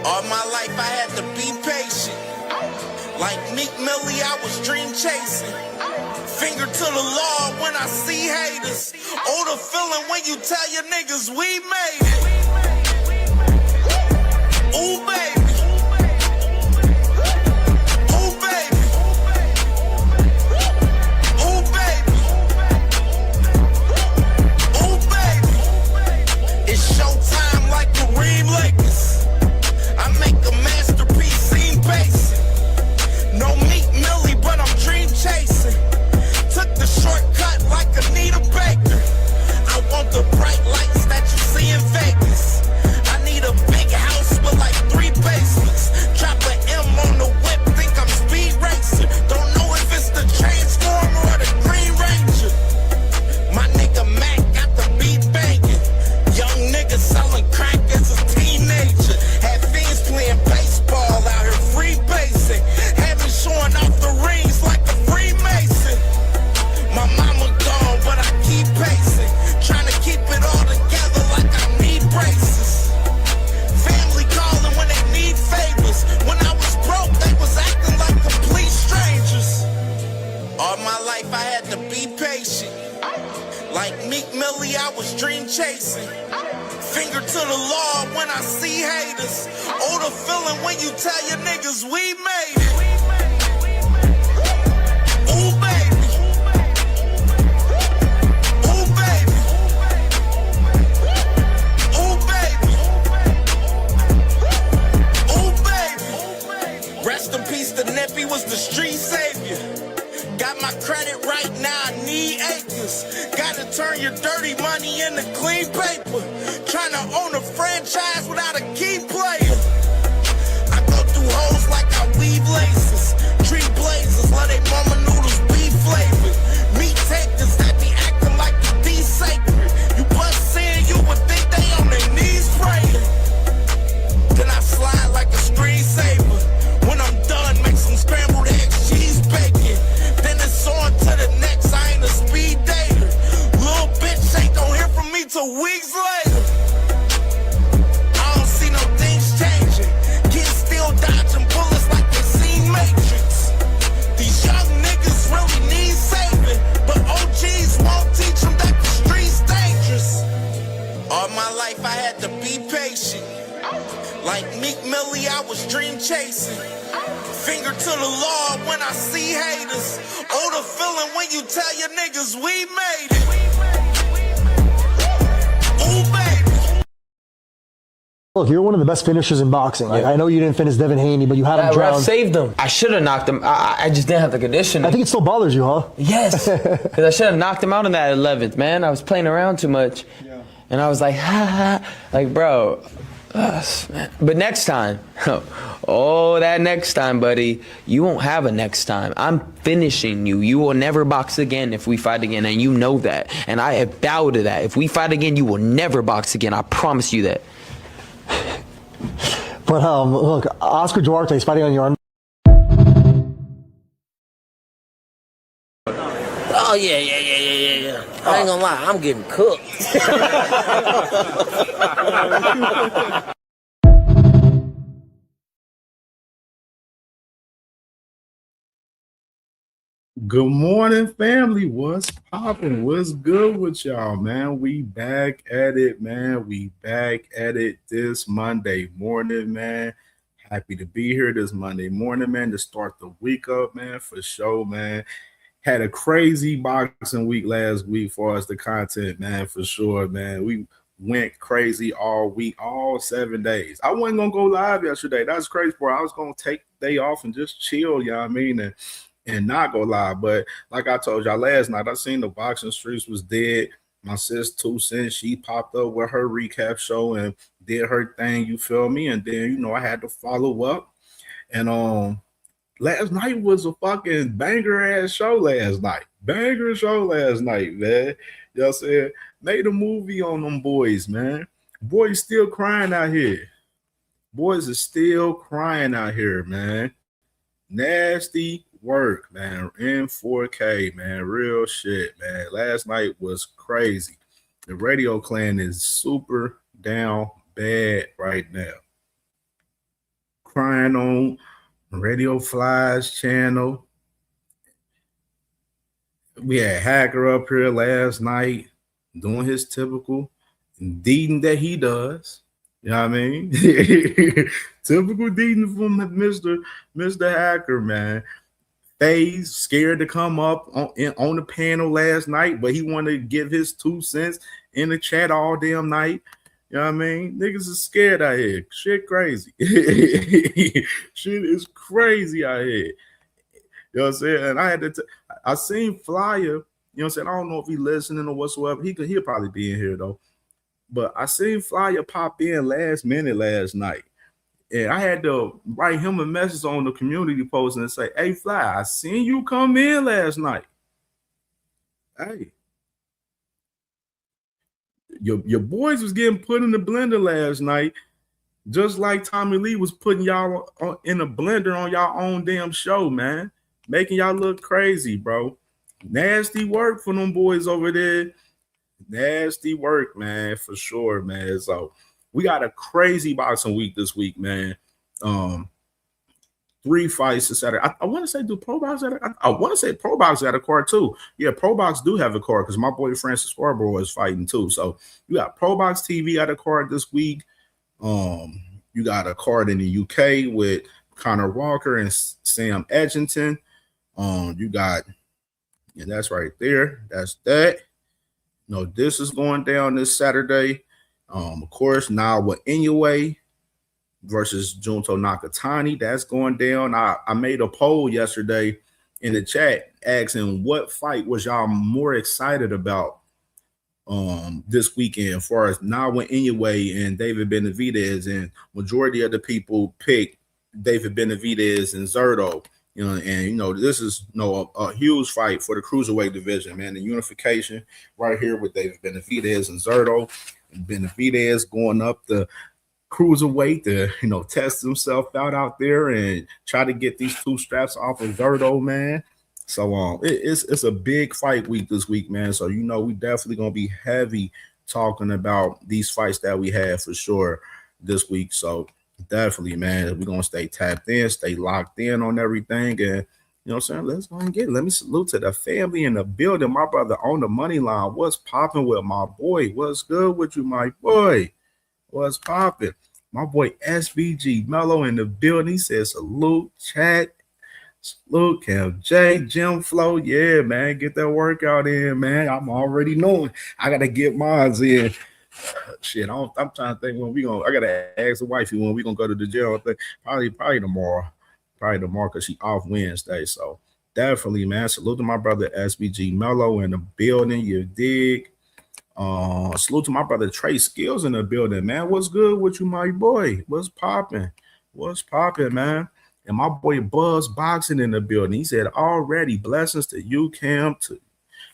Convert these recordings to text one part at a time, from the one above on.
All my life I had to be patient. Like Meek Millie, I was dream chasing. Finger to the law when I see haters. Oh, the feeling when you tell your niggas we made it. Ooh, baby. Ooh, baby. Ooh, baby. Ooh, baby. It's showtime like Kareem Lakers. I make a masterpiece, seem basic. No Meek Millie, but I'm dream chasing. Took the shortcut like Anita Baker. I want the bright lights that you see in Vegas. I need a big house with like 3 basements. Drop an M on the whip, think I'm speed racing. Don't know if it's the Transformer or the Green Ranger. My nigga Mac got the beat banging. Young nigga selling crack as a teenager. Had fiends playing baseball out here free basing. Had me showing off the rings like a Freemason. My mama gone, but I keep pacing. Trying to keep it all together like I need braces. Family calling when they need favors. When I was broke, they was acting like complete strangers. All my life I had to be patient. Like Meek Millie, I was dream chasing. Finger to the law when I see haters. Oh, the feeling when you tell your niggas we made it. Ooh, baby. Ooh, baby. Ooh, baby. Ooh, baby. Rest in peace, the Nippy was the street savior. Got my credit right now, I need acres. Gotta turn your dirty money into clean paper. Trying to own a franchise without a key player. I go through hoes like I weave laces. Tree blazers, let they mama noodles be flavored. Meat takers that be acting like the D sacred. You bust in, you would think they on their knees praying. Then I slide like a screensaver. When I'm done, make some scrambled eggs, cheese bacon. Then it's on to the next, I ain't a speed dater. Little bitch ain't gon' hear from me till weeks later. I don't see no things changing. Kids still dodging bullets like they seen Matrix. These young niggas really need saving, but OGs won't teach them that the street's dangerous. All my life I had to be patient. Like Meek Millie, I was dream chasing. Finger to the law when I see haters. Oh, the feeling when you tell your niggas we made it. Ooh, baby. Look, you're one of the best finishers in boxing. Like, I know you didn't finish Devin Haney, but you had him drown. I saved him. I should have knocked him. I just didn't have the conditioning. I think it still bothers you, huh? Yes, because I should have knocked him out in that 11th, man. I was playing around too much. Yeah. And I was like, ha ha. Like, bro. But next time, oh, that next time, buddy, you won't have a next time. I'm finishing you. You will never box again if we fight again, and you know that. And I have bowed to that. If we fight again, you will never box again. I promise you that. But look, Oscar Duarte is fighting on your. Oh yeah. I ain't gonna lie, I'm getting cooked. Good morning, family. What's poppin'? What's good with y'all, man? We back at it, man. We back at it this Monday morning, man. Happy to be here this Monday morning, man, to start the week up, man, for sure, man. Had a crazy boxing week last week for us, the content, man, for sure, man. We went crazy all week, all 7 days. I wasn't going to go live yesterday. That's crazy for I was going to take the day off and just chill, you know what I mean, and not go live. But like I told y'all last night, I seen the boxing streets was dead. My sis 2 Cents, she popped up with her recap show and did her thing, you feel me? And then, you know, I had to follow up. And last night was a fucking banger-ass show last night. Banger show last night, man. You know what I'm saying? Made a movie on them boys, man. Boys still crying out here. Boys are still crying out here, man. Nasty work, man. In 4K, man. Real shit, man. Last night was crazy. The Radio Clan is super down bad right now. crying on Radio Fly's channel. We had Hacker up here last night doing his typical deeding that he does. You know what I mean? Typical deeding from Mr. Hacker, man. FaZe scared to come up on the panel last night, but he wanted to give his 2 cents in the chat all damn night. You know what I mean? Niggas is scared out here. Shit crazy. Shit is crazy out here. You know what I'm saying? And I seen Flyer, you know what I'm saying? I don't know if he listening or whatsoever. He'll probably be in here though. But I seen Flyer pop in last minute last night. And I had to write him a message on the community post and say, hey, Fly, I seen you come in last night. Hey. Your boys was getting put in the blender last night, just like Tommy Lee was putting y'all in a blender on y'all own damn show, man. Making y'all look crazy, bro. Nasty work for them boys over there. Nasty work, man, for sure, man. So we got a crazy boxing week this week, man. 3 fights this Saturday. I want to say, do Pro Box at I want to say Pro Box got a card too. Yeah, Pro Box do have a card because my boy Francis Scarborough is fighting too. So you got Pro Box TV got a card this week. You got a card in the UK with Connor Walker and Sam Edgington. You got, yeah, that's right there. That's that. No, this is going down this Saturday. Of course, now with Inoue versus Junto Nakatani, that's going down. I made a poll yesterday in the chat asking what fight was y'all more excited about this weekend, as far as now with Inoue and David Benavidez, and majority of the people picked David Benavidez and Zurdo. You know, and you know, this is a huge fight for the cruiserweight division, man. The unification right here with David Benavidez and Zurdo. And Benavidez going up the cruiserweight to test himself out there and try to get these 2 straps off of Zurdo, man. So it's a big fight week this week, man. So we definitely gonna be heavy talking about these fights that we have for sure this week. So definitely, man, we're gonna stay tapped in, stay locked in on everything. And you know what I'm saying? Let's go and get it. Let me salute to the family in the building. My brother on the money line. What's popping with my boy? What's good with you, my boy? What's popping? My boy SVG Mello in the building. He says salute, chat. Salute, CamJ, Gym Flow. Yeah, man. Get that workout in, man. I'm already knowing. I gotta get mine in. Shit, I'm trying to think when we gonna. I gotta ask the wifey when we gonna go to the gym. I think probably tomorrow, because she off Wednesday. So definitely, man. Salute to my brother SBG Mello in the building. You dig? Salute to my brother Trey Skills in the building, man. What's good with you, my boy? What's popping? What's popping, man? And my boy Buzz Boxing in the building. He said already blessings to you, Cam,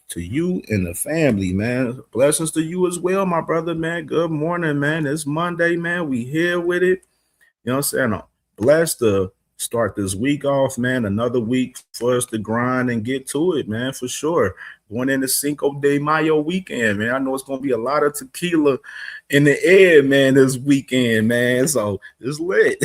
to you and the family, man. Blessings to you as well, my brother, man. Good morning, man. It's Monday, man. We here with it. You know what I'm saying? I'm blessed to start this week off, man. Another week for us to grind and get to it, man, for sure. Going into Cinco de Mayo weekend, man. I know it's going to be a lot of tequila in the air, man, this weekend, man. So it's lit.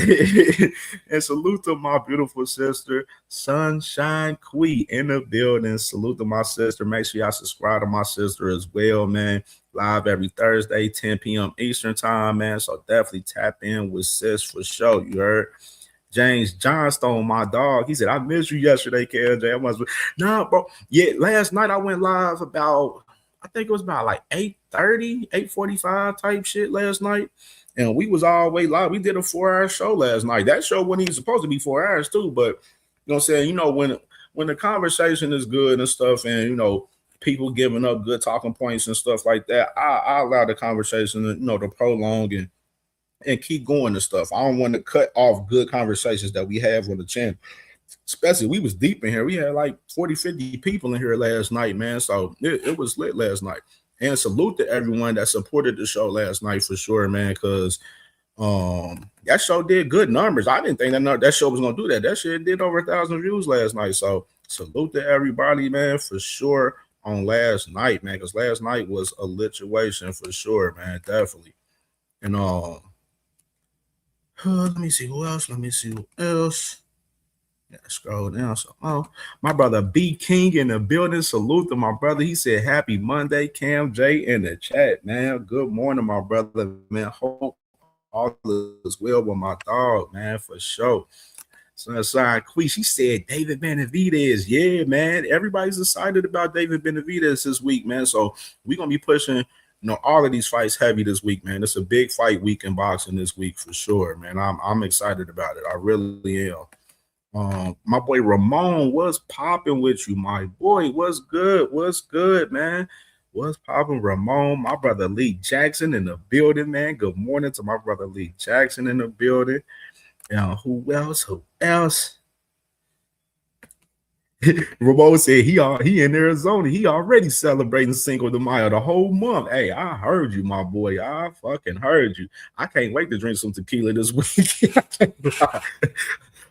And salute to my beautiful sister, Sunshine Queen in the building. Salute to my sister. Make sure y'all subscribe to my sister as well, man. Live every Thursday, 10 p.m. Eastern time, man. So definitely tap in with sis for sure. You heard? James Johnstone, my dog. He said, I missed you yesterday, KJ. Nah, bro. Yeah, last night I went live about, I think it was about like 8:30, 8:45 type shit last night. And we was all the way live. We did a 4-hour show last night. That show wasn't even supposed to be 4 hours too, but you know what I'm saying? When the conversation is good and stuff, and people giving up good talking points and stuff like that, I allow the conversation to prolong and keep going and stuff. I don't want to cut off good conversations that we have on the channel. Especially, we was deep in here. We had like 40, 50 people in here last night, man. So it was lit last night. And salute to everyone that supported the show last night for sure, man, because that show did good numbers. I didn't think that show was going to do that. That shit did over 1,000 views last night. So salute to everybody, man, for sure on last night, man, because last night was a lit situation for sure, man, definitely. And Let me see who else. Yeah, scroll down. So, my brother B King in the building. Salute to my brother. He said, "Happy Monday, Cam J in the chat, man. Good morning, my brother, man. Hope all is well with my dog, man, for sure." Sunshine Queen, she said David Benavidez. Yeah, man. Everybody's excited about David Benavidez this week, man. So we're gonna be pushing, all of these fights heavy this week, man. It's a big fight week in boxing this week for sure, man. I'm excited about it. I really am. My boy Ramon was popping with you, my boy. What's good, man? What's popping, Ramon? My brother Lee Jackson in the building, man. Good morning to my brother Lee Jackson in the building. Who else? Ramon said he in Arizona. He already celebrating Cinco de Mayo the whole month. Hey, I heard you, my boy. I fucking heard you. I can't wait to drink some tequila this week.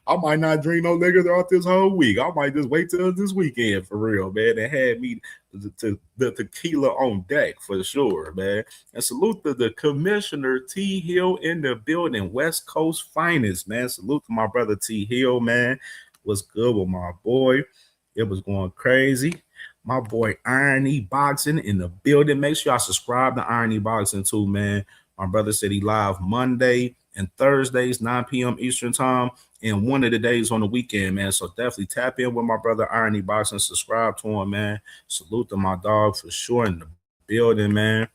I might not drink no liquor throughout this whole week. I might just wait till this weekend for real, man. They had me to the tequila on deck for sure, man. And salute to the Commissioner T Hill in the building, West Coast finest, man. Salute to my brother T Hill, man. What's good with my boy? It was going crazy. My boy Irony Boxing in the building. Make sure y'all subscribe to Irony Boxing too, man. My brother said he live Monday and Thursdays, 9 p.m. Eastern time, and one of the days on the weekend, man. So definitely tap in with my brother Irony Boxing. Subscribe to him, man. Salute to my dog for sure in the building, man.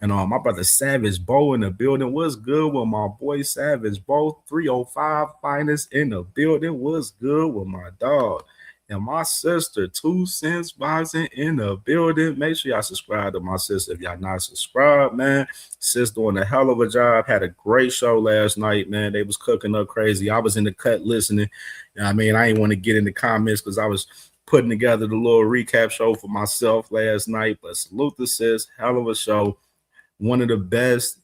And my brother Savage Bo in the building. What's good with my boy Savage Bo? 305 finest in the building. What's good with my dog? And my sister, 2 Cents Boxing in the building. Make sure y'all subscribe to my sister if y'all not subscribed, man. Sis doing a hell of a job. Had a great show last night, man. They was cooking up crazy. I was in the cut listening. I mean, I didn't want to get in the comments because I was putting together the little recap show for myself last night. But salute to sis. Hell of a show. One of the best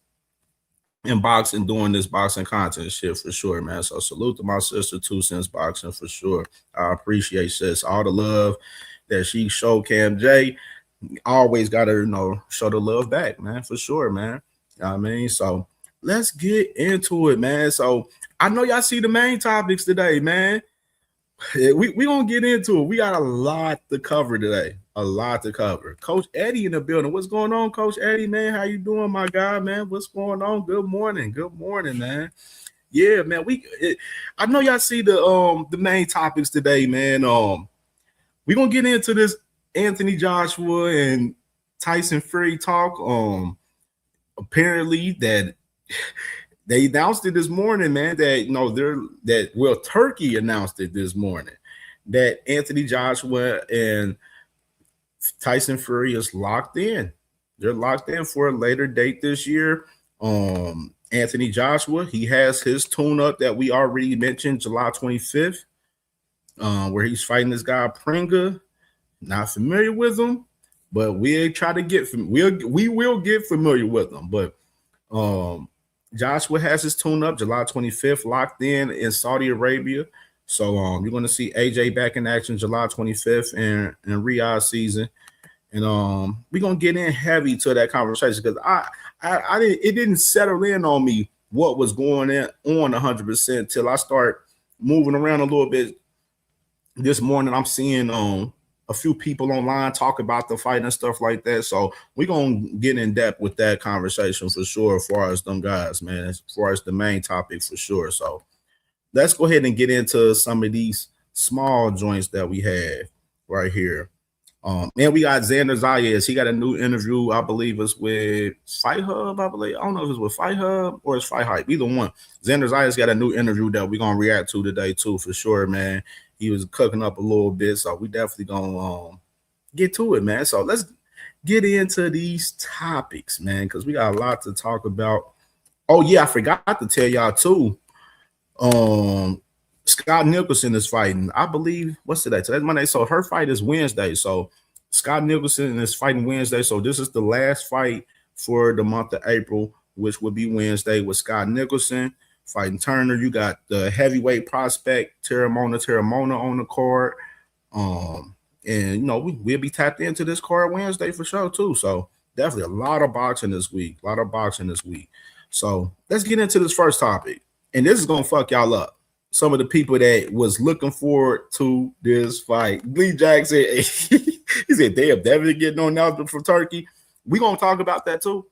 in boxing doing this boxing content shit for sure, man. So salute to my sister, 2 Cents Boxing for sure. I appreciate sis. All the love that she showed Cam J. Always got to, show the love back, man, for sure, man. You know what I mean? So let's get into it, man. So I know y'all see the main topics today, man. We gonna get into it. We got a lot to cover today. A lot to cover. Coach Eddie in the building. What's going on, Coach Eddie, man? How you doing, my guy, man? What's going on? Good morning, man. Yeah, man. I know y'all see the main topics today, man. We gonna get into this Anthony Joshua and Tyson Fury talk. Apparently that they announced it this morning, man, that Turkey announced it this morning that Anthony Joshua and Tyson Fury is locked in. They're locked in for a later date this year. Anthony Joshua, he has his tune-up that we already mentioned, July 25th, where he's fighting this guy Pringa. Not familiar with him, but we'll try to get we will get familiar with him. But Joshua has his tune-up July 25th, locked in Saudi Arabia. So you're going to see AJ back in action July 25th in Riyadh season. And we're going to get in heavy to that conversation because it didn't settle in on me what was going on 100% till I start moving around a little bit. This morning I'm seeing a few people online talk about the fight and stuff like that. So we're going to get in depth with that conversation for sure as far as them guys, man, as far as the main topic for sure. So let's go ahead and get into some of these small joints that we have right here. And we got Xander Zayas. He got a new interview, I believe it's with Fight Hub, I believe. I don't know if it's with Fight Hub or it's Fight Hype, either one. Xander Zayas got a new interview that we're going to react to today too, for sure, man. He was cooking up a little bit, so we definitely going to get to it, man. So let's get into these topics, man, because we got a lot to talk about. Oh, yeah, I forgot to tell y'all too. Scott Nicholson is fighting, I believe, what's today? Today's Monday, so her fight is Wednesday. So Scott Nicholson is fighting Wednesday. So this is the last fight for the month of April, which would be Wednesday with Scott Nicholson fighting Turner. You got the heavyweight prospect Teramona on the card. And we'll be tapped into this card Wednesday for sure too. So definitely a lot of boxing this week. So let's get into this first topic. and this is gonna fuck y'all up. Some of the people that was looking forward to this fight. Lee Jack said, he said, damn, Devin getting on announcement from Turkey. We gonna talk about that too.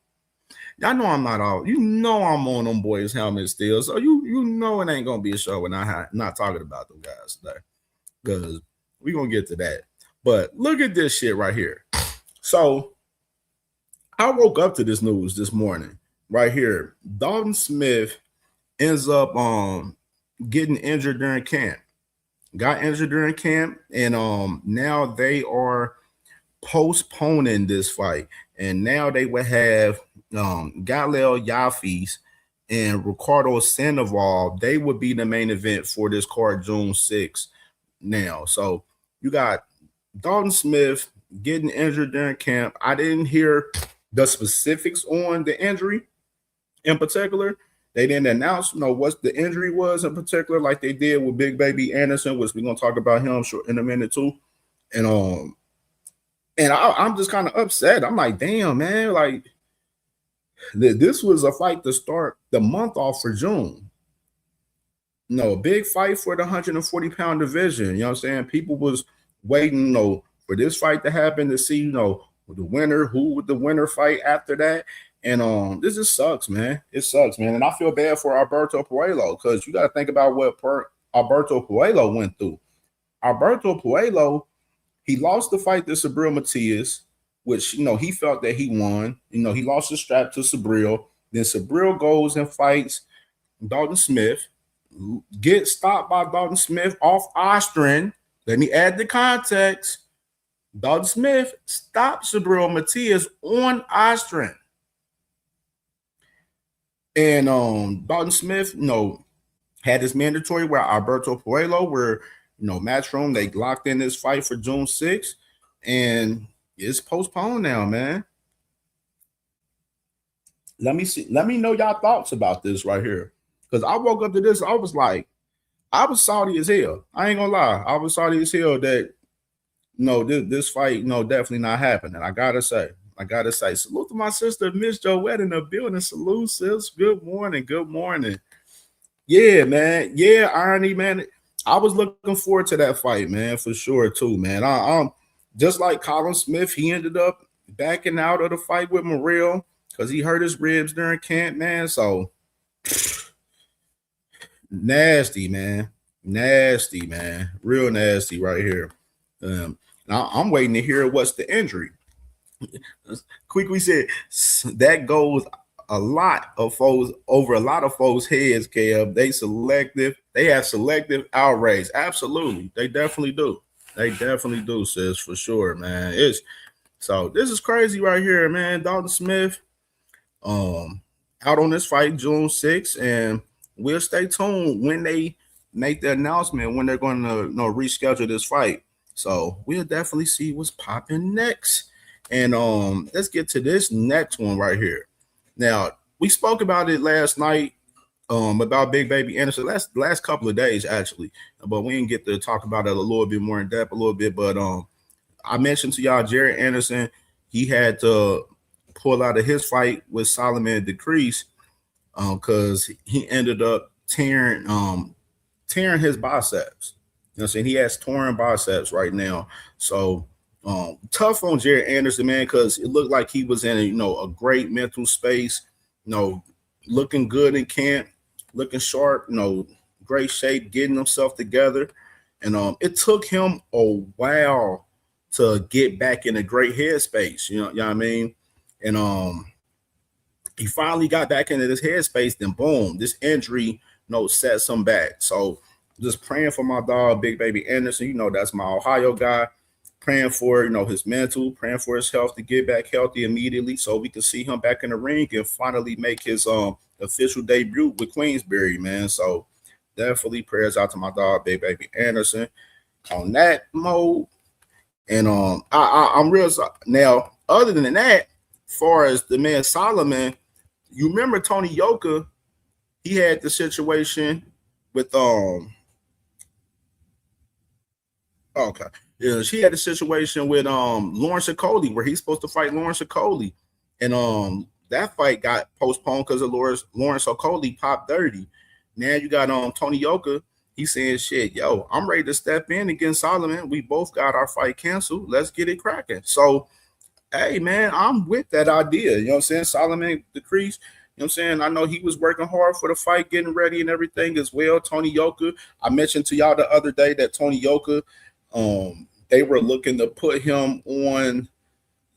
Y'all know I'm not all, you know I'm on them boys' helmets still. So you know it ain't gonna be a show when I'm not talking about them guys today. Because we gonna get to that. But look at this shit right here. So I woke up to this news this morning right here. Dalton Smith ends up getting injured during camp. Got injured during camp, and now they are postponing this fight. And now they would have Galil Yafis and Ricardo Sandoval. They would be the main event for this card June 6th now. So you got Dalton Smith getting injured during camp. I didn't hear the specifics on the injury in particular. They didn't announce, what the injury was in particular, like they did with Big Baby Anderson, which we're gonna talk about him in a minute too. And I'm just kind of upset. I'm like, damn, man, like this was a fight to start the month off for June. A big fight for the 140-pound division. You know what I'm saying? People was waiting, for this fight to happen to see, the winner, who would the winner fight after that. And this just sucks, man. It sucks, man. And I feel bad for Alberto Puello, because you got to think about what Alberto Puello went through. Alberto Puello, he lost the fight to Subriel Matias, which, he felt that he won. He lost the strap to Subriel. Then Subriel goes and fights Dalton Smith, gets stopped by Dalton Smith off Ostrin. Let me add the context. Dalton Smith stopped Subriel Matias on Ostrin. And Dalton Smith, had this mandatory where Alberto Puello, where, Matchroom, they locked in this fight for June 6th, and it's postponed now, man. Let me know y'all thoughts about this right here. Because I woke up to this, I was like, I was salty as hell. I ain't gonna lie. I was salty as hell that, this fight, definitely not happening. I gotta say, salute to my sister, Miss Joette, in the building. Salute, sis. Good morning. Yeah, man. Yeah, Irony, man. I was looking forward to that fight, man, for sure, too, man. I'm just like Colin Smith, he ended up backing out of the fight with Morrell because he hurt his ribs during camp, man. So nasty, man. Real nasty right here. Now I'm waiting to hear what's the injury. Quickly said that goes a lot of folks over a lot of folks' heads, Kev. They have selective outrage. Absolutely. They definitely do. Sis, for sure, man. So this is crazy right here, man. Dalton Smith out on this fight June 6th, and we'll stay tuned when they make the announcement when they're going to reschedule this fight. So we'll definitely see what's popping next. And let's get to this next one right here. Now, we spoke about it last night about Big Baby Anderson, last couple of days, actually. But we didn't get to talk about it a little bit more in depth, But I mentioned to y'all Jared Anderson, he had to pull out of his fight with Solomon Decrease because he ended up tearing his biceps. You know what I'm saying? He has torn biceps right now. So tough on Jared Anderson, man, because it looked like he was in a great mental space, looking good in camp, looking sharp, great shape, getting himself together. And it took him a while to get back in a great headspace, you know what I mean? And he finally got back into this headspace, then boom, this injury, sets him back. So just praying for my dog, Big Baby Anderson. That's my Ohio guy. Praying for, his mental, praying for his health to get back healthy immediately so we can see him back in the ring and finally make his official debut with Queensberry, man. So definitely prayers out to my dog, Big Baby Anderson on that mode. And I'm real now, other than that, far as the man Solomon, you remember Tony Yoka, he had the situation with she had a situation with Lawrence Okoli where he's supposed to fight Lawrence Okoli, and that fight got postponed because of Lawrence Okoli popped 30. Now you got Tony Yoka. He's saying, shit, yo, I'm ready to step in against Solomon. We both got our fight canceled. Let's get it cracking. So, hey, man, I'm with that idea. You know what I'm saying? Solomon decrease. You know what I'm saying? I know he was working hard for the fight, getting ready and everything as well. Tony Yoka, I mentioned to y'all the other day that Tony Yoka, they were looking to put him on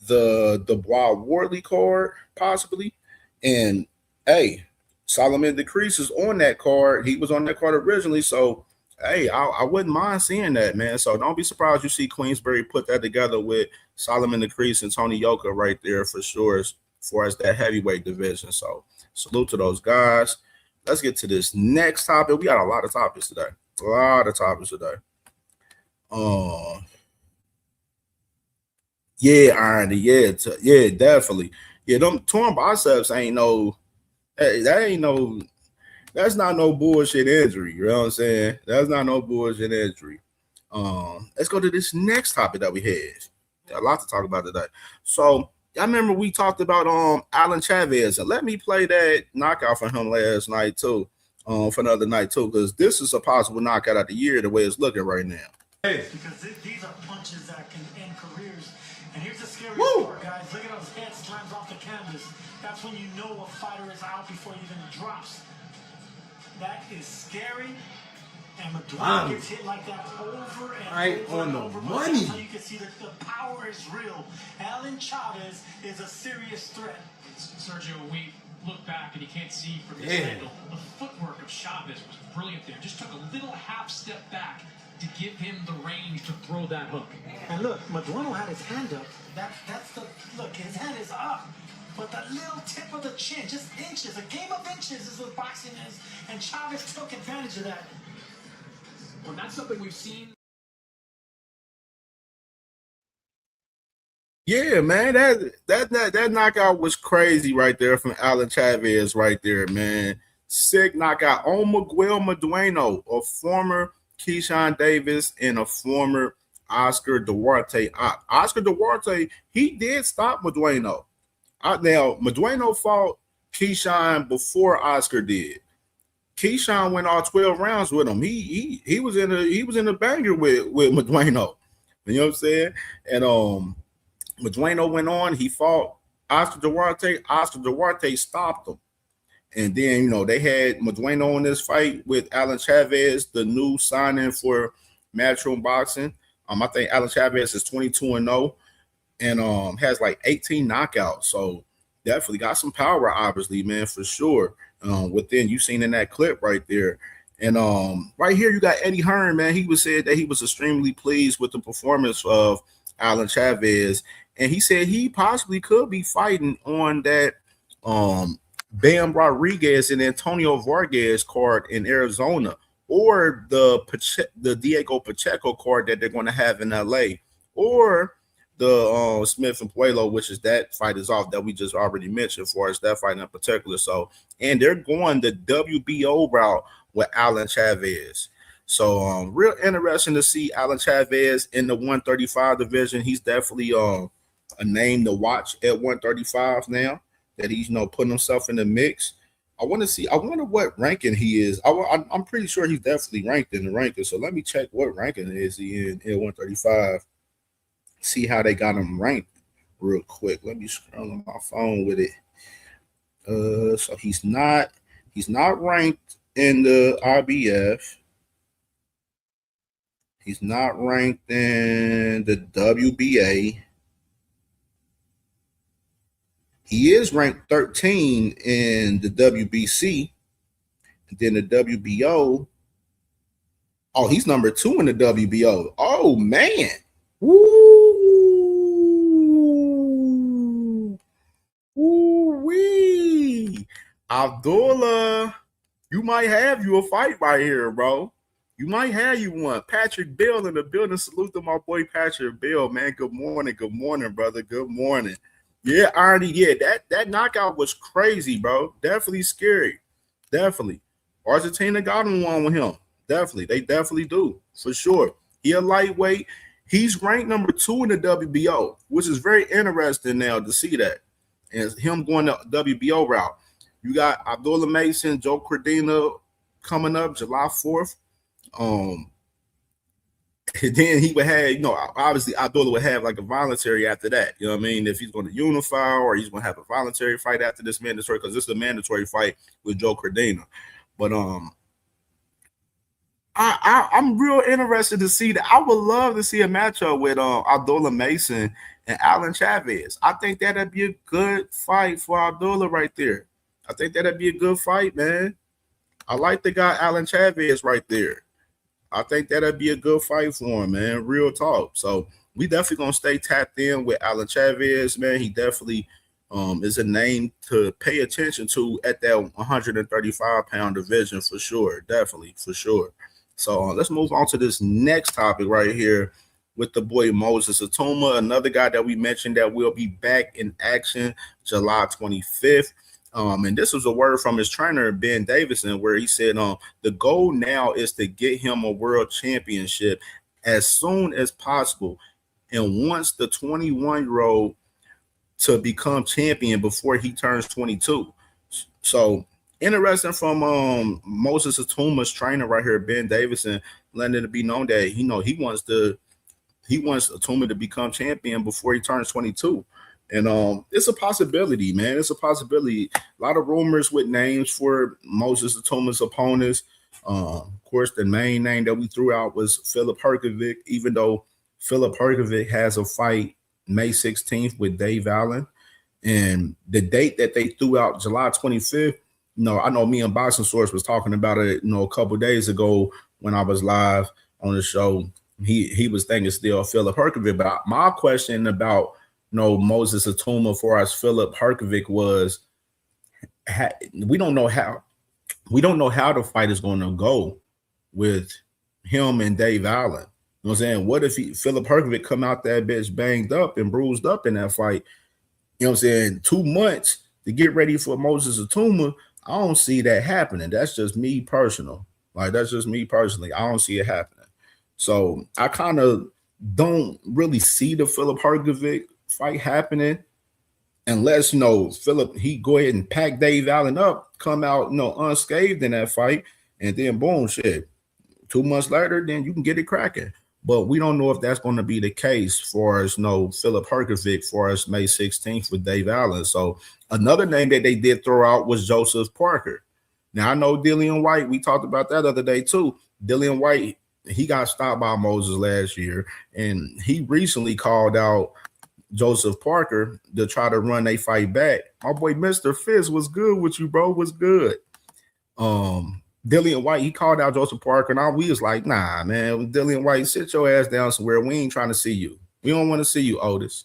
the Wild Wardley card, possibly. And, hey, Solomon Decrease is on that card. He was on that card originally. So, hey, I wouldn't mind seeing that, man. So don't be surprised you see Queensberry put that together with Solomon Decrease and Tony Yoka right there for sure as far as that heavyweight division. So salute to those guys. Let's get to this next topic. We got a lot of topics today. Yeah, Irony. Yeah, definitely. Yeah, them torn biceps ain't no. Hey, that's not no bullshit injury. You know what I'm saying? That's not no bullshit injury. Let's go to this next topic that we had. A lot to talk about today. So I remember we talked about Alan Chavez, and let me play that knockout for him last night too, for another night too, because this is a possible knockout of the year the way it's looking right now. Because these are punches that can end careers. And here's the scary part, guys. Look at those head slams off the canvas. That's when you know a fighter is out before he even drops. That is scary. And Madrid gets hit like that over and over and over. Money. That's how you can see that the power is real. Alan Chavez is a serious threat. Sergio, we look back and you can't see from this angle. The footwork of Chavez was brilliant there. Just took a little half step back to give him the range to throw that hook. And look, Madueno had his hand up. Look, his hand is up. But the little tip of the chin, just inches, a game of inches is what boxing is. And Chavez took advantage of that. Well, that's something we've seen. Yeah, man, that knockout was crazy right there from Alan Chavez right there, man. Sick knockout on Miguel Madueno, a former Keyshawn Davis and a former Oscar Duarte. Oscar Duarte, he did stop Madueno. Now, Madueno fought Keyshawn before Oscar did. Keyshawn went all 12 rounds with him. He was in a banger with Madueno. You know what I'm saying? And Madueno went on. He fought Oscar Duarte. Oscar Duarte stopped him. And then, they had Madueno in this fight with Alan Chavez, the new signing for Matchroom Boxing. I think Alan Chavez is 22-0 and has like 18 knockouts. So definitely got some power, obviously, man, for sure. Within you seen in that clip right there. And right here, you got Eddie Hearn, man. He said that he was extremely pleased with the performance of Alan Chavez. And he said he possibly could be fighting on that Bam Rodriguez and Antonio Vargas card in Arizona, or the Diego Pacheco card that they're going to have in LA, or the Smith and Puello, which is that fight is off that we just already mentioned for us, that fight in particular. So, and they're going the WBO route with Alan Chavez. So, real interesting to see Alan Chavez in the 135 division. He's definitely a name to watch at 135 now that he's putting himself in the mix. I wonder what ranking he is. I'm pretty sure he's definitely ranked in the ranking. So let me check what ranking is he in 135. See how they got him ranked real quick. Let me scroll on my phone with it. So he's not ranked in the IBF. He's not ranked in the WBA. He is ranked 13 in the WBC. And then the WBO. Oh, he's number 2 in the WBO. Oh, man. Woo-wee. Abdullah, you might have you a fight right here, bro. You might have you one. Patrick Bill in the building. Salute to my boy Patrick Bill, man. Good morning, brother. Good morning. Yeah, Irony. Yeah, that knockout was crazy, bro. Definitely scary. Definitely. Argentina got him one with him. Definitely. They definitely do. For sure. He a lightweight. He's ranked number 2 in the WBO, which is very interesting now to see that. And him going the WBO route. You got Abdullah Mason, Joe Cordina, coming up July 4th. And then he would have, obviously Abdullah would have like a voluntary after that. You know what I mean? If he's going to unify or he's going to have a voluntary fight after this mandatory, because this is a mandatory fight with Joe Cordina. But I'm real interested to see that. I would love to see a matchup with Abdullah Mason and Alan Chavez. I think that'd be a good fight for Abdullah right there. I think that'd be a good fight, man. I like the guy Alan Chavez right there. I think that'd be a good fight for him, man. Real talk. So we definitely gonna stay tapped in with Alan Chavez, man. He definitely is a name to pay attention to at that 135-pound division for sure. Definitely, for sure. So let's move on to this next topic right here with the boy Moses Atuma, another guy that we mentioned that will be back in action July 25th. And this was a word from his trainer, Ben Davison, where he said, the goal now is to get him a world championship as soon as possible. And wants the 21-year-old to become champion before he turns 22. So interesting from Moses Atuma's trainer right here, Ben Davison, letting it be known that he wants Atuma to become champion before he turns 22. And it's a possibility, man. It's a possibility. A lot of rumors with names for Moses Atuma's opponents. Of course, the main name that we threw out was Filip Hrgovic, even though Filip Hrgovic has a fight May 16th with Dave Allen. And the date that they threw out, July 25th, I know me and Boxing Source was talking about it, a couple days ago when I was live on the show. He was thinking still Filip Hrgovic. But my question about Moses Atuma for us Filip Hrgovic was, we don't know how the fight is going to go with him and Dave Allen. You know what I'm saying? What if Filip Hrgovic come out that bitch banged up and bruised up in that fight? You know what I'm saying? 2 months to get ready for Moses Atuma. I don't see that happening. That's just me personal. That's just me personally. I don't see it happening. So I kind of don't really see the Filip Hrgovic fight happening unless Philip he go ahead and pack Dave Allen up, come out unscathed in that fight, and then boom, shit. 2 months later, then you can get it cracking. But we don't know if that's going to be the case for us. Filip Hrgovic for us May 16th with Dave Allen. So another name that they did throw out was Joseph Parker. Now I know Dillian White. We talked about that other day too. Dillian White, he got stopped by Moses last year, and he recently called out Joseph Parker to try to run a fight back. My boy Mr. Fist was good with you, bro. Was good. Dillian White, he called out Joseph Parker, and we was like, nah, man, Dillian White, sit your ass down somewhere. We ain't trying to see you. We don't want to see you, Otis.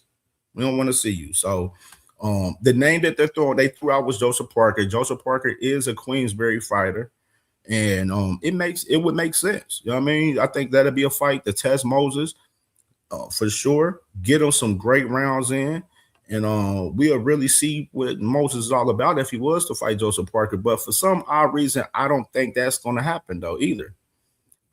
We don't want to see you. So the name that they threw out was Joseph Parker. Joseph Parker is a Queensberry fighter, and it would make sense. You know what I mean? I think that'd be a fight to test Moses. For sure, get him some great rounds in, and we'll really see what Moses is all about if he was to fight Joseph Parker. But for some odd reason, I don't think that's going to happen though either.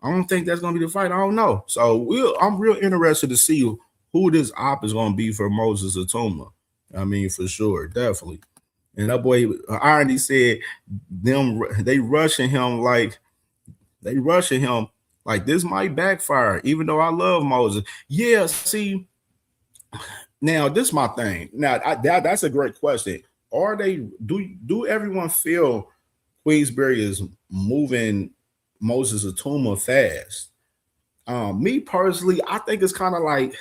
I don't think that's going to be the fight. I don't know. So I'm real interested to see who this op is going to be for Moses Atuma. I mean, for sure, definitely. And that boy Irony said they rushing him like this might backfire, even though I love Moses. Yeah, see, now this is my thing. Now that's a great question. Do everyone feel Queensberry is moving Moses Atuma fast? Me personally, I think it's kind of like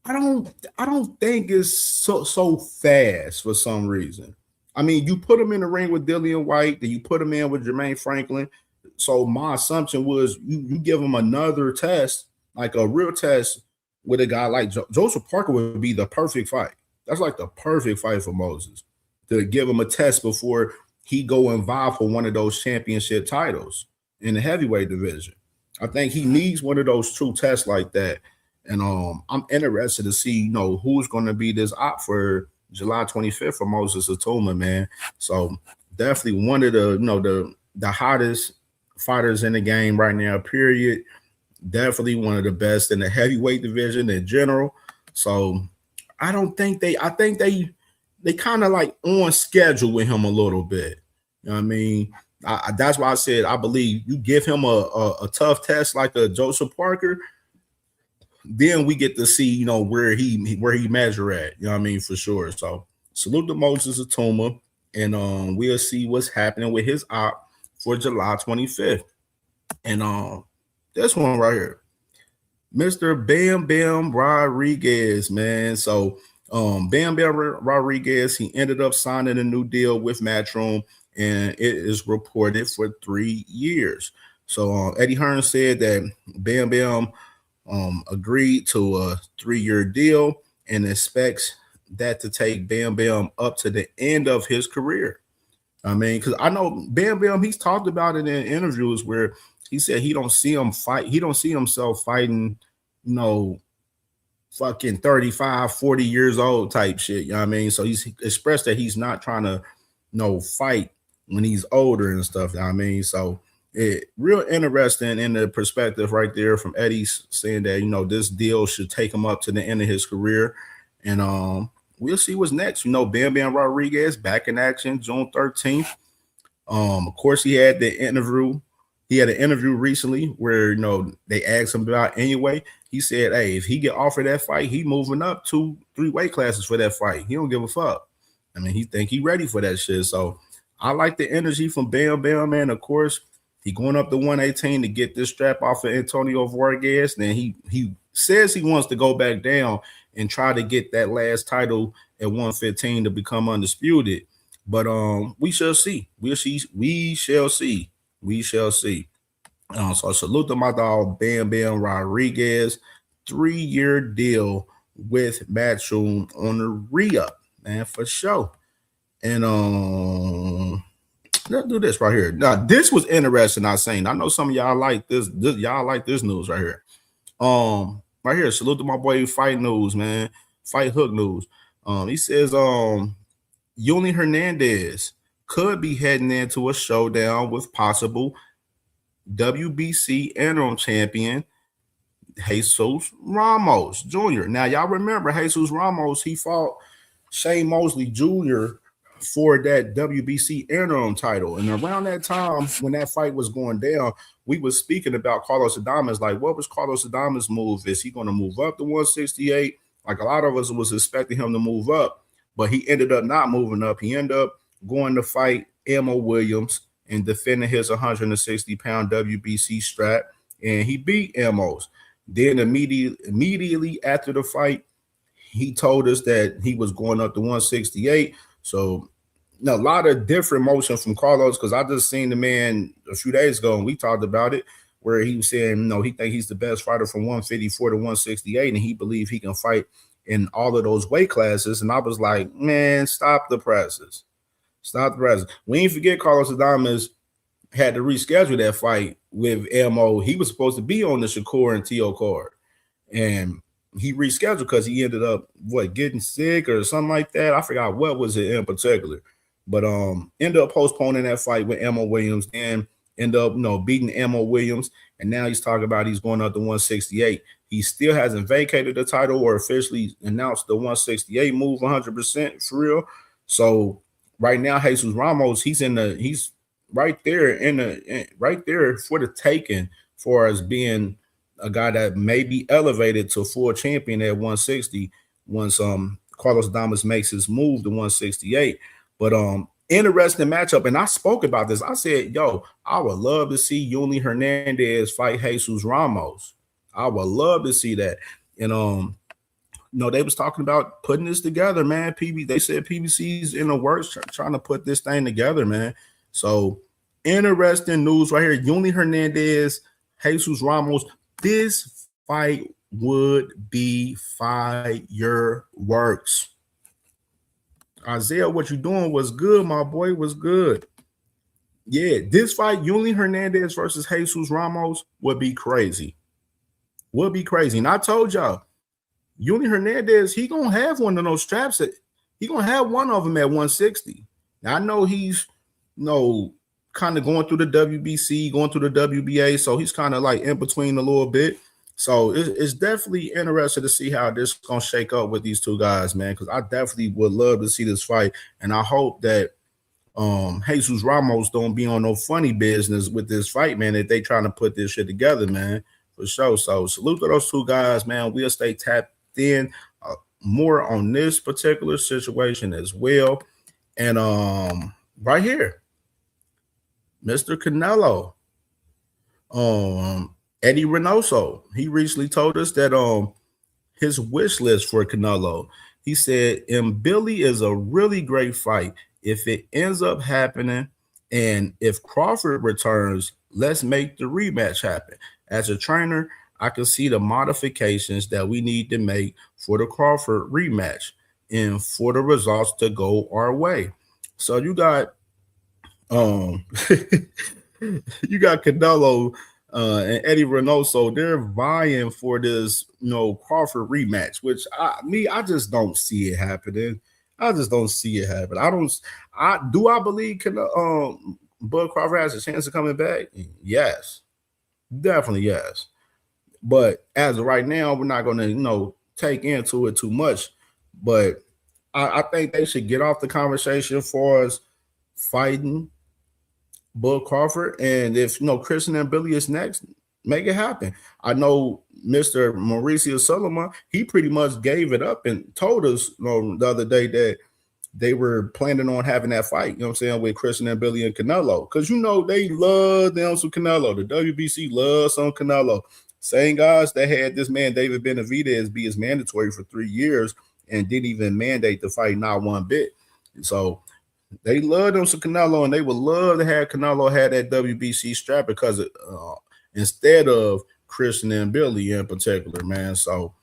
I don't think it's so fast for some reason. I mean, you put him in the ring with Dillian White, then you put him in with Jermaine Franklin. So my assumption was you give him another test, like a real test with a guy like Joseph Parker would be the perfect fight. That's like the perfect fight for Moses, to give him a test before he go and vie for one of those championship titles in the heavyweight division. I think he needs one of those true tests like that. And I'm interested to see, who's going to be this op for July 25th for Moses Atuma, man. So definitely one of the hottest fighters in the game right now, period. Definitely one of the best in the heavyweight division in general. So I think they kind of like on schedule with him a little bit. You know what I mean? That's why I said I believe you give him a tough test like a Joseph Parker, then we get to see, you know, where he measure at. You know what I mean? For sure. So salute to Moses Atuma, and we'll see what's happening with his op for July 25th. And this one right here, Mr. Bam Bam Rodriguez, man. So Bam Bam Rodriguez, he ended up signing a new deal with Matchroom, and it is reported for 3 years. So Eddie Hearn said that Bam Bam agreed to a 3-year deal and expects that to take Bam Bam up to the end of his career. I mean, because I know Bam Bam, he's talked about it in interviews where he said he don't see him fight. He don't see himself fighting, you know, fucking 35, 40 years old type shit. You know what I mean? So he's expressed that he's not trying to, you know, fight when he's older and stuff. You know what I mean? So it real interesting in the perspective right there from Eddie saying that, you know, this deal should take him up to the end of his career. And we'll see what's next. You know, Bam Bam Rodriguez back in action June 13th. Of course, he had the interview. He had an interview recently where, you know, they asked him about anyway. He said, hey, if he get offered that fight, he moving up 2-3 weight classes for that fight. He don't give a fuck. I mean, he think he ready for that shit. So I like the energy from Bam Bam, man. Of course, he going up to 118 to get this strap off of Antonio Vargas. Then he says he wants to go back down and try to get that last title at 115 to become undisputed. But we shall see. We shall see. We shall see. So salute to my dog Bam Bam Rodriguez, 3-year deal with Matchroom on the re-up, man, for sure. And let's do this right here. Now, this was interesting. I know some of y'all like this. Y'all like this news right here. Right here, salute to my boy Fight News, man. Fight Hook News. He says Yuli Hernandez could be heading into a showdown with possible WBC interim champion Jesus Ramos Jr. Now, y'all remember Jesus Ramos, he fought Shane Mosley Jr. for that WBC interim title. And around that time, when that fight was going down, we was speaking about Carlos Adames. Like, what was Carlos Adames' move? Is he going to move up to 168? Like, a lot of us was expecting him to move up, but he ended up not moving up. He ended up going to fight Emma Williams and defending his 160-pound WBC strap, and he beat Amos. Then immediately after the fight, he told us that he was going up to 168. So a lot of different motion from Carlos, because I just seen the man a few days ago and we talked about it, where he was saying, no, he think he's the best fighter from 154 to 168, and he believe he can fight in all of those weight classes. And I was like, man, stop the presses. Stop the presses. We ain't forget Carlos Adames had to reschedule that fight with MO. He was supposed to be on the Shakur and Tito card, and he rescheduled because he ended up getting sick or something like that. I forgot what was it in particular, but ended up postponing that fight with Emma Williams, and ended up beating Emma Williams, and now he's talking about he's going up to 168. He still hasn't vacated the title or officially announced the 168 move 100% for real. So right now, Jesus Ramos, he's right there for the taking for us being a guy that may be elevated to full champion at 160 once Carlos Adames makes his move to 168. But interesting matchup, and I spoke about this. I said, yo, I would love to see Yuli Hernandez fight Jesus Ramos. I would love to see that. And they was talking about putting this together, man. They said PBC's in the works trying to put this thing together, man. So interesting news right here. Yuli Hernandez, Jesus Ramos. This fight would be fireworks. Isaiah, what you doing was good, my boy, was good. Yeah, this fight, Yuli Hernandez versus Jesus Ramos, would be crazy. Would be crazy. And I told y'all, Yuli Hernandez, he gonna have one of those straps. He gonna have one of them at 160. Now, I know he's kind of going through the WBC, going through the WBA, so he's kind of like in between a little bit. So it's definitely interesting to see how this is gonna shake up with these two guys, man, because I definitely would love to see this fight, and I hope that Jesus Ramos don't be on no funny business with this fight, man, that they trying to put this shit together, man, for sure. So salute to those two guys, man. We'll stay tapped in more on this particular situation as well. And right here, Mr. Canelo, Eddie Reynoso, he recently told us that his wish list for Canelo, he said, Billy is a really great fight. If it ends up happening and if Crawford returns, let's make the rematch happen. As a trainer, I can see the modifications that we need to make for the Crawford rematch and for the results to go our way. So you got you got Canelo and Eddie Reynoso, they're vying for this, Crawford rematch, which I just don't see it happening. I just don't see it happen. I believe Bud Crawford has a chance of coming back? Yes. Definitely yes. But as of right now, we're not going to, take into it too much. But I think they should get off the conversation for us fighting Bud Crawford. And if, Christian and Billy is next, make it happen. I know Mr. Mauricio Solomon, he pretty much gave it up and told us the other day that they were planning on having that fight, with Christian and Billy and Canelo. Because, they love them some Canelo. The WBC loves some Canelo. Same guys that had this man, David Benavidez, be his mandatory for 3 years and didn't even mandate the fight not one bit. So they love them some Canelo, and they would love to have Canelo had that WBC strap because instead of Christian and Billy in particular, man. So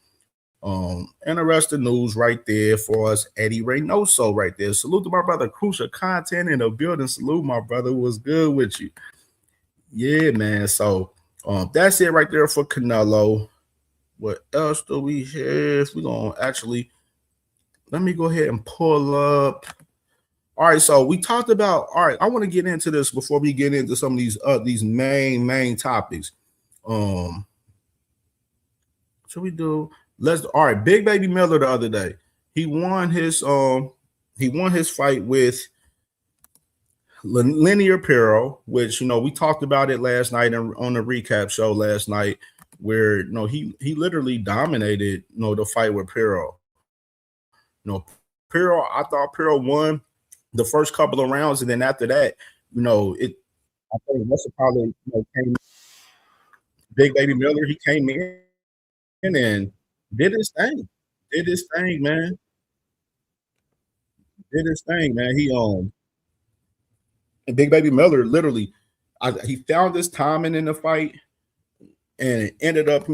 interesting news right there for us. Eddie Reynoso right there. Salute to my brother, Crucial Content in the building. Salute, my brother. What's good with you? Yeah, man. So that's it right there for Canelo. What else do we have? We're going to actually, let me go ahead and pull up. All right, so we talked about, all right, I want to get into this before we get into some of these main topics. Should we do, all right, Big Baby Miller the other day. He won his fight with Linear Perro, which, we talked about it last night on the recap show last night, where, he literally dominated, the fight with Perro. Perro, I thought Perro won the first couple of rounds, and then after that, I think Russell probably came. Big Baby Miller, he came in and did his thing. Man. He Big Baby Miller literally, he found his timing in the fight, and it ended up,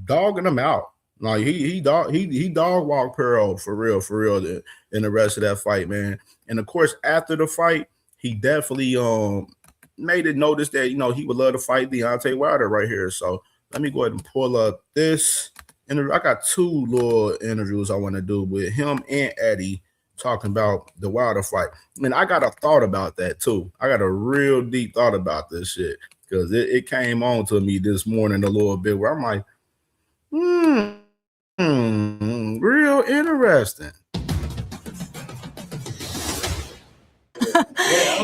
dogging him out. Like he dog walked Pearl for real in the rest of that fight, man. And of course, after the fight, he definitely made it notice that he would love to fight Deontay Wilder right here. So let me go ahead and pull up this interview. I got two little interviews I want to do with him and Eddie talking about the Wilder fight. And I got a thought about that too. I got a real deep thought about this shit because it came on to me this morning a little bit where I'm like, real interesting.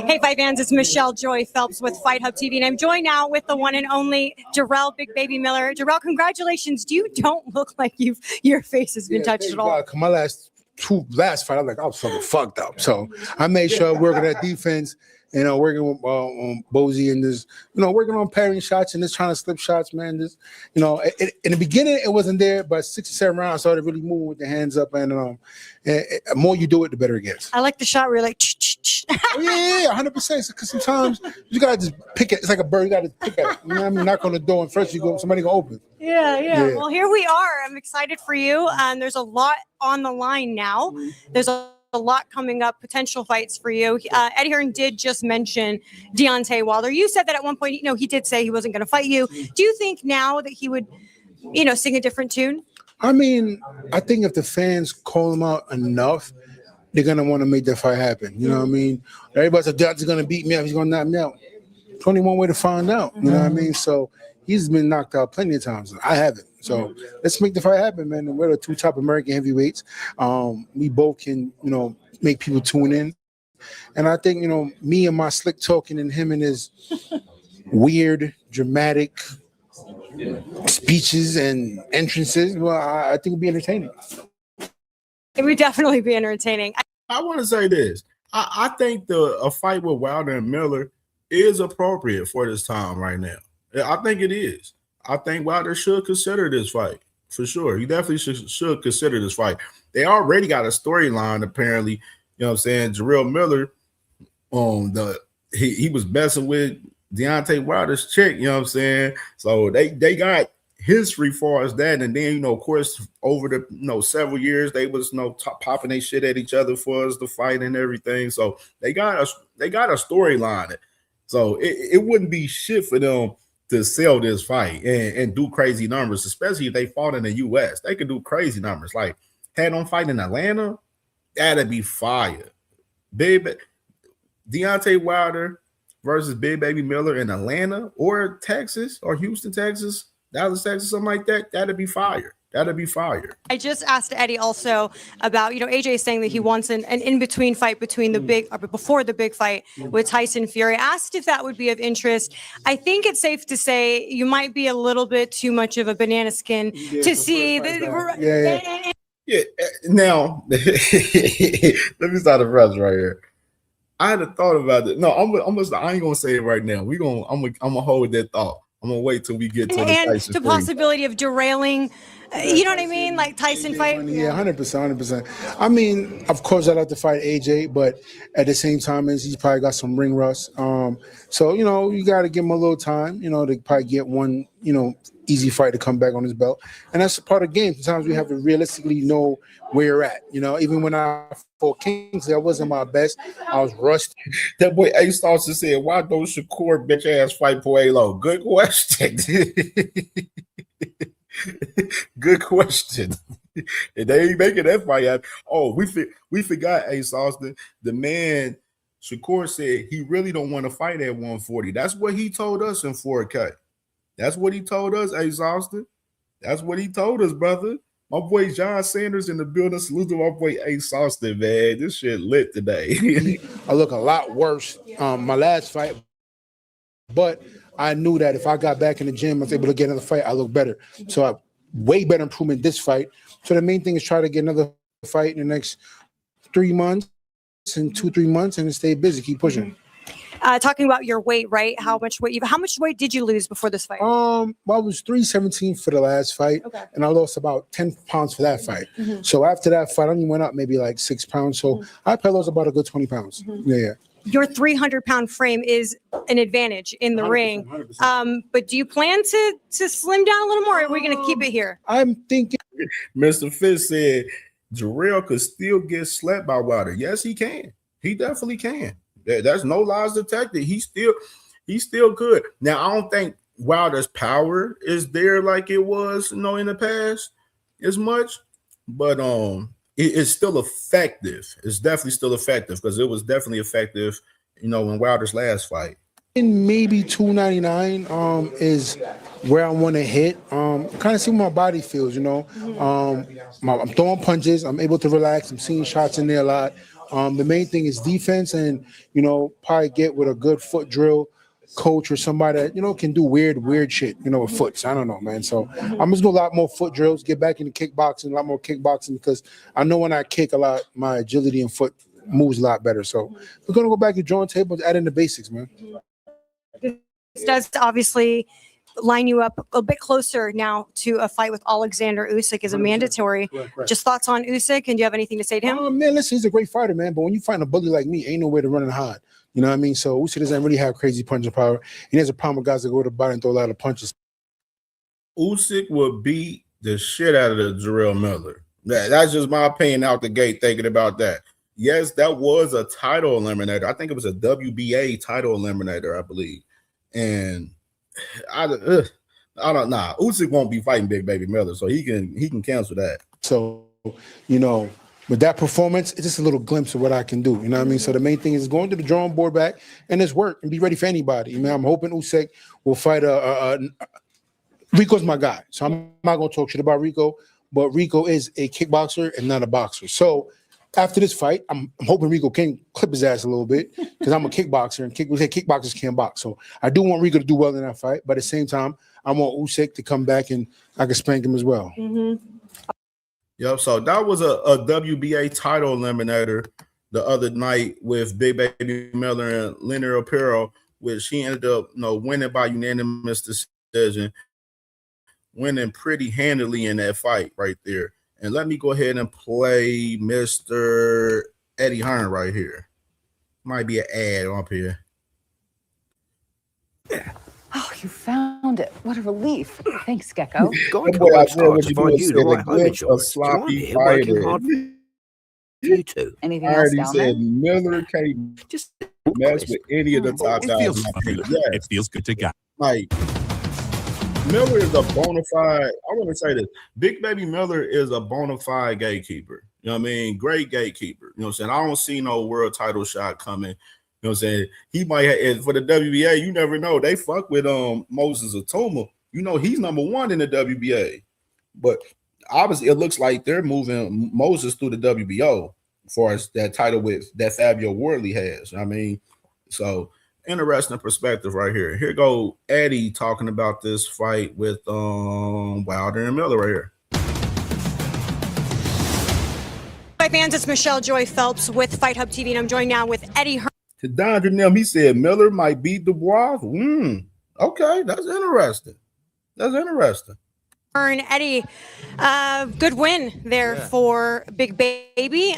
Hey, fight fans, it's Michelle Joy Phelps with Fight Hub TV, and I'm joined now with the one and only Jarrell Big Baby Miller. Jarrell, congratulations. You don't look like your face has been touched at all. My last fight, I was fucking fucked up. So I made sure I worked on that defense, working with Bozy and this, working on parrying shots and just trying to slip shots, man. This, in the beginning it wasn't there, but 6 or 7 rounds I started really moving with the hands up, and the more you do it, the better it gets. I like the shot where you're like, oh, yeah, 100%. Because sometimes you gotta just pick it. It's like a bird. You gotta pick it. Knock on the door, and first somebody gonna open. Yeah. Well, here we are. I'm excited for you. There's a lot on the line now. There's a lot coming up, potential fights for you. Eddie Hearn did just mention Deontay Wilder. You said that at one point, he did say he wasn't going to fight you. Do you think now that he would, sing a different tune? I mean, I think if the fans call him out enough, they're going to want to make that fight happen. You know what I mean? Everybody said, Deontay's going to beat me up. He's going to knock me out. 21 way to find out. You know what I mean? So he's been knocked out plenty of times. I haven't. So let's make the fight happen, man. And we're the two top American heavyweights. We both can, make people tune in. And I think, me and my slick talking and him and his weird, dramatic speeches and entrances, well, I think it'd be entertaining. It would definitely be entertaining. I want to say this. I think a fight with Wilder and Miller is appropriate for this time right now. I think it is. I think Wilder should consider this fight for sure. He definitely should consider this fight. They already got a storyline, apparently. You know what I'm saying? Jarrell Miller, he was messing with Deontay Wilder's chick, you know what I'm saying? So they got history far as that. And then, of course, over the several years, they was popping their shit at each other for us to fight and everything. So they got a storyline. So it wouldn't be shit for them to sell this fight and do crazy numbers, especially if they fought in the US. They could do crazy numbers. Like, had them fight in Atlanta, that'd be fire. Big Deontay Wilder versus Big Baby Miller in Atlanta or Texas or Houston, Texas, Dallas, Texas, something like that, that'd be fire. That'd be fire. I just asked Eddie also about, AJ saying that he wants an in-between fight between before the big fight with Tyson Fury. Asked if that would be of interest. I think it's safe to say you might be a little bit too much of a banana skin to see. Yeah. Now, let me start the rest right here. I had a thought about it. No, I ain't gonna say it right now. I'm gonna hold that thought. I'm gonna wait till we get to the Tyson the possibility of derailing. You know what I mean? Like Tyson fight. Yeah, 100%. I mean, of course, I'd like to fight AJ, but at the same time, he's probably got some ring rust. So you got to give him a little time. To probably get one, easy fight to come back on his belt, and that's a part of the game. Sometimes we have to realistically know where you're at. Even when I fought Kingsley, I wasn't my best. I was rusty. That boy Ace also said, "Why don't Shakur bitch ass fight Puello?" Good question. Good question. And they ain't making that fight happen. Oh, we forgot Ace Austin. The man Shakur said he really don't want to fight at 140. That's what he told us in 4K. That's what he told us, Ace Austin. That's what he told us, brother. My boy John Sanders in the building. Salute to my boy Ace Austin, man. This shit lit today. I look a lot worse my last fight, but I knew that if I got back in the gym, I was able to get another fight, I look better. So I way better improvement this fight. So the main thing is try to get another fight in the next 3 months and 2-3 months and stay busy, keep pushing. Talking about your weight, right? How much weight did you lose before this fight? Well, I was 317 for the last fight, and I lost about 10 pounds for that fight. So after that fight, I only went up maybe like 6 pounds. So I probably lost about a good 20 pounds. Yeah. Your 300-pound frame is an advantage in the 100%, ring. 100%. But do you plan to slim down a little more, or are we going to keep it here? I'm thinking. Mr. Fish said Jarrell could still get slapped by Wilder. Yes, he can. He definitely can. There's no lies detected. He still good. Now, I don't think Wilder's power is there like it was, in the past as much, but it's still effective. It's definitely still effective because it was definitely effective, in Wilder's last fight. And maybe 299 is where I want to hit. Kind of see what my body feels, I'm throwing punches. I'm able to relax. I'm seeing shots in there a lot. The main thing is defense and, probably get with a good foot drill coach or somebody that, can do weird shit, with foots. I don't know, man. So I'm just doing a lot more foot drills, get back into kickboxing, a lot more kickboxing because I know when I kick a lot, my agility and foot moves a lot better. So we're going to go back to drawing tables, add in the basics, man. This does obviously line you up a bit closer now to a fight with Alexander Usyk as a mandatory. Right. Just thoughts on Usyk, and do you have anything to say to him? Man, listen, he's a great fighter, man. But when you find a bully like me, ain't no way to run and hide. You know what I mean? So Usyk doesn't really have crazy punching power. He has a problem with guys that go to the body and throw a lot of punches. Usyk will beat the shit out of the Jarrell Miller. That's just my opinion out the gate thinking about that. Yes, that was a title eliminator. I think it was a WBA title eliminator, I believe. And I don't know. Usyk won't be fighting Big Baby Miller, so he can cancel that. So, with that performance, it's just a little glimpse of what I can do. You know what I mean? So the main thing is going to the drawing board back and it's work and be ready for anybody. I'm hoping Usyk will fight Rico's my guy. So I'm not gonna talk shit about Rico, but Rico is a kickboxer and not a boxer. So after this fight, I'm hoping Rico can clip his ass a little bit because I'm a kickboxer and we say kickboxers can't box. So I do want Rico to do well in that fight, but at the same time, I want Usyk to come back and I can spank him as well. Yep. So that was a WBA title eliminator the other night with Big Baby Miller and Leonard Aparo, which he ended up, winning by unanimous decision, winning pretty handily in that fight right there. And let me go ahead and play Mr. Eddie Hearn right here. Might be an ad up here. Oh, you found it. What a relief. Thanks, Gecko. Going to work hard to find you the right home insurance. So I'm here working hard for you too. Anything else down there? Miller can't Just mess with any of the top guys. It feels good to go. Like, Miller is a bona fide, I want to say this, Big Baby Miller is a bona fide gatekeeper. You know what I mean? Great gatekeeper. You know what I'm saying? I don't see no world title shot coming. You know what I'm saying? He might have, for the WBA, you never know. They fuck with Moses Atuma. You know, he's number one in the WBA. But obviously, it looks like they're moving Moses through the WBO as far as that title that Fabio Wardley has. You know what I mean? So, interesting perspective right here. Here go Eddie talking about this fight with Wilder and Miller right here. Hi fans, it's Michelle Joy Phelps with Fight Hub TV, and I'm joined now with Eddie Hearn. To Don Janelle, he said Miller might beat Dubois. Okay, that's interesting. That's interesting. Eddie, good win there for Big Baby.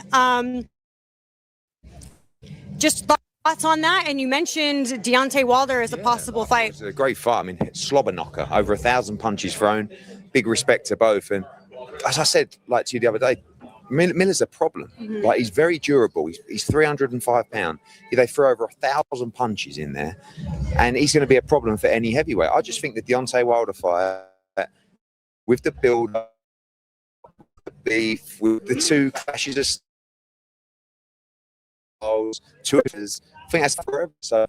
Just thoughts on that, and you mentioned Deontay Wilder as a possible fight. It was a great fight. I mean, slobber knocker, over 1,000 punches thrown. Big respect to both. And as I said, like to you the other day, Miller's a problem. Like, he's very durable. He's 305 pounds. They throw over 1,000 punches in there, and he's going to be a problem for any heavyweight. I just think the Deontay Wilder fight, with the build, the beef, with the two clashes of styles, I think that's forever. So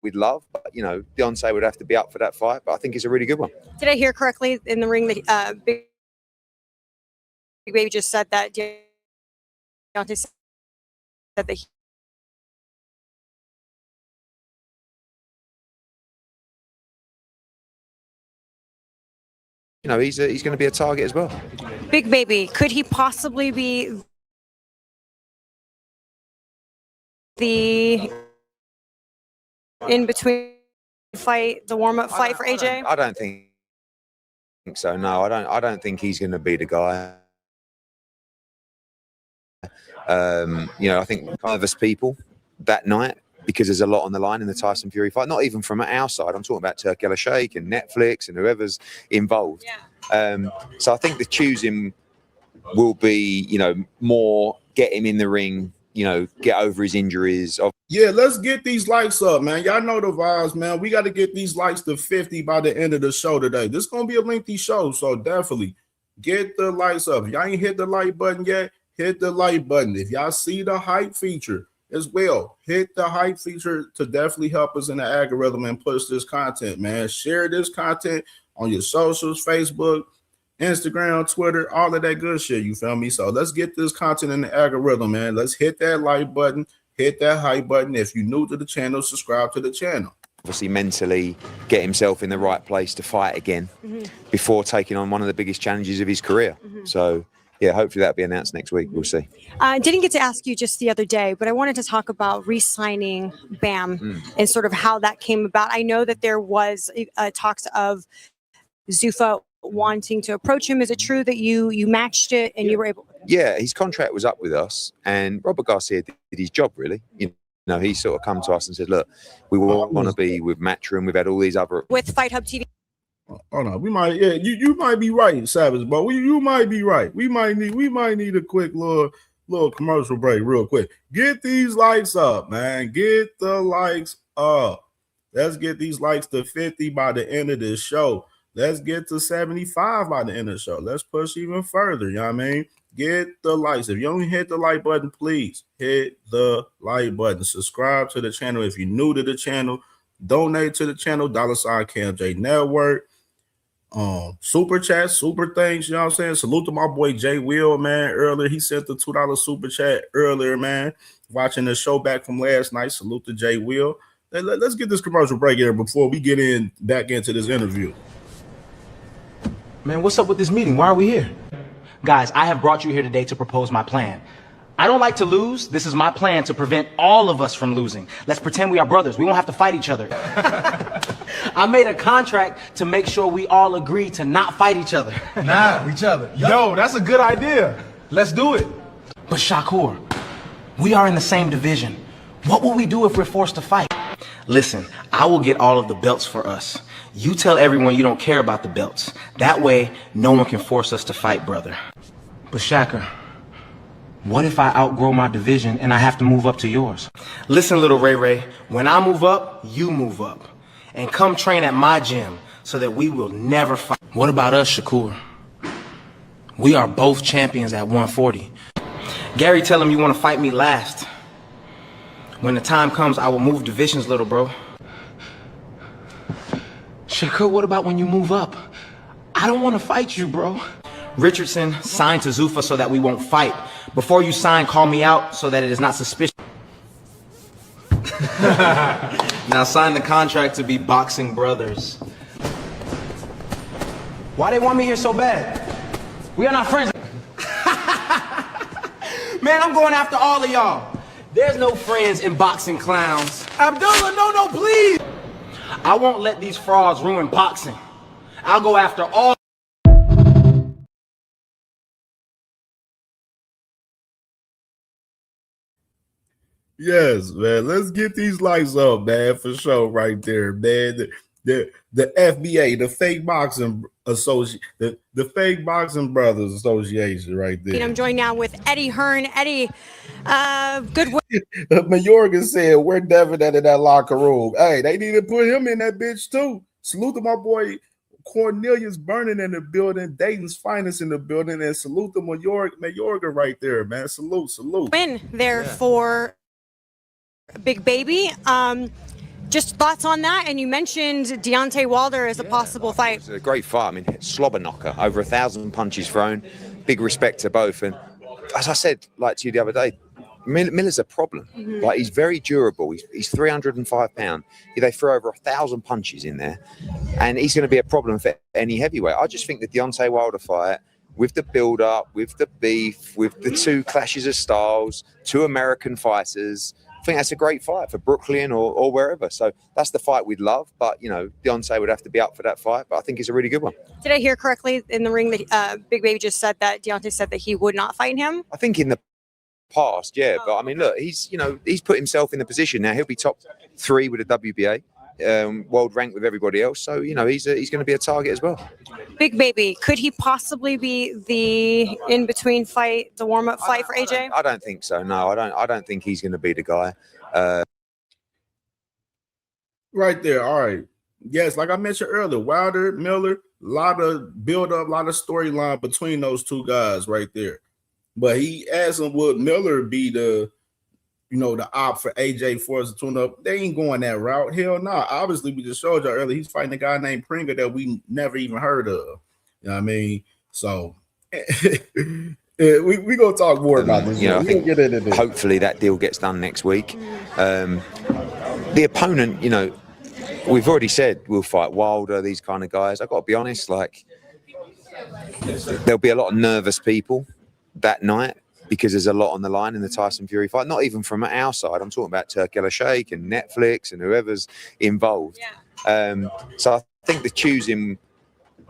we'd love, but Deontay would have to be up for that fight. But I think it's a really good one. Did I hear correctly in the ring that Big Baby just said that Deontay said that he's going to be a target as well. Big Baby, could he possibly be the in-between fight, the warm-up fight for AJ? I don't think so. No, I don't think he's going to be the guy. I think nervous people that night because there's a lot on the line in the Tyson Fury fight. Not even from our side. I'm talking about Turk El Sheikh and Netflix and whoever's involved. Yeah. So I think the choosing will be, more get him in the ring. Get over his injuries. Yeah, let's get these likes up, man. Y'all know the vibes, man. We got to get these likes to 50 by the end of the show today. This is going to be a lengthy show, so definitely get the likes up. If y'all ain't hit the like button yet, hit the like button. If y'all see the hype feature as well, hit the hype feature to definitely help us in the algorithm and push this content, man. Share this content on your socials, Facebook, Instagram, Twitter, all of that good shit, you feel me? So let's get this content in the algorithm, man. Let's hit that like button, hit that hype button. If you're new to the channel, subscribe to the channel. Obviously, mentally get himself in the right place to fight again before taking on one of the biggest challenges of his career. So, yeah, hopefully that'll be announced next week. We'll see. I didn't get to ask you just the other day, but I wanted to talk about re-signing Bam and sort of how that came about. I know that there was talks of Zuffa wanting to approach him. Is it true that you matched it and you were able? Yeah, his contract was up with us, and Robert Garcia did his job, really. He sort of come to us and said, look, we want to be with Matchroom. We've had all these other... With Fight Hub TV. Hold on, we might, you might be right, Savage, but you might be right. We might need a quick little commercial break real quick. Get these likes up, man. Get the likes up. Let's get these likes to 50 by the end of this show. Let's get to 75 by the end of the show. Let's push even further. You know what I mean? Get the likes. If you only hit the like button, please hit the like button. Subscribe to the channel if you're new to the channel. Donate to the channel, $CamJNetwork. super chats, super things, you know what I'm saying? Salute to my boy Jay Will, man. Earlier, he sent the $2 super chat earlier, man. Watching the show back from last night. Salute to Jay Will. Let's get this commercial break here before we get back into this interview. Man, what's up with this meeting? Why are we here? Guys, I have brought you here today to propose my plan. I don't like to lose. This is my plan to prevent all of us from losing. Let's pretend we are brothers. We won't have to fight each other. I made a contract to make sure we all agree to not fight each other. Each other. Yo, that's a good idea. Let's do it. But Shakur, we are in the same division. What will we do if we're forced to fight? Listen, I will get all of the belts for us. You tell everyone you don't care about the belts. That way, no one can force us to fight, brother. But Shakur, what if I outgrow my division and I have to move up to yours? Listen, little Ray Ray, when I move up, you move up. And come train at my gym so that we will never fight. What about us, Shakur? We are both champions at 140. Gary, tell him you want to fight me last. When the time comes, I will move divisions, little bro. Shakur, what about when you move up? I don't want to fight you, bro. Richardson, sign to Zuffa so that we won't fight. Before you sign, call me out so that it is not suspicious. Now sign the contract to be boxing brothers. Why they want me here so bad? We are not friends. Man, I'm going after all of y'all. There's no friends in boxing, clowns. Abdullah, no, please. I won't let these frauds ruin boxing. I'll go after all. Yes, man. Let's get these lights up, man, for sure, right there, man. The FBA, the Fake Boxing the Fake Boxing Brothers Association, right there. And I'm joined now with Eddie Hearn. Eddie, good work. Mayorga said, "We're Devin at in that locker room." Hey, they need to put him in that bitch too. Salute to my boy Cornelius Burning in the building, Dayton's finest in the building, and salute to Mayorga right there, man. Salute. Win there for Big Baby. Just thoughts on that, and you mentioned Deontay Wilder as a possible fight. It's a great fight. I mean, slobber knocker, over 1,000 punches thrown. Big respect to both. And as I said, like to you the other day, Miller's a problem. Like, he's very durable. He's 305 pounds. They throw over 1,000 punches in there, and he's going to be a problem for any heavyweight. I just think the Deontay Wilder fight, with the build-up, with the beef, with the two clashes of styles, two American fighters, I think that's a great fight for Brooklyn or wherever. So that's the fight we'd love. But, you know, Deontay would have to be up for that fight. But I think it's a really good one. Did I hear correctly in the ring that Big Baby just said that Deontay said that he would not fight him? I think in the past, yeah. But, I mean, look, he's put himself in the position now. He'll be top 3 with the WBA, world ranked with everybody else. So, you know, he's going to be a target as well. Big Baby, could he possibly be the in-between fight, the warm-up fight for AJ? I don't think so. No, I don't think he's going to be the guy. Right there. All right. Yes, like I mentioned earlier, Wilder, Miller, a lot of build-up, a lot of storyline between those two guys right there. But he asked him, would Miller be the op for AJ for us to tune up? They ain't going that route. Hell no. Obviously, we just showed you earlier, he's fighting a guy named Pringer that we never even heard of. You know what I mean? So we gonna talk more about this. You know, I think get into this. Hopefully that deal gets done next week. The opponent, you know, we've already said we'll fight Wilder, these kind of guys. I've got to be honest, like, there'll be a lot of nervous people that night, because there's a lot on the line in the Tyson Fury fight. Not even from our side. I'm talking about Turk El Sheikh and Netflix and whoever's involved. Yeah. So I think the choosing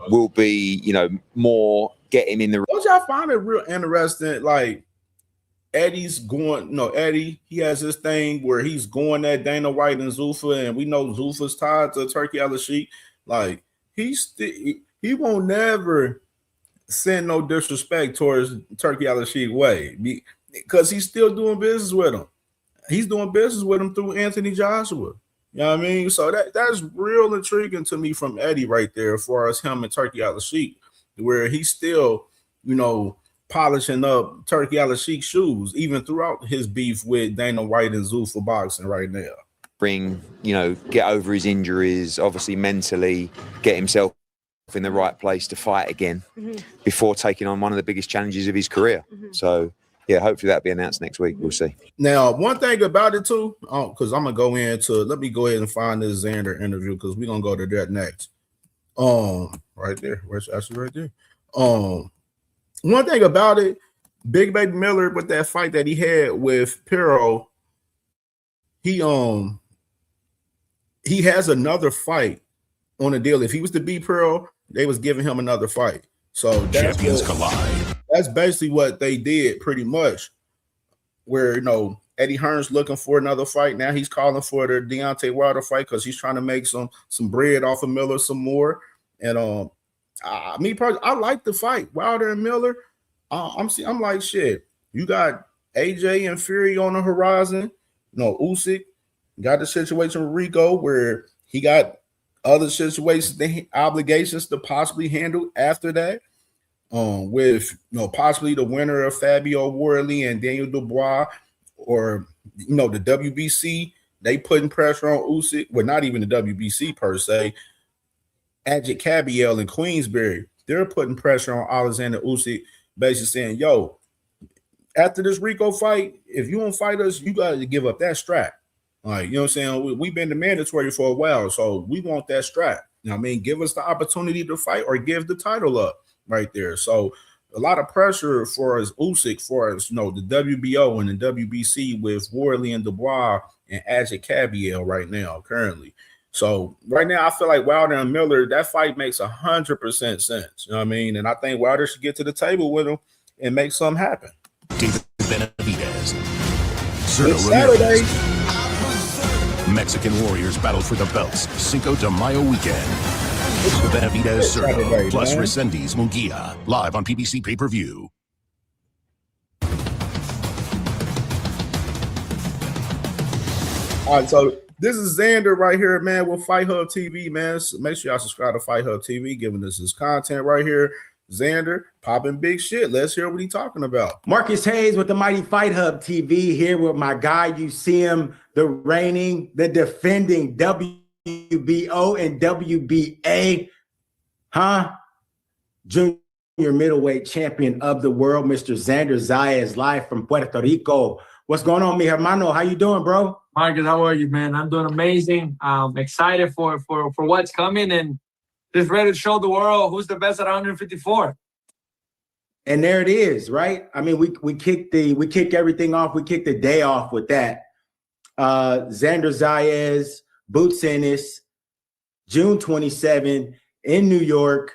will be, you know, more get him in the. Don't y'all find it real interesting? Like, Eddie's going, Eddie, he has this thing where he's going at Dana White and Zuffa, and we know Zuffa's tied to Turkey El Sheikh. Like, he won't never send no disrespect towards Turkey El Sheikh way, because he's still doing business with him. He's doing business with him through Anthony Joshua. You know what I mean? So that's real intriguing to me from Eddie right there, as far as him and Turkey El Sheikh, where he's still, polishing up Turkey El Sheikh's shoes, even throughout his beef with Dana White and Zuffa boxing right now. Get over his injuries, obviously mentally, get himself in the right place to fight again before taking on one of the biggest challenges of his career. So, yeah, hopefully that'll be announced next week. We'll see. Now, one thing about it too, because I'm gonna go into. Let me go ahead and find this Xander interview because we're gonna go to that next. Right there. Where's actually right there? One thing about it, Big Baby Miller with that fight that he had with Pero, he has another fight on the deal. If he was to beat Pearl, they was giving him another fight. So Champions collide. That's basically what they did pretty much. Where, Eddie Hearn's looking for another fight. Now he's calling for the Deontay Wilder fight because he's trying to make some bread off of Miller some more. And me personally, I like the fight, Wilder and Miller. I'm like, shit. You got AJ and Fury on the horizon. Usyk got the situation with Rico where he got other situations, obligations to possibly handle after that. With possibly the winner of Fabio Worley and Daniel Dubois, or the WBC, they putting pressure on Usyk. Well, not even the WBC per se. Ajit Cabiel and Queensberry, they're putting pressure on Alexander Usyk, basically saying, "Yo, after this Rico fight, if you don't fight us, you got to give up that strap." Like, you know what I'm saying? We've been the mandatory for a while, so we want that strap. Give us the opportunity to fight or give the title up right there. So a lot of pressure for us, Usyk, for us, the WBO and the WBC with Worley and Dubois and Ajit Cabiel right now, currently. So right now, I feel like Wilder and Miller, that fight makes 100% sense. You know what I mean? And I think Wilder should get to the table with him and make something happen. David Benavidez. It's Saturday. Mexican Warriors battle for the belts Cinco de Mayo weekend. Benavidez Cerdo plus Resendiz Munguia live on PBC pay-per-view. All right, so this is Xander right here, man, with Fight Hub TV, man. So make sure y'all subscribe to Fight Hub TV, giving us his content right here. Xander popping big shit. Let's hear what he's talking about. Marcus Hayes with the Mighty Fight Hub TV here with my guy. You see him, the reigning, the defending WBO and WBA, junior middleweight champion of the world, Mr. Xander Zayas, live from Puerto Rico. What's going on, mi hermano? How you doing, bro? Marcus, how are you, man? I'm doing amazing. I'm excited for what's coming and just ready to show the world who's the best at 154. And there it is, right? I mean, we kicked everything off. We kicked the day off with that. Xander Zayas, Boots Ennis, June 27 in New York.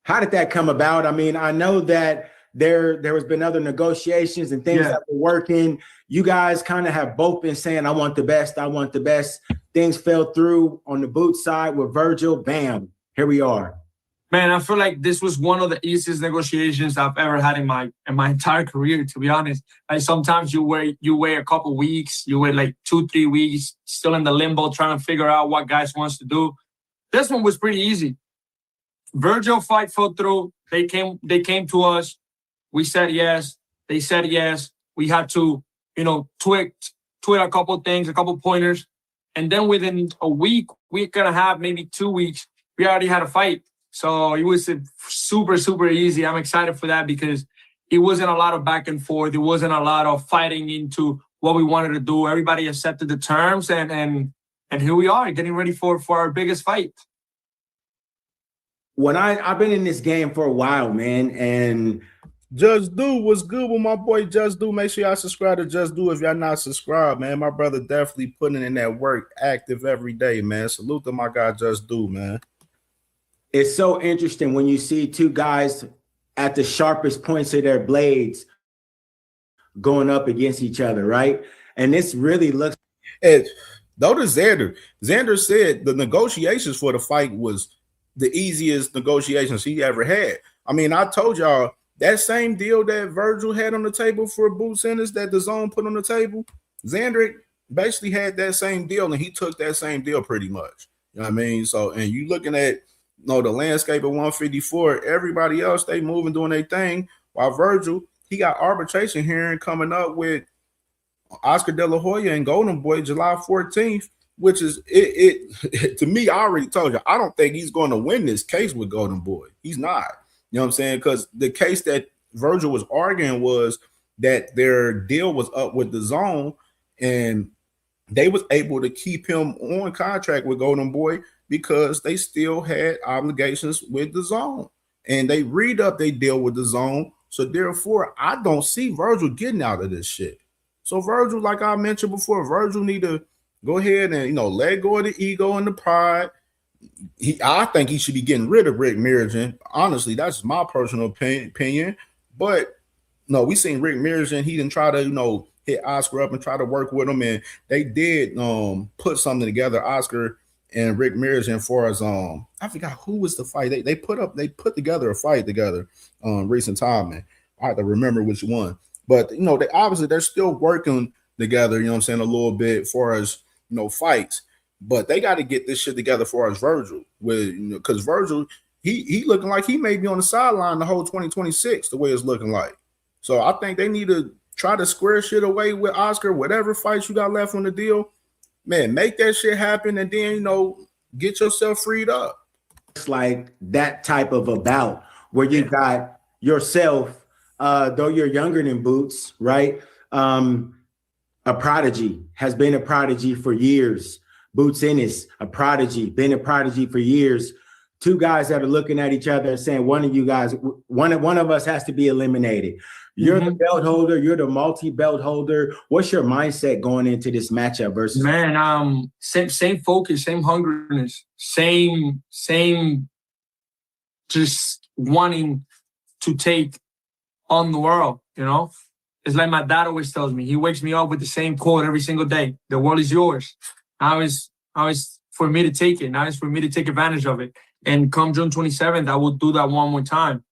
How did that come about? I mean, I know that there has been other negotiations and things that were working. You guys kind of have both been saying, I want the best, I want the best. Things fell through on the Boots side with Virgil. Bam, here we are. Man, I feel like this was one of the easiest negotiations I've ever had in my entire career, to be honest. Like sometimes you wait a couple weeks, you wait like 2-3 weeks, still in the limbo, trying to figure out what guys wants to do. This one was pretty easy. Virgil fight fell through. They came to us. We said yes. They said yes. We had to, tweak a couple things, a couple pointers. And then within a week and a half, maybe 2 weeks, we already had a fight. So it was super, super easy. I'm excited for that because it wasn't a lot of back and forth. It wasn't a lot of fighting into what we wanted to do. Everybody accepted the terms, and here we are getting ready for our biggest fight. When I've been in this game for a while, man, and Just Do was good with my boy Just Do. Make sure y'all subscribe to Just Do if y'all not subscribed, man. My brother definitely putting in that work, active every day, man. Salute to my guy Just Do, man. It's so interesting when you see two guys at the sharpest points of their blades going up against each other, right? And this really looks. Though to Xander said the negotiations for the fight was the easiest negotiations he ever had. I mean, I told y'all that same deal that Virgil had on the table for Boots Ennis that the Zone put on the table, Xander basically had that same deal, and he took that same deal pretty much. You know what I mean? So, and you looking at the landscape of 154, everybody else, they moving, doing their thing, while Virgil, he got arbitration hearing coming up with Oscar De La Hoya and Golden Boy July 14th. which is it to me. I already told you, I don't think he's going to win this case with Golden Boy. He's not. You know what I'm saying? Because the case that Virgil was arguing was that their deal was up with the Zone, and they was able to keep him on contract with Golden Boy because they still had obligations with the Zone, and they read up they deal with the Zone. So therefore, I don't see Virgil getting out of this shit. So Virgil, like I mentioned before, Virgil need to go ahead and let go of the ego and the pride. I think he should be getting rid of Rick Mirrigan. Honestly, that's my personal opinion. But no, we seen Rick Mirrigan. He didn't try to hit Oscar up and try to work with him, and they did put something together. Oscar and Rick Mirrigan for us. I forgot who was the fight. They put together a fight together recent time, and I have to remember which one. But they obviously they're still working together, you know what I'm saying, a little bit for us, fights. But they got to get this shit together for us, Virgil. With because Virgil, he looking like he may be on the sideline the whole 2026, the way it's looking like. So I think they need to try to square shit away with Oscar, whatever fights you got left on the deal. Man, make that shit happen, and then get yourself freed up. It's like that type of a bout where you got yourself, though you're younger than Boots, right? A prodigy, has been a prodigy for years. Boots Ennis, a prodigy, been a prodigy for years. Two guys that are looking at each other and saying, one of you guys, one of us has to be eliminated. You're the belt holder. You're the multi-belt holder. What's your mindset going into this matchup versus? Man, same focus, same hungriness, same just wanting to take on the world, It's like my dad always tells me. He wakes me up with the same quote every single day. The world is yours. Now is for me to take it. Now is for me to take advantage of it. And come June 27th, I will do that one more time.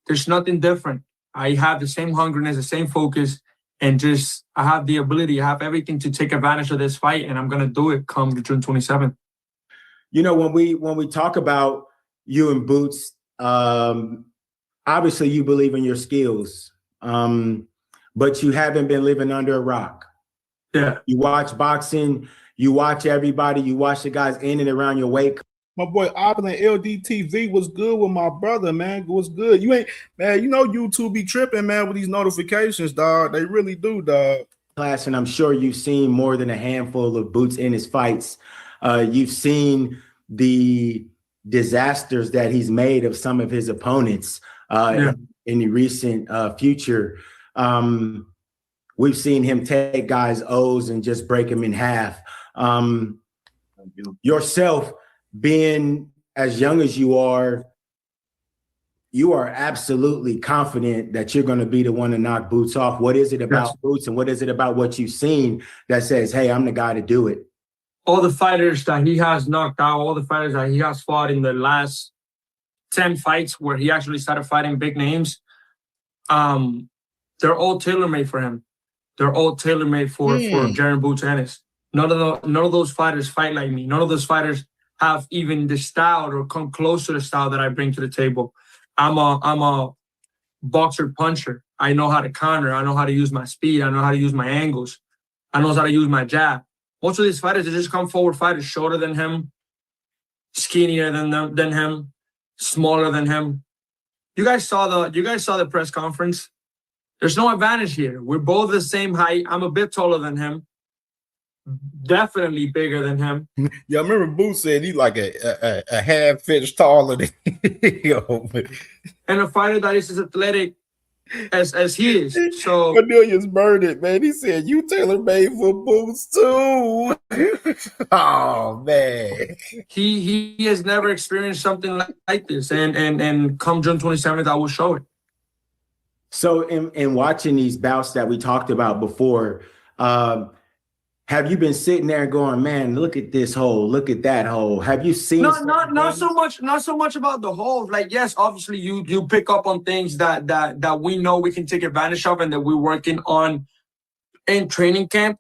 There's nothing different. I have the same hungriness, the same focus, and just I have the ability, I have everything to take advantage of this fight, and I'm gonna do it come June 27th. When we talk about you and Boots, obviously you believe in your skills, but you haven't been living under a rock. Yeah. You watch boxing, you watch everybody, you watch the guys in and around your weight. My boy Opulent LDTV was good with my brother, man. It was good. You ain't, man, YouTube be tripping, man, with these notifications, dog. They really do, dog. Class, and I'm sure you've seen more than a handful of Boots in his fights. You've seen the disasters that he's made of some of his opponents in the recent future. We've seen him take guys' O's and just break them in half. Yourself, being as young as you are absolutely confident that you're going to be the one to knock Boots off. What is it about Boots, and what is it about what you've seen that says, hey, I'm the guy to do it? All the fighters that he has knocked out, all the fighters that he has fought in the last 10 fights where he actually started fighting big names, they're all tailor-made for him. They're all tailor-made for Jaron Boots Ennis. None of those fighters fight like me. None of those fighters have even the style or come close to the style that I bring to the table. I'm a boxer puncher. I know how to counter. I know how to use my speed. I know how to use my angles. I know how to use my jab. Most of these fighters, they just come forward fighters shorter than him, skinnier than him, smaller than him. You guys saw the press conference. There's no advantage here. We're both the same height. I'm a bit taller than him. Definitely bigger than him. Yeah, I remember Boots said he's like a half inch taller than and a fighter that is as athletic as he is. So Cornelius Burnett, man, he said you tailor-made for Boots too. Oh man. He has never experienced something like this. And come June 27th, I will show it. So in watching these bouts that we talked about before, have you been sitting there going, man, look at this hole, look at that hole? Have you seen? Not so much about the holes. Like, yes, obviously you pick up on things that we know we can take advantage of and that we're working on in training camp.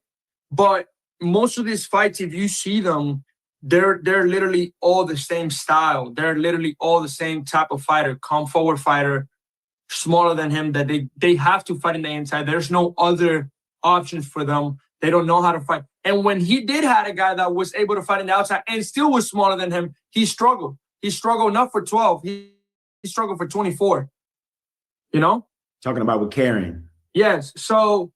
But most of these fights, if you see them, they're literally all the same style. They're literally all the same type of fighter, come forward fighter, smaller than him, that they have to fight in the inside. There's no other options for them They don't know how to fight. And when he did have a guy that was able to fight in the outside and still was smaller than him, he struggled. He struggled not for 12. He struggled for 24. You know? Talking about with Karen. Yes. So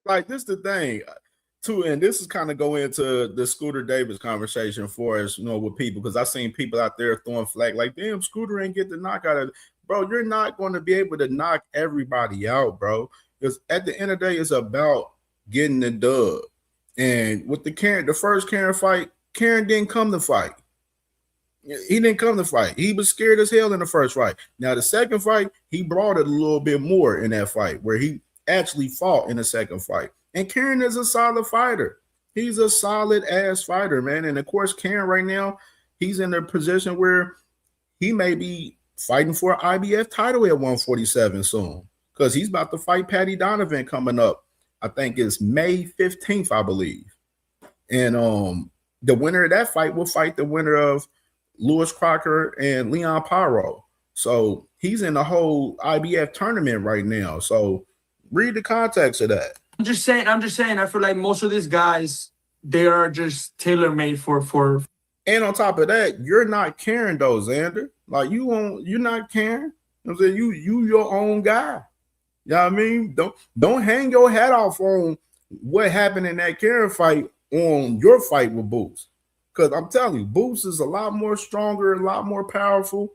like this the thing too, and this is kind of going into the Scooter Davis conversation for us, you know, with people, because I've seen people out there throwing flag like, damn, Scooter ain't get the knockout of it. Bro, you're not going to be able to knock everybody out, bro. Because at the end of the day, it's about getting the dub. And with the first Karen fight, Karen didn't come to fight. He didn't come to fight. He was scared as hell in the first fight. Now, the second fight, he brought it a little bit more in that fight, where he actually fought in the second fight. And Karen is a solid fighter. He's a solid ass fighter, man. And of course, Karen right now, he's in a position where he may be fighting for an IBF title at 147 soon, because he's about to fight Patty Donovan coming up. I think it's May 15th, I believe. And the winner of that fight will fight the winner of Lewis Crocker and Leon Pyro. So he's in the whole IBF tournament right now. So read the context of that. I'm just saying, I feel like most of these guys, they are just tailor-made for. And on top of that, you're not caring though, Xander. Like you're not caring. I'm saying you your own guy. You know what I mean? Don't hang your hat off on what happened in that Karen fight on your fight with Boots. Because I'm telling you, Boots is a lot more stronger, a lot more powerful,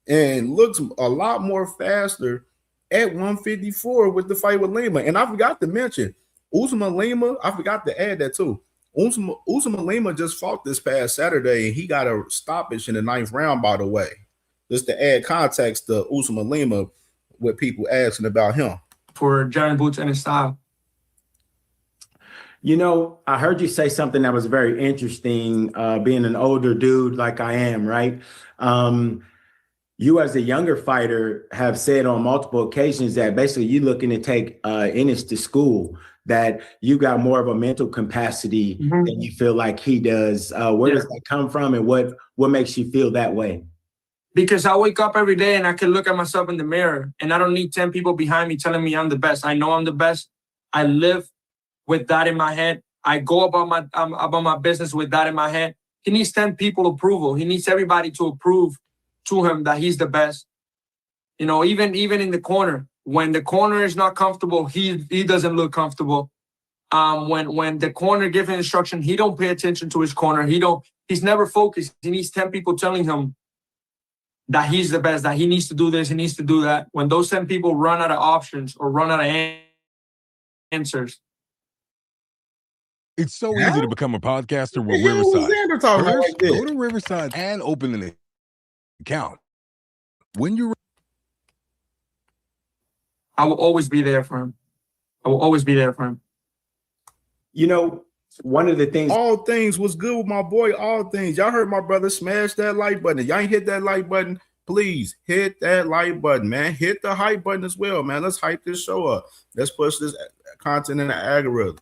and looks a lot more faster at 154 with the fight with Lima. And I forgot to mention, Usman Lima, I forgot to add that too. Usman Lima just fought this past Saturday, and he got a stoppage in the 9th round, by the way. Just to add context to Usman Lima, with people asking about him. For Giant Boots and his style. You know, I heard you say something that was very interesting, being an older dude like I am, right? You as a younger fighter have said on multiple occasions that basically you're looking to take Ennis to school, that you got more of a mental capacity than you feel like he does. Where does that come from, and what makes you feel that way? Because I wake up every day and I can look at myself in the mirror, and I don't need 10 people behind me telling me I'm the best. I know I'm the best. I live with that in my head. I go about my business with that in my head. He needs 10 people approval. He needs everybody to approve to him that he's the best. You know, even in the corner, when the corner is not comfortable, he doesn't look comfortable. When the corner gives him instruction, he don't pay attention to his corner. He's never focused. He needs 10 people telling him that he's the best, that he needs to do this, he needs to do that. When those 10 people run out of options or run out of answers. It's so easy to become a podcaster with Riverside. First, go to Riverside and open an account. When you're, I will always be there for him. I will always be there for him. You know, one of the things. All things was good with my boy. All things. Y'all heard my brother smash that like button. If y'all ain't hit that like button, please hit that like button, man. Hit the hype button as well, man. Let's hype this show up. Let's push this content in the algorithm.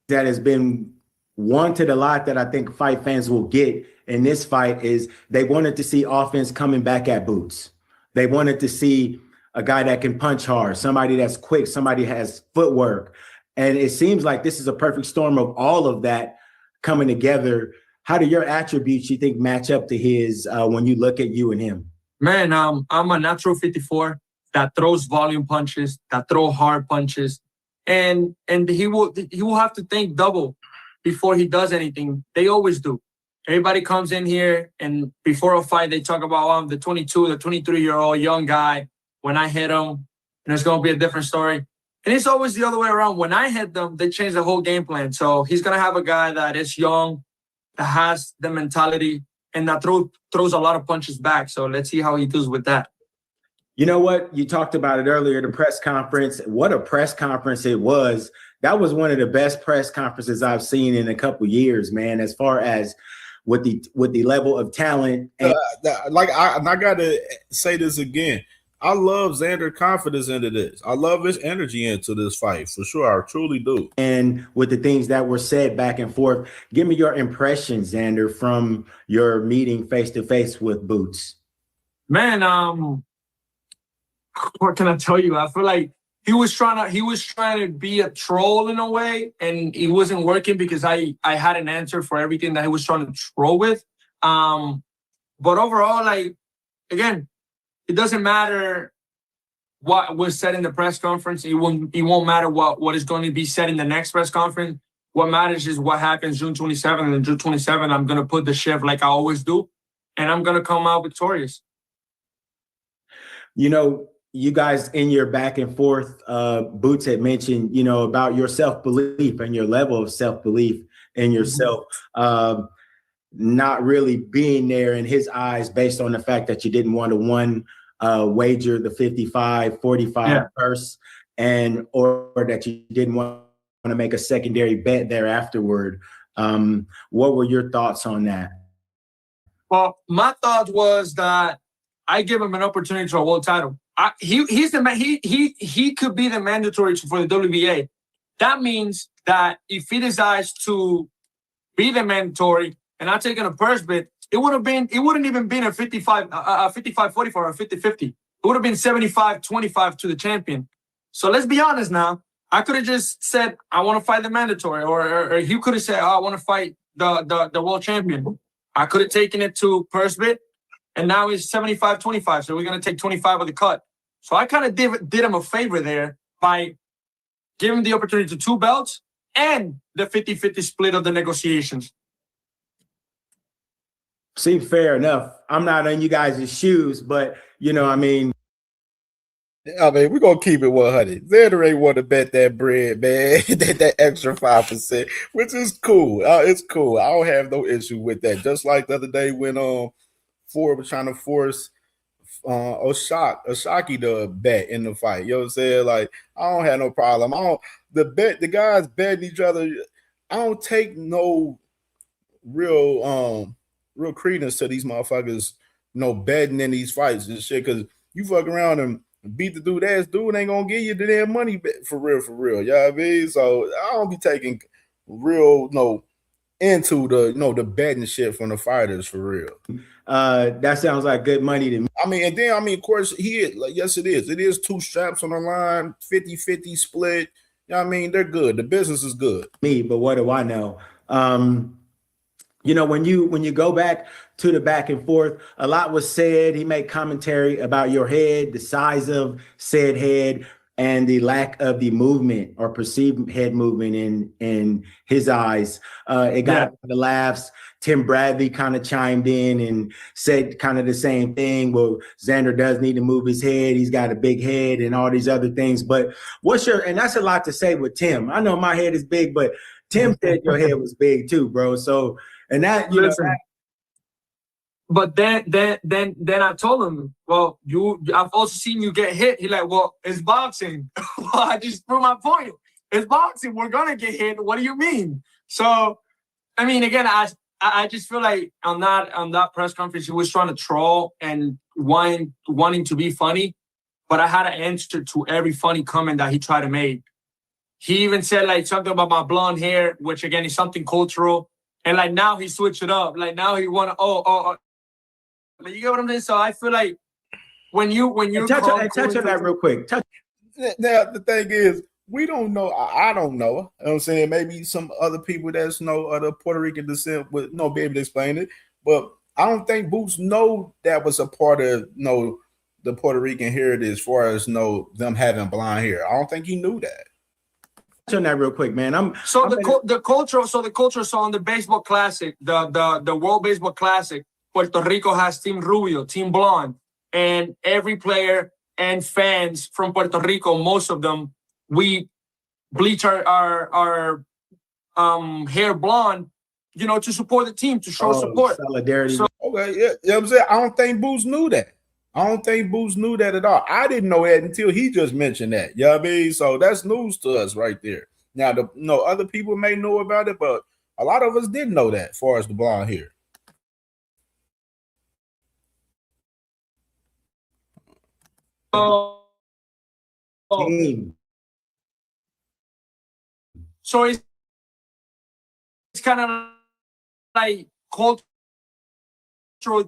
That has been wanted a lot, that I think fight fans will get in this fight, is they wanted to see offense coming back at Boots. They wanted to see a guy that can punch hard, somebody that's quick, somebody has footwork. And it seems like this is a perfect storm of all of that coming together. How do your attributes, you think, match up to his when you look at you and him? Man, I'm a natural 54 that throws volume punches, that throw hard punches. And he will have to think double before he does anything. They always do. Everybody comes in here, and before a fight, they talk about, I'm the 22, the 23-year-old young guy. When I hit him, and it's going to be a different story. And it's always the other way around. When I hit them, they change the whole game plan. So he's going to have a guy that is young, that has the mentality, and that throws a lot of punches back. So let's see how he does with that. You know what? You talked about it earlier, the press conference. What a press conference it was. That was one of the best press conferences I've seen in a couple years, man, as far as with the level of talent. And I got to say this again. I love Xander's confidence into this. I love his energy into this fight, for sure. I truly do. And with the things that were said back and forth, give me your impressions, Xander, from your meeting face-to-face with Boots. Man, what can I tell you? I feel like he was trying to be a troll in a way, and it wasn't working because I had an answer for everything that he was trying to troll with. But overall, like, again, it doesn't matter what was said in the press conference. It won't matter what is going to be said in the next press conference. What matters is what happens June 27th. And June 27th, I'm going to put the shift like I always do, and I'm going to come out victorious. You know, you guys in your back and forth, Boots had mentioned, you know, about your self-belief and your level of self-belief in yourself, not really being there in his eyes based on the fact that you didn't want to wager the 55-45 purse, or that you didn't want to make a secondary bet there afterward. What were your thoughts on that? Well, my thought was that I give him an opportunity to a world title. He's the man. He could be the mandatory for the WBA. That means that if he decides to be the mandatory and not taking a purse bid, it wouldn't even been a 55-44 or a 50-50. It would have been 75-25 to the champion. So let's be honest now. I could have just said, I want to fight the mandatory, or he could have said, I want to fight the world champion. I could have taken it to purse bid, and now it's 75-25. So we're going to take 25 of the cut. So I kind of did him a favor there by giving him the opportunity to 2 belts and the 50-50 split of the negotiations. See, fair enough. I'm not in you guys' shoes, but, you know, I mean, we're gonna keep it 100. Xander ain't want to bet that bread, man. that extra 5%, which is cool. It's cool. I don't have no issue with that. Just like the other day when Ford was trying to force Oshaki to bet in the fight. You know what I'm saying? Like, I don't have no problem. The guys betting each other. I don't take no real credence to these motherfuckers, betting in these fights and shit, because you fuck around and beat the dude ass, dude ain't gonna give you the damn money for real. You know what I mean? So I don't be taking real into the betting shit from the fighters for real. That sounds like good money to me. Of course, yes, it is. It is 2 straps on the line, 50-50 split. You know what I mean? They're good. The business is good. But what do I know? You know, when you go back to the back and forth, a lot was said. He made commentary about your head, the size of said head, and the lack of the movement or perceived head movement in his eyes. It got the laughs. Tim Bradley kind of chimed in and said kind of the same thing. Well, Xander does need to move his head. He's got a big head and all these other things. But and that's a lot to say with Tim. I know my head is big, but Tim said your head was big too, bro. So, and that, but then I told him, well, I've also seen you get hit. He's like, well, it's boxing. Well, I just proved my point. It's boxing. We're gonna get hit. What do you mean? So, I mean, again, I just feel like on that press conference, he was trying to troll and wanting to be funny, but I had an answer to every funny comment that he tried to make. He even said like something about my blonde hair, which again is something cultural. And like now he switched it up. Like now he want to Like, you get what I'm saying? So I feel like when you touch on that real quick. Now the thing is, we don't know. I don't know. You know what I'm saying? Maybe some other people that's other Puerto Rican descent would be able to explain it. But I don't think Boots know that was a part of the Puerto Rican heritage as far as them having blonde hair. I don't think he knew that. Touch on that real quick, man. The culture. So on the baseball classic, the World Baseball Classic, Puerto Rico has Team Rubio, Team Blonde, and every player and fans from Puerto Rico, most of them, we bleach our hair blonde, to support the team, to show support. Solidarity. Okay, yeah, you know what I'm saying? I don't think Boots knew that. I don't think Boots knew that at all. I didn't know that until he just mentioned that. You know what I mean? So that's news to us right there. Now, other people may know about it, but a lot of us didn't know that as far as the blonde hair. So it's kind of like cultural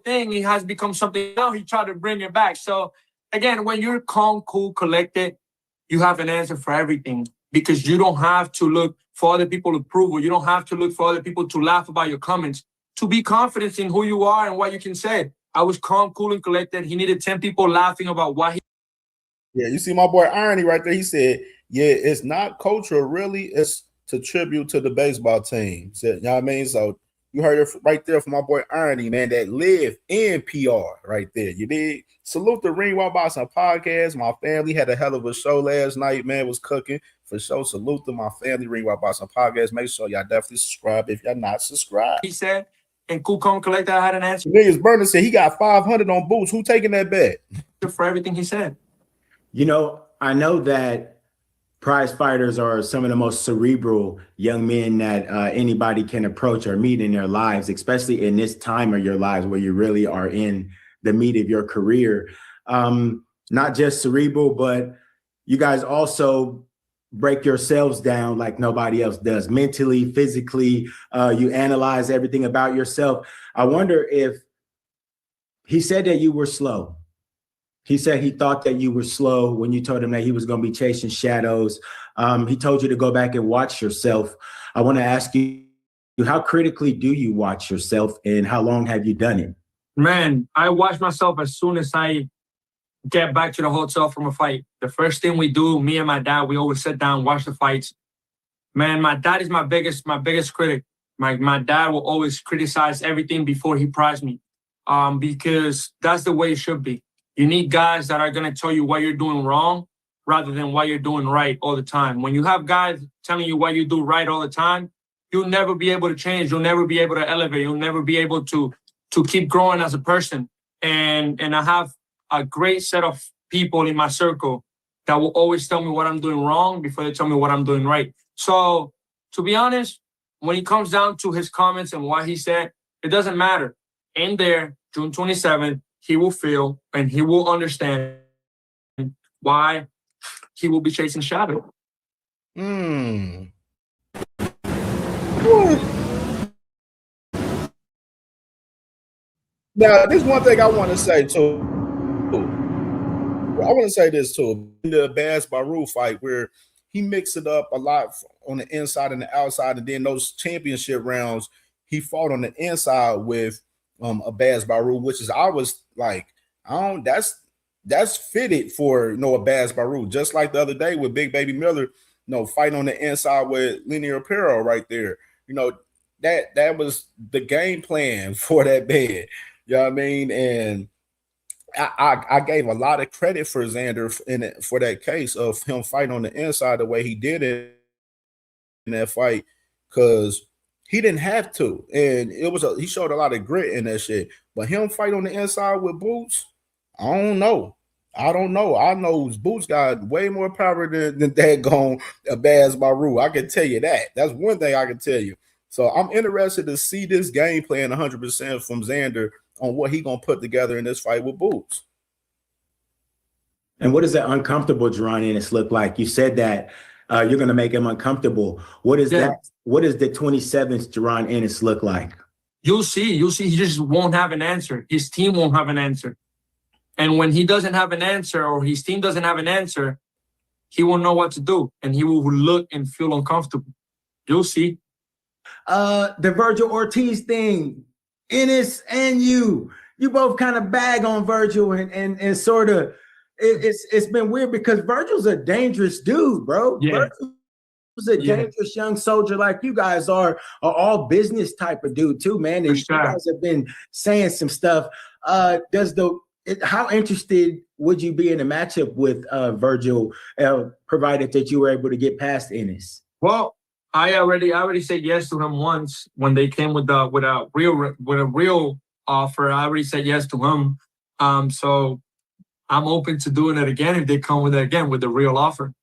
thing. It has become something now. He tried to bring it back. So again, when you're calm, cool, collected, you have an answer for everything, because you don't have to look for other people's approval. You don't have to look for other people to laugh about your comments. To be confident in who you are and what you can say. I was calm, cool, and collected. He needed 10 people laughing about what he. Yeah, you see my boy Irony right there. He said, yeah, it's not cultural, really. It's to tribute to the baseball team. So, you know what I mean? So you heard it right there from my boy Irony, man, that live in PR right there. You did. Salute the Ring Walk Boxing podcast. My family had a hell of a show last night, man. Was cooking for sure. Salute to my family, Ring Walk Boxing podcast. Make sure y'all definitely subscribe if y'all not subscribed. He said, and cool, calm, collected, I had an answer. Niggas Burner said he got 500 on Boots. Who taking that bet? For everything he said. You know, I know that prize fighters are some of the most cerebral young men that anybody can approach or meet in their lives, especially in this time of your lives where you really are in the meat of your career. Not just cerebral, but you guys also break yourselves down like nobody else does. Mentally, physically, you analyze everything about yourself. I wonder if he said that you were slow. He said he thought that you were slow when you told him that he was going to be chasing shadows. He told you to go back and watch yourself. I want to ask you, how critically do you watch yourself, and how long have you done it? Man, I watch myself as soon as I get back to the hotel from a fight. The first thing we do, me and my dad, we always sit down, watch the fights. Man, my dad is my biggest critic. My dad will always criticize everything before he prizes me, because that's the way it should be. You need guys that are going to tell you what you're doing wrong rather than what you're doing right all the time. When you have guys telling you what you do right all the time, you'll never be able to change. You'll never be able to elevate. You'll never be able to keep growing as a person. And I have a great set of people in my circle that will always tell me what I'm doing wrong before they tell me what I'm doing right. So, to be honest, when it comes down to his comments and what he said, it doesn't matter. In there, June 27th, he will feel and he will understand why he will be chasing shadow. Now, there's one thing I want to say too. I want to say this too. In the Baz Baru fight, where he mixed it up a lot on the inside and the outside, and then those championship rounds, he fought on the inside with a Baz Baru, which is, I was like, that's fitted for a Baz Baru, just like the other day with Big Baby Miller, fighting on the inside with Linear Apparel right there. That was the game plan for that bed. You know what I mean? And I gave a lot of credit for Xander for that case of him fighting on the inside the way he did it in that fight, because he didn't have to, and he showed a lot of grit in that shit. But him fight on the inside with Boots, I don't know. I know Boots got way more power than that gone a Baz Baru. I can tell you that. That's one thing I can tell you. So I'm interested to see this game plan 100% from Xander on what he gonna put together in this fight with Boots. And what does that uncomfortable Jerron Ennis look like? You said that you're gonna make him uncomfortable. What is that? What does the 27th Jerron Ennis look like? You'll see. He just won't have an answer. His team won't have an answer. And when he doesn't have an answer, or his team doesn't have an answer, he won't know what to do, and he will look and feel uncomfortable. You'll see. The Virgil Ortiz thing, Ennis and you both kind of bag on Virgil, and sort of it's been weird because Virgil's a dangerous dude, bro. Yeah. Virgil's a dangerous young soldier like you guys are all business type of dude too, man. And you guys have been saying some stuff. How interested would you be in a matchup with Virgil, provided that you were able to get past Ennis? Well, I already said yes to him once when they came with a real offer. I already said yes to him. So I'm open to doing it again if they come with it again with the real offer.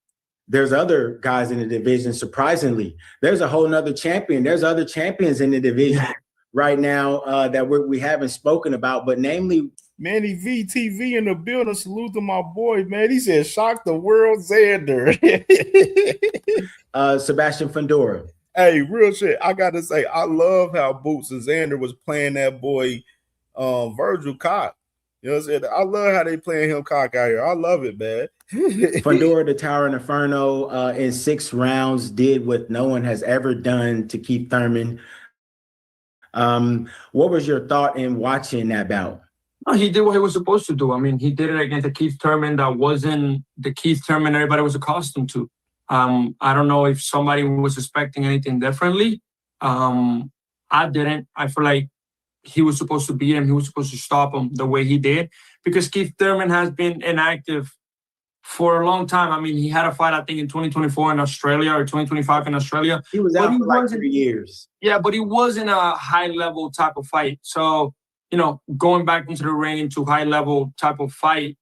There's other guys in the division. Surprisingly, there's a whole nother champion. There's other champions in the division right now that we haven't spoken about, but namely Manny VTV in the building. Salute to my boy, man. He said, "Shock the world, Xander." Sebastian Fundora. Hey, real shit. I gotta say, I love how Boots and Xander was playing that boy Virgil Cott. You know what I'm saying? I love how they playing him cock out here. I love it, man. Fundora, the Tower and Inferno, in 6 rounds, did what no one has ever done to Keith Thurman. What was your thought in watching that bout? No, he did what he was supposed to do. I mean, he did it against the Keith Thurman that wasn't the Keith Thurman everybody was accustomed to. I don't know if somebody was expecting anything differently. I didn't. I feel like he was supposed to beat him. He was supposed to stop him the way he did, because Keith Thurman has been inactive for a long time. I mean, he had a fight, I think, in 2024 in Australia or 2025 in Australia. He was out for like 3 years. Yeah, but he wasn't a high-level type of fight. So, you know, going back into the ring into high-level type of fight,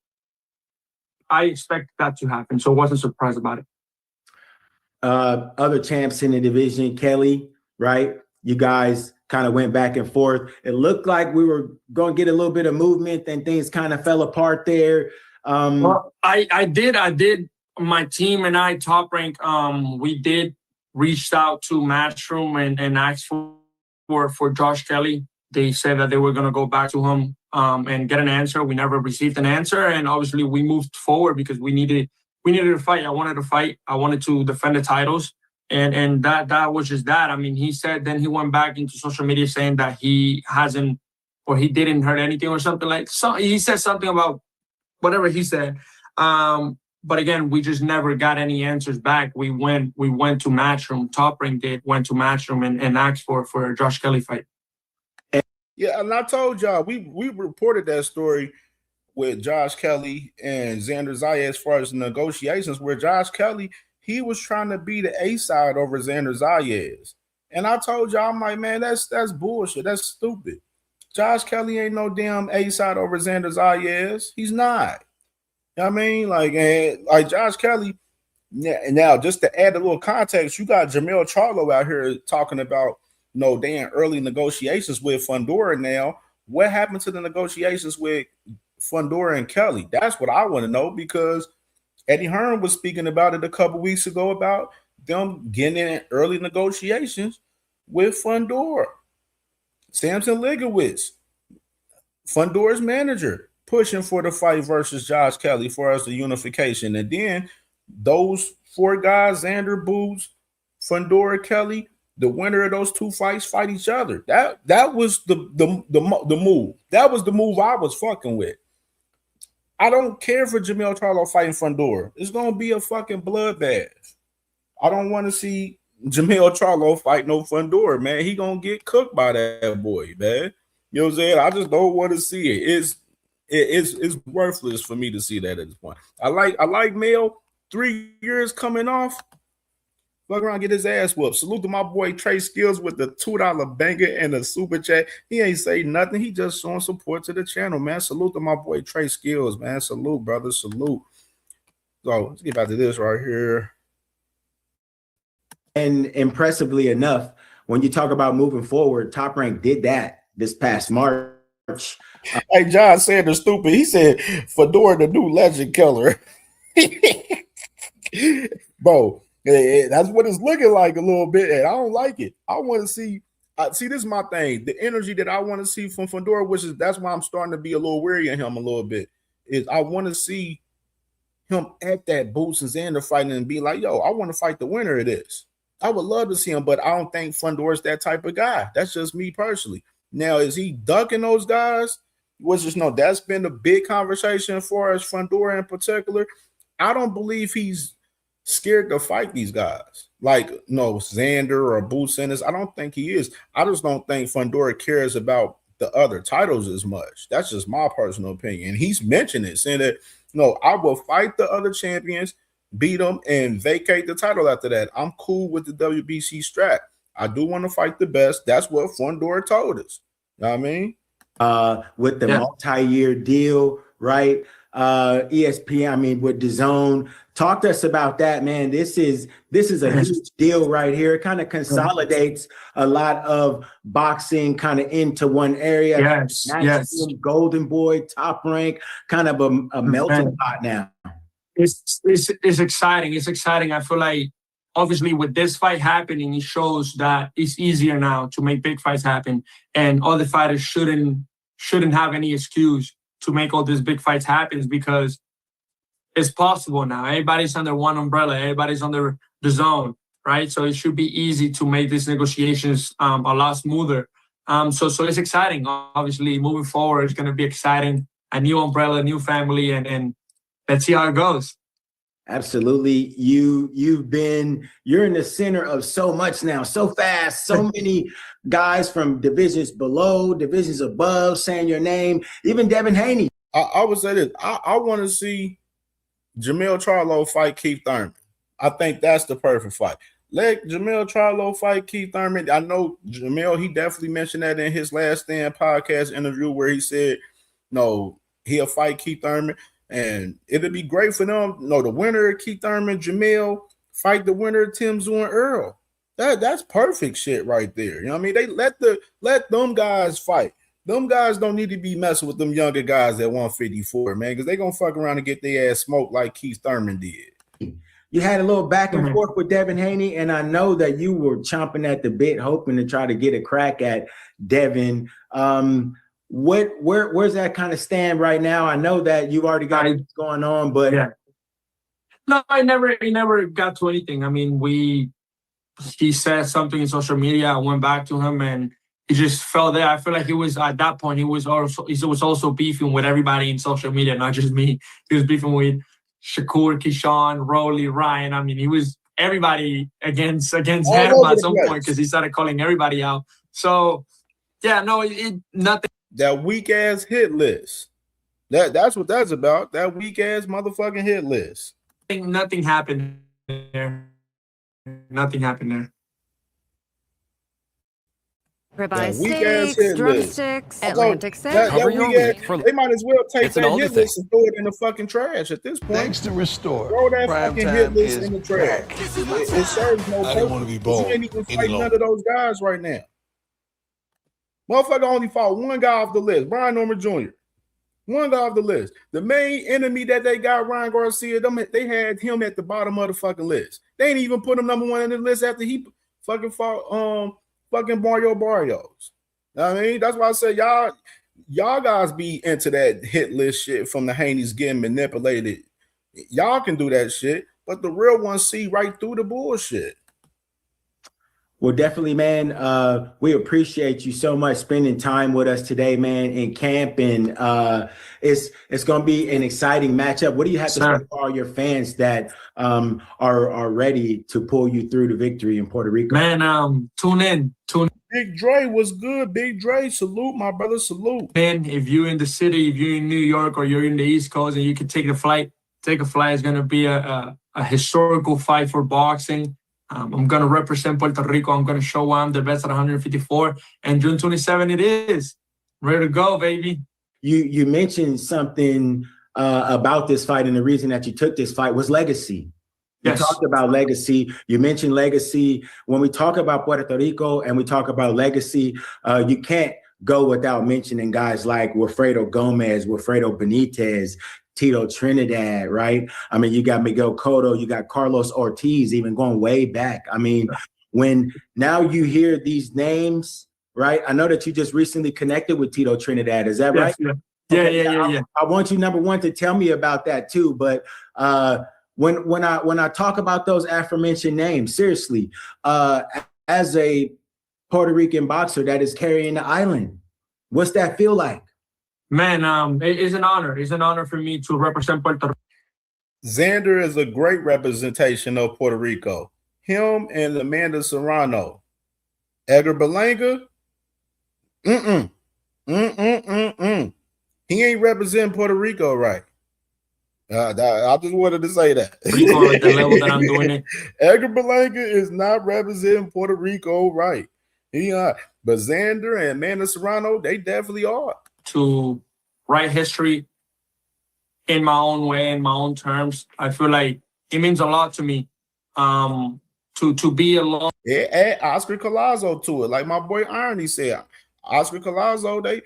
I expect that to happen. So I wasn't surprised about it. Other champs in the division, Kelly, right? You guys kind of went back and forth. It looked like we were going to get a little bit of movement, and things kind of fell apart there. Well, I did. My team and I, Top Rank, we did reach out to Matchroom and asked for Josh Kelly. They said that they were going to go back to him and get an answer. We never received an answer, and obviously we moved forward because we needed a fight. I wanted to fight. I wanted to defend the titles. And that was just that. I mean, he said, then he went back into social media saying that he hasn't, or he didn't hurt anything or something like. So he said something about whatever he said. But again, we just never got any answers back. We went to Matchroom. Top Rank went to Matchroom and asked for a Josh Kelly fight. Yeah, and I told y'all we reported that story with Josh Kelly and Xander Zayas as far as negotiations, where Josh Kelly, he was trying to be the A side over Xander Zayas. And I told y'all, I'm like, man, that's bullshit. That's stupid. Josh Kelly ain't no damn A side over Xander Zayas. He's not. You know what I mean? Like Josh Kelly. Now, just to add a little context, you got Jermell Charlo out here talking about they in early negotiations with Fundora now. What happened to the negotiations with Fundora and Kelly? That's what I want to know, because Eddie Hearn was speaking about it a couple weeks ago about them getting in early negotiations with Fundora. Samson Ligowitz, Fundora's manager, pushing for the fight versus Josh Kelly for us the unification. And then those 4 guys, Xander, Boots, Fundora, Kelly, the winner of those 2 fights fight each other. That was the move. That was the move I was fucking with. I don't care for Jermell Charlo fighting Fundora. It's gonna be a fucking bloodbath. I don't want to see Jermell Charlo fight no Fundora, man. He gonna get cooked by that boy, man. You know what I'm saying? I just don't want to see it. It's worthless for me to see that at this point. I like Mel. 3 years coming off. Fuck around, get his ass whooped. Salute to my boy Trey Skills with the $2 banger and the super chat. He ain't say nothing. He just showing support to the channel, man. Salute to my boy Trey Skills, man. Salute, brother. Salute. So let's get back to this right here. And impressively enough, when you talk about moving forward, Top Rank did that this past March. Hey, John Sanders, stupid. He said Fedora the new legend killer. Bro. That's what it's looking like a little bit, and I don't like it. I want to see. This is my thing. The energy that I want to see from Fundora, that's why I'm starting to be a little weary of him a little bit. Is I want to see him at that Boots and Xander fighting and be like, yo, I want to fight the winner of this. I would love to see him, but I don't think Fundora's that type of guy. That's just me personally. Now, is he ducking those guys? That's been a big conversation for us, Fundora in particular. I don't believe he's scared to fight these guys like Xander or Boots Ennis. I don't think he is. I just don't think Fundora cares about the other titles as much. That's just my personal opinion. And he's mentioned it, saying that I will fight the other champions, beat them, and vacate the title after that. I'm cool with the WBC strap. I do want to fight the best. That's what Fundora told us. You know what I mean? With the multi-year deal, right? ESPN, with DAZN. Talk to us about that, man. This is a huge deal right here. It kind of consolidates a lot of boxing kind of into one area. Yes. Golden Boy, Top Rank, kind of a melting pot now. It's exciting. It's exciting. I feel like obviously with this fight happening, it shows that it's easier now to make big fights happen, and all the fighters shouldn't have any excuse to make all these big fights happen is because it's possible now. Everybody's under one umbrella. Everybody's under the zone, right? So it should be easy to make these negotiations a lot smoother. So it's exciting. Obviously, moving forward, it's going to be exciting. A new umbrella, new family, and let's see how it goes. Absolutely. You're in the center of so much now, so fast, so many guys from divisions below, divisions above saying your name, even Devin Haney. I would say this. I want to see Jamil Charlo fight Keith Thurman. I think that's the perfect fight. Let Jamil Charlo fight Keith Thurman. I know Jamil, he definitely mentioned that in his Last Stand podcast interview where he said, no, he'll fight Keith Thurman. And it'd be great for them. No, the winner of Keith Thurman, Jamil, fight the winner of Tim Tszyu and Earl. That's perfect shit right there. You know what I mean? They let them guys fight. Them guys don't need to be messing with them younger guys at 154, man, because they're gonna fuck around and get their ass smoked like Keith Thurman did. You had a little back and forth with Devin Haney, and I know that you were chomping at the bit, hoping to try to get a crack at Devin. Where's that kind of stand right now? I know that you've already got it going on, but no, I never got to anything. I mean, he said something in social media. I went back to him, and he just fell there. I feel like he was at that point. He was also beefing with everybody in social media, not just me. He was beefing with Shakur, Keyshawn, Rolly, Ryan. I mean, he was everybody against him at some point because he started calling everybody out. So yeah, no, nothing. That weak ass hit list. That's what that's about. That weak ass motherfucking hit list. Nothing happened there. Nothing happened there. Ribeye weak-ass steaks, hit drumsticks, list. Atlantic steak. They might as well take It's an that older hit list and throw it in the fucking trash at this point. Thanks to Restore. Throw that Prime fucking time hit list is in the trash. back. It serves no purpose. I didn't want to be bold You ain't even any fight none longer. of those guys right now. Motherfucker only fought one guy off the list, Brian Norman Jr. One guy off the list. The main enemy that they got, Ryan Garcia, they had him at the bottom of the fucking list. They ain't even put him number one in the list after he fucking fought fucking Barrios. I mean, that's why I say y'all guys be into that hit list shit from the Haneys getting manipulated. Y'all can do that shit, but the real ones see right through the bullshit. Well, definitely, man. We appreciate you so much spending time with us today, man, in camp. And it's going to be an exciting matchup. What do you have to say for all your fans that are ready to pull you through the victory in Puerto Rico? Man, tune in. Big Dre was good. Big Dre, salute, my brother, salute. Man, if you're in the city, if you're in New York or you're in the East Coast and you can take a flight. It's going to be a historical fight for boxing. I'm going to represent Puerto Rico. I'm going to show why I'm the best at 154. And June 27, it is. Ready to go, baby. You mentioned something about this fight, and the reason that you took this fight was legacy. You talked about legacy. You mentioned legacy. When we talk about Puerto Rico and we talk about legacy, you can't go without mentioning guys like Wilfredo Gomez, Wilfredo Benitez, Tito Trinidad, right? I mean, you got Miguel Cotto, you got Carlos Ortiz, even going way back. I mean, when now you hear these names, right? I know that you just recently connected with Tito Trinidad. Is that right? Yeah. I want you, number one, to tell me about that too. But when I talk about those aforementioned names, seriously, as a Puerto Rican boxer that is carrying the island, what's that feel like? Man, it's an honor. It's an honor for me to represent Puerto Rico. Xander is a great representation of Puerto Rico. Him and Amanda Serrano. Edgar Berlanga, he ain't representing Puerto Rico right. I just wanted to say that. Rico at the level that I'm doing it. Edgar Berlanga is not representing Puerto Rico right. But Xander and Amanda Serrano, they definitely are. To write history in my own way, in my own terms. I feel like it means a lot to me to be alone. Yeah, add Oscar Collazo to it. Like my boy Irony said, Oscar Collazo, they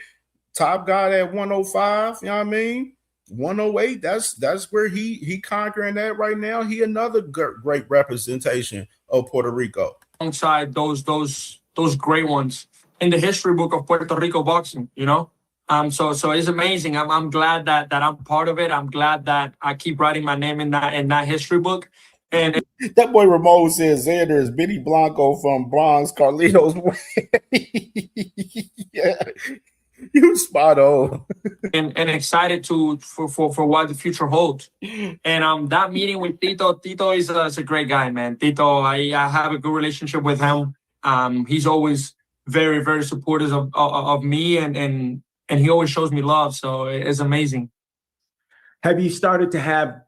top guy at 105, you know what I mean? 108, that's where he conquering that right now. He another great representation of Puerto Rico. Alongside those great ones in the history book of Puerto Rico boxing, you know? So it's amazing. I'm glad that I'm part of it. I'm glad that I keep writing my name in that history book. And that boy Ramon says Xander is Benny Blanco from Bronx, Carlitos. Yeah, you spot on. and excited for what the future holds. And that meeting with Tito is a great guy, man. Tito, I have a good relationship with him. He's always very, very supportive of me, and he always shows me love. So it's amazing. Have you started to have?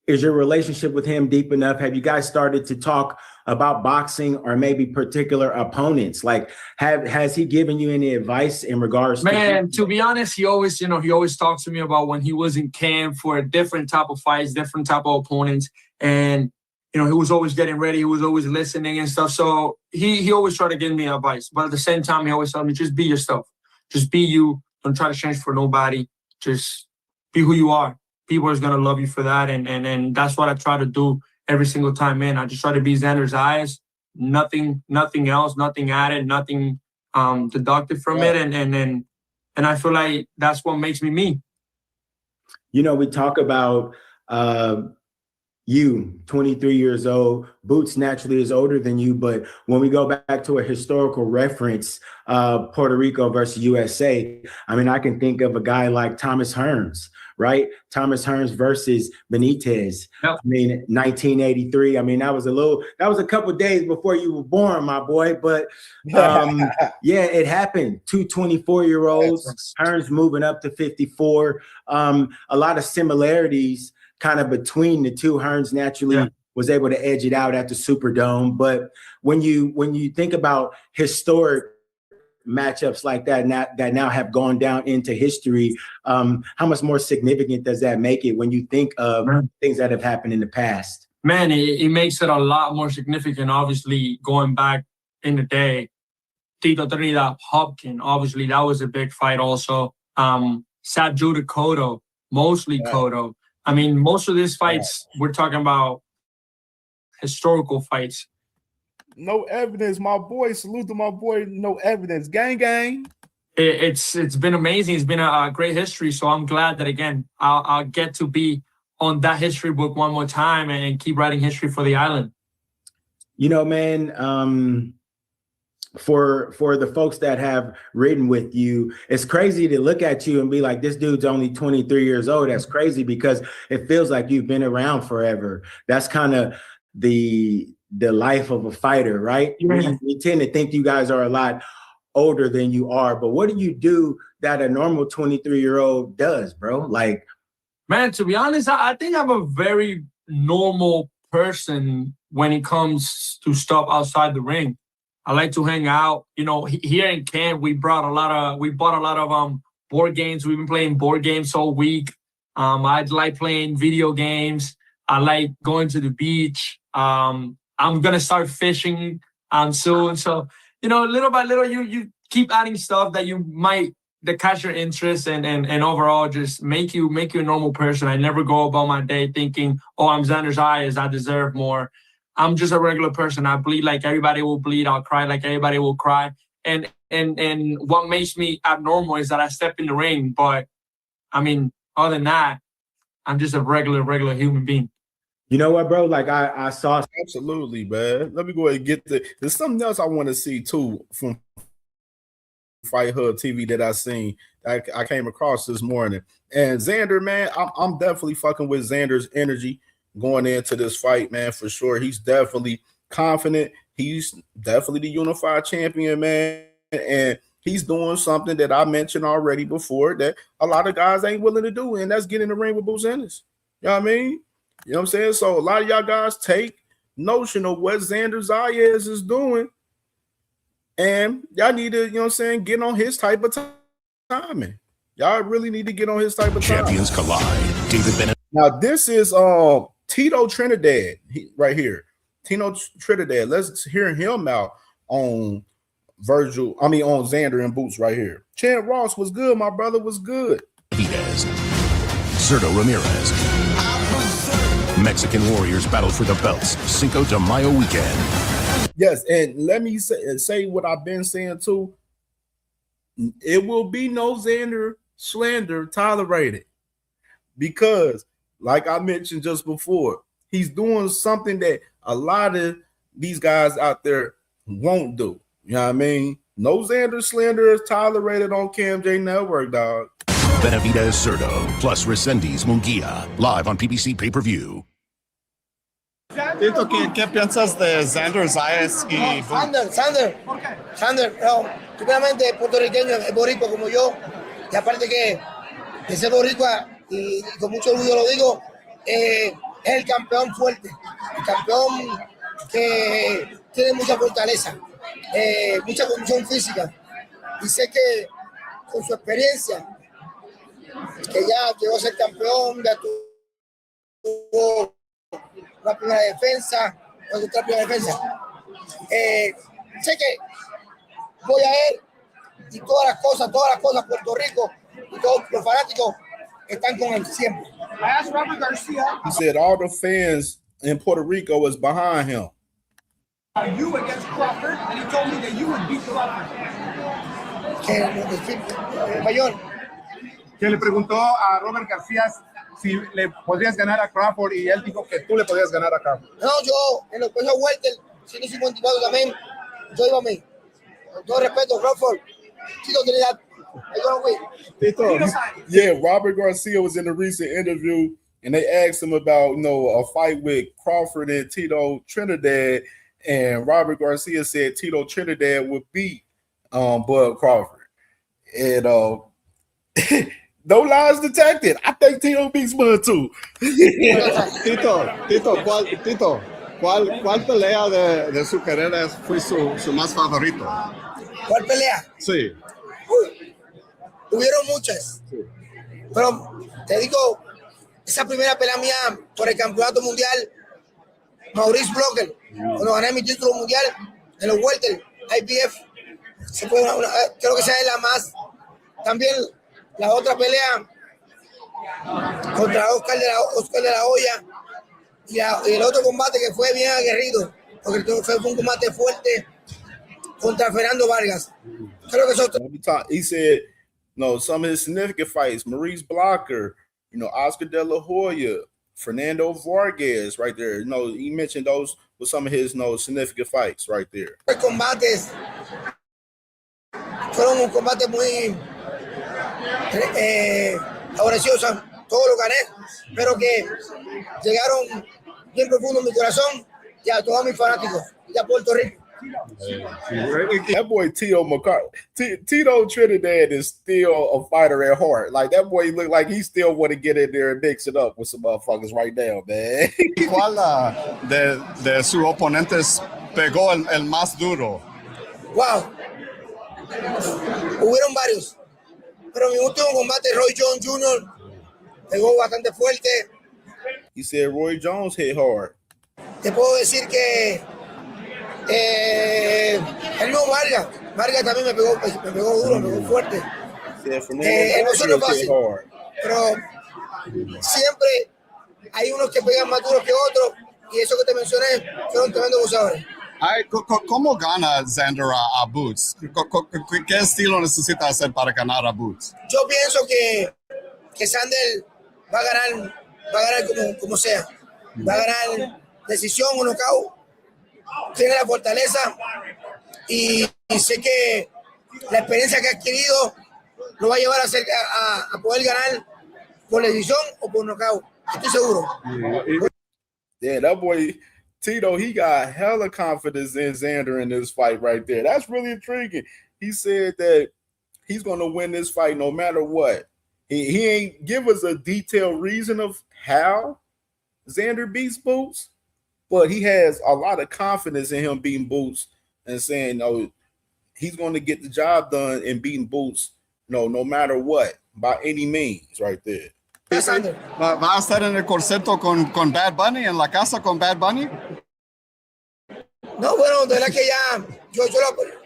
Is your relationship with him deep enough? Have you guys started to talk about boxing or maybe particular opponents? Like, has he given you any advice in regards to be honest, he always talks to me about when he was in camp for a different type of fights, different type of opponents. And, he was always getting ready. He was always listening and stuff. So he always tried to give me advice. But at the same time, he always told me, just be yourself. Just be you. Don't try to change for nobody. Just be who you are. People are going to love you for that. And that's what I try to do every single time, man. I just try to be Xander Zayas. Nothing else, nothing added, nothing deducted from it. And I feel like that's what makes me me. We talk about you, 23 years old. Boots naturally is older than you, but when we go back to a historical reference, Puerto Rico versus USA, I can think of a guy like Thomas Hearns, right? Thomas Hearns versus Benitez. Yep. 1983. That was a couple of days before you were born, my boy. But yeah, it happened. Two 24-year-olds, Hearns moving up to 54. A lot of similarities kind of between the two. Hearns naturally was able to edge it out at the Superdome. But when you think about historic matchups like that now have gone down into history, how much more significant does that make it when you think of things that have happened in the past? Man, it makes it a lot more significant. Obviously, going back in the day, Tito, Trinidad, Hopkins, obviously that was a big fight also. Saju to Cotto, mostly Cotto. Most of these fights, we're talking about historical fights. No evidence, my boy. Salute to my boy. No evidence. Gang, gang. It's been amazing. It's been a great history. So I'm glad that, again, I'll get to be on that history book one more time and keep writing history for the island. Man, for the folks that have ridden with you, it's crazy to look at you and be like, this dude's only 23 years old. That's crazy because it feels like you've been around forever. That's kind of the life of a fighter, right? We tend to think you guys are a lot older than you are, but what do you do that a normal 23-year-old does, bro? Like, man, to be honest, I think I'm a very normal person when it comes to stuff outside the ring. I like to hang out. Here in camp, we bought a lot of board games. We've been playing board games all week. I like playing video games. I like going to the beach. I'm gonna start fishing soon. So, little by little, you keep adding stuff that catch your interest and overall just make you a normal person. I never go about my day thinking, oh, I'm Xander Zayas, I deserve more. I'm just a regular person. I bleed like everybody will bleed. I'll cry like everybody will cry. And what makes me abnormal is that I step in the ring. But other than that, I'm just a regular human being. You know what, bro? Like I saw. Absolutely, man. Let me go ahead and get there's something else I want to see too from Fight Hub TV that I seen. I came across this morning. And Xander, man, I'm definitely fucking with Xander's energy going into this fight, man, for sure. He's definitely confident. He's definitely the unified champion, man. And he's doing something that I mentioned already before that a lot of guys ain't willing to do, and that's get in the ring with Boots Ennis. You know what I mean? You know what I'm saying? So a lot of y'all guys take notion of what Xander Zayas is doing, and y'all need to, get on his type of timing. Y'all really need to get on his type of Champions collide. David Bennett. Now this is Tito Trinidad right here. Tito Trinidad. Let's hear him out on on Xander and Boots right here. Chad Ross was good, my brother was good. Zurdo Ramirez. Mexican Warriors battle for the belts. Cinco de Mayo weekend. Yes, and let me say what I've been saying too. it will be no Xander slander tolerated, because, like I mentioned just before, he's doing something that a lot of these guys out there won't do. You know what I mean? No Xander slander is tolerated on CamJNetwork, dog. Benavidez Cerdo plus Resendiz Munguia, live on PBC pay-per-view. Tito, ¿qué piensas de Xander Zayas y Xander, no, primeramente puertorriqueño, es boricua como yo, y aparte que ser boricua, y con mucho orgullo lo digo, es el campeón fuerte, el campeón que tiene mucha fortaleza, mucha condición física, y sé que con su experiencia, que ya llegó a ser campeón, ya tuvo la primera defensa, otra primera defensa. Sé que voy a él y todas las cosas, Puerto Rico y todos los fanáticos están con él siempre. I asked Robert Garcia. He said all the fans in Puerto Rico was behind him. Are you against Crawford? And he told me that you would beat Crawford. Que le preguntó a Robert García si le podrías ganar a Crawford y él dijo que tú le podrías ganar a Crawford. No, yo en los pesos welter, 154 también, yo iba a mí. Con todo respeto, Crawford, Tito, Trinidad. Tito, yeah, Robert Garcia was in a recent interview and they asked him about, a fight with Crawford and Tito Trinidad, and Robert Garcia said Tito Trinidad would beat Bud Crawford. And no lies detected. I think Tito beats Bud too. Tito, ¿cuál pelea de su carrera fue su más favorito? ¿Cuál pelea? Sí. Hubieron muchas, pero te digo, esa primera pelea mía por el campeonato mundial, Maurice Blocker, cuando gané mi título mundial en los welter, IBF, creo que esa es la más. También la otra pelea contra Oscar de la Hoya y el otro combate que fue bien aguerrido, porque fue un combate fuerte contra Fernando Vargas. Creo que eso. He said, some of his significant fights, Maurice Blocker, Oscar De La Hoya, Fernando Vargas, right there. He mentioned those with some of his significant fights right there. Los combates fueron un combate muy favorecidos, todos lo gané, pero que llegaron bien profundo en mi corazón y a todos mis fanáticos y a Puerto Rico. That boy Tito Trinidad is still a fighter at heart. Like, that boy look like he still want to get in there and mix it up with some motherfuckers right now, man. ¿Cuál de sus oponentes pegó el más duro? Wow, hubieron varios, pero mi último combate, Roy Jones Jr., pegó bastante fuerte. He said Roy Jones hit hard. Te puedo decir que el mismo Vargas también me pegó duro, me pegó fuerte. No es fácil, pero siempre hay unos que pegan más duros que otros, y eso que te mencioné fueron tremendos boxeadores. ¿Cómo gana Xander a Boots? ¿Qué estilo necesita hacer para ganar a Boots? Yo pienso que Xander va a ganar como sea. Va a ganar decisión o knockout. Tiene la fortaleza y sé que la experiencia que ha adquirido lo va a llevar a poder ganar por decisión o por knockout. Estoy seguro. Yeah, that boy Tito, he got hella confidence in Xander in this fight right there. That's really intriguing. He said that he's going to win this fight no matter what. He ain't give us a detailed reason of how Xander beats Boots, but he has a lot of confidence in him beating Boots and saying, he's going to get the job done and beating Boots, no matter what, by any means, right there. ¿Va a estar en el concepto con Bad Bunny, en la casa con Bad Bunny? No, bueno, de verdad que ya yo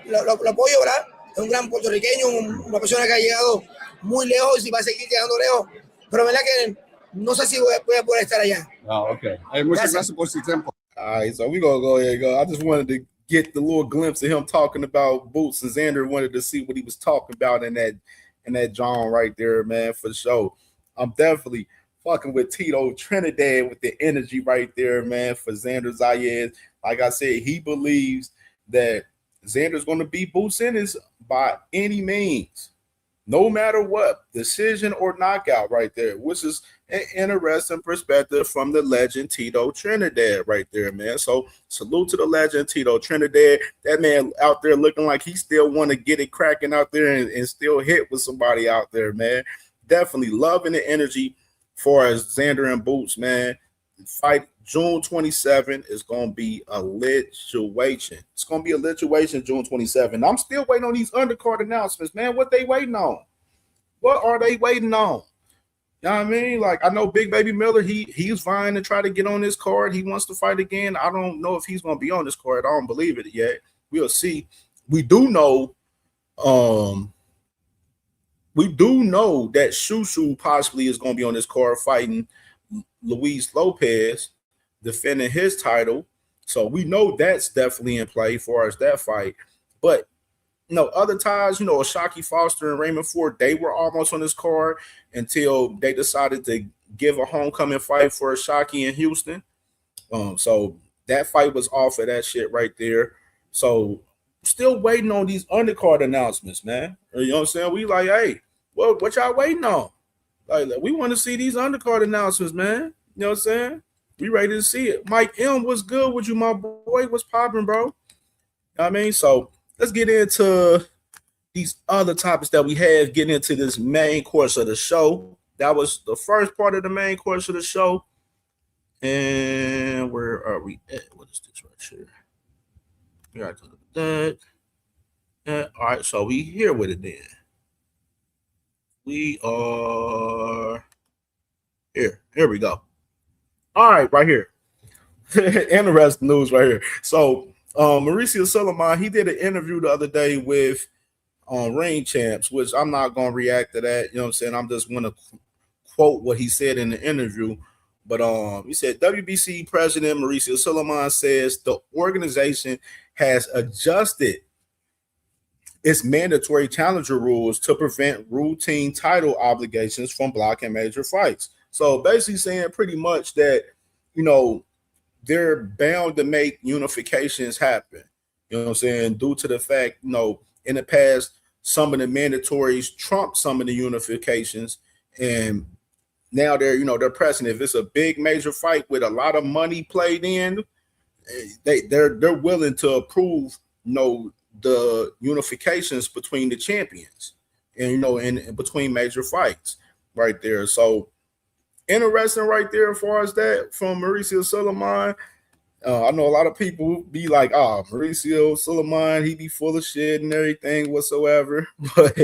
lo apoyo, ¿verdad? Es un gran puertorriqueño, una persona que ha llegado muy lejos y va a seguir llegando lejos, pero verdad que no sé si voy a poder estar allá. Okay. Muchas gracias por su tiempo. All right, so we're going to go ahead and go. I just wanted to get the little glimpse of him talking about Boots, and Xander wanted to see what he was talking about in that John right there, man, for sure. I'm definitely fucking with Tito Trinidad with the energy right there, man, for Xander Zayas. Like I said, he believes that Xander's going to beat Boots Ennis by any means, no matter what, decision or knockout right there, which is an interesting perspective from the legend Tito Trinidad right there, man. So salute to the legend Tito Trinidad. That man out there looking like he still want to get it cracking out there and still hit with somebody out there, man. Definitely loving the energy for as Xander and Boots, man. Fight June 27 is going to be a lituation. It's going to be a lituation June 27. I'm still waiting on these undercard announcements, man. What they waiting on? What are they waiting on? You know what I mean? Like, I know Big Baby Miller, he's vying to try to get on this card. He wants to fight again. I don't know if he's going to be on this card. I don't believe it yet. We'll see. We do know that Shushu possibly is going to be on this card fighting Luis Lopez, defending his title. So we know that's definitely in play as far as that fight. But other ties, Ashaki Foster and Raymond Ford, they were almost on this card until they decided to give a homecoming fight for Ashaki in Houston. So that fight was off of that shit right there. So still waiting on these undercard announcements, man. You know what I'm saying? We like, hey, well, what y'all waiting on? Like, we want to see these undercard announcements, man. You know what I'm saying? We ready to see it. Mike M, what's good with you, my boy? What's popping, bro? You know what I mean? So let's get into these other topics that we have, getting into this main course of the show. That was the first part of the main course of the show. And where are we at? What is this right here? We got to look at that. Yeah, all right, so we here with it then. We are here. Here we go. All right, right here. Interesting news right here. So Mauricio Suleiman, he did an interview the other day with Ring Champs, which I'm not going to react to that. You know what I'm saying? I'm just going to quote what he said in the interview. But he said, WBC President Mauricio Suleiman says the organization has adjusted its mandatory challenger rules to prevent routine title obligations from blocking major fights. So basically saying pretty much that, they're bound to make unifications happen. You know what I'm saying? Due to the fact, in the past, some of the mandatories trump some of the unifications. And now they're pressing. If it's a big major fight with a lot of money played in, they're willing to approve, the unifications between the champions and in between major fights right there. So interesting right there as far as that from Mauricio Suleiman. I know a lot of people be like, Mauricio Suleiman, he be full of shit and everything whatsoever. But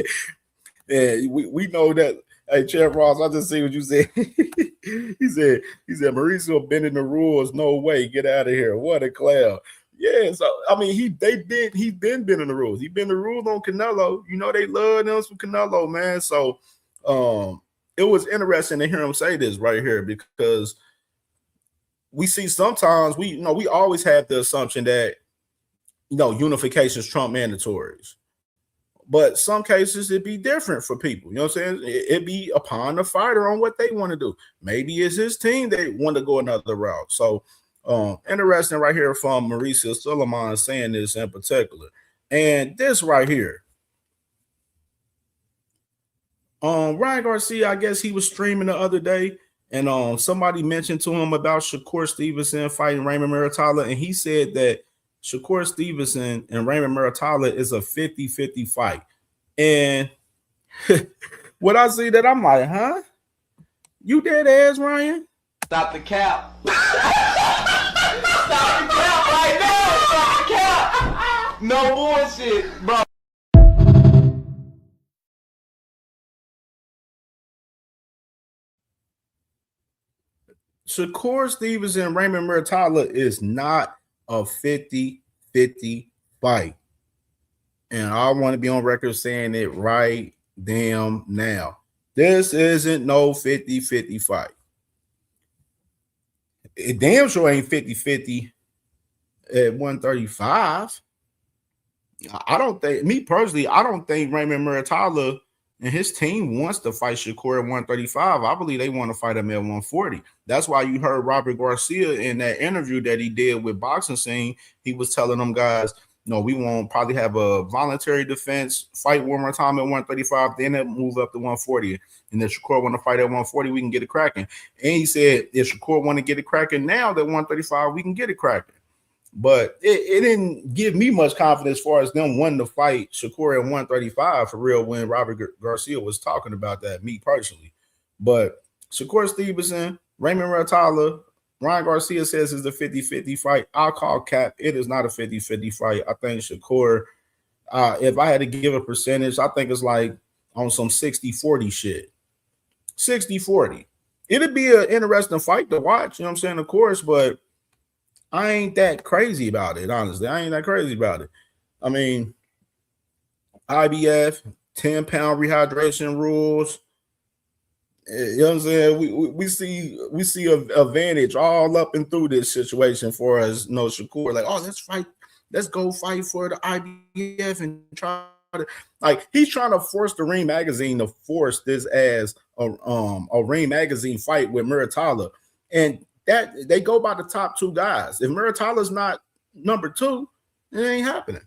yeah, we know that. Hey, Chad Ross, I just see what you said. he said Mauricio bending the rules. No way, get out of here. What a clown. Yeah, so I mean, he's been bending the rules. He been the rules on Canelo. They love them some Canelo, man. So it was interesting to hear him say this right here, because we see sometimes we always have the assumption that unifications trump mandatories. But some cases it'd be different for people. You know what I'm saying? It'd be upon the fighter on what they want to do. Maybe it's his team they want to go another route. So interesting right here from Mauricio Suleiman saying this in particular. And this right here. Ryan Garcia, I guess he was streaming the other day, and somebody mentioned to him about Shakur Stevenson fighting Raymond Maritala, and he said that Shakur Stevenson and Raymond Maritala is a 50-50 fight. And when I see that, I'm like, huh? You dead ass, Ryan? Stop the cap. Stop the cap right now. Stop the cap. No bullshit, bro. Shakur Stevenson and Raymond Maritala is not a 50-50 fight. And I want to be on record saying it right damn now. This isn't no 50-50 fight. It damn sure ain't 50-50 at 135. I don't think, me personally, I don't think Raymond Muratalla and his team wants to fight Shakur at 135. I believe they want to fight him at 140. That's why you heard Robert Garcia in that interview that he did with Boxing Scene. He was telling them guys, no, we won't probably have a voluntary defense, fight one more time at 135, then move up to 140. And if Shakur want to fight at 140, we can get it cracking. And he said, if Shakur want to get it cracking now at 135, we can get it cracking. But it didn't give me much confidence as far as them wanting to fight Shakur at 135 for real when Robert Garcia was talking about that, me personally. But Shakur Stevenson, Raymond Muratalla, Ryan Garcia says it's a 50-50 fight. I'll call cap. It is not a 50-50 fight. I think Shakur, if I had to give a percentage, I think it's like on some 60-40 shit. 60-40. It'd be an interesting fight to watch, you know what I'm saying, of course, but I ain't that crazy about it, honestly. I ain't that crazy about it. I mean, IBF, 10-pound rehydration rules. You know what I'm saying? We see a advantage all up and through this situation for us. No, Shakur, like, oh, let's go fight for the IBF and try to, like, he's trying to force the Ring Magazine to force this as a Ring Magazine fight with Muratalla, and that they go by the top two guys. If Muratalla's not number two, it ain't happening.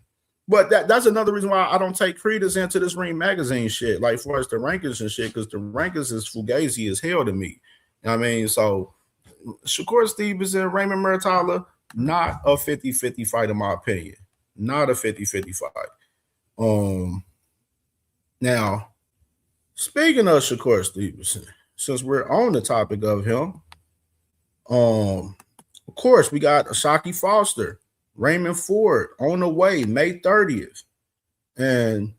But that's another reason why I don't take credence into this Ring Magazine shit, like for us the rankings and shit, because the rankings is fugazi as hell to me. You know what I mean? So Shakur Stevenson, Raymond Muratalla, not a 50-50 fight in my opinion. Not a 50-50 fight. Now, speaking of Shakur Stevenson, since we're on the topic of him, of course, we got Ashaki Foster, Raymond Ford on the way, May 30th. And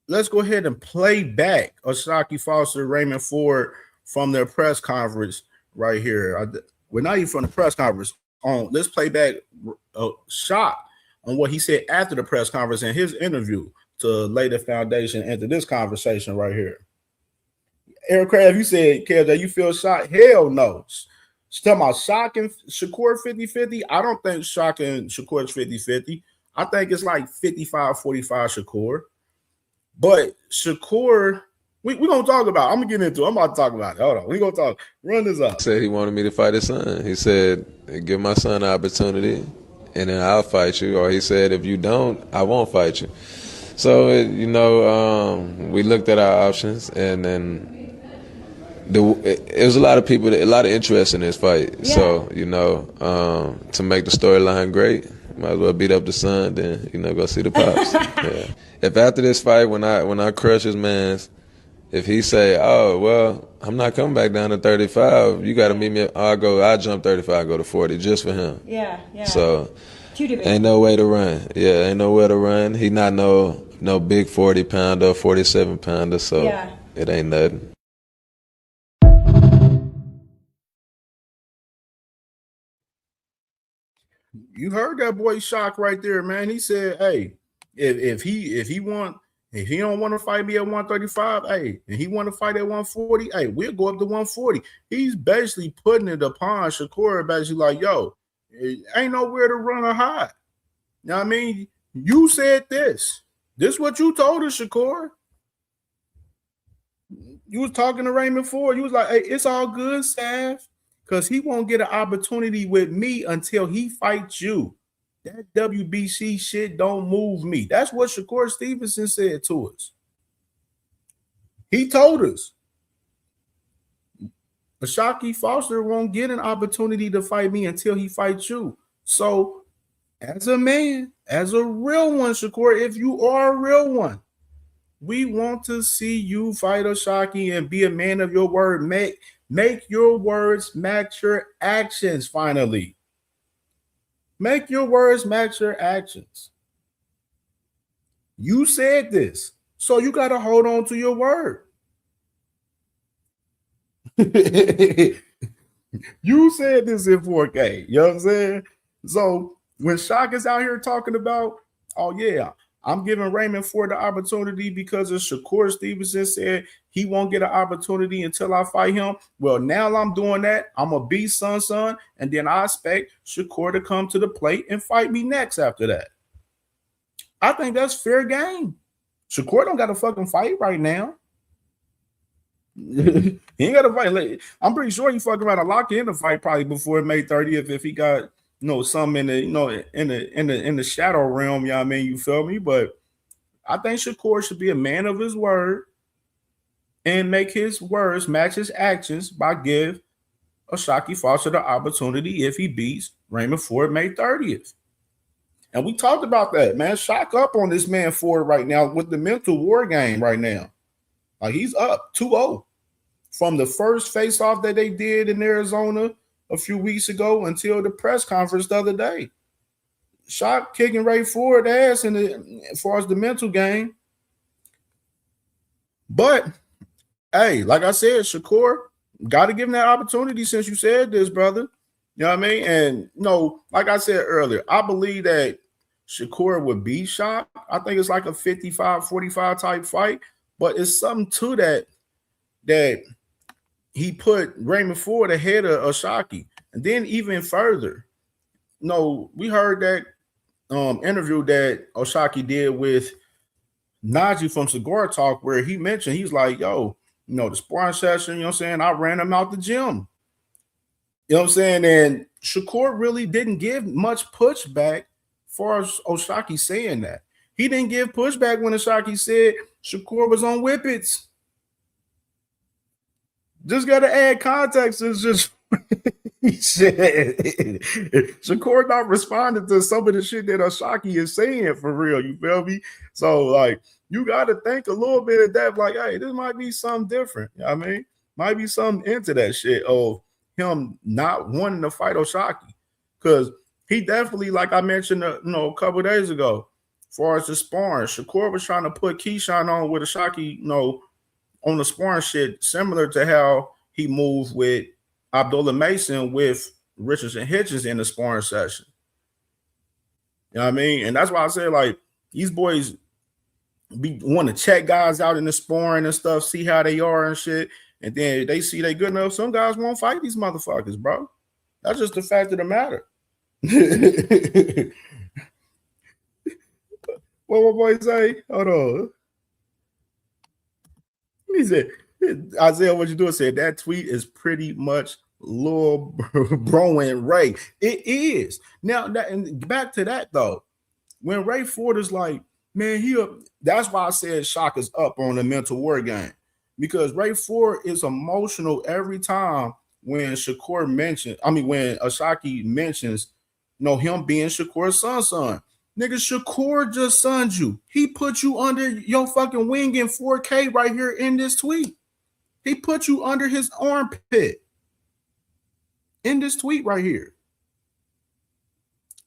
let's go ahead and play back Ashaki Foster, Raymond Ford from their press conference right here. We're not even from the press conference. Let's play back a shot on what he said after the press conference and his interview to lay the foundation into this conversation right here. Eric Craft, you said, KJ, you feel shocked? Hell no. She's talking about Shock and Shakur 50-50. I don't think Shock and Shakur is 50-50. I think it's like 55-45 Shakur. But Shakur, we're going to talk about it. I'm going to get into it. I'm about to talk about it. Hold on. We're going to talk. Run this up. He said he wanted me to fight his son. He said, give my son an opportunity, and then I'll fight you. Or he said, if you don't, I won't fight you. So, we looked at our options, and then it was a lot of people, a lot of interest in this fight. Yeah. So, to make the storyline great, might as well beat up the son, then, go see the pops. Yeah. If after this fight, when I crush his mans, if he say, oh, well, I'm not coming back down to 35, you got to meet me, I jump 35, go to 40 just for him. Yeah. So, ain't no way to run. Yeah, ain't nowhere to run. He not no big 40-pounder, 47-pounder, so it ain't nothing. You heard that boy Shock right there, man. He said, hey, if he don't want to fight me at 135, hey, and he want to fight at 140, hey, we'll go up to 140. He's basically putting it upon Shakur, basically like, yo, ain't nowhere to run or hide. You know what I mean? You said this. This what you told us, Shakur. You was talking to Raymond Ford. You was like, hey, it's all good, Sav, because he won't get an opportunity with me until he fights you. That WBC shit don't move me. That's what Shakur Stevenson said to us. He told us Ashaki Foster won't get an opportunity to fight me until he fights you. So, as a man, as a real one, Shakur, if you are a real one, we want to see you fight Ashaki and be a man of your word. Make your words match your actions, finally. Make your words match your actions. You said this, so you got to hold on to your word. You said this in 4K. You know what I'm saying? So when Shock is out here talking about, oh, yeah, I'm giving Raymond Ford the opportunity because of Shakur Stevenson said he won't get an opportunity until I fight him. Well, now I'm doing that. I'm going to beat Son, and then I expect Shakur to come to the plate and fight me next after that. I think that's fair game. Shakur don't got to fucking fight right now. He ain't got to fight. I'm pretty sure he fucking around to lock in the fight probably before May 30th if he got something in the in the shadow realm. You know what I mean? You feel me? But I think Shakur should be a man of his word and make his words match his actions by give O'Shaquie Foster the opportunity if he beats Raymond Ford May 30th. And we talked about that, man. Shock up on this man Ford right now with the mental war game right now. Like he's up 2-0 from the first face-off that they did in Arizona a few weeks ago until the press conference the other day. Shock kicking Ray Ford ass as far as the mental game. But hey, like I said, Shakur, got to give him that opportunity since you said this, brother. You know what I mean? And like I said earlier, I believe that Shakur would be Shock. I think it's like a 55-45 type fight, but it's something to that he put Raymond Ford ahead of O'Shaquie. And then even further, we heard that interview that O'Shaquie did with Najee from Cigar Talk where he mentioned, he's like, yo, the sparring session, I ran him out the gym. You know what I'm saying? And Shakur really didn't give much pushback as far as O'Shaquie saying that. He didn't give pushback when O'Shaquie said Shakur was on whippets. Just got to add context. It's just he said Shakur not responding to some of the shit that O'Shaquie is saying for real. You feel me? So like you got to think a little bit of that. Like, hey, this might be something different. You know what I mean? Might be something into that shit of him not wanting to fight O'Shaquie because he definitely, like I mentioned, a couple of days ago, as far as the sparring, Shakur was trying to put Keyshawn on with O'Shaquie, on the sparring shit, similar to how he moved with Abdullah Mason with Richardson Hitchens in the sparring session. You know what I mean? And that's why I said, like, these boys want to check guys out in the sparring and stuff, see how they are and shit. And then they see they good enough. Some guys won't fight these motherfuckers, bro. That's just the fact of the matter. What my boy say? Hold on. He said, Isaiah, what you doing? Said that tweet is pretty much Lil Bro and Ray. It is. Now, and back to that though. When Ray Ford is like, man, that's why I said Shock is up on the mental war game. Because Ray Ford is emotional every time when Shakur when O'Shaquie mentions, him being Shakur's son. Nigga, Shakur just sunned you. He put you under your fucking wing in 4K right here in this tweet. He put you under his armpit in this tweet right here.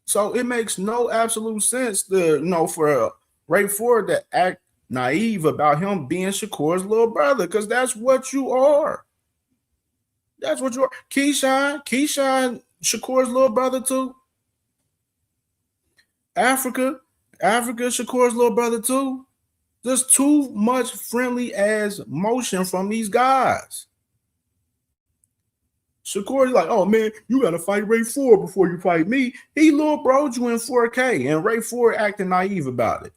So it makes no absolute sense for Ray Ford to act naive about him being Shakur's little brother, because that's what you are. That's what you are. Keyshawn, Shakur's little brother too. Africa, Shakur's little brother too. There's too much friendly ass motion from these guys. Shakur's like, oh man, you gotta fight Ray Ford before you fight me. He little broed you in 4K, and Ray Ford acting naive about it.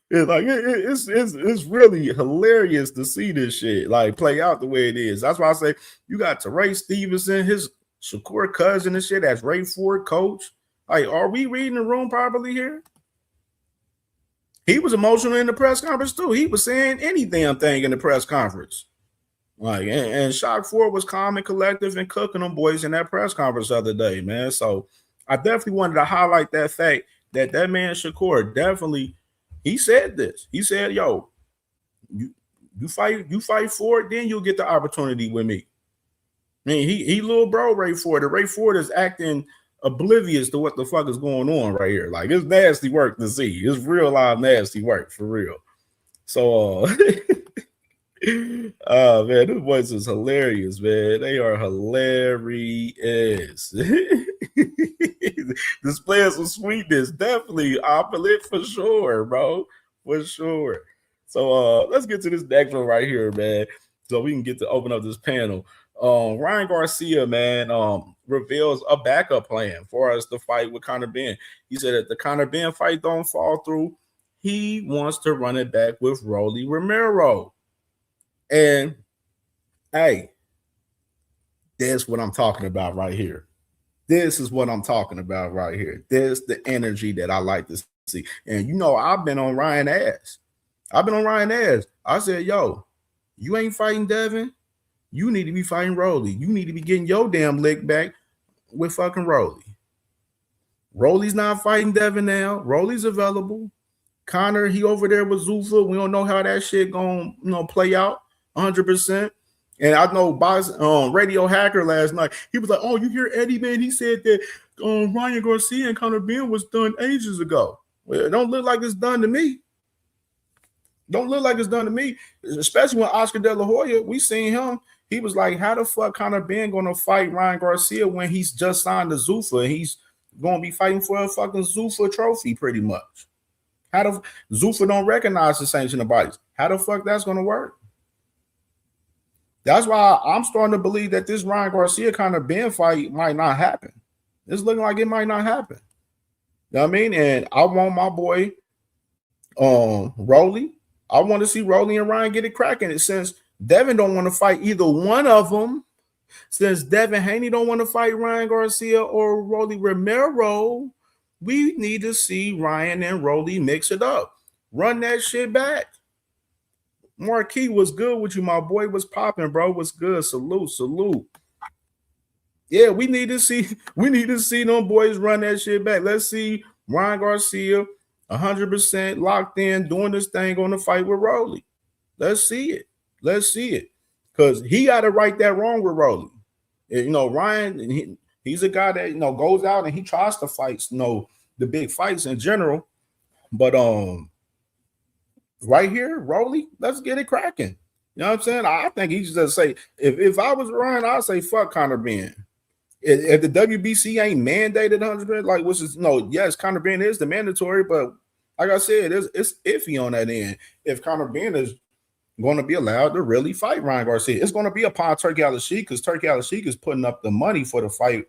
It's really hilarious to see this shit like play out the way it is. That's why I say you got Ray Stevenson, his Shakur cousin and shit as Ray Ford coach. Like, are we reading the room properly here? He was emotional in the press conference too. He was saying any damn thing in the press conference. Like, and Shock Ford was calm and collective and cooking them boys in that press conference the other day, man. So I definitely wanted to highlight that fact that man Shakur definitely, he said this. He said, yo, you fight Ford, then you'll get the opportunity with me. I mean, he little bro Ray Ford. And Ray Ford is acting oblivious to what the fuck is going on right here. Like, it's nasty work to see. It's real live nasty work for real. So Oh man, those boys is hilarious, man. They are hilarious. Displaying some sweetness, definitely opulent for sure, bro. For sure. So let's get to this next one right here, man. So we can get to open up this panel. Ryan Garcia, man, reveals a backup plan for us to fight with Conor Benn. He said that the Conor Benn fight don't fall through, he wants to run it back with Rolly Romero. And hey, that's what I'm talking about right here. This is what I'm talking about right here. This the energy that I like to see. And you know, I've been on Ryan ass. I said, yo, you ain't fighting Devin. You need to be fighting Rolly. You need to be getting your damn lick back with fucking Rolly. Rolly's not fighting Devin now. Rolly's available. Conor, he over there with Zuffa. We don't know how that shit gonna play out 100%. And I know Radio Hacker last night, he was like, oh, you hear Eddie, man? He said that Ryan Garcia and Conor Benn was done ages ago. Well, it don't look like it's done to me. Especially when Oscar De La Hoya, we seen him. He was like, how the fuck Conor Benn going to fight Ryan Garcia when he's just signed to Zuffa and he's going to be fighting for a fucking Zuffa trophy pretty much? How the Zuffa don't recognize the sanctioned bodies? How the fuck that's going to work? That's why I'm starting to believe that this Ryan Garcia Conor Benn fight might not happen. It's looking like it might not happen. You know what I mean? And I want my boy Rolly. I want to see Rolly and Ryan get it cracking. And since Devin don't want to fight either one of them, since Devin Haney don't want to fight Ryan Garcia or Rolly Romero, we need to see Ryan and Rolly mix it up. Run that shit back. Marquis, was good with you, my boy? Was popping, bro? Was good? Salute. Yeah, we need to see them boys run that shit back. Let's see Ryan Garcia 100% locked in, doing this thing on the fight with Rolly. Let's see it. Because he got to right that wrong with Rolly. You know, Ryan, he's a guy that goes out and he tries to fight, the big fights in general. But right here, Rolly, let's get it cracking. You know what I'm saying? I think he should just say, if I was Ryan, I'd say fuck Conor Benn. If the WBC ain't mandated 100%, like, which is yes, Conor Benn is the mandatory, but like I said, it's iffy on that end. If Conor Benn is going to be allowed to really fight Ryan Garcia, it's going to be upon Turki Al-Sheikh, because Turki Al-Sheikh is putting up the money for the fight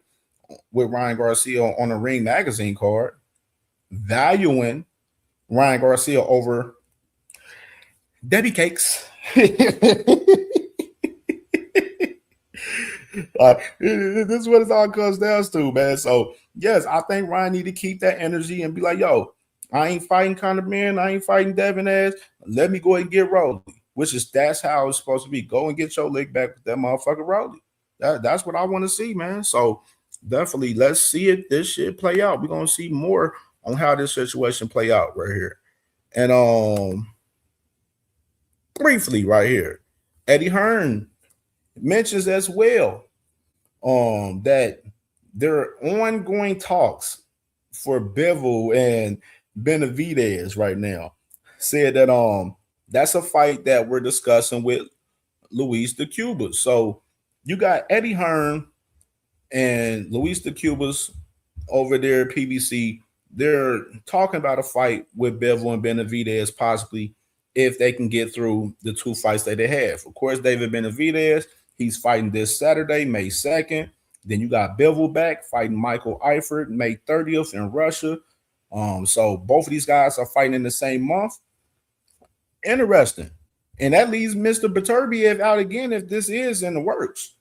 with Ryan Garcia on a Ring magazine card, valuing Ryan Garcia over Debbie Cakes. This is what it all comes down to, man. So yes, I think Ryan need to keep that energy and be like, yo, I ain't fighting Conor Benn, I ain't fighting Devin ass. Let me go ahead and get Rolly, that's how it's supposed to be. Go and get your leg back with that motherfucker Rolly. That's what I want to see, man. So definitely let's see this shit play out. We're gonna see more on how this situation play out right here. And briefly right here, Eddie Hearn mentions as well that there are ongoing talks for Bivol and Benavidez right now. Said that that's a fight that we're discussing with Luis de Cuba. So you got Eddie Hearn and Luis de Cuba's over there at PBC. They're talking about a fight with Bivol and Benavidez possibly, if they can get through the two fights that they have. Of course, David Benavidez, he's fighting this Saturday, May 2nd. Then you got Bivol back fighting Michael Eifert May 30th in Russia. So both of these guys are fighting in the same month. Interesting. And that leaves Mr. Beterbiev out again if this is in the works.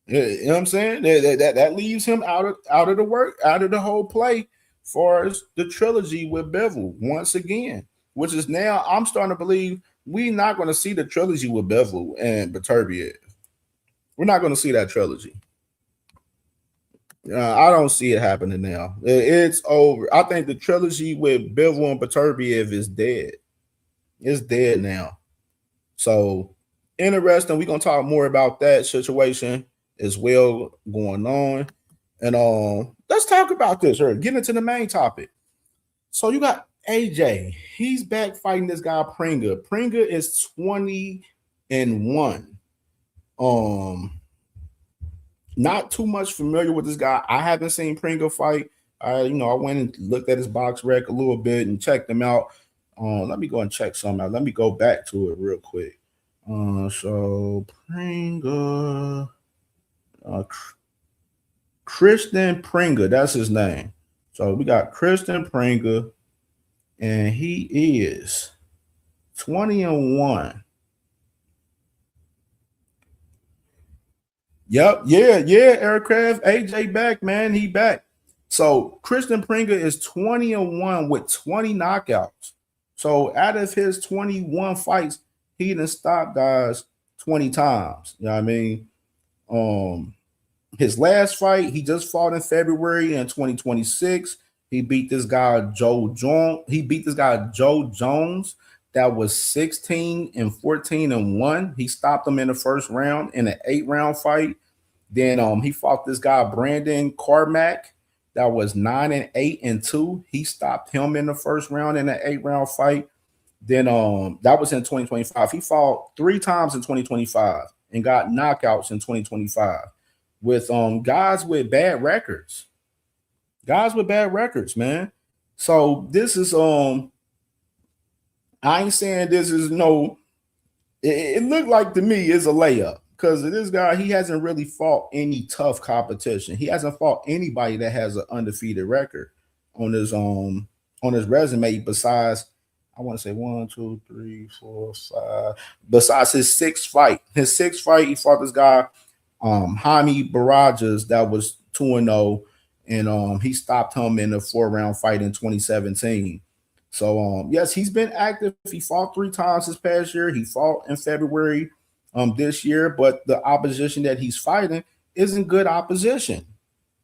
You know what I'm saying? That leaves him out of the work, out of the whole play as far as the trilogy with Bivol once again. Which is now, I'm starting to believe we're not going to see the trilogy with Bivol and Beterbiev. We're not going to see that trilogy. I don't see it happening now. It's over. I think the trilogy with Bivol and Beterbiev is dead. It's dead now. So interesting. We're going to talk more about that situation as well going on. And let's talk about this. Get into the main topic. So you got AJ, he's back fighting this guy Pringa. Pringa is 20-0 2-1. Not too much familiar with this guy. I haven't seen Pringle fight. I went and looked at his box rec a little bit and checked him out. Let me go and check something out. Let me go back to it real quick. So Pringle, Christian Pringle, that's his name. So we got Christian Pringle, and he is 20-1. Yep, yeah, Aircraft. AJ back, man. He back. So Christian Pringle is 20-1 with 20 knockouts. So out of his 21 fights, he done stopped guys 20 times. You know what I mean? His last fight, he just fought in February in 2026. He beat this guy Joe Jones. He beat this guy Joe Jones. That was 16-14-1. He stopped him in the first round in an 8-round fight. Then he fought this guy Brandon Carmack. That was 9-8-2. He stopped him in the first round in an 8-round fight. Then that was in 2025. He fought 3 times in 2025 and got knockouts in 2025 with guys with bad records. Guys with bad records, man. So this is I ain't saying this is it looked like to me is a layup. Because this guy, he hasn't really fought any tough competition. He hasn't fought anybody that has an undefeated record on his resume besides, I want to say 1, 2, 3, 4, 5. Besides his 6th fight. His 6th fight, he fought this guy, Jaime Barajas, that was 2-0. And he stopped him in a 4-round fight in 2017. So, yes, he's been active. He fought 3 times this past year. He fought in February this year, but the opposition that he's fighting isn't good opposition.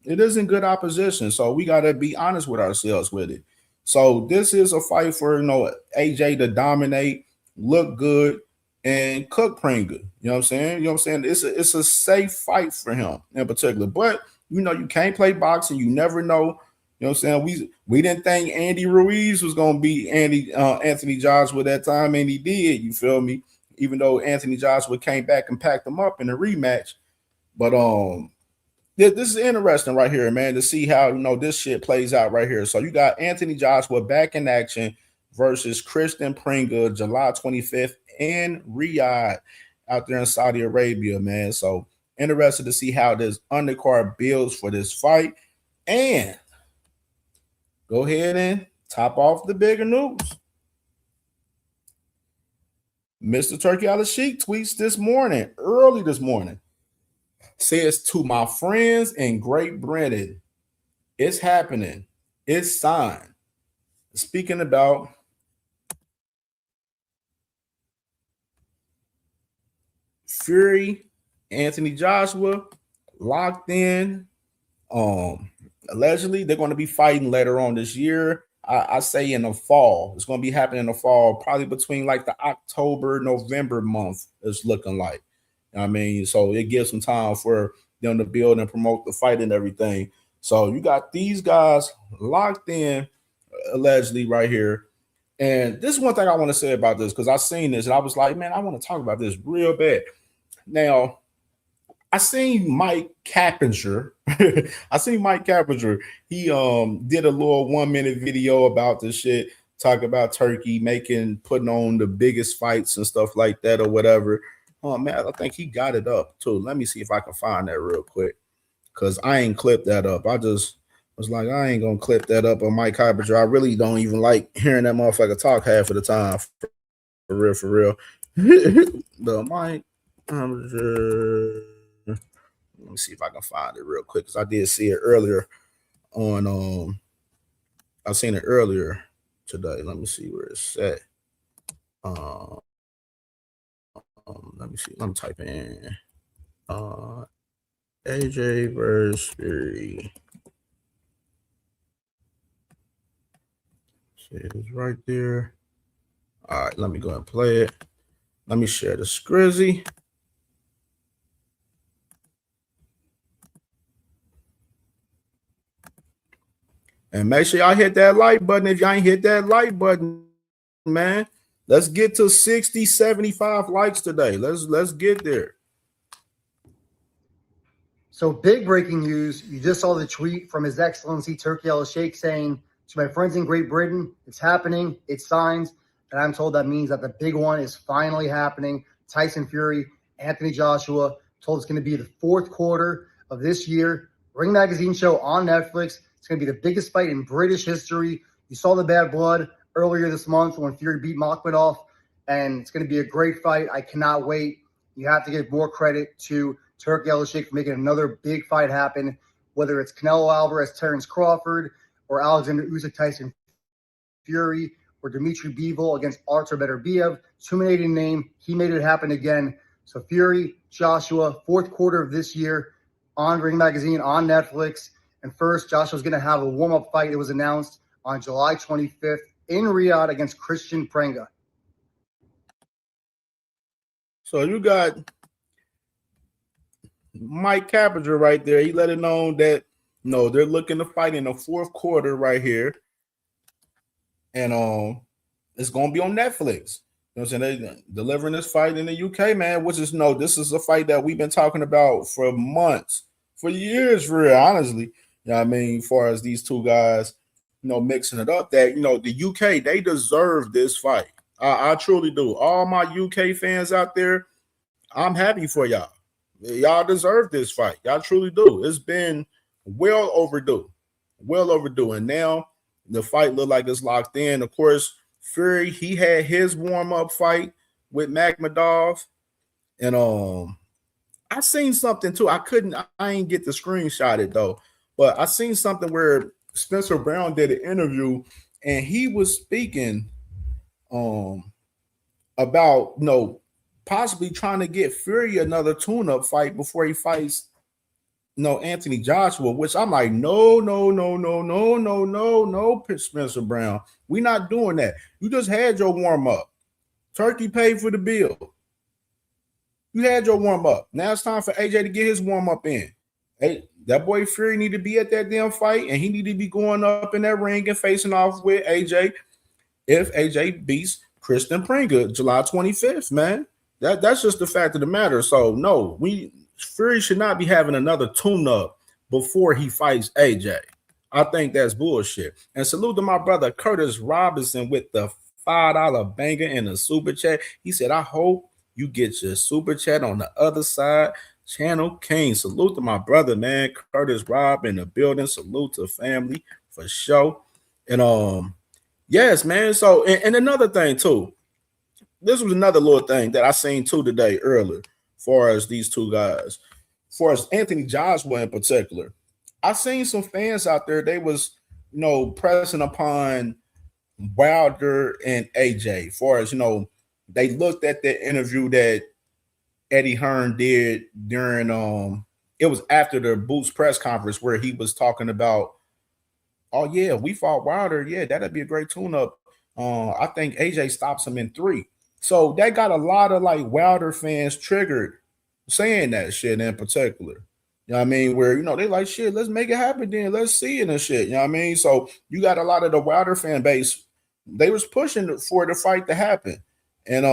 It isn't good opposition. So we got to be honest with ourselves with it. So this is a fight for, AJ to dominate, look good, and cook Pringle. You know what I'm saying? It's a safe fight for him in particular. But, you can't play boxing. You never know. You know what I'm saying? We didn't think Andy Ruiz was going to beat Anthony Joshua that time, and he did. You feel me? Even though Anthony Joshua came back and packed him up in a rematch. But this is interesting right here, man, to see how, this shit plays out right here. So you got Anthony Joshua back in action versus Christian Pringle, July 25th in Riyadh out there in Saudi Arabia, man. So interested to see how this undercard builds for this fight. And go ahead and top off the bigger news. Mr. Turkey Al-Sheikh tweets early this morning, says, to my friends in Great Britain, it's happening. It's signed. Speaking about Fury, Anthony Joshua, locked in. Allegedly, they're going to be fighting later on this year. I say in the fall. It's going to be happening in the fall, probably between like the October, November month is looking like. You know what I mean? So it gives some time for them to build and promote the fight and everything. So you got these guys locked in, allegedly, right here. And this is one thing I want to say about this, because I seen this and I was like, man, I want to talk about this real bad. Now, I seen Mike Cappinger. He did a little 1-minute video about this shit, talk about Turkey putting on the biggest fights and stuff like that or whatever. Oh man, I think he got it up too. Let me see if I can find that real quick, because I ain't clipped that up. I just was like, I ain't gonna clip that up on Mike Cappinger. I really don't even like hearing that motherfucker talk half of the time. For real. The Mike Cappinger. Let me see if I can find it real quick, because I did see it earlier on. I seen it earlier today. Let me see where it's at. Let me see. Let me type in AJ versus Fury. See, it's right there. All right, let me go and play it. Let me share the scrizzy. And make sure y'all hit that like button if y'all ain't hit that like button, man. Let's get to 60, 75 likes today. Let's get there. So big breaking news. You just saw the tweet from His Excellency Turki Al-Sheikh saying, to my friends in Great Britain, it's happening, it's signs. And I'm told that means that the big one is finally happening. Tyson Fury, Anthony Joshua, told it's going to be the fourth quarter of this year. Ring Magazine show on Netflix. It's going to be the biggest fight in British history. You saw the bad blood earlier this month when Fury beat Makhmudov, and it's going to be a great fight. I cannot wait. You have to give more credit to Turki Al-Sheikh for making another big fight happen, whether it's Canelo Alvarez, Terence Crawford, or Alexander Usyk, Tyson Fury, or Dmitry Bivol against Artur Beterbiev. Two-minute name. He made it happen again. So Fury, Joshua, fourth quarter of this year on Ring Magazine, on Netflix. And first, Joshua's going to have a warm-up fight. It was announced on July 25th in Riyadh against Christian Prenga. So you got Mike Cappinger right there. He let it known that no, they're looking to fight in the fourth quarter right here, and it's gonna be on Netflix. You know what I'm saying? They're delivering this fight in the UK, man. Which is this is a fight that we've been talking about for months, for years, for real, honestly. You know what I mean? As far as these two guys, mixing it up, that the UK, they deserve this fight. I truly do. All my UK fans out there, I'm happy for y'all. Y'all deserve this fight. Y'all truly do. It's been well overdue. Well overdue. And now the fight look like it's locked in. Of course, Fury, he had his warm-up fight with Makhmudov. And I seen something too. I ain't get the screenshot it though. But I seen something where Spencer Brown did an interview and he was speaking about possibly trying to get Fury another tune-up fight before he fights Anthony Joshua, which I'm like, no, Spencer Brown. We're not doing that. You just had your warm-up. Turkey paid for the bill. You had your warm-up. Now it's time for AJ to get his warm-up in. Hey, that boy Fury need to be at that damn fight, and he need to be going up in that ring and facing off with AJ if AJ beats Christian Prenga July 25th, man. That's just the fact of the matter. So, no, Fury should not be having another tune-up before he fights AJ. I think that's bullshit. And salute to my brother Curtis Robinson with the $5 banger in the super chat. He said, I hope you get your super chat on the other side. Channel King. Salute to my brother, man. Curtis Rob in the building. Salute to family for sure. And yes, man. So, and another thing too. This was another little thing that I seen too today earlier, as far as these two guys, as far as Anthony Joshua in particular. I seen some fans out there, they was, pressing upon Wilder and AJ, as far as, they looked at the interview that Eddie Hearn did during, it was after the Boots press conference where he was talking about, oh yeah, we fought Wilder. Yeah, that'd be a great tune-up. I think AJ stops him in 3. So that got a lot of Wilder fans triggered saying that shit in particular. You know what I mean? Where, they like, shit, let's make it happen then. Let's see it and shit. You know what I mean? So you got a lot of the Wilder fan base, they was pushing for the fight to happen. And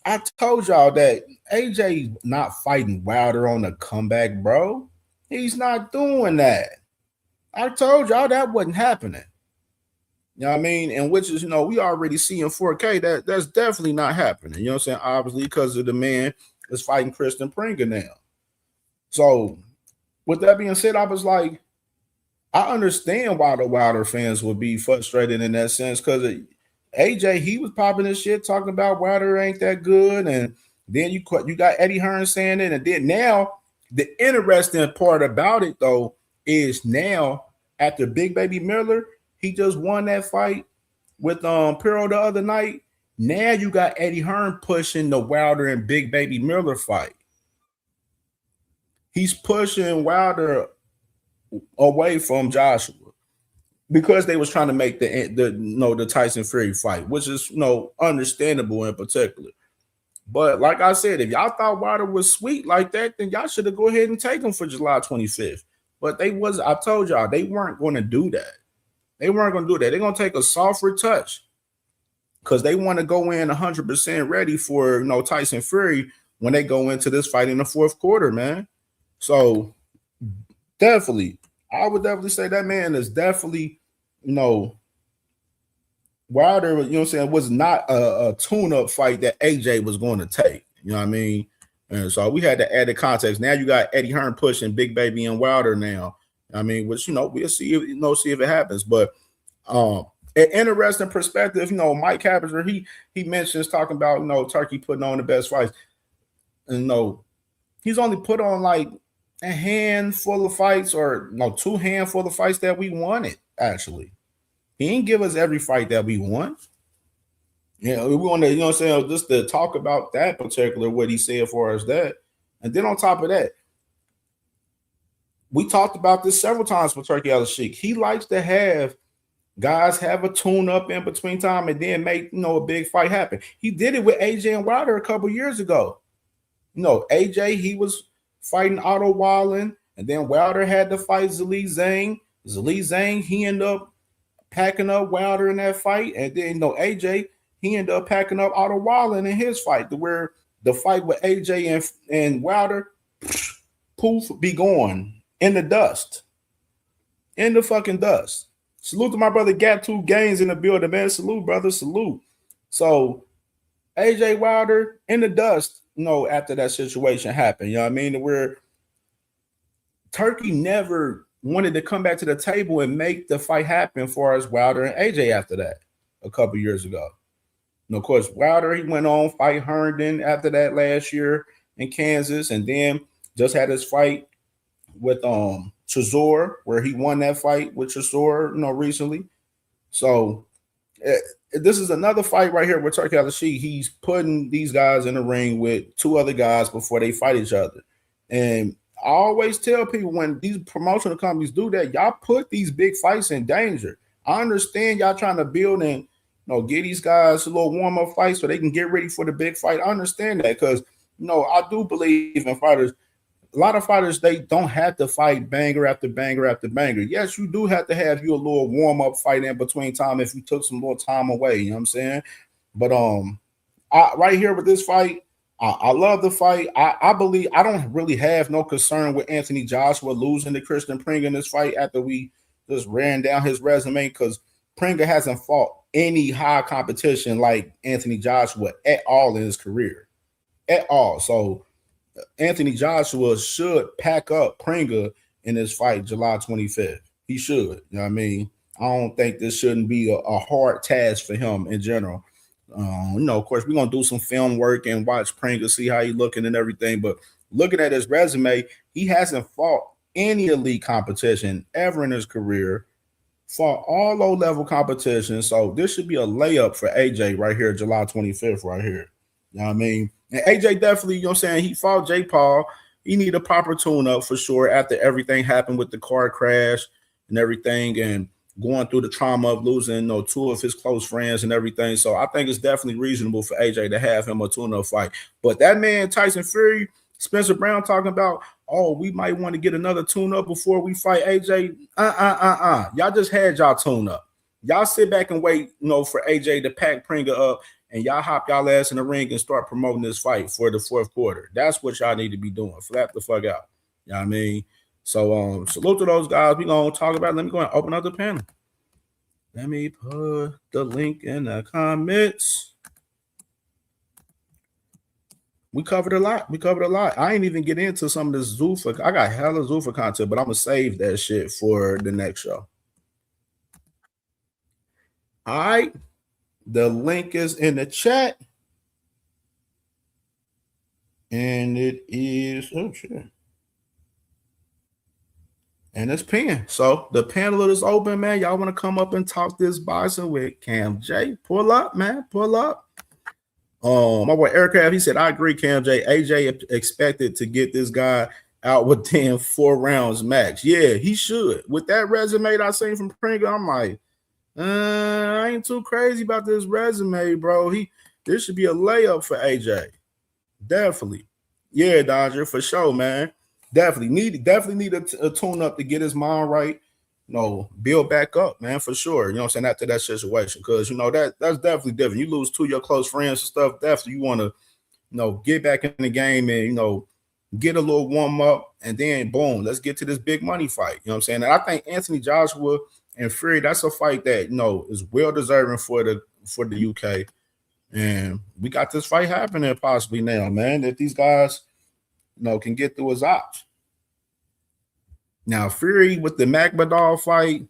I told y'all that AJ not fighting Wilder on a comeback, bro. He's not doing that. I told y'all that wasn't happening. You know what I mean? And which is, we already see in 4K that's definitely not happening. You know what I'm saying? Obviously, because of the man is fighting Christian Prenga now. So, with that being said, I was like, I understand why the Wilder fans would be frustrated in that sense, because AJ, he was popping his shit, talking about Wilder ain't that good. And then you got Eddie Hearn saying it. And then now, the interesting part about it, though, is now, after Big Baby Miller, he just won that fight with Pirro the other night. Now you got Eddie Hearn pushing the Wilder and Big Baby Miller fight. He's pushing Wilder away from Joshua because they was trying to make the Tyson Fury fight, which is understandable in particular. But like I said, if y'all thought Wilder was sweet like that, then y'all should have go ahead and take him for July 25th. But I told y'all they weren't going to do that. They weren't going to do that. They're going to take a softer touch because they want to go in 100% ready for Tyson Fury when they go into this fight in the fourth quarter, man. So definitely, I would definitely say that man is definitely, Wilder, was not a tune-up fight that AJ was going to take. You know what I mean? And so we had to add the context. Now you got Eddie Hearn pushing Big Baby and Wilder now. I mean, which we'll see if it happens. But an interesting perspective, Mike Capper, he mentions talking about Turkey putting on the best fights. And he's only put on like a handful of fights, or 2 handful of fights that we wanted, actually. He didn't give us every fight that we want. We want to, just to talk about that particular, what he said for us that. And then on top of that, we talked about this several times with Turkey Al-Sheikh. He likes to have guys have a tune-up in between time and then make, a big fight happen. He did it with AJ and Wilder a couple years ago. AJ, he was fighting Otto Wallin, and then Wilder had to fight Zhilei Zhang. Zhilei Zhang, he ended up packing up Wilder in that fight, and then AJ, he ended up packing up Otto Wallin in his fight, to where the fight with AJ and Wilder, poof, be gone in the dust, in the fucking dust. Salute to my brother Gap 2 Gaines in the building, man. Salute, brother, salute. So AJ Wilder in the dust, after that situation happened, you know what I mean? Where Turkey never wanted to come back to the table and make the fight happen for us, Wilder and AJ, after that a couple years ago. Of course, Wilder, he went on fight Herndon after that last year in Kansas, and then just had his fight with Chisora, where he won that fight with Chisora, recently. So this is another fight right here with Turkey Al-Sheikh. He's putting these guys in the ring with 2 other guys before they fight each other. And I always tell people, when these promotional companies do that, y'all put these big fights in danger. I understand y'all trying to build and get these guys a little warm-up fight so they can get ready for the big fight. I understand that, because I do believe in fighters. A lot of fighters, they don't have to fight banger after banger after banger. Yes, you do have to have you a little warm-up fight in between time if you took some more time away. You know what I'm saying? But right here with this fight, I love the fight. I believe I don't really have no concern with Anthony Joshua losing to Christian Pringa in this fight after we just ran down his resume, because Pringa hasn't fought any high competition like Anthony Joshua at all in his career. At all. So Anthony Joshua should pack up Pringa in this fight July 25th. He should. You know what I mean? I don't think this shouldn't be a hard task for him in general. Of course, we're going to do some film work and watch Pringa, see how he's looking and everything. But looking at his resume, he hasn't fought any elite competition ever in his career, fought all low-level competition. So this should be a layup for AJ right here, July 25th right here. You know what I mean? And AJ definitely, he fought Jake Paul. He need a proper tune-up for sure after everything happened with the car crash and everything, and going through the trauma of losing 2 of his close friends and everything. So I think it's definitely reasonable for AJ to have him a tune-up fight. But that man, Tyson Fury, Spencer Brown talking about, we might want to get another tune-up before we fight AJ. Y'all just had y'all tune-up. Y'all sit back and wait, for AJ to pack Pringa up, and y'all hop y'all ass in the ring and start promoting this fight for the fourth quarter. That's what y'all need to be doing. Flap the fuck out. You know what I mean? So salute to those guys. We're going to talk about it. Let me go and open up the panel. Let me put the link in the comments. We covered a lot. I ain't even get into some of this Zuffa. I got hella Zuffa content, but I'm going to save that shit for the next show. All right. The link is in the chat. And it is, and it's pinned. So the panel is open, man. Y'all want to come up and talk this boxing with Cam J? Pull up, man. Pull up. My boy Aircraft, he said, I agree, Cam J. AJ expected to get this guy out within 4 rounds max. Yeah, he should. With that resume that I seen from Pringa, I'm like, I ain't too crazy about this resume, bro. This should be a layup for AJ. Definitely. Yeah, Dodger, for sure, man. Definitely need a tune up to get his mind right. build back up, man, for sure. You know what I'm saying? After that situation, because that's definitely different. You lose 2 of your close friends and stuff. Definitely, you want to get back in the game and get a little warm up, and then boom, let's get to this big money fight. You know what I'm saying? And I think Anthony Joshua and Fury, that's a fight that is well deserving for the UK. And we got this fight happening possibly now, man, that these guys can get through his ops. Now, Fury with the Magmadal fight,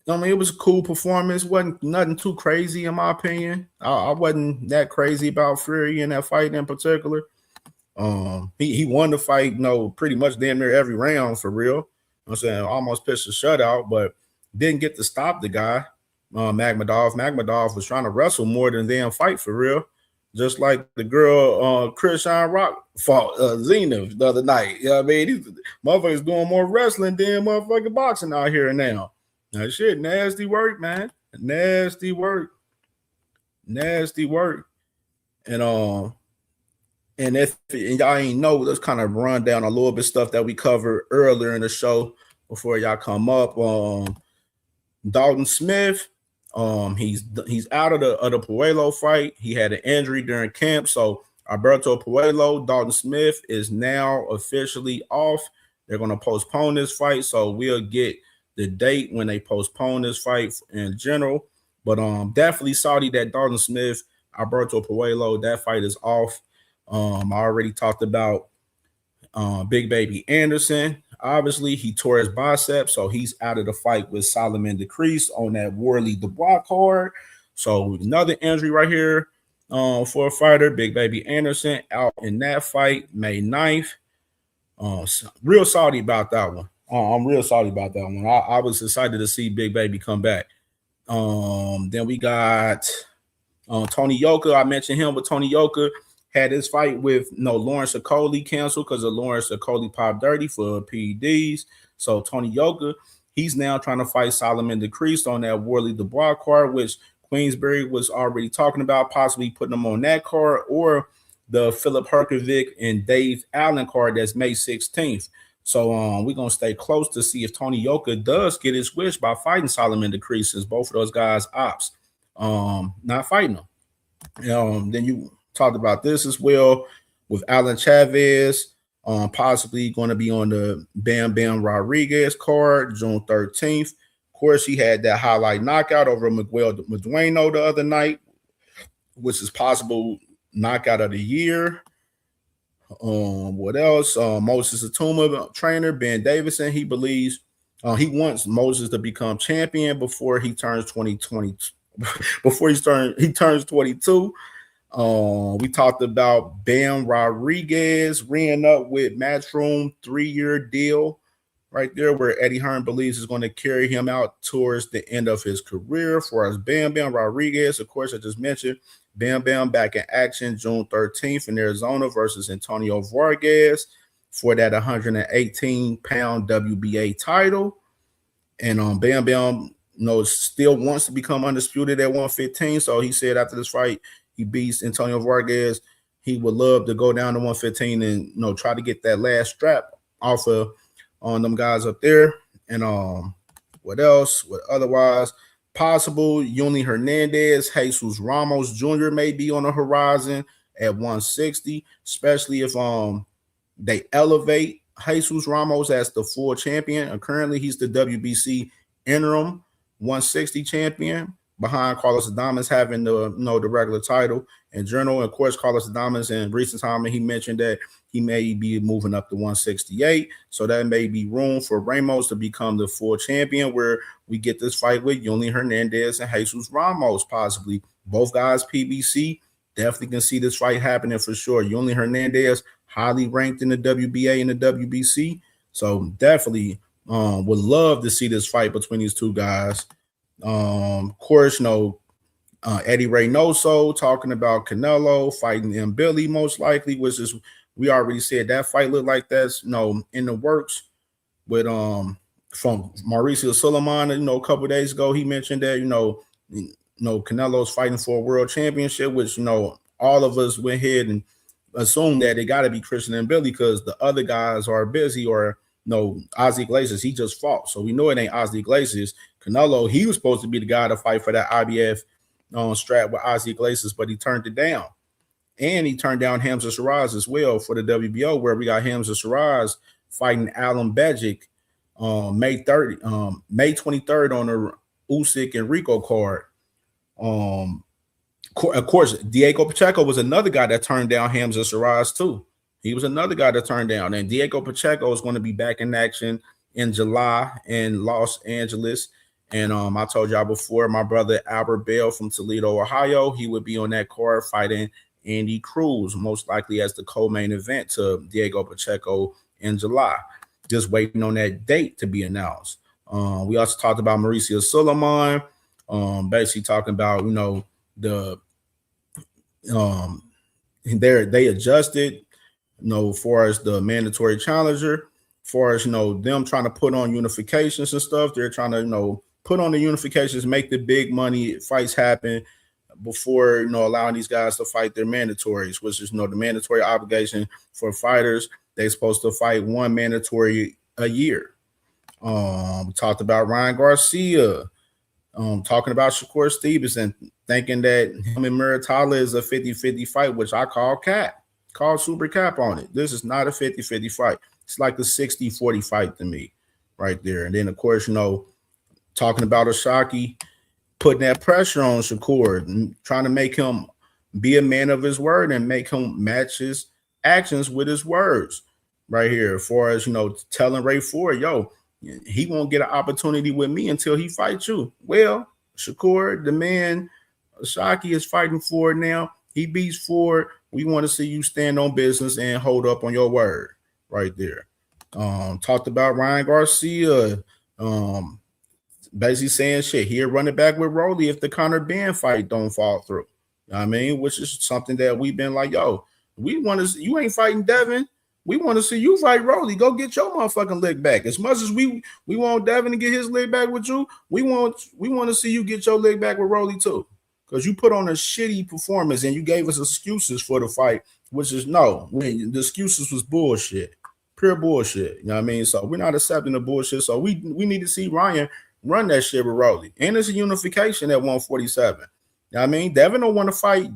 it was a cool performance. Wasn't nothing too crazy in my opinion. I wasn't that crazy about Fury in that fight in particular. He won the fight, pretty much damn near every round for real. You know what I'm saying? Almost pitched a shutout, but didn't get to stop the guy. Magmadov was trying to wrestle more than damn fight for real. Just like the girl Christian Rock fought Zenith the other night. You know what I mean? These motherfuckers doing more wrestling than motherfucking boxing out here now. Now shit, nasty work, man. Nasty work. And if y'all ain't know, let's kind of run down a little bit stuff that we covered earlier in the show before y'all come up. Dalton Smith, he's out of the Puello fight. He had an injury during camp, so Alberto Puello, Dalton Smith is now officially off. They're going to postpone this fight, so we'll get the date when they postpone this fight in general. But definitely Saudi that Dalton Smith, Alberto Puello, that fight is off. I already talked about Big Baby Anderson. Obviously, he tore his biceps, so he's out of the fight with Solomon Decrease on that Worley Dubois card. So another injury right here for a fighter. Big Baby Anderson out in that fight May 9th. Real salty about that one. I'm real salty about that one. I was excited to see Big Baby come back. Then we got Tony Yoka. I mentioned him, but Tony Yoka had his fight with Lawrence Okoli canceled because of Lawrence Okoli pop dirty for PEDs. So Tony Yoka, he's now trying to fight Solomon Decrease on that Worley Dubois card, which Queensberry was already talking about, possibly putting him on that card, or the Philip Herkovic and Dave Allen card that's May 16th. So we're going to stay close to see if Tony Yoka does get his wish by fighting Solomon Decrease, since both of those guys ops not fighting him. Then you talked about this as well with Alan Chavez, possibly going to be on the Bam Bam Rodriguez card June 13th. Of course, he had that highlight knockout over Miguel Medueno the other night, which is possible knockout of the year. What else? Moses Atuma trainer Ben Davison, he believes he wants Moses to become champion before he turns 2020. Before he turns 22. We talked about Bam Rodriguez reeing up with Matchroom 3-year deal right there, where Eddie Hearn believes is going to carry him out towards the end of his career. For us, Bam Rodriguez, of course, I just mentioned Bam back in action June 13th in Arizona versus Antonio Vargas for that 118-pound WBA title. And Bam still wants to become undisputed at 115. So he said after this fight, he beats Antonio Vargas, he would love to go down to 115 and try to get that last strap off of on them guys up there. And what else? What otherwise possible? Yuli Hernandez, Jesus Ramos Jr. may be on the horizon at 160, especially if they elevate Jesus Ramos as the full champion. And currently he's the WBC interim 160 champion, behind Carlos Adames having the regular title in general. Of course, Carlos Adames in recent time, he mentioned that he may be moving up to 168. So that may be room for Ramos to become the full champion, where we get this fight with Yuli Hernandez and Jesus Ramos, possibly. Both guys PBC. Definitely can see this fight happening for sure. Yuli Hernandez, highly ranked in the WBA and the WBC. So definitely would love to see this fight between these two guys. Of course, Eddie Reynoso talking about Canelo fighting M. Billy, most likely, which is, we already said that fight looked like that's in the works with from Mauricio Suleiman. A couple of days ago, he mentioned that Canelo's fighting for a world championship, which all of us went ahead and assumed that it got to be Christian and Billy because the other guys are busy or Ozzy Iglesias, he just fought. So we know it ain't Ozzy Iglesias. Canelo, he was supposed to be the guy to fight for that IBF strap with Ozzy Iglesias, but he turned it down. And he turned down Hamza Shiraz as well for the WBO, where we got Hamza Shiraz fighting Alan Bejic May 23rd on the Usyk and Rico card. Of course, Diego Pacheco was another guy that turned down Hamza Shiraz too. He was another guy that turned down. And Diego Pacheco is going to be back in action in July in Los Angeles. And I told y'all before, my brother Albert Bell from Toledo, Ohio, he would be on that card fighting Andy Cruz, most likely as the co-main event to Diego Pacheco in July. Just waiting on that date to be announced. We also talked about Mauricio Suleiman, basically talking about, they adjusted, far as the mandatory challenger, far as, them trying to put on unifications and stuff. They're trying to, put on the unifications, make the big money fights happen before, allowing these guys to fight their mandatories, which is, the mandatory obligation for fighters. They're supposed to fight one mandatory a year. We talked about Ryan Garcia, talking about Shakur Stevenson, thinking that him and Muratalla is a 50-50 fight, which I call cap. Call super cap on it. This is not a 50-50 fight. It's like a 60-40 fight to me right there. And then, of course, talking about Ashaki, putting that pressure on Shakur and trying to make him be a man of his word and make him match his actions with his words right here. As far as, telling Ray Ford, he won't get an opportunity with me until he fights you. Well, Shakur, the man Ashaki is fighting Ford now. He beats Ford. We want to see you stand on business and hold up on your word right there. Talked about Ryan Garcia, basically saying shit. He'll run it back with Rolly if the Conor Ben fight don't fall through. You know what I mean? Which is something that we've been like, we want to. You ain't fighting Devin. We want to see you fight Rolly. Go get your motherfucking leg back. As much as we want Devin to get his leg back with you, we want to see you get your leg back with Rolly too. Because you put on a shitty performance and you gave us excuses for the fight, which is the excuses was bullshit. Pure bullshit. You know what I mean? So we're not accepting the bullshit. So we need to see Ryan run that shit with Rolly. And it's a unification at 147. You know what I mean? Devin don't want to fight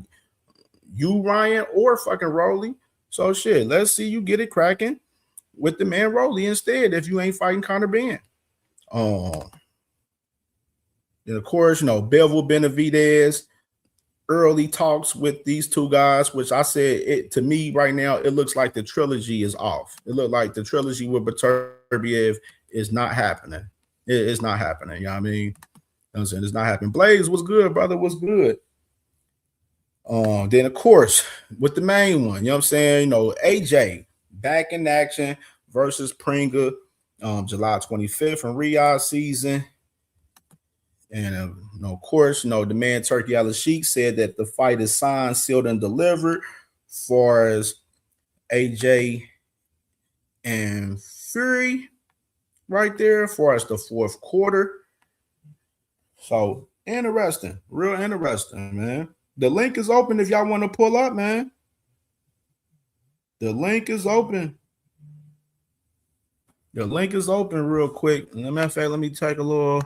you, Ryan, or fucking Rolly. So shit, let's see you get it cracking with the man Rolly instead if you ain't fighting Conor Ben. And of course, Bevil Benavidez, early talks with these two guys, which I said, to me right now, it looks like the trilogy is off. It looked like the trilogy with Beterbiev is not happening. It's not happening. You know what I mean? You know what I'm saying? It's not happening. Blaze was good, brother, was good. Then, of course, with the main one, you know what I'm saying? AJ back in action versus Pringa, July 25th in Riyadh season. And, of course, the man Turkey Al-Sheikh said that the fight is signed, sealed, and delivered for as AJ and Fury right there for us the fourth quarter. So, interesting. Real interesting, man. The link is open if y'all want to pull up, man. The link is open. The link is open real quick. As a matter of fact, let me take a little.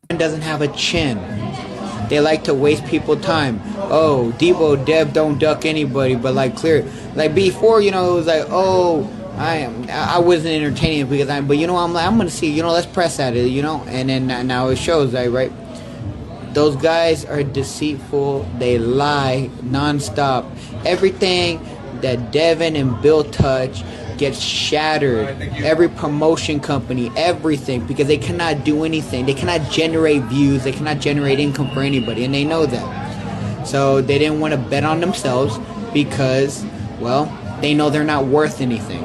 Doesn't have a chin. They like to waste people time. Oh, Debo, Deb don't duck anybody, but like before, it was like, I wasn't entertaining because I'm gonna see, let's press at it, and then now it shows, right? Those guys are deceitful. They lie nonstop. Everything that Devin and Bill touch gets shattered. Every promotion company, everything, because they cannot do anything. They cannot generate views. They cannot generate income for anybody, and they know that. So they didn't want to bet on themselves because, they know they're not worth anything.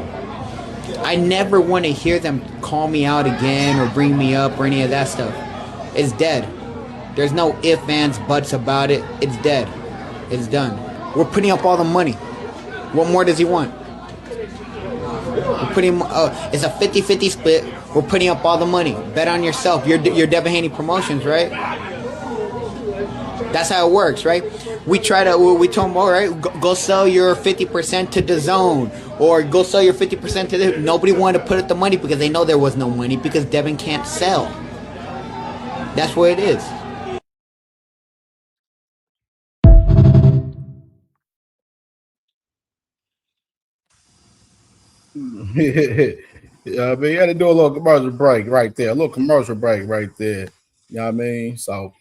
I never want to hear them call me out again or bring me up or any of that stuff. It's dead. There's no ifs, ands, buts about it. It's dead. It's done. We're putting up all the money. What more does he want? We're putting. It's a 50-50 split. We're putting up all the money. Bet on yourself. You're Devin Haney Promotions, right? That's how it works, right? We told them, all right, go sell your 50% to the zone, or go sell your 50% to the. Nobody wanted to put up the money because they know there was no money because Devin can't sell. That's what it is. Yeah, I mean, you had to do a little commercial break right there. A little commercial break right there. You know what I mean? So,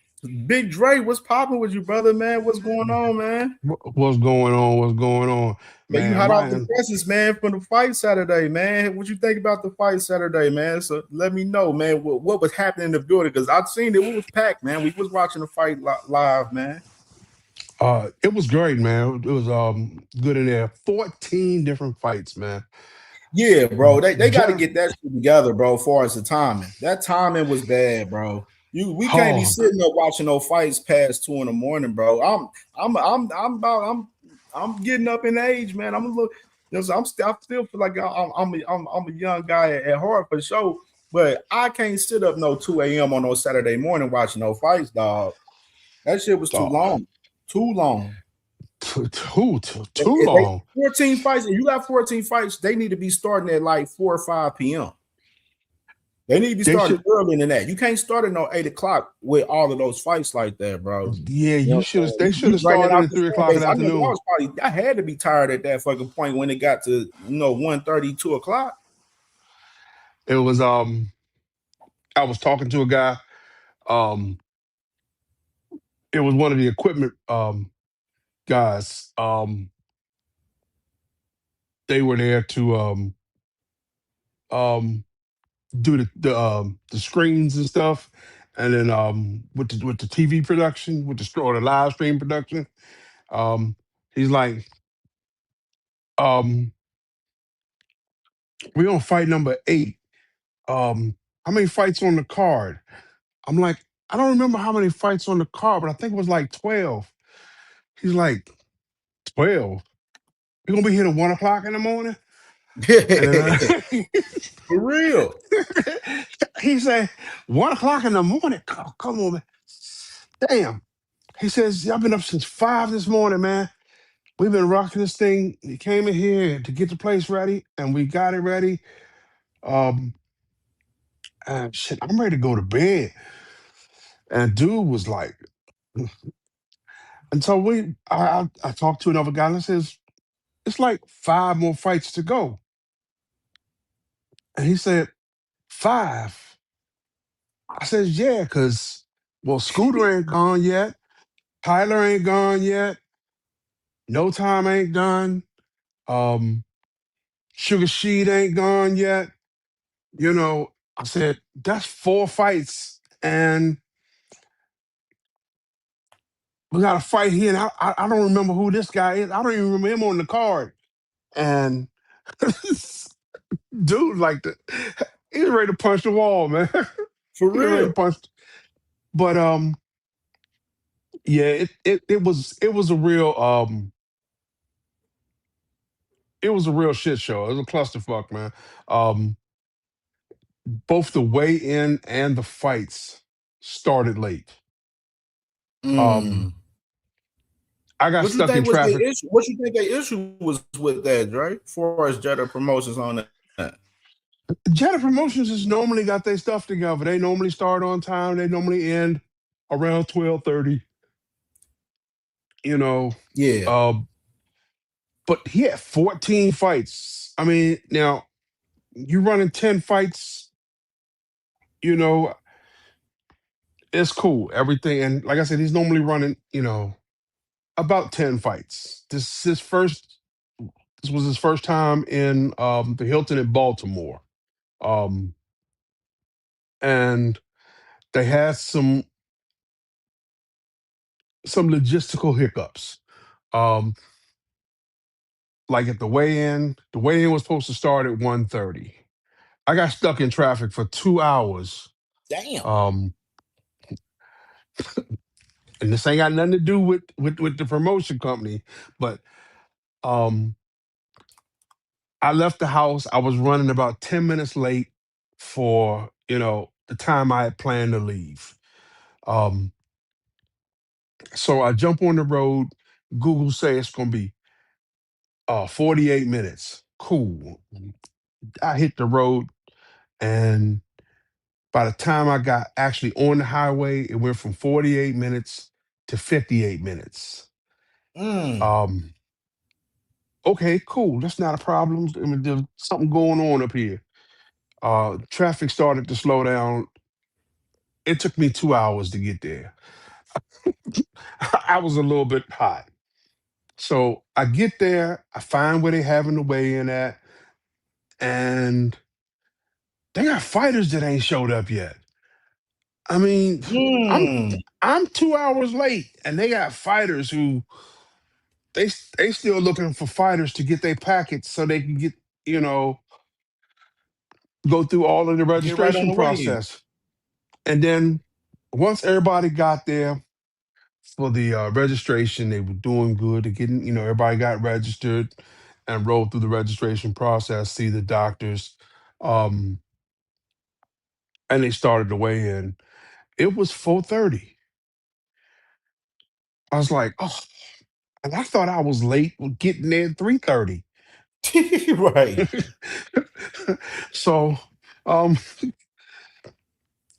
Big Dre, what's popping with you, brother, man? What's going on, man? What's going on? What's going on, Man, you man? hot off the Ryan, presses, man, from the fight Saturday, man. What you think about the fight Saturday, man? So let me know, man, what was happening in the building, because I've seen it. It was packed, man. We was watching the fight live, man. it was great, man. It was good in there. 14 different fights, man. Yeah, bro. They got to Jennifer, get that shit together, bro. As far as the timing, that timing was bad, bro. We can't be oh, sitting up watching no fights past 2 a.m, bro. I'm getting up in age, man. I'm a little, I still feel like I'm a young guy at heart for sure, but I can't sit up no 2 a.m. on no Saturday morning watching no fights, dog. That shit was too long, too long. Too If long. 14 fights, and you got 14 fights, they need to be starting at like 4 or 5 p.m. They need to be starting earlier than that. You can't start at no 8 o'clock with all of those fights like that, bro. Yeah, You know they should have started at 3 o'clock in the afternoon. I had to be tired at that fucking point when it got to 1:30, 2 o'clock. It was I was talking to a guy. It was one of the equipment guys. They were there to do the screens and stuff, and then with the TV production, or the live stream production. He's like, we're on fight number 8. How many fights on the card? I'm like, I don't remember how many fights on the card, but I think it was like 12. He's like, 12? You're gonna be here till 1 o'clock in the morning? And then For real. He said, 1 o'clock in the morning? Come on, man. Damn. He says, I've been up since 5 this morning, man. We've been rocking this thing. He came in here to get the place ready, and we got it ready. And shit, I'm ready to go to bed. And dude was like, and so I talked to another guy and says, it's like 5 more fights to go. And he said, 5? I says, yeah, because, well, Scooter ain't gone yet. Tyler ain't gone yet. No Time ain't done. Sugar Sheet ain't gone yet. I said, that's 4 fights. And we got a fight here. And I don't remember who this guy is. I don't even remember him on the card. And dude, he was ready to punch the wall, man. For He was ready real. to punch. But yeah, it was a real shit show. It was a clusterfuck, man. Both the weigh-in and the fights started late. I got What you stuck in think was the traffic. issue? What you think the issue was with that, right? As far as Jetta Promotions on that. Jetta Promotions has normally got their stuff together. They normally start on time. They normally end around 12:30. Yeah. But he had 14 fights. I mean, now you running 10 fights, it's cool. Everything. And like I said, he's normally running, about 10 fights. This was his first time in the Hilton in Baltimore. And they had some logistical hiccups. Like at the weigh-in was supposed to start at 1:30. I got stuck in traffic for 2 hours. Damn. And this ain't got nothing to do with the promotion company, but I left the house. I was running about 10 minutes late for the time I had planned to leave. So I jump on the road. Google say it's gonna be 48 minutes. Cool. I hit the road, and by the time I got actually on the highway, it went from 48 minutes to 58 minutes. Um, okay, cool. That's not a problem. I mean, there's something going on up here. Traffic started to slow down. It took me 2 hours to get there. I was a little bit hot. So I get there, I find where they having the weigh-in at, and they got fighters that ain't showed up yet. I mean, I'm I'm 2 hours late, and they got fighters who they still looking for fighters to get their packets so they can get, you know, go through all of the Get right on registration the way. process. And then once everybody got there for the registration, they were doing good. They getting, everybody got registered and rolled through the registration process, see the doctors, um, and they started to weigh in. It was 4:30. I was like, oh, and I thought I was late with getting there at 3:30. Right. So, um,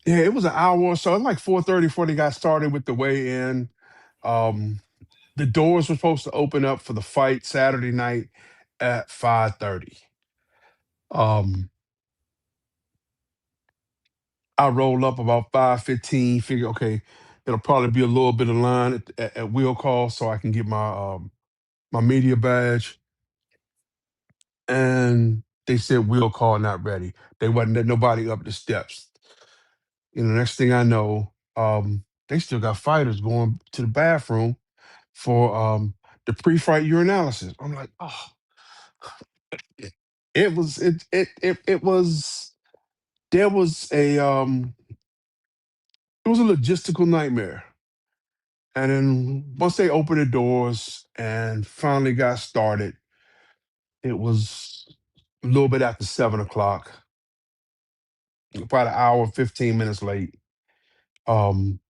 yeah, it was an hour or so. It was like 4:30 before they got started with the weigh-in. Um, the doors were supposed to open up for the fight Saturday night at 5:30. Um, I rolled up about 5:15. Figure, okay, it'll probably be a little bit of line at wheel call so I can get my media badge. And they said wheel call not ready. They wasn't let nobody up the steps. Next thing I know, they still got fighters going to the bathroom for the pre-fight urinalysis. I'm like, oh, it was there was it was a logistical nightmare. And then once they opened the doors and finally got started, it was a little bit after 7 o'clock, about an hour, 15 minutes late. Um,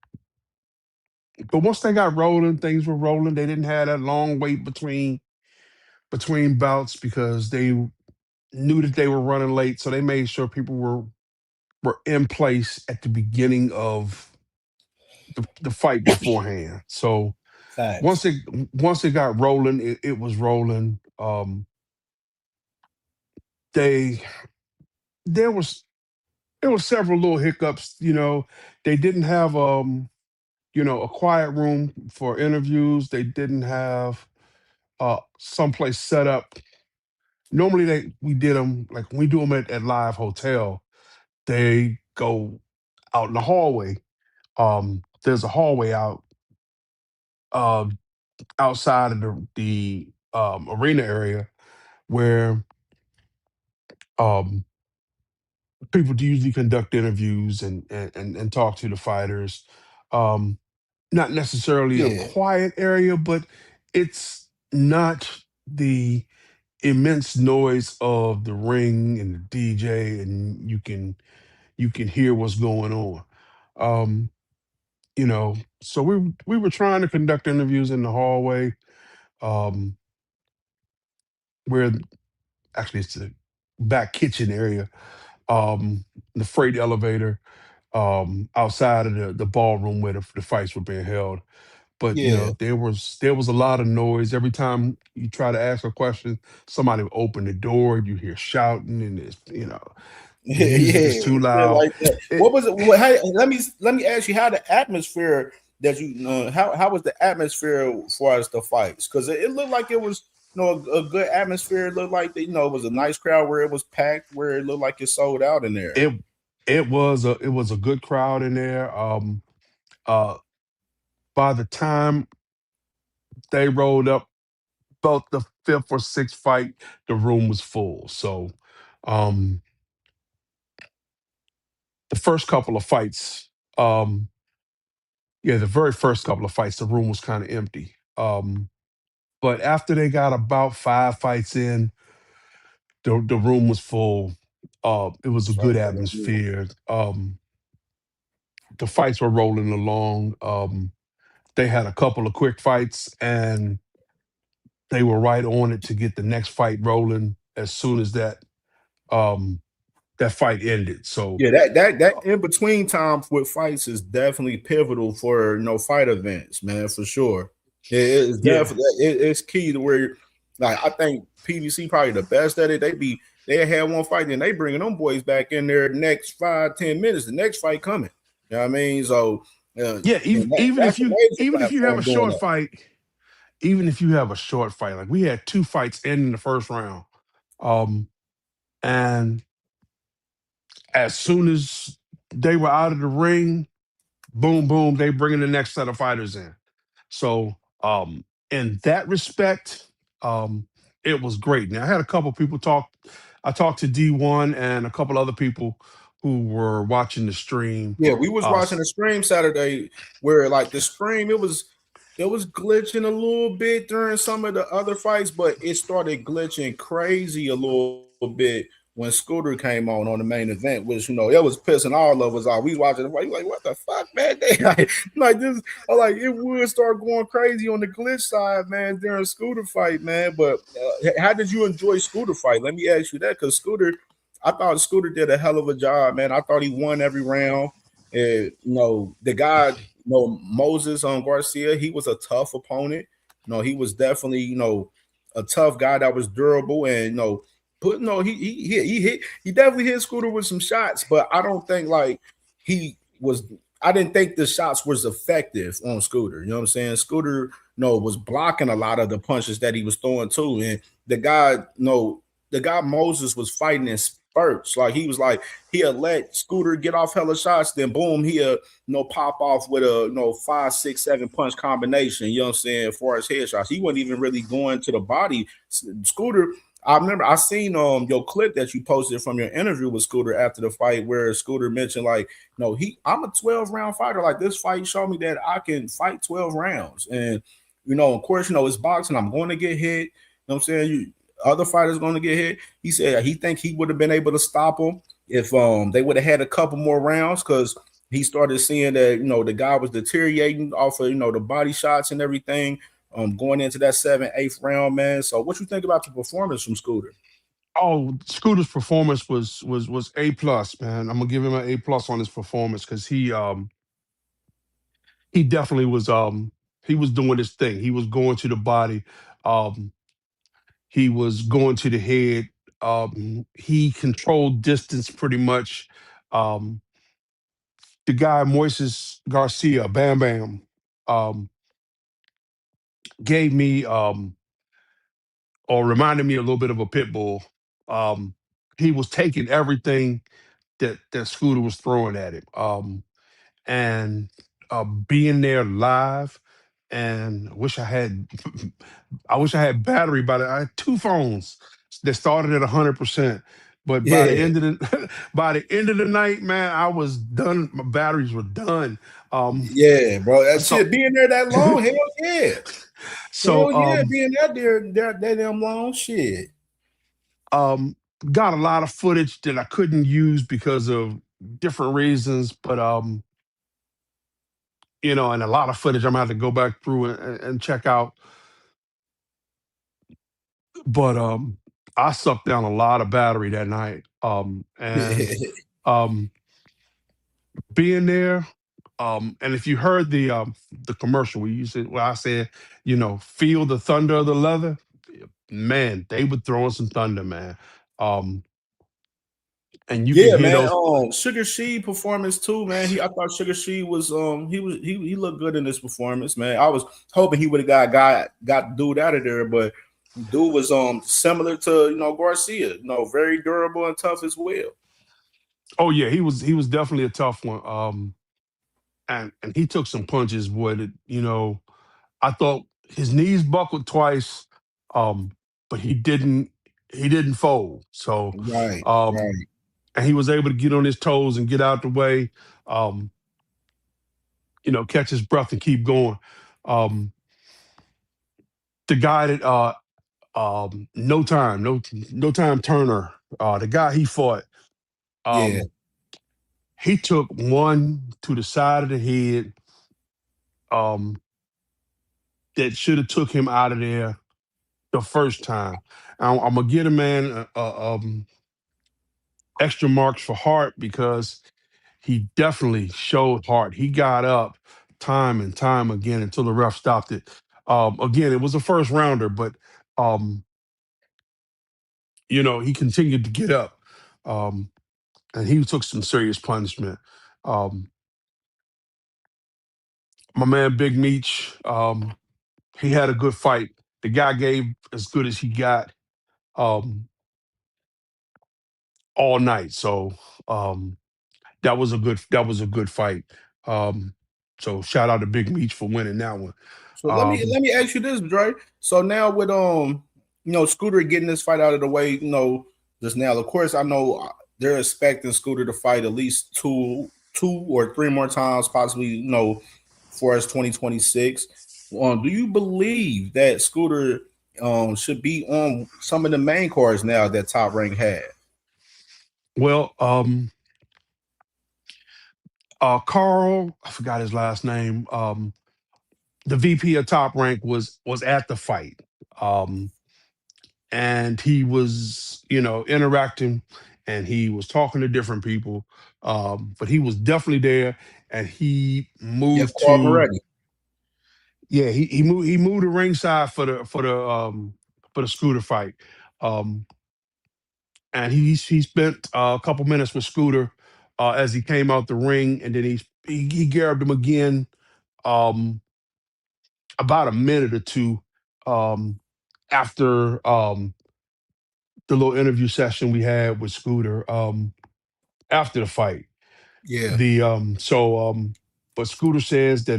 but once they got rolling, things were rolling. They didn't have that long wait between bouts because they knew that they were running late. So they made sure people were in place at the beginning of the fight beforehand. So once Facts. it got rolling, it was rolling. They there was there were several little hiccups. They didn't have a quiet room for interviews. They didn't have someplace set up. Normally we did them like when we do them at Live Hotel. They go out in the hallway. There's a hallway uh, outside of the arena area where um, people do usually conduct interviews and talk to the fighters. Um, Not necessarily a Yeah. quiet area, but it's not the immense noise of the ring and the DJ, and you can hear what's going on. Um, so we were trying to conduct interviews in the hallway, um, where actually it's the back kitchen area, the freight elevator, outside of the ballroom where the fights were being held. But Yeah. there was a lot of noise. Every time you try to ask a question, somebody would open the door, you hear shouting, and the Yeah, music yeah, is too shit loud. like that. It, What was it? How, let me ask you how the atmosphere that how was the atmosphere for us the fights? Because it looked like it was a good atmosphere. It looked like it was a nice crowd where it was packed, where it looked like it sold out in there. it it was a good crowd in there. Uh by the time they rolled up about the fifth or sixth fight, the room was full. So um the first couple of fights, um yeah, the very first couple of fights, the room was kind of empty. But after they got about 5 fights in, the room was full. It was a good atmosphere. The fights were rolling along. They had a couple of quick fights, and they were right on it to get the next fight rolling as soon as um, that fight ended. So Yeah, that in between time with fights is definitely pivotal for fight events, man, for sure. It's yeah, definitely it's key to where, like, I think PBC probably the best at it. They had one fight, then they bringing them boys back in there the next 5-10 minutes. The next fight coming. You know what I mean? So yeah. Even that's if a you major even if you have platform a doing short that. fight, even if you have a short fight, like we had 2 fights ending the first round, and as soon as they were out of the ring, boom, boom, they bringing the next set of fighters in. So, in that respect, it was great. Now, I had a couple people talk. I talked to D1 and a couple other people who were watching the stream. Yeah, we was watching the stream Saturday where like the stream it was glitching a little bit during some of the other fights, but it started glitching crazy a little bit when Scooter came on the main event, which it was pissing all of us off. We watching the fight, like, what the fuck, man? They like this, it would start going crazy on the glitch side, man, during Scooter fight, man. But how did you enjoy Scooter fight? Let me ask you that, because I thought Scooter did a hell of a job, man. I thought he won every round. The guy, Moses on Garcia, he was a tough opponent. He was definitely, a tough guy that was durable and he definitely hit Scooter with some shots, but I don't think I didn't think the shots was effective on Scooter. You know what I'm saying? Scooter, was blocking a lot of the punches that he was throwing too. And the guy Moses was fighting in spurts. Like he was like he'll let Scooter get off hella shots, then boom, he'll pop off with a 5, 6, 7 punch combination. You know what I'm saying? As far as headshots, he wasn't even really going to the body. Scooter, I remember I seen your clip that you posted from your interview with Scooter after the fight, where Scooter mentioned like, I'm a 12-round fighter. Like this fight showed me that I can fight 12 rounds, and of course, it's boxing. I'm going to get hit. You know what I'm saying? Other fighters going to get hit. He said he think he would have been able to stop him if they would have had a couple more rounds, because he started seeing that the guy was deteriorating off of the body shots and everything. Going into that 7th, 8th round, man. So what you think about the performance from Scooter? Oh, Scooter's performance was A plus, man. I'm gonna give him an A plus on his performance because he definitely was he was doing his thing. He was going to the body, he was going to the head. He controlled distance pretty much. Um, the guy Moises Garcia, Bam Bam, um, gave me or reminded me a little bit of a pit bull. Um, he was taking everything that Scooter was throwing at him, and being there live. And I wish I had battery. I had 2 phones that started at 100%. But by the Yeah, end of the by the end of the night, man, I was done. My batteries were done. yeah, bro. That So shit being there that long, hell yeah. so Hell yeah, being that damn long shit. got a lot of footage that I couldn't use because of different reasons, but and a lot of footage I'm gonna have to go back through and check out. But I sucked down a lot of battery that night. And um being there, and if you heard the commercial where I said, feel the thunder of the leather, man, they were throwing some thunder, man. Um and you can Yeah, hear man. those. Sugar She performance too, man. I thought Sugar She was he looked good in this performance, man. I was hoping he would have got dude out of there, but dude was similar to Garcia, very durable and tough as well. Oh yeah, he was definitely a tough one. And he took some punches, boy, I thought his knees buckled twice, but he didn't fold. So Right, um right. and he was able to get on his toes and get out the way, um, catch his breath and keep going. Um the guy that no time Turner, the guy he fought, Yeah. um, he took one to the side of the head. that should have took him out of there the first time. I'm gonna get a man extra marks for Hart because he definitely showed heart. He got up time and time again until the ref stopped it. Again, it was a first rounder, but um, he continued to get up, and he took some serious punishment. Um, my man Big Meech, he had a good fight. The guy gave as good as he got um, all night. So that was a good fight. Um, so shout out to Big Meech for winning that one. So let me ask you this, Dre. So now with Scooter getting this fight out of the way, just now, of course, I know they're expecting Scooter to fight at least two or three more times, possibly, for us 2026. Do you believe that Scooter should be on some of the main cards now that Top Rank had? Well, Carl, I forgot his last name. The VP of Top Rank was at the fight, and he was interacting, and he was talking to different people, but he was definitely there, and he moved Carl to. Moretti. Yeah, he moved to ringside for the Scooter fight, um, and he spent a couple minutes with Scooter as he came out the ring, and then he grabbed him again um, about a minute or two after the little interview session we had with Scooter after the fight. Yeah. But Scooter says that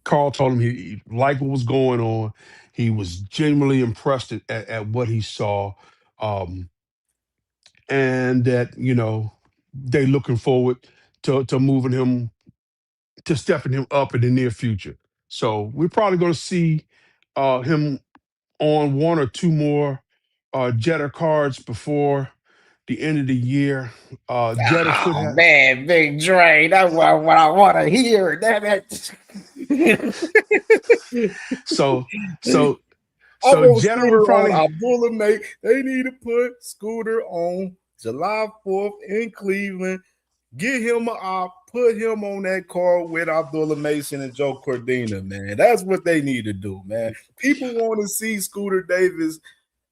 Carl told him he liked what was going on. He was genuinely impressed at what he saw, um, and that they looking forward to moving him, to stepping him up in the near future. So we're probably going to see him on one or two more Jetta cards before the end of the year. Jetta should have. Man, Big Dre, that's what I want to hear. So Jetta will probably Abdullah make. They need to put Scooter on July 4th in Cleveland. Get him put him on that card with Abdullah Mason and Joe Cordina, man. That's what they need to do, man. People want to see Scooter Davis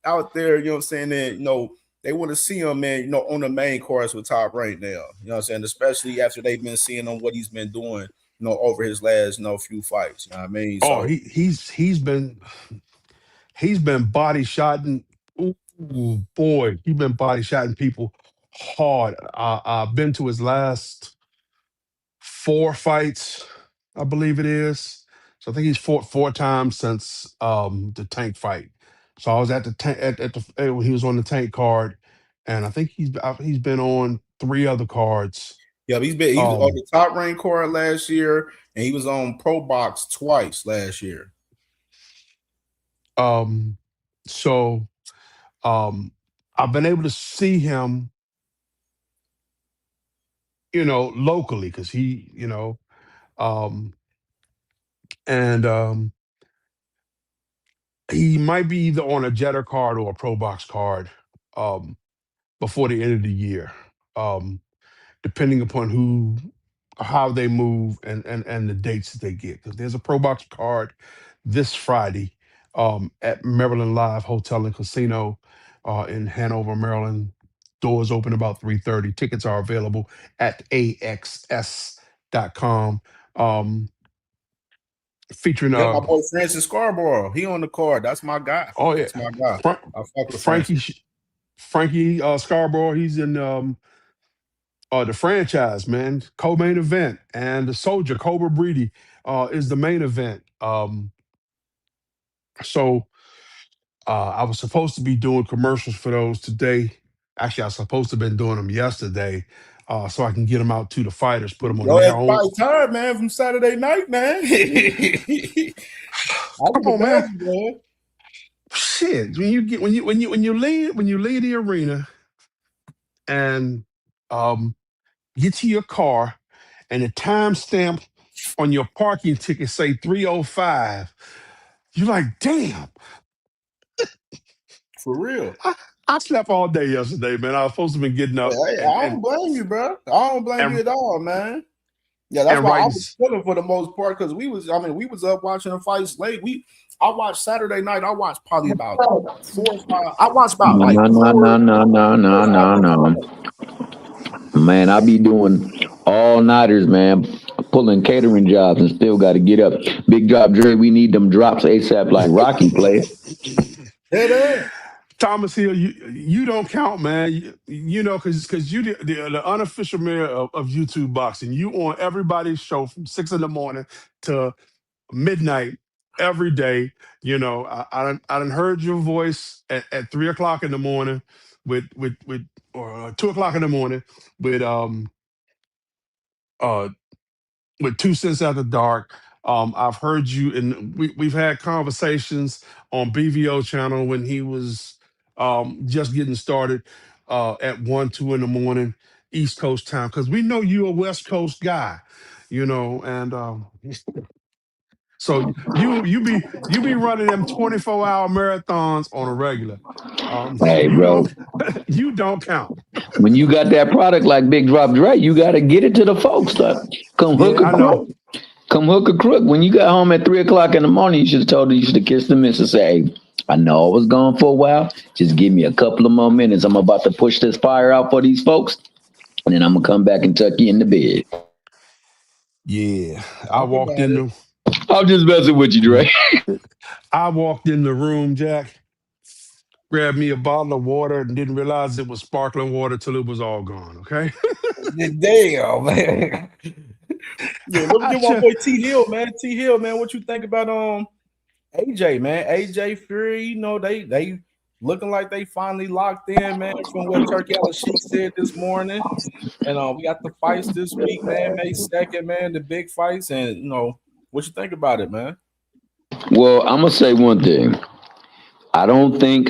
out there, you know what I'm saying? That, they want to see him, man, on the main course with Top Rank now. You know what I'm saying? Especially after they've been seeing him what he's been doing, over his last, few fights. You know what I mean? So, he's been body shotting. Ooh, boy, he's been body shotting people hard. I've been to his last 4 fights, I believe it is. So I think he's fought 4 times since the Tank fight. So I was at the tank when he was on the Tank card, and I think he's been on 3 other cards. Yeah, he was on the Top Rank card last year, and he was on Pro Box twice last year. So I've been able to see him, locally, because he, and he might be either on a Jetta card or a Pro Box card before the end of the year, depending upon how they move and the dates that they get. Because there's a Pro Box card this Friday at Maryland Live Hotel and Casino in Hanover, Maryland. Doors open about 3:30. Tickets are available at axs.com. Featuring my boy Francis Scarborough. He on the card. That's my guy. Oh yeah, that's my guy. I fuck with Frankie Scarborough. He's in the franchise, man. Co-main event, and the Soldier Cobra Breedy is the main event. So I was supposed to be doing commercials for those today. Actually, I was supposed to have been doing them yesterday, so I can get them out to the fighters, put them on their own. It's tired, man, from Saturday night, man. Come on, man. Shit, when you leave the arena and get to your car, and the timestamp on your parking ticket say 305. You're like, damn. For real. I slept all day yesterday, man. I was supposed to be getting up Hey, I don't blame you, bro. I don't blame you and at all, man. Yeah, that's and why I right. was chilling for the most part because we was up watching the fights late. I watched Saturday night. I watched probably about 4 or 5. I watched about like No. Man, I be doing all-nighters, man. Pulling catering jobs and still got to get up. Big drop, Dre. We need them drops ASAP like Rocky player. Thomas Hill, you don't count, man. You know, because you the unofficial mayor of YouTube boxing. You on everybody's show from 6 in the morning to midnight every day. You know, I done heard your voice at 3 o'clock in the morning with or 2 o'clock in the morning with uh with 2 Cents After Dark. I've heard you, and we've had conversations on BVO channel when he was just getting started at 1, 2 in the morning, East Coast time, because we know you're a West Coast guy, you know, and so you be running them 24-hour marathons on a regular. Hey, bro. You don't count. When you got that product like Big Drop Dre, you got to get it to the folks. Come hook a crook. Come hook a crook. When you got home at 3 o'clock in the morning, you should have told her, you should have kissed the miss and say, hey, I know I was gone for a while. Just give me a couple of more minutes. I'm about to push this fire out for these folks. And then I'm going to come back and tuck you in the bed. Yeah. I walked in the... I'm just messing with you, Dre. I walked in the room, Jack, grabbed me a bottle of water and didn't realize it was sparkling water till it was all gone, okay? Damn, man. Yeah, let me get my boy T Hill, man. T Hill, man, what you think about AJ, man? AJ Fury, you know, they looking like they finally locked in, man, from what Turkey Al-Sheikh said this morning. And we got the fights this week, man. May 2nd, man, the big fights. And you know, what you think about it, man? Well, I'm gonna say one thing. I don't think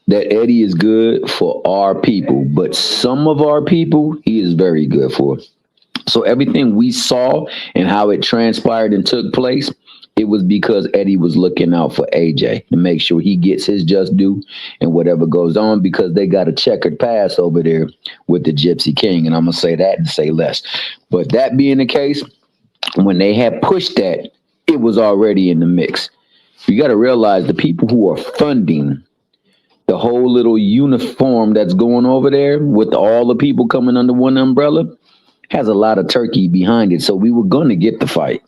that Eddie is good for our people, but some of our people he is very good for. So everything we saw and how it transpired and took place, it was because Eddie was looking out for AJ to make sure he gets his just due and whatever goes on, because they got a checkered past over there with the Gypsy King. And I'm going to say that and say less. But that being the case, when they had pushed that, it was already in the mix. You got to realize the people who are funding the whole little uniform that's going over there with all the people coming under one umbrella has a lot of turkey behind it. So we were going to get the fight.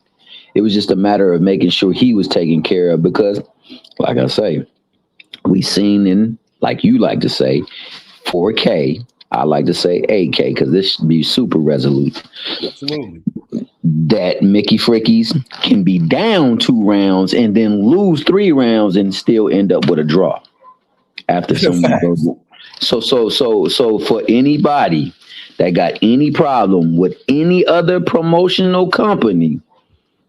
It was just a matter of making sure he was taken care of because, like I say, we seen in, like you like to say, 4K. I like to say 8K because this should be super resolute. Absolutely. That Mickey Frickies can be down 2 rounds and then lose 3 rounds and still end up with a draw after someone goes. So for anybody that got any problem with any other promotional company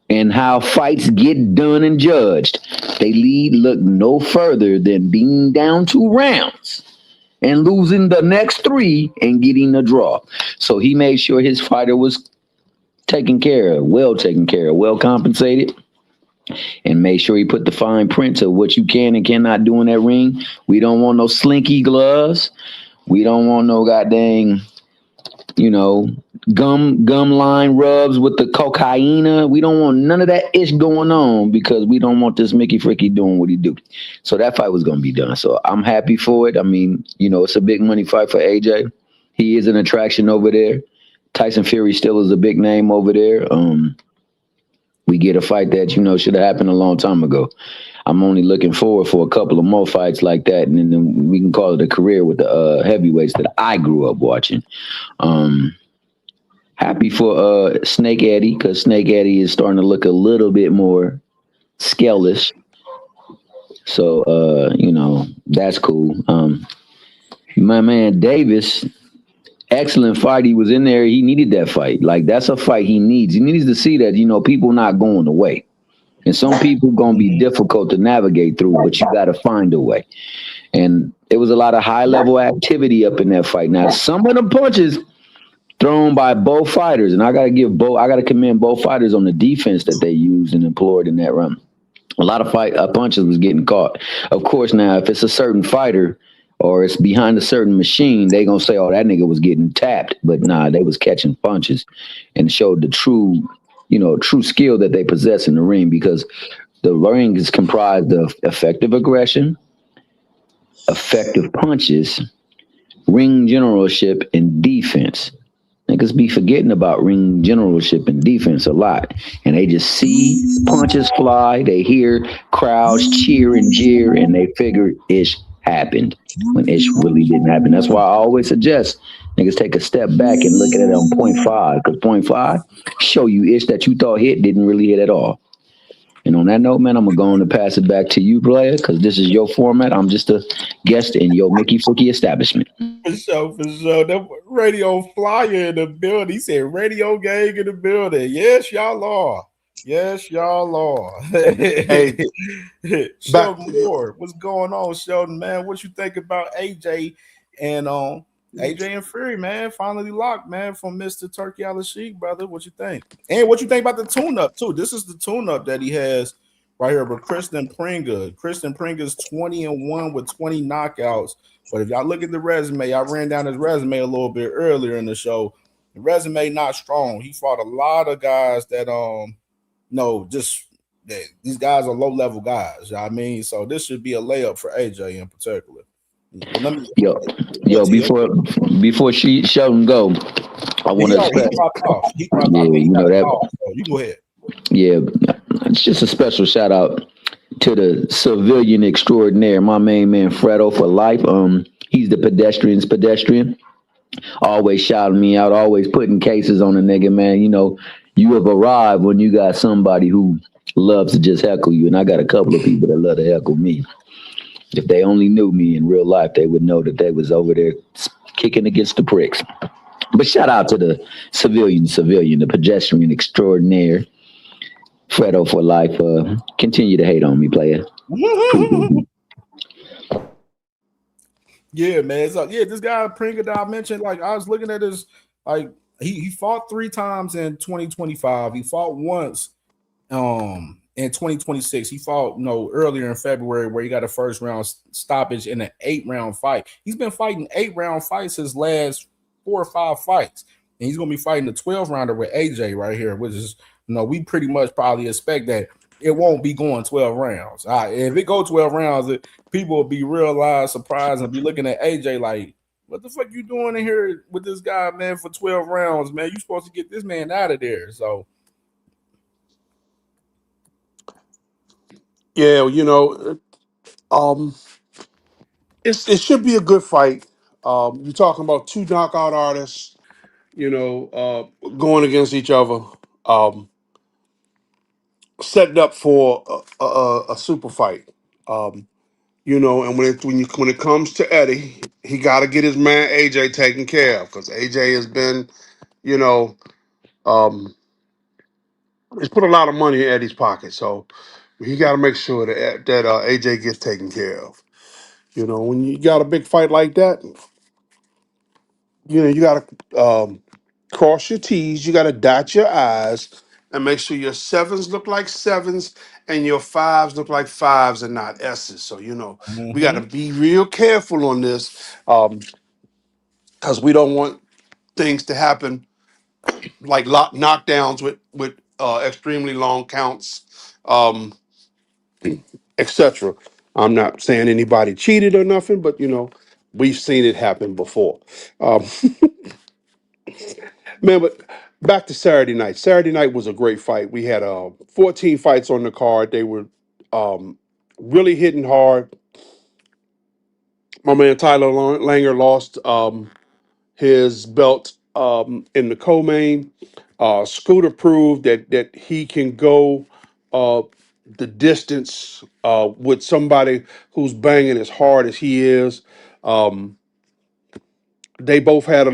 and how fights get done and judged, they look no further than being down 2 rounds and losing the next 3 and getting a draw. So he made sure his fighter was taken care of, well compensated, and made sure he put the fine print of what you can and cannot do in that ring. We don't want no slinky gloves. We don't want no goddamn, gum line rubs with the cocaine. We don't want none of that ish going on because we don't want this Mickey Fricky doing what he do. So that fight was going to be done. So I'm happy for it. I mean, it's a big money fight for AJ. He is an attraction over there. Tyson Fury still is a big name over there. We get a fight that, should have happened a long time ago. I'm only looking forward for a couple of more fights like that, and then we can call it a career with the heavyweights that I grew up watching. Happy for Snake Eddie, because Snake Eddie is starting to look a little bit more scalish. So, that's cool. My man Davis, excellent fight. He was in there. He needed that fight. Like, that's a fight he needs. He needs to see that, people not going away. And some people going to be difficult to navigate through, but you got to find a way. And it was a lot of high-level activity up in that fight. Now, some of the punches thrown by both fighters, and I gotta commend both fighters on the defense that they used and employed in that run. A lot of punches was getting caught. Of course, now if it's a certain fighter or it's behind a certain machine, they gonna say, "Oh, that nigga was getting tapped," but nah, they was catching punches, and showed the true skill that they possess in the ring, because the ring is comprised of effective aggression, effective punches, ring generalship, and defense. Niggas be forgetting about ring generalship and defense a lot. And they just see punches fly, they hear crowds cheer and jeer, and they figure ish happened when ish really didn't happen. That's why I always suggest niggas take a step back and look at it on point five, because point five show you ish that you thought hit didn't really hit at all. And on that note, man, I'm going to pass it back to you, player, because this is your format. I'm just a guest in your Mickey Fookie establishment. For sure. That radio flyer in the building. He said radio gang in the building. Yes, y'all are. Yes, y'all are. Hey, Sheldon Ward, what's going on, Sheldon, man? What you think about AJ and AJ and Fury, man? Finally locked, man, from Mr. Turkey Al-Sheikh, brother. What you think? And what you think about the tune-up, too? This is the tune-up that he has right here, but Kristen Pringa's 20-1 with 20 knockouts. But if y'all look at the resume, I ran down his resume a little bit earlier in the show. The resume not strong. He fought a lot of guys that these guys are low-level guys. You know what I mean? So this should be a layup for AJ in particular. Yo, before Sheldon go, I want to. You go ahead. Yeah, it's just a special shout out to the civilian extraordinaire, my main man Fredo for life. He's the pedestrian's pedestrian. Always shouting me out, always putting cases on a nigga, man. You know, you have arrived when you got somebody who loves to just heckle you, and I got a couple of people that love to heckle me. If they only knew me in real life, they would know that they was over there kicking against the pricks. But shout out to the civilian, the pedestrian extraordinaire, Fredo for life. Continue to hate on me, player. Yeah, man. So this guy Pringa that I mentioned, like I was looking at his, like he fought 3 times in 2025. He fought once in 2026. He fought earlier in February where he got a first round stoppage in an 8-round fight. He's been fighting 8-round fights his last 4 or 5 fights, and he's gonna be fighting the 12-rounder with AJ right here, which is we pretty much probably expect that it won't be going 12 rounds. If it go 12 rounds, people will be real surprised and be looking at AJ like, what the fuck you doing in here with this guy, man, for 12 rounds, man? You supposed to get this man out of there. So yeah, it should be a good fight. You're talking about 2 knockout artists, going against each other, setting up for a super fight. And when it comes to Eddie, he got to get his man AJ taken care of, because AJ has been, he's put a lot of money in Eddie's pocket, so he got to make sure that AJ gets taken care of. When you got a big fight like that, you got to cross your T's, you got to dot your I's, and make sure your 7s look like 7s and your 5s look like 5s and not S's. So we got to be real careful on this, because we don't want things to happen like knockdowns with extremely long counts, etc. I'm not saying anybody cheated or nothing, but we've seen it happen before. Man, but back to Saturday night. Saturday night was a great fight. We had 14 fights on the card. They were really hitting hard. My man Tyler Langer lost his belt in the co-main. Scooter proved that he can go the distance with somebody who's banging as hard as he is. They both had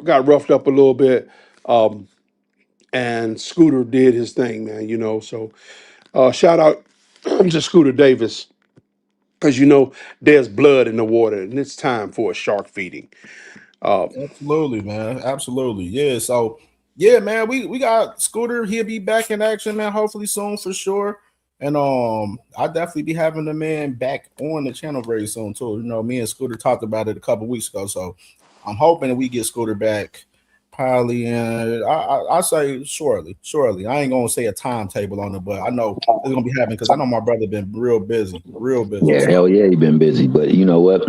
got roughed up a little bit, and Scooter did his thing, man. So shout out to Scooter Davis, because there's blood in the water and it's time for a shark feeding. Absolutely, man. Absolutely. Yeah. So yeah, man, we got Scooter. He'll be back in action, man. Hopefully soon for sure. And I'll definitely be having the man back on the channel very soon too. You know, me and Scooter talked about it a couple weeks ago. So I'm hoping that we get Scooter back probably I say shortly. I ain't gonna say a timetable on it, but I know it's gonna be happening because I know my brother been real busy. Yeah, hell yeah, he been busy. But you know what?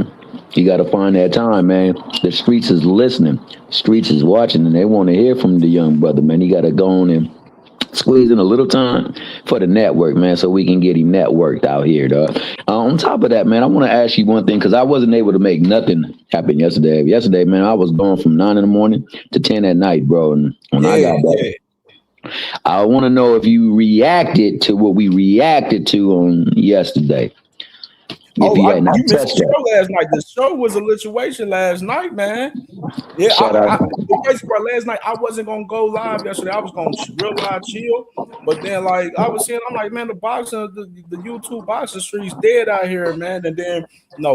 You got to find that time, man. The streets is listening. Streets is watching, and they want to hear from the young brother, man. You got to go on and squeeze in a little time for the network, man, so we can get him networked out here, dog. On top of that, man, I want to ask you one thing because I wasn't able to make nothing happen yesterday. Yesterday, man, I was going from 9 in the morning to 10 at night, bro. And when I got back, I want to know if you reacted to what we reacted to on yesterday. You missed the show last night. The show was a lituation last night, man. Yeah, the crazy part last night, I wasn't gonna go live yesterday. I was gonna real live chill, but then like I was saying, I'm like, man, the boxing, the YouTube boxing street's dead out here, man. And then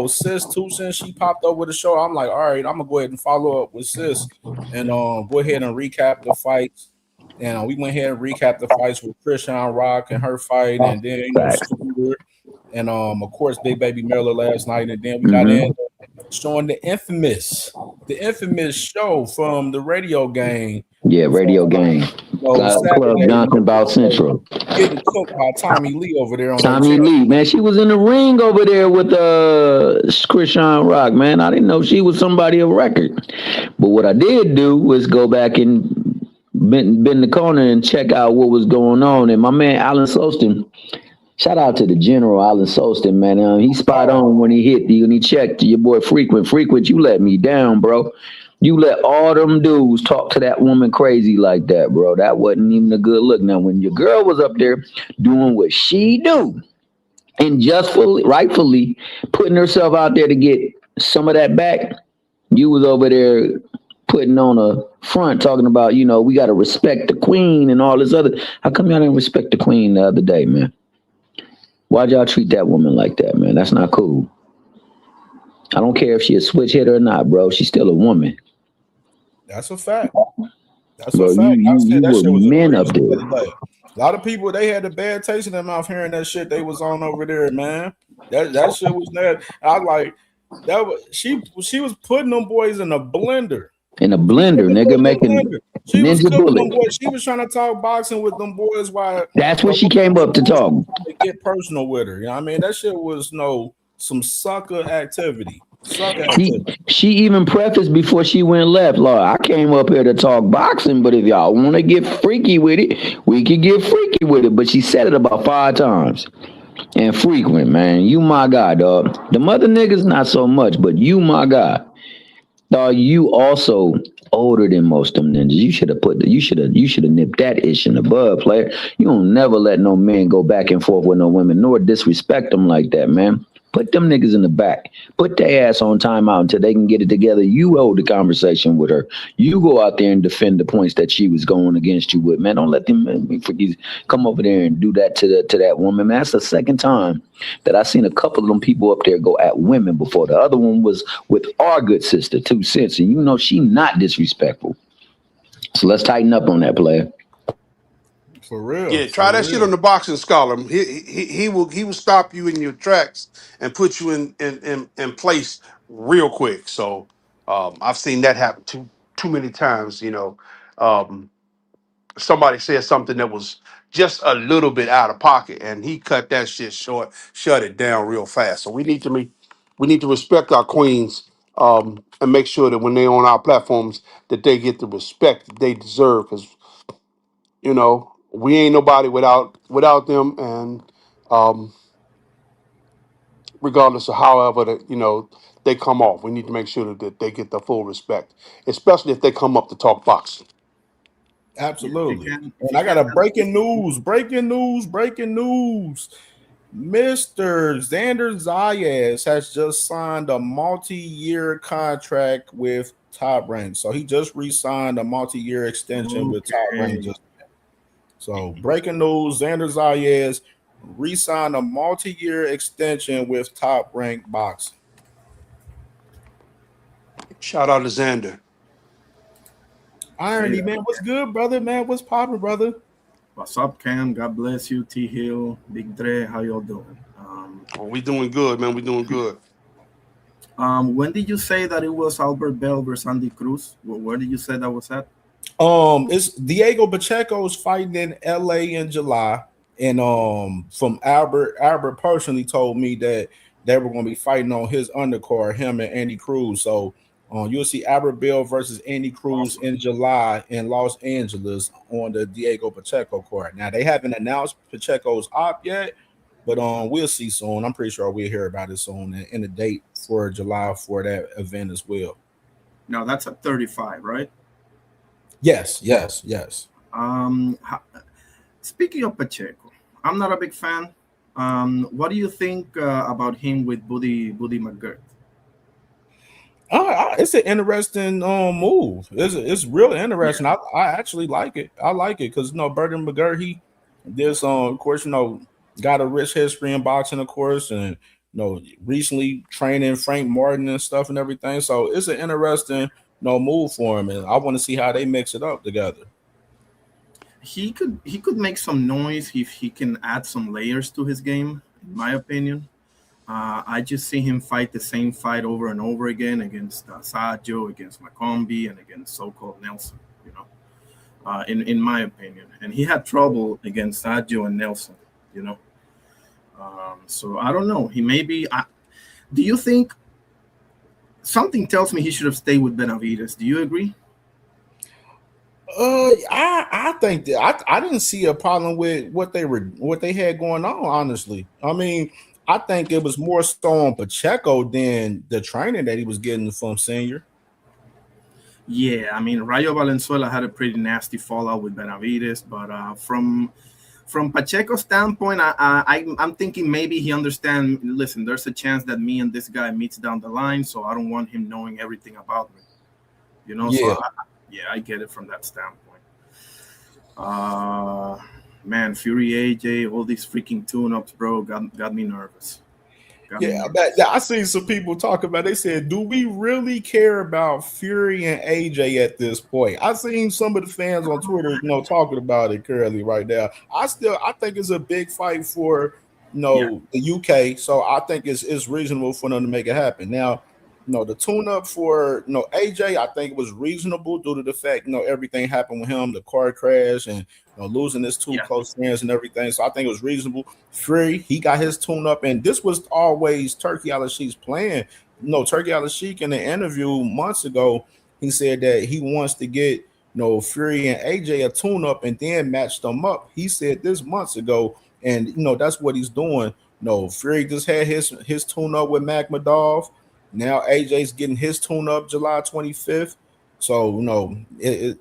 Sis Tucson, she popped up with a show. I'm like, all right, I'm gonna go ahead and follow up with Sis and go ahead and recap the fights. And we went ahead and recapped the fights with Christian Rock and her fight, and then Scooter. And of course, Big Baby Miller last night, and then we got in showing the infamous show from the radio game. Yeah, radio game. Club Johnson Bout Central. Getting cooked by Tommy Lee over there on Tommy Lee, man. She was in the ring over there with Christian Rock, man. I didn't know she was somebody of record. But what I did do was go back and bend the corner and check out what was going on. And my man Alan Solston. Shout out to the General Alan Solston, man. He spot on when he checked your boy Frequent, you let me down, bro. You let all them dudes talk to that woman crazy like that, bro. That wasn't even a good look. Now, when your girl was up there doing what she do and rightfully putting herself out there to get some of that back, you was over there putting on a front talking about, we got to respect the queen and all this other. How come y'all didn't respect the queen the other day, man? Why'd y'all treat that woman like that, man? That's not cool. I don't care if she a switch hitter or not, bro. She's still a woman. That's a fact. That's a fact. You were men up there. A lot of people, they had a bad taste in their mouth hearing that shit they was on over there, man. That shit was that. I like that. She was putting them boys in a blender. In a blender, nigga, making she was Ninja Bullet. Them boys. She was trying to talk boxing with them boys. While that's what she came up to talk. To get personal with her. You know what I mean? That shit was some sucker activity. She even prefaced before she went left. Lord, I came up here to talk boxing, but if y'all want to get freaky with it, we can get freaky with it. But she said it about 5 times. And Frequent, man, you my guy, dog. The mother niggas not so much, but you my guy. Dog, you also older than most of them ninjas. You should have nipped that ish in the bud, player. You don't never let no man go back and forth with no women, nor disrespect them like that, man. Put them niggas in the back. Put their ass on timeout until they can get it together. You hold the conversation with her. You go out there and defend the points that she was going against you with, man. Don't let them come over there and do that to that woman, man. That's the second time that I seen a couple of them people up there go at women before. The other one was with our good sister, 2 Cents, and she not disrespectful. So let's tighten up on that, player. For real. Yeah, try that shit on the boxing scholar. He will stop you in your tracks and put you in place real quick. So I've seen that happen too many times. Somebody said something that was just a little bit out of pocket, and he cut that shit short, shut it down real fast. So we need to respect our queens and make sure that when they're on our platforms that they get the respect that they deserve. Because we ain't nobody without them, and regardless of however they come off, we need to make sure that they get the full respect, especially if they come up to talk boxing. Absolutely. And I got a breaking news. Mr. Xander Zayas has just signed a multi-year contract with Top Rank. So he just re-signed a multi-year extension with Top Rank. So breaking news, Xander Zayas re-signed a multi-year extension with Top Rank Boxing. Shout out to Xander. Irony, man. What's good, brother? Man, what's poppin', brother? What's up, Cam? God bless you. T Hill, Big Dre, how y'all doing? We doing good, man. We doing good. When did you say that it was Albert Bell versus Andy Cruz? Where did you say that was at? It's Diego Pacheco's fighting in LA in July. And from Albert personally told me that they were going to be fighting on his undercard, him and Andy Cruz. So you'll see Albert Bell versus Andy Cruz in July in Los Angeles on the Diego Pacheco card. Now they haven't announced Pacheco's op yet, but we'll see soon. I'm pretty sure we'll hear about it soon and the date for July for that event as well. Now that's at 35, right? Yes. Speaking of Pacheco, I'm not a big fan. What do you think about him with Buddy McGirt? It's an interesting move. It's really interesting. Yeah. I actually like it. I like it because Buddy McGirt, he this of course got a rich history in boxing, of course, and recently training Frank Martin and stuff and everything. So it's an interesting move for him, and I want to see how they mix it up together. He could make some noise if he can add some layers to his game, in my opinion. I just see him fight the same fight over and over again against Sajo, against McCombie, and against so-called Nelson. In my opinion, and he had trouble against Sajo and Nelson. So I don't know. He may be. Do you think? Something tells me he should have stayed with Benavidez. Do you agree? I think that I didn't see a problem with what they had going on. Honestly, I mean, I think it was more so on Pacheco than the training that he was getting from Senior. Yeah, I mean, Rayo Valenzuela had a pretty nasty fallout with Benavidez, but from Pacheco's standpoint, I'm thinking maybe he understands. Listen, there's a chance that me and this guy meets down the line, so I don't want him knowing everything about me. Yeah. So I get it from that standpoint. Man, Fury AJ, all these freaking tune-ups, bro, got me nervous. I seen some people talk about. They said, "Do we really care about Fury and AJ at this point?" I seen some of the fans on Twitter, talking about it currently right now. I think it's a big fight for, the UK. So I think it's reasonable for them to make it happen. Now, the tune-up for AJ, I think it was reasonable due to the fact everything happened with him, the car crash, and losing his two close friends and everything. So I think it was reasonable. Fury, he got his tune-up, and this was always Turkey Al-Sheik's plan. Turkey Al-Sheik in an interview months ago, he said that he wants to get Fury and AJ a tune-up and then match them up. He said this months ago, and that's what he's doing. Fury just had his tune-up with Magmadov. Now AJ's getting his tune-up July 25th. So AJ,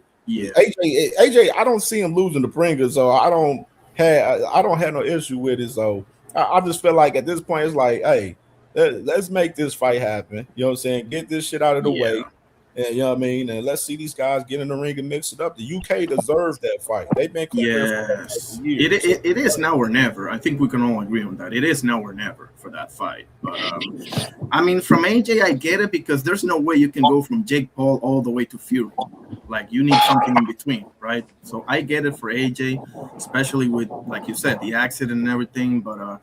I don't see him losing the Pringle, so I don't have no issue with it. So I just feel like at this point it's like, hey, let's make this fight happen. You know what I'm saying? Get this shit out of the way. And you know what I mean? And let's see these guys get in the ring and mix it up. The UK deserves that fight. They've been for years. It is now or never. I think we can all agree on that. It is now or never for that fight. But I mean, from AJ, I get it because there's no way you can go from Jake Paul all the way to Fury. Like you need something in between, right? So I get it for AJ, especially with, like you said, the accident and everything. But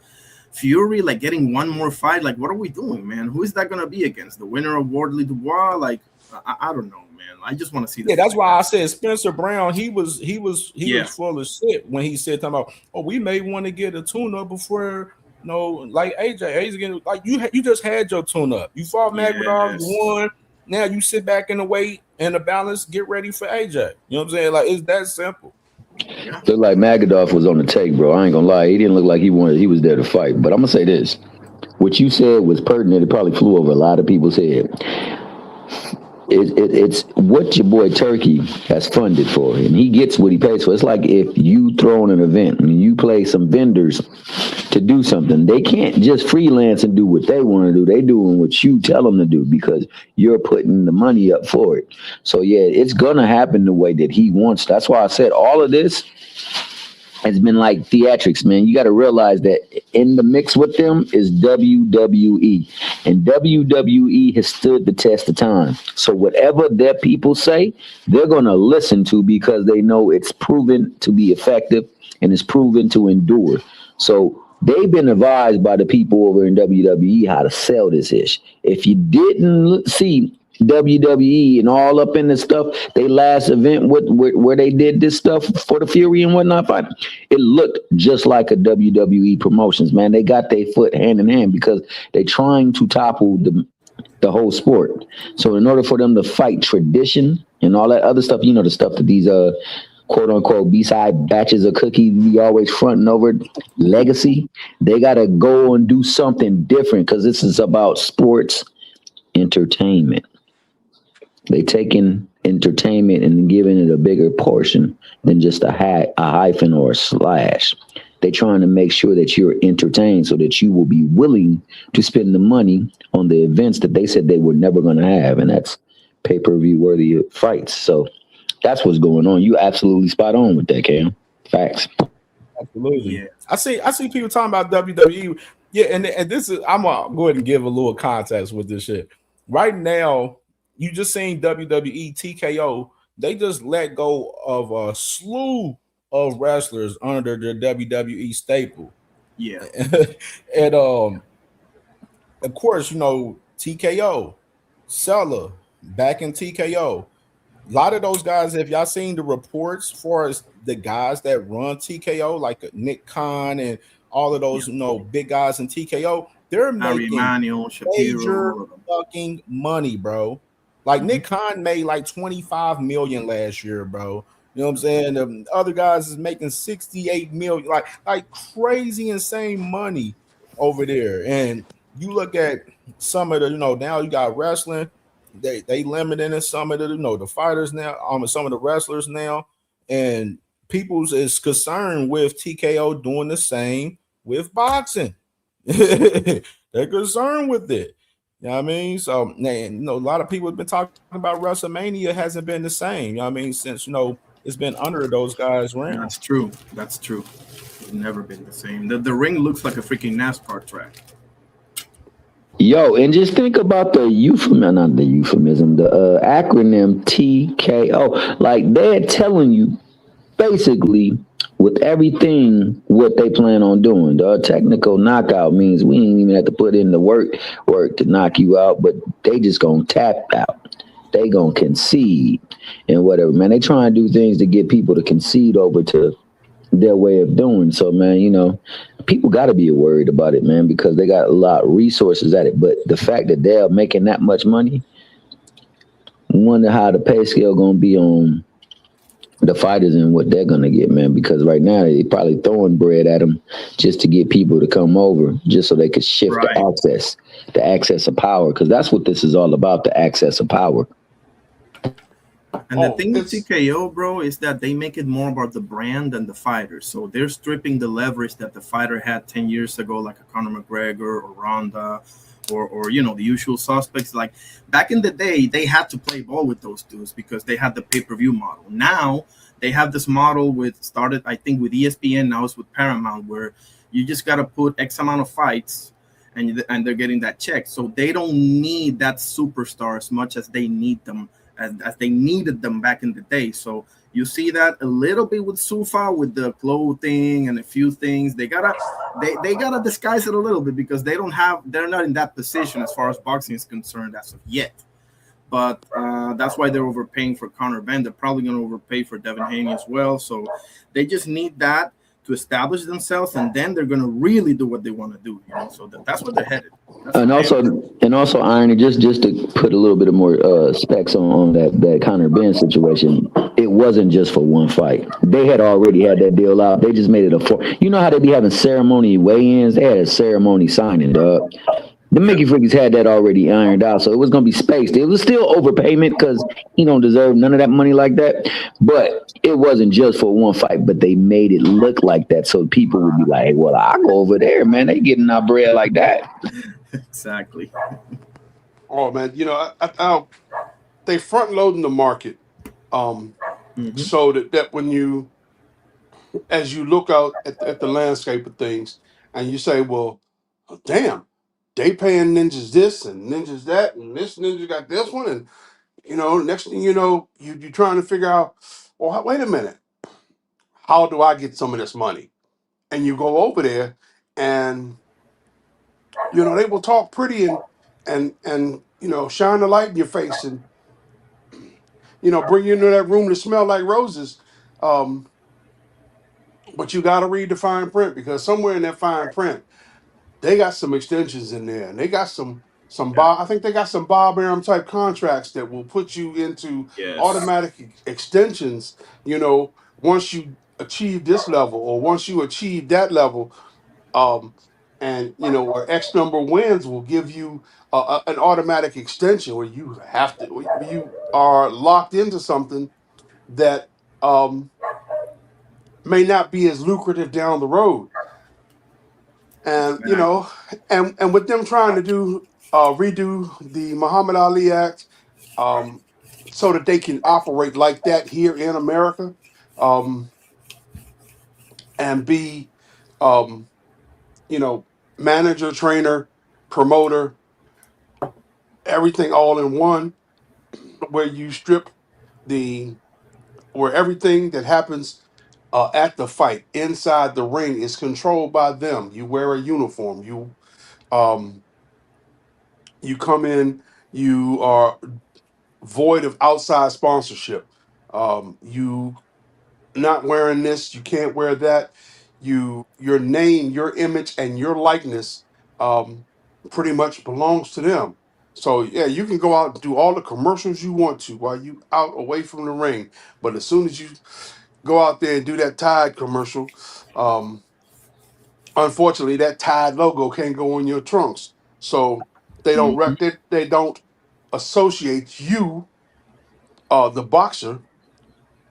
Fury, like getting one more fight, like what are we doing, man? Who is that gonna be against? The winner of Wardley Dubois? Like I don't know, man. I just want to see. That's why I said Spencer Brown. He was full of shit when he said talking about, oh, we may want to get a tune-up before. Like AJ's getting like you just had your tune-up. You fought Magmadov, you won. Now you sit back in the weight and the balance, get ready for AJ. You know what I'm saying? Like it's that simple. Looked like Magmadov was on the take, bro. I ain't gonna lie. He didn't look like he was there to fight. But I'm gonna say this. What you said was pertinent. It probably flew over a lot of people's head. It's what your boy Turkey has funded for, and he gets what he pays for. It's like if you throw on an event and you play some vendors to do something, they can't just freelance and do what they want to do. They doing what you tell them to do because you're putting the money up for it. So yeah, it's gonna happen the way that he wants. That's why I said all of this It's been like theatrics, man. You got to realize that in the mix with them is WWE, and WWE has stood the test of time. So whatever their people say, they're gonna listen to because they know it's proven to be effective and it's proven to endure. So they've been advised by the people over in WWE how to sell this ish. If you didn't see WWE and all up in the stuff, they last event where they did this stuff for the Fury and whatnot fight, it looked just like a WWE promotions, man. They got their foot hand in hand because they're trying to topple the whole sport. So in order for them to fight tradition and all that other stuff, the stuff that these quote unquote B-side batches of cookies we always fronting over legacy, they gotta go and do something different because this is about sports entertainment. They taking entertainment and giving it a bigger portion than just a hyphen or a slash. They trying to make sure that you're entertained so that you will be willing to spend the money on the events that they said they were never going to have, and that's pay-per-view worthy fights. So that's what's going on. You absolutely spot on with that, Cam. Facts. Absolutely. Yeah. I see people talking about WWE. Yeah, and this is, I'm gonna go ahead and give a little context with this shit. Right now, you just seen WWE TKO. They just let go of a slew of wrestlers under the WWE staple. Yeah. And of course, TKO, Sella, back in TKO. A lot of those guys, if y'all seen the reports for as the guys that run TKO, like Nick Khan and all of those, big guys in TKO, they're making major fucking money, bro. Like Nick Khan made like 25 million last year, bro. You know what I'm saying? The other guys is making 68 million, like crazy, insane money over there. And you look at some of the, now you got wrestling. They limiting some of the, the fighters now, some of the wrestlers now, and people's is concerned with TKO doing the same with boxing. They're concerned with it. You know what I mean? So, a lot of people have been talking about WrestleMania hasn't been the same. You know what I mean? Since, it's been under those guys' reign. That's true. It's never been the same. The ring looks like a freaking NASCAR track. Yo, and just think about the acronym TKO. Like, they're telling you basically with everything what they plan on doing. The technical knockout means we ain't even have to put in the work to knock you out, but they just gonna tap out. They gonna concede and whatever, man. They try and do things to get people to concede over to their way of doing. So, man, people got to be worried about it, man, because they got a lot of resources at it. But the fact that they're making that much money, wonder how the pay scale gonna be on the fighters and what they're gonna get, man. Because right now they probably throwing bread at them just to get people to come over, just so they could shift the access of power. Because that's what this is all about, the access of power. And the thing with TKO, bro, is that they make it more about the brand than the fighter. So they're stripping the leverage that the fighter had 10 years ago, like a Conor McGregor or Ronda or the usual suspects. Like back in the day, they had to play ball with those dudes because they had the pay-per-view model. Now they have this model started, I think, with ESPN. Now it's with Paramount, where you just got to put X amount of fights and they're getting that check. So they don't need that superstar as much as they need them. As they needed them back in the day. So you see that a little bit with Sufa, with the clothing and a few things. They gotta disguise it a little bit because they're not in that position as far as boxing is concerned as of yet. But that's why they're overpaying for Conor Benn. They're probably gonna overpay for Devin Haney as well. So they just need that to establish themselves, and then they're gonna really do what they want to do. So that's where they're headed. And also, Iron, just to put a little bit of more specs on that Conor Benn situation, it wasn't just for one fight. They had already had that deal out. They just made it you know how they be having ceremony weigh-ins? They had a ceremony signing, dog. The Mickey Freakies had that already ironed out, so it was going to be spaced. It was still overpayment because he don't deserve none of that money like that, but it wasn't just for one fight, but they made it look like that, so people would be like, hey, well, I'll go over there, man. They getting our bread like that. Exactly. Oh, man, they front-loading the market so that when you as you look out at the landscape of things, and you say, well, damn, they paying ninjas this and ninjas that, and this ninja got this one, and next thing you know, you're trying to figure out, well, wait a minute, how do I get some of this money? And you go over there, and they will talk pretty and shine the light in your face and bring you into that room to smell like roses. But you got to read the fine print, because somewhere in that fine print, they got some extensions in there, and they got some Bob. I think they got some Bob Arum type contracts that will put you into Yes. automatic extensions. Once you achieve this level, or once you achieve that level, and or X number of wins will give you an automatic extension where you are locked into something that may not be as lucrative down the road. And and with them trying to redo the Muhammad Ali Act, so that they can operate like that here in America, and be um, manager, trainer, promoter, everything all in one, where you strip where everything that happens at the fight inside the ring is controlled by them. You wear a uniform. Um, you come in. You are void of outside sponsorship. You not wearing this. You can't wear that. Your name, your image, and your likeness pretty much belongs to them. So yeah, you can go out and do all the commercials you want to while you out away from the ring. But as soon as you go out there and do that Tide commercial, um, unfortunately, that Tide logo can't go on your trunks. So they don't associate you, the boxer,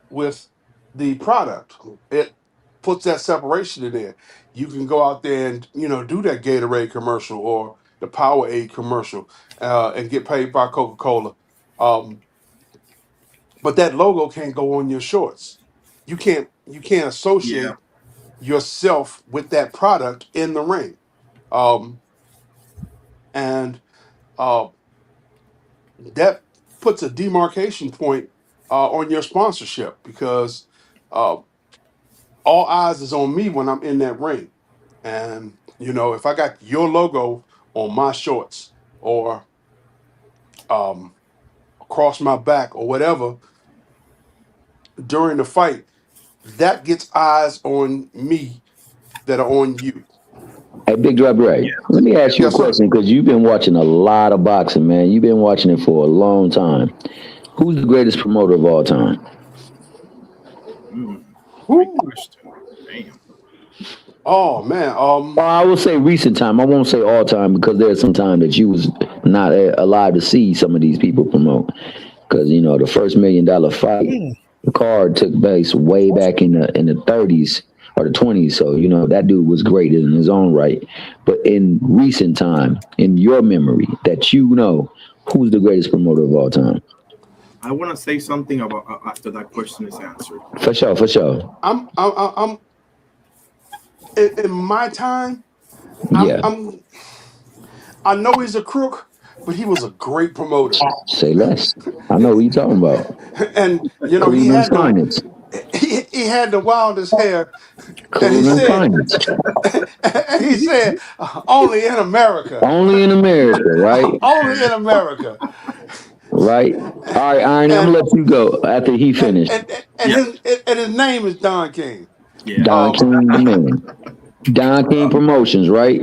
with the product. It puts that separation in there. You can go out there and do that Gatorade commercial or the Powerade commercial, and get paid by Coca-Cola. Um, but that logo can't go on your shorts. You can't Yeah. associate yourself with that product in the ring. Um, and uh, that puts a demarcation point on your sponsorship, because uh, all eyes is on me when I'm in that ring. And if I got your logo on my shorts, or um, across my back, or whatever during the fight, that gets eyes on me that are on you. Hey, Big Drop Ray, let me ask you a Yes, sir. question, because you've been watching a lot of boxing, man. You've been watching it for a long time. Who's the greatest promoter of all time? Great question. Damn. Oh man. Well, I will say recent time. I won't say all time, because there's some time that you was not alive to see some of these people promote. Because the first $1 million fight, the card took place way back in the 30s or the 20s. So that dude was great in his own right. But in recent time, in your memory, that who's the greatest promoter of all time? I want to say something about after that question is answered. For sure. I'm in my time. I know he's a crook, but he was a great promoter. Say less. I know what you're talking about. And he Cleveland's had finest. he had the wildest hair. And he said, only in America. Only in America, right? Only in America. Right. All right, Iron, I'm gonna let you go after he finished. And his name is Don King. Yeah. Don King, the man. Don King Promotions, right?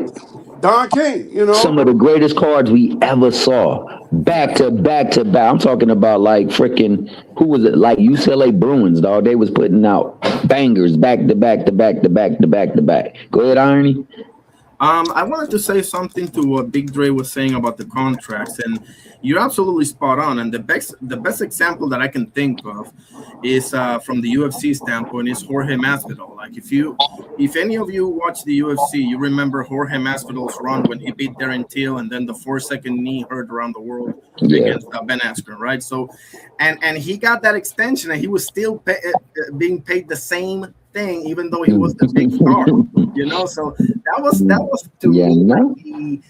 Don King, some of the greatest cards we ever saw, back to back. I'm talking about like freaking, who was it? Like UCLA Bruins, dog. They was putting out bangers back to back. Go ahead, Irony. I wanted to say something to what Big Dre was saying about the contracts, and you're absolutely spot on. And the best example that I can think of is from the UFC standpoint is Jorge Masvidal. Like if any of you watch the UFC, you remember Jorge Masvidal's run when he beat Darren Till, and then the 4-second knee heard around the world against Ben Askren, right? So, and he got that extension, and he was still being paid the same thing, even though he was the big star. So that was to me like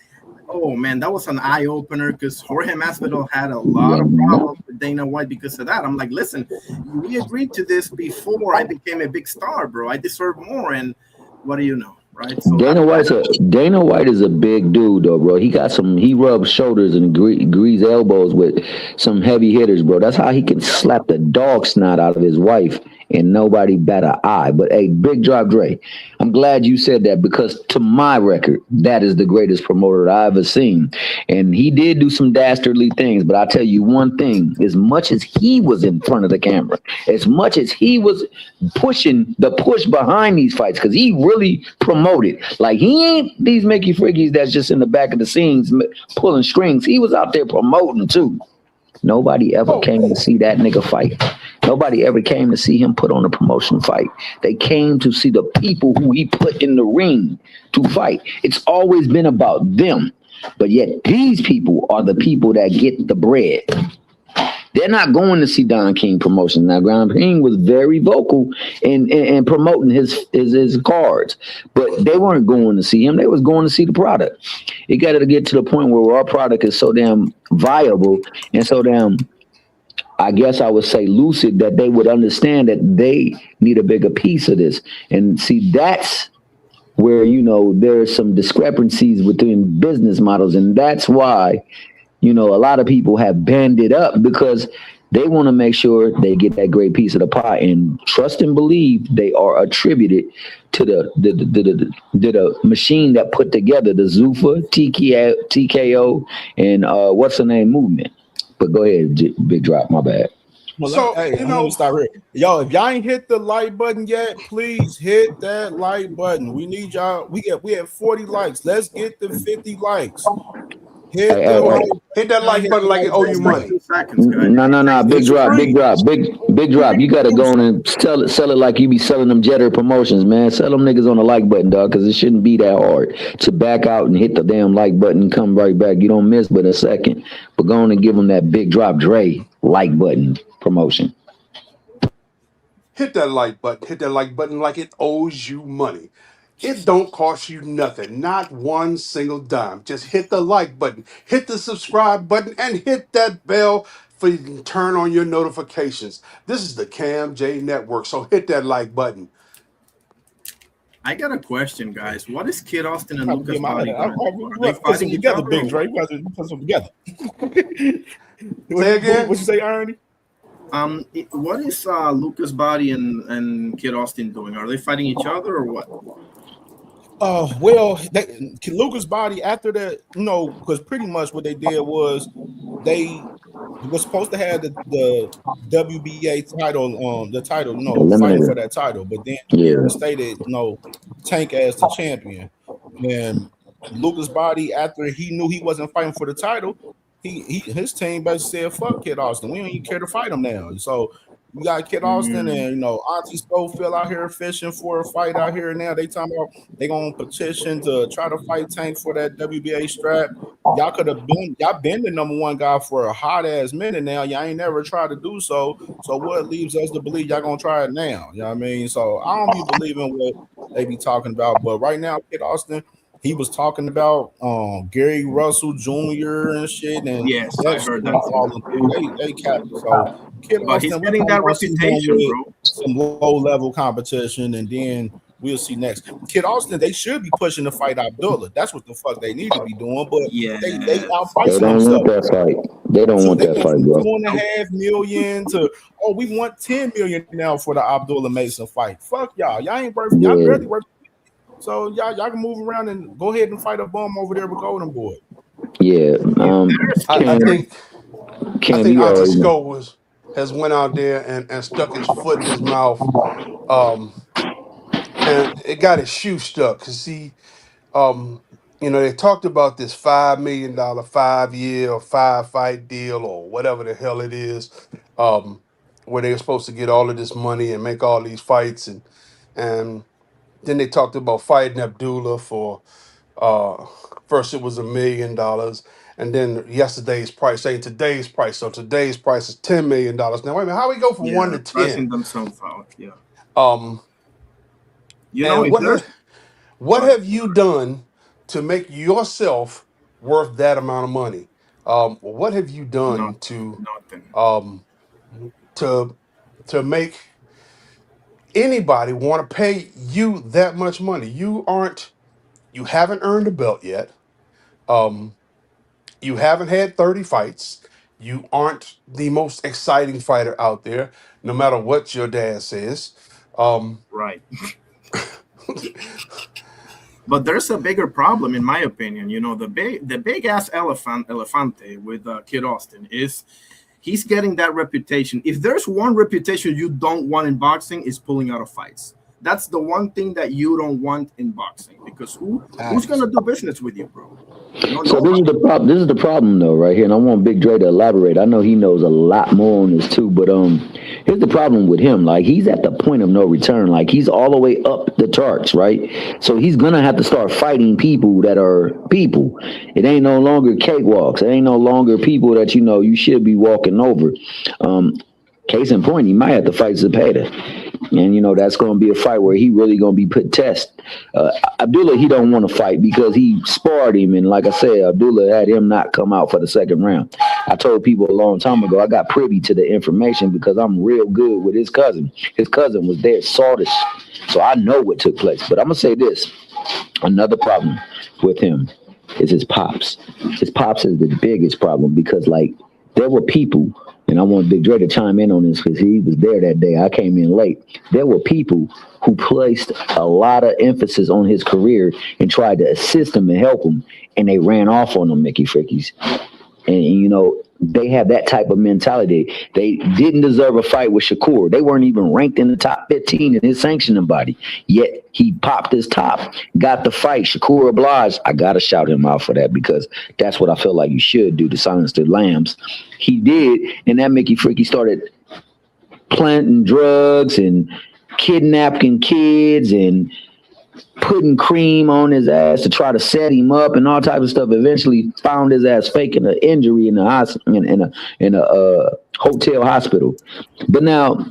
oh man, that was an eye opener because Jorge Masvidal had a lot of problems with Dana White because of that. I'm like, listen, we agreed to this before I became a big star, bro. I deserve more, and what do you know? Right. So Dana White is a big dude though, bro. He rubs shoulders and grease elbows with some heavy hitters, bro. That's how he can slap the dog snot out of his wife and nobody bat an eye. But hey, Big Drop Dre, I'm glad you said that because to my record, that is the greatest promoter I've ever seen. And he did do some dastardly things, but I'll tell you one thing, as much as he was in front of the camera, as much as he was pushing the push behind these fights, because he really promoted. Like, he ain't these Mickey Frickies that's just in the back of the scenes pulling strings. He was out there promoting too. Nobody ever came to see that nigga fight. Nobody ever came to see him put on a promotion fight. They came to see the people who he put in the ring to fight. It's always been about them. But yet these people are the people that get the bread. They're not going to see Don King promotion. Now, Don King was very vocal in promoting his cards, but they weren't going to see him. They was going to see the product. It got to get to the point where our product is so damn viable and so damn, I guess I would say, lucid, that they would understand that they need a bigger piece of this. And see, that's where, there's some discrepancies between business models. And that's why, a lot of people have banded up because they want to make sure they get that great piece of the pie, and trust and believe they are attributed to the machine that put together the Zuffa, TKO, and what's the name movement. But go ahead, Big Drop. My bad. Well, I'm gonna start here. Yo, if y'all ain't hit the like button yet, please hit that like button. We need y'all. We have 40 likes. Let's get the 50 likes. Hit that like button like it owe you money. No, Big Drop. You gotta go on and sell it like you be selling them Jetter promotions, man. Sell them niggas on the like button, dog, because it shouldn't be that hard to back out and hit the damn like button and come right back. You don't miss but a second. But go on and give them that Big Drop Dre like button promotion. Hit that like button. Hit that like button like it owes you money. It don't cost you nothing, not one single dime. Just hit the like button, hit the subscribe button, and hit that bell for you can turn on your notifications. This is the CamJNetwork, so hit that like button. I got a question, guys. What is Kid Austin and Lucas Body? We put some together, Big Dre. We put some together. Say again? What you say, Ernie? What is Lucas Body and Kid Austin doing? Are they fighting each other or what? Well, Lucas Body after that, because pretty much what they did was they was supposed to have the WBA title, fighting for that title, but then stated, Tank as the champion. And Lucas Body, after he knew he wasn't fighting for the title, his team basically said, "Fuck Kid Austin. We don't even care to fight him now." So we got Kid Austin and Auntie Schofield out here fishing for a fight out here now. They talking about they gonna petition to try to fight Tank for that WBA strap. Y'all been the number one guy for a hot ass minute now. Y'all ain't never tried to do so. So what leaves us to believe y'all gonna try it now? You know what I mean? So I don't be believing what they be talking about. But right now, Kid Austin, he was talking about Gary Russell Jr. and shit, and yes, I heard that. They capped. So Kid but Austin, he's getting that reputation, bro. Some low level competition, and then we'll see next. Kid Austin, they should be pushing to fight Abdullah. That's what the fuck they need to be doing. But they outpricing themselves. They don't want that fight, bro. $2.5 million to we want $10 million now for the Abdullah Mason fight. Fuck y'all. Y'all ain't worth. Y'all barely worth. So y'all can move around and go ahead and fight a bum over there with Golden Boy. Yeah, I think Auntie Skull has went out there and stuck his foot in his mouth, and it got his shoe stuck. Cause they talked about this $5 million 5-year or 5-fight deal or whatever the hell it is, where they were supposed to get all of this money and make all these fights, and then they talked about fighting Abdullah for first it was $1 million, and then yesterday's price saying today's price. So today's price is $10 million. Now wait a minute, how we go from 1 to 10? Pricing themselves out, yeah. You know, And if there's what have you done to make yourself worth that amount of money? What have you done nothing. um, to make anybody want to pay you that much money? You haven't earned a belt yet. Um, you haven't had 30 fights. You aren't the most exciting fighter out there, no matter what your dad says. Right. But there's a bigger problem, in my opinion. You know, the big ass elefante with Kid Austin is he's getting that reputation. If there's one reputation you don't want in boxing, is pulling out of fights. That's the one thing that you don't want in boxing, because who's gonna do business with you, bro? So this is the problem. This is the problem, though, right here. And I want Big Dre to elaborate. I know he knows a lot more on this too. But here's the problem with him. Like, he's at the point of no return. Like, he's all the way up the charts, right? So he's gonna have to start fighting people that are people. It ain't no longer cakewalks. It ain't no longer people that you should be walking over. Case in point, he might have to fight Zepeda. And that's going to be a fight where he really going to be put test. Abdullah, he don't want to fight because he sparred him, and like I said, Abdullah had him not come out for the second round. I told people a long time ago I got privy to the information because I'm real good with his cousin. His cousin was there, saw this, so I know what took place. But I'm gonna say this: another problem with him is his pops. His pops is the biggest problem because there were people. And I want Big Dre to chime in on this because he was there that day. I came in late. There were people who placed a lot of emphasis on his career and tried to assist him and help him, and they ran off on him, Mickey Frickies. And they have that type of mentality. They didn't deserve a fight with Shakur. They weren't even ranked in the top 15 in his sanctioning body. Yet he popped his top, got the fight. Shakur obliged. I got to shout him out for that because that's what I feel like you should do to silence the lambs. He did, and that Mickey Freaky started planting drugs and kidnapping kids and putting cream on his ass to try to set him up and all types of stuff. Eventually found his ass faking an injury in a hotel hospital. But now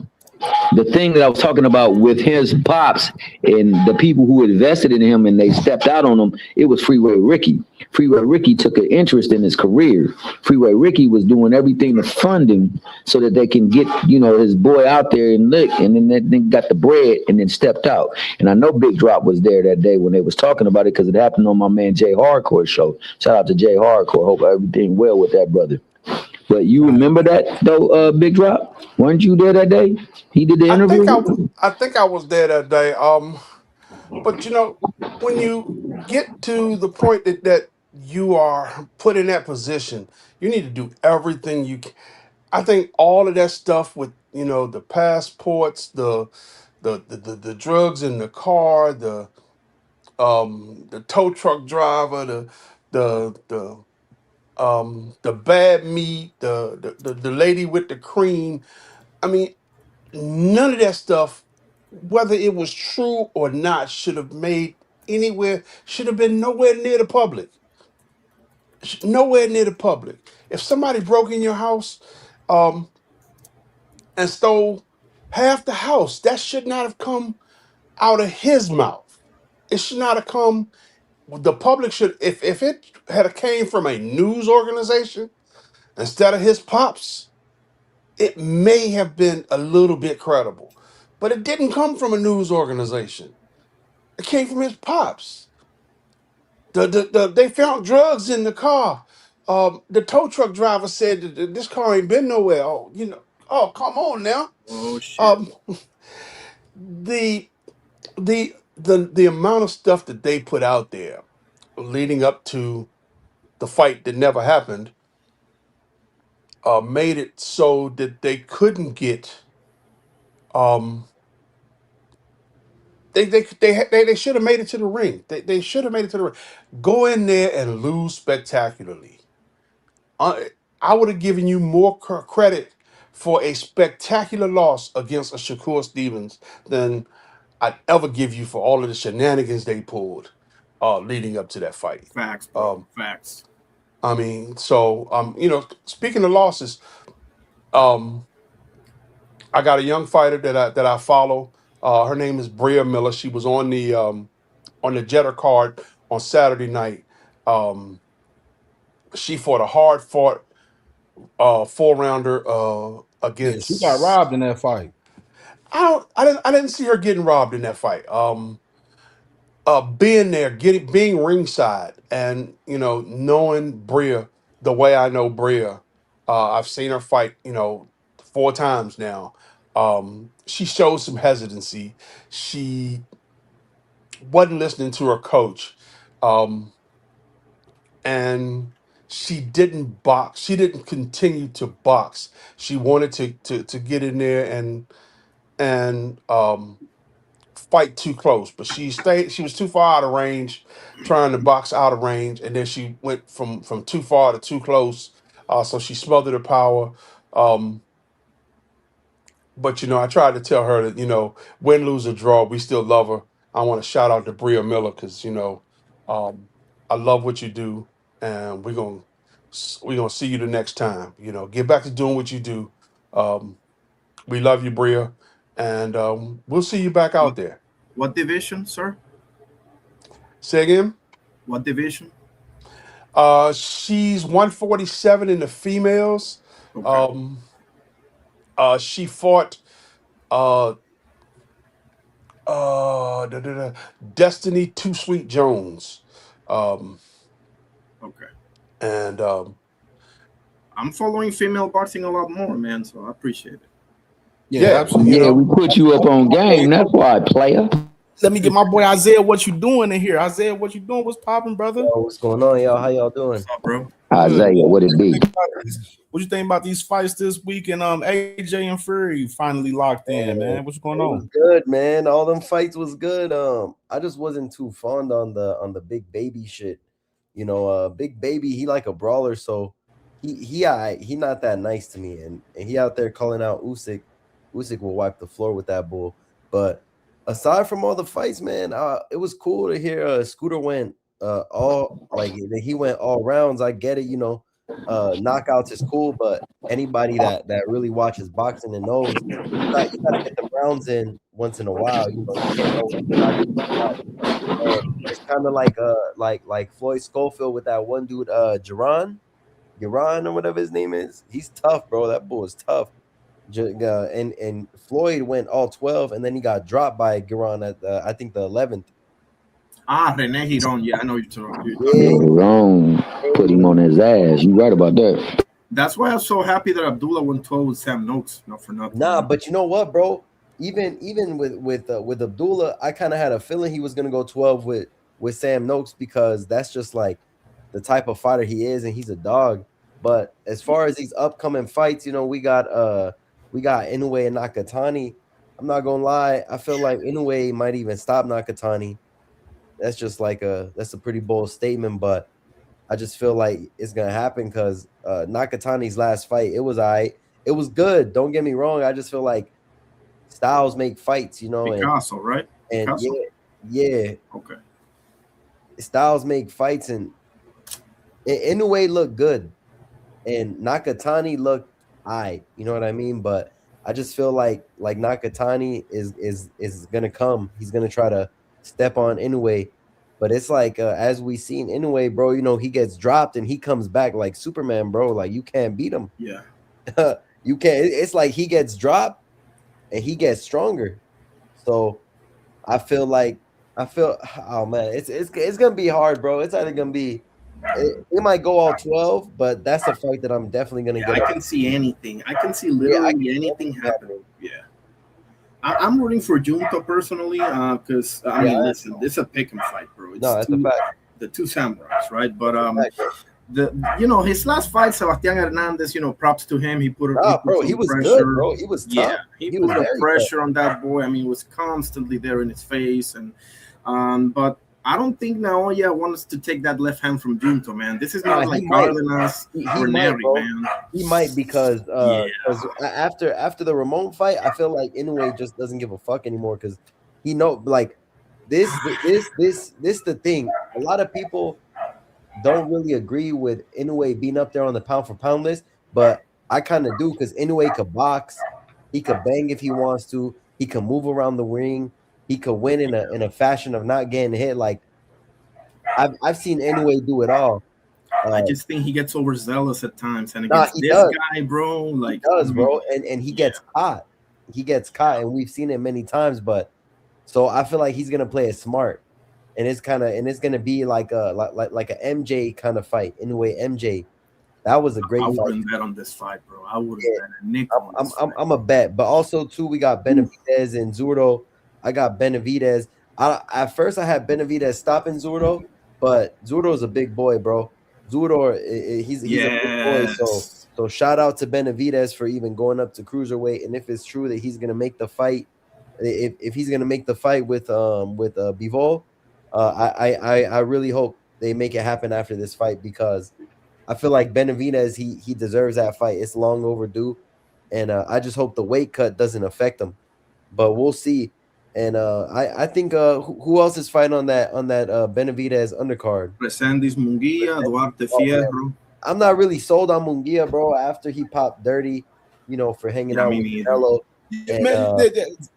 the thing that I was talking about with his pops and the people who invested in him and they stepped out on him, it was Freeway Ricky. Freeway Ricky took an interest in his career. Freeway Ricky was doing everything to fund him so that they can get, his boy out there and lick, and then they got the bread and then stepped out. And I know Big Drop was there that day when they was talking about it because it happened on my man Jay Hardcore show. Shout out to Jay Hardcore. Hope everything well with that brother. But you remember that though, Big Drop? Weren't you there that day? He did the interview. I think I was there that day. But when you get to the point that you are put in that position, you need to do everything you can. I think all of that stuff with the passports, the drugs in the car, the tow truck driver, the bad meat, the lady with the cream. I mean, none of that stuff, whether it was true or not, should have been nowhere near the public. Nowhere near the public. If somebody broke in your house and stole half the house, that should not have come out of his mouth. It should not have come. The public should, if it had came from a news organization instead of his pops, it may have been a little bit credible. But it didn't come from a news organization. It came from his pops. They found drugs in the car. The tow truck driver said that this car ain't been nowhere. Oh, come on now. Oh shit. The amount of stuff that they put out there leading up to the fight that never happened made it so that they couldn't get they should have made it to the ring. They should have made it to the ring. Go in there and lose spectacularly. I would have given you more credit for a spectacular loss against a Shakur Stevens than I'd ever give you for all of the shenanigans they pulled leading up to that fight. Facts, bro. Facts. I mean, so speaking of losses, I got a young fighter that I follow. Her name is Bria Miller. She was on the Jetter card on Saturday night. She fought a hard-fought 4-rounder Yeah, she got against. robbed in that fight. I didn't see her getting robbed in that fight. Being there, being ringside, and knowing Bria the way I know Bria, I've seen her fight 4 times now. She showed some hesitancy. She wasn't listening to her coach, and she didn't box. She didn't continue to box. She wanted to get in there and fight too close, but she stayed. She was too far out of range, trying to box out of range, and then she went from too far to too close. So she smothered her power. But I tried to tell her that win, lose, or draw, we still love her. I want to shout out to Bria Miller because I love what you do, and we're gonna see you the next time. Get back to doing what you do. We love you, Bria, and we'll see you back out there. What division, sir? Say again? What division? She's 147 in the females. Okay. She fought Destiny Too Sweet Jones. Okay. And I'm following female boxing a lot more, man, so I appreciate it. Yeah, absolutely. Yeah, we put you up on game. That's why, player. Let me get my boy Isaiah. What you doing in here? Isaiah, what you doing? What's popping, brother? Yo, what's going on, y'all? How y'all doing? What's up, bro? Isaiah, what it be? What you think about these fights this week? And AJ and Fury finally locked in, man. What's going on? Good, man. All them fights was good. I just wasn't too fond on the big baby shit. Big baby, he like a brawler, so he not that nice to me, and he out there calling out Usyk. Usyk will wipe the floor with that bull. But aside from all the fights, man, it was cool to hear Scooter went he went all rounds. I get it, knockouts is cool, but anybody that really watches boxing and knows you gotta get the rounds in once in a while. You can't know when you're not getting knocked out. And it's kind of like Floyd Schofield with that one dude, Geron or whatever his name is. He's tough, bro. That bull is tough. And Floyd went all 12, and then he got dropped by Geron at I think the 11th. Rene Giron. Yeah, I know you're talking. Wrong. Put him on his ass. You right about that. That's why I'm so happy that Abdullah went 12 with Sam Noakes. Not for nothing. Nah, but you know what, bro? Even with Abdullah, I kind of had a feeling he was gonna go 12 with Sam Noakes because that's just like the type of fighter he is, and he's a dog. But as far as these upcoming fights, we got Inoue and Nakatani. I'm not gonna lie, I feel like Inoue might even stop Nakatani. That's just that's a pretty bold statement, but I just feel like it's gonna happen because Nakatani's last fight, it was alright. It was good. Don't get me wrong. I just feel like styles make fights, Picasso, right? And Picasso? yeah. Okay. Styles make fights, and Inoue looked good, and Nakatani looked alright. You know what I mean? But I just feel like Nakatani is gonna come. He's gonna try to step on Inoue, but it's like as we seen Inoue, bro, he gets dropped and he comes back like Superman, bro. Like you can't beat him. Yeah. You can't. It's like he gets dropped and he gets stronger. So I feel, oh man, it's gonna be hard, bro. It's either gonna be it might go all 12, but that's a fight that I'm definitely gonna get. I can see anything. I can see literally anything happening. Yeah. I'm rooting for Junto personally because listen, this is a pick and fight, bro. It's that's a fact. The two samurais, right? But his last fight, Sebastian Hernandez, props to him. He was pressure. Good, bro. He was tough. Yeah, he put a pressure on that boy. I mean, it was constantly there in his face, and but I don't think Naoya wants to take that left hand from Junto, man. This is not like Cardenas or Neri, man. He might because after the Ramon fight, I feel like Inoue just doesn't give a fuck anymore because he this the thing. A lot of people don't really agree with Inoue being up there on the pound for pound list, but I kind of do because Inoue could box, he could bang if he wants to. He can move around the ring. He could win in a fashion of not getting hit. Like I've seen Inoue do it all. I just think he gets overzealous at times, and Nah, against he this does. guy, bro, like He does, bro, and he gets caught. He gets caught, and we've seen it many times. But so I feel like he's gonna play it smart, and it's gonna be like a MJ kind of fight. Anyway, MJ, that was a great I fight. wouldn't bet on this fight, bro. I wouldn't bet a nickel. I'm a bet, but also too, we got Benavidez and Zurdo. I got Benavidez. At first I had Benavidez stopping Zurdo, but Zurdo's a big boy, bro. Zurdo, he's a big boy. So shout out to Benavidez for even going up to cruiserweight. And if it's true that he's gonna make the fight, if he's gonna make the fight with Bivol, I really hope they make it happen after this fight, because I feel like Benavidez, he deserves that fight. It's long overdue, and I just hope the weight cut doesn't affect him. But we'll see. And I think who else is fighting on that Benavidez undercard? Resendiz Munguia, Duarte Fierro. I'm not really sold on Munguia, bro. After he popped dirty, for hanging out with Canelo.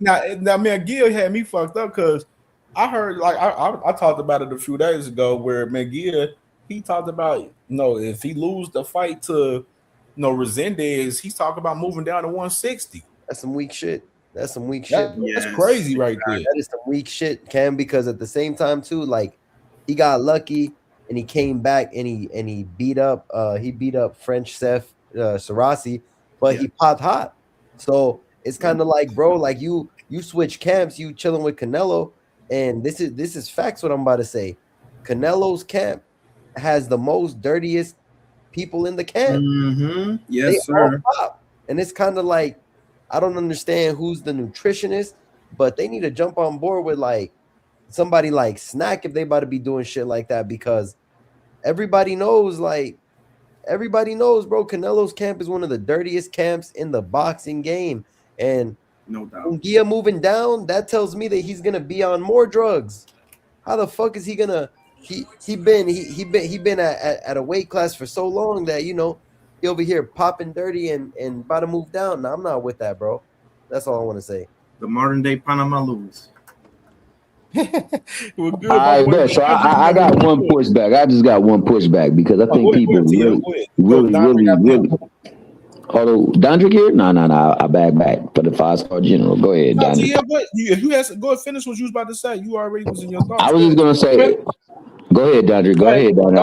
Now, man, Gil had me fucked up because I heard, like, I talked about it a few days ago, where McGill, he talked about, if he lose the fight to, Resendez, he's talking about moving down to 160. That's some weak shit. That's some weak shit. That's crazy right there. That is some weak shit, Cam, because at the same time, too, like, he got lucky and he came back and he beat up French Seth Sarasi, but he popped hot. So it's kind of like, bro, like you switch camps, you chilling with Canelo, and this is facts what I'm about to say. Canelo's camp has the most dirtiest people in the camp. Mm-hmm. Yes, sir. And it's kind of like, I don't understand who's the nutritionist, but they need to jump on board with like somebody like Snack if they about to be doing shit like that, because everybody knows, bro, Canelo's camp is one of the dirtiest camps in the boxing game. And no doubt, Munguia moving down, that tells me that he's gonna be on more drugs. How the fuck is he gonna? He been at a weight class for so long that he over here popping dirty and about to move down. Now I'm not with that, bro. That's all I want to say. The modern day Panama lose. All right, bet. So I got one pushback. I just got one pushback because I think people really. Although Dondrick here, no, I back for the 5-star general. Go ahead, Dondrick. If you had to go and finish what you was about to say, you already was in your thoughts. I was just gonna say, go ahead, Dondrick. Go ahead, Dondrick.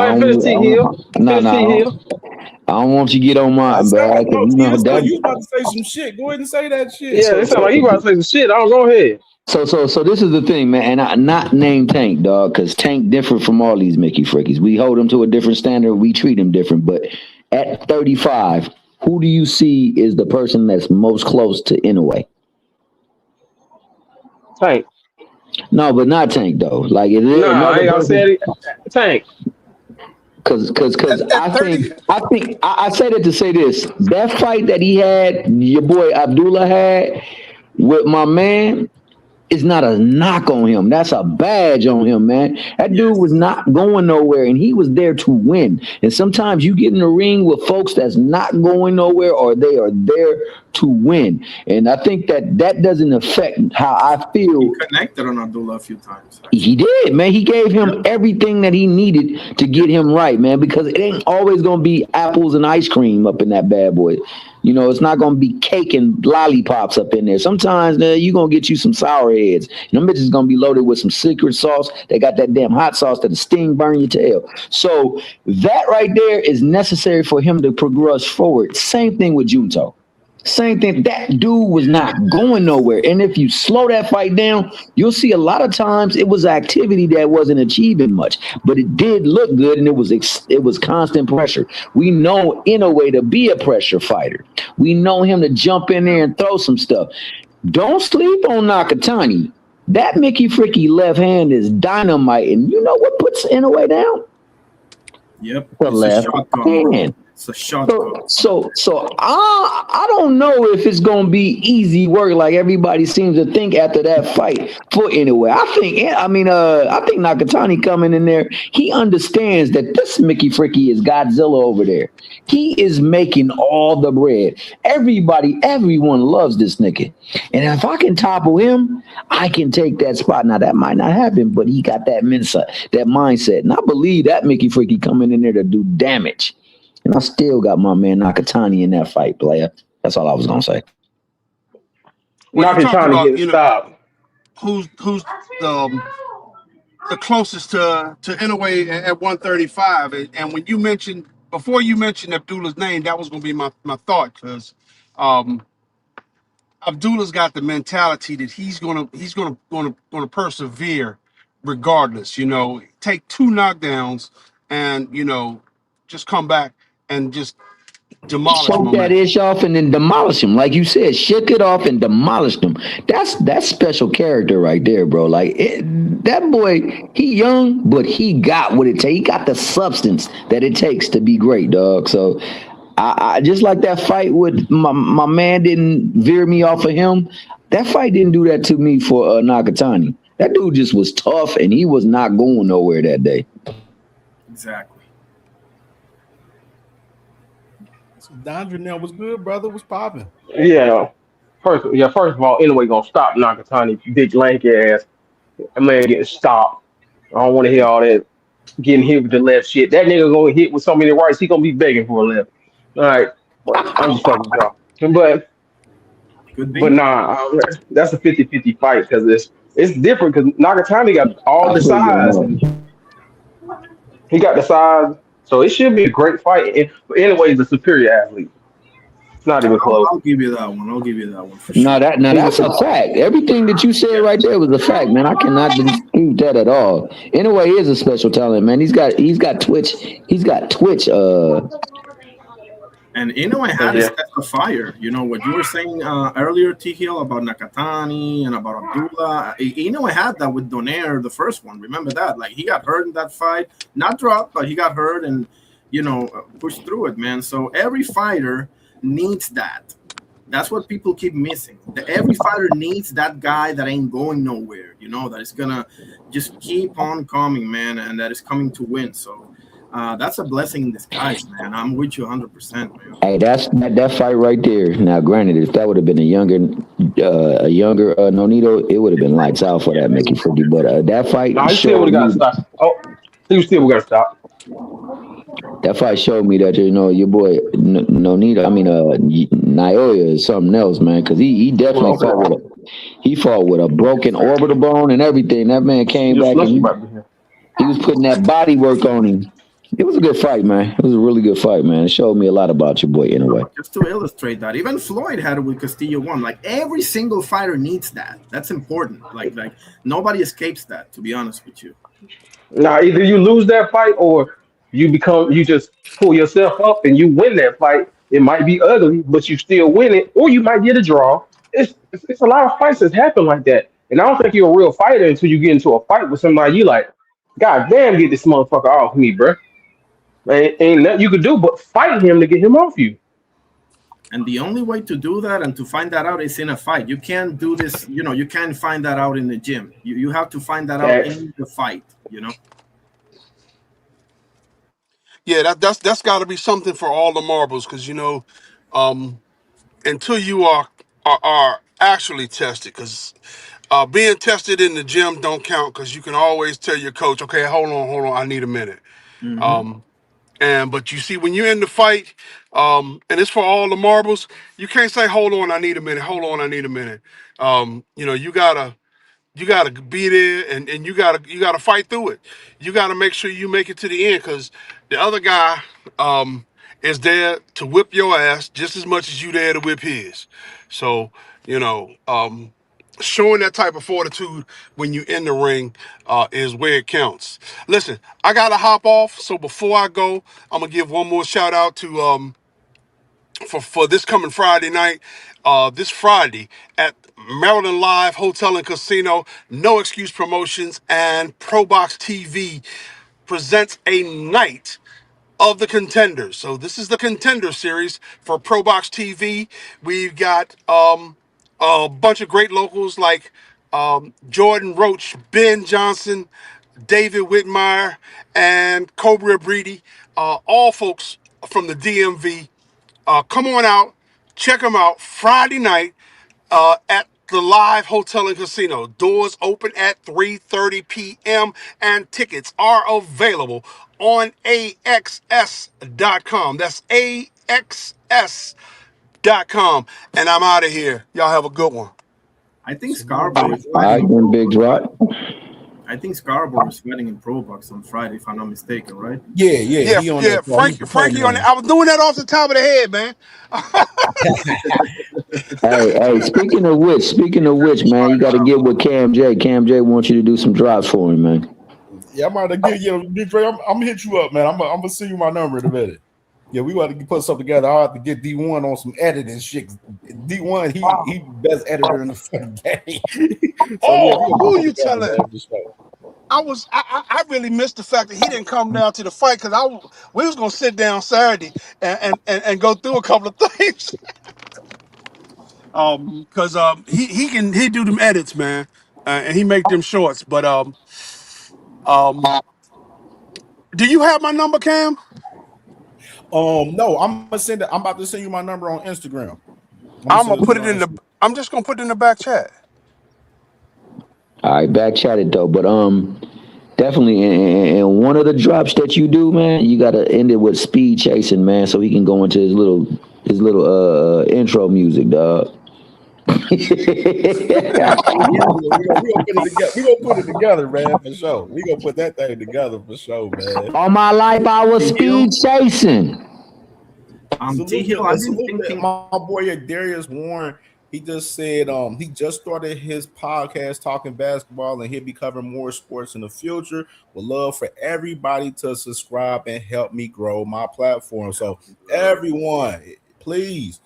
I don't want you to get on mine, bro. You was about to say some shit. Go ahead and say that shit. Yeah, it sound like you about to say some shit. I'll go ahead. So this is the thing, man, and I not name Tank, dog, because Tank different from all these Mickey Frickies. We hold him to a different standard. We treat him different. But at 35, who do you see is the person that's most close to Inoue? Tank. No, but not Tank though. Like, I ain't gonna say it. Tank. Because I think I said it to say this. That fight that he had, your boy Abdullah had with my man, is not a knock on him. That's a badge on him, man. That dude was not going nowhere, and he was there to win. And sometimes you get in the ring with folks that's not going nowhere, or they are there to win. And I think that doesn't affect how I feel. He connected on Abdullah a few times. He did, man. He gave him everything that he needed to get him right, man, because it ain't always going to be apples and ice cream up in that bad boy. It's not going to be cake and lollipops up in there. Sometimes you're going to get you some sour heads. Them bitches going to be loaded with some secret sauce. They got that damn hot sauce that'll sting, burn your tail. So that right there is necessary for him to progress forward. Same thing with Junto. Same thing. That dude was not going nowhere. And if you slow that fight down, you'll see a lot of times it was activity that wasn't achieving much, but it did look good, and it was constant pressure. We know Inoue to be a pressure fighter. We know him to jump in there and throw some stuff. Don't sleep on Nakatani. That Mickey Fricky left hand is dynamite, and you know what puts Inoue down? Yep. The left hand. It's a shortcut. So I don't know if it's gonna be easy work like everybody seems to think after that fight for anyway. I think Nakatani coming in there, he understands that this Mickey Fricky is Godzilla over there. He is making all the bread. Everyone loves this nigga. And if I can topple him, I can take that spot. Now that might not happen, but he got that mindset. And I believe that Mickey Fricky coming in there to do damage. And I still got my man Nakatani in that fight, player. That's all I was gonna say. Well, you talked about, who's the closest to Inoue at 135, and when you mentioned Abdullah's name, that was gonna be my thought, because Abdullah's got the mentality that he's gonna persevere regardless. Take 2 knockdowns and just come back and just demolish Choke that ish off and then demolish him. Like you said, shook it off and demolished him. That's special character right there, bro. Like that boy, he young, but he got what it takes. He got the substance that it takes to be great, dog. So I just like that fight with my man didn't veer me off of him. That fight didn't do that to me for Nakatani. That dude just was tough and he was not going nowhere that day. Exactly. Dondre now was good, brother. Was popping. Yeah. First of all, anyway, gonna stop Nakatani, big lanky ass. That man getting stopped. I don't want to hear all that getting hit with the left shit. That nigga gonna hit with so many rights, he gonna be begging for a left. All right, I'm just fucking with y'all. But nah, that's a 50-50 fight because it's different because Nakatani got all the size. He got the size, so it should be a great fight. But anyway, he's a superior athlete. It's not even close. I'll give you that one. For sure. That's a fact. Everything that you said right there was a fact, man. I cannot dispute that at all. Anyway, he is a special talent, man. He's got Twitch. He's got Twitch. And Inoue had his test of fire. You know what you were saying earlier, T-Hill, about Nakatani and about Abdullah. Inoue had that with Donaire, the first one. Remember that? Like, he got hurt in that fight. Not dropped, but he got hurt and, pushed through it, man. So every fighter needs that. That's what people keep missing. Every fighter needs that guy that ain't going nowhere, that is going to just keep on coming, man, and that is coming to win. So that's a blessing in disguise, man. I'm with you 100%, man. Hey, that fight right there. Now, granted, if that would have been a younger Nonito, it would have been lights out for that Mickey Fricky. But that fight, he still would have got to stop. Oh, he still got to stop. That fight showed me that your boy Nonito, Naoya is something else, man. Because he definitely fought with a broken orbital bone and everything. That man came back and he was putting that body work on him. It was a good fight, man. It was a really good fight, man. It showed me a lot about your boy anyway. Just to illustrate that, even Floyd had it with Castillo 1. Like, every single fighter needs that. That's important. Like nobody escapes that, to be honest with you. Now, either you lose that fight or you just pull yourself up and you win that fight. It might be ugly, but you still win it, or you might get a draw. It's a lot of fights that happen like that. And I don't think you're a real fighter until you get into a fight with somebody you like, God damn, get this motherfucker off me, bro. Ain't nothing you could do but fight him to get him off you. And the only way to do that and to find that out is in a fight. You can't do this, you can't find that out in the gym. You have to find that out in the fight, Yeah, that's got to be something for all the marbles, because until you are actually tested, because being tested in the gym don't count, because you can always tell your coach, okay, hold on, I need a minute. Mm-hmm. But you see, when you're in the fight, and it's for all the marbles, you can't say, hold on, I need a minute. You gotta be there, and you gotta fight through it. You gotta make sure you make it to the end, because the other guy is there to whip your ass just as much as you there to whip his. So showing that type of fortitude when you're in the ring is where it counts. Listen, I gotta hop off, so before I go, I'm gonna give one more shout out to for this coming Friday night. This Friday at Maryland Live Hotel and Casino, No Excuse Promotions and ProBox TV presents a night of the contenders. So this is the contender series for Pro Box TV. We've got a bunch of great locals like Jordan Roach, Ben Johnson, David Whitmire, and Cobra Breedy, all folks from the DMV. Come on out, check them out Friday night at the Live Hotel and Casino. Doors open at 3:30 p.m. and tickets are available on AXS.com. That's AXS.com. And I'm out of here. Y'all have a good one. I think Scarborough is All right, fighting. then, big drop. I think Scarborough is fighting in Pro Box on Friday, if I'm not mistaken, right? Yeah. Frankie on it. I was doing that off the top of the head, man. Hey, speaking of which, man, you got to get with CamJ. CamJ wants you to do some drops for him, man. Yeah, I'm about to get you. I'm gonna hit you up, man. I'm gonna send you my number in a minute. Yeah, we got to put something together. I'll have to get D1 on some editing shit. D1, he best editor in the fucking game. Who you telling? I really missed the fact that he didn't come down to the fight because we was gonna sit down Saturday and go through a couple of things. Because he do them edits, man, and he make them shorts. But do you have my number, Cam? No, I'm gonna send it. I'm about to send you my number on Instagram. I'm gonna put it in the. I'm just gonna put it in the back chat. All right, back chat it though, but definitely, and one of the drops that you do, man, you gotta end it with speed chasing, man, so he can go into his little intro music, dog. We gonna put it together, man, for sure. We gonna put that thing together for sure, man. All my life, I was speed chasing. T-Hill, I've been thinking my boy Darius Warren. He just said he just started his podcast talking basketball, and he'll be covering more sports in the future. Would love for everybody to subscribe and help me grow my platform. So everyone, please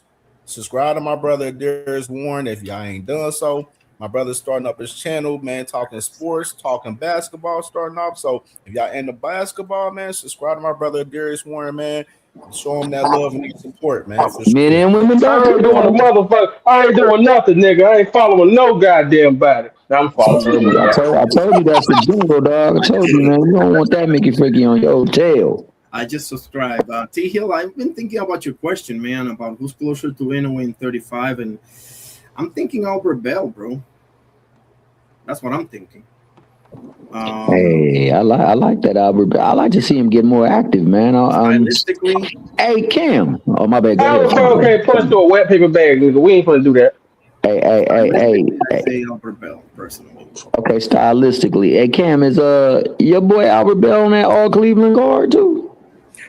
subscribe to my brother Darius Warren if y'all ain't done so. My brother's starting up his channel, man, talking sports, talking basketball, starting off. So if y'all into basketball, man, subscribe to my brother Darius Warren, man. Show him that love and that support, man. For Men and women, I ain't doing a motherfucker. I ain't doing nothing, nigga. I ain't following no goddamn body. Now I'm following. I told you that's the jingle, dog. I told you, man. You don't want that Mickey Fricky on your tail. I just subscribed. T-Hill, I've been thinking about your question, man, about who's closer to Inoue in 35, and I'm thinking Albert Bell, bro. That's what I'm thinking. Hey, I like that, Albert. I like to see him get more active, man. Stylistically, hey, Cam. Oh, my bad. Okay, put us to a wet paper bag, nigga. We ain't gonna do that. Hey. I say Albert Bell personally. Okay, stylistically. Hey, Cam, is your boy Albert Bell on that all Cleveland guard too?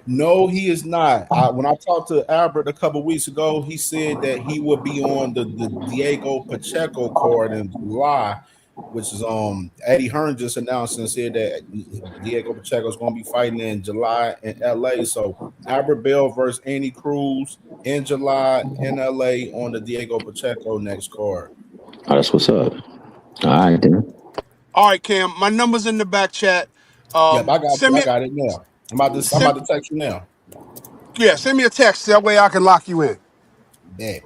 No, he is not. When I talked to Albert a couple weeks ago, he said that he would be on the Diego Pacheco card in July, which is Eddie Hearn just announced and said that Diego Pacheco is going to be fighting in July in LA. So Albert Bell versus Andy Cruz in July in LA on the Diego Pacheco next card. Oh, that's what's up. All right, then. All right, Cam. My number's in the back chat. I got it now. I'm about to text you now. Yeah, send me a text. That way I can lock you in. Bet.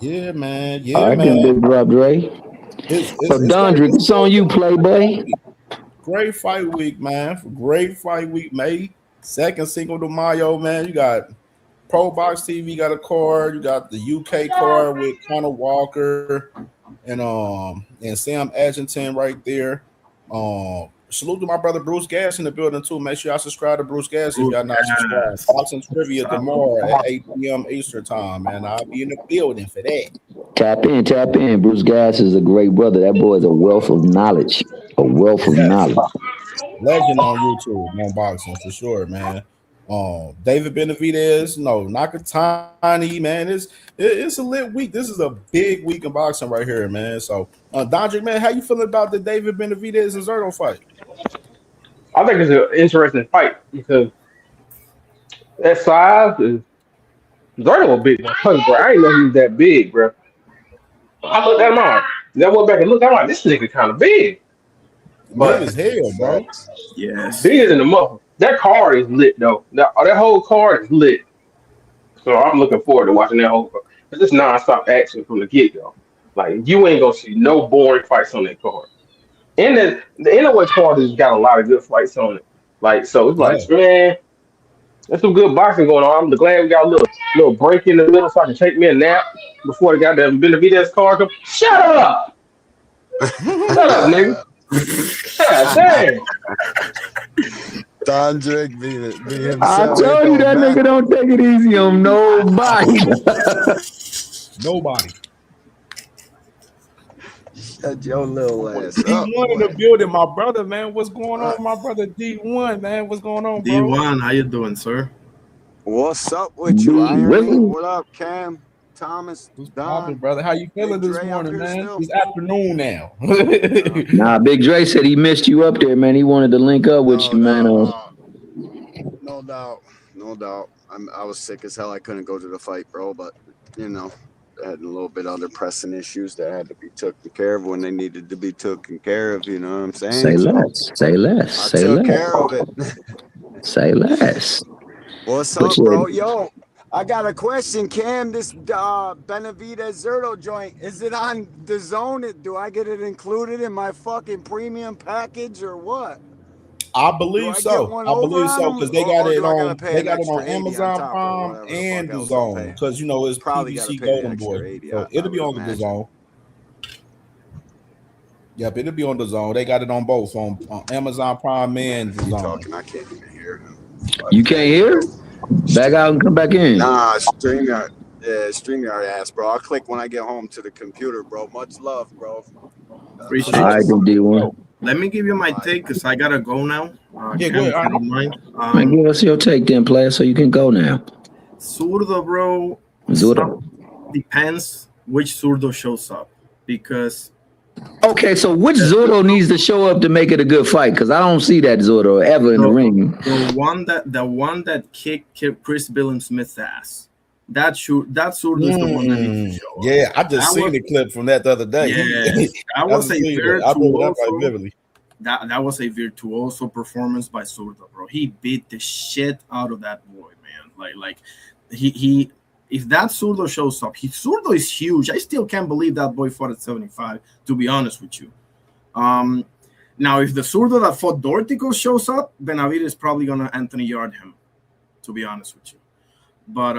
Yeah, man. All right, then, big drop, Dre. So, Dondrick, it's on you, Playboy. Great fight week, man. Great fight week, May 2nd, Cinco de Mayo, man. You got Pro Box TV got a card. You got the UK card with Conor Walker and Sam Edgerton right there. Salute to my brother Bruce Gas in the building too. Make sure y'all subscribe to Bruce Gas if y'all not subscribed. Boxing trivia tomorrow at 8 p.m. Eastern time, man. I'll be in the building for that. Tap in. Bruce Gas is a great brother. That boy is a wealth of knowledge. Knowledge. Legend on YouTube, on boxing for sure, man. David Benavidez, Nakatani, man. It's a lit week. This is a big week in boxing right here, man. So, Dondrick, man, how you feeling about the David Benavidez and Zerto fight? I think it's an interesting fight because that size is Zerto a big one, bro. I didn't know he was that big, bro. I looked at him. Then I went back and looked. I'm like, this nigga kind of big. Big as hell, bro. Yes. Bigger than the mother. That card is lit though. That whole card is lit. So I'm looking forward to watching that whole card. Cause it's nonstop action from the get go. Like you ain't gonna see no boring fights on that card. And the Inouye card has got a lot of good fights on it. Like so, it's like man, there's some good boxing going on. I'm glad we got a little break in the middle so I can take me a nap before the goddamn Benavidez card come. Shut up! Shut up, nigga. God damn. Don Drake be himself. I told you that nigga don't take it easy on nobody. Nobody. Shut your little ass up. D1 in the building, my brother, man. What's going on, my brother D1, man? What's going on, bro? D1, how you doing, sir? What's up with you, Iron? What up, Cam? Thomas, Don, brother. How you feeling this morning, man? It's afternoon now. Nah, Big Dre said he missed you up there, man. He wanted to link up with you, man. No doubt, no doubt. I was sick as hell. I couldn't go to the fight, bro. But you know, I had a little bit of other pressing issues that had to be taken care of when they needed to be taken care of. You know what I'm saying? Say less. Say less. I Say took less. care of it. Say less. What's up, bro? Yo, I got a question, Cam. This Benavidez Zerto joint, is it on the zone? Do I get it included in my fucking premium package or what? I believe so. I believe so because they got it on. They got it on Amazon Prime and the Zone because you know it's Probably PBC Golden Boy. So it'll be on the Zone. Yep, it'll be on the Zone. They got it on both on Amazon Prime and the Zone. I can't even hear him. You can't hear? Back out and come back in. Nah, StreamYard. Yeah, StreamYard ass, bro. I'll click when I get home to the computer, bro. Much love, bro. Appreciate All right, then D1. Let me give you my take because I gotta go now. Yeah, go ahead. Man, give us your take then, player, so you can go now. Zurdo, bro. Zurdo. Depends which Zurdo shows up because. Okay, so which Zurdo needs to show up to make it a good fight? Because I don't see that Zurdo ever in the ring. The one that kicked Chris Billam-Smith's ass. That Zurdo is the one that needs to show up. Yeah, I just seen the clip from that the other day. Yeah, that was a that was a virtuoso performance by Zurdo, bro. He beat the shit out of that boy, man. Like he if that Zurdo shows up, Zurdo is huge. I still can't believe that boy fought at 75, to be honest with you. Now, if the Zurdo that fought Dortico shows up, Benavidez is probably going to Anthony Yard him, to be honest with you. But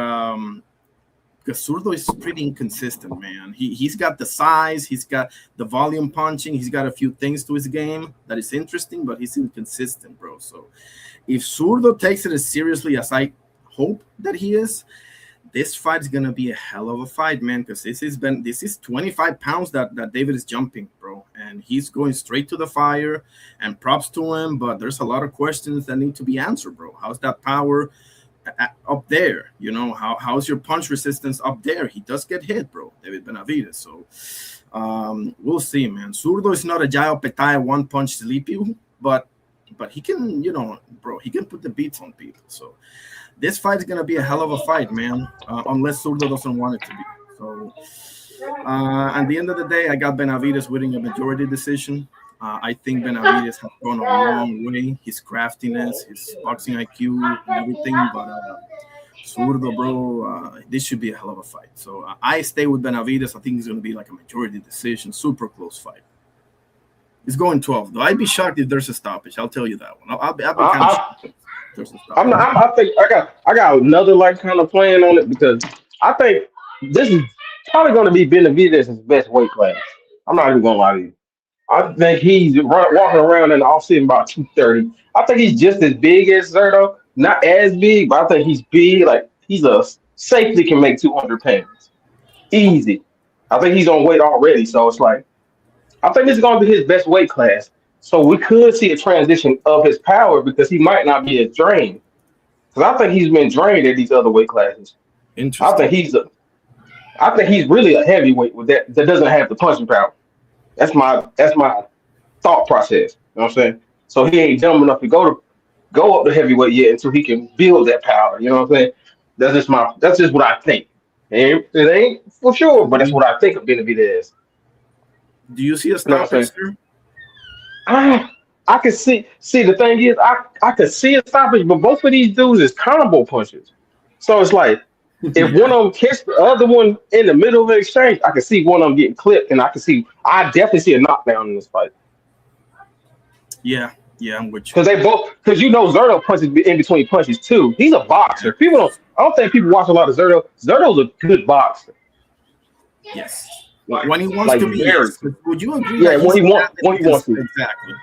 because Zurdo is pretty inconsistent, man. He's got the size, he's got the volume punching, he's got a few things to his game that is interesting, but he's inconsistent, bro. So if Zurdo takes it as seriously as I hope that he is, this fight is gonna be a hell of a fight, man. Because this is 25 pounds that David is jumping, bro, and he's going straight to the fire. And props to him, but there's a lot of questions that need to be answered, bro. How's that power up there? You know, how's your punch resistance up there? He does get hit, bro, David Benavidez. So we'll see, man. Zurdo is not a Jairo Petaya one punch sleepy, but he can, you know, bro, he can put the beats on people. So this fight is gonna be a hell of a fight, man. Unless Zurdo doesn't want it to be. So at the end of the day, I got Benavidez winning a majority decision. I think Benavidez has gone a long way. His craftiness, his boxing IQ, and everything. But Zurdo, bro, this should be a hell of a fight. So I stay with Benavidez. I think it's gonna be like a majority decision, super close fight. It's going 12, though. I'd be shocked if there's a stoppage. I'll tell you that one. I'll be kind of shocked. I think I got another kind of plan on it because I think this is probably going to be Benavidez's best weight class. I'm not even going to lie to you. I think he's walking around in the offseason about 230. I think he's just as big as Zurdo, not as big, but I think he's big. Like he's a safely can make 200 pounds, easy. I think he's on weight already, so it's like I think this is going to be his best weight class. So we could see a transition of his power because he might not be as drained. Because I think he's been drained at these other weight classes. Interesting. I think he's really a heavyweight with that doesn't have the punching power. That's my thought process. You know what I'm saying? So he ain't dumb enough to go up to heavyweight yet until he can build that power. You know what I'm saying? That's just what I think. It ain't for sure, but that's what I think of Benavidez. Do you see a stoppage here? I could see. See, the thing is, I could see a stoppage, but both of these dudes is combo punches. So it's like if one of them hits the other one in the middle of the exchange, I can see one of them getting clipped, and I definitely see a knockdown in this fight. Yeah, I'm with you. Because Zerto punches in between punches too. He's a boxer. I don't think people watch a lot of Zerto. Zerto's a good boxer. Yes. Like, when he wants to be, yes. Would you agree? Yeah, when he wants to. Exactly.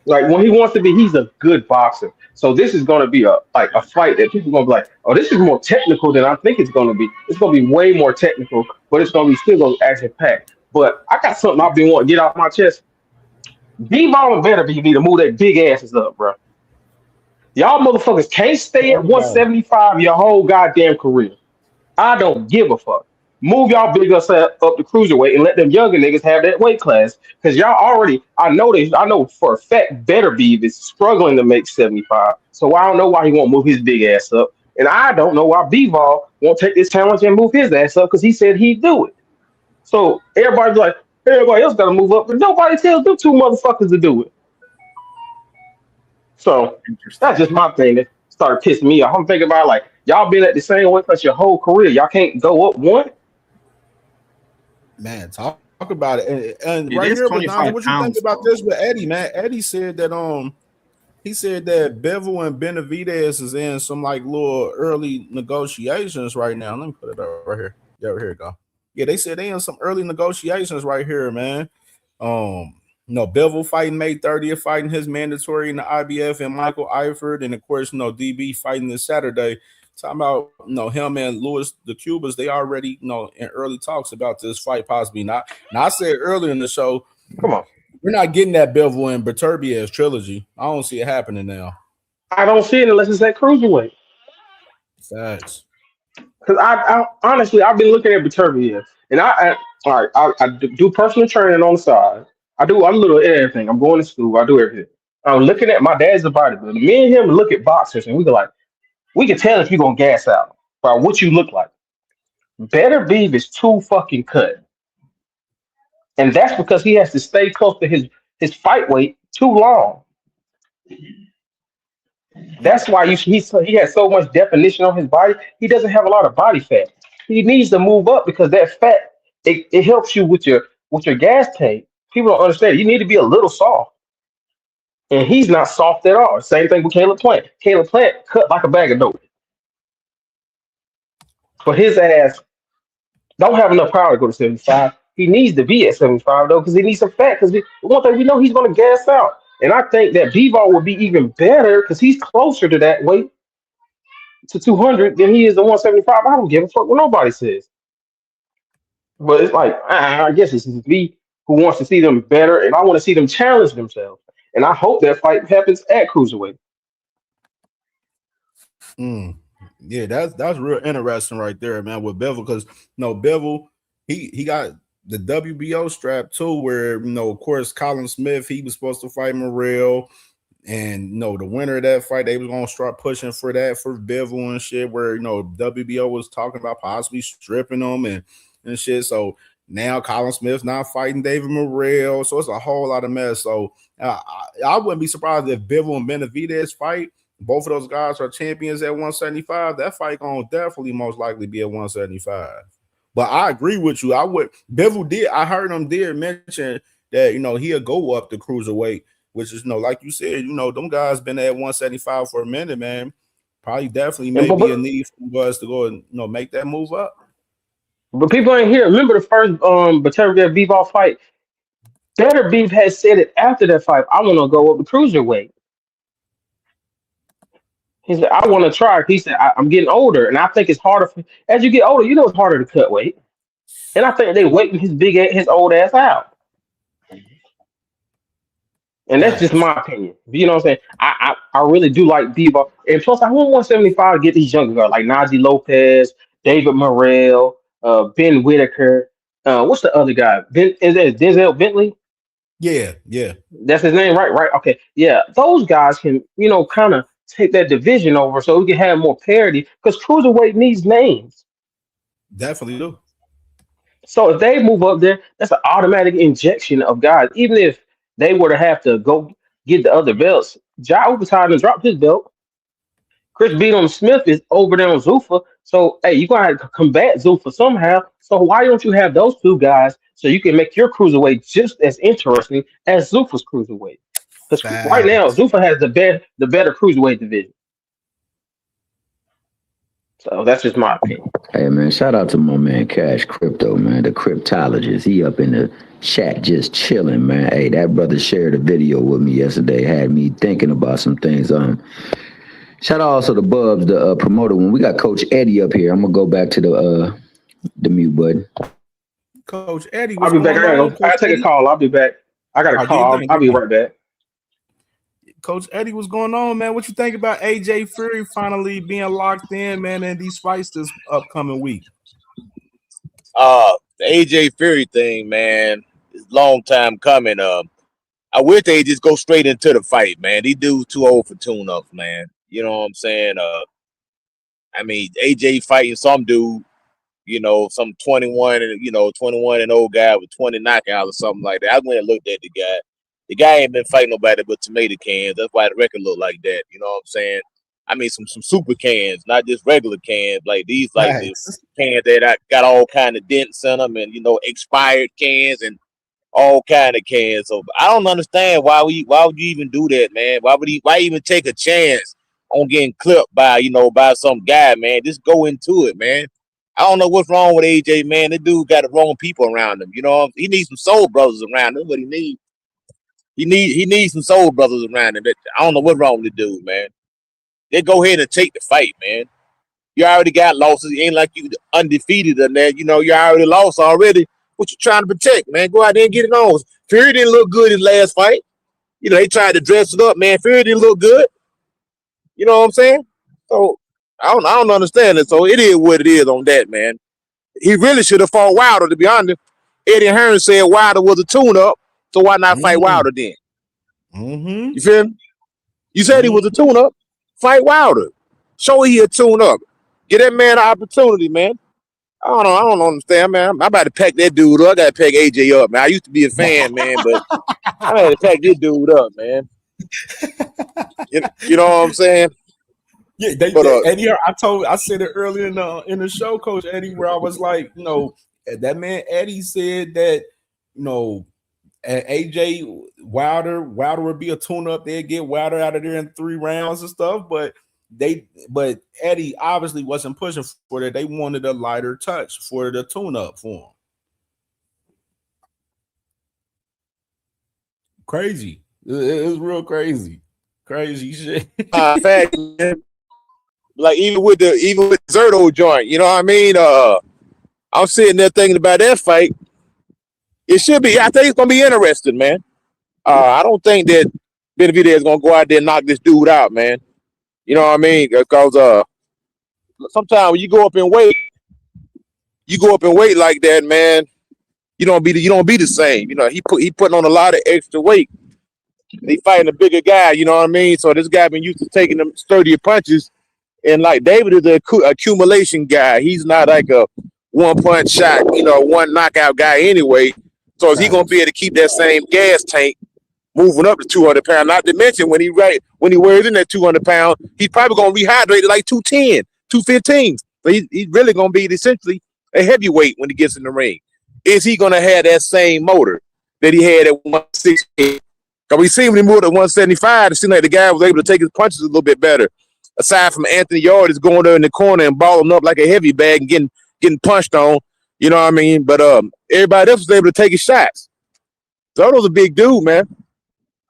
Like when he wants to be, he's a good boxer. So this is going to be a fight that people are going to be like, oh, this is more technical than I think it's going to be. It's going to be way more technical, but it's going to be still going to action packed. But I got something I've been wanting to get off my chest. B-Ball and Better need to move their big asses up, bro. Y'all motherfuckers can't stay at 175 your whole goddamn career. I don't give a fuck. Move y'all big ass up the cruiserweight and let them younger niggas have that weight class. Because y'all already, I know for a fact Better Beef is struggling to make 75. So I don't know why he won't move his big ass up. And I don't know why B-Ball won't take this challenge and move his ass up because he said he'd do it. So everybody's like, everybody else got to move up, but nobody tells them two motherfuckers to do it. So that's just my thing that started pissing me off. I'm thinking about like, y'all been at the same weight class your whole career. Y'all can't go up one? Man, talk about it. And right here, what you think about this with Eddie, man? Eddie said that he said that Bivol and Benavidez is in some like little early negotiations right now. Let me put it up right here. Yeah, here we go. Yeah, they said they in some early negotiations right here, man. Bivol fighting May 30th, fighting his mandatory in the IBF, and Michael Eifert, and of course, DB fighting this Saturday. Talking about him and Louis the Cubas, they already in early talks about this fight possibly not. Now I said earlier in the show, come on, we're not getting that Bivol and Beterbiev trilogy. I don't see it happening now. I don't see it unless it's that cruiserweight. Facts. Because I honestly I've been looking at Beterbiev, and I do personal training on the side. I do a little everything. I'm going to school. I do everything. I'm looking at my dad's a bodybuilder. Me and him look at boxers, and we can tell if you're gonna gas out by what you look like. Better Beef is too fucking cut. And that's because he has to stay close to his fight weight too long. That's why he has so much definition on his body. He doesn't have a lot of body fat. He needs to move up because that fat it helps you with your gas tank. People don't understand. You need to be a little soft. And he's not soft at all. Same thing with Caleb Plant. Caleb Plant cut like a bag of dope. But his ass don't have enough power to go to 75. He needs to be at 75 though, because he needs some fat. Because one thing we know, he's going to gas out. And I think that B-Ball would be even better because he's closer to that weight to 200 than he is to 175. I don't give a fuck what nobody says. But it's like, I guess it's me who wants to see them better, and I want to see them challenge themselves. And I hope that fight happens at cruiserweight. Yeah, that's real interesting right there, man, with Bivol, because Bivol, he got the WBO strap too, where of course Colin Smith, he was supposed to fight Morrell, and the winner of that fight, they was gonna start pushing for that for Bivol and shit, where WBO was talking about possibly stripping him and shit. So now Colin Smith's not fighting David Morrell, so it's a whole lot of mess. So I wouldn't be surprised if Bivol and Benavidez fight. Both of those guys are champions at 175. That fight gonna definitely most likely be at 175. But I agree with you. Bivol I heard him mention that he'll go up the cruiserweight, which is like you said, them guys been at 175 for a minute, man. Probably definitely maybe a need for us to go and make that move up. But people ain't here. Remember the first Beterbiev B-Ball fight? Better Beef has said it after that fight. I want to go up the cruiserweight. He said, I want to try. He said, I'm getting older, and I think it's harder. As you get older, it's harder to cut weight. And I think they waiting his old ass out. And that's just my opinion. You know what I'm saying? I really do like B-Ball. And plus, I want 175 to get these younger guys like Najee Lopez, David Morrell, Ben Whitaker. What's the other guy? Is that Denzel Bentley? Yeah. That's his name, right? Right. Okay. Yeah. Those guys can, kind of take that division over so we can have more parity because cruiserweight needs names. Definitely do. So if they move up there, that's an automatic injection of guys. Even if they were to have to go get the other belts. Ja overtime and dropped his belt. Chris beat on Smith is over there on Zuffa. So hey, you gotta combat Zuffa somehow. So why don't you have those two guys so you can make your cruiserweight just as interesting as Zuffa's cruiserweight? Because right now Facts. Zuffa has the better cruiserweight division. So that's just my opinion. Hey man, shout out to my man Cash Crypto, man, the cryptologist. He up in the chat just chilling, man. Hey, that brother shared a video with me yesterday, had me thinking about some things. Shout out also to Bubs, the promoter. When we got Coach Eddie up here, I'm gonna go back to the mute button. Coach Eddie, I'll what's be back. going on? I gotta take a call. I'll be back. I got a call. I'll be right back. Coach Eddie, what's going on, man? What you think about AJ Fury finally being locked in, man, in these fights this upcoming week? The AJ Fury thing, man, is a long time coming. I wish they just go straight into the fight, man. These dudes too old for tune-ups, man. You know what I'm saying? I mean, AJ fighting some dude, some 21 and old guy with 20 knockouts or something like that. I went and looked at the guy. The guy ain't been fighting nobody but tomato cans. That's why the record look like that. You know what I'm saying? I mean, some super cans, not just regular cans like these, like the cans that got all kind of dents in them, and expired cans and all kind of cans. So I don't understand why would you even do that, man? Why even take a chance on getting clipped by some guy, man? Just go into it, man. I don't know what's wrong with AJ, man. That dude got the wrong people around him. He needs some soul brothers around him. What he needs. He needs some soul brothers around him. I don't know what's wrong with the dude, man. They go ahead and take the fight, man. You already got losses. It ain't like you undefeated in there. You already lost already. What you trying to protect, man? Go out there and get it on. Fury didn't look good his last fight. They tried to dress it up, man. Fury didn't look good. You know what I'm saying? So I don't understand it. So it is what it is on that, man. He really should have fought Wilder, to be honest. Eddie Hearn said Wilder was a tune-up, so why not fight Wilder then? Mm-hmm. You feel me? You said he was a tune-up. Fight Wilder. Show he a tune-up. Get that man an opportunity, man. I don't understand, man. I'm about to pack that dude up. I gotta pack AJ up, man. I used to be a fan, man, but I had to pack this dude up, man. You know what I'm saying? Yeah, Eddie. I said it earlier in the show, Coach Eddie, where I was like, that man Eddie said that, AJ Wilder would be a tune-up. They'd get Wilder out of there in 3 rounds and stuff, but Eddie obviously wasn't pushing for that. They wanted a lighter touch for the tune-up for him. Crazy. It was real crazy. Crazy shit. Fact, like even with the Zerto joint, you know what I mean? I'm sitting there thinking about that fight. It should be. I think it's gonna be interesting, man. I don't think that Benavidez is gonna go out there and knock this dude out, man. You know what I mean? Because sometimes when you go up in weight like that, man, you don't be the same. He putting on a lot of extra weight. He fighting a bigger guy, you know what I mean? So this guy been used to taking them sturdier punches, and like David is an accumulation guy. He's not like a one-punch shot, one knockout guy anyway. So is he gonna be able to keep that same gas tank moving up to 200 pounds? Not to mention when he wears in that 200 pounds, he's probably gonna rehydrate to like 210, 215. So he's really gonna be essentially a heavyweight when he gets in the ring. Is he gonna have that same motor that he had at 160? Because we seen when he moved to 175, it seemed like the guy was able to take his punches a little bit better. Aside from Anthony Yarde is going there in the corner and balling up like a heavy bag and getting punched on. You know what I mean? But everybody else was able to take his shots. Soto's a big dude, man.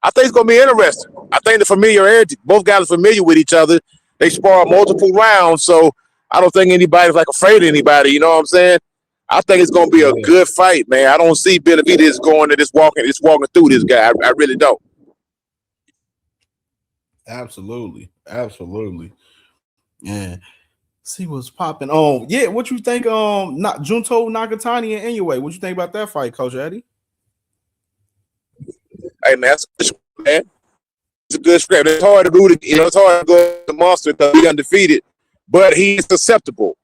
I think it's going to be interesting. I think the familiarity, both guys are familiar with each other. They spar multiple rounds, so I don't think anybody's like afraid of anybody. You know what I'm saying? I think it's going to be a good fight, man. I don't see Benavidez going to just walking through this guy. I really don't. Absolutely. Yeah. See what's popping on. Yeah, what you think? Not Junto Nakatani and anyway. What you think about that fight, Coach Eddie? Hey man, it's a good scrap. It's hard to root it. It's hard to go to the monster because he's undefeated, but he's susceptible.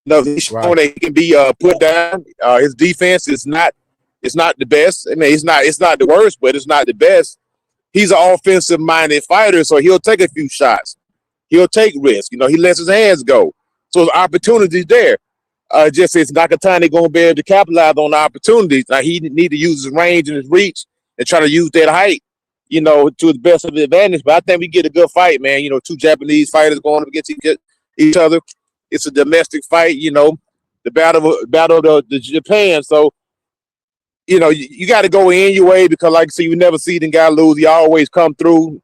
He's shown that he can be put down. His defense is not the best. I mean, it's not the worst, but it's not the best. he's an offensive minded fighter, so he'll take a few shots. He'll take risks. You know, he lets his hands go. So the opportunity's there. Just it's Nakatani going to be able to capitalize on the opportunities. Now, he need to use his range and his reach and try to use that height, you know, to the best of his advantage. But I think we get a good fight, man. You know, two Japanese fighters going up against each other. It's a domestic fight, you know, the battle of the Japan. So, you know, you got to go in your way because, like I said, you never see the guy lose. He always come through.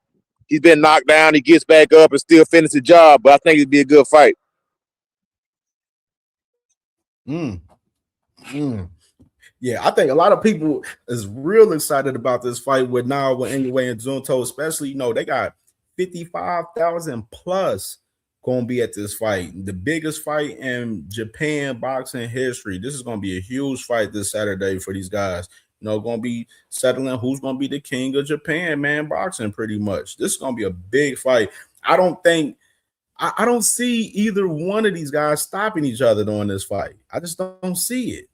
He's been knocked down. He gets back up and still finishes the job. But I think it'd be a good fight. Yeah, I think a lot of people is real excited about this fight with Nawa anyway and Junto, especially, you know, they got 55,000 plus going to be at this fight. The biggest fight in Japan boxing history. This is going to be a huge fight this Saturday for these guys. You know, going to be settling who's going to be the king of Japan, man, boxing pretty much. This is going to be a big fight. I don't see either one of these guys stopping each other during this fight. I just don't see it.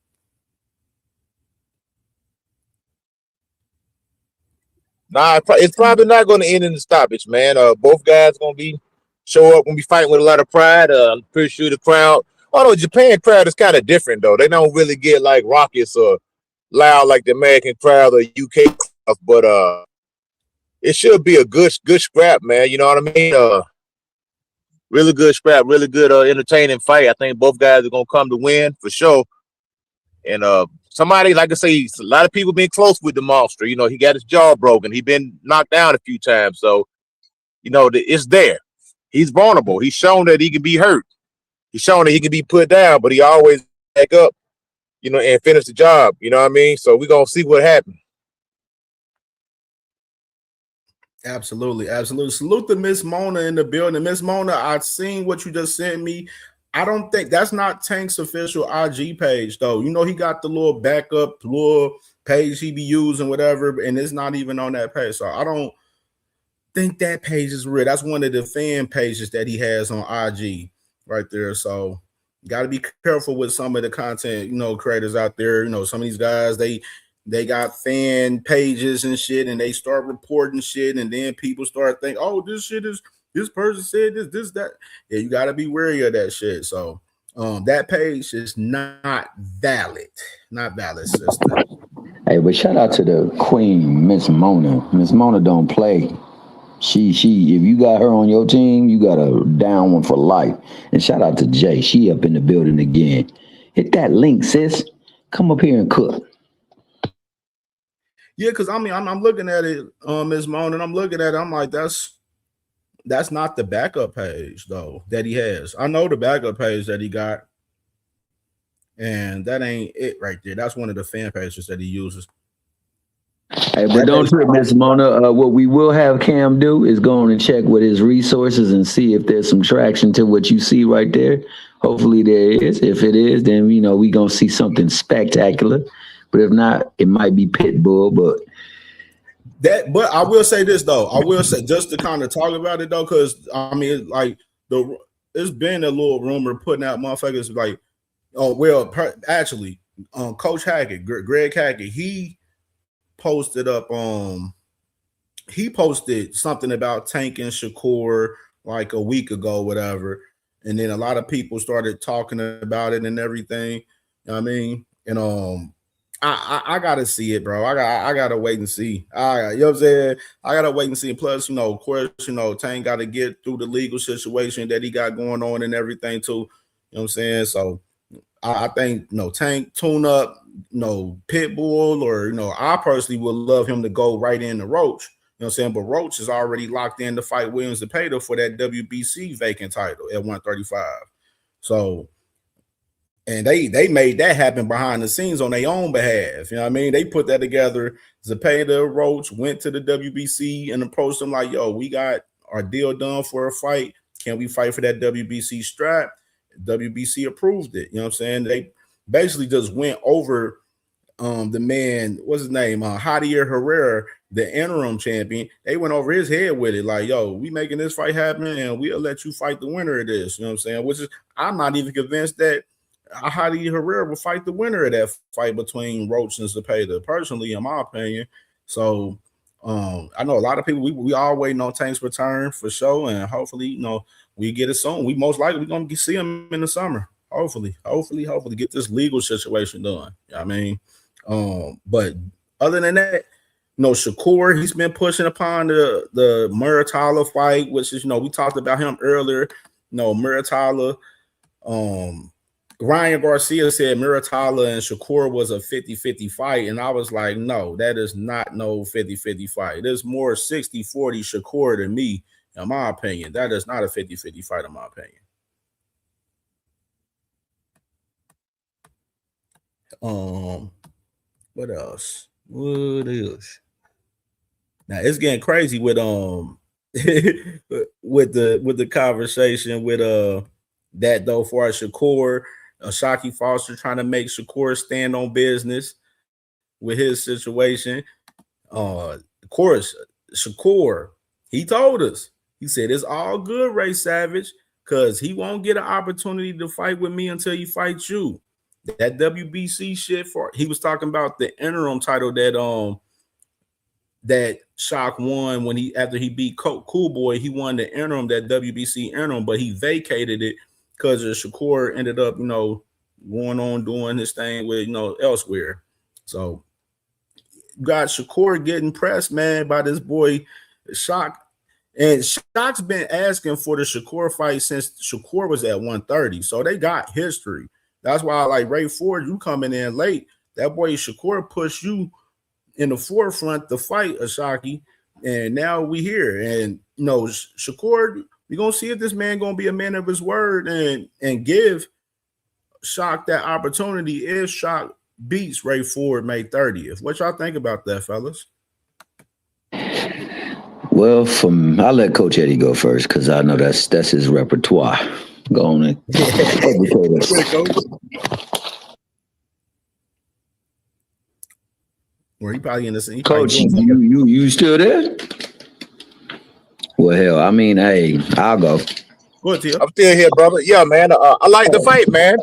Nah, it's probably not going to end in the stoppage, man. Both guys going to show up, going to be fighting with a lot of pride. I'm pretty sure the crowd, although Japan crowd is kind of different, though. They don't really get like raucous or loud like the American crowd or UK crowd, but it should be a good scrap, man. You know what I mean? Really good scrap, really good entertaining fight. I think both guys are going to come to win for sure. And somebody, like I say, a lot of people been close with the monster. You know, he got his jaw broken. He been knocked down a few times. So, you know, it's there. He's vulnerable. He's shown that he can be hurt. He's shown that he can be put down, but he always back up, you know, and finish the job. You know what I mean? So we're going to see what happens. Absolutely. Absolutely. Salute to Miss Mona in the building. Miss Mona, I've seen what you just sent me. I don't think that's not Tank's official IG page, though. You know, he got the little backup, little page he be using, whatever, and it's not even on that page. So I don't think that page is real. That's one of the fan pages that he has on IG right there. So you got to be careful with some of the content, you know, creators out there. You know, some of these guys, they got fan pages and shit, and they start reporting shit, and then people start thinking, oh, this person said this, that. Yeah, you got to be wary of that shit. So that page is not valid. Not valid, sister. Hey, but shout out to the queen, Miss Mona. Miss Mona don't play. She if you got her on your team, you got a down one for life. And shout out to Jay. She up in the building again. Hit that link, sis. Come up here and cook. Yeah, because I mean, I'm looking at it, Miss Mona, and I'm looking at it. I'm like, that's not the backup page though that he has. I know the backup page that he got, and that ain't it right there. That's one of the fan pages that he uses. Hey, but don't trip, Miss Mona. What we will have Cam do is go on and check with his resources and see if there's some traction to what you see right there. Hopefully there is. If it is, then you know we gonna see something spectacular. But if not, it might be Pitbull. But I will say this though. I will say just to kind of talk about it though, because I mean, like it's been a little rumor putting out motherfuckers like, oh well, actually, Coach Hackett, Greg Hackett, he posted up he posted something about Tank and Shakur like a week ago, whatever, and then a lot of people started talking about it and everything. You know what I mean, and I gotta see it, bro. I gotta wait and see. You know what I'm saying? I gotta wait and see. Plus, you know, of course, you know, Tank got to get through the legal situation that he got going on and everything too. You know what I'm saying? So I think, you know, Tank tune up, you know, Pitbull, or, you know, I personally would love him to go right into Roach. You know what I'm saying? But Roach is already locked in to fight Williams Zepeda for that WBC vacant title at 135. So, and they made that happen behind the scenes on their own behalf. You know what I mean? They put that together. Zepeda, Roach went to the WBC and approached them like, yo, we got our deal done for a fight. Can we fight for that WBC strap? WBC approved it. You know what I'm saying? They basically just went over the man, what's his name? Javier Herrera, the interim champion. They went over his head with it. Like, yo, we making this fight happen and we'll let you fight the winner of this. You know what I'm saying? Which is, I'm not even convinced that Javier Herrera will fight the winner of that fight between Roach and Zepeda, personally, in my opinion. So I know a lot of people. We all waiting on Tank's return for sure, and hopefully, we get it soon. We most likely we're gonna see him in the summer. Hopefully, get this legal situation done. You know what I mean, but other than that, Shakur, he's been pushing upon the Muratalla fight, which is we talked about him earlier. Muratalla, Ryan Garcia said Muratalla and Shakur was a 50-50 fight, and I was like, no, that is not no 50-50 fight. It is more 60-40 Shakur to me, in my opinion. That is not a 50-50 fight, in my opinion. What else? What else? Now it's getting crazy with with the conversation with that though, for Shakur, Shockey Foster trying to make Shakur stand on business with his situation. Of course, Shakur, he told us, he said it's all good, Ray Savage, because he won't get an opportunity to fight with me until he fights you. That WBC shit, he was talking about the interim title that Shock won after he beat Cool Boy. He won the interim, that WBC interim, but he vacated it because Shakur ended up, going on doing his thing with, elsewhere. So got Shakur getting pressed, man, by this boy Shock. And Shock's been asking for the Shakur fight since Shakur was at 130. So they got history. That's why, like Ray Ford, you coming in late. That boy Shakur pushed you in the forefront to fight Shockey, and now we here. And Shakur, we're gonna see if this man gonna be a man of his word and give Shock that opportunity if Shock beats Ray Ford May 30th. What y'all think about that, fellas? Well, I'll let Coach Eddie go first because I know that's his repertoire. Go on and educate us. Or he probably in the same. Coach, you still there? Well, hell, I mean, hey, I'll go. Go ahead, Tito. I'm still here, brother. Yeah, man. I like the fight, man.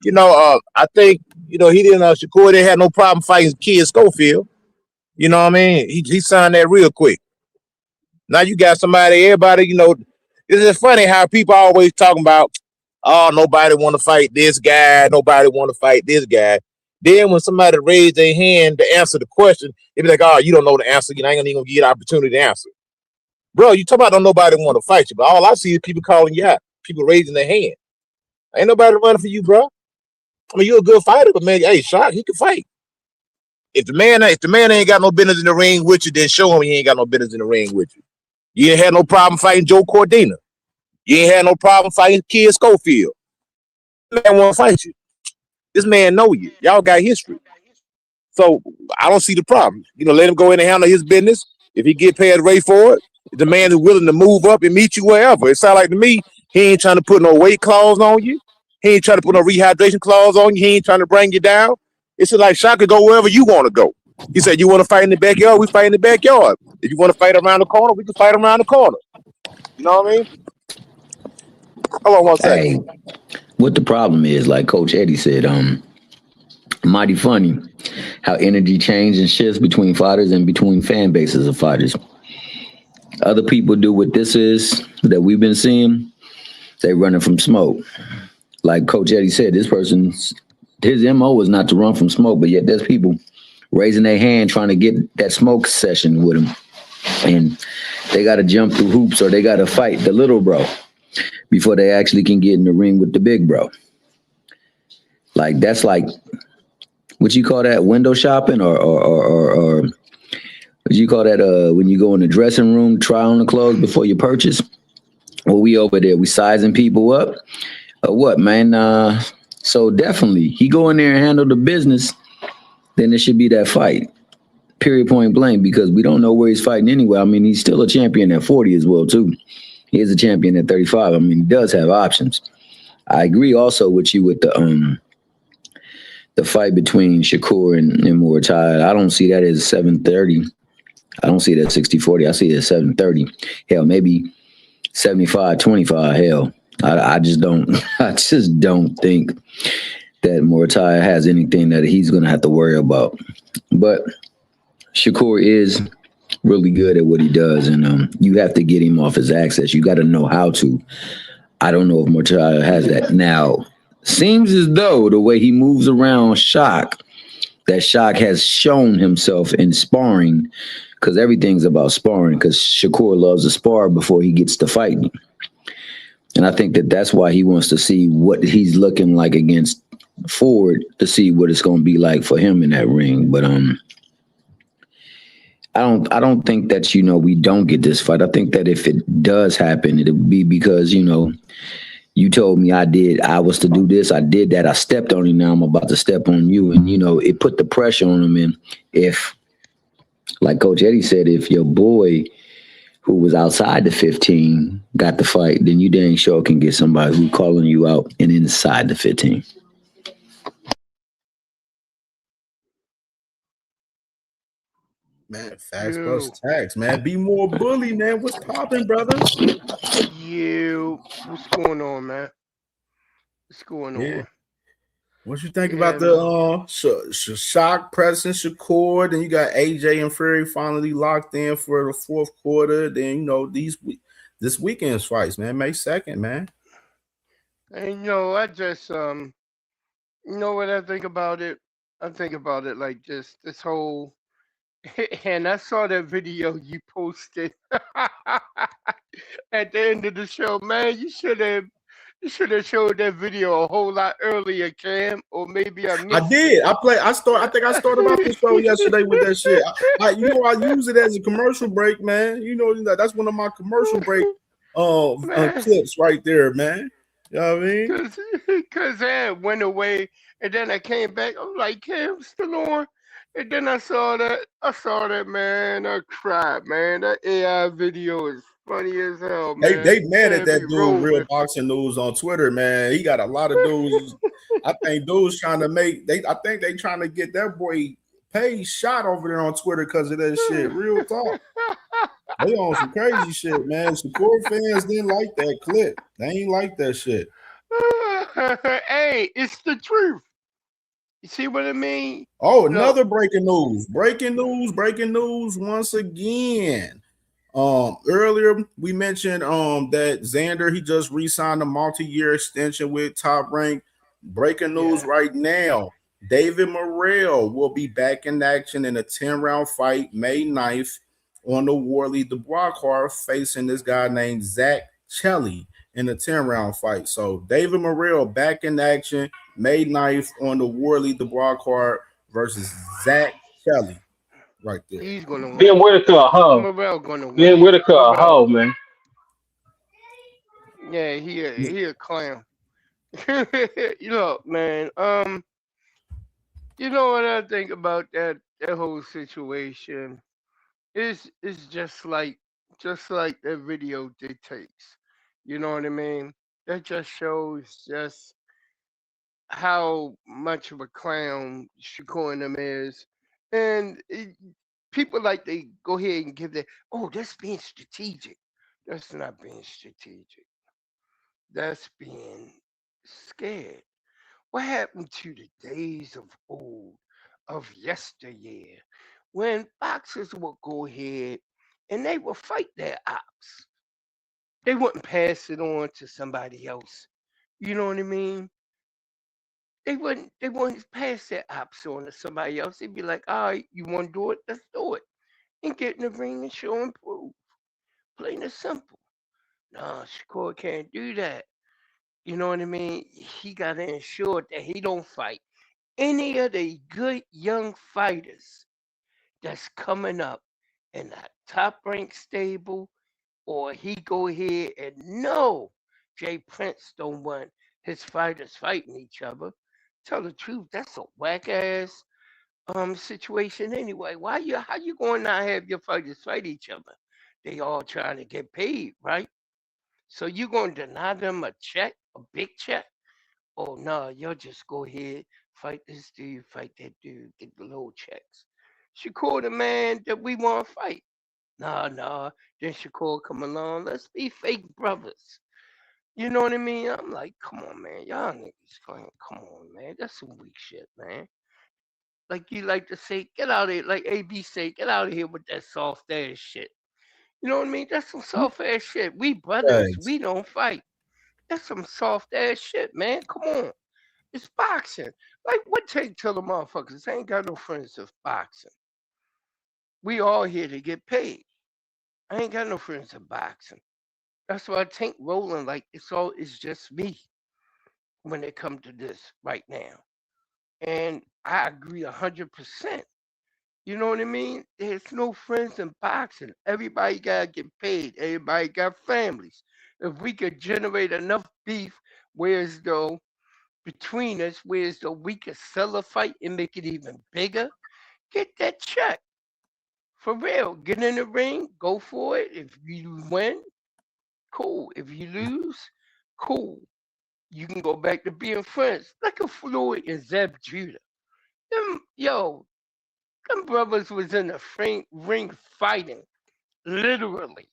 I think he didn't. Shakur didn't have no problem fighting Kid Schofield. You know what I mean? He signed that real quick. Now you got somebody. Everybody, it's just funny how people always talking about, oh, nobody want to fight this guy. Nobody want to fight this guy. Then when somebody raise their hand to answer the question, they be like, oh, you don't know the answer. I ain't even gonna give you the opportunity to answer. Bro, you talk about don't nobody want to fight you, but all I see is people calling you out, people raising their hand. Ain't nobody running for you, bro. I mean, you're a good fighter, but man, hey, Shock, he can fight. If the man ain't got no business in the ring with you, then show him he ain't got no business in the ring with you. You ain't had no problem fighting Joe Cordina. You ain't had no problem fighting Kid Schofield. This man want to fight you. This man know you. Y'all got history. So I don't see the problem. Let him go in and handle his business. If he get paid Ray for it, if the man is willing to move up and meet you wherever. It sounds like to me, he ain't trying to put no weight clause on you. He ain't trying to put no rehydration clause on you. He ain't trying to bring you down. It's like Shock could go wherever you want to go. He said, you want to fight in the backyard? We fight in the backyard. If you want to fight around the corner, we can fight around the corner. You know what I mean? Hold on one second. Hey, what the problem is, like Coach Eddie said, mighty funny how energy changes and shifts between fighters and between fan bases of fighters. Other people do what this is that we've been seeing. They running from smoke. Like Coach Eddie said, his MO was not to run from smoke, but yet there's people raising their hand trying to get that smoke session with him. And they got to jump through hoops or they got to fight the little bro before they actually can get in the ring with the big bro. Like, that's like, what you call that, window shopping or what you call that when you go in the dressing room, try on the clothes before you purchase? Well, we over there, we sizing people up. What, man? So definitely, he go in there and handle the business, then it should be that fight. Period, point blank, because we don't know where he's fighting anyway. I mean, he's still a champion at 40 as well, too. He is a champion at 35. I mean, he does have options. I agree also with you with the fight between Shakur and Muay. I don't see that as 7:30. I don't see that 60-40. I see it as 7:30. Hell, maybe 75-25. Hell, I just don't. I just don't think that Muay has anything that he's going to have to worry about. But Shakur is really good at what he does, and you have to get him off his access. You got to know how to. I don't know if Machado has that now. Seems as though the way he moves around Shock, that Shock has shown himself in sparring, because everything's about sparring. Because Shakur loves to spar before he gets to fighting, and I think that that's why he wants to see what he's looking like against Ford to see what it's going to be like for him in that ring. But I don't think that, we don't get this fight. I think that if it does happen, it'll be because, you told me I was to do this, I did that, I stepped on you, now I'm about to step on you. And, it put the pressure on him. And if, like Coach Eddie said, if your boy who was outside the 15 got the fight, then you dang sure can get somebody who's calling you out and inside the 15. Man, facts plus tax, man. Be more bully, man. What's popping, brother? What's going on, man? What's going on? What you think about the Shock pressing Shakur? Then you got AJ and Fury finally locked in for the fourth quarter. Then this weekend's fights, man. May 2nd, man. And I just what I think about it? I think about it like this whole. And I saw that video you posted at the end of the show, man. You should have showed that video a whole lot earlier, Cam, or maybe I missed I did. I think I started off the show yesterday with that shit. I use it as a commercial break, man. That's one of my commercial break clips right there, man. You know what I mean? Because that went away, and then I came back. I was like, Cam, still on. And then I saw that, man. I cried, man. That AI video is funny as hell, man. They mad at that dude, Real Boxing News on Twitter, man. He got a lot of dudes. I think dudes trying to I think they trying to get that boy paid shot over there on Twitter because of that shit. Real talk. They on some crazy shit, man. Shakur fans didn't like that clip. They ain't like that shit. Hey, it's the truth. You see what I mean? Oh, another breaking news. Breaking news once again. Earlier we mentioned that Xander, he just re-signed a multi-year extension with Top Rank. Breaking news right now. David Morrell will be back in action in a 10-round fight May 9th on the Worley Dubois card, facing this guy named Zach Chelly in a 10-round fight. So David Morrell back in action May 9th on the Worley Dubois card versus Zach Chelly. Right there. He's gonna win. Ben Whitaker a hoe. Morrell gonna win. Ben Whitaker a hoe, man. Yeah, he a clown. Man. You know what I think about that whole situation? It's just like that video dictates. You know what I mean? That just shows just how much of a clown Shakur and them is. And people like they go ahead and give that, that's being strategic. That's not being strategic. That's being scared. What happened to the days of old, of yesteryear, when boxers would go ahead and they would fight their ops? They wouldn't pass it on to somebody else. You know what I mean? They wouldn't pass their ops on to somebody else. They'd be like, all right, you want to do it? Let's do it. And get in the ring and show and prove. Plain and simple. No, Shakur can't do that. You know what I mean? He got to ensure that he don't fight any of the good young fighters that's coming up in that Top Rank stable, or he go ahead and no, Jay Prince don't want his fighters fighting each other. Tell the truth, that's a whack ass situation anyway. How you going to not have your fighters fight each other? They all trying to get paid, right? So you gonna deny them a check, a big check? Oh no, you'll just go ahead, fight this dude, fight that dude, get the little checks. Shakur the man that we want to fight. No. Then Shakur come along. Let's be fake brothers. You know what I mean? I'm like, come on, man. Y'all niggas playing. Come on, man. That's some weak shit, man. Like you like to say, get out of here. Like AB say, get out of here with that soft ass shit. You know what I mean? That's some soft ass shit. We brothers, Thanks. we don't fight. That's some soft ass shit, man. Come on. It's boxing. Like, what take till the motherfuckers? I ain't got no friends of boxing. We all here to get paid. I ain't got no friends of boxing. That's why I think rolling like it's just me when it comes to this right now. And I agree 100%. You know what I mean? There's no friends in boxing. Everybody gotta get paid. Everybody got families. If we could generate enough beef, whereas though between us, whereas though we could sell a fight and make it even bigger, get that check. For real. Get in the ring, go for it. If you win, cool. If you lose, cool. You can go back to being friends. Like a Floyd and Zeb Judah. Them brothers was in the ring fighting, literally.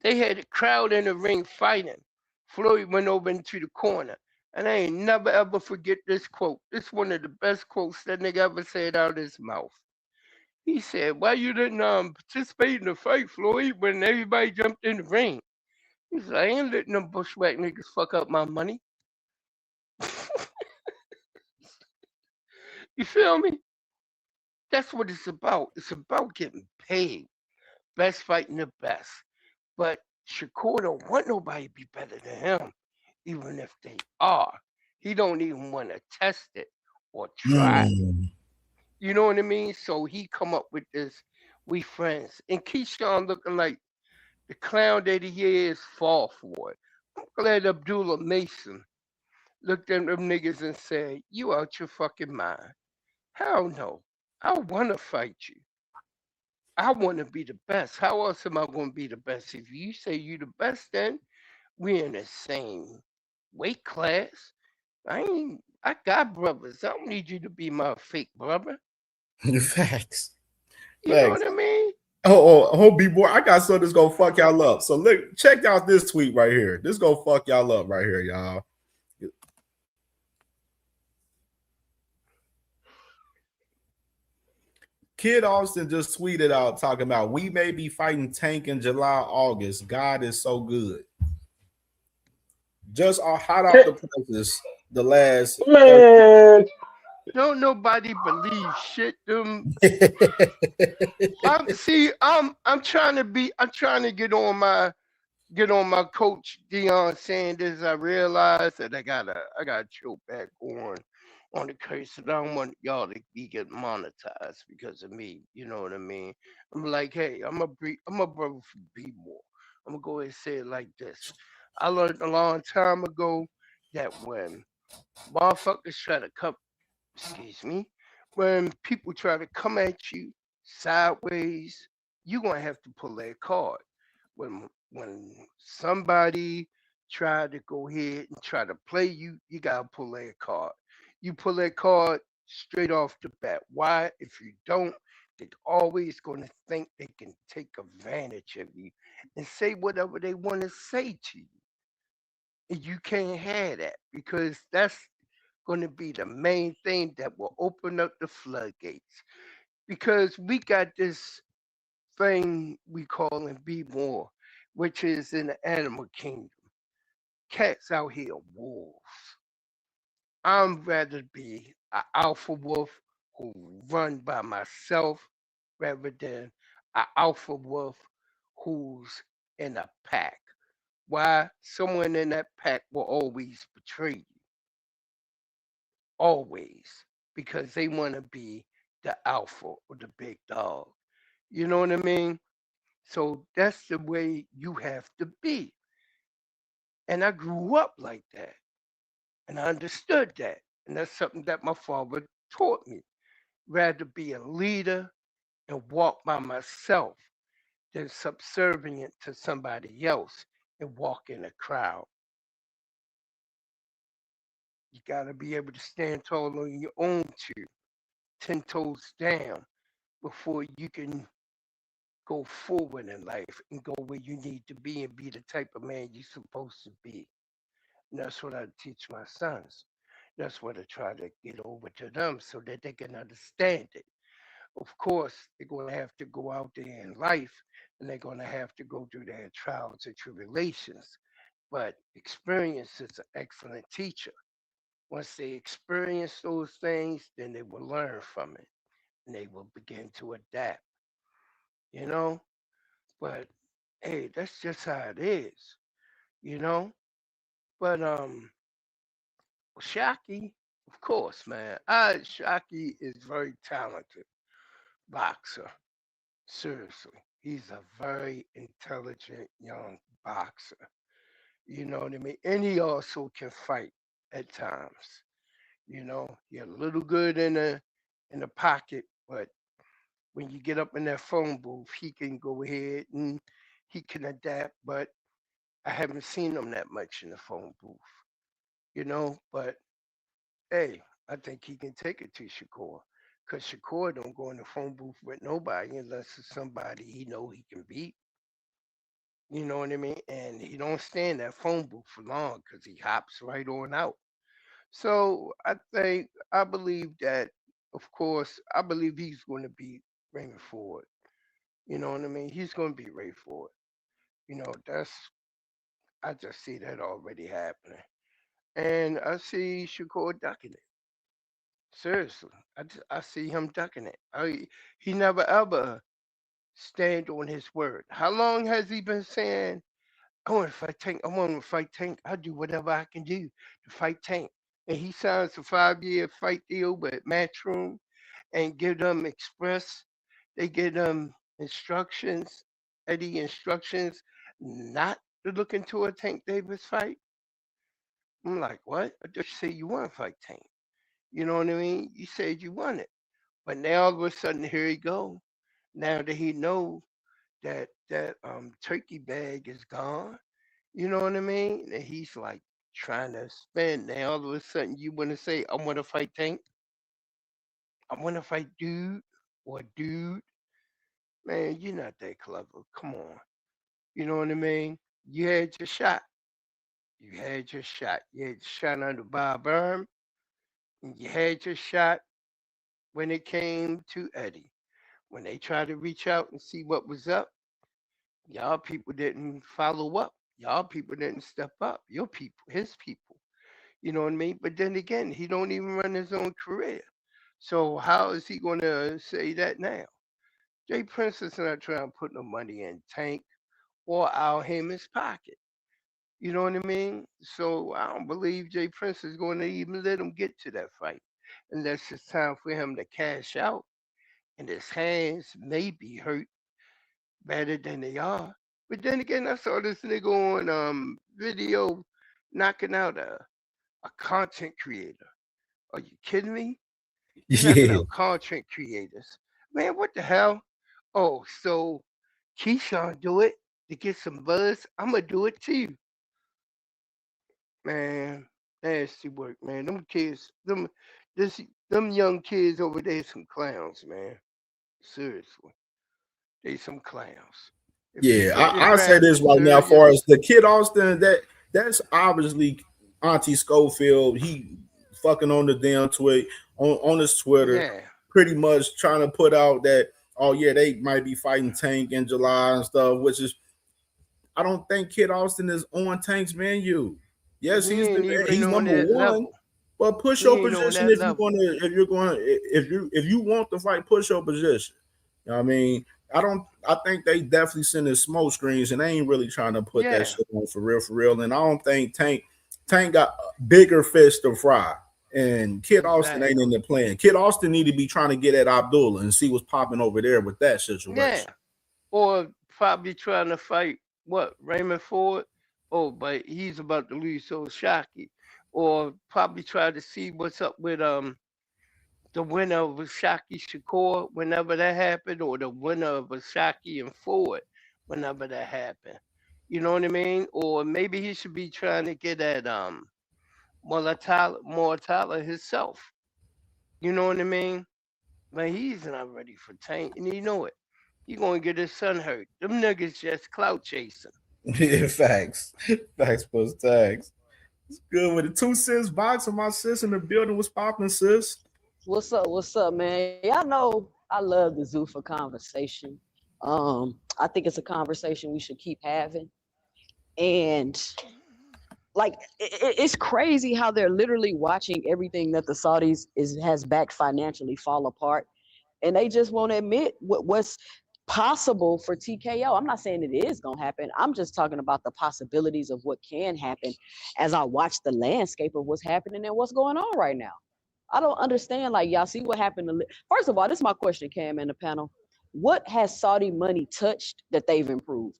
They had a crowd in the ring fighting. Floyd went over into the corner. And I ain't never ever forget this quote. It's one of the best quotes that nigga ever said out of his mouth. He said, why you didn't participate in the fight, Floyd, when everybody jumped in the ring? He said, I ain't letting them bushwhack niggas fuck up my money. You feel me? That's what it's about. It's about getting paid. Best fighting the best. But Shakur don't want nobody to be better than him, even if they are. He don't even want to test it or try. You know what I mean? So he come up with this, we friends. And Keyshawn looking like the clown that he is, fall for it. I'm glad Abdullah Mason looked at them niggas and said, you out your fucking mind. Hell no. I want to fight you. I want to be the best. How else am I going to be the best? If you say you the best, then we're in the same weight class. I got brothers. I don't need you to be my fake brother. Facts. You know what I mean? Oh, B-boy, I got something that's gonna fuck y'all up. So look, check out this tweet right here. This gonna fuck y'all up right here, y'all. Kid Austin just tweeted out talking about we may be fighting Tank in July, August. God is so good. Just hot off the presses the last man. Don't nobody believe shit. I'm trying to get on my coach Deion Sanders. I realize that I gotta chill back on the case. And I don't want y'all to be getting monetized because of me. You know what I mean? I'm like, hey, I'm a brother from B-More. I'm gonna go ahead and say it like this. I learned a long time ago that when motherfuckers try to come, excuse me, when people try to come at you sideways, you're gonna have to pull that card. When somebody try to go ahead and try to play you, you gotta pull that card. You pull that card straight off the bat. Why? If you don't, they're always gonna think they can take advantage of you and say whatever they want to say to you. And you can't have that because that's going to be the main thing that will open up the floodgates. Because we got this thing we call in Be More, which is in the animal kingdom. Cats out here, wolves. I'm rather be an alpha wolf who run by myself rather than an alpha wolf who's in a pack. Why? Someone in that pack will always betray you. Always. Because they want to be the alpha or the big dog. You know what I mean? So that's the way you have to be. And I grew up like that. And I understood that. And that's something that my father taught me. Rather be a leader and walk by myself than subservient to somebody else and walk in a crowd. You got to be able to stand tall on your own 10 toes down before you can go forward in life and go where you need to be and be the type of man you're supposed to be. And that's what I teach my sons. That's what I try to get over to them so that they can understand it. Of course, they're going to have to go out there in life and they're going to have to go through their trials and tribulations. But experience is an excellent teacher. Once they experience those things, then they will learn from it and they will begin to adapt, you know? But hey, that's just how it is, you know? But Shockey, of course, man. Shockey is very talented boxer. Seriously, he's a very intelligent young boxer. You know what I mean? And he also can fight at times. You know, he's a little good in the pocket, but when you get up in that phone booth, he can go ahead and he can adapt. But I haven't seen him that much in the phone booth. You know, but hey, I think he can take it to Shakur. Cause Shakur don't go in the phone booth with nobody unless it's somebody he know he can beat. You know what I mean? And he don't stay in that phone booth for long because he hops right on out. So I believe that, of course, I believe he's going to be Raymond Ford. You know what I mean? He's going to be Ray Ford. You know, I just see that already happening. And I see Shakur ducking it. Seriously, I see him ducking it. He never ever stand on his word. How long has he been saying, I want to fight Tank. I want to fight Tank. I'll do whatever I can do to fight Tank. And he signs a 5-year fight deal with Matchroom and give them express. They give them instructions, Eddie instructions, not to look into a Tank Davis fight. I'm like, what? I just say you want to fight Tank. You know what I mean? You said you want it. But now all of a sudden here he go. Now that he know that turkey bag is gone, you know what I mean? And he's like trying to spin. Now all of a sudden you want to say, I want to fight Tank. I want to fight dude or dude. Man, you're not that clever. Come on. You know what I mean? You had your shot. You had your shot. You had your shot under Bob Byrne. And you had your shot when it came to Eddie. When they tried to reach out and see what was up, y'all people didn't follow up. Y'all people didn't step up. Your people, his people. You know what I mean? But then again, he don't even run his own career. So how is he going to say that now? Jay Prince is not trying to put no money in Tank or Al Heyman's pocket. You know what I mean? So I don't believe Jay Prince is going to even let him get to that fight unless it's time for him to cash out and his hands may be hurt better than they are. But then again, I saw this nigga on video knocking out a content creator. Are you kidding me? Knocking Yeah. out content creators. Man, what the hell? Oh, so Keyshawn do it to get some buzz. I'm gonna do it too. Man, nasty work, man. Them kids, this them young kids over there some clowns, man. Seriously. They some clowns. If you Yeah, take your I'll say craft this too right now. As serious, far as the Kid Austin, that's obviously Auntie Schofield. He fucking on the damn tweet on his Twitter, yeah. pretty much trying to put out that, oh yeah, they might be fighting Tank in July and stuff. Which is, I don't think Kid Austin is on Tank's menu. Yes, He ain't even he's on number that one. level. But push He your ain't on position that level. if you want to fight, push your position. You know what I mean, I think they definitely sending smoke screens and they ain't really trying to put that Yeah, shit on for real, for real. And I don't think Tank got bigger fish to fry. And Kid Austin ain't in exactly. the plan. Kid Austin need to be trying to get at Abdullah and see what's popping over there with that Yeah. situation. Or probably trying to fight what Raymond Ford. Oh, but he's about to lose so Shockey. Or probably try to see what's up with the winner of Ashaki Shakur whenever that happened, or the winner of Ashaki and Ford whenever that happened. You know what I mean? Or maybe he should be trying to get at Mortala himself. You know what I mean? But he's not ready for Tank, and you know it. He gonna get his son hurt. Them niggas just clout chasing. Yeah, facts. Facts plus tags. It's good with the 2 cents box of my sis in the building. Was popping, sis? What's up? What's up, man? Y'all know I love the Zuffa conversation. I think it's a conversation we should keep having. And like it's crazy how they're literally watching everything that the Saudis has backed financially fall apart, and they just won't admit what's possible for TKO. I'm not saying it is gonna happen. I'm just talking about the possibilities of what can happen as I watch the landscape of what's happening and what's going on right now. I don't understand. Like, y'all see what happened to. First of all, this is my question, Cam, and the panel. What has Saudi money touched that they've improved?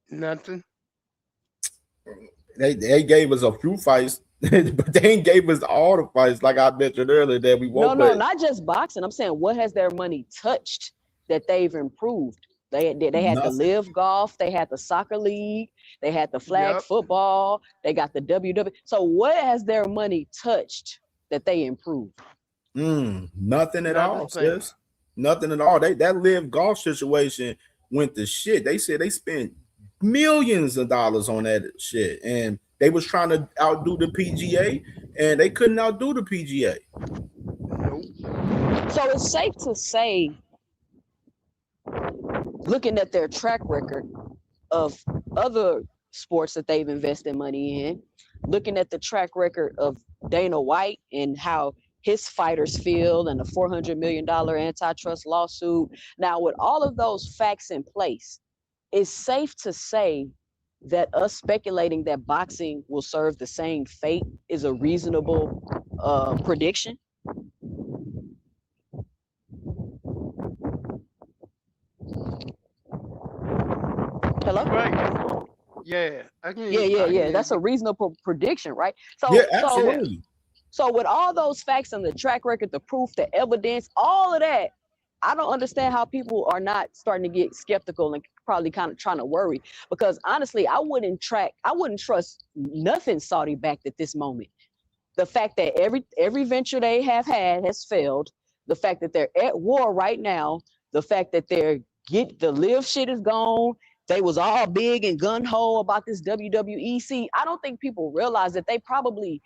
Nothing. They gave us a few fights, but they ain't gave us all the fights, like I mentioned earlier, that we won't. No, not just boxing. I'm saying, what has their money touched that they've improved? They had the Live Golf, they had the soccer league, they had the flag football, they got the WWE. So what has their money touched that they improved? Nothing at all, sis. Nothing at all. That Live Golf situation went to shit. They said they spent millions of dollars on that shit, and they was trying to outdo the PGA, and they couldn't outdo the PGA. So it's safe to say, looking at their track record of other sports that they've invested money in, looking at the track record of Dana White and how his fighters feel and the $400 million antitrust lawsuit. Now, with all of those facts in place, it's safe to say that us speculating that boxing will serve the same fate is a reasonable prediction. Hello? Right. Yeah. I can Yeah. That's a reasonable prediction, right? So, yeah, absolutely. So with all those facts and the track record, the proof, the evidence, all of that, I don't understand how people are not starting to get skeptical and probably kind of trying to worry. Because honestly, I wouldn't trust nothing Saudi backed at this moment. The fact that every venture they have had has failed, the fact that they're at war right now, the fact that the live shit is gone. They was all big and gun-ho about this WWE. See, I don't think people realize that they probably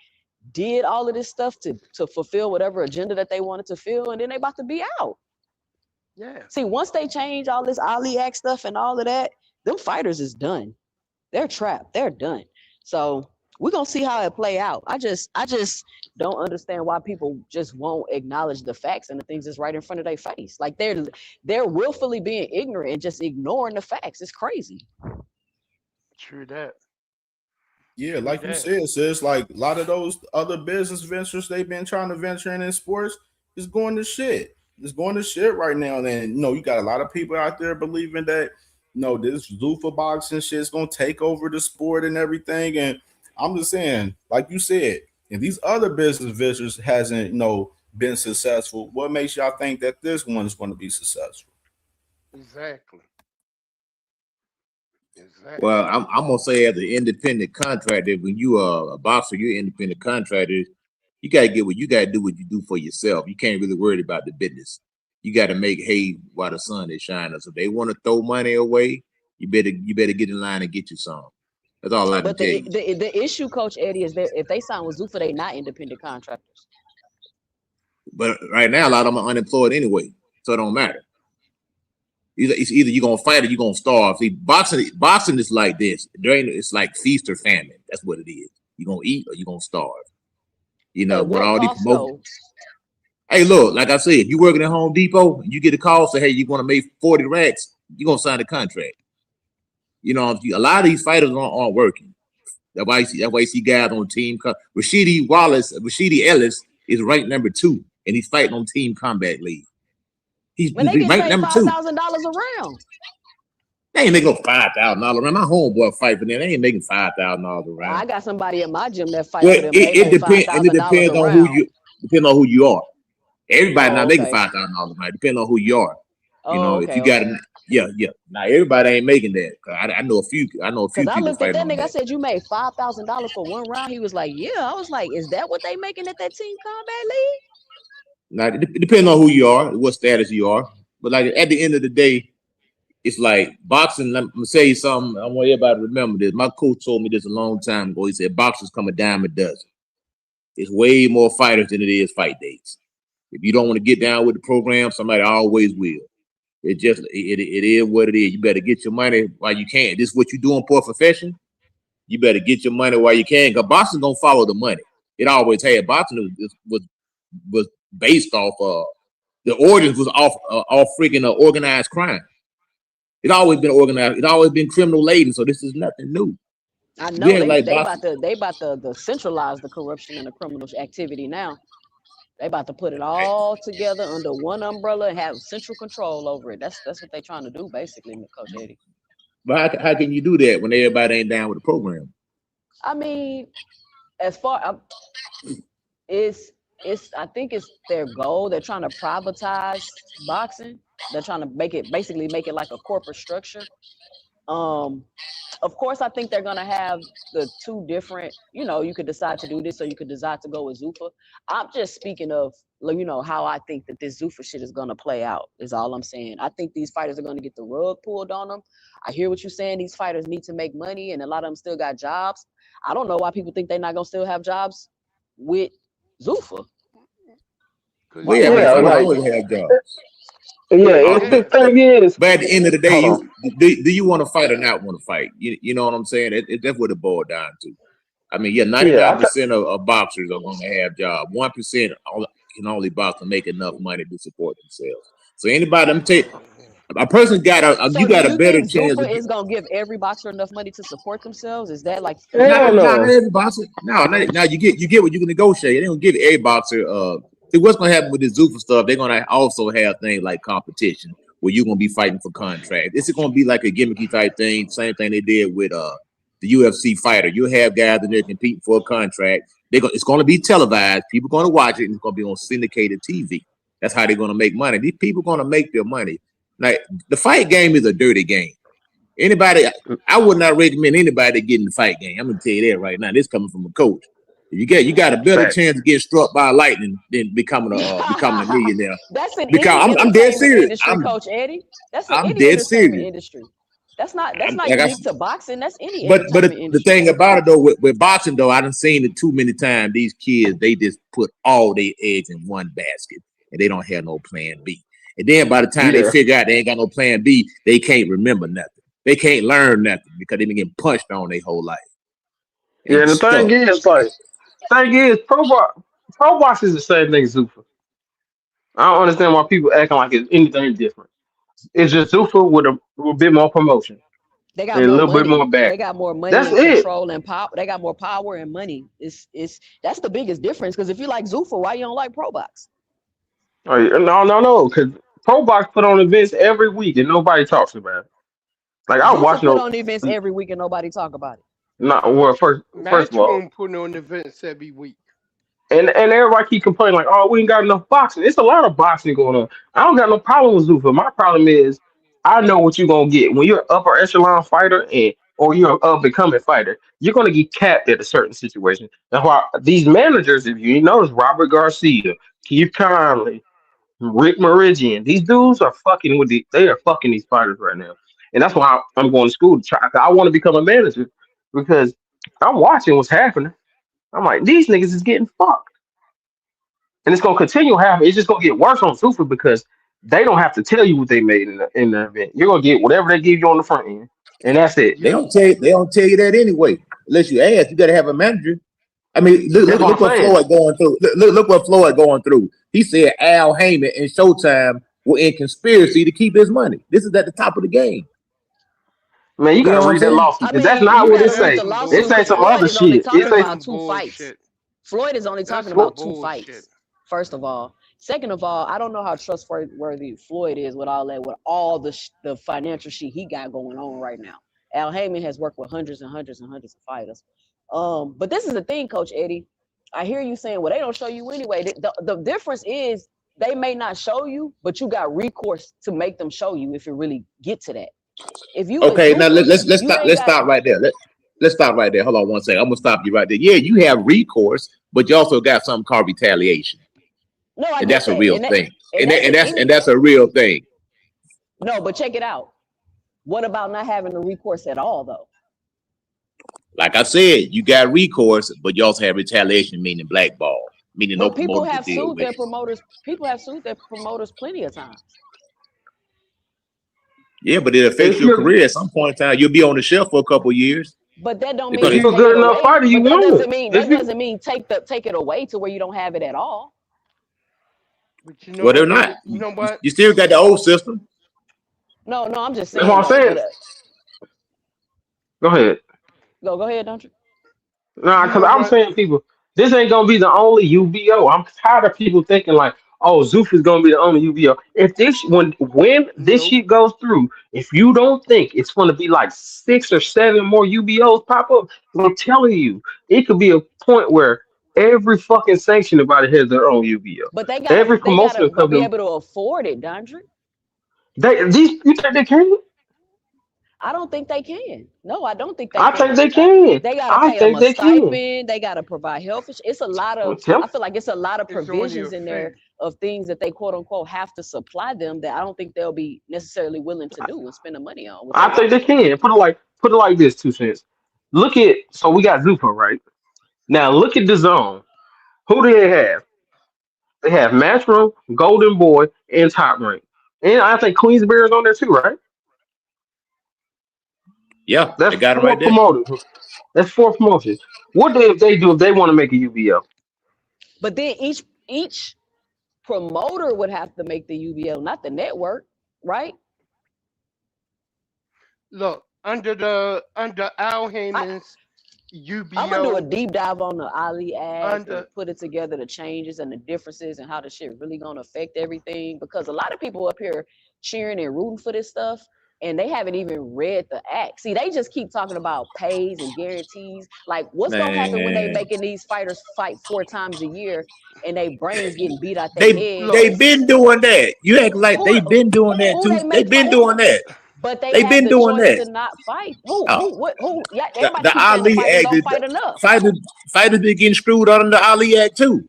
did all of this stuff to fulfill whatever agenda that they wanted to fill, and then they about to be out. Yeah. See, once they change all this Ali Act stuff and all of that, them fighters is done. They're trapped. They're done. So we're gonna see how it play out. I just don't understand why people just won't acknowledge the facts and the things that's right in front of their face. Like they're willfully being ignorant and just ignoring the facts. It's crazy. True that. Yeah, like you said, sis, like a lot of those other business ventures they've been trying to venture in sports is going to shit. It's going to shit right now. And you got a lot of people out there believing that this Zuffa boxing shit is gonna take over the sport and everything. And I'm just saying, like you said, if these other business ventures hasn't been successful, what makes y'all think that this one is going to be successful? Exactly. Well, I'm gonna say as an independent contractor, when you are a boxer, you're an independent contractor. You gotta do what you do for yourself. You can't really worry about the business. You got to make hay while the sun is shining. So if they want to throw money away, you better get in line and get you some. That's all I can tell you. The issue, Coach Eddie, is that if they sign with Zuffa, they not independent contractors. But right now, a lot of them are unemployed anyway, so it don't matter. It's either you're gonna fight or you're gonna starve. See, boxing is like this. It's like feast or famine. That's what it is. You're gonna eat or you're gonna starve. With all these promotions. Hey, look, like I said, if you're working at Home Depot and you get a call, say, hey, you're gonna make 40 racks, you're gonna sign the contract. A lot of these fighters aren't working. That's why you see guys on team. Rashidi Ellis is ranked number 2, and he's fighting on Team Combat League. He's ranked number 2. $5,000 a round. They ain't making no $5,000 around. My homeboy fight for them. They ain't making $5,000 a round. I got somebody in my gym that fights Well, for them. it depends on who you are. Everybody not making $5,000 a round. Depending on who you are. If you got Now everybody ain't making that. I know a few. Because I looked at that nigga. I said, "You made $5,000 for one round." He was like, "Yeah." I was like, "Is that what they making at that Team Combat League?" Now it depends on who you are, what status you are. But like at the end of the day, it's like boxing. Let me say something. I want everybody to remember this. My coach told me this a long time ago. He said boxers come a dime a dozen. It's way more fighters than it is fight days. If you don't want to get down with the program, somebody always will. It is what it is. You better get your money while you can. This is what you're doing for a profession. You better get your money while you can, because boxing gonna follow the money. It always had. Boxing was based off the origins was off freaking organized crime. It always been organized. It always been criminal laden. So this is nothing new. I know they about to centralize the corruption and the criminal activity now. They about to put it all together under one umbrella and have central control over it. That's what they're trying to do, basically, Coach Eddie. But how can you do that when everybody ain't down with the program? I mean, as far it's I think it's their goal. They're trying to privatize boxing. They're trying to make it like a corporate structure. Of course, I think they're gonna have the two different. You could decide to do this, or you could decide to go with Zuffa. I'm just speaking of, how I think that this Zuffa shit is gonna play out. Is all I'm saying. I think these fighters are gonna get the rug pulled on them. I hear what you're saying. These fighters need to make money, and a lot of them still got jobs. I don't know why people think they're not gonna still have jobs with Zuffa. Well, yeah, I always have jobs. Yeah, it's the thing is. But at the end of the day, do you want to fight or not want to fight? You know what I'm saying? That's what it boiled down to. I mean, 99% of boxers are going to have jobs. 1% can only box and make enough money to support themselves. So anybody, I'm telling you, a person got you got a better chance. Zuffa is going to give every boxer enough money to support themselves? Is that like? Not every boxer. No, now you get what you can negotiate. They don't give every boxer. What's going to happen with this Zuffa stuff? They're going to also have things like competition where you're going to be fighting for contracts. This is going to be like a gimmicky type thing. Same thing they did with the UFC fighter. You have guys in there competing for a contract. It's going to be televised. People are going to watch it, and it's going to be on syndicated TV. That's how they're going to make money. These people are going to make their money. Like, the fight game is a dirty game. I would not recommend anybody to get in the fight game. I'm going to tell you that right now. This coming from a coach. You got a better chance to get struck by lightning than becoming a millionaire. That's an I'm dead serious. Coach Eddie. That's I'm dead serious. Industry. That's not unique to boxing. That's any. But the thing about it though, with boxing though, I done seen it too many times. These kids, they just put all their eggs in one basket, and they don't have no plan B. And then by the time they figure out they ain't got no plan B, they can't remember nothing. They can't learn nothing because they've been getting punched on their whole life. Yeah, and the thing is, pro box is the same thing as Zuffa. I don't understand why people acting like it's anything different. It's just Zuffa with a bit more promotion. They got a little money. bit more back. They got more money, that's and it. Control and power. They got more power and money. That's the biggest difference. Because if you like Zuffa, why you don't like pro box? Oh, no. Because pro box put on events every week and nobody talks about it. Like I watch put on events every week and nobody talk about it. No, well, first of all, putting on events every week. And everybody keep complaining like, oh, we ain't got enough boxing. It's a lot of boxing going on. I don't got no problem with Zuffa. My problem is I know what you're gonna get when you're an upper echelon fighter or you're an up and coming fighter. You're gonna get capped at a certain situation. That's why these managers, if you notice, Robert Garcia, Keith Conley, Rick Meridian, these dudes are fucking they are fucking these fighters right now. And that's why I'm going to school to try. I want to become a manager because I'm watching what's happening. I'm like, these niggas is getting fucked. And it's going to continue happening. It's just going to get worse on Zuffa because they don't have to tell you what they made in the event. You're going to get whatever they give you on the front end. And that's it. They don't tell you that anyway. Unless you ask, you got to have a manager. I mean, look what Floyd going through. Look what Floyd going through. He said Al Heyman and Showtime were in conspiracy to keep his money. This is at the top of the game. Man, you gotta read that lawsuit. That's not what it say. It say some other shit. It say about 2 fights. Floyd is only talking about 2 fights. First of all. Second of all, I don't know how trustworthy Floyd is with all that, with all the financial shit he got going on right now. Al Heyman has worked with hundreds and hundreds and hundreds of fighters. But this is the thing, Coach Eddie. I hear you saying, well, they don't show you anyway. The difference is they may not show you, but you got recourse to make them show you if you really get to that. If you now let's stop right there. Let's stop right there. Hold on one second. I'm gonna stop you right there. Yeah, you have recourse, but you also got something called retaliation. No, that's a real thing. And that's a real thing. No, but check it out. What about not having the recourse at all, though? Like I said, you got recourse, but you also have retaliation, meaning blackball, meaning no But people promoter to have deal sued with. their promoters. People have sued their promoters plenty of times. Yeah, but it affects your career at some point in time. You'll be on the shelf for a couple of years. But that don't Because mean If you're a take good it enough away. fighter, you But that won. doesn't mean take it away to where you don't have it at all. But you know well, they're what? not. You know what? You still got the old system. No, I'm just That's saying. what I'm saying. Go ahead. Go ahead, don't you? Nah, You because know I'm what? saying, people, this ain't gonna be the only UBO. I'm tired of people thinking like, oh, Zoof is gonna be the only UBO. If this when this Nope. shit goes through, if you don't think it's gonna be like 6 or 7 more UBOs pop up, I'm telling you, it could be a point where every fucking sanctioning body has their own UBO. But they Every gotta promotional be company, able to afford it, Dondre. you think they can? I don't think they can. No, I don't think they I can. think they can. They gotta I pay them think a they can. stipend. They gotta provide health. It's a lot of. Tell I feel like it's a lot of It's only a provisions in there fee. of things that they quote unquote have to supply them that I don't think they'll be necessarily willing to do and spend the money on. With I think they can. Put it like this, 2 cents. Look at so we got Zupa, right? Now look at the zone. Who do they have? They have Matchroom, Golden Boy, and Top Rank. And I think Queensberry is on there too, right? Yeah, That's they got them 4 right there. promoters. That's 4 promotions. What do they do if they want to make a UBO? But then each promoter would have to make the UBO, not the network, right? Look, under Al Heyman's UBO. I'm gonna do a deep dive on the Ali Act Under and put it together, the changes and the differences and how the shit really gonna affect everything. Because a lot of people up here cheering and rooting for this stuff, and they haven't even read the act. See, they just keep talking about pays and guarantees. Like, what's gonna happen when they Man. making these fighters fight 4 times a year and they brains getting beat out their head? They've been doing that. You act like Who they've been doing that who too. they They've make been fight? doing that. But they They've have been the doing choice that. to not fight. Who? Oh, What? Who? Yeah, everybody the keeps saying the Ali fighters Act, don't fight enough. fighters been getting screwed under the Ali Act too.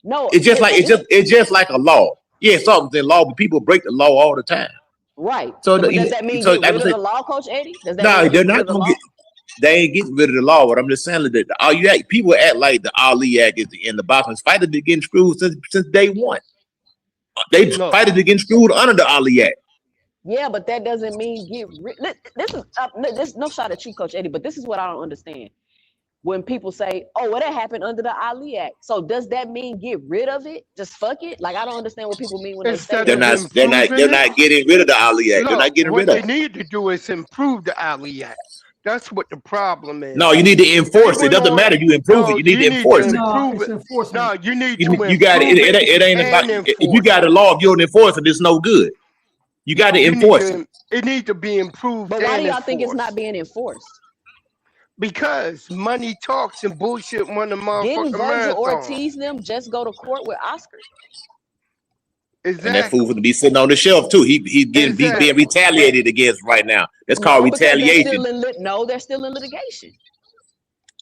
No, It's just like it- it's just like a law. Yeah, it's something in law, but people break the law all the time. right. So But does that mean get rid of the law, Coach Eddie? Does that no, mean they're get rid not of the gonna law? get. They ain't getting rid of the law. What I'm just saying is that all you act, people act like the Ali Act is the end. The boxing fighters been getting screwed since day one. They fighters been getting screwed under the Ali Act. Yeah, but that doesn't mean get rid. This no shot at you, Coach Eddie, but this is what I don't understand. When people say, "Oh, well, that happened under the Ali Act," so does that mean get rid of it? Just fuck it? Like I don't understand what people mean when they say They're that. not getting rid of the Ali Act. They're not getting what rid of they it. need to do is improve the Ali Act. That's what the problem is. No, you need to enforce it. It doesn't matter. You improve it. You need to enforce it. Improve it. No, you need to You got improve it. It ain't about. and If you got a law, if you don't enforce it, it's no good. You got to enforce it. It needs to be improved. But why and do y'all think it's enforced. not being enforced? Because money talks and bullshit won the motherfucking Didn't Virgil marathon. Ortiz them just go to court with Oscar? And that fool to be sitting on the shelf too. He's being retaliated against right now. That's called retaliation. They're still in litigation.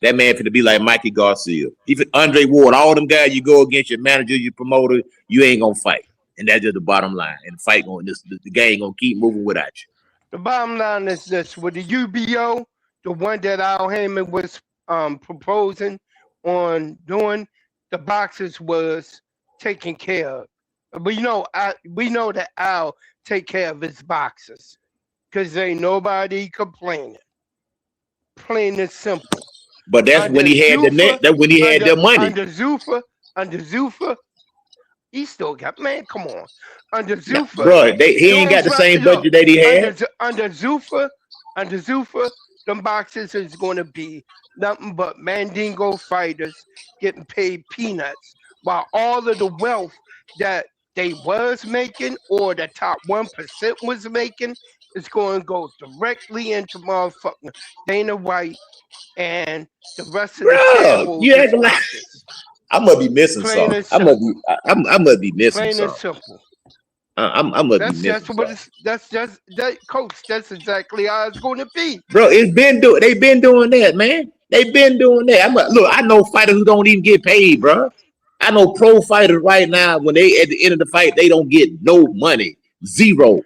That man finna be like Mikey Garcia. Even Andre Ward, all them guys you go against, your manager, your promoter, you ain't gonna fight. And that's just the bottom line. And the fight the game gonna keep moving without you. The bottom line is this: with the UBO, the one that Al Heyman was proposing on doing, the boxers was taken care of. But we know that Al take care of his boxers because ain't nobody complaining. Plain and simple. But that's when he had the net. That's when he had the money. Under Zuffa, he still got, man. Come on, under Zuffa, bro. He ain't got the same budget that he had. Under Zuffa, them boxes is going to be nothing but Mandingo fighters getting paid peanuts, while all of the wealth that they was making or the top 1% was making is going to go directly into motherfucking Dana White and the rest of the shareholders. You acting like I must be missing something. I must be missing plain something. and simple. I must be missing something. That's coach. That's exactly how it's going to be, bro. They've been doing that, man. They've been doing that. Look, I know fighters who don't even get paid, bro. I know pro fighters right now when they at the end of the fight they don't get no money, zero.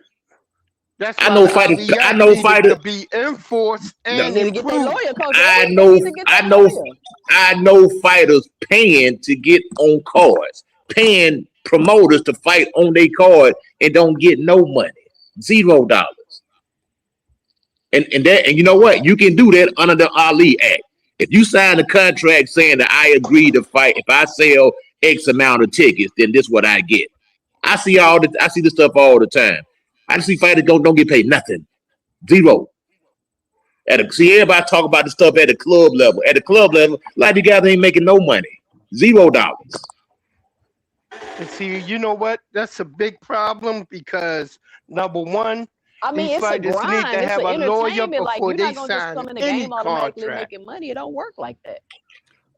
That's I why know the fighters. I Aliyah know needed fighters. to be enforced They and need to get their improved. lawyer, Coach I Eddie. They know. need to get I their know. lawyer. I know fighters paying to get on cards, paying promoters to fight on their card and don't get no money, $0. And you know what? You can do that under the Ali Act. If you sign a contract saying that I agree to fight, if I sell X amount of tickets, then this is what I get. I see this stuff all the time. I see fighters don't get paid nothing, zero. See, everybody talk about the stuff at the club level. At the club level, a lot of you guys ain't making no money, $0. And see, you know what? That's a big problem because number one, I mean, these it's a fighters need grind. to It's have an a lawyer entertainment. Like, before you're they not gonna just sign come in the any game automatically contract. making money. It don't work like that.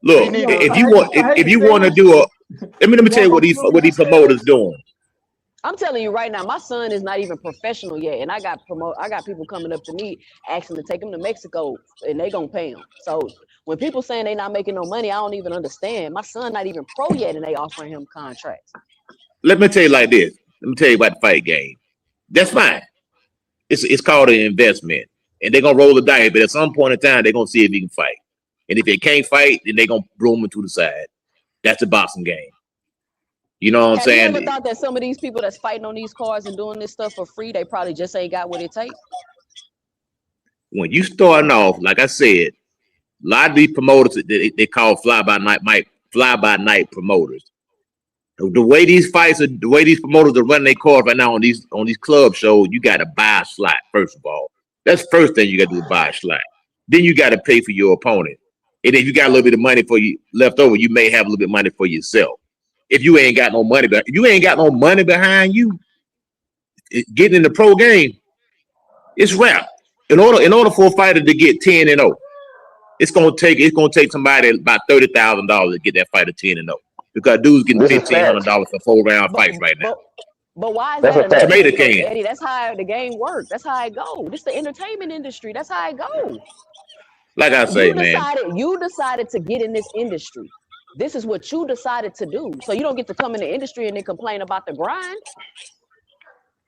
Look, They need if to. you want, if you want to do a, let me tell you what these promoters doing. I'm telling you right now, my son is not even professional yet, and I got people coming up to me asking to take him to Mexico, and they gonna pay him. So when people saying they not making no money, I don't even understand. My son not even pro yet, and they offering him contracts. Let me tell you like this. Let me tell you about the fight game. That's fine. It's called an investment, and they're gonna roll the dice. But at some point in time, they're gonna see if he can fight. And if they can't fight, then they're gonna roll him to the side. That's the boxing game. You know what I'm Have saying? you ever thought that some of these people that's fighting on these cards and doing this stuff for free, they probably just ain't got what it takes? When you starting off, like I said, a lot of these promoters they call fly by night promoters. The way these promoters are running their cards right now on these club shows, you got to buy a slot first of all. That's the first thing you got to do is buy a slot. Then you got to pay for your opponent, and if you got a little bit of money for you left over, you may have a little bit of money for yourself. If you ain't got no money, behind you, getting in the pro game, it's rap. In order for a fighter to get 10-0, it's gonna take somebody about $30,000 to get that fighter 10-0 because dude's getting $1,500 for 4-round fights right now. But why is That's that a fact. enough, Tomato can. Eddie? That's how the game works. That's how it goes. This is the entertainment industry. That's how it goes. Like I say, You decided to get in this industry. This is what you decided to do. So you don't get to come in the industry and then complain about the grind.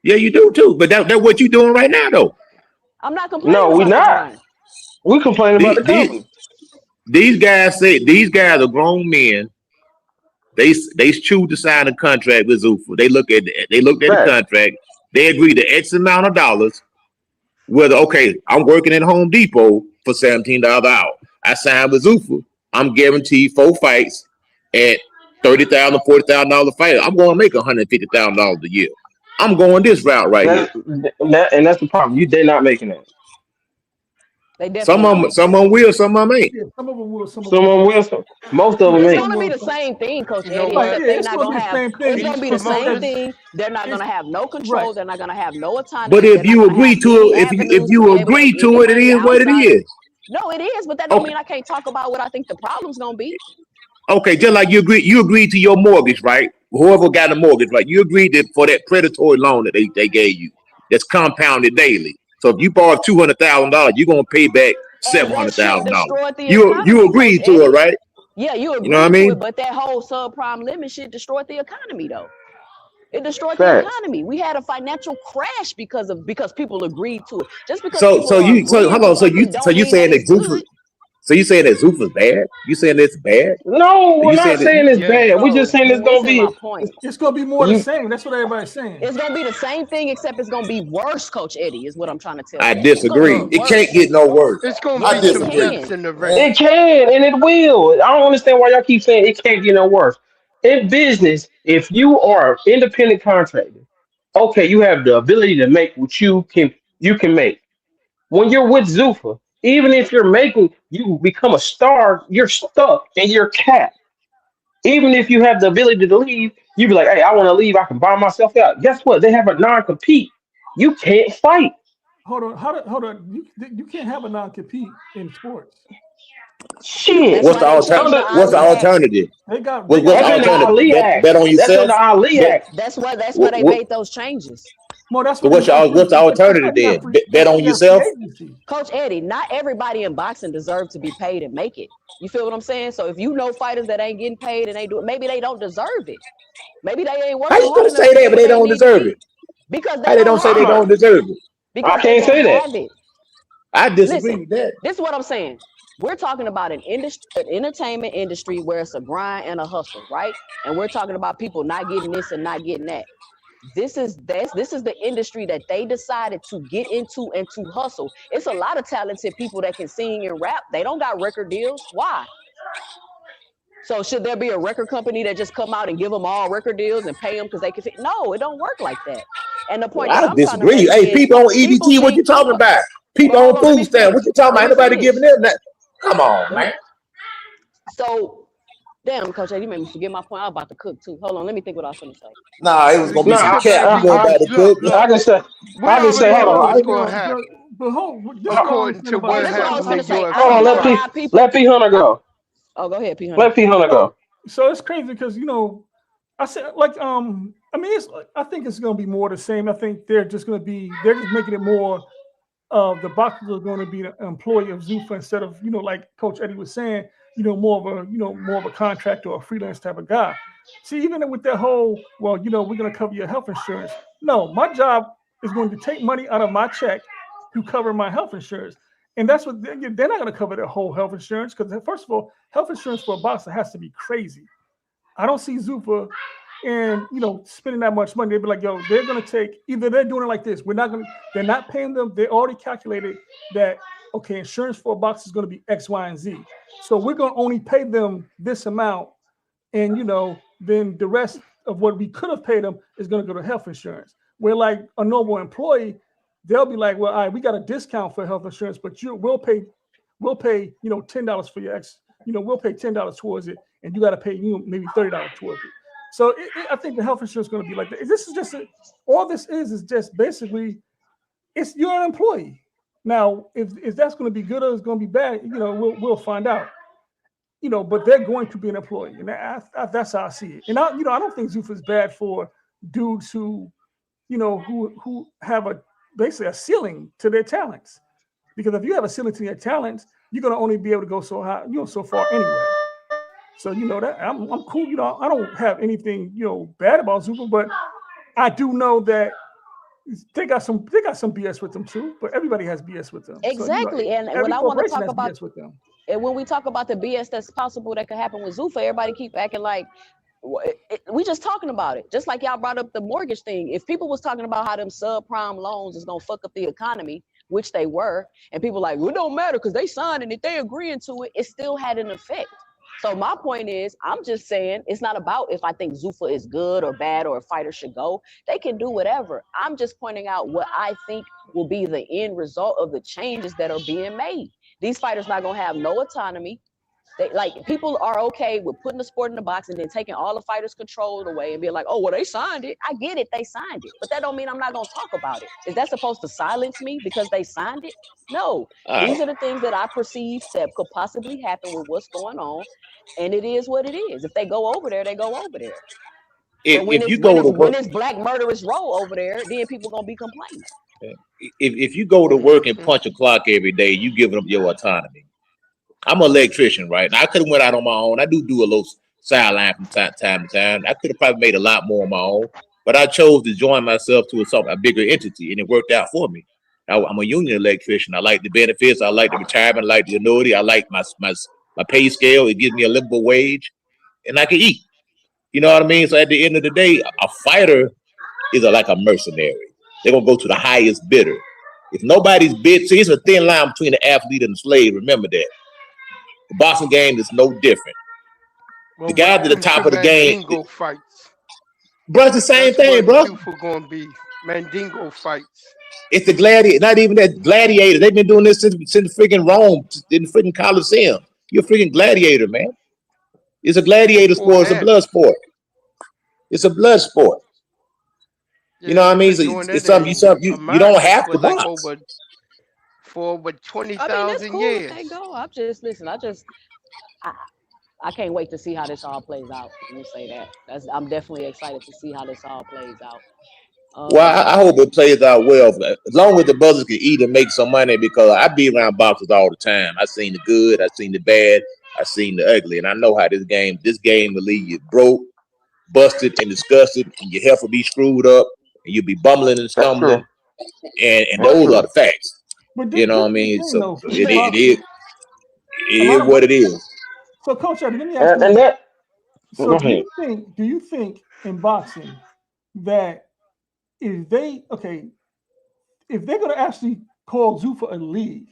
Yeah, you do too. But that's what you're doing right now, though. I'm not complaining. No, we're about the not. grind. We complaining about the company. These guys are grown men. They choose to sign a contract with Zuffa. They looked at the contract. They agreed to X amount of dollars. Whether I'm working at Home Depot for $17 an hour. I signed with Zuffa. I'm guaranteed 4 fights at $30,000, $40,000 fight. I'm going to make $150,000 a year. I'm going this route right here. And that's the problem. They're not making that. Some of them will, some of them ain't. Yeah, some of them will, some of them will. Most of them It's ain't. going to be the same thing, Coach Eddie. Right, Except they're not going to have. It's going to be the same promoters- thing. They're not going to have no control. Right. They're not going to have no autonomy. But if They're you not gonna agree have to any it, if avenues you to be able agree to to get it, it money is what it outside of- is. No, it is, but that don't mean I can't talk about what I think the problem's going to be. Okay, just like you agreed to your mortgage, right? Whoever got a mortgage, right? You agreed for that predatory loan that they gave you that's compounded daily. So if you borrow $200,000, you're gonna pay back $700,000. You agreed to it, right? Yeah, you agreed know what I to mean? it, but that whole subprime limit shit destroyed the economy, though. It destroyed Facts. the economy. We had a financial crash because people agreed to it. Just because So people are you agreeing hold to on. So something don't you mean saying that it's good. Zuffa? So you saying that Zuffa's bad? You saying it's bad? No, we're You not saying it's bad. We're just saying it's gonna be. My point. It's going to be more the same. That's what everybody's saying. It's gonna be the same thing, except it's gonna be worse, Coach Eddie. Is what I'm trying to tell you. I disagree. It can't get no worse. It's going I to be some disagree. dips in the race. It can and it will. I don't understand why y'all keep saying it can't get no worse. In business, if you are an independent contractor, okay, you have the ability to make what you can make. When you're with Zuffa, even if you become a star, you're stuck and you're capped. Even if you have the ability to leave, you be like, hey, I want to leave. I can buy myself out. Guess what? They have a non-compete. You can't fight. Hold on. You can't have a non-compete in sports. Shit. What's the alternative? They got. What's the That's in the alternative? Ali Act. Bet on That's in yourself. the Ali Act. That's why they made those changes. Well, that's So what's the alternative then? Bet on yourself. Coach Eddie, not everybody in boxing deserves to be paid and make it. You feel what I'm saying? So if you know fighters that ain't getting paid and they do it, maybe they don't deserve it. Maybe they ain't working. How you gonna say that, but they don't deserve it? Because How they don't say they don't deserve it? I because they can't don't say that. have it. I disagree Listen, with that. this is what I'm saying. We're talking about an entertainment industry where it's a grind and a hustle, right? And we're talking about people not getting this and not getting that. This is the industry that they decided to get into and to hustle. It's a lot of talented people that can sing and rap. They don't got record deals. Why? So should there be a record company that just come out and give them all record deals and pay them because they can fit? No, it don't work like that. And the point that I I'm trying to disagree. make Hey, is people on people EBT, what you think, talking about? People well, on hold on, let me food stand, what finish. you talking about? Ain't Let me nobody finish. giving them that. Come on, man. So, damn, Coach, you made me forget my point. I was about to cook too. Hold on, let me think what I was going to say. Nah, it was gonna be some Nah, cap. You going back to cook? Look, I can say, we I can say, already hold know on. what's going to happen But hold, this is what I according understand to about Well, what the this is what I fight. was happened going in to say. I Hold don't on, know let P why people. let P Hunter go. Oh, go ahead, P. Hunter. Let P Hunter go. So it's crazy because I said I mean I think it's gonna be more the same. I think they're just making it more of the boxers are going to be an employee of Zuffa instead of like Coach Eddie was saying, more of a contractor or a freelance type of guy. See, even with that whole, well, we're going to cover your health insurance. No, my job is going to take money out of my check to cover my health insurance. And that's what they're not going to cover their whole health insurance because, first of all, health insurance for a boxer has to be crazy. I don't see Zuffa and spending that much money. They'd be like, yo, they're gonna take either they're doing it like this. They're not paying them. They already calculated that okay, insurance for a box is gonna be X, Y, and Z. So we're gonna only pay them this amount, and then the rest of what we could have paid them is gonna go to health insurance. Where like a normal employee, they'll be like, well, all right, we got a discount for health insurance, but we'll pay $10 for your ex. We'll pay $10 towards it, and you got to pay maybe $30 towards it. So I think the health insurance is going to be like that. This is just all this is just basically you're an employee. Now, if that's going to be good or it's going to be bad, we'll find out. But they're going to be an employee, and that's how I see it. And I don't think Zuffa is bad for dudes who have basically a ceiling to their talents. Because if you have a ceiling to your talents, you're gonna only be able to go so high, so far anyway. So that I'm cool. I don't have anything bad about Zuffa, but I do know that they got some BS with them too. But everybody has BS with them. Exactly. So, and every when I want to corporation talk has about BS with them. And when we talk about the BS that's possible that could happen with Zuffa, everybody keep acting like we just talking about it. Just like y'all brought up the mortgage thing. If people was talking about how them subprime loans is gonna fuck up the economy, which they were, and people like, well, it don't matter because they signed it, if they agreeing to it, it still had an effect. So my point is, I'm just saying it's not about if I think Zuffa is good or bad or a fighter should go. They can do whatever. I'm just pointing out what I think will be the end result of the changes that are being made. These fighters not gonna have no autonomy. People are okay with putting the sport in the box and then taking all the fighters' control away and being like, oh, well, they signed it. I get it, they signed it. But that don't mean I'm not gonna talk about it. Is that supposed to silence me because they signed it? No. These are the things that I perceive that could possibly happen with what's going on. And it is what it is. If they go over there, they go over there. But when it's black murderous row over there, then people gonna be complaining. If you go to work and punch a clock every day, you giving up your autonomy. I'm an electrician, right? Now, I could have went out on my own. I do a little sideline from time to time. I could have probably made a lot more on my own, but I chose to join myself to a bigger entity, and it worked out for me. I'm a union electrician. I like the benefits. I like the retirement. I like the annuity. I like my pay scale. It gives me a livable wage, and I can eat. You know what I mean? So at the end of the day, a fighter is like a mercenary. They're gonna go to the highest bidder. If nobody's bid, see, it's a thin line between the athlete and the slave. Remember that. The boxing game is no different. Well, the guys at the top of the game, fights. Bro, it's the same thing, bro. Zuffa gonna be Mandingo fights. It's the gladiator, not even that gladiator. They've been doing this since the freaking Rome, in the freaking Colosseum. You're a freaking gladiator, man. It's a gladiator sport. It's a blood sport. It's a blood sport. Yeah, you know what I mean? It's something you don't have to box. For over 20,000 years. They go. I can't wait to see how this all plays out. Let me say that. I'm definitely excited to see how this all plays out. Well, I hope it plays out well. As long as the brothers can eat and make some money, because I be around boxers all the time. I've seen the good, I've seen the bad, I've seen the ugly, and I know how this game will leave you broke, busted, and disgusted, and your health will be screwed up, and you'll be bumbling and stumbling. and those are the facts. But You know what I mean? So it is what it is. So, Coach, let me ask you. And that. So, Go do ahead. you think in boxing that if they're going to actually call Zuffa a league,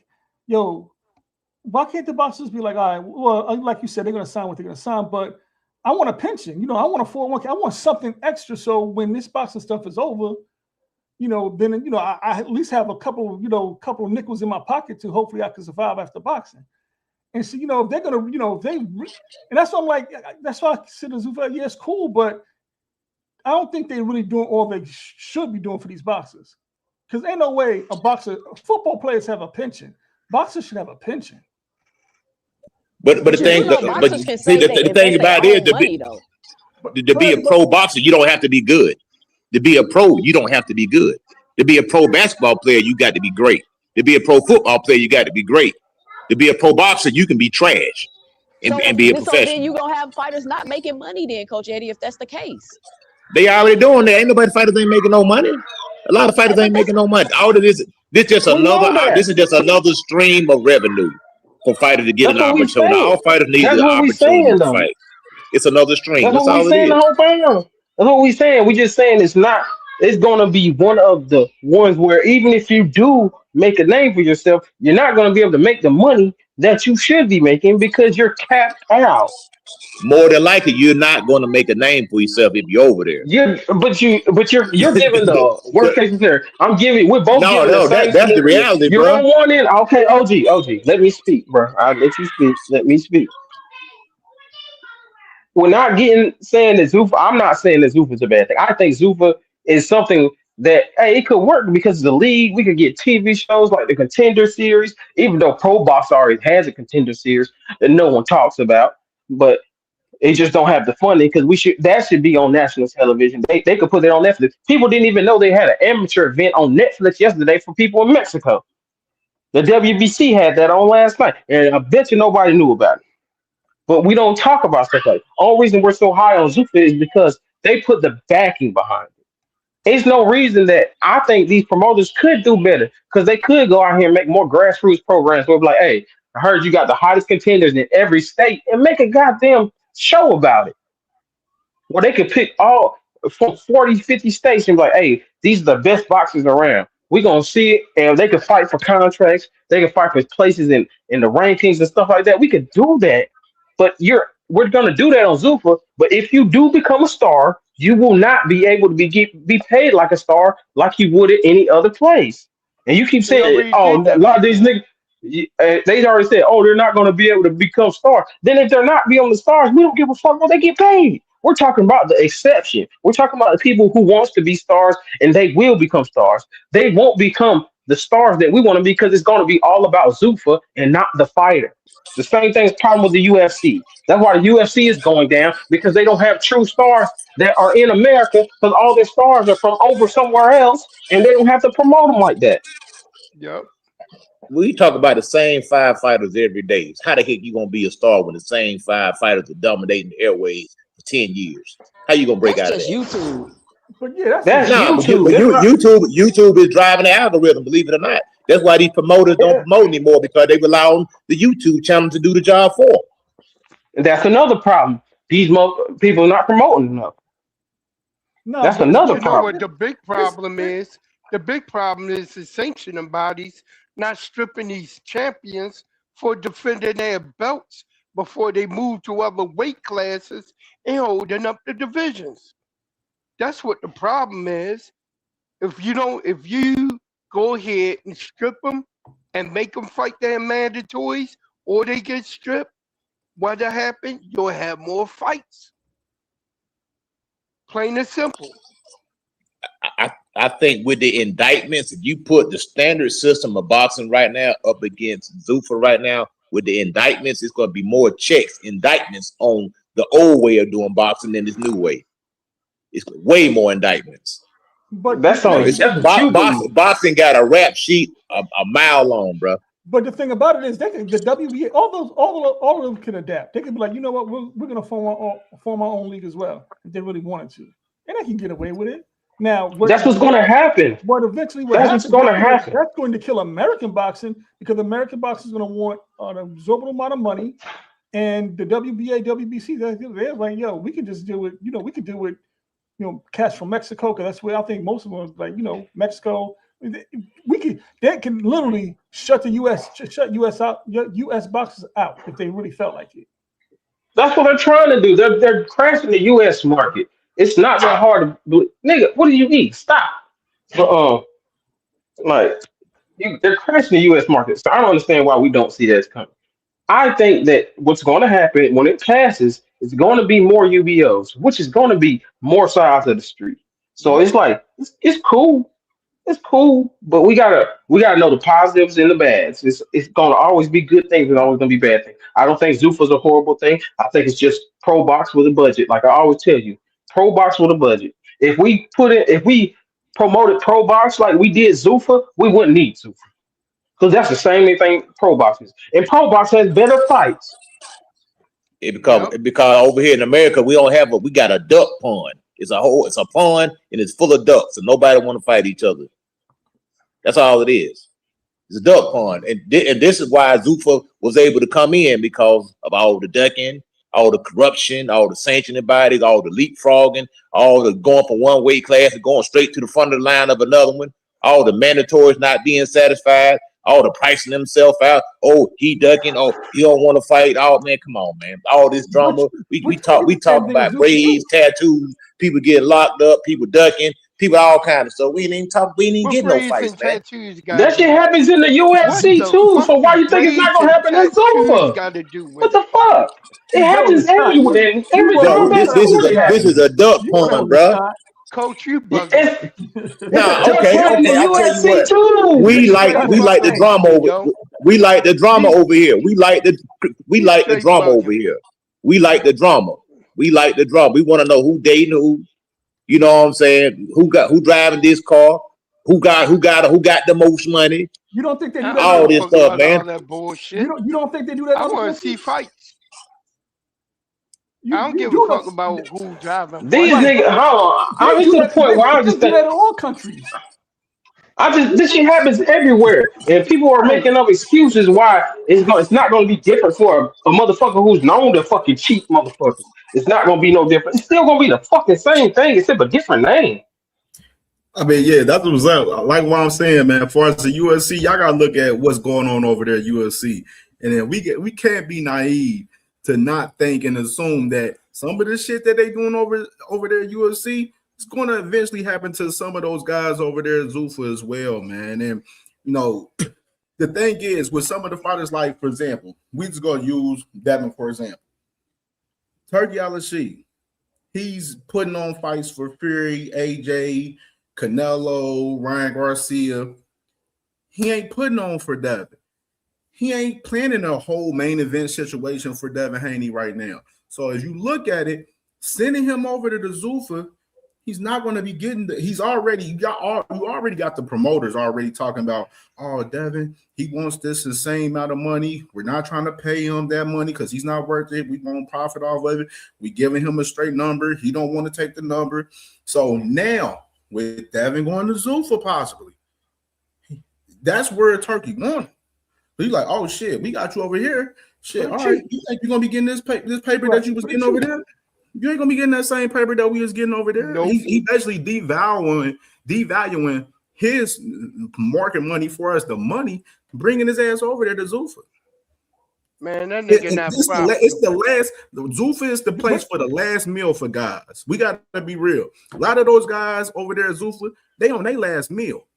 why can't the boxers be like, all right, well, like you said, they're going to sign what they're going to sign, but I want a pension, I want a 401k, I want something extra, so when this boxing stuff is over, then I at least have a couple of nickels in my pocket to hopefully I can survive after boxing. And so, if they're gonna, and that's why I'm like, that's why I consider Zuffa, yeah, it's cool, but I don't think they're really doing all they should be doing for these boxers. Because ain't no way football players have a pension. Boxers should have a pension. But the thing, the thing about it is to be a pro boxer, you don't have to be good. To be a pro, you don't have to be good. To be a pro basketball player, you got to be great. To be a pro football player, you got to be great. To be a pro boxer, you can be trash and be a professional. So then you're going to have fighters not making money then, Coach Eddie, if that's the case. They already doing that. Ain't nobody fighters ain't making no money. A lot of fighters ain't making no money. All of this is just another stream of revenue for fighters to get an opportunity. All fighters need the opportunity to fight. It's another stream. That's That's what all we it saying is. the whole time. That's what we saying. We just saying it's gonna be one of the ones where even if you do make a name for yourself, you're not gonna be able to make the money that you should be making because you're capped out. More than likely, you're not going to make a name for yourself if you're over there. But you're giving the worst case scenario. We're both giving the same that's the scenario. reality, You're bro. on one end. Okay, OG, let me speak, bro. I'll let you speak. Let me speak. We're not saying that Zuffa. I'm not saying that Zuffa is a bad thing. I think Zuffa is something that it could work because of the league. We could get TV shows like the Contender Series, even though Pro Box already has a Contender Series that no one talks about, but it just don't have the funding because that should be on national television. They could put it on Netflix. People didn't even know they had an amateur event on Netflix yesterday for people in Mexico. The WBC had that on last night, and I bet you nobody knew about it. But we don't talk about stuff like that. Only reason we're so high on Zuffa is because they put the backing behind it. There's no reason that I think these promoters could do better because they could go out here and make more grassroots programs where like, hey, I heard you got the hottest contenders in every state and make a goddamn show about it. Where they could pick all from 40, 50 states and be like, hey, these are the best boxers around. We're going to see it, and they could fight for contracts. They can fight for places in the rankings and stuff like that. We could do that. But we're going to do that on Zuffa. But if you do become a star, you will not be able to be paid like a star like you would at any other place. And you keep saying, oh, a lot of these niggas, they already said, oh, they're not going to be able to become stars. Then if they're not becoming the stars, we don't give a fuck what they get paid. We're talking about the exception. We're talking about the people who wants to be stars and they will become stars. They won't become the stars that we want to be because it's going to be all about Zuffa and not the fighter. The same thing is problem with the UFC. That's why the UFC is going down because they don't have true stars that are in America because all their stars are from over somewhere else and they don't have to promote them like that. Yep. We talk about the same 5 fighters every day. How the heck you gonna be a star when the same 5 fighters are dominating the airways for 10 years? How you gonna break out of that? YouTube. But yeah, that's YouTube. YouTube is driving the algorithm, believe it or not. That's why these promoters don't promote anymore because they rely on the YouTube channel to do the job for them. And that's another problem. These people are not promoting enough. No, that's another You problem. know what the big problem is? The big problem is the sanctioning bodies not stripping these champions for defending their belts before they move to other weight classes and holding up the divisions. That's what the problem is. If you go ahead and strip them and make them fight their mandatories or they get stripped, what'll happen? You'll have more fights. Plain and simple. I think with the indictments, if you put the standard system of boxing right now up against Zuffa right now, with the indictments, it's going to be more indictments on the old way of doing boxing than this new way. It's way more indictments. But boxing got a rap sheet a mile long, bro. But the thing about it is, the WBA, all of them can adapt. They can be like, you know what, we're going to form our own league as well if they really wanted to, and they can get away with it. Now, That's what's going to happen. But eventually, That's what's going to happen. That's going to kill American boxing because American boxing is going to want an absorbable amount of money, and the WBA, WBC, they're like, yo, we can just do it. You know, we could do it. You know, cash from Mexico because that's where I think most of them are like. You know, Mexico. They can literally shut US out, US boxers out if they really felt like it. That's what they're trying to do. They're crashing the U.S. market. It's not that hard to believe. Nigga, what do you eat? Stop. But they're crashing the U.S. market. So I don't understand why we don't see that coming. I think that what's going to happen when it passes is going to be more UBOs, which is going to be more sides of the street. So it's like it's cool. It's cool, but we gotta know the positives and the bads. It's gonna always be good things and always gonna be bad things. I don't think Zuffa's a horrible thing. I think it's just pro box with a budget. Like I always tell you, pro box with a budget. If we promoted pro box like we did Zuffa, we wouldn't need Zuffa. Because that's the same thing pro box is. And pro box has better fights. Because over here in America we got a duck pond. It's a pond and it's full of ducks and nobody want to fight each other. That's all it is. It's a duck pond. And this is why Zuffa was able to come in because of all the ducking, all the corruption, all the sanctioning bodies, all the leapfrogging, all the going from one weight class and going straight to the front of the line of another one, all the mandatories not being satisfied, all the pricing themselves out. Oh, he ducking. Oh, he don't want to fight. Oh, man, come on, man. All this drama. We talk about braids, tattoos, people getting locked up, people ducking, people all kind of stuff. We ain't get no fights, man. That shit happens in the UFC too. So why you think it's not gonna happen in Zuffa? What the fuck? It happens everywhere. This is a duck pond, bro. Coach, you bugging. Okay. I tell you what. We like the drama over. We like the drama over here. We like the drama over here. We like the drama. We like the drama. We want to know who dating who. You know what I'm saying? Who driving this car? Who got the most money? You don't think they do that? All this stuff, man. All that bullshit. You don't think they do that? I want to see fights. I don't give a fuck about who's driving. These niggas, I'm to the point where I just think in all countries. This shit happens everywhere, and people are making up excuses why it's not going to be different for a motherfucker who's known to fucking cheat motherfuckers. It's not going to be no different. It's still going to be the fucking same thing, except a different name. I mean, yeah, that's what's up. Like what I'm saying, man. As far as the UFC, y'all gotta look at what's going on over there at UFC, and then we can't be naive to not think and assume that some of the shit that they doing over there at UFC is going to eventually happen to some of those guys over there at Zuffa as well, man. And you know, the thing is with some of the fighters, like for example, we just gonna use Devin for example. Turkey Al-Sheikh, he's putting on fights for Fury, AJ, Canelo, Ryan Garcia. He ain't putting on for Devin. He ain't planning a whole main event situation for Devin Haney right now. So as you look at it, sending him over to the Zuffa, he's not going to be getting you already got the promoters already talking about, oh, Devin, he wants this the same amount of money. We're not trying to pay him that money because he's not worth it. We won't profit off of it. We giving him a straight number. He don't want to take the number. So now with Devin going to Zuffa possibly, that's where Turkey wanted. He's like, oh shit, we got you over here. Shit, all right. You think you're gonna be getting this paper that you was getting over there? You ain't gonna be getting that same paper that we was getting over there. Nope. He basically devaluing his market money for us, the money, bringing his ass over there to Zuffa. Man, that nigga not profitable. It's the last. Zuffa is the place for the last meal for guys. We got to be real. A lot of those guys over there at Zuffa, they on their last meal.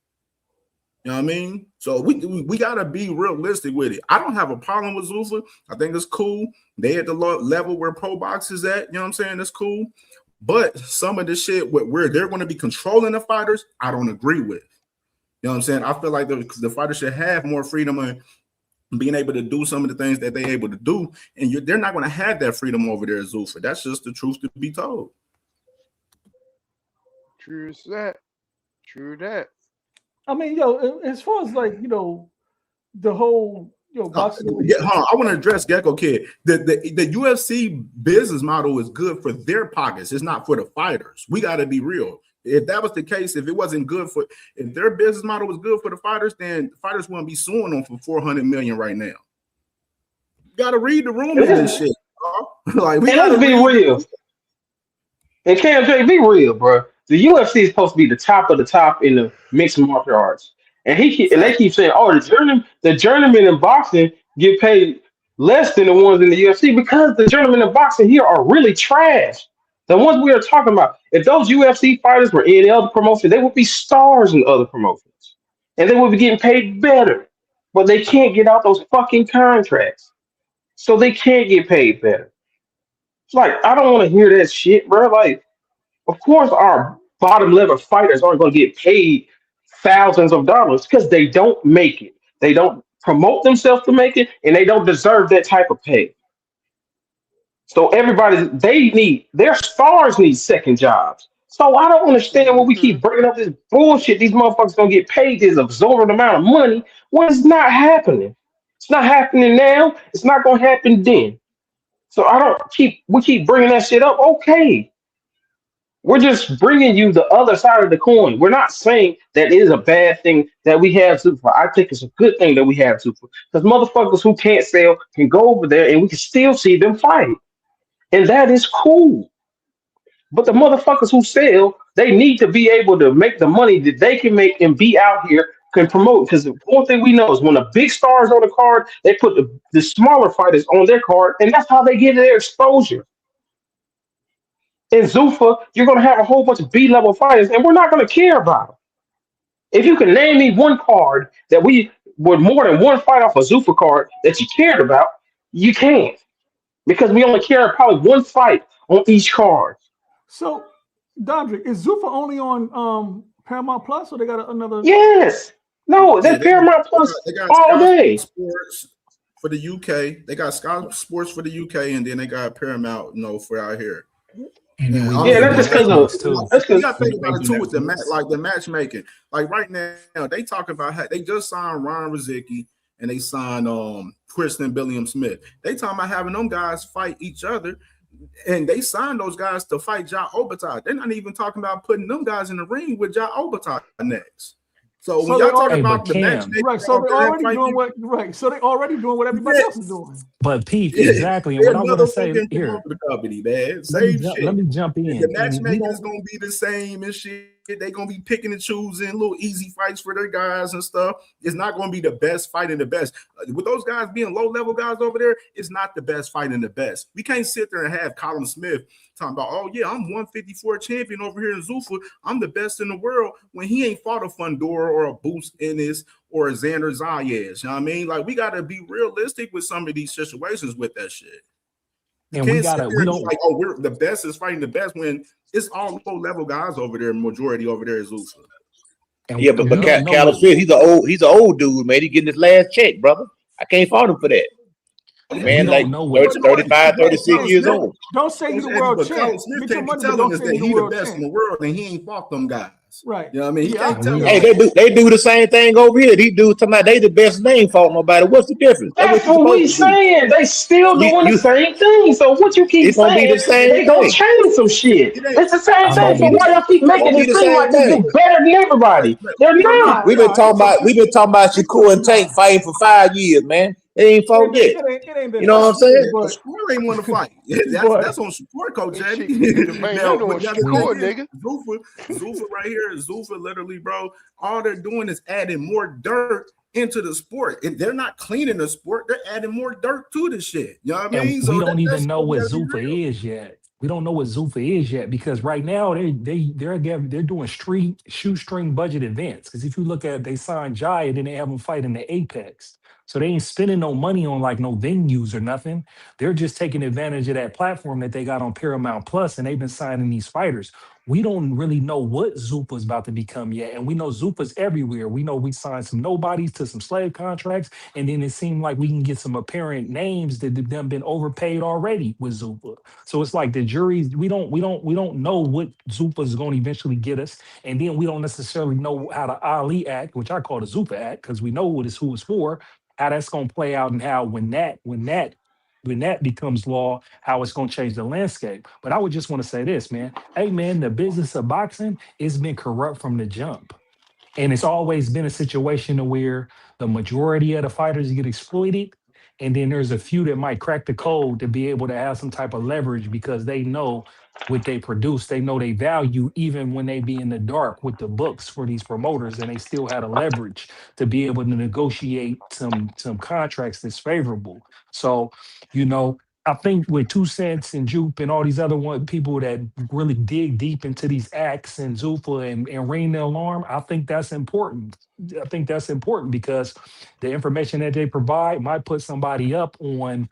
You know what I mean? So we got to be realistic with it. I don't have a problem with Zuffa. I think it's cool. They at the level where pro box is at. You know what I'm saying? It's cool. But some of the shit where they're going to be controlling the fighters, I don't agree with. You know what I'm saying? I feel like the fighters should have more freedom and being able to do some of the things that they're able to do. And they're not going to have that freedom over there at Zuffa. That's just the truth to be told. True as that. True that. I mean, as far as like, the whole, boxing. Yeah, I want to address Gecko Kid. The UFC business model is good for their pockets. It's not for the fighters. We got to be real. if that was the case, if it wasn't good for, if their business model was good for the fighters, then the fighters wouldn't be suing them for $400 million right now. You gotta read the room in this shit. Like we gotta let's be read. real. And CamJ, be real, bro. The UFC is supposed to be the top of the top in the mixed martial arts, and and they keep saying, "Oh, the journeymen in boxing get paid less than the ones in the UFC because the journeymen in boxing here are really trash." The ones we are talking about, if those UFC fighters were in other promotions, they would be stars in other promotions, and they would be getting paid better. But they can't get out those fucking contracts, so they can't get paid better. It's like I don't want to hear that shit, bro. Like, of course, our bottom level fighters aren't going to get paid thousands of dollars because they don't make it. They don't promote themselves to make it, and they don't deserve that type of pay. So their stars need second jobs. So I don't understand when we keep bringing up this bullshit. These motherfuckers gonna get paid this absorbent amount of money when it's not happening. It's not happening now. It's not gonna happen then. So we keep bringing that shit up. Okay, we're just bringing you the other side of the coin. We're not saying that it is a bad thing that we have Super. I think it's a good thing that we have Super because motherfuckers who can't sell can go over there and we can still see them fight, and that is cool. But the motherfuckers who sell, they need to be able to make the money that they can make and be out here can promote. Because the one thing we know is when the big stars on the card, they put the smaller fighters on their card, and that's how they get their exposure. In Zuffa, you're going to have a whole bunch of B-level fighters, and we're not going to care about them. If you can name me one card that we would more than one fight off a Zuffa card that you cared about, you can't. Because we only care probably one fight on each card. So, Dondrick, is Zuffa only on Paramount Plus, or they got another? Yes. No, that's Paramount Plus They got all Sky day. Sports for the UK. They got Sky Sports for the UK, and then they got Paramount, for out here. Yeah, that's just because of. You got to think about it too with the matchmaking. Like right now, they talking about how they just signed Ron Rizicki and they signed Kristen Billiam Smith. They talking about having them guys fight each other, and they signed those guys to fight Ja Obatai. They're not even talking about putting them guys in the ring with Ja Obatai next. So when y'all talking about the match, so they're already doing what So they're already doing what everybody else is doing. But Pete, exactly. And what I'm going to say here, the company, man, same shit. Let me jump in. The matchmaking is going to be the same and shit. They're going to be picking and choosing little easy fights for their guys and stuff. It's not going to be the best fight and the best. With those guys being low-level guys over there, it's not the best fight and the best. We can't sit there and have Colin Smith talking about, oh, yeah, I'm 154 champion over here in Zuffa. I'm the best in the world when he ain't fought a Fundora or a Boost Ennis or a Xander Zayas. You know what I mean? Like, we got to be realistic with some of these situations with that shit. And we don't like, oh, we're the best is fighting the best when it's all low level guys over there. Majority over there is Zuffa. Yeah, but Callum Smith, he's an old dude, man. He getting his last check, brother. I can't fault him for that. Man, like 35, 36 years old. Don't say he's the world champ. Smith can't be telling us that he's the best in the world and he ain't fought them guys. Right. You know what I mean? He can't tell Hey, they do the same thing over here. These dudes talking about they the best, they ain't fought nobody. What's the difference? That's what we saying. They still doing the same thing. So what you keep saying, they gonna change some shit. It's the same thing. So why y'all keep making it seem like they do better than everybody? They're not. We've been talking about Shakur and Tank fighting for 5 years, man. They ain't fought yet. You know what I'm saying? Shakur ain't want to fight. That's on Shakur, Coach Eddie. Zuffa right here is Zuffa, literally, bro. All they're doing is adding more dirt into the sport. And they're not cleaning the sport. They're adding more dirt to the shit. You know what I mean? So we don't even know what Zuffa is yet. We don't know what Zuffa is yet because right now they're doing shoestring budget events. Because if you look at, they signed Jai and then they have them fight in the Apex. So they ain't spending no money on like no venues or nothing. They're just taking advantage of that platform that they got on Paramount Plus, and they've been signing these fighters. We don't really know what Zuffa's about to become yet. And we know Zuffa's everywhere. We know we signed some nobodies to some slave contracts, and then it seemed like we can get some apparent names that have been overpaid already with Zuffa. So it's like the juries, we don't know what Zuffa's going to eventually get us. And then we don't necessarily know how the Ali Act, which I call the Zuffa Act, because we know who it's for, how that's going to play out, and how when that when that becomes law, how it's going to change the landscape. But I would just want to say this, man. Hey, man, the business of boxing has been corrupt from the jump. And it's always been a situation where the majority of the fighters get exploited. And then there's a few that might crack the code to be able to have some type of leverage because they know what they produce. They know they value even when they be in the dark with the books for these promoters, and they still had a leverage to be able to negotiate some contracts that's favorable. So, you know, I think with Two Cents and Jupe and all these other people that really dig deep into these acts and Zuffa and ring the alarm, I think that's important. I think that's important because the information that they provide might put somebody up on,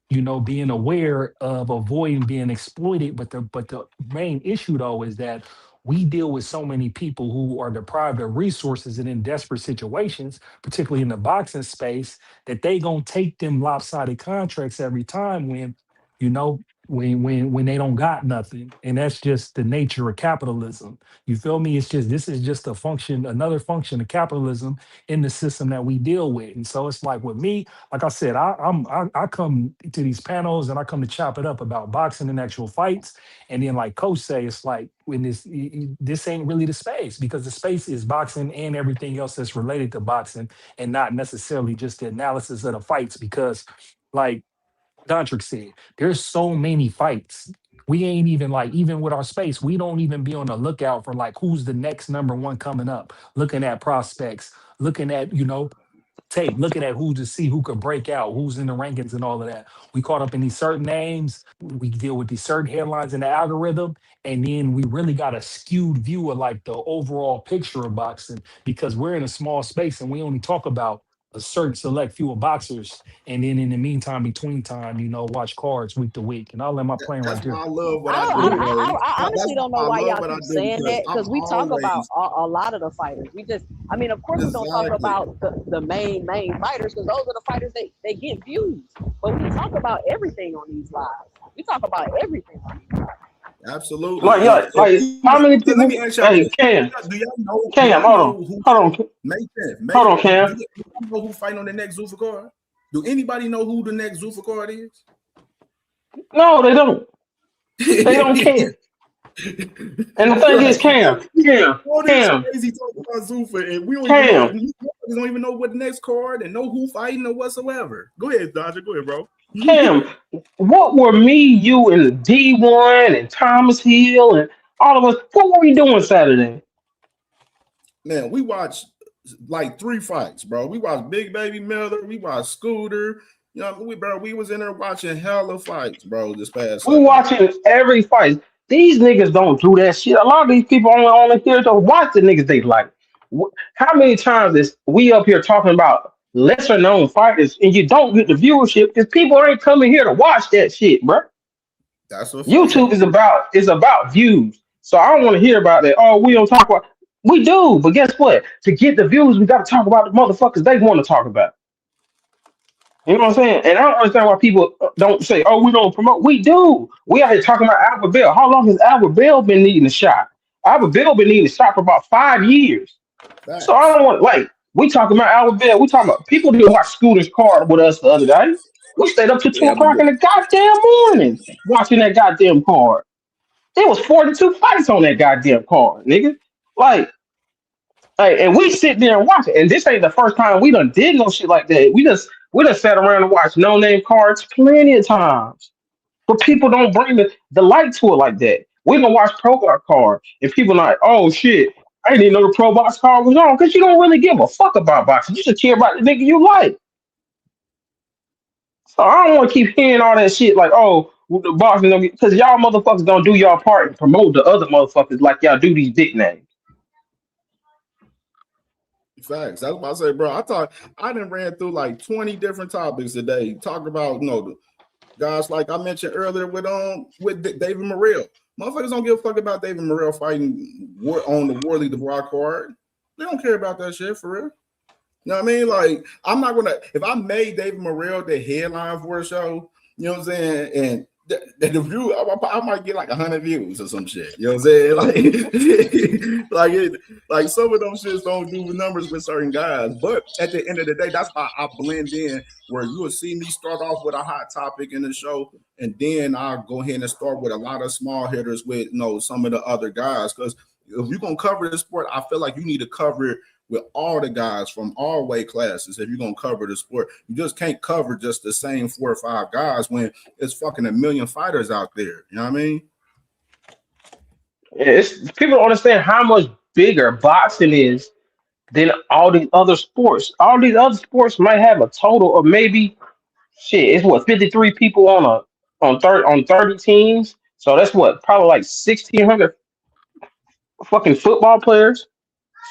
you know, being aware of avoiding being exploited. But the main issue though is that we deal with so many people who are deprived of resources and in desperate situations, particularly in the boxing space, that they gonna take them lopsided contracts every time when, you know, when they don't got nothing. And that's just the nature of capitalism. You feel me? It's just this is just a function, another function of capitalism in the system that we deal with. And so it's like with me, like I said, I come to these panels and I come to chop it up about boxing and actual fights. And then like Coach say, it's like when this ain't really the space because the space is boxing and everything else that's related to boxing and not necessarily just the analysis of the fights because like Dontrick said, there's so many fights. We ain't even like, even with our space, we don't even be on the lookout for like who's the next number one coming up, looking at prospects, looking at, you know, tape, looking at who to see who could break out, who's in the rankings and all of that. We caught up in these certain names. We deal with these certain headlines in the algorithm. And then we really got a skewed view of like the overall picture of boxing because we're in a small space and we only talk about a certain select few of boxers. And then in the meantime, between time, you know, watch cards week to week. And I'll let my plane right That's why there. I love what I I don't. do, bro. I That's honestly don't know why I why love y'all what I keep do saying because that I'm because we talk about always a lot of the fighters. We just, I mean, of course, we don't talk exactly. about the main fighters because those are the fighters they get views. But we talk about everything on these lives. We talk about everything on these lives. Absolutely. Like, And yeah, like how many let people? me ask y'all Hey, this. Do y'all know Cam, who hold on, hold on, Do Cam. y'all know who fighting on the next Zuffa card? Do anybody know who the next Zuffa card is? No, they don't. They don't care. And the thing is, Right. Cam, All this crazy talk about Zuffa, and we don't even know. Cam, We don't even know what the next card and know who fighting or whatsoever. Go ahead, Dodger. Go ahead, bro. Cam. What were me, you, and D1 and Thomas Hill and all of us? What were we doing Saturday? Man, we watched like 3 fights, bro. We watched Big Baby Miller. We watched Scooter. You know, we was in there watching hella fights, bro, this past We Saturday. watching every fight. These niggas don't do that shit. A lot of these people only here to watch the niggas they like. How many times is we up here talking about lesser known fighters and you don't get the viewership because people ain't coming here to watch that shit, bro. That's a fact. YouTube is about views. So I don't want to hear about that. Oh, we don't talk about. We do, but guess what? To get the views, we got to talk about the motherfuckers they want to talk about. You know what I'm saying? And I don't understand why people don't say, "Oh, we don't promote." We do. We out here talking about Albert Bell. How long has Albert Bell been needing a shot? Albert Bell been needing a shot for about 5 years. So I Facts. don't want like we talking about Albert Bell. We talking about people didn't watch Scooter's card with us the other day. We stayed up to two Yeah, o'clock in the goddamn morning watching that goddamn card. There was 42 fights on that goddamn card, nigga. Like, hey, and we sit there and watch it. And this ain't the first time we done did no shit like that. We just sat around and watched no name cards plenty of times. But people don't bring the light to it like that. We gonna watch Pro Box card and people like, oh shit, I didn't even know the Pro Box card was on because you don't really give a fuck about boxing. You just care about the nigga you like. So I don't want to keep hearing all that shit like, oh, the boxing because y'all motherfuckers don't do y'all part and promote the other motherfuckers like y'all do these big names. Facts. That's what I say, bro. I done ran through like 20 different topics today. Talking about, the guys like I mentioned earlier with David Morrell. Motherfuckers don't give a fuck about David Morrell fighting on the Warley Dubois card. They don't care about that shit for real. You know what I mean? Like, I'm not gonna, if I made David Morrell the headline for a show, you know what I'm saying, and the view, I might get like 100 views or some shit. You know what I'm saying? Like some of those shits don't do numbers with certain guys. But at the end of the day, that's how I blend in. Where you will see me start off with a hot topic in the show, and then I'll go ahead and start with a lot of small hitters with some of the other guys. Because if you're gonna cover the sport, I feel like you need to cover it with all the guys from all weight classes. If you're gonna cover the sport, you just can't cover just the same 4 or 5 guys when it's fucking a million fighters out there. You know what I mean? Yeah, people don't understand how much bigger boxing is than all these other sports. All these other sports might have a total of maybe it's what 53 people on 30 teams. So that's what probably like 1,600 fucking football players.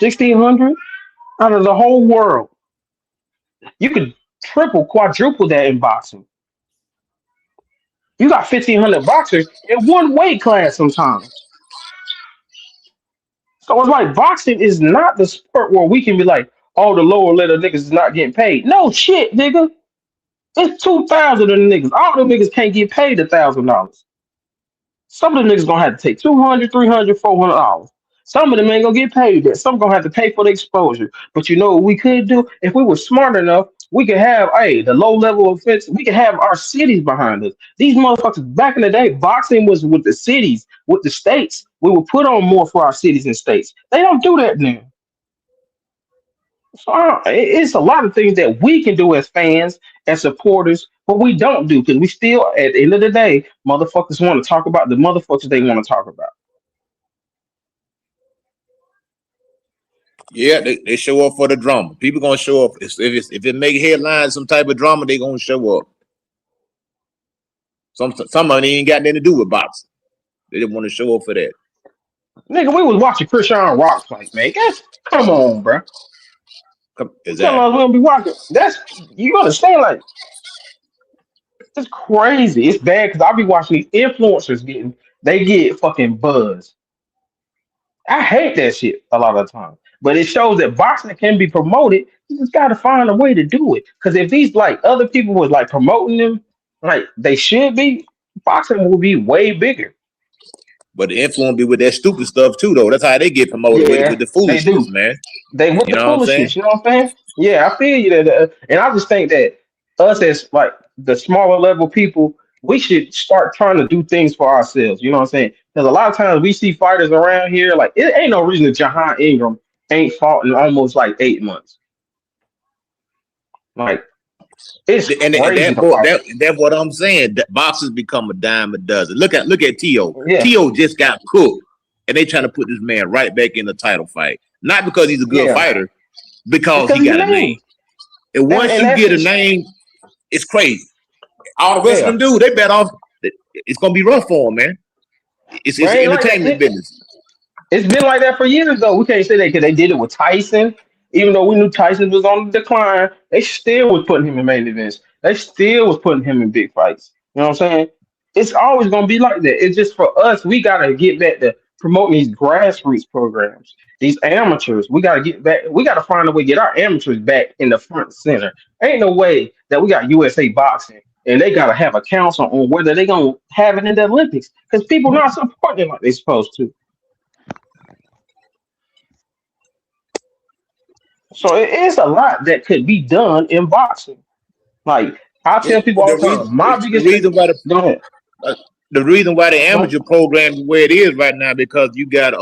1,600 out of the whole world. You could triple, quadruple that in boxing. You got 1,500 boxers in one weight class sometimes. So it's like boxing is not the sport where we can be like, oh, the lower level niggas is not getting paid. No shit, nigga. It's 2,000 of the niggas. All the niggas can't get paid $1,000. Some of the niggas gonna have to take $200, $300, $400. Some of them ain't gonna get paid that. Some gonna have to pay for the exposure. But you know what we could do? If we were smart enough, we could have the low level offense. We could have our cities behind us. These motherfuckers back in the day, boxing was with the cities, with the states. We would put on more for our cities and states. They don't do that now. So it's a lot of things that we can do as fans and supporters, but we don't do because we still, at the end of the day, motherfuckers want to talk about the motherfuckers they want to talk about. Yeah, they show up for the drama. People gonna show up if it make headlines, some type of drama, they gonna show up. Some of them ain't got nothing to do with boxing. They just want to show up for that. Nigga, we was watching Christian Rock fight, man. Come on, bro. Exactly. Tell us we don't be watching. You understand? Like, it's crazy. It's bad because I be watching these influencers get fucking buzz. I hate that shit a lot of the time. But it shows that boxing can be promoted. You just gotta find a way to do it. Because if these like other people was like promoting them like they should be, boxing will be way bigger. But the influence be with that stupid stuff too, though. That's how they get promoted with the foolishness, man. They with the foolishness, you know what I'm saying? Yeah, I feel you that, and I just think that us as like the smaller level people, we should start trying to do things for ourselves. You know what I'm saying? Because a lot of times we see fighters around here, like it ain't no reason that Jahan Ingram ain't fought in almost like 8 months. Like it's crazy. That's what I'm saying. Boxers become a dime a dozen. Look at Tito. Yeah. Tito just got cooked, and they trying to put this man right back in the title fight. Not because he's a good fighter, because he got a name. And once you get a name, it's crazy. All the rest of them do. They bet off. It's gonna be rough for them, man. It's entertainment business. It's been like that for years, though. We can't say that because they did it with Tyson. Even though we knew Tyson was on the decline, they still was putting him in main events. They still was putting him in big fights. You know what I'm saying? It's always gonna be like that. It's just for us. We gotta get back to promoting these grassroots programs, these amateurs. We gotta get back. We gotta find a way to get our amateurs back in the front center. Ain't no way that we got USA Boxing and they gotta have a council on whether they gonna have it in the Olympics because people not supporting it like they supposed to. So it is a lot that could be done in boxing. Like I tell people all the time, the reason why the amateur program is where it is right now because you got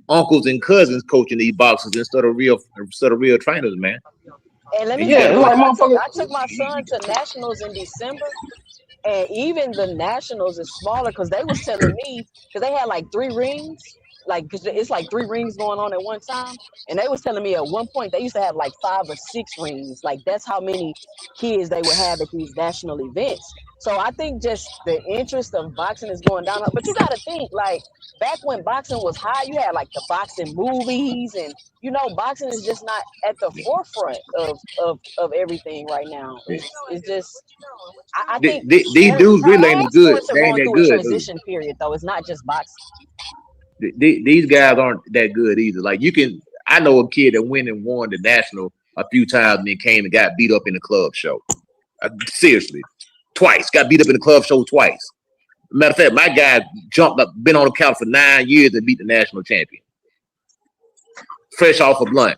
uncles and cousins coaching these boxers instead of real trainers, man. And let me tell you, I took my son to nationals in December, and even the nationals is smaller because they was telling me because they had like 3 rings. Like, cause it's like 3 rings going on at one time, and they was telling me at one point they used to have like 5 or 6 rings. Like that's how many kids they would have at these national events. So I think just the interest of boxing is going down. But you got to think, like back when boxing was high, you had like the boxing movies, and boxing is just not at the forefront of everything right now. It's just I think these dudes really ain't good. They ain't going that through good. a transition period though. It's not just boxing. These guys aren't that good either. Like I know a kid that went and won the national a few times and then came and got beat up in the club show. Seriously, twice got beat up in the club show twice. Matter of fact, my guy jumped up, been on the couch for 9 years and beat the national champion, fresh off a blunt.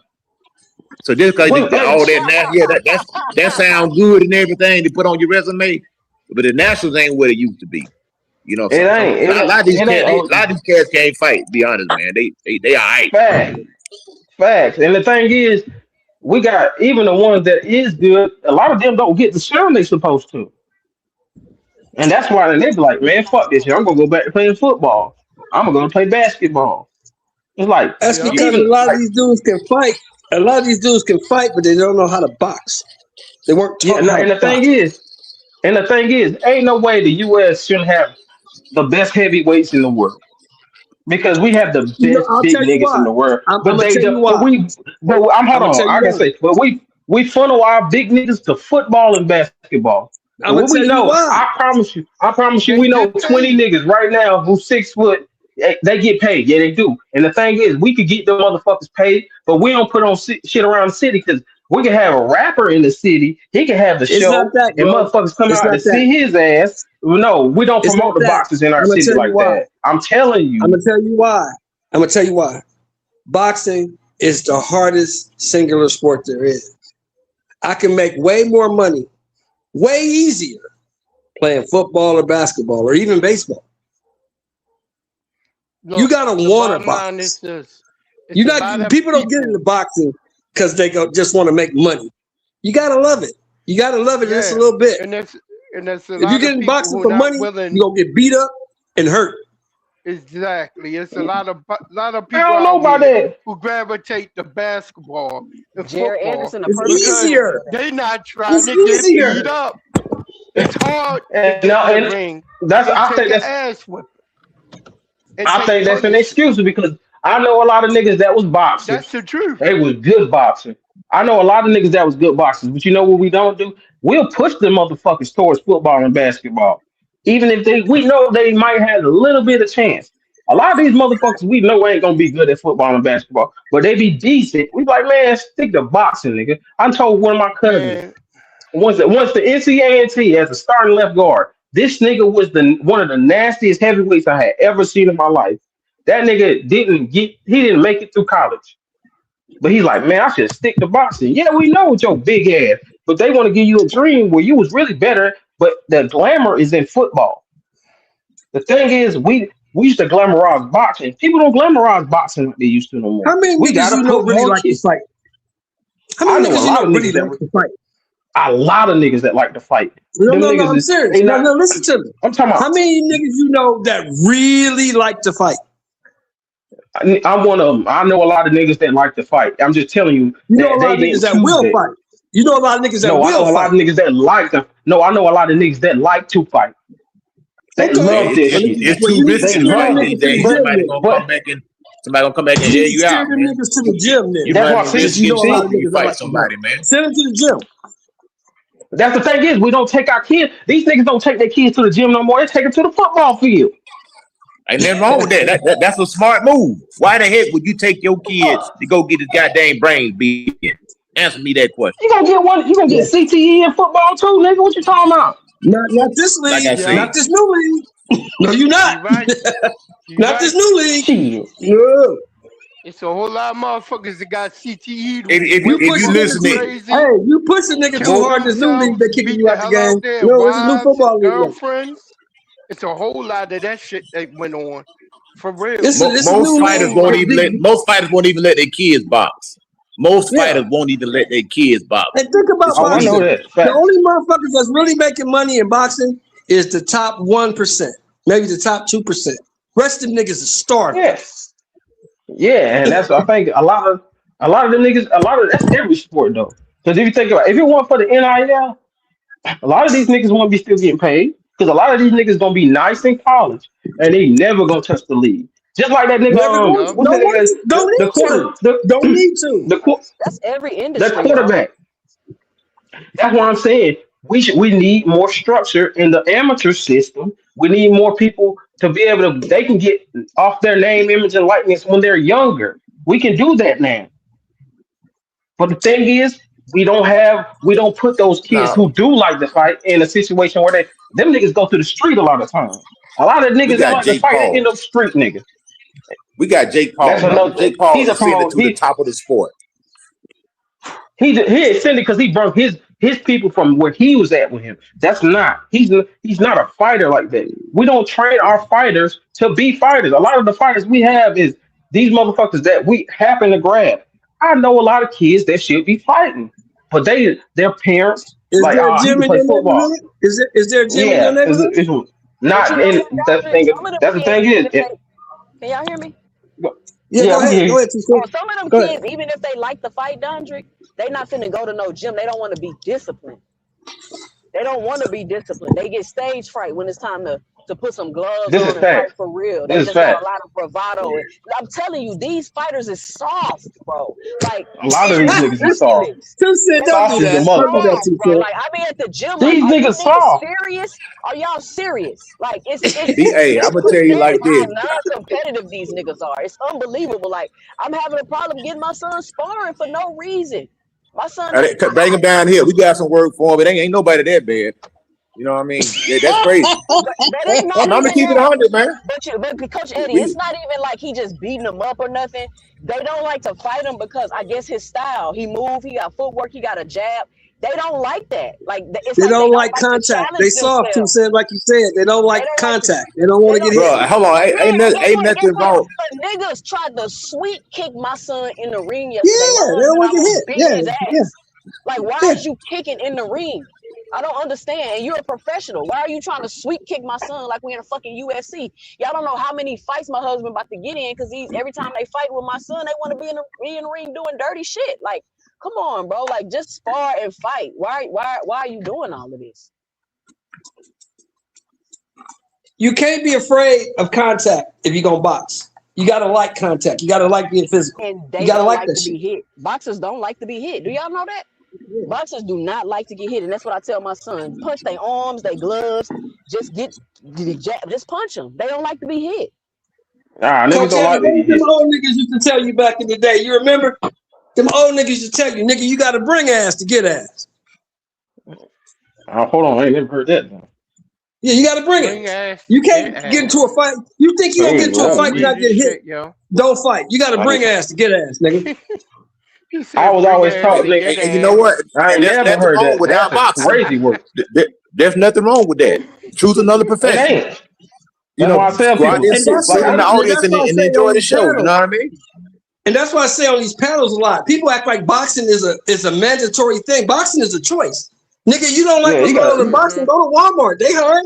So just because all that that sounds good and everything to put on your resume, but the nationals ain't what it used to be. You know, a lot of these cats can't fight. To be honest, man, they all right. Facts. And the thing is, we got even the ones that is good. A lot of them don't get the shine they supposed to. And that's why they be like, man, fuck this shit. I'm gonna go back to playing football. I'm gonna go play basketball. It's like that's because a lot of these dudes can fight. A lot of these dudes can fight, but they don't know how to box. They weren't taught how to box. And the thing is, ain't no way the U.S. shouldn't have the best heavyweights in the world. Because we have the best big niggas in the world. We funnel our big niggas to football and basketball. I promise you, we know 20 niggas right now who's 6 foot. They get paid. Yeah, they do. And the thing is, we could get them motherfuckers paid, but we don't put on shit around the city because we can have a rapper in the city. He can have the show, and motherfuckers come out to see his ass. No, we don't promote the boxers in our city like that. I'm telling you. I'm gonna tell you why. Boxing is the hardest singular sport there is. I can make way more money, way easier, playing football or basketball or even baseball. Look, you gotta want to box. People don't get into boxing because they just want to make money. You gotta love it. You gotta love it just a little bit. And that's if you get in boxing for money, you're gonna get beat up and hurt. Exactly. It's a lot of people I don't know about that. who gravitate to basketball and Jared football. Anderson, it's easier. They not trying to get beat up. It's hard. I think that's an excuse because I know a lot of niggas that was boxing. That's the truth. They was good boxing. I know a lot of niggas that was good boxers, but you know what we don't do? We'll push them motherfuckers towards football and basketball. Even if we know they might have a little bit of chance. A lot of these motherfuckers we know ain't gonna be good at football and basketball, but they be decent. We like, man, stick to boxing, nigga. I told one of my cousins once the NCAA as a starting left guard, this nigga was one of the nastiest heavyweights I had ever seen in my life. That nigga didn't make it through college. But he's like, man, I should stick to boxing. Yeah, we know with your big ass, but they want to give you a dream where you was really better, but the glamour is in football. The thing is, we used to glamorize boxing. People don't glamorize boxing like they used to no more. How many niggas you know really like to fight? How many niggas you know really like to fight? A lot of niggas that like to fight. No, I'm serious. No, listen to me. I'm talking about how many niggas you know that really like to fight? I'm one of them. I know a lot of niggas that like to fight. I'm just telling you. You know a lot of niggas that will fight. You know a lot of niggas that will fight. I know a lot of niggas that like to. No, I know a lot of niggas that like to fight. They love this shit. It's too risky. Somebody gonna come back and hear you out. Send them niggas to the gym, then. That's why you fight somebody, man. Send them to the gym. That's the thing is, we don't take our kids. These niggas don't take their kids to the gym no more. They take them to the football field. Ain't nothing wrong with that. That's a smart move. Why the heck would you take your kids to go get his goddamn brains beat in? Answer me that question. You gonna get one? You gonna get CTE in football too, nigga? What you talking about? Not this league. Not this new league. No, you not. Not this new league. No. It's a whole lot of motherfuckers that got CTE. If you listening, hey, you push a nigga too hard, this new league, they kicking you out the game. No, it's a new football league. Girlfriends. It's a whole lot of that shit that went on. For real. Most fighters won't even let their kids box. Most fighters won't even let their kids box. And think about boxing. The only motherfuckers that's really making money in boxing is the top 1%, maybe the top 2%. Rest of them niggas is starving. Yes. Yeah, and that's I think a lot of the niggas, that's every sport though. Because if you think about it, if it weren't for the NIL, a lot of these niggas won't be still getting paid. Because a lot of these niggas gonna be nice in college and they never gonna touch the league. Just like that nigga. Don't need to. That's every industry. The quarterback. That's what I'm saying. We need more structure in the amateur system. We need more people to be able to. They can get off their name, image, and likeness when they're younger. We can do that now. But the thing is, we don't put those kids who do like to fight in a situation where them niggas go to the street a lot of times. A lot of We niggas that got like to Jake fight they end Paul. up street niggas. We got Jake Paul, That's bro. another. Jake Paul He's a ascended promoter. to the top of the sport. He extended because he brought his people from where he was at with him. That's not he's not a fighter like that. We don't train our fighters to be fighters. A lot of the fighters we have is these motherfuckers that we happen to grab. I know a lot of kids that should be fighting, but their parents Is like, there a he gym can in play your football. neighborhood? Is there a gym in your Yeah, neighborhood? it's But you not. know And what, that's the Dodrick? thing. Some of them That's the kids, thing even is, if they, can y'all hear me? Yeah, yeah, go we ahead. Go can. ahead, Oh, TC. some of them Go ahead. kids, even if they like to fight, Dondrick, they not finna go to no gym. They don't want to be disciplined. They don't want to be disciplined. They get stage fright when it's time to put some gloves This is on and fight fact. for real. They This is just got a fact. lot of bravado. And I'm telling you, these fighters is soft, bro. Like, A lot it of these is niggas is soft. ridiculous. Tim said, They don't are do Soft is the that. Don't do that, motherfucker. soft, Tim bro. said. Like, I be at the gym, like, These are you niggas niggas soft. serious? Are y'all serious? Like, it's Hey, I'm gonna tell you pathetic like how this. non-competitive these niggas are. It's unbelievable. Like, I'm having a problem getting my son sparring for no reason. My son don't Bring him down here. We got some work for him, but ain't nobody that bad. You know what I mean? Yeah, that's crazy. But it's not I'm gonna even keep it that. 100, man. But Coach Eddie, it's We not even like he just beating them up or nothing. They don't like to fight him because I guess his style. He move, he got footwork, he got a jab. They don't like that. Like it's They like they don't don't like like to contact. They challenge soft, Tim themselves. said, like you said. They don't They like don't like to. contact. They don't want They to get don't. hit. bro, hold on. Man, guess Ain't what? Guess nothing what? wrong. The niggas tried to sweet kick my son in the ring yesterday. My Yeah, they don't husband want to get almost hit. beat Yeah, his yeah, ass. Like, why yeah. is you kicking in the ring? I don't understand. And you're a professional. Why are you trying to sweet kick my son like we in a fucking UFC? Y'all don't know how many fights my husband about to get in because every time they fight with my son, they want to be in the ring doing dirty shit. Like, come on, bro. Like, just spar and fight. Why are you doing all of this? You can't be afraid of contact if you're going to box. You got to like contact. You got to like being physical. And You they got to don't like like that to be shit. hit. Boxers don't like to be hit. Do y'all know that? Boxers do not like to get hit, and that's what I tell my son. Punch their arms, their gloves. Just just punch them. They don't like to be hit. Nah, niggas Coach don't Eddie, like to what get them hit. old niggas used to tell you back in the day? You remember? Them old niggas used to tell you, nigga, you got to bring ass to get ass. Hold on, I ain't never heard that. Yeah, you got to bring Bring it. ass You to can't get get ass. into a fight. You think you Hey, gonna get into a that was fight and not Weirdest get hit? shit, yo. Don't fight. You got to I bring didn't. ass to get ass, nigga. He I said, was bring always ass taught, to nigga. get And you know ass. what? I ain't There's never nothing heard wrong that. with That's a outboxing. crazy word. There's nothing wrong with that. Choose another It profession. ain't. You That's know, why I tell go out people, there and And sit, that's like, sit in why the audience that's and, why I and say enjoy on the these show. You know panels. what I mean? And that's why I say on these panels a lot. People act like boxing is a mandatory thing. Boxing is a choice. Nigga, you don't like yeah, what's you going on got, in boxing? Go to Walmart. They hard.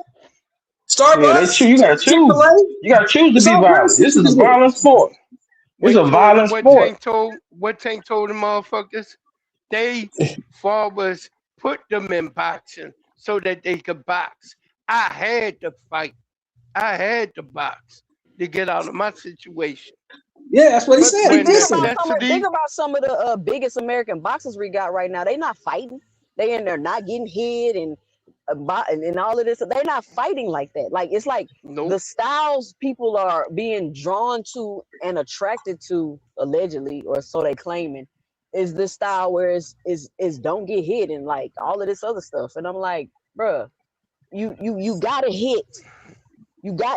yeah, Starbucks, you gotta choose. Chick-fil-A. You gotta choose to It's be all violent. This places is a to get. violent sport. It's a violent What sport. Tank told the motherfuckers? They fathers put them in boxing so that they could box. I had to fight. I had to box to get out of my situation. Yeah, that's what he But said. He when did say that. Think necessity, about some of the biggest American boxers we got right now. They not fighting. They in there not getting hit and all of this. They're not fighting like that. Like, it's like nope. the styles people are being drawn to and attracted to, allegedly, or so they claiming, is this style where is don't get hit and like all of this other stuff. And I'm like, bruh, you gotta hit.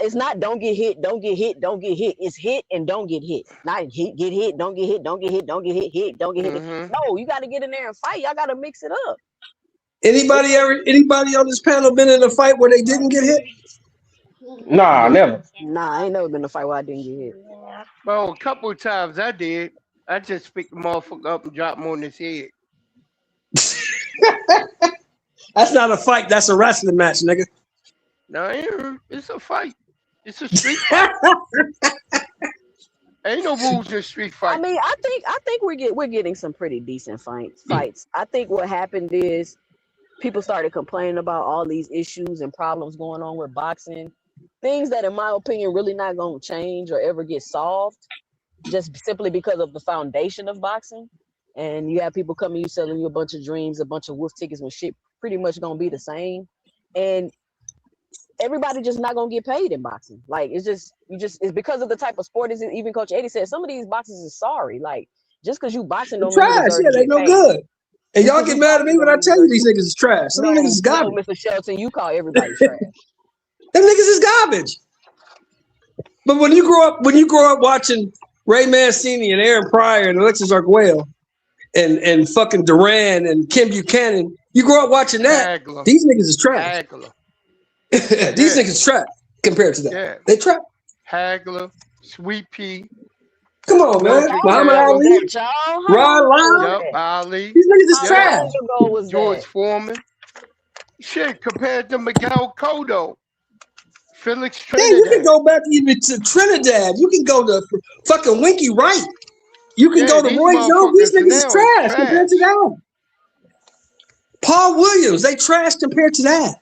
It's not don't get hit, don't get hit, don't get hit. It's hit and don't get hit. Not hit, get hit, don't get hit, don't get hit, don't get hit, hit, don't get hit. Mm-hmm. No, you gotta get in there and fight. Y'all gotta mix it up. Anybody on this panel been in a fight where they didn't get hit? Nah, never. Nah, I ain't never been in a fight where I didn't get hit. Well, a couple of times I did. I just picked the motherfucker up and dropped him on his head. That's not a fight. That's a wrestling match, nigga. No, it's a fight. It's a street fight. Ain't no rules in street fight. I mean, I think we're getting some pretty decent fights. I think what happened is people started complaining about all these issues and problems going on with boxing. Things that, in my opinion, really not gonna change or ever get solved, just simply because of the foundation of boxing. And you have people coming, you selling you a bunch of dreams, a bunch of wolf tickets when shit pretty much gonna be the same. And everybody just not gonna get paid in boxing. Like, it's because of the type of sport is. Even Coach Eddie said some of these boxers is sorry. Like, just because you boxing don't mean you Trash. deserve Yeah, to they get no paid. good. And Just y'all 'cause get you mad at me boxing when don't I mean you tell you deserve to these get niggas is trash. Some of these niggas is no, garbage. Mr. Shelton, you call everybody trash. Them niggas is garbage. But when you grow up watching Ray Mancini and Aaron Pryor and Alexis Arguello and fucking Duran and Kim Buchanan, you grow up watching that. Hagler. These niggas is trash. Hagler. These niggas trash compared to that. Yeah. They trash. Hagler, Sweet Pea. Come on, man. Muhammad Ali, Ron Lyle. Yep, Ali. These niggas is trash. George Foreman. Shit, compared to Miguel Cotto. Felix Trinidad. Yeah, you can go back even to Trinidad. You can go to fucking Winky Wright. You can go to Roy Jones. These niggas is trash compared to that. Paul Williams, they trash compared to that.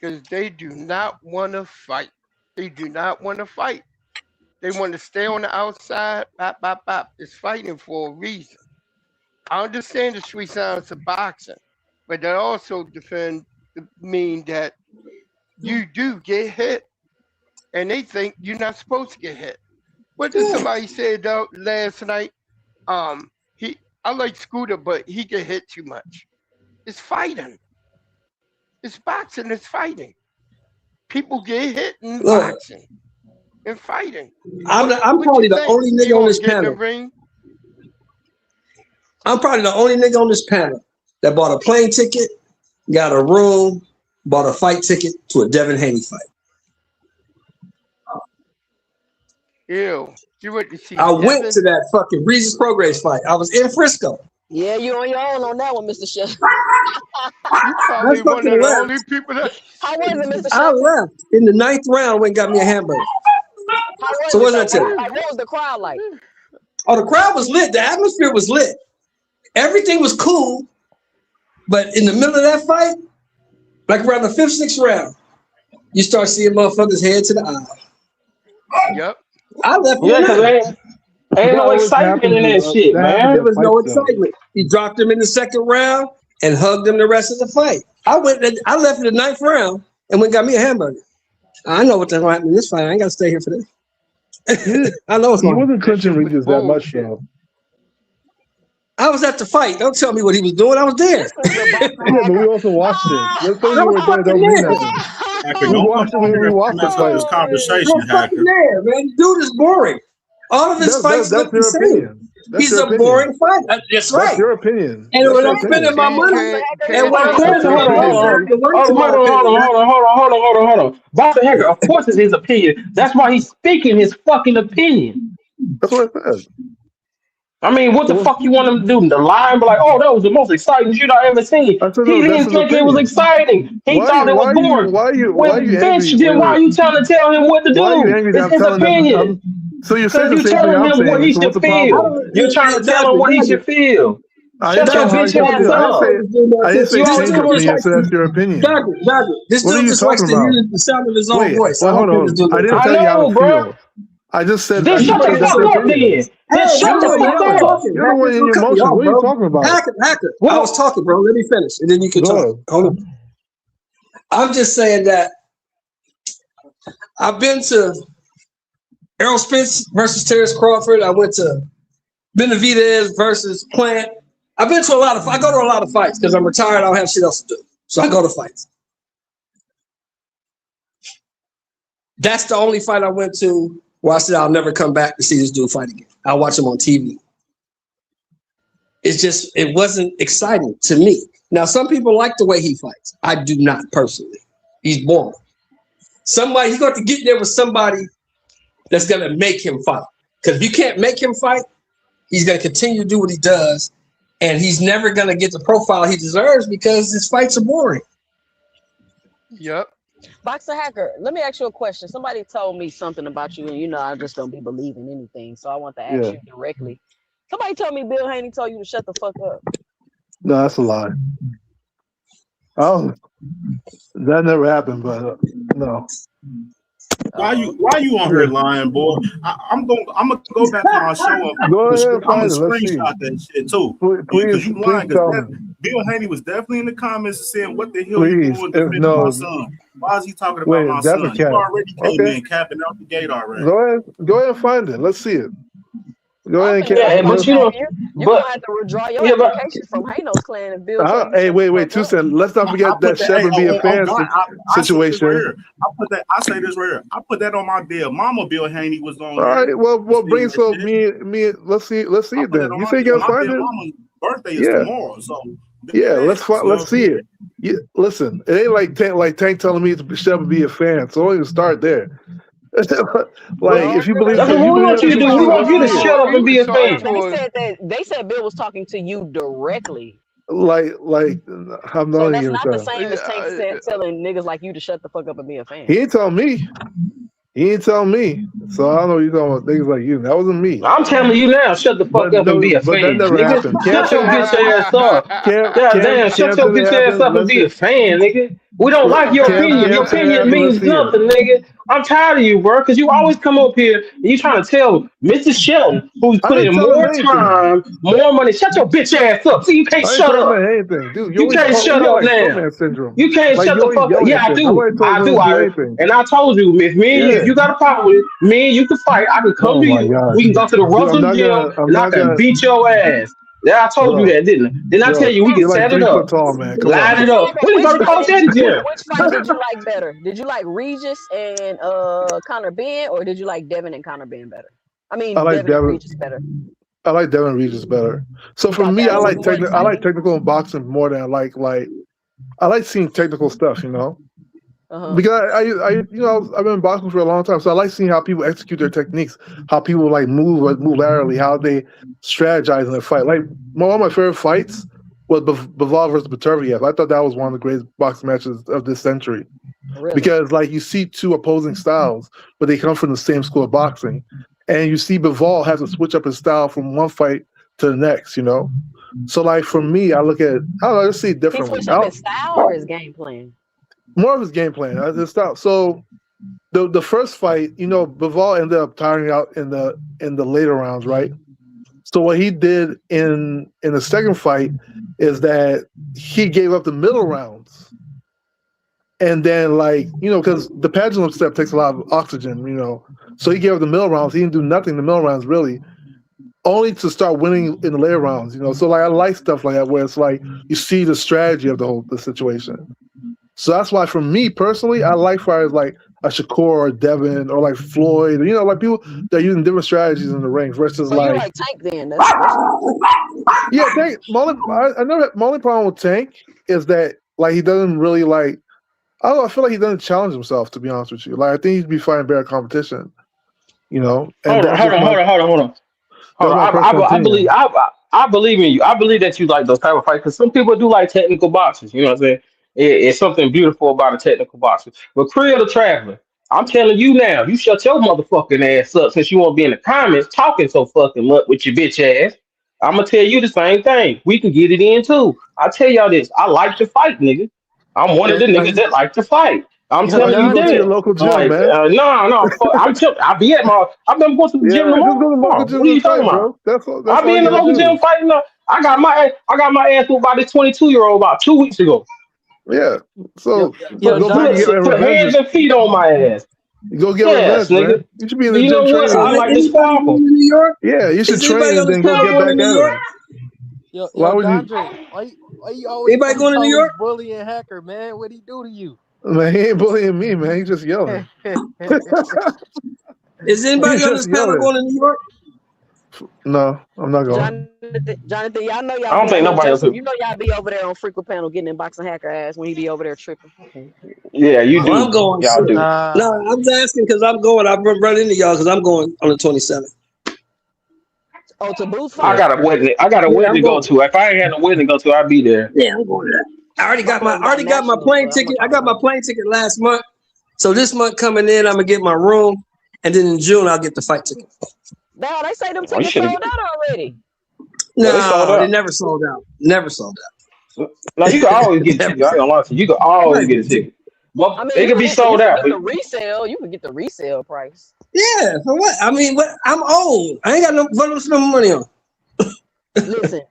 Because they do not want to fight. They do not want to fight. They want to stay on the outside. Bop, bop, bop. It's fighting for a reason. I understand the sweet science of boxing, but that also mean that you do get hit, and they think you're not supposed to get hit. What did somebody say though last night? I like Scooter, but he get hit too much. It's fighting. It's boxing. It's fighting. People get hit in boxing and fighting. I'm probably the only nigga on this panel. I'm probably the only nigga on this panel that bought a plane ticket, got a room, bought a fight ticket to a Devin Haney fight. Ew. You went to see I Devin? went to that fucking Regis Prograis fight. I was in Frisco. Yeah, you're on your own on that one, Mr. Chef. You probably one of the only people that. How was it, Mr. Chef? I left in the 9th round when got me a hamburger. So what did I tell you? What was the crowd like? Oh, the crowd was lit. The atmosphere was lit. Everything was cool. But in the middle of that fight, like around the 5th, 6th round, you start seeing motherfuckers head to the aisle. Yep. I left. Yeah, because ain't no excitement in that shit, man. There was no excitement. He dropped him in the 2nd round and hugged him the rest of the fight. I left in the 9th round and went and got me a hamburger. I know what's going to happen in this fight. I ain't got to stay here for this. I know what's going to happen. He wasn't clinching Regis that much, though. I was at the fight. Don't tell me what he was doing. I was there. Yeah, but we also watched it. Just so you were there, don't mean nothing. We watched the fight. This conversation, Hacker. There, man. Dude is boring. All of his fights look the same. He's a boring fighter. That's right. That's your opinion. And when I'm spending my money, and when I'm hold on. Boxer Hacker, of course, it's his opinion. That's why he's speaking his fucking opinion. That's what I said. I mean, what the fuck you want him to do? To lie and be like, oh, that was the most exciting shit I ever seen. He didn't think it was exciting. He thought it was boring. Why are you trying to tell him what to do? It's his opinion. So you're saying you telling him what he should feel. You're trying to tell him what he should feel. Shut your bitch ass up. I didn't say change your opinion, so that's your opinion. Doctor, this dude just likes to hear the sound of his own voice. Hold on. I didn't tell you how to feel. I just said. Then shut the fuck up, then. Shut the fuck up. You're the one in your emotions. What are you talking about? Hacker. I was talking, bro. Let me finish, and then you can talk. Hold on. I'm just saying that I've been to Errol Spence versus Terrence Crawford. I went to Benavidez versus Plant. I've been to I go to a lot of fights because I'm retired. I don't have shit else to do. So I go to fights. That's the only fight I went to where I said I'll never come back to see this dude fight again. I'll watch him on TV. It wasn't exciting to me. Now, some people like the way he fights. I do not personally. He's boring. He's going to get there with somebody that's going to make him fight. Because if you can't make him fight, he's going to continue to do what he does. And he's never going to get the profile he deserves because his fights are boring. Yep. Boxer Hacker, let me ask you a question. Somebody told me something about you, and I just don't be believing anything. So I want to ask you directly. Somebody told me Bill Haney told you to shut the fuck up. No, that's a lie. Oh, that never happened, but no. Why you on here lying, boy? I'm gonna go back to my show. Go ahead, I'm gonna screenshot that shit too. Because you lying. Bill Haney was definitely in the comments saying, "What the hell you doing defending my son? Why is he talking about my son? You already came in capping out the gate already." Go ahead and find it. Let's see it. Go ahead and Yeah, but you know, You're but gonna have to withdraw your yeah, but application from Haino's clan and build something. Hey, wait, 2 cents. Let's not I forget that put that. Hey, Chevron be a fan God, I say this right situation. here. I say this right here. I put that on my dead mama. Bill Haney was on All there. right, well, bring so me. Let's see it then. You say you gotta find it. Mama's birthday is Yeah. tomorrow, so Yeah, let's see it. Yeah, listen, it ain't like Tank telling me to Chevron be a fan, so don't even start there. If you believe, that's what we want you to do. We want you to shut up and be a fan. They said Bill was talking to you directly. Like I'm So not that's even not the trying. same as Tank telling niggas like you to shut the fuck up and be a fan. He ain't telling me. So I don't know what you're talking about niggas like you. That wasn't me. I'm telling you now, shut the fuck up and be a but fan. that never Nigga, happened. shut your bitch ass up. God damn, shut your bitch ass up and be a fan, nigga. We don't like your opinion. Your opinion means nothing, nigga. I'm tired of you, bro, because you always come up here and you trying to tell Mrs. Shelton, who's put in more time, more money. Shut your bitch ass up. See, you can't shut up. Anything. Dude, you can't shut up now. You can't shut the fuck up. Yeah, I do. I do. And I told you, if me and you, if you got a problem with it, me and you can fight. I can come to you. God. We can go to the Russell gym and I can beat your ass. Yeah, I told you that, didn't I? Didn't I tell you we can set it up? Tall, man. Line it up. We can go to Coach Eddie gym. Which fight did you like better? Did you like Regis and Conor Benn, or did you like Devin and Conor Benn better? I mean, I like Devin and Regis better. I like Devin Regis better. So for me, I like technical in boxing more than I like seeing technical stuff, you know. Because I've been in boxing for a long time, so I like seeing how people execute their techniques, how people move laterally, how they strategize in their fight. Like one of my favorite fights was Bivol versus Beterbiev. I thought that was one of the greatest boxing matches of this century, because you see two opposing styles, but they come from the same school of boxing, and you see Bivol has to switch up his style from one fight to the next, you know. So for me, I look at it, I don't know, I just see it differently. He switched up his style or his game plan? More of his game plan. His style. So the first fight, Bivol ended up tiring out in the later rounds, right? So what he did in the second fight is that he gave up the middle rounds, and then because the pendulum step takes a lot of oxygen, so he gave up the middle rounds. He didn't do nothing in the middle rounds really, only to start winning in the later rounds. So I like stuff like that where it's you see the strategy of the situation. So that's why, for me personally, I like fighters like a Shakur or Devin or Floyd, people that are using different strategies in the ring versus so you like Tank then? Yeah, Tank. I know my only problem with Tank is that he doesn't really I don't know. I feel like he doesn't challenge himself, to be honest with you. I think he'd be fighting better competition. And hold on. I believe in you. I believe that you like those type of fights because some people do like technical boxers. You know what I'm saying? It's something beautiful about a technical boxer. But Creel the Traveler, I'm telling you now, you shut your motherfucking ass up since you won't be in the comments talking so fucking much with your bitch ass. I'm gonna tell you the same thing. We can get it in too. I tell y'all this. I like to fight, nigga. I'm one of the niggas that like to fight. I'm telling you that. Your local gym, man. No. I'll be at my. I've been going to the gym tomorrow. What are you talking about? I'll be in the local gym fighting. I got my ass whooped by this 22-year-old about 2 weeks ago. Yeah. So put hands and feet on my ass. You go get revenge, man. You should be in the gym training. I like to sparkle. New York? Yeah, you should train and then go get back at him. Yo, Andre, why you always anybody going to New York? Bullying Hacker, man. What'd he do to you? Man, he ain't bullying me, man. He's just yelling. Is anybody on this panel going to New York? No, I'm not going. Jonathan, y'all know y'all. I don't think nobody else. You know y'all be over there on frequent panel getting in boxing Hacker ass when he be over there tripping. Yeah, you do. I'm going. Y'all do. No, I'm just asking because I'm going. I've run into y'all because I'm going on the 27th. Oh, to Booth fight? I got a wedding. To go to. If I ain't had a wedding to go to, I'd be there. Yeah, I'm going to that. I already got my plane ticket. I got my plane ticket last month. So this month coming in, I'm gonna get my room, and then in June I'll get the fight ticket. No, they say them tickets sold out already. No, they never sold out. Never sold out. No, you can always get a ticket. I ain't gonna lie to you. You can always get a ticket. Well, I mean, it can be sold out. The resale, you can get the resale price. Yeah, for what? I mean, what? I'm old. I ain't got no money on. Listen,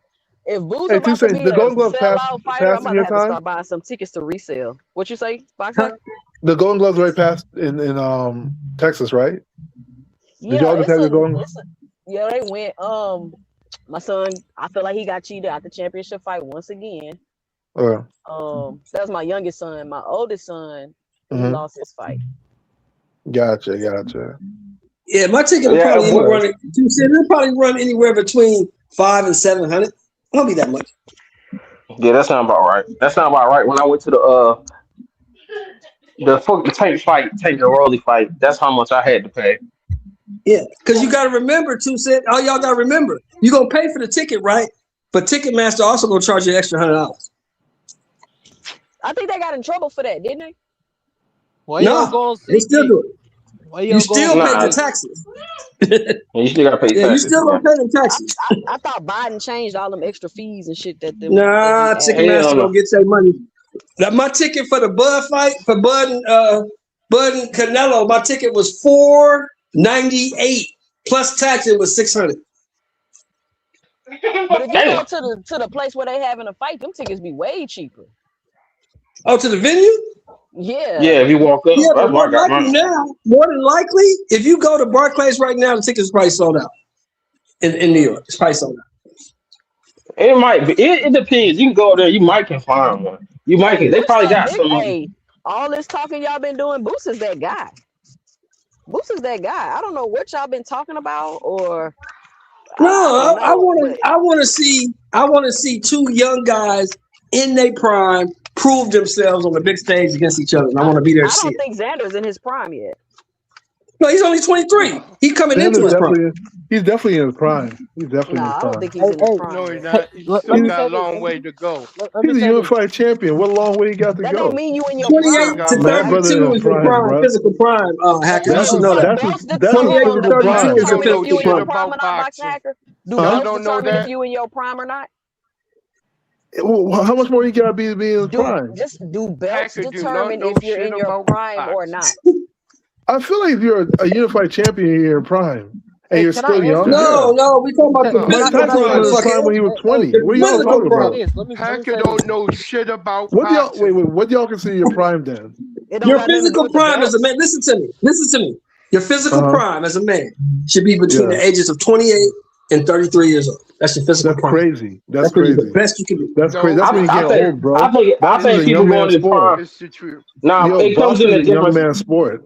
if Boo's about to be a sell-out fighter, I'm about to have to start buying some tickets to resale. What you say, Boxer? The Golden Gloves already passed in Texas, right? Yeah, Yeah, they went. My son, I feel like he got cheated out the championship fight once again. That was my youngest son. My oldest son, he lost his fight. Gotcha. Yeah, my ticket will probably it'll probably run anywhere between 500 and 700. Won't be that much. Yeah, that sounds about right. That sounds about right. When I went to the Tank and Rolly fight, that's how much I had to pay. Yeah, because you got to remember, all y'all got to remember, you're going to pay for the ticket, right? But Ticketmaster also going to charge you an extra $100. I think they got in trouble for that, didn't they? Why you don't go on they still do it. Why You still pay the taxes. You still got to pay taxes. Yeah, you still going to pay the taxes. I thought Biden changed all them extra fees and shit that them. Nah, Ticketmaster going to get their money. Now, my ticket for the Bud fight, for Bud and Canelo, my ticket was $498 plus tax. It was $600. But if you go to the place where they having a fight, them tickets be way cheaper. Oh, to the venue? Yeah. Yeah, if you walk up, yeah, but more than likely, if you go to Barclays right now, the tickets are probably sold out. In New York, it's probably sold out. It might be. It depends. You can go there. You might can find one. You might can. They probably got some. Hey, all this talking y'all been doing, Boost is that guy. Boost is that guy. I don't know what y'all been talking about, or no. I want to see two young guys in their prime prove themselves on the big stage against each other. And I want to be there to see it. I don't think Xander's in his prime yet. No, he's only 23. He's coming into his prime. He's definitely in his prime. He's definitely in his prime. I don't think he's in his prime. No, he's not. He's still got a long way to go. He's a unified champion. What long way he got to that go? Don't mean you in your 28 to 32 is the prime, physical prime. Hacker, you should know that. That's 28 to 32 is the physical prime. I don't know that. If you in your prime or not. Well, how much more you gotta be to be in his prime? Just do belts determine if you're in your prime or not. I feel like if you're a unified champion, you're in your prime. And you're still young. No, we talking about the physical prime when he was 20. What are y'all talking about? Hacker don't know shit about what y'all consider your prime then? Your physical prime as a man. Listen to me. Your physical prime as a man should be between the ages of 28 and 33 years old. That's your physical prime. Crazy. That's crazy. The best you can do. That's crazy. That's when you get old, bro. I think people going to the prime. Nah, it comes in a different young man sport.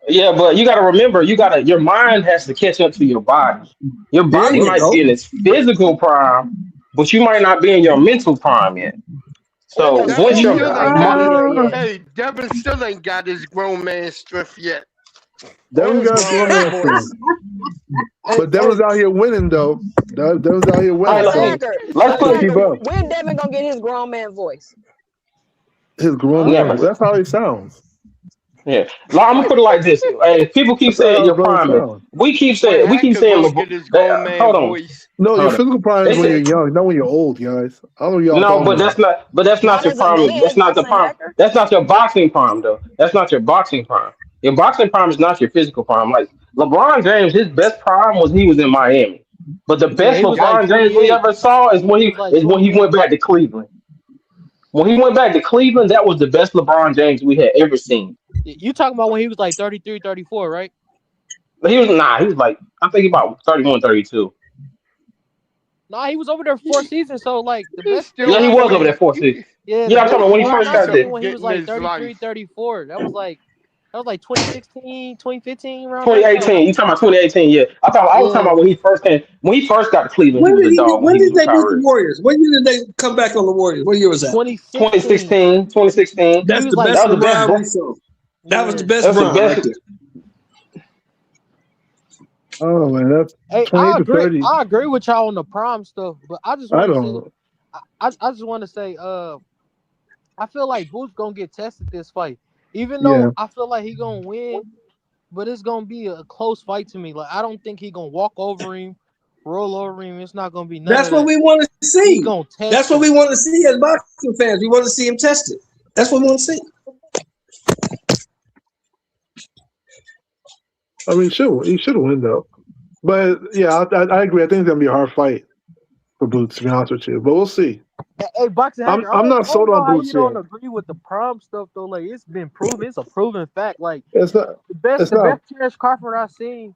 Yeah, but you got to remember, your mind has to catch up to your body. Your body might be in its physical prime, but you might not be in your mental prime yet. So once you're hey, Devin still ain't got his grown man strength yet. Devin's got his grown man strength. But Devin's out here winning though. Devin's out here winning. Let's keep up. When Devin gonna get his grown man voice? His grown man. That's how he sounds. Yeah, I'm gonna put it like this. People keep saying your prime. We keep saying. Hold on. No, your physical prime is when you're young, not when you're old, guys. I don't know y'all. No, but that's not. But that's not your prime. That's not the prime. That's not your boxing prime, though. That's not your boxing prime. Your boxing prime is not your physical prime. Like LeBron James, his best prime was he was in Miami. But the best LeBron James we ever saw is when he went back to Cleveland. When he went back to Cleveland, that was the best LeBron James we had ever seen. You talking about when he was like 33, 34, right? But he was like, I think about 31, 32. Nah, he was over there 4 seasons, so like the best. Yeah, he was over there 4 seasons. Yeah, I'm talking about when he first got there. When he was like 33, 34. That was like 2016, 2015, around 2018. You talking about 2018? Yeah, I was talking about when he first got to Cleveland. When did they beat the Warriors? When year did they come back on the Warriors? What year was that? 2016. That's the best LeBron we saw. That was the best run right there. Oh man, that's 20 to 30. I agree with y'all on the prime stuff, but I just want to say, I feel like Booth's gonna get tested this fight, even though I feel like he gonna win, but it's gonna be a close fight to me. Like I don't think he gonna walk over him, roll over him. It's not gonna be none. That's what we want to see. That's what we want to see as boxing fans. We want to see him tested. That's what we want to see. I mean, he should win though. But yeah, I agree. I think it's gonna be a hard fight for Boots, to be honest with you. But we'll see. Hey, boxing. I'm not sold on Boots yet. You don't agree with the prom stuff though. Like it's been proven. It's a proven fact. Like it's not, the best Terrence Crawford I've seen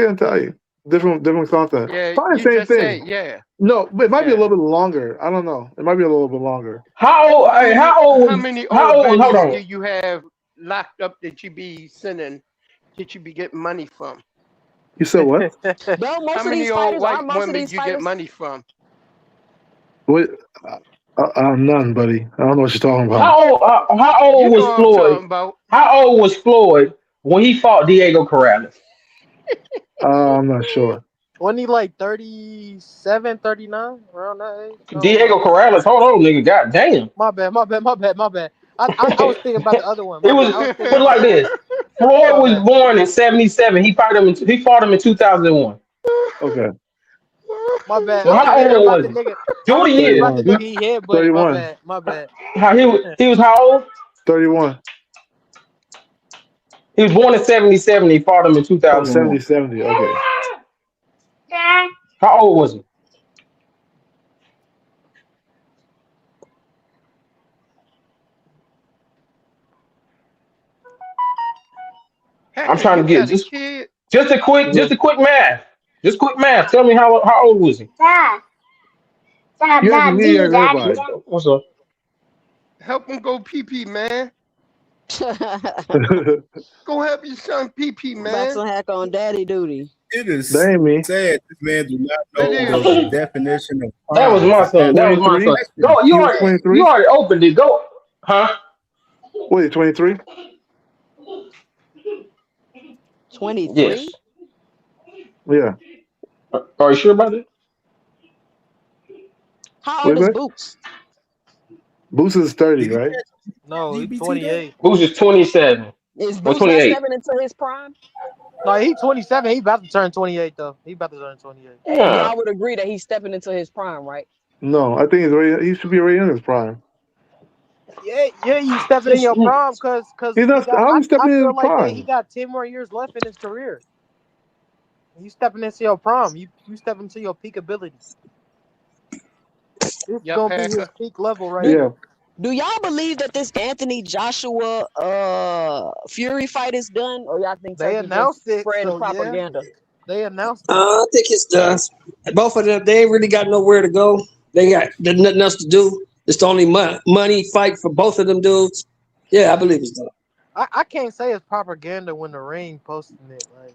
can't tell you. Different content. Yeah, Probably the you same just said thing. yeah. No, but it might be a Yeah. little bit longer. I don't know. It might be a little bit longer. How old? How How old? many How old old? Hold bandits on. do you have locked up that you be sending did you be getting money from? You said what? No, most How of many these old fighters are white most of women these you get fighters. money from? What? None, buddy. I don't know what you're talking about. How You old know was what I'm Floyd? talking about. How old was Floyd when he fought Diego Corrales? I'm not sure. Wasn't he like 37, 39? Around that age? I don't Diego know. Corrales. Hold on, nigga. God damn. My bad. I was thinking about the other one. It My bad. was I was thinking put it about like the other this. one. Floyd My was bad. born in '77. He fought him in 2001. Okay. My bad. So I was how thinking old about was the he? nigga. I Do was the thinking year. about the 31. nigga he hit, buddy. My 31. bad. My bad. How he was how old? 31. He was born in '77. He fought him in Oh, 70, 2001. 70. Okay. How old was he? I'm Hacker, trying you to get got a kid? just a quick math. Just quick math. Tell me how old was he? You asking me or everybody? What's up? Help him go pee, man. Go help your son pee, man. Boxing hack on daddy duty. It is That ain't me. sad this man do not It know is. the definition of That was prime my to son. ask That was that my son. 23? question. Go. You He was already 23? opened it. Go. Huh? Wait, 23? 23? Yes. Yeah. Are you sure about that? How Wait old a is minute. Boots? Boost is 30, Did he right? catch No, he's DBT though? 28. Boots is 27 Is or Boots not 28. stepping into his prime? No, he 27. He about to turn 28 though. He about to turn 28. Yeah. Y'all would agree that he's stepping into his prime, right? No, I think he should be already in his prime. Yeah, you stepping in your prime because He's he not. got. How I, he stepping I in feel his like that he prime? got 10 more years left in his career. You stepping into your prime. You stepping into your peak ability. This is Yep, gonna be Hacker. his peak level right Do, here. do y'all believe that this Anthony Joshua Fury fight is done, or y'all think They Turkey just announced it, spreading so yeah. propaganda? They announced it. I think it's done. Both of them, they ain't really got nowhere to go. There's nothing else to do. It's the only money fight for both of them dudes. Yeah, I believe it's done. I can't say it's propaganda when the ring posting it. Like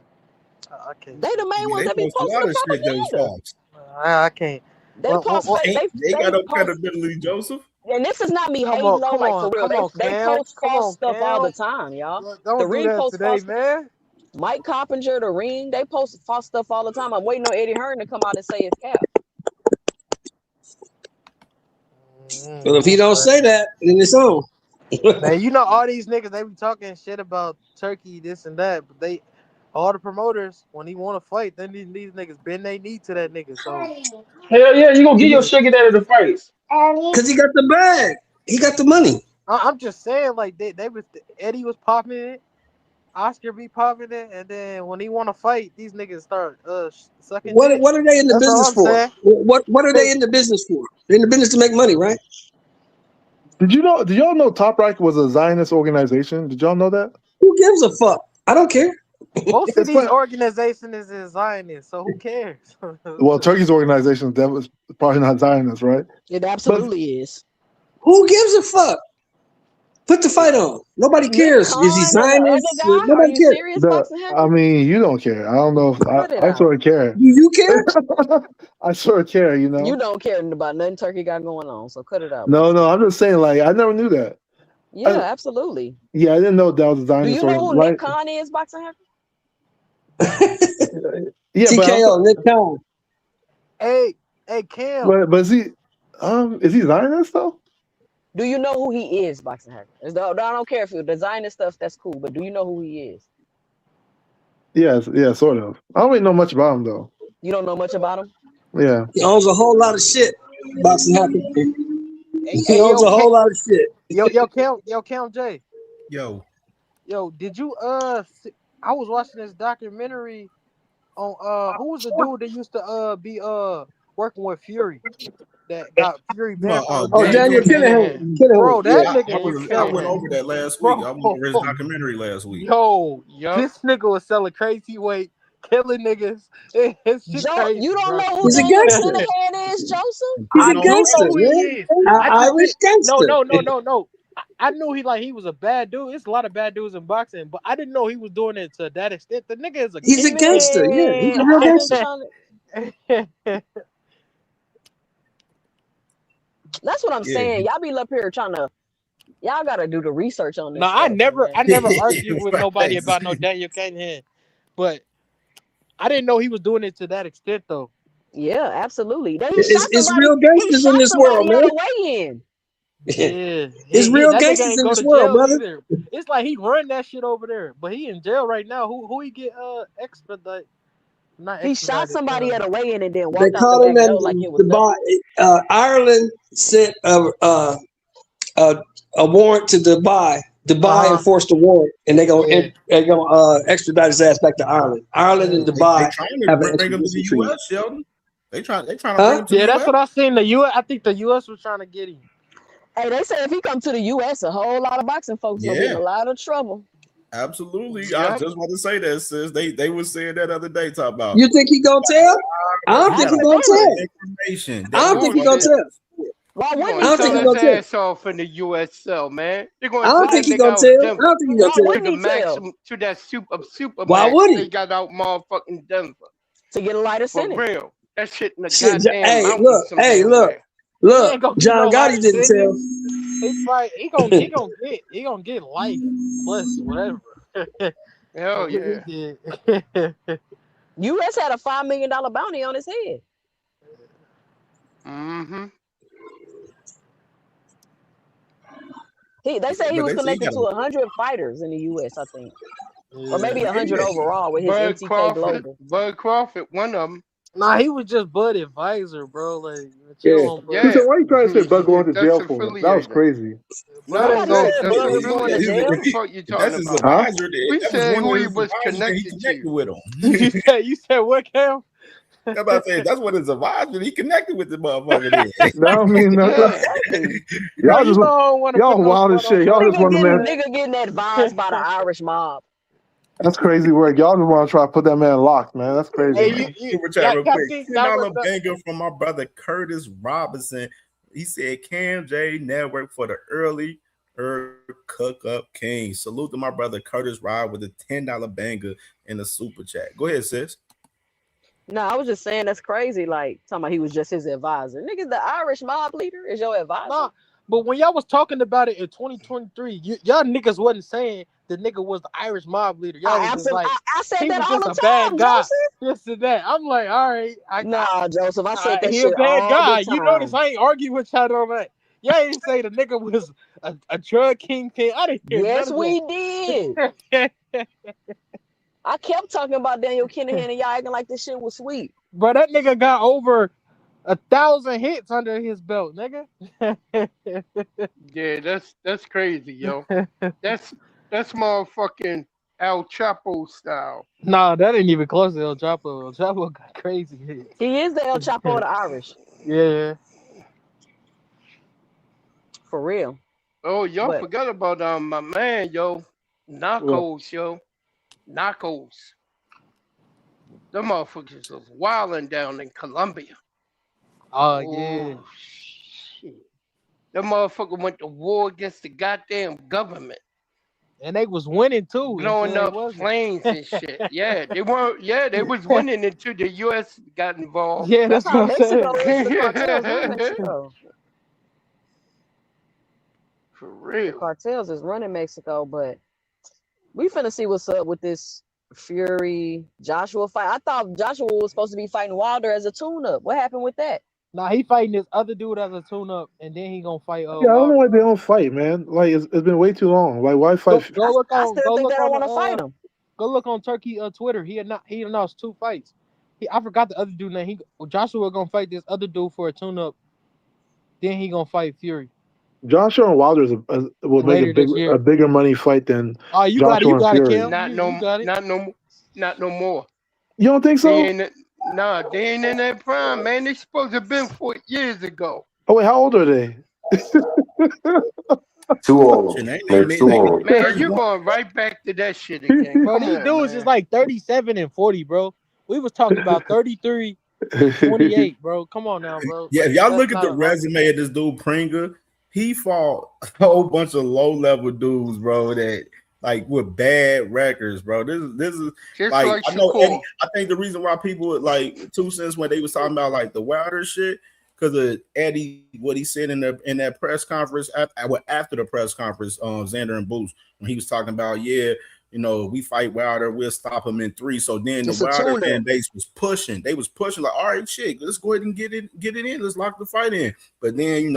I can't. They say. the I main mean, ones they that be post a posting lot the of shit that was propaganda. false. I can't. They post fake. They got no post, credibility, Joseph. and this is not me Come hating on, on, like for real. come on, They Cam. post Come false on, stuff all the Cam. time, y'all. Don't The do ring that posts today, false. man. Mike Coppinger, the ring, they post false stuff all the time. I'm waiting on Eddie Hearn to come out and say it's cap. Well, if he don't say that, then it's on. Man, you know all these niggas, they be talking shit about Turkey, this and that, but all the promoters, when he want to fight, then these niggas bend they knee to that nigga. So Hell yeah, you gonna get your shit get out of the face. Because he got the bag. He got the money. I'm just saying, like they was Eddie was popping it, Oscar be popping it, and then when he want to fight, these niggas start sucking dick. What are they in the That's all business I'm for? saying. What are they in the business for? They're in the business to make money, right? Did y'all know Top Rank was a Zionist organization? Did y'all know that? Who gives a fuck? I don't care. Most of these organizations is Zionist, so who cares? Well, Turkey's organization that was probably not Zionist, right? It absolutely is. Who gives a fuck? Put the fight on. Nobody cares. Nick Is he Khan and the Zionist? other guy? Are Nobody you cares. serious, Boxing Hacker? I mean, you don't care. I don't know if Cut it I out. sort of care. Do you care? I sort of care, you know. You don't care about nothing Turkey got going on, so cut it out. No, I'm just saying, like, I never knew that. Yeah, absolutely. Yeah, I didn't know that was a Do Zionist. you know who right? Nick Khan is, Boxing Hacker? Yeah, TKO, Nick Khan. Hey, Cam. But is he Zionist though? Do you know who he is, Boxing Hacker? I don't care if you're designing stuff, that's cool, but do you know who he is? Yes, yeah, sort of. I don't really know much about him though. You don't know much about him? Yeah. He owns a whole lot of shit. Boxing happy. He owns a whole lot of shit. Yo, Cam J. Yo, did you I was watching this documentary on who was the dude that used to be working with Fury that got Fury banned from Daniel Kinahan. Bro, that nigga I went over that last week. I went over his documentary last week. This nigga was selling crazy weight, killing niggas. His shit crazy, you don't bro. know who He's a Daniel gangster. Kinahan is, Joseph? He's I a don't gangster, know who he man. is. Irish gangster. No. I knew he was a bad dude. It's a lot of bad dudes in boxing, but I didn't know he was doing it to that extent. The nigga is a He's a kingpin. gangster. Yeah, he's a Man, real I've been gangster. trying to. That's what I'm Yeah. saying. Y'all be up here trying to. Y'all got to do the research on No, this stuff, man. I never argued with nobody Facts. about no Daniel Cunningham, but I didn't know he was doing it to that extent though. Yeah, absolutely. He shot It's somebody. real He gangsters in shot this world, somebody at man. a weigh-in. Yeah, It's real that nigga gangsters ain't in go this to world, jail brother. either. It's like he run that shit over there, but he in jail right now. Who he get expedite? Not He shot expedited. somebody at a weigh-in and then They walked out the caught him back at door like it was nothing. Dubai. Ireland sent a warrant to Dubai. Dubai enforced a warrant, and they gonna extradite his ass back to Ireland. Ireland and They Dubai trying to have an bring him to extradition the treaty. U.S., Sheldon. They trying to bring Huh? him to the Yeah, that's U.S. what I seen. The U.S. I think the U.S. was trying to get him. Hey, they say if he come to the U.S., a whole lot of boxing folks gonna get in Yeah, a lot of trouble. absolutely. I Yep. just want to say that, sis. They were saying that other day, talk about You think he gonna tell? I don't he think got he a gonna lot of tell. information I that don't They're most think going he to gonna motherfuckers. sit, tell. Why they're wouldn't going I to he don't think sell he tell? his gonna tell. ass off in the U.S. cell, man. They're going I to don't send think that he nigga gonna out tell. I Denver don't think he gonna Why tell. to wouldn't the he tell? maximum, to that super Why max would they he? got out motherfucking Denver. To get a lighter For sentence. real. That shit in the Shit. goddamn Hey, mountains look. some Hey, damn look. way. He ain't Look. gonna get John no Gotti lighter didn't tell. sentence. He gonna get life plus whatever. Hell yeah. U.S. had a $5 million bounty on his head. Mm-hmm. They say he But was they say he connected got to 100 fighters in the U.S. I think, or maybe Yeah. 100 overall with his Bud MTK Crawford, Global. one of them. Nah, he was just Bud advisor, bro. Like Yeah. chill on Bud. He said, Yeah. why you trying to say Bud going to That's jail for? That was affiliated. crazy. No, Bud ain't Nobody going. said that's Bud was going to affiliated. What jail. the fuck you if talking that's his about? Huh? advisor. We That was said one who of he his was advisors that he connected connected to. with him. You said what, Cam? I'm about to say that's what his advisor. He connected with the motherfucker. Then. That don't mean nothing. Yeah. Exactly. Y'all You just know I don't want to y'all put no wild as spot on shit. Y'all Bud. just want to man. Nigga getting advised by the Irish mob. That's crazy work. Y'all just want to try to put that man locked, man. That's crazy. Hey, Super chat real y'all quick. think $10 banger from my brother Curtis Robinson. He said CamJNetwork for the early cook up king. Salute to my brother Curtis Rob with a $10 banger in the super chat. Go ahead, sis. No, I was just saying that's crazy. Like talking about he was just his advisor. Nigga, the Irish mob leader is your advisor. Nah, but when y'all was talking about it in 2023, y'all niggas wasn't saying the nigga was the Irish mob leader. Y'all was just like, I said he that was all just the a bad time, guy. Joseph. This and that. I'm like, all right. Nah, Joseph, I said that He a shit bad all guy. the You notice time. I ain't argue with y'all on that. Y'all ain't say the nigga was a drug kingpin. I didn't hear Yes, none of we that. did. I kept talking about Daniel Kinahan and y'all acting like this shit was sweet. Bro, that nigga got over 1,000 hits under his belt, nigga. Yeah, that's crazy, yo. That's motherfucking El Chapo style. Nah, that ain't even close to El Chapo. El Chapo got crazy hits. He is the El Chapo of the Irish. Yeah. For real. Oh, y'all But forgot about my man, yo. Narcos, yo. Narcos. Them motherfuckers was wilding down in Colombia. Oh, yeah. Shit. That motherfucker went to war against the goddamn government. And they was winning too Blowing until they up wasn't. planes and shit. Yeah, they weren't. Yeah, they was winning until the U.S. got involved. Yeah, that's that's how what I'm saying. Mexico is. The cartels run Mexico. For The real. cartels is running Mexico, but we finna see what's up with this Fury Joshua fight. I thought Joshua was supposed to be fighting Wilder as a tune-up. What happened with that? Nah, he fighting this other dude as a tune-up, and then he gonna fight Yeah, I don't know Wilder. why they don't fight, man. Like it's been way too long. Like why fight? Go look I on. still Go think they look don't on want to fight the. him. Go look on Turkey Twitter. He announced 2 fights. I forgot the other dude name. Joshua gonna fight this other dude for a tune-up. Then he gonna fight Fury Joshua and Wilder will make later this year. a bigger money fight than Oh, you Joshua got and it, Fury. Kim. You got it. Not no more. You don't think so? They ain't in that prime, man. They supposed to have been 4 years ago. Oh wait, how old are they? Too old. They're too old. Man, you going right back to that shit again. Bro, Come these on, dudes man. is like 37 and 40, bro. We was talking about 33 and 28, bro. Come on now, bro. Yeah, Like if y'all that's look at not the a lot. resume of this dude Pringa, he fought a whole bunch of low level dudes, bro. That like with bad records, bro. This is Just like like I know Eddie. Shakur. I think the reason why people like 2 Cents when they was talking about like the Wilder shit because of Eddie, what he said in that press conference after the press conference, Xander and Boots when he was talking about we fight Wilder, we'll stop him in 3. So then the It's a Wilder fan tune-up. base was pushing. They was pushing like, all right, shit, let's go ahead and get it in. Let's lock the fight in. But then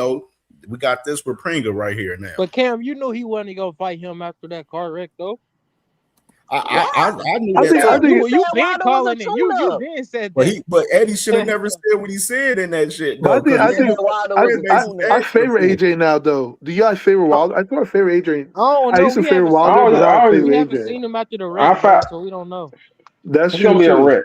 we got this with Pringa right here now. But Cam, you knew he wasn't gonna fight him after that car wreck, though. I knew I that. think You been calling it. You been said that. But Eddie should have never said what he said in that shit though. But I think I favor AJ. AJ now though. Do you guys favor Wilder? I thought I favor AJ. I don't I know. used to We favor haven't Wilder, seen but now I favor we haven't AJ. seen him after the wreck, so we don't know. That's It's true gonna be a too. wreck.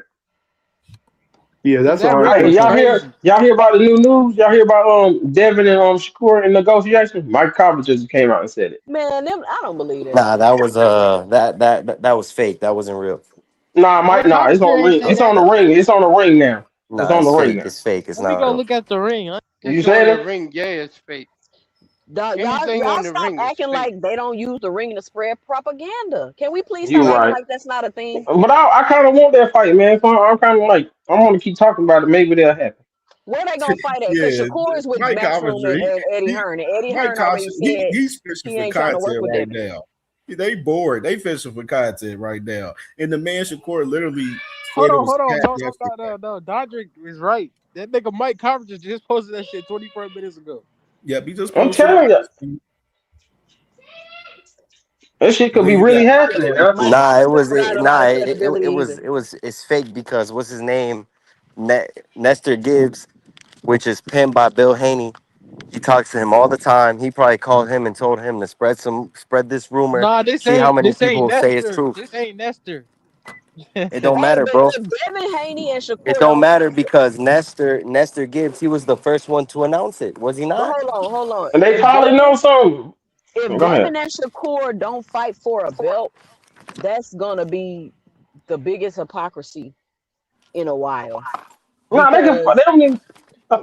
Yeah, that's a That hard wreck Hey, was question. y'all hear about the new news? Y'all hear about Devin and Shakur in negotiation? Mike Cobb just came out and said it. Man, I don't believe that. Nah, that was that was fake. That wasn't real. Mike It's Covington on ain't ring. say It's on that. the ring. It's on the ring now. It's Nah, on it's the ring fake. now. It's fake. It's Let me not go real. look at the ring. You It's on the saying it? ring. Yeah, it's fake. Y'all Anything on the stop ring is acting fake. like they don't use the ring to spread propaganda. Can we please stop You acting right. like that's not a thing? But I kind of want that fight, man. So I'm kind of like I want to keep talking about it. Maybe they'll happen. Where they gonna fight at? Because Yeah, Shakur is with Mike Matchroom Coventry. and Eddie He Hearn, and Eddie Mike Hearn already Coventry. said He's fishing he for ain't trying to work content with right Devin. now. They bored. They fishing for content right now. And the man Shakur literally Hold said it on, was hold on. cat No, yesterday. Dodrick is right. That nigga Mike Covington just posted that shit 24 minutes ago. Yep, he just I'm posted it. telling you, that shit could Then be you really got happening. Huh? Mike Nah, it was Covington don't got it, a lot nah, of it credibility was either. it's fake because what's his name? Nestor Gibbs, which is pinned by Bill Haney. He talks to him all the time. He probably called him and told him to spread this rumor. Nah, See how many this ain't people say it's Nestor. true. This ain't Nestor. It don't Hey, matter, but bro. if Devin Haney and It Shakur don't don't matter fight, because Nestor Gibbs, he was the first one to announce it, was he but not? hold on. And they probably know something. If Go ahead. Devin and Shakur don't fight for a belt, that's gonna be the biggest hypocrisy in a while. Nah, they can. Because They don't even.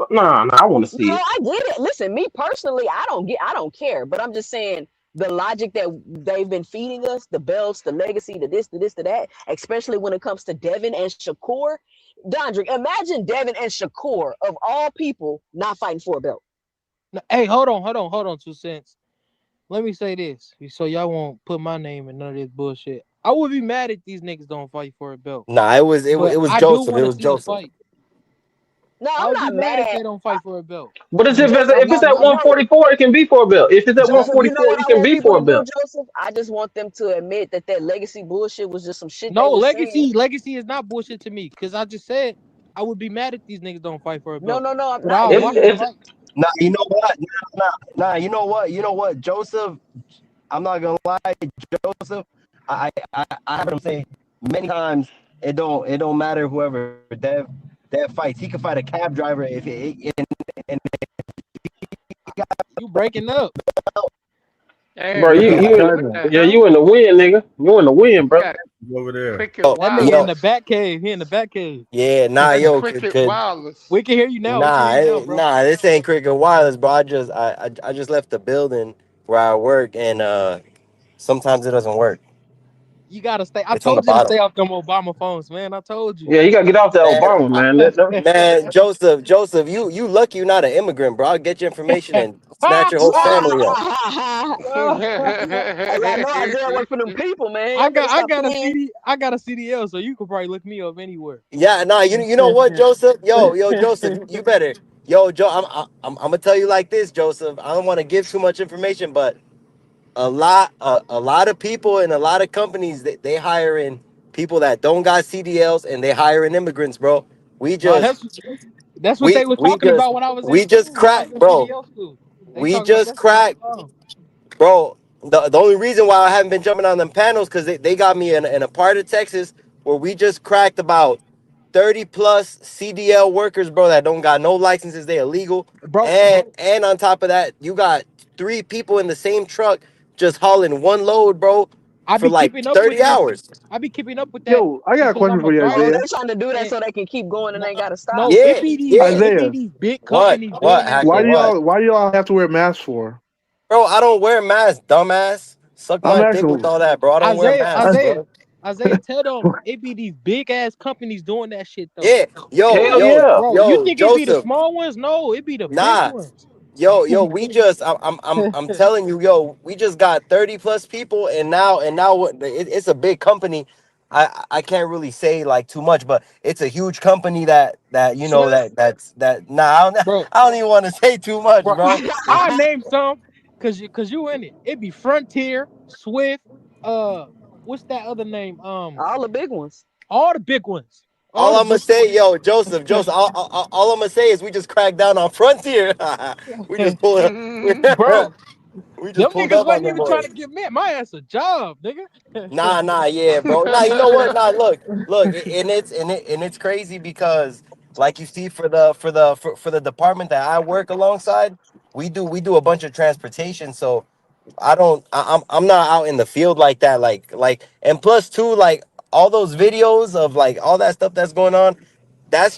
Nah. I want to see no, it. I get it. Listen, me personally, I don't care. But I'm just saying the logic that they've been feeding us, the belts, the legacy, the this, the that, especially when it comes to Devin and Shakur. Dondrick, imagine Devin and Shakur, of all people, not fighting for a belt. Hey, hold on, 2 Cents. Let me say this, so y'all won't put my name in none of this bullshit. I would be mad if these niggas don't fight for a belt. Nah, it was But I do Joseph. It want to was see the Joseph. fight. No, I I'm would be not mad if mad. they don't fight for a belt. But if Joseph, it's at no. 144, it can be for a belt. If it's at Joseph, you know 144, what it I can want be people for a to do, belt. Joseph? I just want them to admit that legacy bullshit was just some shit they No, was saying. legacy is not bullshit to me. Cause I just said I would be mad if these niggas don't fight for a No, belt. I'm But not. I'll watch the If fight. Nah, you know what? Nah, you know what, Joseph. I'm not gonna lie, Joseph. I heard him say many times it don't matter whoever Dev fights. He can fight a cab driver if it and You breaking up. bro, Damn, you Joseph, in what the yeah, hell? you in the win, nigga. You in the win, You bro. got over there. cricket That nigga in yo, the wireless. back cave. He in the back cave. yeah, nah, That's yo, cricket could wireless. We can hear you now. We can hear nah, you now, bro. nah, this ain't Cricket Wireless, bro. I just left the building where I work, and sometimes it doesn't work. You gotta stay. I It's on the told you to bottom. stay off them Obama phones, man. I told you. Yeah, you gotta get off that Man, Obama, man. man, Joseph, you lucky you're not an immigrant, bro. I'll get your information and snatch your whole family up. Hey, y'all know I did work for them people, man. Y'all better I stop got a playing. CD. I got a CDL, so you could probably look me up anywhere. Yeah, nah, you know what, Joseph? Yo, Joseph, you better. Yo, Joe, I'm gonna tell you like this, Joseph. I don't want to give too much information, but a lot of people and a lot of companies they hire in people that don't got CDLs and they hire in immigrants, bro. We No, just that's what they was we talking just about when I was in we just school. When I was cracked, in bro. CDL school, they We talk about just that shit all cracked, the time. bro. The only reason why I haven't been jumping on them panels because they got me in a part of Texas where we just cracked about 30 plus CDL workers, bro, that don't got no licenses, they illegal. Bro, And on top of that, you got 3 people in the same truck just hauling one load, bro. I for be like keeping up with 30 that. hours. I be keeping up with that Yo, I got a because question I'm a for you, Oh, driver. Isaiah. they trying to do that And so they can keep going and no, they gotta stop. no, Yeah, yeah. it be Isaiah, these big What? companies What doing that why happened? shit. do What? y'all have to wear masks for? Bro, I don't wear masks, dumbass. Suck I'm my dick with asking. all that, bro. I don't wear Isaiah, masks, Isaiah, bro. Isaiah, tell them it be these big ass companies doing that shit though. Yeah, yo, Hell yo, yeah. Bro, you yo, think it be the Joseph. small ones? No, it be the big Nah, ones. yo, we just, I'm telling you, yo, we just got 30 plus people, and now it's a big company. I can't really say like too much, but it's a huge company that you know Swift, that. Nah, bro, I don't even want to say too much, bro. bro. I name some cause you in it. It be Frontier, Swift, what's that other name? All the big ones. All the big ones. All All the I'm gonna big say, yo, Joseph, all I'm gonna say is we just cracked down on Frontier. we just pulled up. bro. We just Them pulled niggas up on wasn't them even trying to boys. give me my ass a job, nigga. Nah, yeah, bro. Nah, you know what? Nah, look, and it's crazy because, like you see, for the department that I work alongside, we do a bunch of transportation. So I'm not out in the field like that, and plus too, like all those videos of like all that stuff that's going on, that's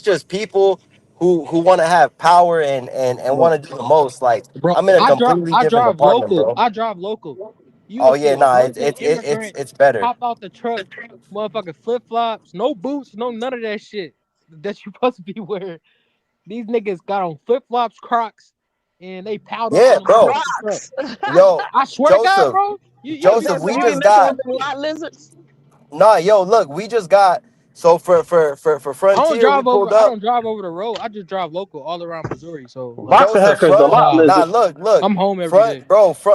just people who want to have power and bro, want to do the most. Like bro, I'm in a completely I different drive department, local. bro. I drive local. You will Oh see yeah, a nah, local immigrant it's better. hop out the truck, motherfucking flip flops, no boots, no none of that shit that you supposed to be wearing. These niggas got on flip flops, Crocs, and they piled up Yeah, in the bro. motherfucking truck. Crocs. Yo, I swear to God, Joseph, bro, you be Joseph, we You be surprised. just messing got with them lot lizards. nah, yo, look, we just got so for Frontier, we pulled I up. don't drive over the road. I just drive local all around Missouri. So like, Boxer Joseph hackers, the front. lot nah, Nah, lizard. look, I'm home every day.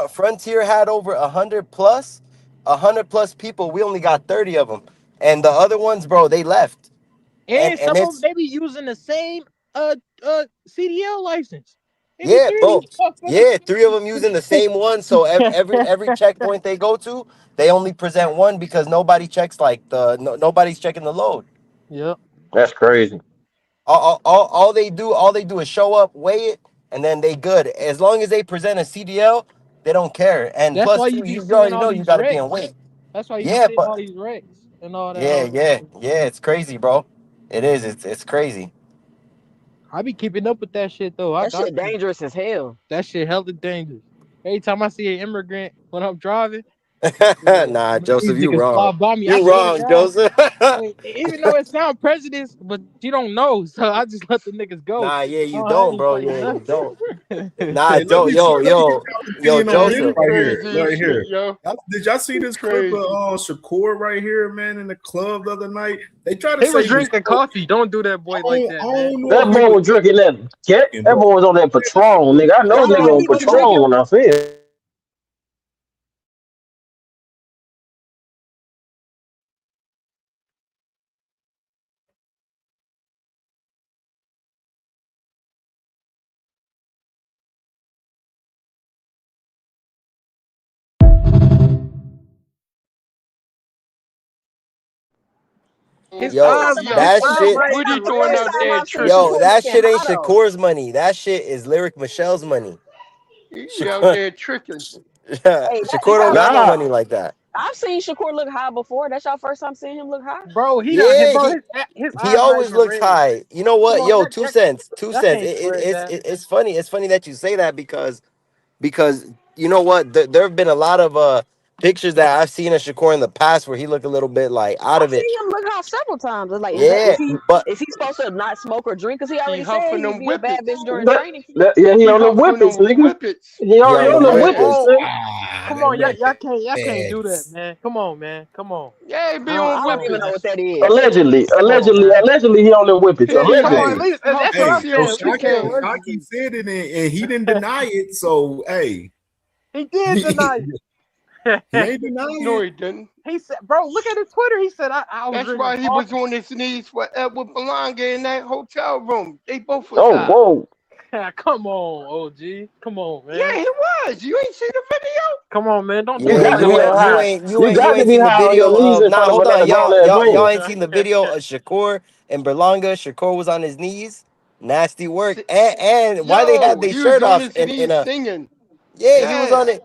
Frontier had over 100 plus people. We only got 30 of them, and the other ones, bro, they left, And and some of them it's they be using the same CDL license. They be yeah, three bro, of these motherfuckers. yeah, three of them using the same one. So every checkpoint they go to, they only present one because nobody checks nobody's checking the load. Yep. That's crazy. All they do is show up, weigh it, and then they good. As long as they present a CDL, they don't care. And That's plus, why you two, be you seeing already all know you these got to be in wrecks. weight. That's why you be Yeah, seeing all but these wrecks and all that. yeah, it's crazy, bro. It is. It's crazy. I be keeping up with that shit though. I That got shit to. dangerous as hell. That shit hella dangerous. Every time I see an immigrant when I'm driving, Nah, these Joseph, you niggas fly wrong. by me. I You swear to wrong, God. Joseph. Even though it sound prejudice, but you don't know, so I just let the niggas go. Nah, yeah, you I don't, ain't bro. say Yeah, you nothing. don't. Nah, Hey, don't. let me get Yo, y'all yo, opinion on Hey, this you Joseph. right here. crazy as Right shit, here. yo. Did y'all see You this clip of crazy. Shakur right here, man, in the club the other night? They try to He was say he drinking smoked. coffee. Don't do that, boy, I like that, man. don't know That if he boy was was drinking that cat. smoking, That but boy was on that Patron, nigga. I know That's nigga why on he was Nigga, drinking. Patron. I feel. his Yo, eyes, Somebody, his that eyes shit. it's right not What the he here, throwing first man. out time there I've seen Yo, tripping? Shakur that looking shit ain't high though. Shakur's money. That shit is Lyric Michelle's money. He out Shakur, there tricking. Hey, Shakur that don't ain't. got no Nah, money like that. I've seen Shakur look high before. That's your first time seeing him look high. Bro, he not him, Yeah, bro. he His he eyes not always even looks red. high. You know Come what? on, Yo, 2 cents, two y'all cents. can't spread that. It's funny. It's funny that you say that because you know what? There have been a lot of pictures that I've seen of Shakur in the past where he looked a little bit like out I've of it. seen him look high several times. It's like, Yeah, but is he supposed to not smoke or drink? Because he He already said huffing he would them be a bad bitch whippets. during that, training camp. yeah, he He on the huffing whippets, them nigga. whippets. he He on on them the whippets. whippets, Oh, nigga. ah, come them on, whip y'all can't do that, pads. man. Come on, man. Come on. Yeah, he be I on don't even know what whippets. that is. Allegedly, Come on, man. allegedly, he on the whippets. Come on, Allegedly. at Hey, least that's what hey, I'm so saying. At Huffing least say Shocky K. allegedly. said it and he didn't deny it. So hey, He did he deny it. ain't deny No, it. he didn't. He said, bro, look at his Twitter. He said, I was That's drinking why he was coffee. on his knees for Edward Belonga in that hotel room. They both was Oh, high. whoa. Come on, OG. Come on, Yeah, man. he was. You ain't see the video? Come on, man. You Don't Yeah, got play to you be like ain't on you high. ain't you You ain't you got to ain't be seen the high on your video knees of in front nah. of Hold on, another grown ass y'all man. ain't seen the video of Shakur and Berlanga. Shakur was on his knees, nasty work, Si- and why they had Yo, their he was shirt on off his in knees a singing. yeah he was on Yes. it.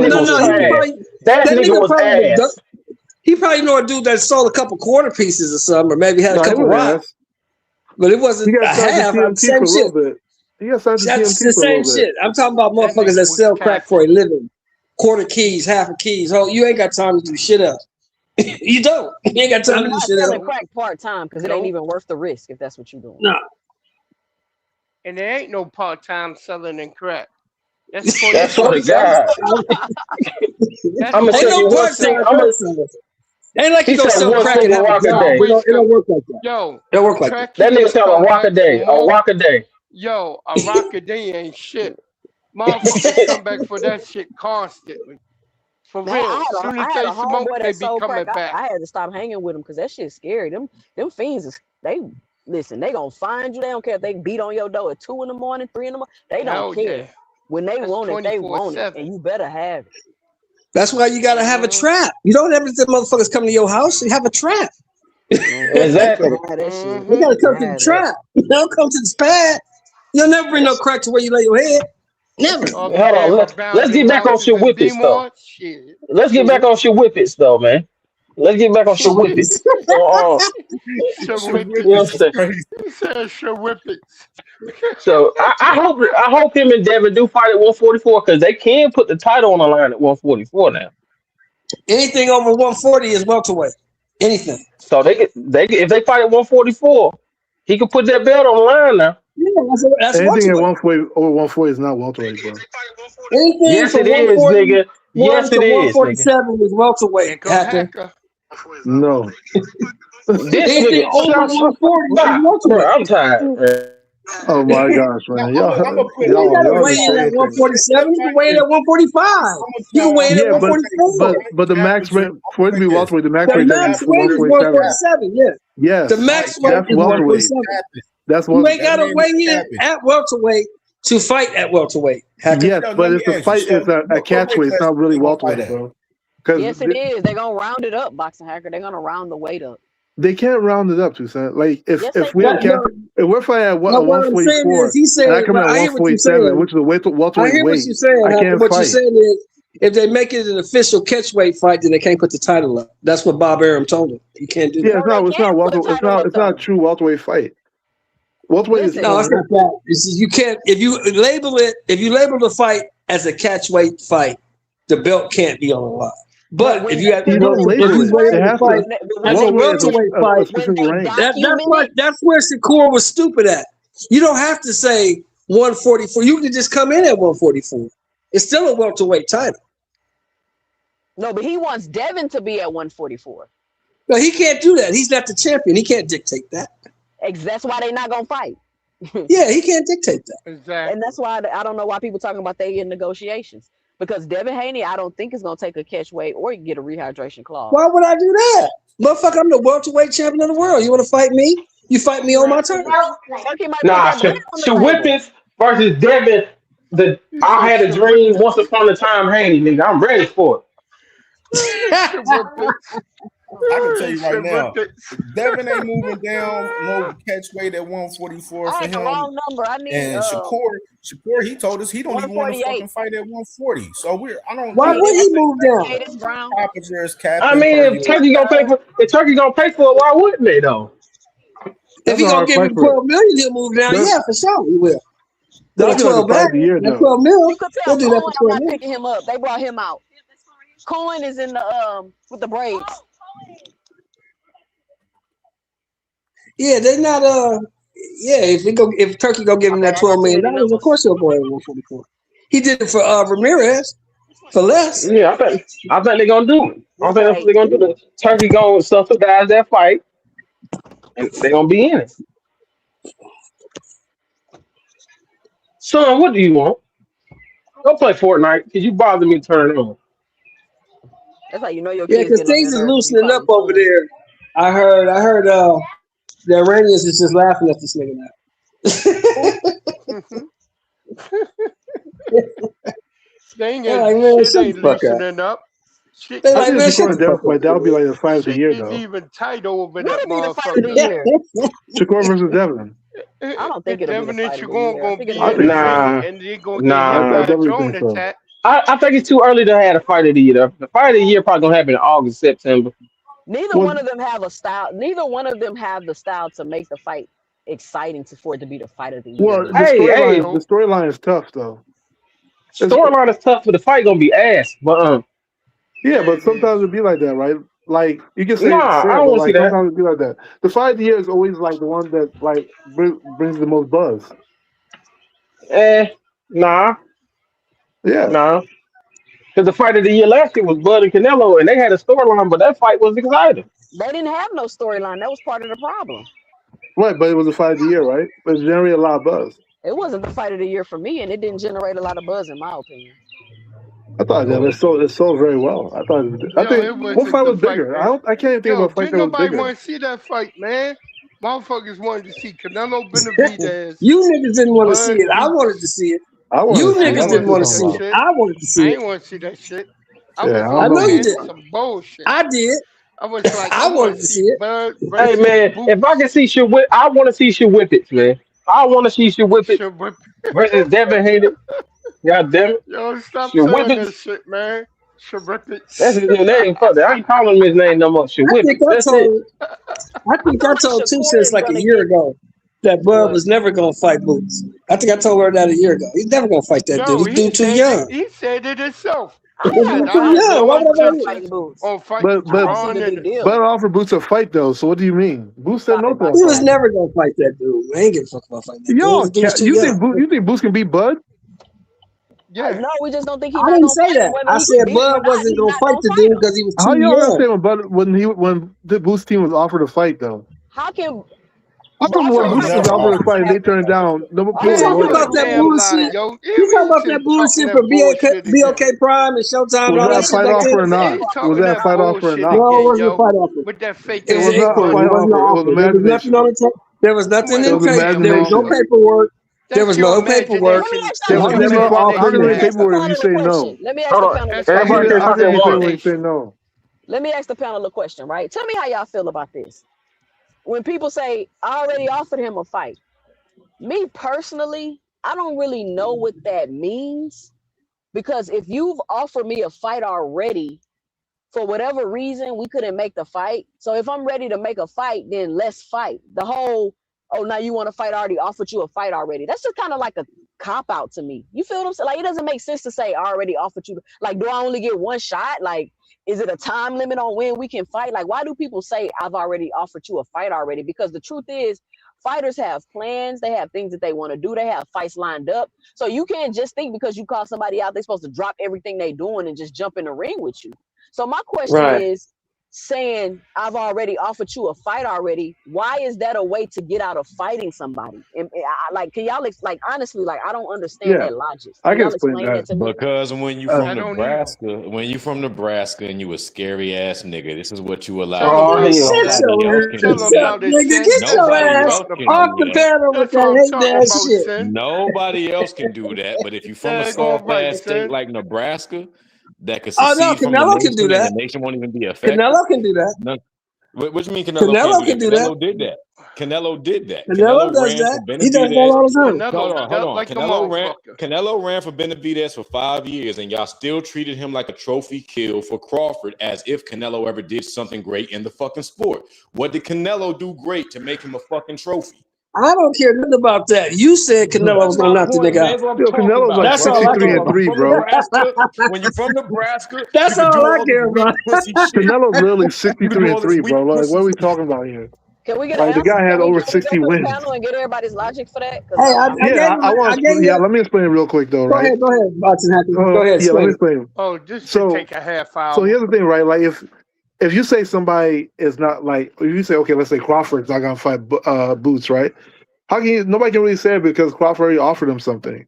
That nigga was trash. That nigga was ass. He probably know a dude that sold a couple quarter pieces or something, or maybe had a couple rocks. But it wasn't a half. Same shit. He got signed to That's TMT the for a same little shit. bit. I'm talking about motherfuckers that sell crack for a living. Quarter keys, half a keys. You ain't got time to do shit else. You don't. You ain't got time to You're do not shit else. selling crack part time because it ain't even worth the risk if that's what you're doing. No. And there ain't no part time selling in crack. That's 24/7. That's what I got. That's I'm gonna tell you one thing. Ain't like He you gonna said sell one crack and single have a rock a job. day. It don't work like that. Yo, It don't work like that. crack That nigga heads sell a come rock a back day. for A more. rock a day. Yo, a rock a day ain't shit. Motherfuckers come back for that shit constantly. For Man, real. As soon I as had they a smoke, homeboy they that be sold coming crack. back. I had to stop hanging with him because that shit's scary. Them fiends is they listen. They gonna find you. They don't care if they beat on your door at 2 in the morning, 3 in the morning. They don't Hell care. yeah. When they That's want it, they want it, 24/7. and you better have it. That's why you gotta have a trap. You don't ever let the motherfuckers come to your house. You have a trap. Exactly. You gotta come to the trap. You don't come to the pad. You'll never bring no crack to where you lay your head. Never. All Hold them on. damn Let's abounding get back on houses shit and whippets though. D-Mart. Shit. Let's get back on shit whippets though, man. Let's get back on shit whippets. So, you know what I'm saying? He said whippets. So I hope him and Devin do fight at 144 because they can put the title on the line at 144 now. Anything over 140 is welterweight. Anything. So if they fight at 144, he could put that belt on the line now. Yeah, that's Anything at welterweight. 140 over 140 is not welterweight, bro. Anything Yes, from it is, nigga. 141 Yes, to it is, nigga. 147 is welterweight. Hacker. No. This Anything nigga, over 140 is welterweight. I'm tired. Man. Oh my gosh, man. You ain't gotta weigh just in at saying things. 147. You can weigh in at 145. You can weigh in at Yeah, 144. but the max weight for it to be welterweight, the max The weight doesn't max equal weight is 147. 147. Yeah. Yes, The max weight that's is welterweight. 147. That's You what. ain't gotta weigh in at welterweight to fight at welterweight. Hacker. Yes, but if the fight is a catchweight, it's not really welterweight, bro. Because Yes, it is. They're gonna round it up, boxing hacker. They're gonna round the weight up. they can't round it up to son. Like if Yes, if they we have can. if we're fighting at No, what I'm saying 144 is, he's and I saying, come in but at I hear what you're 147, saying. which is a I welterweight hear what weight, you're saying. I Hacker. can't What you're fight. saying is, if they make it an official catchweight fight, then they can't put the title up. That's what Bob Arum told him. You can't do that. Yeah, it's not welterweight. It's not a true welterweight fight. Welterweight is No, it's not that. You can't if you label the fight as a catchweight fight, the belt can't be on the line. But if you have You don't if label you it. label It the has fight to. as a Welterweight is welterweight a fight, specific range. that's where Shakur was stupid at. You don't have to say 144. You can just come in at 144. It's still a welterweight title. No, but he wants Devin to be at 144. No, he can't do that. He's not the champion. He can't dictate that. That's why they're not gonna fight. Yeah, he can't dictate that. Exactly. And that's why I don't know why people talking about they in negotiations. Because Devin Haney, I don't think is gonna take a catch weight or get a rehydration clause. Why would I do that? Motherfucker, I'm the welterweight champion of the world. You want to fight me? You fight me on my terms. Nah, Whippets versus Devin. I had a dream once upon a time, Haney, nigga. I'm ready for I can tell you right now, Devin ain't moving down no catch weight at 144 I for had the him. wrong number. I need And Shakur, he told us he don't even want to 148. fucking fight at 140. So Why would he move down? Brown. I mean, if Turkey gonna pay for it, why wouldn't they though? If he gonna give him 12 million, he'll move down. Yeah, for sure, he will. That'll be like a fight a year, though. 12 mil. You could He'll tell do that Cohen for 12 not mil. picking him up. They brought him out. Cohen is in the with the braids. Yeah, they not yeah, if Turkey go give him that $12 million, of course he'll go at 144. He did it for Ramirez for less. Yeah, I think they're gonna do it. I think that's what they're gonna do. Turkey gonna subsidize that fight, and they're gonna be in it. Son, what do you want? Go play Fortnite because you bother me to turn it on. That's how you know your Yeah, kids because getting on things your are nerves. loosening up over there. I heard the Iranians is just laughing at this nigga now. Thing They're is, like, man, shit shut ain't the fuck up. loosening up. Shit, They're I like, think man, Shakur shut and the Devin fuck fight, up. that'll be like the fight of the shit year, is though. even tight over What that will be the fight of the motherfucker. year? Shakur versus Devin. I don't think it'll be the Devin and fight of the Shakur year. I gonna think be it'll in be the a Nah, ring, and they gonna get I hit by the definitely drone think so. attack. I think it's too early to have a fight of the year. The fight of the year probably gonna happen in August, September. Neither one of them have a style. Neither one of them have the style to make the fight exciting for it to be the fight of the year. Well, the Hey, storyline is tough, though. storyline is tough, but the fight gonna be ass. But Yeah, but sometimes it'd be like that, right? Like you can say nah, I fair, don't but want to see like that. sometimes it'd be like that. The fight of the year is always like the one that like brings the most buzz. Nah, Yeah. nah. Because the fight of the year last year was Bud and Canelo, and they had a storyline, but that fight was exciting. They didn't have no storyline. That was part of the problem. Right, but it was a fight of the year, right? But it generated a lot of buzz. It wasn't the fight of the year for me, and it didn't generate a lot of buzz, in my opinion. I thought it sold very well. I think what fight was bigger? I can't even think of a fight that was nobody bigger. want to see that fight, man. Motherfuckers wanted to see Canelo Benavidez. You niggas didn't want to see it. I wanted to see it. You niggas didn't want to see it. I wanted to see it. I didn't want to see that shit. I know you did. Some bullshit. I did. I was like, I wanted to see it. Hey man, if I can see shit whip, I want to see shit whippets, man. I want to see shit whippets versus Devin Haney. God damn it. Yo, stop Shit saying whippets. that shit, man. That's his new name. Fuck that. I ain't calling him his name no more. Shit whippets. That's it. I think I told Two Cents like a year ago that Bud was never gonna fight Boots. I think I told her that a year ago. He's never gonna fight that dude. He's dude too young. He said it himself. He's too young. Why would I fight Boots? But offered Boots a fight though. So what do you mean? Boots said no. He was never gonna fight that dude. I ain't give a fuck about fighting that dude. You think Boots can beat Bud? Yeah. No, we just don't think he. I didn't say that. I said Bud wasn't gonna fight the dude because he was How too y'all young. understand when the Boots team was offered a fight though? How can? How come when Boots was offered a fight and they turned it down? You talking about that bullshit? You talking about that bullshit for BOK Prime and Showtime and all that Was that shit? a fight offer or not? Was that a fight offer or not? No, it wasn't a fight offer. With that fake It was an inquiry. It wasn't an offer. There was nothing on the tape. There was nothing in the tape. There was no paperwork. There was no paperwork. There was never an offer. How can you paperwork if you say no? Let me ask the panel a How can you question. when you say no? Let me ask the panel a question, right? Tell me how y'all feel about this. When people say, I already offered him a fight. Me personally, I don't really know what that means. Because if you've offered me a fight already, for whatever reason, we couldn't make the fight. So if I'm ready to make a fight, then let's fight. The whole, oh, now you want to fight, I already offered you a fight already. That's just kind of like a cop-out to me. You feel what I'm saying? Like, it doesn't make sense to say, I already offered you. Like, do I only get one shot? Like, is it a time limit on when we can fight? Like, why do people say, I've already offered you a fight already? Because the truth is, fighters have plans. They have things that they want to do. They have fights lined up. So you can't just think because you call somebody out, they're supposed to drop everything they're doing and just jump in the ring with you. So my question is, saying I've already offered you a fight already, why is that a way to get out of fighting somebody? And like, can y'all honestly, like, I don't understand that logic. I can explain that to me? Because when you from Nebraska, and you a scary ass nigga, this is what you allow. Get your ass off the panel with that hate ass shit. Nobody else can do that. But if you from a soft ass state like Nebraska, that could Canelo can do that. The nation won't even be affected. Canelo can do that. No, what you mean Canelo can do that? Canelo did that. Canelo did that. Canelo does that. He does that all the time. Hold on. Canelo ran for Benavidez for 5 years, and y'all still treated him like a trophy kill for Crawford as if Canelo ever did something great in the fucking sport. What did Canelo do great to make him a fucking trophy? I don't care nothing about that. You said Canelo was going to knock the nigga out. Canelo's like 63-3, bro. When you're from Nebraska, that's all I care about. Canelo's literally 63-3, bro. Like, what are we talking about here? Can we get the guy had over 60 wins. And get everybody's logic for that? Let me explain it real quick though, right? Go ahead, Watson. Go ahead. Yeah, let me explain. Oh, this should take a half hour. So here's the thing, right? Like, if you say somebody is not like, if you say, okay, let's say Crawford's not gonna fight Boots, right? How can nobody can really say it because Crawford already offered him something.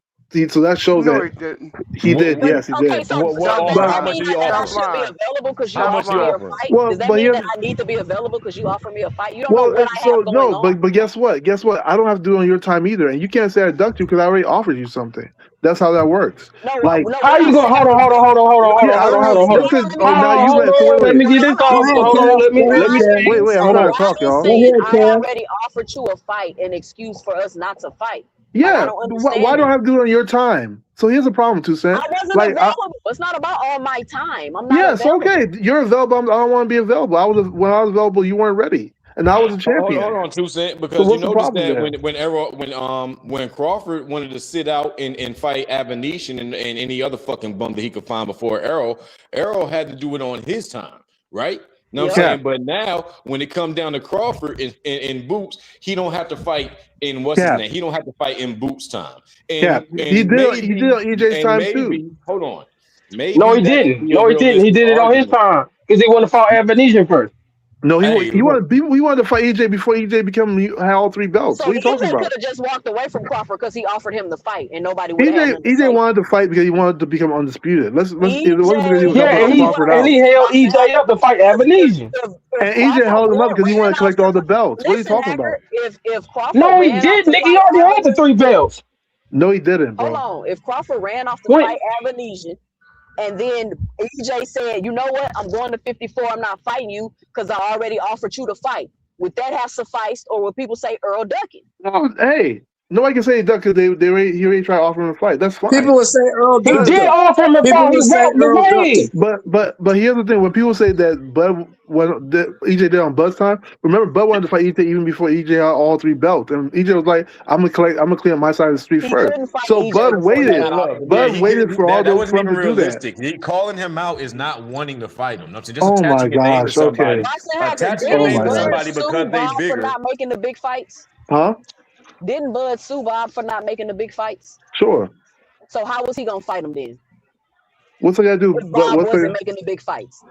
So that shows that he did. Yes, he did. So how much did he offer? I should be available because you offer me a fight. Does that mean that I need to be available because you offer me a fight? You don't know what I have going on. But guess what? I don't have to do it on your time either, and you can't say I ducked you because I already offered you something. That's how that works. Like, how you gonna hold on? Let me get this off. Hold on. Let me. Wait. I'm not talking, y'all. I already offered you a fight, an excuse for us not to fight. Yeah, why don't I have to do it on your time? So here's the problem, 2 Cents. I wasn't available. It's not about all my time. I'm not available. Okay. You're available. I don't want to be available. When I was available, you weren't ready, and I was a champion. Hold on, 2 Cents, because you noticed that when Crawford wanted to sit out and fight Abomination and any other fucking bum that he could find before Errol had to do it on his time, right? Know what I'm saying? But now, when it comes down to Crawford in Boots, he don't have to fight in what's his name? He don't have to fight in Boots time. And he did EJ's time too. Hold on. Maybe No, he that could didn't. be a No, he didn't. He realistic did it on his argument. time because he wanted to fight Avenesian first. No, Hey, he look, wanted to fight EJ before EJ had all 3 belts. So What are you talking EJ about? could have just walked away from Crawford because he offered him the fight, and nobody would have had nothing to EJ say. wanted to fight because he wanted to become undisputed. It wasn't because he was Yeah, helping Crawford out. and he held EJ up to fight Avenesian. And EJ held him up because he wanted to collect all the belts. What are you talking about? If Crawford No, he ran off didn't. to Nigga, he fight already had the 3 belts. No, he didn't, bro. Hold on. If Crawford ran off to When? fight Avenesian, and then EJ said, you know what, I'm going to 54, I'm not fighting you because I already offered you to fight. Would that have sufficed, or would people say Earl ducking? No, hey, nobody can say he ducked because he already tried offering him a fight. That's fine. People would say Earl He ducked did him. offer him a People fight. would He say walked Earl ducked away. him. But here's the thing: when people say that Bud, EJ did on Bud's time, remember Bud wanted to fight EJ even before EJ had all 3 belts, and EJ was like, "I'm gonna clear my side of the street He first." couldn't fight So EJ Bud before waited. that. Bud waited for all that those for wasn't him even to do that. realistic. Calling him out is not wanting to fight him. No, so just Oh my attaching a name to gosh! somebody, Okay. attaching a Oh name my to gosh. somebody Sue because they Bob for bigger. not making the big fights? Huh? Didn't Bud sue Bob for not making the big fights? Sure. So how was he gonna fight him then? What's I gotta do? If Bob wasn't making the big fights.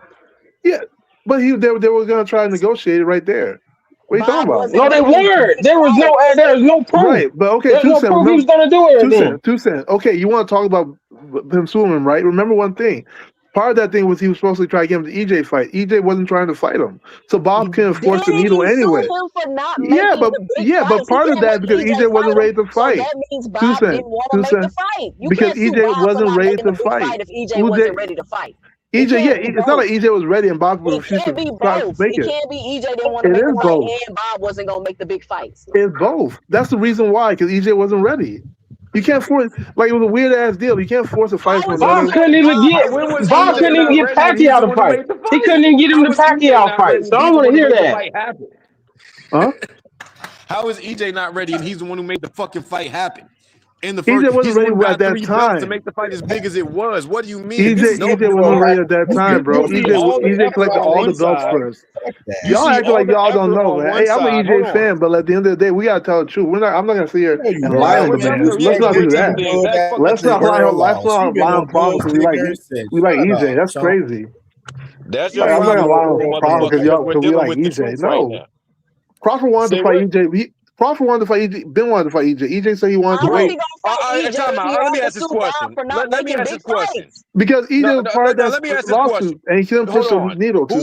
Yeah, but they were gonna try to negotiate it right there. What are you talking about? No, they weren't. There was no proof. Right, but okay, There's no proof he was gonna do anything. 2 cents. Okay, you want to talk about him suing him, right? Remember one thing. Part of that thing was he was supposed to try to get him the EJ fight. EJ wasn't trying to fight him, so Bob couldn't force the needle anyway. Sue him for not Yeah, making but the big fights. part of that because EJ wasn't ready to fight. So that means 2 Bob cents. didn't want 2 to make the cents. fight. You Because can't sue EJ Bob for wasn't not ready making to the big fight. fight if EJ wasn't ready to fight. EJ, yeah, it's not like EJ was ready and Bob It refused can't to be try to both. make It it. can't be EJ didn't want to It make is the fight both. and Bob wasn't gonna make the big fights. It's both. That's the reason why, because EJ wasn't ready. You can't force, like, it was a weird ass deal. You can't force a fight from another. Bob couldn't even get Pacquiao to fight. He couldn't even get him the Pacquiao fight. So I don't want to hear that. Huh? How is EJ not ready and he's the one who made the fucking fight happen? In the EJ first, wasn't he's the ready one who at got that 3 belts to time. make the fight as big as it was. What do you mean? EJ wasn't ready at that time, bro. EJ collected all the belts first. Y'all acting like y'all don't know, man. Hey, I'm an EJ fan, but at the end of the day, we gotta tell the truth. I'm not gonna sit here and lie on the man. Let's not do that. Let's not lie on Crawford because we like EJ. That's crazy. That's your I'm not problem. gonna lie on Crawford because we like EJ. No, Crawford wanted to fight EJ. Crawford wanted to fight EJ. Ben wanted to fight EJ. EJ said he wanted to wait. Let me ask this question. Let me ask this question. Because EJ was part of let me that ask this question. lawsuit, and he couldn't push the needle. Who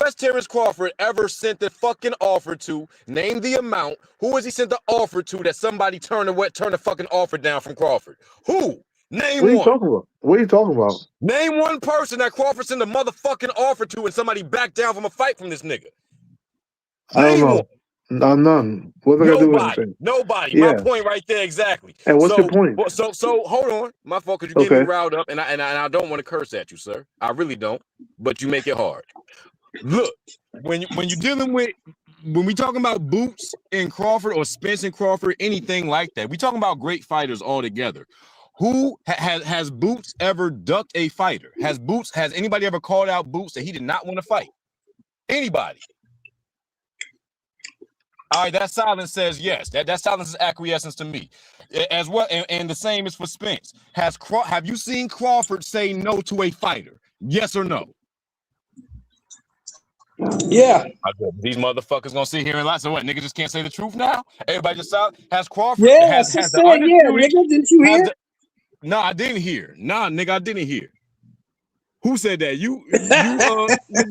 has Terrence Crawford ever sent the fucking offer to? Name the amount. Who has he sent the offer to that somebody turned the fucking offer down from Crawford? Who? Name what are you one. talking about? What are you talking about? Name one person that Crawford sent a motherfucking offer to and somebody backed down from a fight from this nigga. I don't know. None. What's I gonna do with anything? Nobody. Yeah. My point right there, exactly. And what's your point? So hold on. My fault, because you get me riled up, and I don't want to curse at you, sir. I really don't. But you make it hard. Look, when you're dealing with, when we talking about Boots and Crawford or Spence and Crawford, anything like that, we talking about great fighters altogether. Who has Boots ever ducked a fighter? Has anybody ever called out Boots that he did not want to fight? Anybody? All right, that silence says yes. That silence is acquiescence to me, as well. And the same is for Spence. Have you seen Crawford say no to a fighter? Yes or no? Yeah. These motherfuckers gonna sit here and lie. So what? Nigga just can't say the truth now? Everybody just out. Has Crawford? Yeah, has yeah, the nigga. Didn't you hear? No, I didn't hear. Nah, nigga, I didn't hear. Who said that? You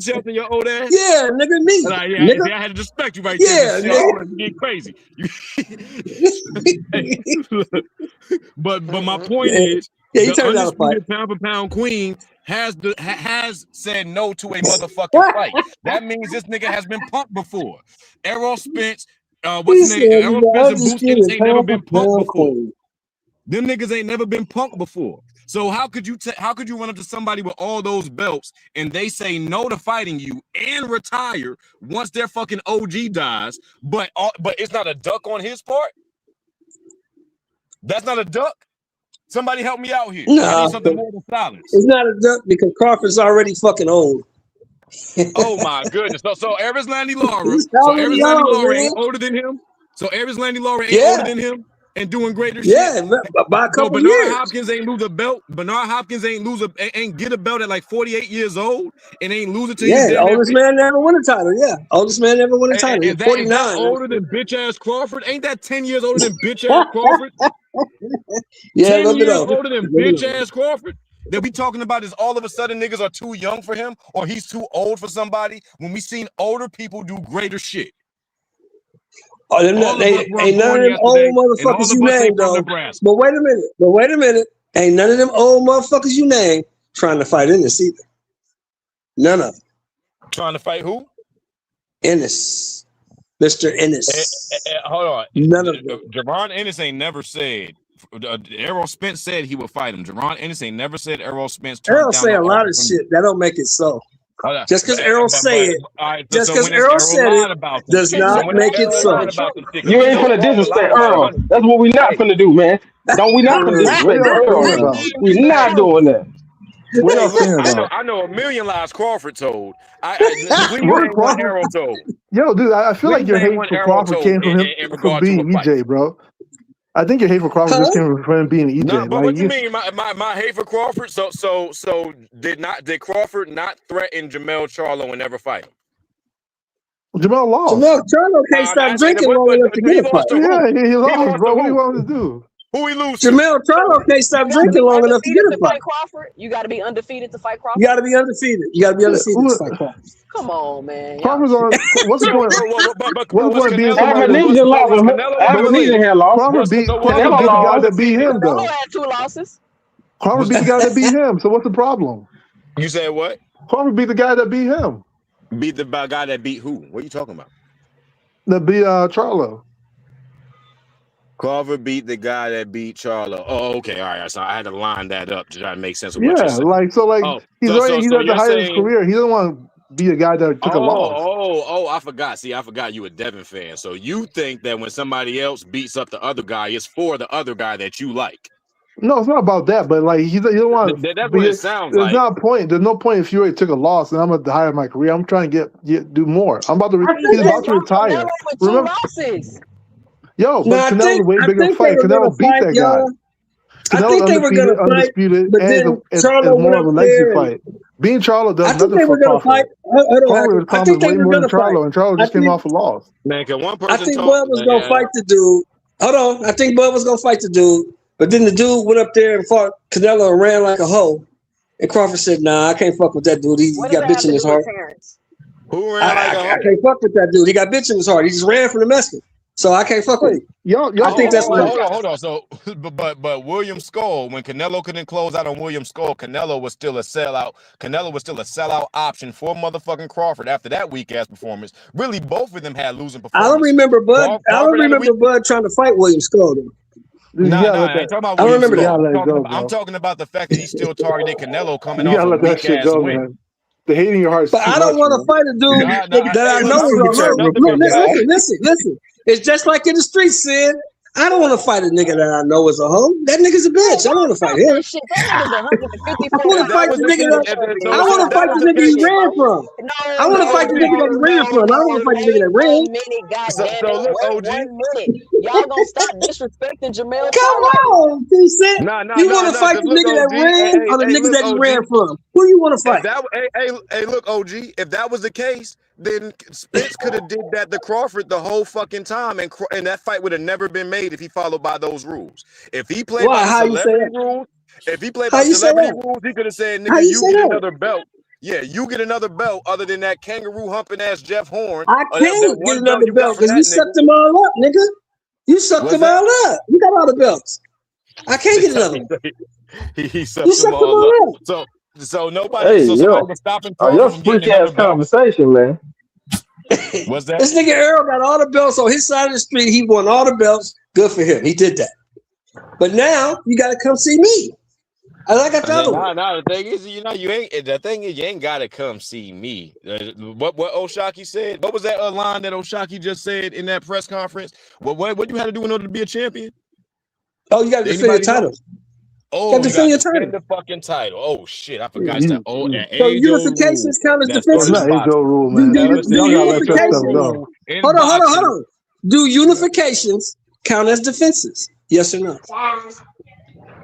Shelton, your old ass? Yeah, nigga, me. Nigga. I had to respect you right there. You get crazy. But my point is, you the turned out a fight. pound for pound queen has said no to a motherfucking fight. That means this nigga has been punked before. Errol Spence, what's his name? Errol Spence and Bruce ain't never been punked before. Them niggas ain't never been punked before. So how could you run up to somebody with all those belts and they say no to fighting you and retire once their fucking OG dies, but it's not a duck on his part? That's not a duck? Somebody help me out here. I need something more than silence. It's not a duck because Crawford's already fucking old. Oh my goodness. So Erislandy Lara ain't older than him? So Erislandy Lara ain't older than him? and doing greater Yeah, shit. by a couple Bernard years. Hopkins ain't lose a belt. Bernard Hopkins ain't get a belt at like 48 years old and ain't lose it till he's Yeah, damn near oldest 50. man never won a title. Yeah, oldest man never won a title. He's 49. Is that older than bitch ass Crawford? Ain't that 10 years older than bitch ass Crawford? Yeah, 10 years older than bitch ass Crawford. That we talking about is all of a sudden niggas are too young for him or he's too old for somebody when we seen older people do greater shit. Oh, ain't none of them old motherfuckers you named though. But wait a minute. Ain't none of them old motherfuckers you named trying to fight Ennis either. None of them. Trying to fight who? Ennis. Mr. Ennis. Hold on. None of them. Javon Ennis ain't never said. Errol Spence said he would fight him. Javon Ennis ain't never said Errol Spence. Errol say a lot of shit. That don't make it so. Just because Errol say it, just because Errol said it, does not make it so. You ain't finna disrespect Earl. That's what we not finna do, man. Don't we not finna disrespect Earl? We not doing that. What y'all saying about? I know a million lies Crawford told. Please ain't one Errol told. Yo, dude, I feel like your hate for Crawford came from him from being EJ, bro. I think your hate for Crawford just came from him being EJ. No, but what you mean? My hate for Crawford? So did Crawford not threaten Jermell Charlo and never fight him? Jermell lost. Jermell Charlo can't stop drinking long enough to get a fight. Yeah, he lost, bro. What do you want him to do? Who he lose to? Jermell Charlo can't stop drinking long enough to get a fight. Crawford? You got to be undefeated to fight Crawford? You got to be undefeated. You got to be undefeated to fight Crawford. Come on, man. Crawford's on. What's the point? What's the point of being somebody? Abernathy had lost. Crawford beat the guy that beat him, though. Canelo had 2 losses. Crawford beat the guy that beat him. So what's the problem? You said what? Crawford beat the guy that beat him. Beat the guy that beat who? What are you talking about? That beat Charlo. Crawford beat the guy that beat Charlo. Oh, okay, all right. So I had to line that up to try to make sense of what you're saying. He's at the height of his career. He doesn't want to be a guy that took a loss. Oh, I forgot. See, I forgot you a Devin fan. So you think that when somebody else beats up the other guy, it's for the other guy that you like. No, it's not about that, but like he don't want. That's what it sounds like. There's not a point. There's no point if Fury took a loss and I'm at the height of my career. I'm trying to do more. He's about to retire. Remember? Losses. Yo, but Canelo's a way bigger fight. Canelo beat that guy. I think they were going to fight, undisputed, but then Charlo more of a legacy fight. Being Charlo does nothing for Crawford. I think they were going to fight. And Charlo just came off a loss. Man, can one person I think Bud was going to fight the dude. Hold on. I think Bud was going to fight the dude, but then the dude went up there and fought Canelo and ran like a hoe. And Crawford said, "Nah, I can't fuck with that dude. He got bitch in his heart." Who ran like a hoe? I can't fuck with that dude. He got bitch in his heart. He just ran from the Mexican. So I can't fuck with him. I think that's what. Hold on. So, but William Skull, when Canelo couldn't close out on William Skull, Canelo was still a sellout. Canelo was still a sellout option for motherfucking Crawford after that weak ass performance. Really, both of them had losing performances. I don't remember Bud. I don't remember Bud trying to fight William Skull. No, I ain't talking about William Skull. I'm talking about the fact that he still targeted Canelo coming off a weak ass win. Man. The hate in your heart. But I don't want to fight a dude that I know is a hoe. Listen. It's just like in the streets, Sid. I don't want to fight a nigga that I know is a hoe. That nigga's a bitch. I don't want to fight him. I want to fight the nigga I want to fight the nigga he ran from. I want to fight the nigga that he ran from. I don't want to fight the nigga that ran. Look, OG. 1 minute. Y'all gonna stop disrespecting Jermell? Come on, Sid. You want to fight the nigga that ran or the nigga that he ran from? Who you want to fight? Hey, look, OG. If that was the case, then Spence could have did that to Crawford the whole fucking time, and that fight would have never been made if he followed by those rules. If he played by celebrity rules, he could have said, "Nigga, you get another belt." Yeah, you get another belt other than that kangaroo humping ass Jeff Horn. I can't get another belt because you sucked them all up, nigga. You sucked them all up. You got all the belts. I can't get another one. He sucked them all up. So nobody. Somebody was stopping. That's freak ass conversation, man. What's that? This nigga Earl got all the belts on his side of the street. He won all the belts. Good for him. He did that. But now you got to come see me. Like I told him. No, the thing is, you ain't got to come see me. What Oshaki said? What was that line that Oshaki just said in that press conference? What you had to do in order to be a champion? Oh, you got to defend your title. Oh, you got to defend the fucking title. Oh shit, I forgot that. Oh, so unifications count as defenses. That's not age-old rule, man. Hold on. Do unifications count as defenses? Yes or no?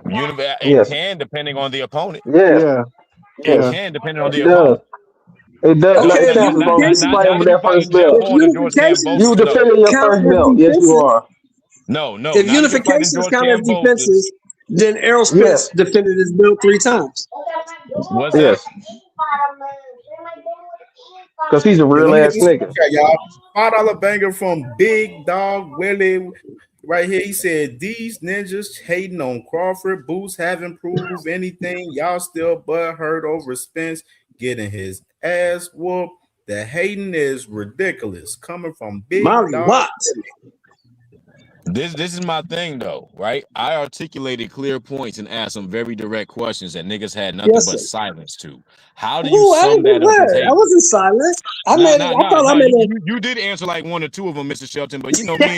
It can, depending on the opponent. Yes. It can, depending on the It does. opponent. It does. Okay, It if counts as long as you unification, fight over Not if you that first fighting Jeff belt. if Horn or George unifications You Kambosos, though. defending your count first as belt. Yes, you defenses, are. No, if not if you're fighting unifications George count as Kambosos. defenses, then Errol Yes. Spence defended his belt 3 times. What's that? Yes. Because he's a Yeah, real let me get ass this nigga. y'all. $5 banger from Big Dog Willie right here. He said, "These ninjas hating on Crawford. Boots haven't proved anything. Y'all still butthurt over Spence getting his ass whooped. The hating is ridiculous. Coming from Big Molly Dog what? Willie." This is my thing though, right? I articulated clear points and asked some very direct questions that niggas had nothing Yes, but sir. silence to. How do you Ooh, I sum didn't get that up as word. I hate? wasn't silent. I thought I made a You did answer like one or two of them, Mr. Shelton. But you know, me and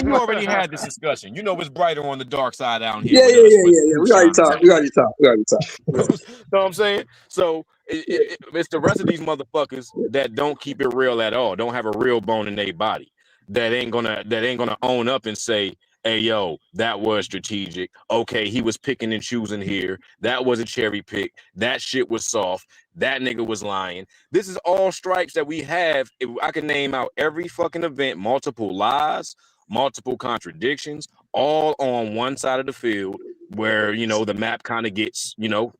you already had this discussion. You know, it's brighter on the dark side down here with us. Yeah. We already talked. You know what I'm saying? So it's the rest of these motherfuckers that don't keep it real at all. Don't have a real bone in their body. That ain't gonna own up and say, "Hey, yo, that was strategic. Okay, he was picking and choosing here. That was a cherry pick. That shit was soft. That nigga was lying." This is all stripes that we have. If I can name out every fucking event, multiple lies, multiple contradictions, all on one side of the field where, you know, the map kind of gets, you know,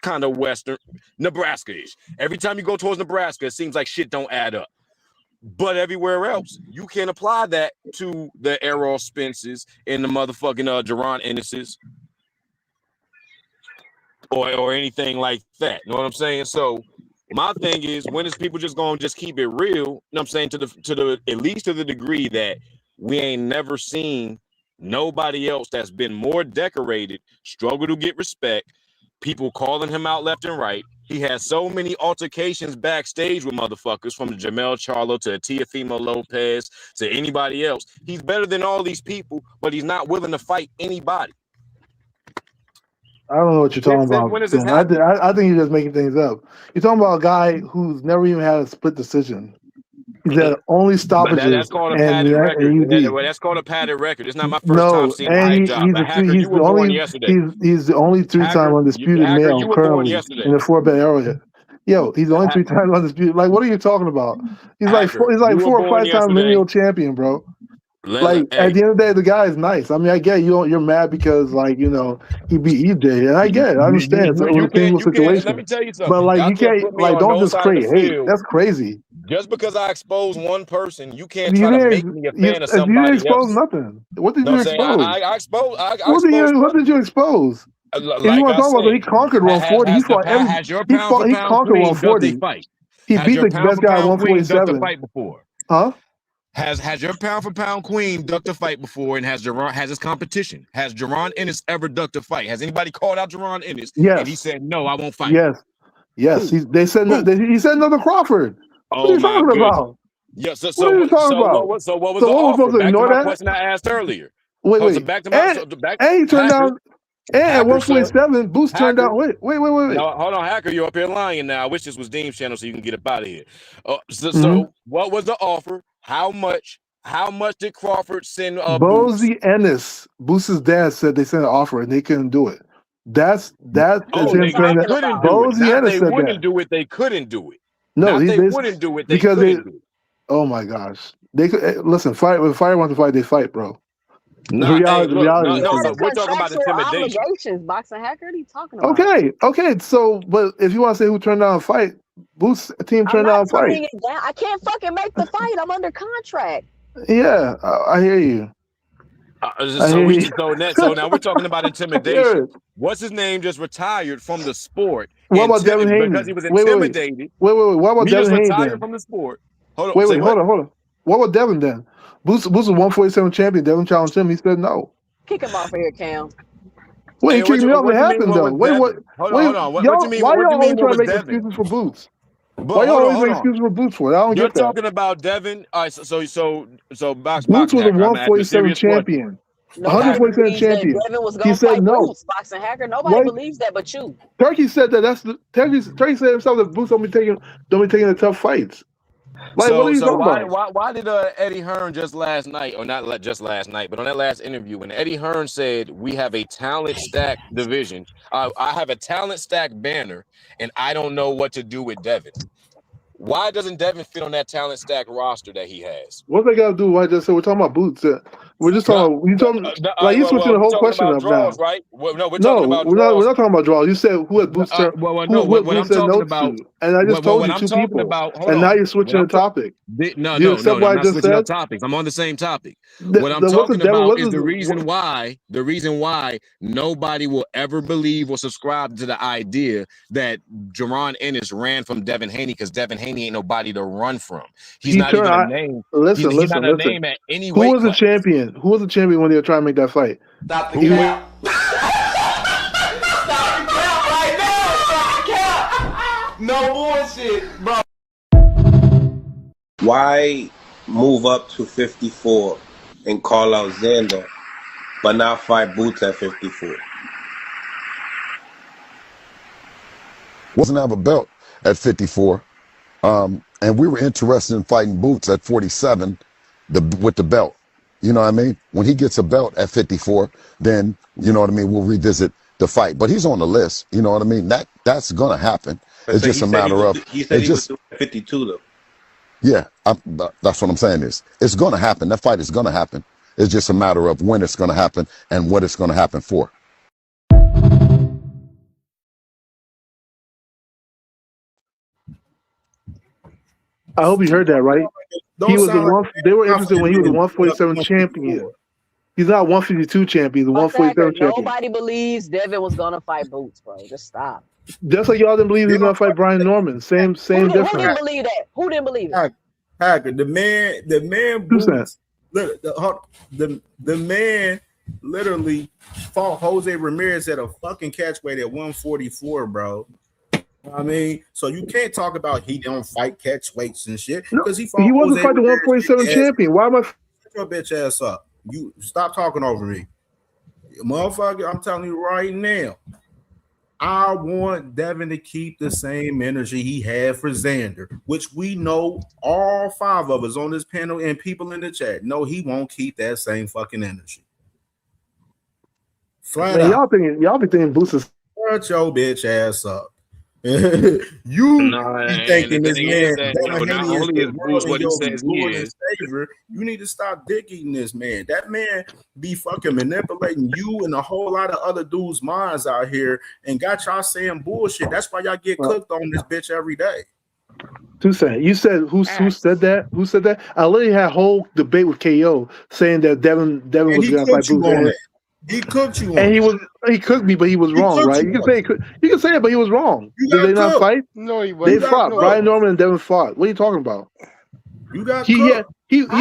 kind of western, Nebraska-ish. Every time you go towards Nebraska, it seems like shit don't add up. But everywhere else, you can apply that to the Errol Spences and the motherfucking Jaron Ennis's or anything like that. You know what I'm saying? So my thing is, when is people just gonna just keep it real? You know what I'm saying? To the at least to the degree that we ain't never seen nobody else that's been more decorated struggle to get respect. People calling him out left and right. He has so many altercations backstage with motherfuckers, from Jamel Charlo to Teofimo Lopez to anybody else. He's better than all these people, but he's not willing to fight anybody. I don't know what you're talking about. When does this happen? I think you're just making things up. You're talking about a guy who's never even had a split decision. He's had only stoppages. That's called a padded record. That's called a padded record. It's not my first time seeing a hype job. You were born yesterday. He's the only 3-time undisputed male currently in the 4-belt era. Yo, he's the only 3-time undisputed. Like, what are you talking about? He's like 4 or 5-time lineal champion, bro. Like, at the end of the day, the guy is nice. I mean, I get you're mad because, like, you know, he beat EJ, and I get it. I understand. It's a painful situation. Let me tell you something. But, like, you can't, like, don't just create hate. That's crazy. Just because I expose one person, you can't try to make me a fan of somebody else. You didn't expose nothing. What did you expose? I exposed. What did you expose? If you want to talk about that, he conquered 140. He fought every. He conquered 140. He beat the best guy at 147. Huh? Has your pound for pound queen ducked a fight before, and has his competition? Has Jaron Ennis ever ducked a fight? Has anybody called out Jaron Ennis? Yes. And he said, "No, I won't fight." Yes. He said another Crawford. What are you talking about? Yeah. So what are you talking about? What was the offer? Back to my question I asked earlier. Wait. Back to my and he turned down. And at 147, Boost turned down. Wait. No, hold on, Hacker, you're up here lying now. I wish this was Dean's channel so you can get up out of here. So what was the offer? How much did Crawford send? Bozy Ennis, Boost's dad said they sent an offer and they couldn't do it. That's him saying that Bozy Ennis said that. They wouldn't do it. They couldn't do it. No, they wouldn't do it. They couldn't do it. Oh my gosh! They could listen. Fight when Fire wants to fight, they fight, bro. No, we're talking about intimidation. Obligations, Boxing Hacker. What are you talking about? Okay. So, but if you want to say who turned down a fight, Boost team turned down a fight. I can't fucking make the fight. I'm under contract. Yeah, I hear you. So now we're talking about intimidation. What's his name just retired from the sport? What about Devin Haney? Because he was intimidated. Wait. What about Devin Haney? Retired from the sport. Hold on. Wait. Hold on. What about Devin then? Boost was 147 champion. Devin challenged him. He said no. Kick him off of here, Cam. Wait, he kicked me off. What happened though? Wait. Hold on. What you mean? Why y'all always trying to make Devin? excuses for Boots? Why y'all always make excuses for Boots for it? I don't You're get that. You're talking about Devin. All right, so Boots was a 147 champion. 147 champion. Devin was going to fight Boots, Boxing Hacker. Nobody believes that but you. Turkey said that. Turkey said himself that Boots don't be taking the tough fights. Like, what are you talking why, about? why did Eddie Hearn just last night, or not just last night, but on that last interview, when Eddie Hearn said we have a talent stack division, I have a talent stack banner, and I don't know what to do with Devin. Why doesn't Devin fit on that talent stack roster that he has? What they got to do? I just said we're talking about boots. We're just talking. You talking like you switching the whole question up draws, now. right? Well, no, we're No, talking about we're draws. not. We're not talking about draws. You said who had boots? No, what what I'm boots said talking no about, to, and I just told you I'm two talking people. about, And now you're switching the topic. Do you accept I'm what I not just switching said? up topics. I'm on the same topic. What I'm What's the talking devil? about is the reason why nobody will ever believe or subscribe to the idea that Jerron Ennis ran from Devin Haney, because Devin Haney ain't nobody to run from. He's not even a name. Listen, he's not a name at any Who weight was the class. champion? Who was the champion when they were trying to make that fight? Stop the cap. Stop the cap right now. Stop the cap. No bullshit, bro. Why move up to 54 and call out Xander, but not fight Boots at 54? Wasn't have a belt at 54, and we were interested in fighting Boots at 47 with the belt. You know what I mean? When he gets a belt at 54, then, you know what I mean, we'll revisit the fight. But he's on the list. You know what I mean? That's going to happen. It's just a matter of... He said he would do it at 52, though. Yeah, that's what I'm saying is. It's going to happen. That fight is going to happen. It's just a matter of when it's going to happen and what it's going to happen for. I hope you heard that, right? He was they were interested when he was the 147 champion. He's not 152 champion. He's the 147 champion. Nobody believes Devin was gonna fight Boots, bro. Just stop. Just like y'all didn't believe he was gonna fight Brian Norman. Same difference. Who didn't believe that? Who didn't believe it? Hacker, the man Boots. Look, the man literally fought Jose Ramirez at a fucking catch weight at 144, bro. I mean, so you can't talk about he don't fight catch weights and shit because he wasn't fighting the 147 champion. Why am I? Shut your bitch ass up. You stop talking over me, motherfucker. I'm telling you right now. I want Devin to keep the same energy he had for Xander, which we know all 5 of us on this panel and people in the chat know he won't keep that same fucking energy. Flat out. Y'all be thinking Boots is. Shut your bitch ass up. You be thinking this man not only is Boots what he says he is. You need to stop dick eating this man. That man be fucking manipulating you and a whole lot of other dudes' minds out here and got y'all saying bullshit. That's why y'all get cooked on this bitch every day. Toussaint, you said who said that? Who said that? I literally had a whole debate with KO saying that Devin was going to fight Boots. He cooked you, and he cooked me, but he was wrong, right? You can say it, but he was wrong. Did they not fight? No, he wasn't. They fought. Brian Norman and Devin fought. What are you talking about? You got he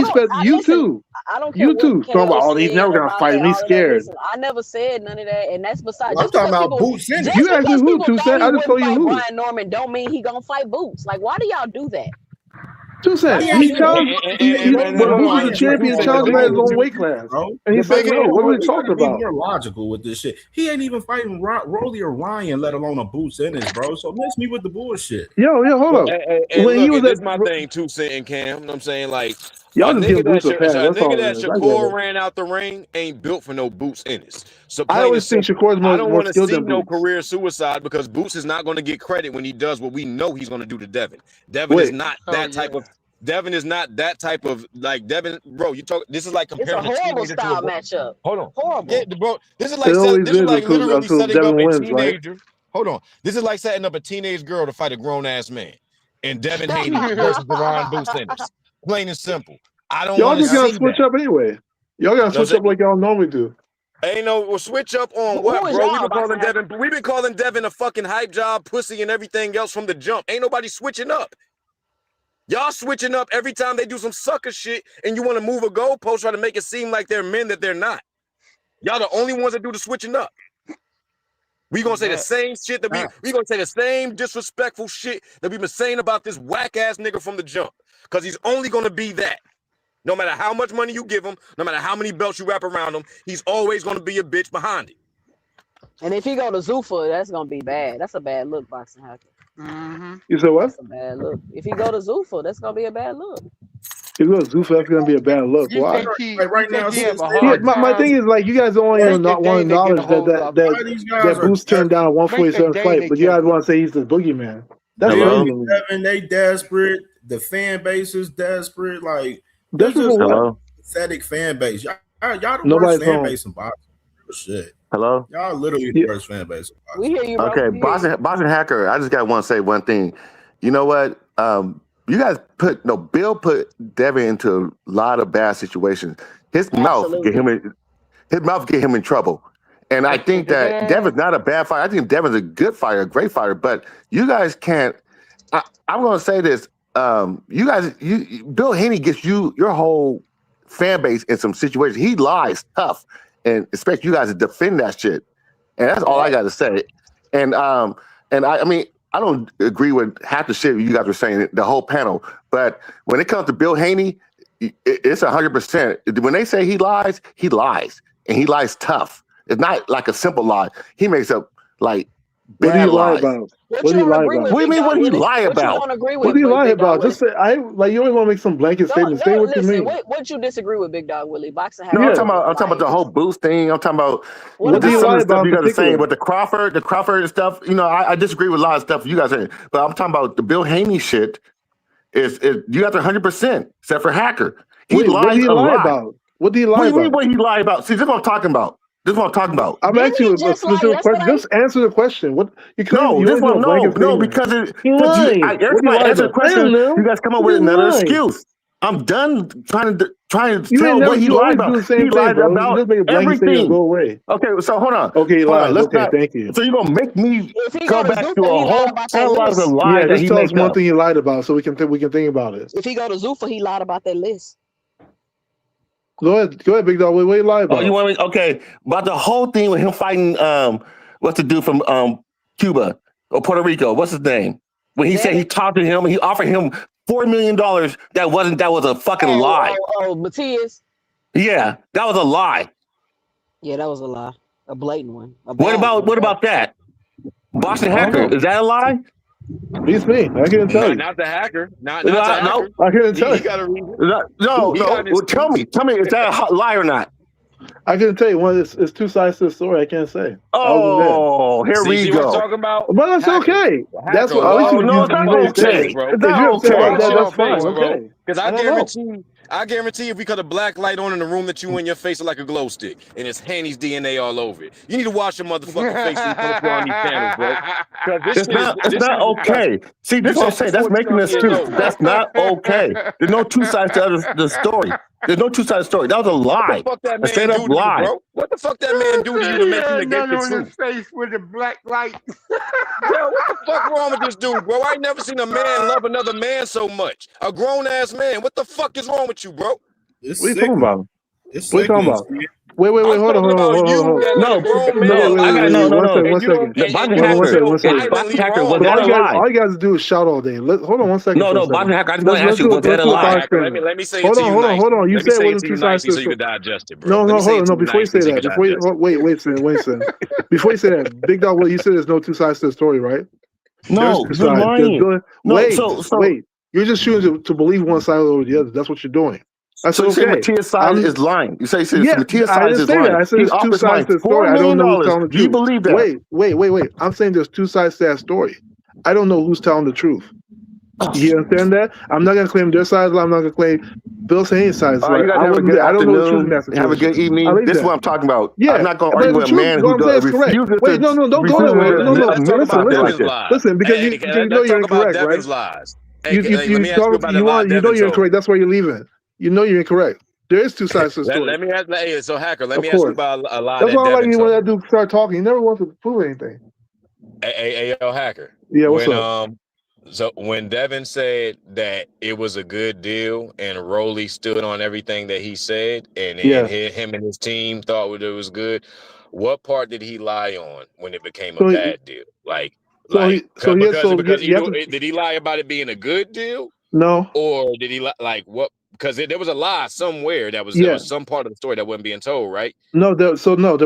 spent you too. I don't care. You too. Talking about he's never gonna fight him. He's scared. I never said none of that, and that's besides. I'm talking about Boots. You asked me who, Toussaint. I just told you who. Brian Norman don't mean he gonna fight Boots. Like, why do y'all do that? Toussaint, he challenged. When Boots was a champion, challenged him at his own weight class, and he said, "No, what are we talking about?" More logical with this shit. He ain't even fighting Rolly or Ryan, let alone a Boots in it, bro. So miss me with the bullshit. Yo, hold up. When he was this my thing too, saying Cam. You know what I'm saying, like, y'all just give Boots a pass. A nigga that Shakur ran out the ring ain't built for no Boots Ennis. So I always think Shakur's more. I don't want to see no career suicide because Boots is not going to get credit when he does what we know he's going to do to Devin. Devin is not that type of. Devin is not that type of like Devin, bro. You talk. This is like comparing it's a horrible style matchup. Hold on, horrible. Yeah, bro. This is like literally setting up a teenager. Right? Hold on. This is like setting up a teenage girl to fight a grown ass man, and Devin Haney versus Deron Boots Ennis. Plain and simple. I don't. Y'all just gotta switch up anyway. Y'all gotta switch up like y'all normally do. Ain't no switch up on what, bro? We've been calling Devin a fucking hype job, pussy, and everything else from the jump. Ain't nobody switching up. Y'all switching up every time they do some sucker shit and you want to move a goalpost, try to make it seem like they're men that they're not. Y'all the only ones that do the switching up. We gonna say the same shit that we gonna say the same disrespectful shit that we've been saying about this whack ass nigga from the jump. Cause he's only gonna be that. No matter how much money you give him, no matter how many belts you wrap around him, he's always gonna be a bitch behind it. And if he go to Zuffa, that's gonna be bad. That's a bad look, boxing hacker. You said what? That's a bad look. If he go to Zuffa, that's gonna be a bad look. If you go to Zuffa, that's gonna be a bad look. You Why? think he? Like right You now, think he have a since Yeah, hard my time? thing is like you guys don't even Make a want to Dana get a acknowledge hold of him. why these guys that are Boots turned down a Make a 147 fight, Dana but you get guys him. want to say he's the boogeyman. That's Big crazy and to me. Devin, they desperate. The fan base is desperate. Like Desperate there's for just what? Hello? pathetic fan base. Y'all the worst Nobody's fan home. base in boxing. Shit. Hello? Y'all literally Yeah. the worst fan base in boxing. We hear you, bro. Okay, We hear you. boxing hacker. I just got to want to say one thing. You know what? You guys Bill put Devin into a lot of bad situations. His mouth Absolutely. get him in trouble. And I think that Devin's not a bad fighter. I think Devin's a good fighter, a great fighter. But you guys can't. I'm going to say this. Bill Haney gets your whole fan base in some situations. He lies tough and expects you guys to defend that shit. And that's all I got to say. And I mean, I don't agree with half the shit you guys were saying, the whole panel. But when it comes to Bill Haney, it's 100%. When they say he lies, and he lies tough. It's not like a simple lie. He makes up like What do bad you lie lies. about? What What do you you don't lie agree about? with, What do you Big mean? Dog What do you Willie? lie What you about? don't agree What with, do you lie Big Dog about? Just Willie? say you always want to make some blanket statements. Say what you Listen, mean. what you disagree with, Big Dog Willie? Boxing No, has I'm talking about the whole boost thing. I'm talking about What do you some lie of the stuff about you in guys are saying, particular? but the Crawford and stuff. You know, I disagree with a lot of stuff you guys are saying. But I'm talking about the Bill Haney shit. Is you got 100%, except for Hacker. He Wait, what lies do you a lie lot. about? What do you What lie do you mean? about? What he lie about? See, this is what I'm talking about. I'm Didn't asking he you a just lie specific question. yesterday? Just answer the question. What you claim? No, You this always do a one, blanket no, statement. because You lying. every What do time you I lie answer the about? I don't question, know. you guys come up What with do you another lie? excuse. I'm done trying to You ain't tell never. what he You lied always do about. the same He thing, lied bro. You about just make a blanket statement and everything. go away. Okay, so hold on. Okay, he lied. Let's Okay, not. thank you. So you're gonna make me If he go go to back to Zuffa, a he lied whole about that analyze a list. lie Yeah, that just he tell us make one up. thing you lied about, so we can think about it. If he go to Zuffa, he lied about that list. Go ahead, big dog. What you lie Oh, you about? want me? Okay, about the whole thing with him fighting what's the dude from Cuba or Puerto Rico? What's his name? When he said he Devin? talked to him and he offered him $4 million. That was a fucking lie. Matias. Yeah, that was a lie. Yeah, that was a lie. A blatant one. A What bad one. about that? Boston I don't Hacker, know. is that a lie? Beats me. I can't tell you. Not the hacker. Not No, the hacker. I can't tell He you. got a reason. No. He got an Well, tell me, is that a lie or not? I couldn't tell you. It's two sides to the story. I can't say. I wasn't there. Oh, here we See what I'm go. talking about? But that's Hacker. okay. That's Hacker, what. At least Oh, no, you it's not made a okay. statement. bro. It's If not you're upset okay. about that, that's fine. bro. Okay. Because I don't know. I guarantee if we cut a black light on in the room that you and your face are like a glow stick and it's Hanny's DNA all over it. You need to wash your motherfucking face when you come up here on these channels, bro. It's not okay. See, this is what I'm saying. That's making an excuse. That's not okay. There's no two sides to the story. There's no two sides to the story. That was a lie. What the fuck that A man straight do up to you, lie. bro? What the fuck that man do to you to make you negate the on truth? his face with a black light. Bro, what the fuck wrong with this dude, bro? I ain't never seen a man love another man so much. A grown ass man. What the fuck is wrong with you, bro? It's What are you talking about? It's What are you talking about? Wait, I'm hold on. talking about you as a grown man. One second. The Boston Hacker. Boston Hacker. Was that a lie? All you guys do is shout all day. Hold on one second. No, Boston Hacker. I just want to ask you, was that a lie? Let me say it to you nicely. Hold on. You said it wasn't two sides to the so you story. can digest it, bro. No, hold on. No, before you say that, before you say that, Big Dog, you said there's no two sides to the story, right? No, There's you're lying. Wait. You're just choosing to believe one side over the other. That's what you're doing. That's so okay. you say Matias' side is lying. You say Matias' I side didn't is say lying. that. I said He there's two offers sides to the $4 story. I don't know who's million. telling the Do you truth. believe that? Wait. I'm saying there's two sides to that story. I don't know who's telling the truth. You understand that? I'm not gonna claim their side. I'm not gonna claim Bill Haney's side. All right, you guys have a good I don't know the truth in afternoon. that Have a good evening. This is what I'm talking about. Yeah, I'm not going to but argue the with a truth, man what who I'm saying is correct. refuses Wait, no, don't go that way. No, listen, because let's talk about Devin's lies. Hey, let me ask you about the lie you know Devin you're told. incorrect. That's why you're leaving. You know you're incorrect. There is two sides to the story. Let me ask. Hey, so Hacker, let Of me ask you course. about a lie That's that why I like Devin you when told. that dude start talking. He never wants to prove anything. Hey, yo, Hacker. Yeah, what's up? So when Devin said that it was a good deal and Rolly stood on everything that he said and him and his team thought it was good, what part did he lie on when it became a bad deal? Did he lie about it being a good deal? No. Or did he what Because there was a lie somewhere there was some part of the story that wasn't being told, right? No, there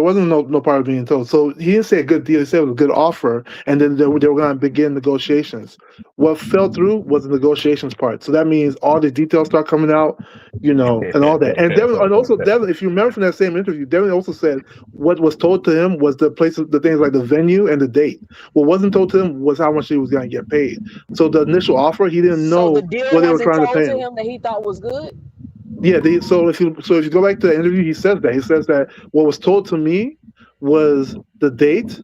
wasn't no part of being told. So he didn't say a good deal. He said it was a good offer, and then they were going to begin negotiations. What fell through was the negotiations part. So that means all the details start coming out, and all that. And Devin, if you remember from that same interview, Devin also said what was told to him was the things like the venue and the date. What wasn't told to him was how much he was going to get paid. So the initial offer, he didn't know the deal what they were trying to told pay him. that he thought was good. Yeah, so if you go back to the interview, he says that what was told to me was the date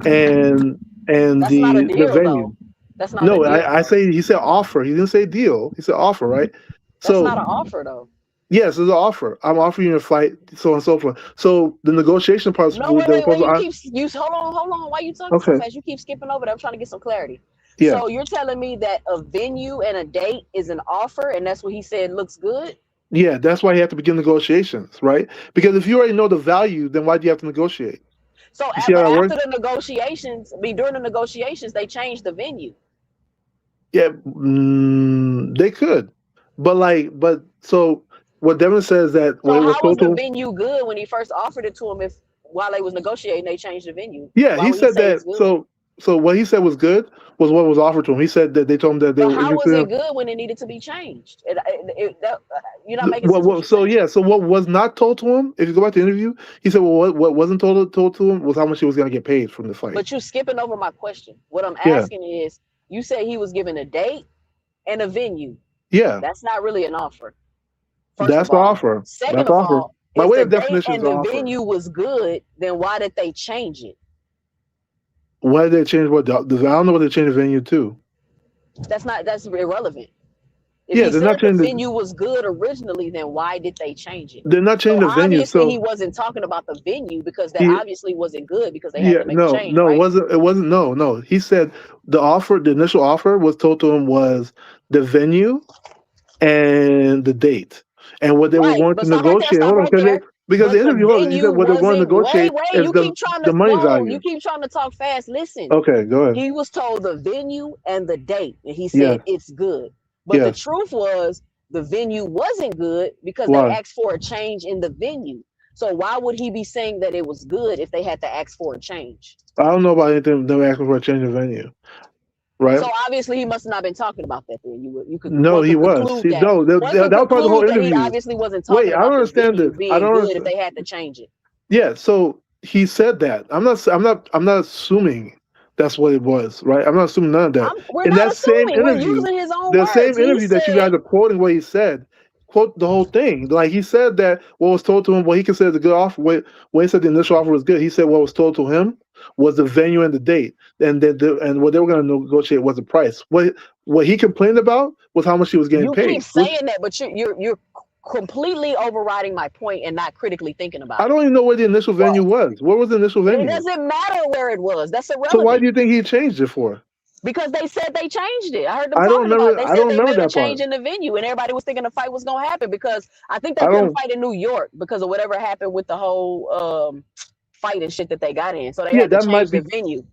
and That's not a deal, the venue. though. That's not a deal. I say he said offer. He didn't say deal. He said offer, right? That's not an offer, though. Yes, it's an offer. I'm offering you a fight, so on and so forth. So the negotiation part. No, wait. Hold on. Why you talking so fast? You keep skipping over that. I'm trying to get some clarity. Yeah. So you're telling me that a venue and a date is an offer, and that's what he said looks good? Yeah, that's why you have to begin negotiations, right? Because if you already know the value, then why do you have to negotiate? So after the negotiations, during the negotiations, they changed the venue. Yeah, they could, but so what Devin says that. So how was the venue good when he first offered it to him? If while they was negotiating, they changed the venue. Yeah, he said that. So what he said was good was what was offered to him. He said that they told him that they were. How was it good when it needed to be changed? You're not making sense. So what was not told to him? If you go back to the interview, he said, well, what wasn't told to him was how much he was going to get paid from the fight. But you're skipping over my question. What I'm asking is, you said he was given a date and a venue. Yeah, that's not really an offer. That's the offer. Second of all, by way of definition, and the venue was good, then why did they change it? Why did they change what? I don't know what they changed the venue to. That's irrelevant. If they're not changing the venue was good originally, then why did they change it? They're not changing the venue. Obviously, he wasn't talking about the venue because that obviously wasn't good because they had to make a change. No, right? it wasn't. No. He said the initial offer was told to him was the venue and the date, and what they were going to negotiate. Because the interview, he said what they're going to negotiate is the money value. You keep trying to talk fast. Listen. Okay, go ahead. He was told the venue and the date, and he said it's good. But the truth was the venue wasn't good because they asked for a change in the venue. So why would he be saying that it was good if they had to ask for a change? I don't know about anything them asking for a change of venue. Right. So obviously he must not have been talking about that then. You could no, he was. That was part of the whole interview. He obviously wasn't talking about I don't understand this. I don't understand if they had to change it. Yeah, so he said that. I'm not assuming that's what it was, right? I'm not assuming none of that. In that same interview, we're using his own words. Same interview that you guys are quoting what he said, quote the whole thing. Like he said that what was told to him, what he considered a good offer, when he said the initial offer was good, he said what was told to him was the venue and the date, and what they were going to negotiate was the price. What he complained about was how much he was getting paid. You keep saying that, but you're completely overriding my point and not critically thinking about it. I don't even know where the initial venue was. Where was the initial venue? It doesn't matter where it was. That's irrelevant. So why do you think he changed it for? Because they said they changed it. I heard them talking about it. They said they made a change in the venue, and everybody was thinking a fight was going to happen because I think they couldn't fight in New York because of whatever happened with the whole fight and shit that they got in. So they had to change the venue.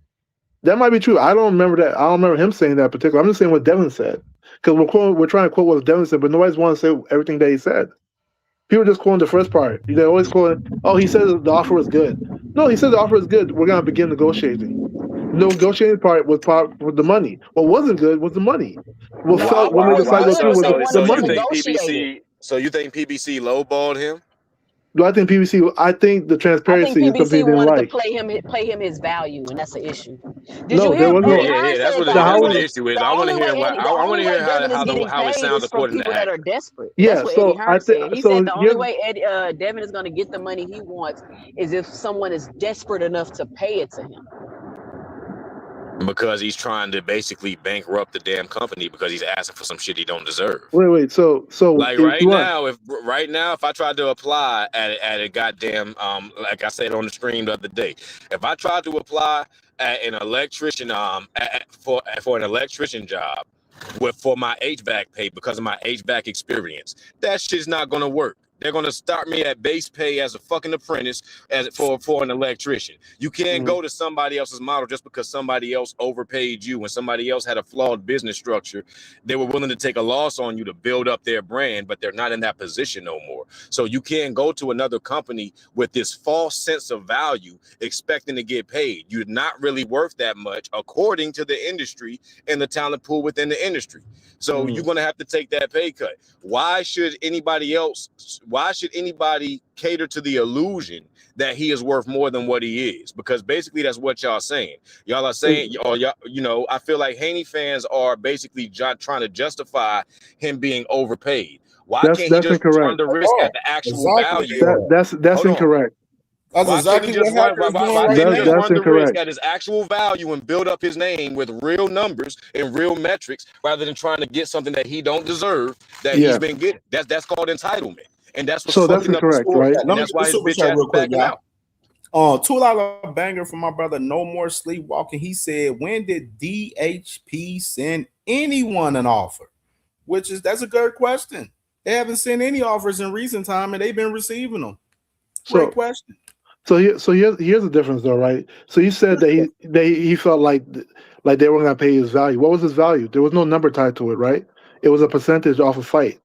That might be true. I don't remember that. I don't remember him saying that particular. I'm just saying what Devin said because we're trying to quote what Devin said, but nobody's want to say everything that he said. People just quoting the first part. They're always quoting, oh, he said the offer was good. No, he said the offer was good. We're going to begin negotiating. The negotiating part was the money. What wasn't good was the money. What made the fight go through was the money. So you think PBC lowballed him? Do I think PBC? I think the transparency is something they didn't like. To play him his value, and that's the issue. That's what the issue is. I want to hear how it sounds according to people that are desperate. Yeah, that's what Eddie Hearn said. He said the only way Devin is going to get the money he wants is if someone is desperate enough to pay it to him. Because he's trying to basically bankrupt the damn company because he's asking for some shit he don't deserve. Wait. So like right now, if I tried to apply at a goddamn like I said on the stream the other day, if I tried to apply at an electrician for an electrician job for my HVAC pay because of my HVAC experience, that shit's not gonna work. They're gonna start me at base pay as a fucking apprentice for an electrician. You can't go to somebody else's model just because somebody else overpaid you and somebody else had a flawed business structure. They were willing to take a loss on you to build up their brand, but they're not in that position no more. So you can't go to another company with this false sense of value expecting to get paid. You're not really worth that much according to the industry and the talent pool within the industry. So you're going to have to take that pay cut. Why should anybody cater to the illusion that he is worth more than what he is? Because basically that's what y'all saying. Y'all are saying, I feel like Haney fans are basically trying to justify him being overpaid. Why can't he just run the risk at the actual value? That's incorrect. That's exactly what Hacker's doing right now. That's run the risk at his actual value and build up his name with real numbers and real metrics rather than trying to get something that he don't deserve that he's been getting. That's called entitlement. And that's what's fucking up the score. Right? And that's why his bitch ass is backing out. $2 banger from my brother No More Sleepwalking. He said, when did DHP send anyone an offer? That's a good question. They haven't sent any offers in recent time and they've been receiving them. Great question. So here's the difference though, right? So you said that he felt like they weren't gonna pay his value. What was his value? There was no number tied to it, right? It was a percentage off a fight.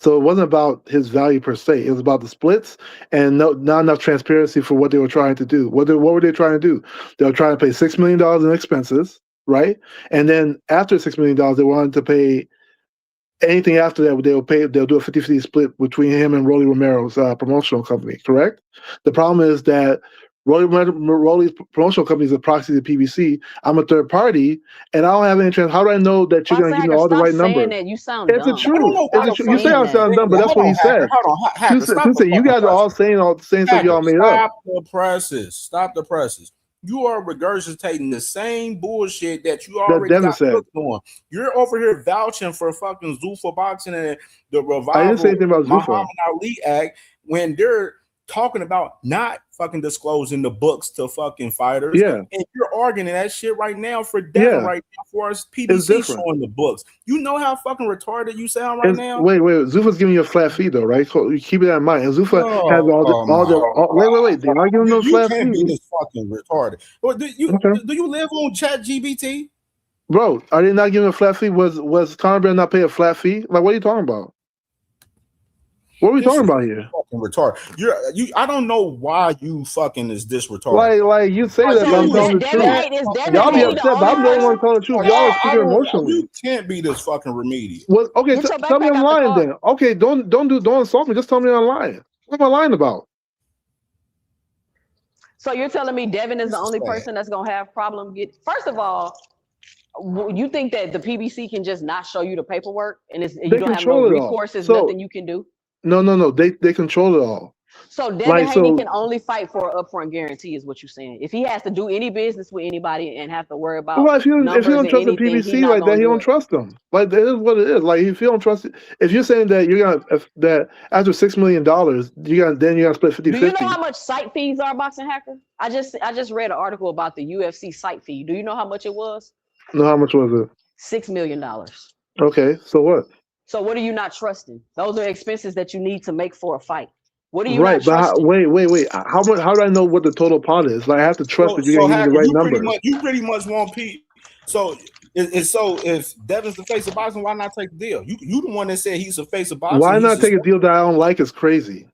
So it wasn't about his value per se. It was about the splits and not enough transparency for what they were trying to do. What were they trying to do? They were trying to pay $6 million in expenses, right? And then after $6 million, they wanted to pay anything after that. They'll do a 50-50 split between him and Rolly Romero's promotional company, correct? The problem is that Rolly's promotional company is a proxy to PBC. I'm a third party, and I don't have any chance. How do I know that you're going to give me all the right numbers? That. You sound it's dumb. the truth. You say I sound dumb, but that's what he said. You guys are all saying stuff y'all made up. Stop the presses. You are regurgitating the same bullshit that you already got hooked on. You're over here vouching for fucking Zuffa boxing and the revival. I didn't say anything about Zuffa. Muhammad Ali Act when they're talking about not fucking disclosing the books to fucking fighters. Yeah. And you're arguing that shit right now for Devin right now for us PBC showing the books. You know how fucking retarded you sound right now? Wait. Zuffa's giving you a flat fee though, right? So you keep that in mind. And Zuffa has wait. They're not giving no flat fee. You can't be this fucking retarded. Do you live on ChatGPT? Bro, are they not giving a flat fee? Was Conor Benn not pay a flat fee? Like, what are you talking about? What are we talking about here? Fucking retarded. I don't know why you fucking is this retarded. Like you say that, but I'm telling the truth. Y'all be upset, but I'm the only one telling the truth. Y'all are speaking emotionally. You can't be this fucking remedial. Well, okay, tell me I'm lying then. Okay, don't insult me. Just tell me I'm lying. What am I lying about? So you're telling me Devin is the only person that's gonna have problem First of all, you think that the PBC can just not show you the paperwork and you don't have no recourse? There's nothing you can do. No. They control it all. So Devin Haney can only fight for an upfront guarantee, is what you're saying. If he has to do any business with anybody and have to worry about, if you don't trust the PBC like that, he don't trust them. Like that is what it is. Like if you don't trust it, if you're saying that you're gonna that after $6 million, you're gonna split 50-50. Do you know how much site fees are, Boxing Hacker? I just read an article about the UFC site fee. Do you know how much it was? No, how much was it? $6 million. Okay, so what? So what are you not trusting? Those are expenses that you need to make for a fight. What are you not trusting? But wait. How do I know what the total pot is? Like I have to trust that you're gonna use the right number. You pretty much want Pete. So if Devin's the face of boxing, why not take the deal? You the one that said he's the face of boxing. Why not take a deal that I don't like? Is crazy.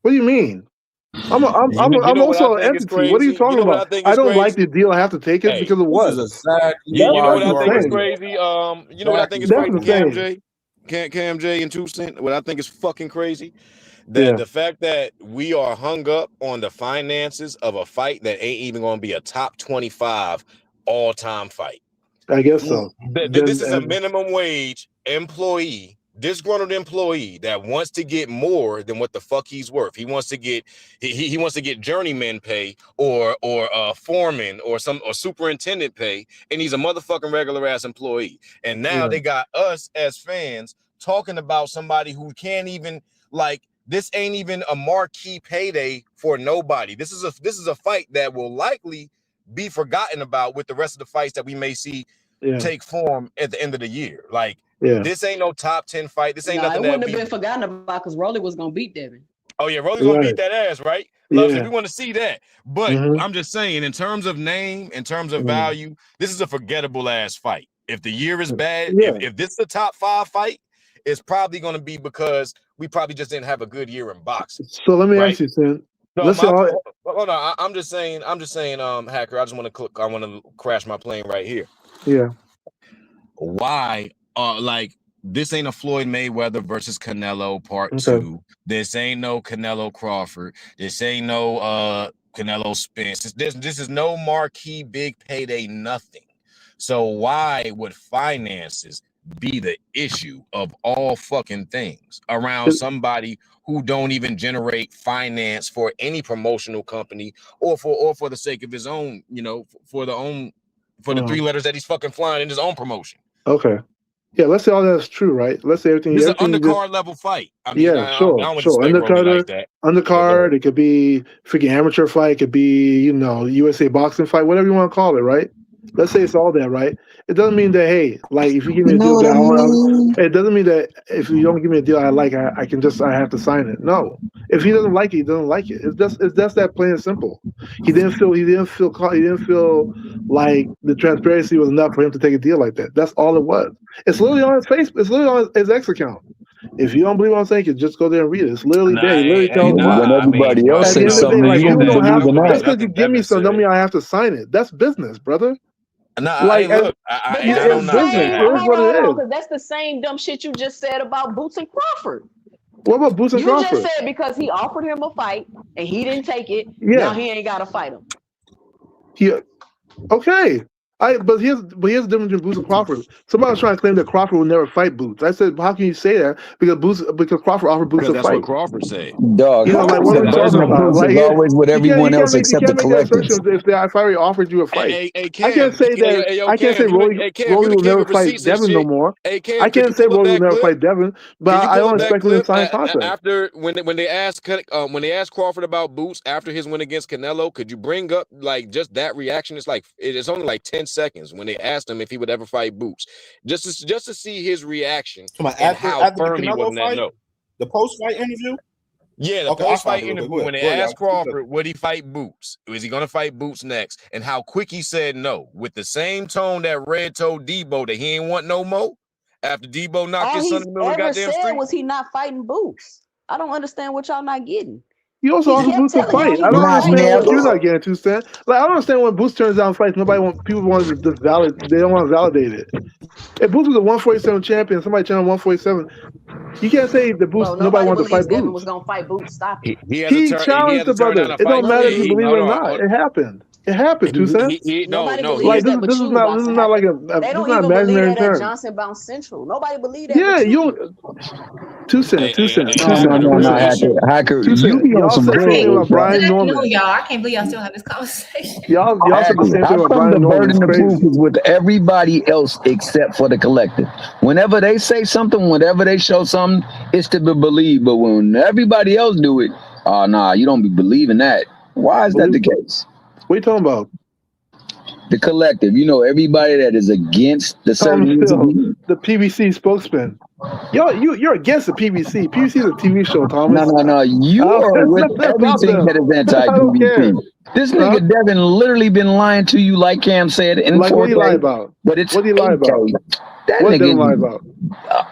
What do you mean? I'm also an entity. What are you talking about? I don't like the deal. I have to take it because of what? You know what I think is crazy? You know what I think is crazy, CamJ and 2 Cent? What I think is fucking crazy? The fact that we are hung up on the finances of a fight that ain't even going to be a top 25 all-time fight. I guess so. This is a minimum wage employee, disgruntled employee that wants to get more than what the fuck he's worth. He wants to get he wants to get journeyman pay or foreman or superintendent pay, and he's a motherfucking regular ass employee. And now they got us as fans talking about somebody who can't even this ain't even a marquee payday for nobody. This is a fight that will likely be forgotten about with the rest of the fights that we may see take form at the end of the year. This ain't no top 10 fight. This ain't No, nothing it that wouldn't have been forgotten about because Rolly was gonna beat Devin. Oh yeah, Rolly's gonna beat that ass, right? Yeah. We want to see that. But I'm just saying, in terms of name, in terms of value, this is a forgettable ass fight. If the year is bad, if this is a top 5 fight, it's probably gonna be because we probably just didn't have a good year in boxing. So let me ask you, Sin. No, hold on. I'm just saying, Hacker. I just want to crash my plane right here. Yeah. Why? Like this ain't a Floyd Mayweather versus Canelo part 2. This ain't no Canelo Crawford. This ain't no Canelo Spence. This is no marquee big payday nothing. So why would finances be the issue of all fucking things around somebody who don't even generate finance for any promotional company or for the sake of his own, for the 3 letters that he's fucking flying in his own promotion. Okay. Yeah, let's say all that's true, right? Let's say everything. This is an undercard level fight. I mean, sure. Like that. Undercard. It could be freaking amateur fight. It could be, USA boxing fight, whatever you want to call it, right? Let's say it's all that, right? It doesn't mean that, hey, like if you give me a deal that it doesn't mean that if you don't give me a deal I like, I have to sign it. No. If he doesn't like it, he doesn't like it. It's just that plain and simple. He didn't feel like the transparency was enough for him to take a deal like that. That's all it was. It's literally on his face. It's literally on his X account. If you don't believe what I'm saying, just go there and read it. It's literally there. He literally tells when everybody else says something, you don't have to. Just because you give me something, don't mean I have to sign it. That's business, brother. Like, look, I don't know. Because that's the same dumb shit you just said about Boots and Crawford. What about Boots and Crawford? You just said because he offered him a fight and he didn't take it, now he ain't got to fight him. Okay. But here's the difference between Boots and Crawford. Somebody was trying to claim that Crawford will never fight Boots. I said, how can you say that? Because Crawford offered Boots a fight. That's what Crawford said. Dog, what are we talking about? Like, always with everyone else except the collective. If I already offered you a fight, I can't say that. I can't say Rolly will never fight Devin no more. I can't say Rolly will never fight Devin, but I don't expect him to sign a contract. After when they asked Crawford about Boots after his win against Canelo, could you bring up like just that reaction? It's only like 10 seconds when they asked him if he would ever fight Boots, just to see his reaction. After the Canelo fight, the post-fight interview. Yeah, the post-fight interview when they asked Crawford, would he fight Boots? Is he going to fight Boots next? And how quick he said no, with the same tone that Red told Debo that he ain't want no more after Debo knocked his son in the middle of the goddamn street. Was he not fighting Boots? I don't understand what y'all not getting. You also offer Boots a fight. I don't understand what you're not getting to, Stan. Like, I don't understand when Boots turns down fights. People want to just validate. They don't want to validate it. If Boots was a 147 champion, somebody turned 147. You can't say the Boots. Nobody wants to fight Boots. Was gonna fight Boots. Stop it. He challenged the brother. It don't matter if you believe it or not. It happened. It happened, 2 cents. Like this is not like a. They don't even believe that at Johnson Bound Central. Nobody believe that. Yeah, you. 2 cents. 2 cents. Hacker, you be on some bullshit. Brian Norman. Y'all, I can't believe y'all still have this conversation. Y'all said the same thing about Brian Norman. The burden of proof is with everybody else except for the collective. Whenever they say something, whenever they show something, it's to be believed. But when everybody else do it, you don't be believing that. Why is that the case? What are you talking about? The collective, everybody that is against the certain the PBC spokesman. You're against the PBC. PBC is a TV show, Thomas. No. You are with everything that is anti-PBC. This nigga Devin literally been lying to you, like Cam said. Like what he lie about? But it's what he lie about? That what nigga lie about?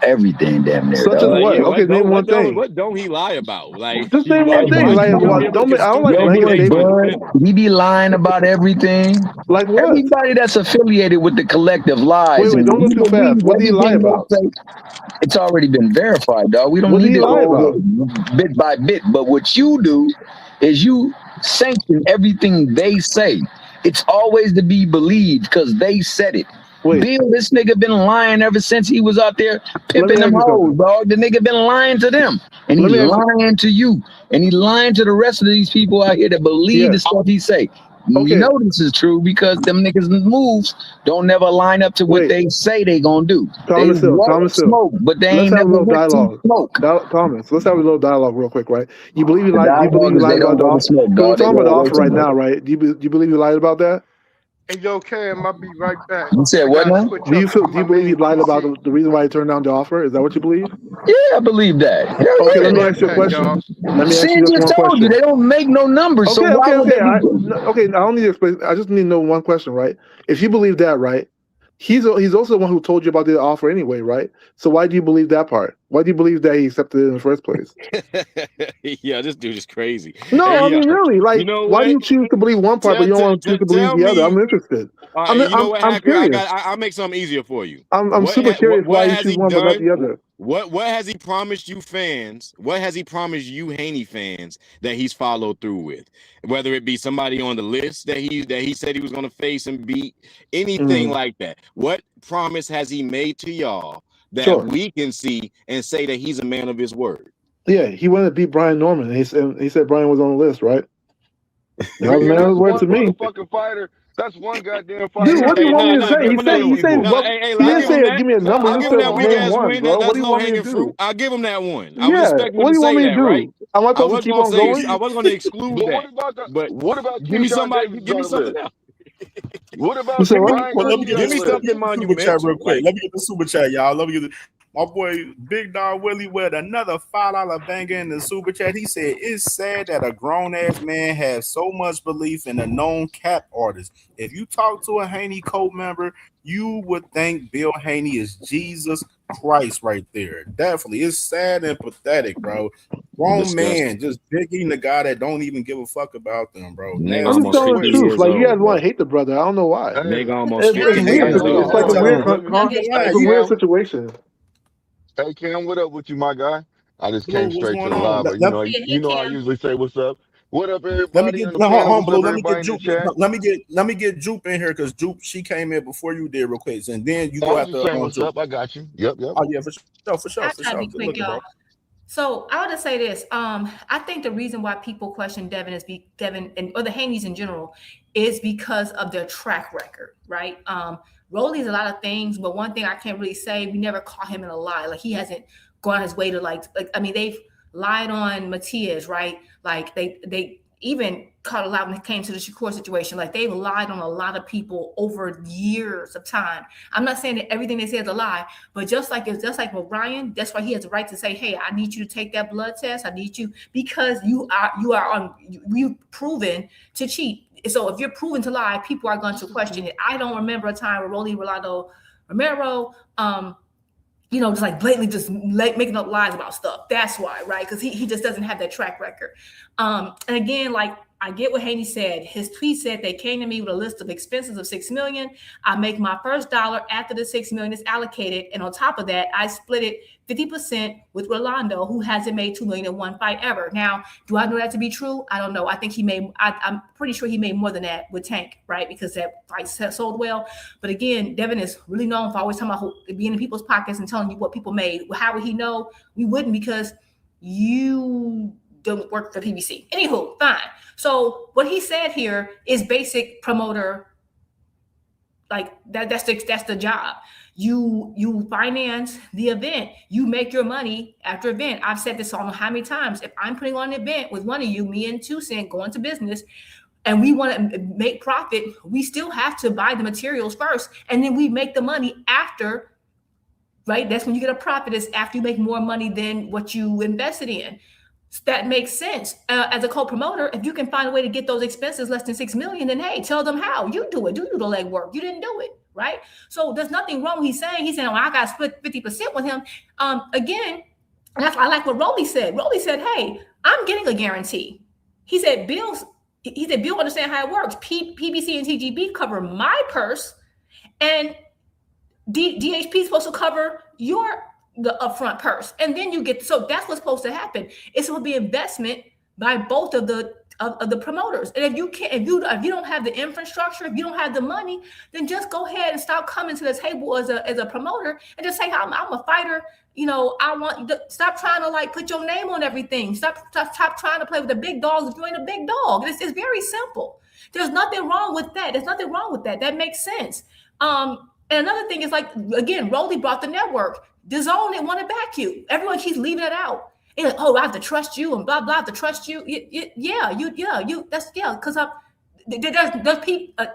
Everything, damn near. Such as what? Okay, name one thing. What don't he lie about? Like, just name one thing. Like, I don't like he be lying about everything. Like what? Everybody that's affiliated with the collective lies. Wait, don't go too fast. What did he lie about? It's already been verified, dog. We don't need to go bit by bit. But what you do is you sanction everything they say. It's always to be believed because they said it. Bill, this nigga been lying ever since he was out there pimping them hoes, dog. The nigga been lying to them. And he's lying to you. And he's lying to the rest of these people out here that believe the stuff he say. You know this is true because them niggas' moves don't never line up to what they say they gonna do. Thomas smoke, but they ain't never smoke. Thomas, let's have a little dialogue real quick, right? You believe you lied about the offer? We're talking about the offer right now, right? Do you believe you lied about that? Hey, yo, Cam, I'll be right back. You said what now? Do you believe he lied about the reason why he turned down the offer? Is that what you believe? Yeah, I believe that. Hell Okay, yeah. let me ask you a question. Let me ask you Shit just just one told you question. they don't make no numbers. So why would they be? I don't need to explain. I just need to know one question, right? If you believe that, right? He's also the one who told you about the offer anyway, right? So why do you believe that part? Why do you believe that he accepted it in the first place? Yeah, this dude is crazy. No, Hey, I mean really, like, you know why do you what? choose to believe one part, but you don't want to choose to believe Tell the other? me. I'm interested. All right, you know what, I'm Hacker? curious. I'll make something easier for you. I'm super curious why you has choose he one but not done? the other. What has he promised you fans? What has he promised you Haney fans that he's followed through with? Whether it be somebody on the list that he said he was going to face and beat, anything like that. What promise has he made to y'all that we can see and say that he's a man of his word? Yeah, he wanted to beat Brian Norman. He said Brian was on the list, right? That was Nigga, man of that's his word one to me. motherfucking fighter. That's one goddamn fighter. Dude, what do you want me to say? He didn't say give me a number. I'll He give him said that weak name ass one, win. bro. What That's do you low want me to hanging fruit. do? I'll give him that one. I was Yeah, expecting what him do to you want say me to that, do? right? Am I I supposed to was keep gonna on say going? I was gonna exclude But that. But what about give me Keyshawn somebody. Jacobs Give me on the something list? else. What You about said what? Ryan Well, let me Garcia get on the this list? super chat real quick. Like, Let me get the super chat, y'all. Let me get my boy Big Dog Willie with another $5 banger in the super chat. He said, "It's sad that a grown ass man has so much belief in a known cap artist. If you talk to a Haney Code member, you would think Bill Haney is Jesus Christ right there. Definitely, it's sad and pathetic, bro. Grown man just digging the guy that don't even give a fuck about them, bro. Nigga I'm just almost telling the 50 truth. years Like, you guys old, want bro. to hate the brother. I don't know why. Nigga almost It's 50 weird. years old. It's like a weird, Hey, it's a weird Cam. situation. Hey, Cam, what up with you, my guy? I just Blue, came what's straight to going the on? live, but you know, I usually say what's up. What up, Let me everybody get on the hold panel? on, What's Blue. up, Let me get everybody in the Jupe. chat? Let me get Jupe in here because Jupe, she came in before you did real quick, and then you I go was after just saying what's Jupe. up. I got you. Yep. Oh yeah, for sure. I try to be Good quick, looking, bro. y'all. So I want to say this. I think the reason why people question Devin or the Haneys in general is because of their track record, right? Rolly's a lot of things, but one thing I can't really say, we never caught him in a lie. Like, he hasn't gone his way to like I mean, they've lied on Matias, right? Like they even caught a lot when it came to the Shakur situation. Like, they've lied on a lot of people over years of time. I'm not saying that everything they say is a lie, but just like with Ryan, that's why he has the right to say, "Hey, I need you to take that blood test. I need you because you've proven to cheat. So if you're proven to lie, people are going to question it." I don't remember a time where Rolly Rolando Romero, just like blatantly just making up lies about stuff. That's why, right? Because he just doesn't have that track record. And again, like, I get what Haney said. His tweet said they came to me with a list of expenses of $6 million. I make my first dollar after the $6 million is allocated, and on top of that, I split it 50% with Rolando, who hasn't made $2 million in one fight ever. Now, do I know that to be true? I don't know. I think I'm pretty sure he made more than that with Tank, right? Because that fight sold well. But again, Devin is really known for always talking about being in people's pockets and telling you what people made. How would he know? We wouldn't, because you don't work for PBC. Anywho, fine. So what he said here is basic promoter, like that's the job. You finance the event, you make your money after event. I've said this on how many times. If I'm putting on an event with one of you, me and 2 Cent going to business, and we want to make profit, we still have to buy the materials first, and then we make the money after, right? That's when you get a profit, is after you make more money than what you invested in. That makes sense. As a co-promoter, if you can find a way to get those expenses less than $6 million, then hey, tell them how. You do it. Do the legwork. You didn't do it, right? So there's nothing wrong. He's saying, well, I got to split 50% with him. Again, and that's why I like what Rolly said. Rolly said, hey, I'm getting a guarantee. He said, Bill understand how it works. PBC and TGB cover my purse, and DHP is supposed to cover the upfront purse, and then you get. So that's what's supposed to happen. It's supposed to be investment by both of the promoters. And if you don't have the infrastructure, if you don't have the money, then just go ahead and stop coming to the table as a promoter and just say, I'm a fighter. I want you to stop trying to like put your name on everything. Stop trying to play with the big dogs if you ain't a big dog. It's very simple. There's nothing wrong with that. There's nothing wrong with that. That makes sense. And another thing is, like, again, Rolly brought the network. DAZN didn't want to back you. Everyone keeps leaving it out. And like, I have to trust you and blah blah. I have to trust you. Because there's people.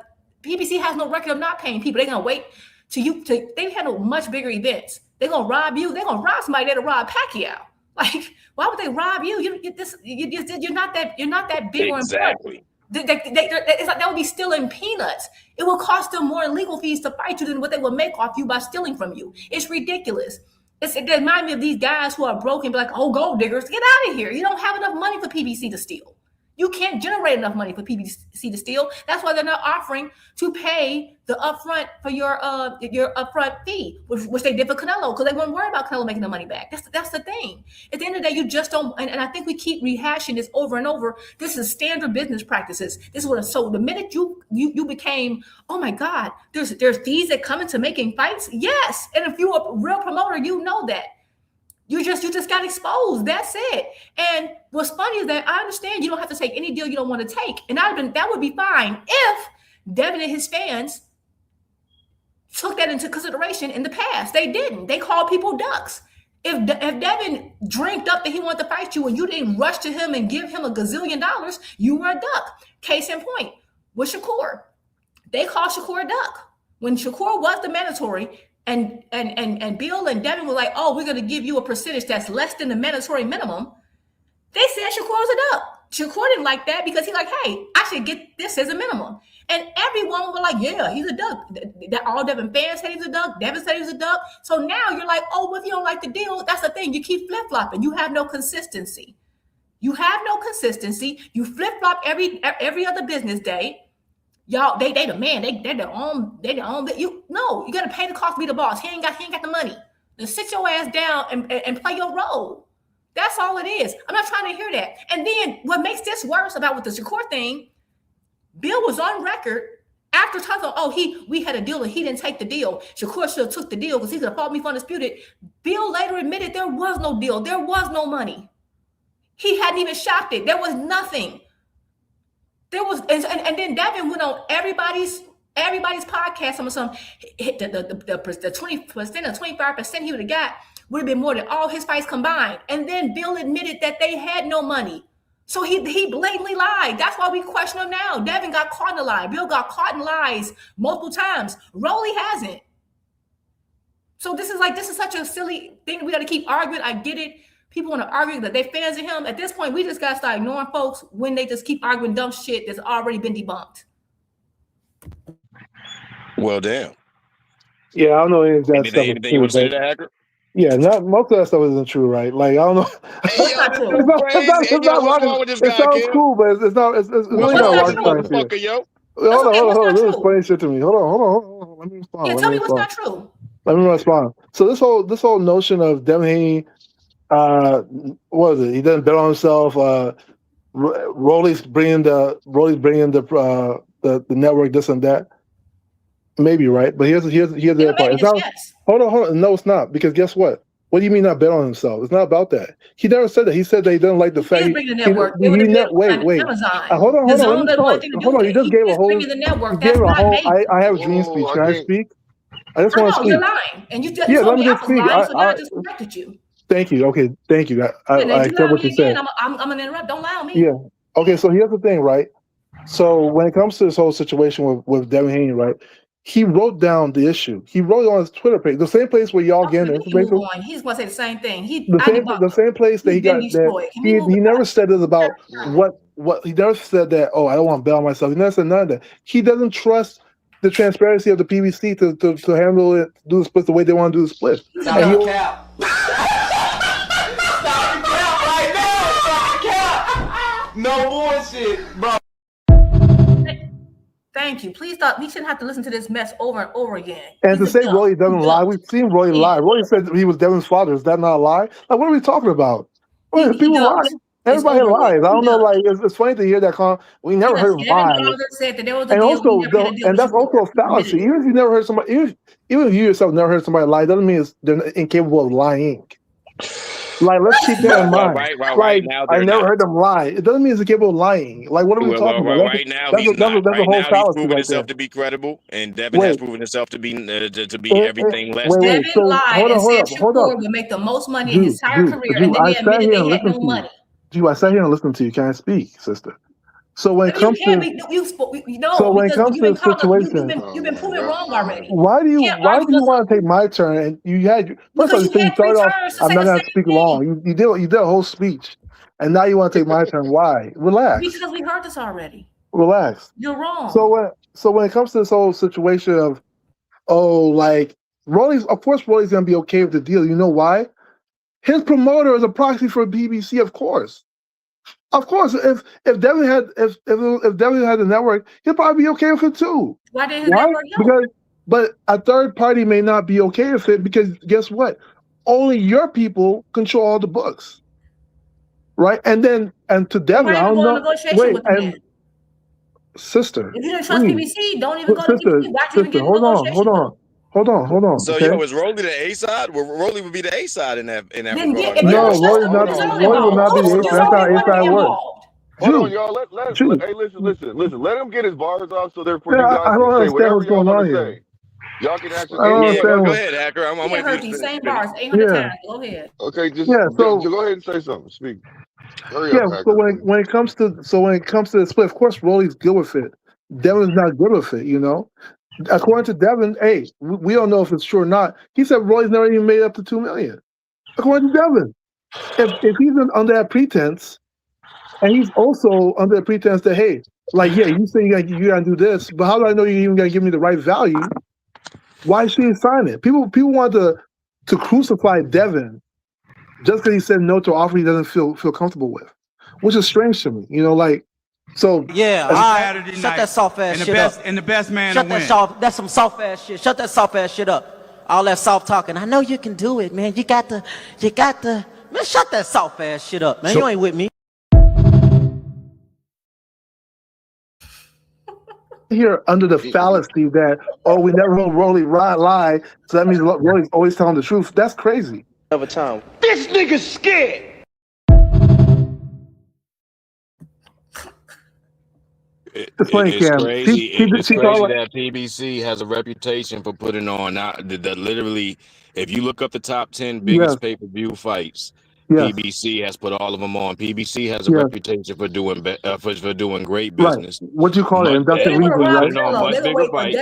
PBC has no record of not paying people. They're gonna wait they handle much bigger events. They're gonna rob you. They're gonna rob somebody that'll rob Pacquiao. Like, why would they rob you? You're not that big or important. It's like that would be stealing peanuts. It will cost them more in legal fees to fight you than what they would make off you by stealing from you. It's ridiculous. It reminds me of these guys who are broke and be like, oh, gold diggers, get out of here. You don't have enough money for PBC to steal. You can't generate enough money for PBC to steal. That's why they're not offering to pay the upfront for your upfront fee, which they did for Canelo, because they weren't worried about Canelo making the money back. That's the thing. At the end of the day, you just don't. And I think we keep rehashing this over and over. This is standard business practices. This is what. So the minute you became, oh my God, there's fees that come into making fights. Yes, and if you're a real promoter, you know that. You just got exposed. That's it. And what's funny is that I understand you don't have to take any deal you don't want to take. And that would be fine if Devin and his fans took that into consideration in the past. They didn't. They called people ducks. If Devin drinked up that he wanted to fight you and you didn't rush to him and give him $1 gazillion, you were a duck. Case in point, with Shakur. They called Shakur a duck. When Shakur was the mandatory, and Bill and Devin were like, oh, we're going to give you a percentage that's less than the mandatory minimum. They said Shakur was a duck. Shakur didn't like that because he's like, hey, I should get this as a minimum. And everyone was like, yeah, he's a duck. All Devin fans said he's a duck. Devin said he's a duck. So now you're like, oh, well, if you don't like the deal, that's the thing. You keep flip-flopping. You have no consistency. You flip-flop every other business day. Y'all, they the man. They're the own. You gotta pay the cost to be the boss. He ain't got the money. Then sit your ass down and play your role. That's all it is. I'm not trying to hear that. And then what makes this worse about with the Shakur thing, Bill was on record after talking, we had a deal and he didn't take the deal. Shakur should have took the deal because he could have fought me for undisputed. Bill later admitted there was no deal. There was no money. He hadn't even shopped it. There was nothing. There was, and then Devin went on everybody's podcast. The 20% or 25% he would have got would have been more than all his fights combined. And then Bill admitted that they had no money. So he blatantly lied. That's why we question him now. Devin got caught in a lie. Bill got caught in lies multiple times. Rolly hasn't. So this is such a silly thing. We got to keep arguing. I get it. People want to argue that they're fans of him. At this point, we just got to start ignoring folks when they just keep arguing dumb shit that's already been debunked. Well, damn. Yeah, I don't know any of that stuff. Anything you want to say to that, Hacker? Yeah, most of that stuff isn't true, right? Like, I don't know. It's not sounds cool, but it's not. It's really not rocket science here. Hold on. This is explain shit to me. Hold on. Let me respond. Yeah, tell me what's not true. Let me respond. So this whole notion of Devin Haney, what is it? He doesn't bet on himself. Rolly's bringing the network, this and that. Maybe, right? But here's the other part. It's not, hold on. No, it's not. Because guess what? What do you mean not bet on himself? It's not about that. He never said that. He said that he doesn't like the fact. Wait. Hold on. You just gave a whole. I have a dream speech. Can I speak? I just want to speak. You're lying, and you just let me just speak. So now I just corrected you. Thank you. Okay, thank you. I accept what you said. I'm gonna interrupt. Don't lie on me. Yeah. Okay. So here's the thing, right? So when it comes to this whole situation with Devin Haney, right? He wrote down the issue. He wrote it on his Twitter page, the same place where y'all getting information. He's going to say the same thing. The same place that he got. He never said it about what he never said that. Oh, I don't want to bet on myself. He never said none of that. He doesn't trust the transparency of the PBC to handle it, do the split the way they want to do the split. Stop the cap. Stop the cap right now. Stop the cap. No bullshit, bro. Thank you. Please stop. We shouldn't have to listen to this mess over and over again. And to say Rolly doesn't lie, we've seen Rolly lie. Rolly said he was Devin's father. Is that not a lie? Like, what are we talking about? People lie. Everybody lies. I don't know. Like, it's funny to hear that. We never heard him lie. And that's also a fallacy. Even if you never heard somebody, even if you yourself never heard somebody lie, doesn't mean they're incapable of lying. Like, let's keep that in mind. Right now, I never heard them lie. It doesn't mean he's capable of lying. Like, what are we talking about? Right now, he's proven himself to be credible, and Devin has proven himself to be everything less. Devin lied and said Shakur would make the most money in his entire career, and then he admitted they had no money. I sat here and listened to you. Can I speak, sister? So when it comes to the situation, you've been proven wrong already. Why do you want to take my turn? And you had first of all, you started off. I'm not going to speak long. You did a whole speech, and now you want to take my turn. Why? Relax. Because we heard this already. Relax. You're wrong. So when it comes to this whole situation of like Rolly's, of course Rolly's going to be okay with the deal. You know why? His promoter is a proxy for BBC, of course. Of course, if Devin had the network, he'd probably be okay with it too. Why did his network help? But a third party may not be okay with it because guess what? Only your people control all the books, right? And to Devin, I don't know. Wait, and sister, if you don't trust BBC, don't even go to BBC. Why do you even get Hold on. So okay? Is Rolly the A side? Well, Rolly would be the A side in that regard. No, Rolly will not be the A side. That's how A side works. Hold on, y'all. Hey, listen. Let him get his bars off, so therefore you Yeah, guys I don't can say understand whatever what's y'all going on want to here. say. Y'all can actually. I don't understand go ahead, Hacker. I'm waiting heard for you these to same finish. bars 800 times. Go ahead. Okay, just so go ahead and say something. Speak. Hurry yeah. up, Hacker. So when it comes to the split, of course Rolly's good with it. Devin's not good with it. You know. According to Devin, hey, we don't know if it's true or not. He said Roy's never even made up to $2 million. According to Devin, if he's under that pretense, and he's also under the pretense that hey, like yeah, you say you gotta do this, but how do I know you're even gonna give me the right value? Why should he sign it? People want to crucify Devin just because he said no to an offer he doesn't feel comfortable with, which is strange to me. You know, like. So yeah, shut that soft ass shit up. And the best man to win. That's some soft ass shit. Shut that soft ass shit up. All that soft talking. I know you can do it, man. You got the. Man, shut that soft ass shit up, man. You ain't with me. Here under the fallacy that we never heard Rolly lie, so that means Rolly's always telling the truth. That's crazy. Over time. This nigga's scared. It's crazy. It's crazy that PBC has a reputation for putting on that literally. If you look up the top 10 biggest pay-per-view fights, PBC has put all of them on. PBC has a reputation for doing great business. Right. What do you call it? Inductive reason, right? Putting on much bigger fights.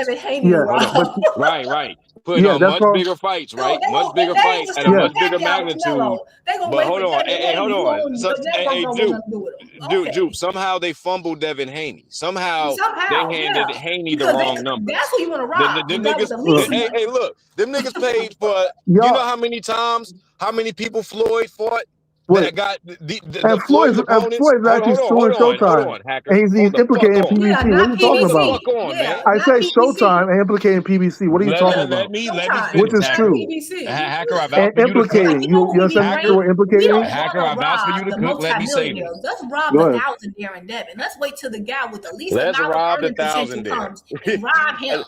Right. Putting on much bigger fights, right? Much bigger fights at a much bigger magnitude. But hold on. Hey, Jupe. Somehow they fumbled Devin Haney. Somehow they handed Haney the wrong number. That's who you want to rob. Them niggas, hey, look. Them niggas paid for, you know how many times, how many people Floyd fought that got the Floyd's opponents? Floyd's actually suing Showtime. And he's implicating PBC. What are you talking about? I say Showtime and implicating PBC. What are you talking about? Let me finish. Which is true. Hacker, I've and implicating. You understand what implicating? Hacker, I've asked for you to cook. Let me say this. Let's rob the thousandaire in Devin. Let's wait till the guy with the least amount of earning potential comes and rob him.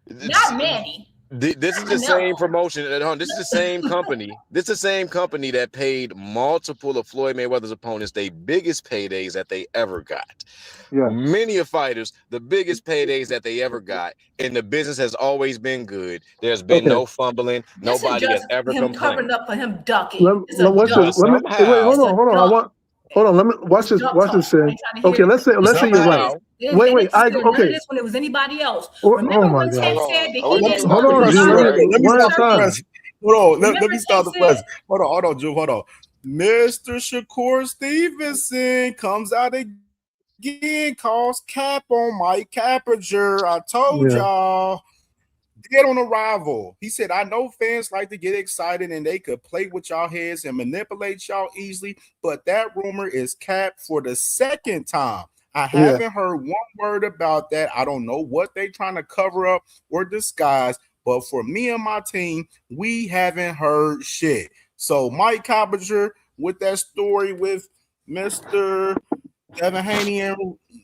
Not Manny. This is the same promotion. This is the same company. This is the same company that paid multiple of Floyd Mayweather's opponents their biggest paydays that they ever got. Yeah. Many of fighters, the biggest paydays that they ever got, and the business has always been good. There's been no fumbling. Nobody has ever complained. Covering up for him ducking. Wait, hold on. Let me watch this. Watch this. Okay, let's say you're right. Wait. Okay. This when it was anybody else. Oh Remember my God. said that Hold on. Let me start the press. Hold on, Drew. Hold on. Mr. Shakur Stevenson comes out again, calls cap on Mike Cappinger. I told y'all. Dead on arrival. He said, I know fans like to get excited and they could play with y'all heads and manipulate y'all easily, but that rumor is capped for the second time. I haven't heard one word about that. I don't know what they're trying to cover up or disguise, but for me and my team, we haven't heard shit. So Mike Cappinger with that story with Mr. Devin Haney and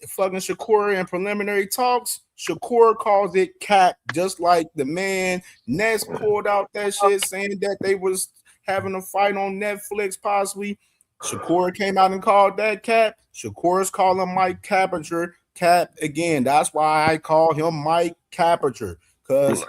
fucking Shakur in preliminary talks, Shakur calls it cap, just like the man Ness pulled out that shit saying that they was having a fight on Netflix possibly. Shakur came out and called that cap. Shakur's calling Mike Cappinger cap again. That's why I call him Mike Cappinger, because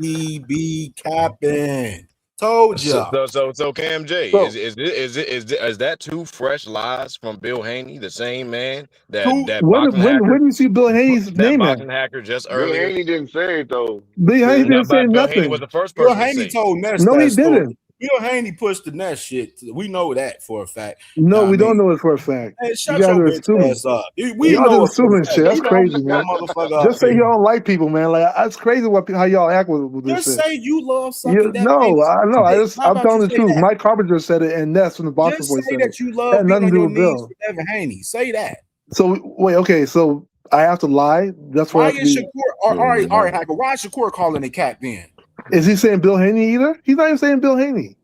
he be capping. Told you. So Cam J, So- is that two fresh lies from Bill Haney, the same man that When boxing hacker? do you see Bill Haney's that name at? boxing hacker just Bill earlier. Haney didn't say it though. Bill Haney didn't say Bill Haney nothing. was the first Bill person to Haney say. told Ness No, that he story. didn't. Bill Haney pushed the Ness shit. We know that for a fact. No, we I don't mean, know it for a fact. hey, You shut guys your are bitch assuming. ass up. We Y'all know just it for a assuming fact. shit. That's You don't crazy, get man. that motherfucker Just up say here. you don't like people, man. Like that's crazy how y'all act with this Just shit. say you love sucking that No, famous I know. dick. How I'm about telling you the say truth. that? Mike Carpenter said it, and Ness from the Boxing Just Voice say said that it. you It love had being nothing to on do your with knees Bill. for Devin Haney. Say that. So wait, okay. So I have to lie. That's why I Why have to is be. Shakur? All right, Hacker. Why is Shakur calling it cat then? Is he saying Bill Haney either? He's not even saying Bill Haney.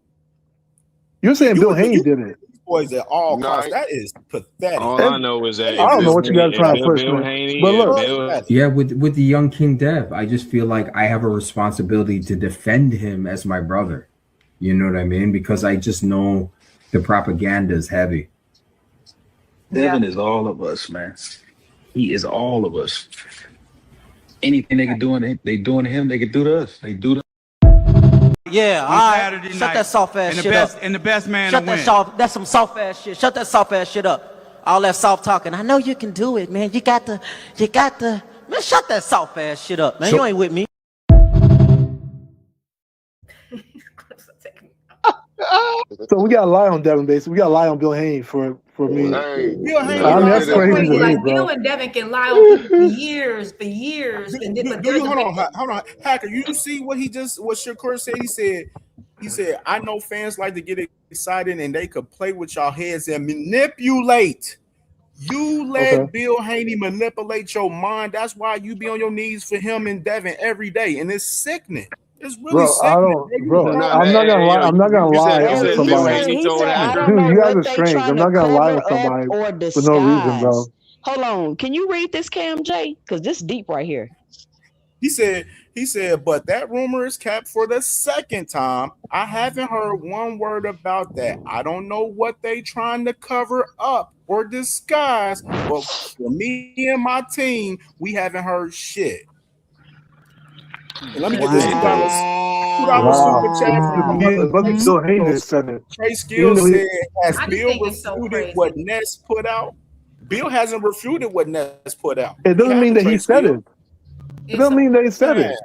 You're saying Bill Haney did it. These boys at all Nah, costs. That is pathetic. All I know is that I don't know what you guys are trying to push, Bill man. Haney, But look, Yeah, with the young King Dev, I just feel like I have a responsibility to defend him as my brother. You know what I mean? Because I just know the propaganda is heavy. Devin is all of us, man. He is all of us. Anything they can do to him, they can do to us. They do to Yeah, all right. Shut that soft ass shit up. And the best man Shut to that win. soft. That's some soft ass shit. Shut that soft ass shit up. All that soft talking. I know you can do it, man. You got the. Man, shut that soft ass shit up, man. So- You ain't with me. so we got to lie on Devin Bates. We got to lie on Bill Haney for me. hey, Bill Haney. I mean, that's That's crazy crazy. to me, Like bro. Bill and Devin can lie on people for years, and then, but Do you there's a hold on, Hacker? You see what Shakur said? He said, I know fans like to get excited and they could play with y'all heads and manipulate. You let Bill Haney manipulate your mind. That's why you be on your knees for him and Devin every day, and it's sickening. It's really Bro, sickening. I'm not gonna lie. I'm not gonna lie on Bill somebody. Haney told I don't Dude, know you guys what are they strange. trying I'm to not gonna lie cover on somebody up or for no reason, bro. disguise. Hold on. Can you read this, CamJ? Because this deep right here. He said, but that rumor is capped for the second time. I haven't heard one word about that. I don't know what they trying to cover up or disguise, but for me and my team, we haven't heard shit. And let me get this $2 super chat from Bill Haney said it. Trey Skills said, has I just Bill think it's so refuted crazy. what Ness put out? Bill hasn't refuted what Ness put out. It doesn't mean that he said it. It doesn't mean that he said it.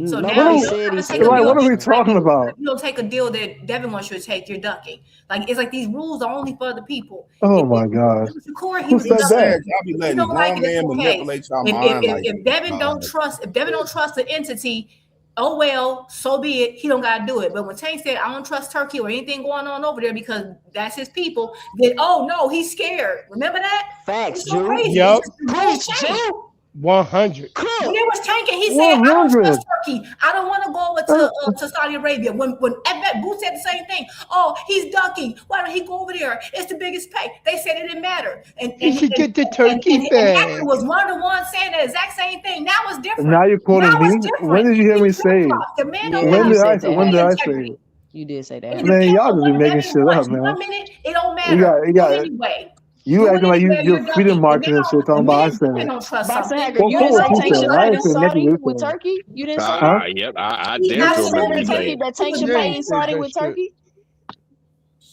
So Nobody now said he said Like, it. what are we talking about? You don't take a deal that Devin wants you to take. You're ducking. Like it's like these rules are only for other people. Oh my God. Shakur, he Who was said ducking. that? I'll be You letting don't these like grown it, it's men okay. manipulate your mind like If Devin don't trust the entity, oh well, so be it. He don't gotta do it. But when Tank said I don't trust Turkey or anything going on over there because that's his people, then oh no, he's scared. Remember that? Facts, It's so Drew. crazy. Yup. It's just the rules change. 100. When it was tanking, he said, I don't 100. trust Turkey. I don't want to go over to Saudi Arabia. When Boots said the same thing. Oh, he's ducking. Why don't he go over there? It's the biggest pay. They said it didn't matter. He should get the turkey and bag. Hacker was one of the ones saying the exact same thing. Now it's different. Now you're quoting Now it's me. different. When did you hear me say it? The man don't When have did I integrity. say? When did I say it? You did say that. It Man, depends y'all on just be what making Devin shit wants. up, man. 1 minute, it don't You matter. got Anyway. you acting like Anyway, you're freedom marching and shit, talking about I said Men it. don't trust Boxing something. Hacker, Well, you cool didn't what say you Tank said. should I fight ain't in saying nothing Saudi you with said. Turkey? You didn't say that? Yep, I He damn not sure saying remember you that. saying. That Tank should fight in Saudi with Turkey?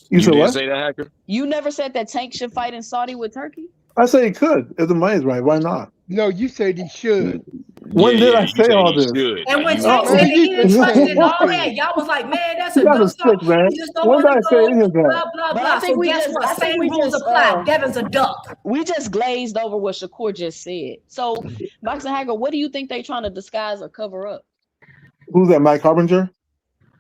You said didn't what? say that, Hacker? You never said that Tank should fight in Saudi with Turkey? I say he could. If the money's right, why not? No, you said he should. When did I You say said all he this? should. And when You Tank Man, said you he didn't just trust said it and all he that, should. y'all was like, man, that's You a guys are duck. sick, man. He just don't When want did to I say go, any of that? blah, blah, But blah. I think So guess what? Same rules apply. Devin's a duck. We just glazed over what Shakur just said. So, Boxing Hacker, what do you think they trying to disguise or cover up? Who's that, Mike Carpenter?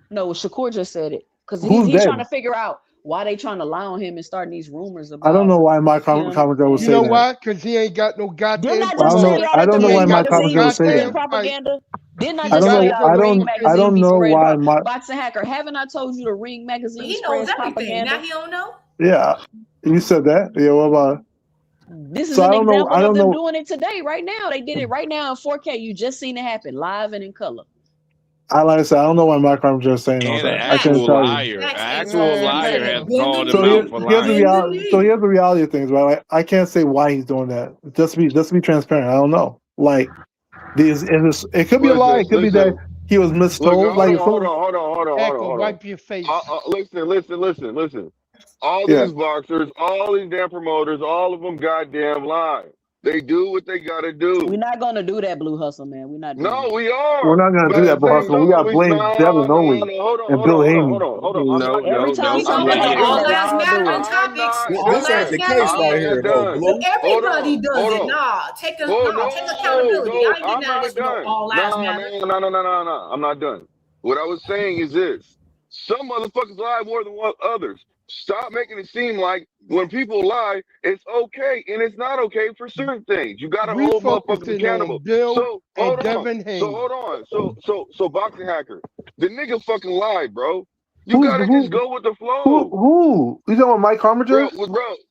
No, Shakur just said it. Because Who's he's dead? trying to figure out why they trying to lie on him and starting these rumors about I don't know why Mike him. Carpenter would You say know that. why? Because he ain't got no goddamn Didn't I I just don't tell know. y'all I that the don't know He why Ring ain't Mike got no magazine Carpenter be would say spreading that. goddamn fight. propaganda? Didn't I I just don't tell know. y'all the Ring magazine I don't be know spreading why Mike. Boxing Hacker, haven't I told you the Ring magazine He knows spreads everything. propaganda? Now he don't know. Yeah, you said that. Yeah, what about it? This is So I an don't know. example I of don't them know. doing it today, right now. They did it right now in 4K. You just seen it happen, live and in color. Like I said, I don't know why Mike Carpenter is saying all And an that. I couldn't actual tell you. liar. An actual liar has Bend called the him So out for here's the lying. reality. So here's the reality of things, right? Like, I can't say why he's doing that. Just to be transparent. I don't know. Like, it could be a lie. It could be that he was mistold. Look, hold on. Echo, wipe your face. Listen. All Yeah. these boxers, all these damn promoters, all of them goddamn lie. They do what they gotta do. We're not gonna do that, Blue Hustle, man. We're not doing No, that. we are. We're not gonna But do that, at the same Boston. We got time, blame Devin only and Bill Haney. hold on. Every time So somebody all does it, lives I'll matter do in it. topics. This All ain't lives the matter. case right here, though, Blue. Everybody does Hold it. on. Nah, take No, accountability. I ain't I'm getting out of not this with no done. all lives matter. No. I'm not done. What I was saying is this. Some motherfuckers lie more than others. Stop making it seem like when people lie, it's okay, and it's not okay for certain things. You gotta We hold motherfuckers focusing accountable. on Bill So and hold on. Devin Haney. So boxing hacker, the nigga fucking lied, bro. You gotta just go with the flow. Who? You talking about Mike Harminger?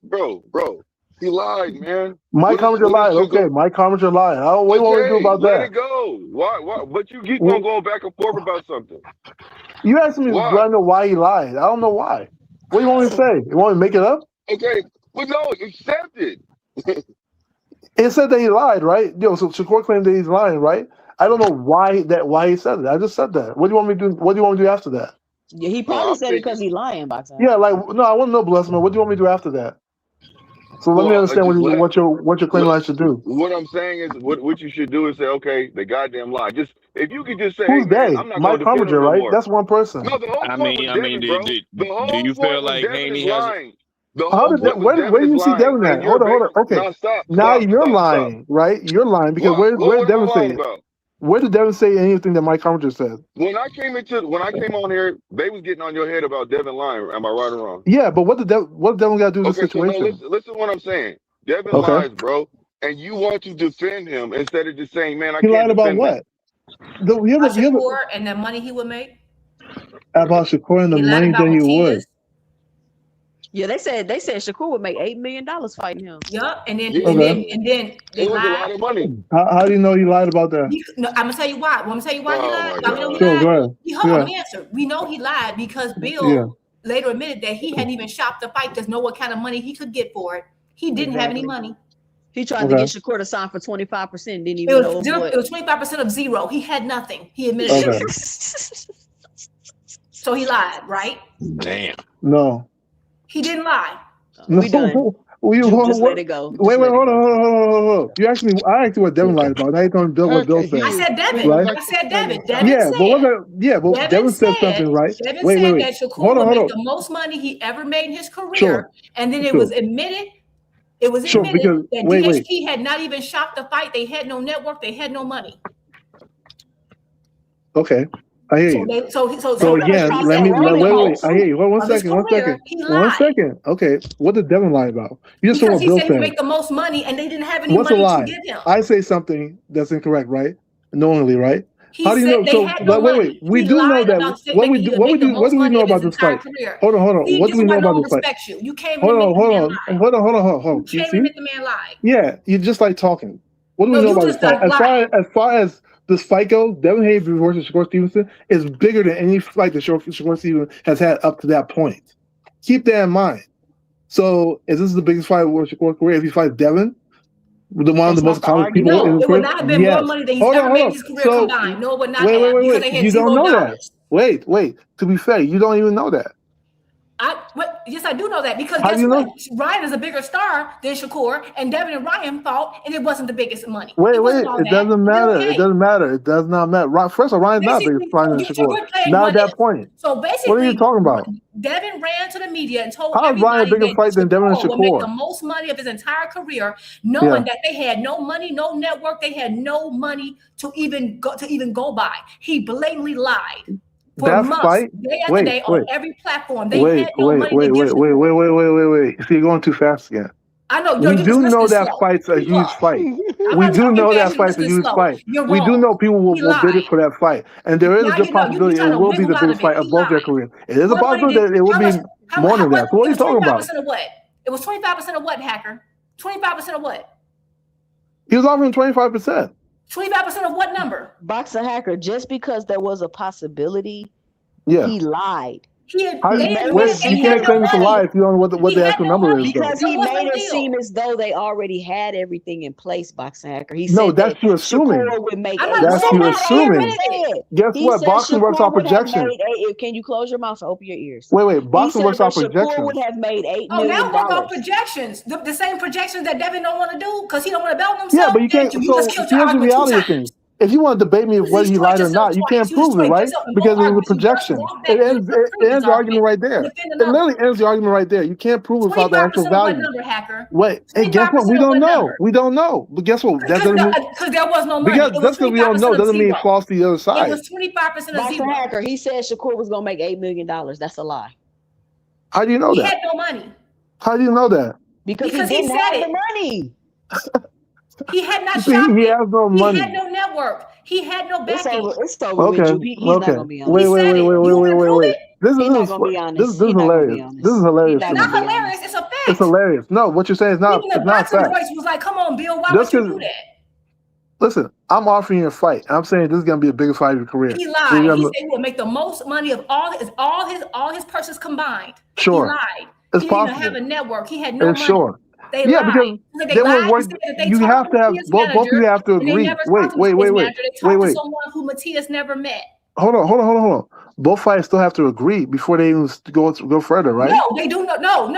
Bro. He lied, man. Mike Harminger lied. Okay, Mike Harminger lied. What do you want me to do about let that? it go. Why? But you keep on going back and forth about something. You asked me, do I know why he lied? I don't know why. What do you want me to say? You want me to make it up? Okay, but no, accept it. It said that he lied, right? So Shakur claimed that he's lying, right? I don't know why he said it. I just said that. What do you want me to do? What do you want me to do after that? Yeah, he probably said it because he lying, Boxer. Yeah, no, I want to know, Blessman. What do you want me to do after that? So let me understand what your claim I should do. What I'm saying is, what you should do is say, okay, they goddamn lie. Just if you could just say, who's hey, man, they? I'm not Mike going to defend him Harminger, no right? more. That's one person. No, the whole point was Devin, bro. The whole do you feel point was like Devin Haney is has? lying. The whole point was Devin where do is you see lying, Devin at? and you're Hold on. Okay. No, stop. Now you're lying, right? You're lying because where did Devin say it? About? Where did Devin say anything that Mike Harminger said? When I came on here, they was getting on your head about Devin lying. Am I right or wrong? Yeah, but what did Devin got to do with the situation? So no, listen to what I'm saying. Devin lies, bro, and you want to defend him instead of just saying, man, I can't defend him. He lied about what? Shakur and the money he would make? About Shakur and the money that he would. Yeah, they said Shakur would make $8 million fighting him. Yup, and then they lied. A lot of money. How do you know he lied about that? I'm gonna tell you why. He lied. Why we know he Sure, lied? go ahead. Let me answer. We know he lied because Bill later admitted that he hadn't even shopped the fight to know what kind of money he could get for it. He didn't have any money. He tried to get Shakur to sign for 25%. Didn't even know it was 25% of zero. He had nothing. He admitted it. So he lied, right? Damn. No. He didn't lie. We done. Just let it go. Wait, hold on. You asked me. I asked you what Devin lied about. Now you telling Bill what Bill said. I said Devin. Right? I said Devin. Devin said something, right? Devin said that Shakur would make the most money he ever made in his career, and then it was admitted. It was admitted that DHP had not even shopped the fight. They had no network. They had no money. Okay. I hear you. So again, wait. I hear you. One second. Okay. What did Devin lie about? You just because he said he would make the most money and they didn't have any money to give him. I say something that's incorrect, right? Knowingly, right? How do you know? So wait. We do know that. What do we know about this fight? Hold on. What do we know about this fight? You came hold on. You can't make the man lie. Yeah, you just like talking. What do we know about this fight? As far as this fight goes, Devin Haney versus Shakur Stevenson is bigger than any fight that Shakur Stevenson has had up to that point. Keep that in mind. So, is this the biggest fight of Shakur's career? If he fights Devin, one of the most accomplished people in his career? It would not have been more money than he's ever made in his career combined. No, it would not have. Because they had you don't know that. $0. Wait. To be fair, you don't even know that. Yes, I do know that because guess what? Ryan is a bigger star than Shakur, and Devin and Ryan fought, and it wasn't the biggest money. Wait, it doesn't matter. It doesn't matter. It does not matter. First of all, Ryan's not bigger star than Shakur. Not at that point. So basically, what are you talking about? Devin ran to the media and told everybody Ryan a bigger fight than Devin and Shakur? Would make the most money of his entire career, knowing that they had no money, no network, they had no money to even go by. He blatantly lied. For months, day after day, on every platform. They had no money to give Wait. So you're going too fast again. I know. We do know that fight's a huge fight. We do know that fight's a huge fight. We do know people will bid it for that fight. And there is a good possibility it will be the biggest fight of both their careers. It is a possibility that it will be more than that. So what are you talking about? 25% of what? It was 25% of what, Hacker? 25% of what? He was offering 25%. 25% of what number? Boxer Hacker, just because there was a possibility, he lied. You can't claim it's a lie if you don't know what the actual number is. Because he made it seem as though they already had everything in place, Boxing Hacker. He No, said that's you assuming. That's you assuming. Guess what? Boxing works off projections. Can you close your mouth and open your ears? Wait. Boxing works off projections. Shakur would have made $8 million. million. Now work off projections. The same projections that Devin don't want to do because he don't want to belt himself. Yeah, but you can't. So here's the reality of things. If you want to debate me whether he lied or not, you can't prove it, right? Because it was a projection. It ends the argument right there. It literally ends the argument right there. You can't prove it without the actual value. Wait, hey, guess what? We don't know. We don't know. But guess what? That doesn't mean because there was no money. Because just because we don't know doesn't mean it falls to the other side. It was 25% of Boxing Hacker. He said Shakur was gonna make $8 million. That's a lie. How do you know that? He had no money. How do you know that? Because he didn't have the money. He had not shopped. He has no money. He had no network. He had no backing. It's over with you. He's not gonna be honest. Wait. This is hilarious. This is hilarious. It's not hilarious. It's a fact. It's hilarious. No, what you're saying is not. Even the boxing voice was like, "Come on, Bill. Why would you do that?" Listen, I'm offering you a fight. I'm saying this is gonna be a bigger fight of your career. He lied. He said he would make the most money of all his purses combined. Sure. He lied. It's he possible. didn't have a network. He had no money. Sure. They yeah, lied. because they won't work. You have to have both of you have to agree. Wait. Someone who Matias never met. Hold on. Both fighters still have to agree before they even go further, right? No, they do not. No.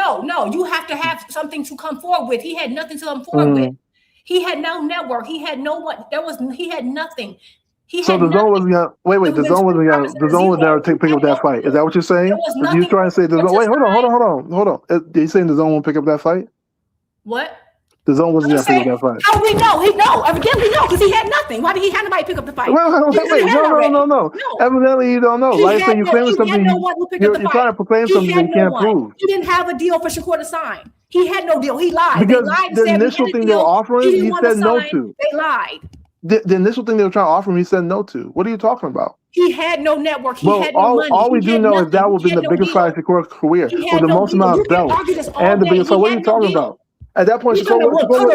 You have to have something to come forward with. He had nothing to come forward with. He had no network. He had no one. He had nothing. So the zone wasn't gonna wait. The zone wasn't gonna. The zone would never pick up that fight. Is that what you're saying? You trying to say the zone? Wait, hold on. Are you saying the zone won't pick up that fight? What? The zone wasn't gonna pick up that fight. How do we know? Evidently no, because he had nothing. Why did he have nobody pick up the fight? Wait, no. Evidently you don't know. Like saying you're claiming something. You're trying to proclaim something that you can't prove. He didn't have a deal for Shakur to sign. He had no deal. He lied. Because the initial thing they were offering, he said no to. They lied. The initial thing they were trying to offer him, he said no to. What are you talking about? He had no network. He had no money. All we do know is that would have been the biggest fight of Shakur's career with the most amount of belts and the biggest fight. What are you talking about? At that point, Shakur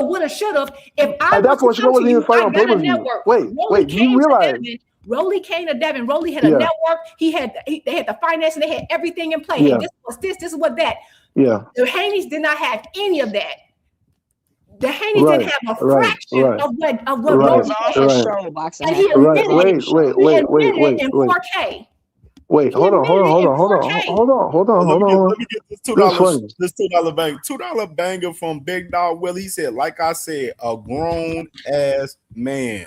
would have, should have. At that point, Shakur wasn't even fighting on pay-per-view. Wait. You realize? Rolly came to Devin. Rolly had a network. They had the finance and they had everything in play. Hey, this was this is what that. Yeah. The Haney's did not have any of that. The Haney's didn't have a fraction of what Rolly had. And he admitted it in 4K. Wait, hold on. Let me get this $2 banger. $2 banger from Big Dog Willie. He said, like I said, a grown ass man.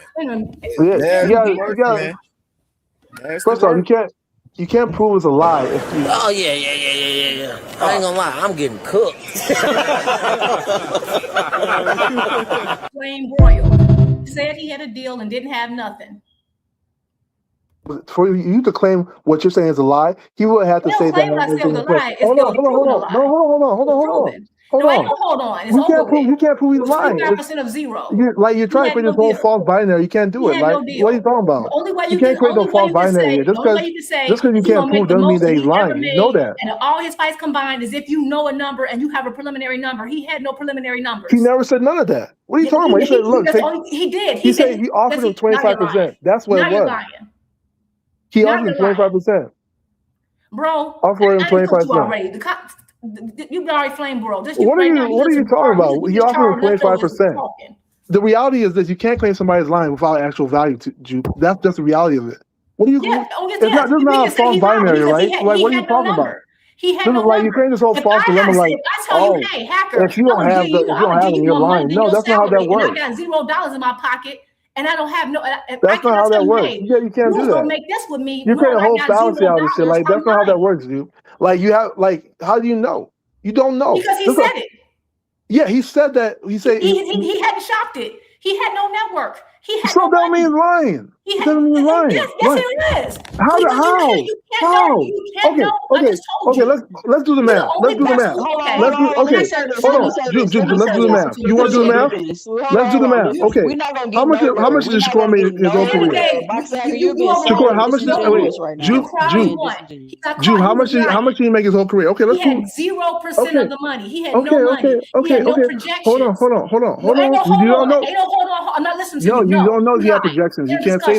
First off, you can't prove it's a lie. Oh yeah. I ain't gonna lie, I'm getting cooked. Flame Broil said he had a deal and didn't have nothing. For you to claim what you're saying is a lie, he would have to say that. Hold on. Hold on. You can't prove he's lying. 25% of zero. You're trying to create this whole false binary. You can't do it. Like, what are you talking about? You can't create no false binary. Just because you can't prove doesn't mean that he's lying. You know that. And all his fights combined is if you know a number and you have a preliminary number. He had no preliminary numbers. He never said none of that. What are you talking about? He said, look, he did. He said he offered him 25%. That's what it was. He offered him 25%. Bro, offered him 25%. You've already flame bro. What are you talking about? He offered him 25%. The reality is that you can't claim somebody's lying without actual value to you. That's just the reality of it. What are you? This is not a false binary, right? Like, what are you talking about? He had no like you create this whole false dilemma. Like, hey, hacker, if you don't have it, you're lying. No, that's not how that works. I got $0 in my pocket. And I don't have no. That's not how that works. Yeah, you can't do that. Make this with me. You create a whole fallacy out of this shit. Like that's not how that works, dude. Like you have, like, how do you know? You don't know because he said it. Yeah, he said that. He said he hadn't shopped it. He had no network. So that means lying. It doesn't mean lying. Yes, it is. How? Okay. Let's do the math. Let's do the math. Hold on. Jude, let's do the math. You want to do the math? Let's do the math. Okay. How much did Shakur make in his whole career? Shakur, how much did Jude, how much did he make his whole career? Okay, let's do. He had 0% of the money. He had no money. Okay. Hold on. You don't know. I'm not listening to you don't know if you have projections. You can't say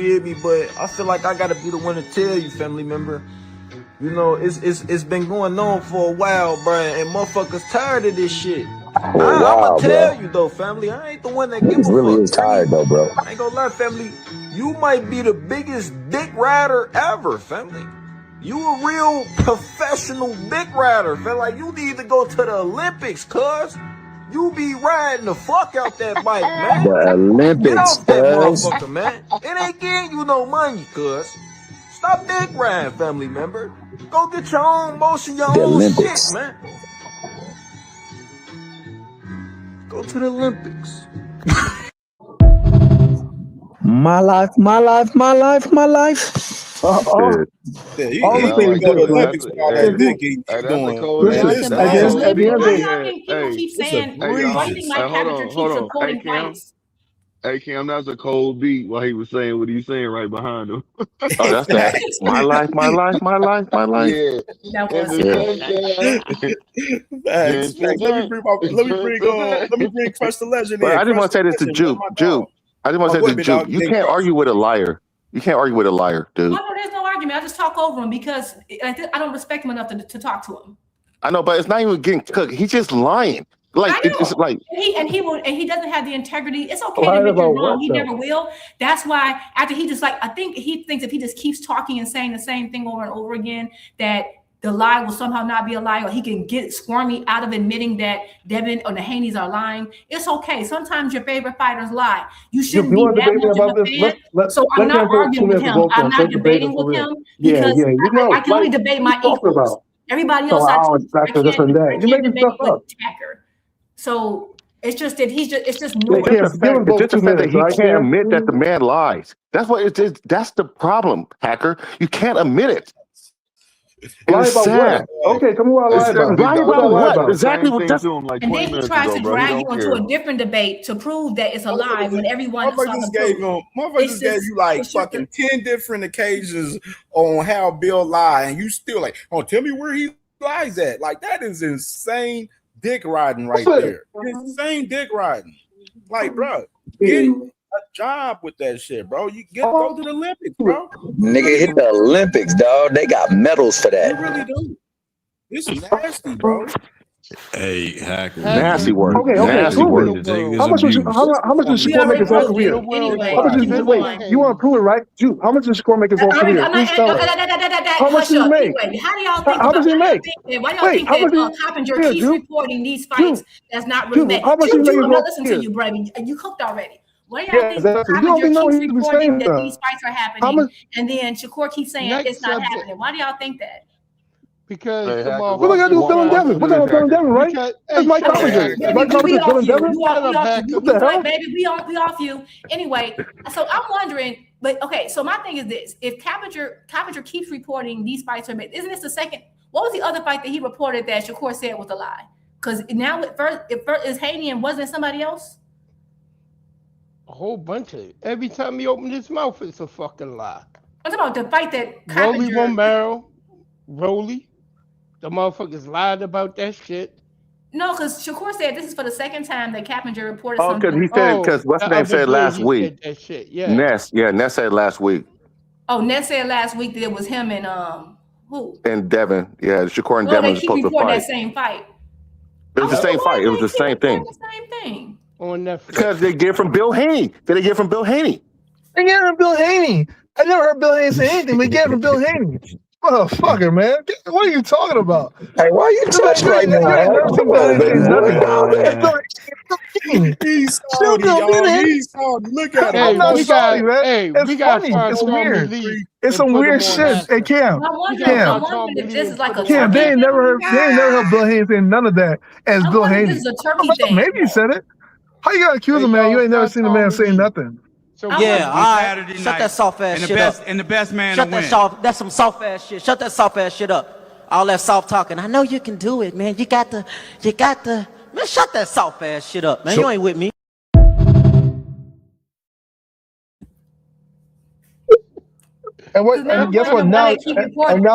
feel me? But I feel like I gotta be the one to tell you, family member. You know, it's been going on for a while, bro, and motherfuckers tired of this shit. I'ma tell you though, family, I ain't the one that give a really fuck. is tired though, bro. I ain't gonna lie, family. You might be the biggest dick rider ever, family. You a real professional dick rider, feel like you need to go to the Olympics, cuz. You be riding the fuck out that bike, man. The Olympics, Get off that cuz. motherfucker, man. It ain't getting you no money, cuz. Stop dick riding, family member. Go get your own motion, your The own Olympics. shit, man. Go to the Olympics. My life, my life, my life, my life. Yeah, he All ain't the gonna things go to good, man. Olympics with all that dick he Hey, that's a doing. cold Listen, ass. Listen, That's at a the man, end, cold at the why end of fucking the day, y'all head. think people Hey, keep It's saying, why do you egregious. think my hold character on, keeps hold on. Hey, supporting Cam. ICE? Hey Cam, that's a cold beat while he was saying what he's saying right behind him. Oh, that's that. My life, my life, my life, my life. Yeah. That And was the Facts. Let me bring Crush the Legend But in. I just want to say this to Juke. Juke. I just want to say to Juke. You can't argue with a liar. You can't argue with a liar, dude. No, there's no argument. I just talk over him because I don't respect him enough to talk to him. I know, but it's not even getting cooked. He's just lying. Like it's like he doesn't have the integrity. It's okay to admit you're wrong. He never will. That's why after he just I think he thinks if he just keeps talking and saying the same thing over and over again, that the lie will somehow not be a lie, or he can get squirmy out of admitting that Devin or the Haney's are lying. It's okay. Sometimes your favorite fighters lie. You shouldn't be that much of a fan. So I'm not arguing with him. I'm not debating with him because I can only debate my equals. Everybody else, I can't debate with Tacker. So it's just that it's just noise. It's just the fact that he can't admit that the man lies. That's what it is. That's the problem, Hacker. You can't admit it. Lie about what? Okay, come on, lie about. Lie about what? Exactly what that's. And then he tries to drag you into a different debate to prove that it's a lie when everyone just gave you like fucking 10 different occasions on how Bill lied, and you still like, oh, tell me where he lies at. Like, that is insane dick riding right there. Insane dick riding. Like, bro, get a job with that shit, bro. You go to the Olympics, bro. Nigga hit the Olympics, dog. They got medals for that. You really do. This is nasty, bro. Hey, Hacker. Nasty work. Okay, nasty work. How much does Shakur make his whole career? How much is wait? You want to prove it, right? Dude, how much does Shakur make his whole career? Please tell us. How much does he make? How do y'all think? How does he make? Why do y'all think that Coppinger keeps reporting these fights that's not really made? How much does he make? I'm not listening to you, Brady. You cooked already. Why do y'all think Coppinger keeps reporting that these fights are happening, and then Shakur keeps saying it's not happening? Why do y'all think that? Because what I got to do with Dylan Devin? What's that with Dylan Devin, right? That's my Coppinger. My Coppinger, Dylan Devin. What the hell? Baby, we off you. Anyway, so I'm wondering, but okay, so my thing is this: if Coppinger keeps reporting these fights are made, isn't this the second? What was the other fight that he reported that Shakur said was a lie? Because now if first is Haney and wasn't it somebody else? A whole bunch of it. Every time he opened his mouth, it's a fucking lie. I'm talking about the fight that Rolly Romero, Rolly. The motherfuckers lied about that shit. No, because Shakur said this is for the second time that Coppinger reported something. Oh, because he said, because what's the name said last week? That shit, yeah. Ness said last week. Oh, Ness said last week that it was him and who? And Devin, yeah, Shakur and Devin was supposed to fight. That same fight. It was the same fight. It was the same thing. The same thing. On Netflix. Because they get from Bill Haney. They get from Bill Haney. They get from Bill Haney. I never heard Bill Haney say anything. They get from Bill Haney. Motherfucker, man. What are you talking about? Hey, why are you touching right now? He's salty, y'all. He's salty. Look at him. I'm not salty, man. Hey, it's funny. It's weird. It's some weird shit. Hey, Cam. Cam, they ain't never heard Bill Haney saying none of that as Bill Haney. This is a turkey thing. Maybe he said it. How you gonna accuse a man? You ain't never seen a man say nothing. So yeah, all right. Shut that soft ass shit up. And the best man to win. That's some soft ass shit. Shut that soft ass shit up. All that soft talking. I know you can do it, man. You got the. Man, shut that soft ass shit up, man. You ain't with me. And what? And guess what? Now,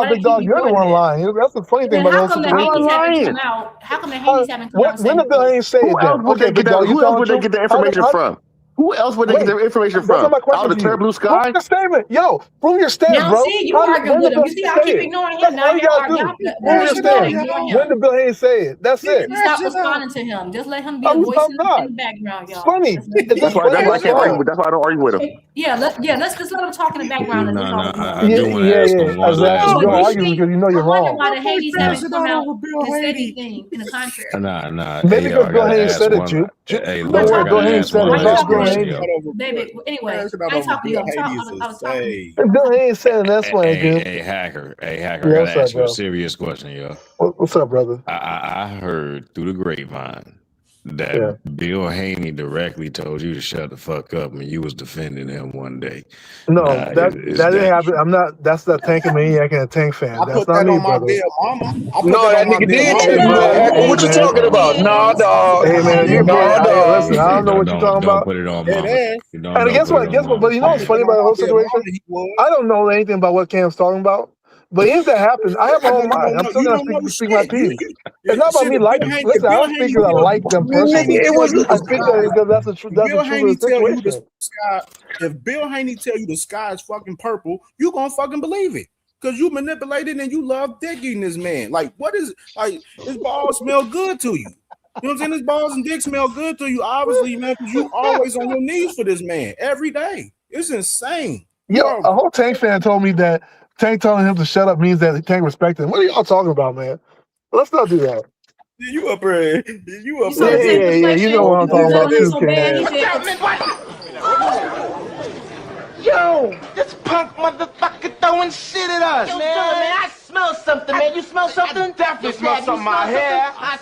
Big Dog, you're the one lying. That's the funny thing about the situation. How come the Haney's haven't come out? When did Bill Haney say it? Okay, Big Dog, who else would they get the information from? Who else would they get their information from? Out of the clear blue sky? Prove your statement. Yo, prove your stance, bro. See, you arguing with him. You see, I keep ignoring him. Now you're arguing. Prove your stance. When did Bill Haney say it? That's it. Stop responding to him. Just let him be a voice in the background, y'all. Funny. That's why I can't argue. That's why I don't argue with him. Let's just let him talk in the background. I do want to ask him one last question. You don't argue because you know you're wrong. Why the Haney's haven't come out and said anything in the contrary? Nah. Maybe because Bill Haney said it, Juke. Don't worry, Bill Haney said it. Anyway, I talked to you. I was talking. Bill Haney said that's why. Hey, Hacker. I gotta ask you a serious question, yo. What's up, brother? I heard through the grapevine that Bill Haney directly told you to shut the fuck up and you was defending him one day. No, Nah, that didn't happen. I'm not. That's the Tank Maniac and a Tank fan. I That's put not that me, on my brother. dead mama. I put No, that that on my nigga dead did mama. tell you that, Heckle. Hey, What you man. talking about? Nah, dog. Hey man, you put. Nah, Hey, dog. listen, I don't know what you're talking Don't about. put it on Dead mama. ass. And guess what? Guess what? But you know what's funny about the whole situation? I don't know anything about what Cam's talking about. But if that happened, I have my own mind. I'm still gonna speak my piece. It's not about me liking. Listen, I don't speak because I like them personally. I speak because that's the truth. That's the truth of the situation. If Bill Haney tell you the sky is fucking purple, you gonna fucking believe it. Because you manipulated and you love digging this man. Like, what is like his balls smell good to you? You know what I'm saying? His balls and dick smell good to you, obviously, man, because you always on your knees for this man every day. It's insane. Yo, a whole Tank fan told me that Tank telling him to shut up means that Tank respects him. What are y'all talking about, man? Let's not do that. You up there? You up Yeah, you know what I'm talking about too, Cam. Yo, this punk motherfucker throwing shit at us, Yo, man. man, I smell something, man. You smell something? I definitely smell something out here. I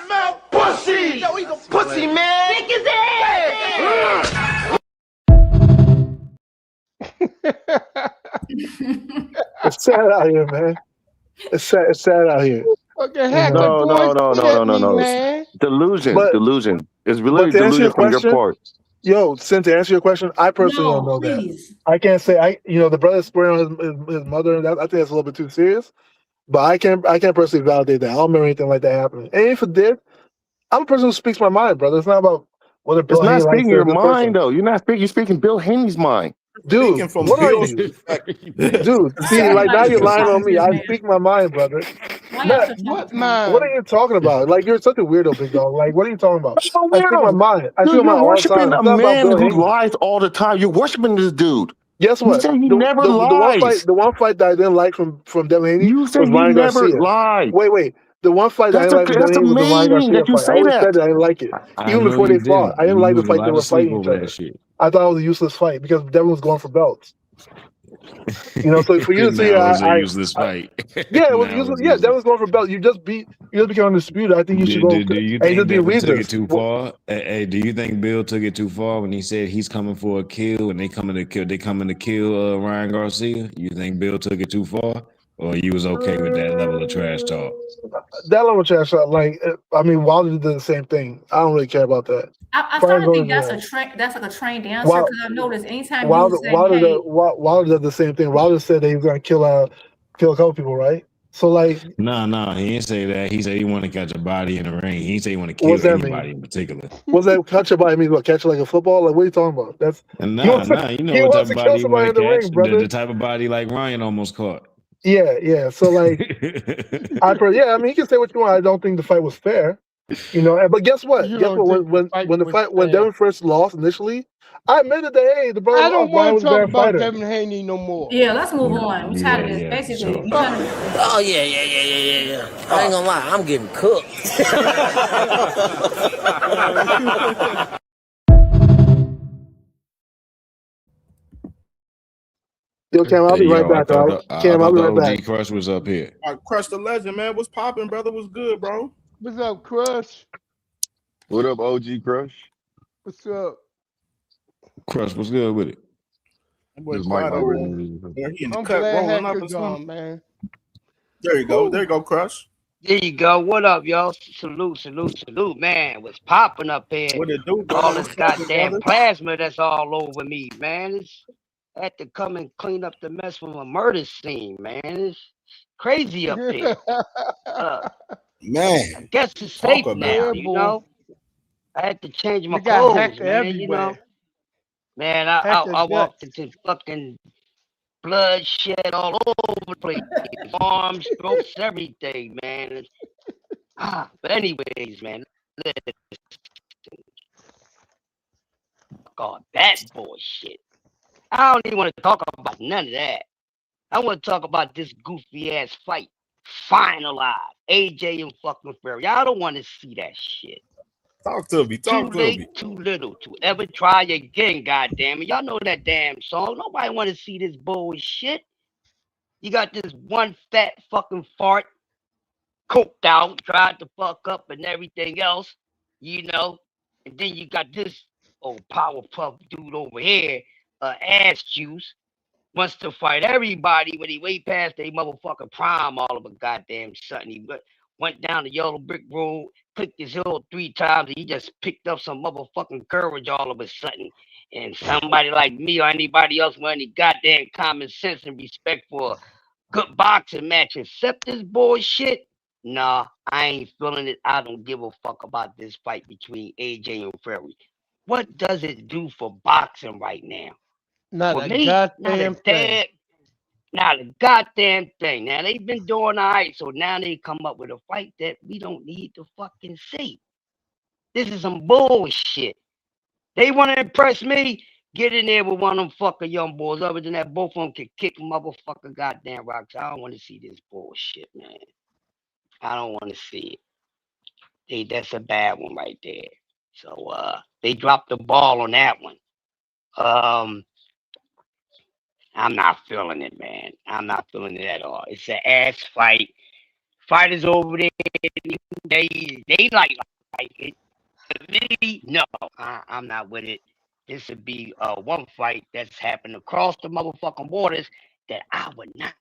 smell pussy. Yo, he's a pussy, man. Stick his ass. It's sad out here, man. It's sad out here. Okay, heck, no. Delusion. It's But really to answer your delusion from your question, part. Yo, Sin, to answer your question, I personally don't know that. I can't say the brother swearing on his mother, and that, I think that's a little bit too serious. But I can't personally validate that. I don't remember anything like that happening. And if it did, I'm a person who speaks my mind, brother. It's not about whether Bill It's not Haney likes speaking your this mind, person. though. You're not speaking. You're speaking Bill Haney's mind. Dude, from what are Bill's you? Dude, see, like now you're lying on me. I speak my mind, brother. What man? What are you talking about? Like, you're such a weirdo, big dog. Like, what are you talking about? So I speak my mind. I speak Dude, my mind you're all the worshiping time. a It's not about man Bill who Haney. lies all the time. You're worshiping this dude. Guess You what? say he never lies. The one fight that I didn't like from Devin Haney You was say he Ryan never Garcia. lied. Wait. The one fight that I didn't like from Devin Haney was the Ryan amazing Garcia that you fight. I say always that. said that I didn't like it. I Even know before you they fought. didn't. I didn't You like the lose a fight lot they of were sleep fighting each over other. that shit. I thought it was a useless fight because Devin was going for belts. So for you to see, Now it's a useless fight. yeah, it was Now useless. it's Yeah, Devin was going for belts. You just became undisputed. I think you should go. Do you And think just be Devin took it Regis. too far? Hey, do you think Bill took it too far when he said he's coming for a kill and they coming to kill Ryan Garcia? You think Bill took it too far, or you was okay with that level of trash talk? That level of trash talk, Wilder did the same thing. I don't really care about that. I started to think that's like a trained answer because I've noticed anytime you say, hey, Wilder did the same thing. Wilder said that he was going to kill a couple people, right? So No, he didn't say that. He said he want to catch a body in the ring. He didn't say he want to kill anybody in particular. What's that? Catch a body means what? Catch it like a football? Like, what are you talking about? That's You know what type of body he want to catch? The type of body like Ryan almost caught. Yeah. So he can say what you want. I don't think the fight was fair. But guess what? When Devin first lost initially, I admitted that the brother. I don't want to talk about Devin Haney no more. Yeah, let's move on. I'm tired of this. Basically, Oh yeah. I ain't gonna lie, I'm getting cooked. Yo, Cam, I'll be right back, all right? Cam, I'll be right back. OG Crush was up here. Crush the legend, man. What's popping, brother? What's good, bro? What's up, Crush? What up, OG Crush? What's up? Crush, what's good with it? That boy's quiet over there. He in the cut rolling up or something, man. There you go. There you go, Crush. There you go. What up, y'all? Salute, man. What's popping up here? What it do, bro? All this goddamn plasma that's all over me, man. I had to come and clean up the mess from a murder scene, man. It's crazy up there. Man. I guess it's safe now, you know? I had to change my clothes, man, Man, I walked into fucking bloodshed all over the place. Arms, throats, everything, man. But anyways, man. God, that bullshit. I don't even want to talk about none of that. I want to talk about this goofy ass fight. Finalized. AJ and fucking Fury. Y'all don't want to see that shit. Talk to me. Too late, too little to ever try again, goddamn it. Y'all know that damn song. Nobody want to see this bullshit. You got this one fat fucking fart coked out, tried to fuck up and everything else, you know. And then you got this old Powerpuff dude over here, ass juice, wants to fight everybody when he way past their motherfucking prime all of a goddamn sudden. He went down the yellow brick road, clicked his heel 3 times, and he just picked up some motherfucking courage all of a sudden. And somebody like me or anybody else with any goddamn common sense and respect for a good boxing match accept this bullshit? Nah, I ain't feeling it. I don't give a fuck about this fight between AJ and Fury. What does it do for boxing right now? Not For a me, goddamn thing. not a goddamn thing. Now they've been doing all right, so now they come up with a fight that we don't need to fucking see. This is some bullshit. They want to impress me. Get in there with one of them fucking young boys. Other than that, both of them can kick motherfucking goddamn rocks. I don't want to see this bullshit, man. I don't want to see it. That's a bad one right there. So they dropped the ball on that one. I'm not feeling it, man. I'm not feeling it at all. It's an ass fight. Fighters over there, they like it. Me, no, I'm not with it. This would be one fight that's happened across the motherfucking waters that I would not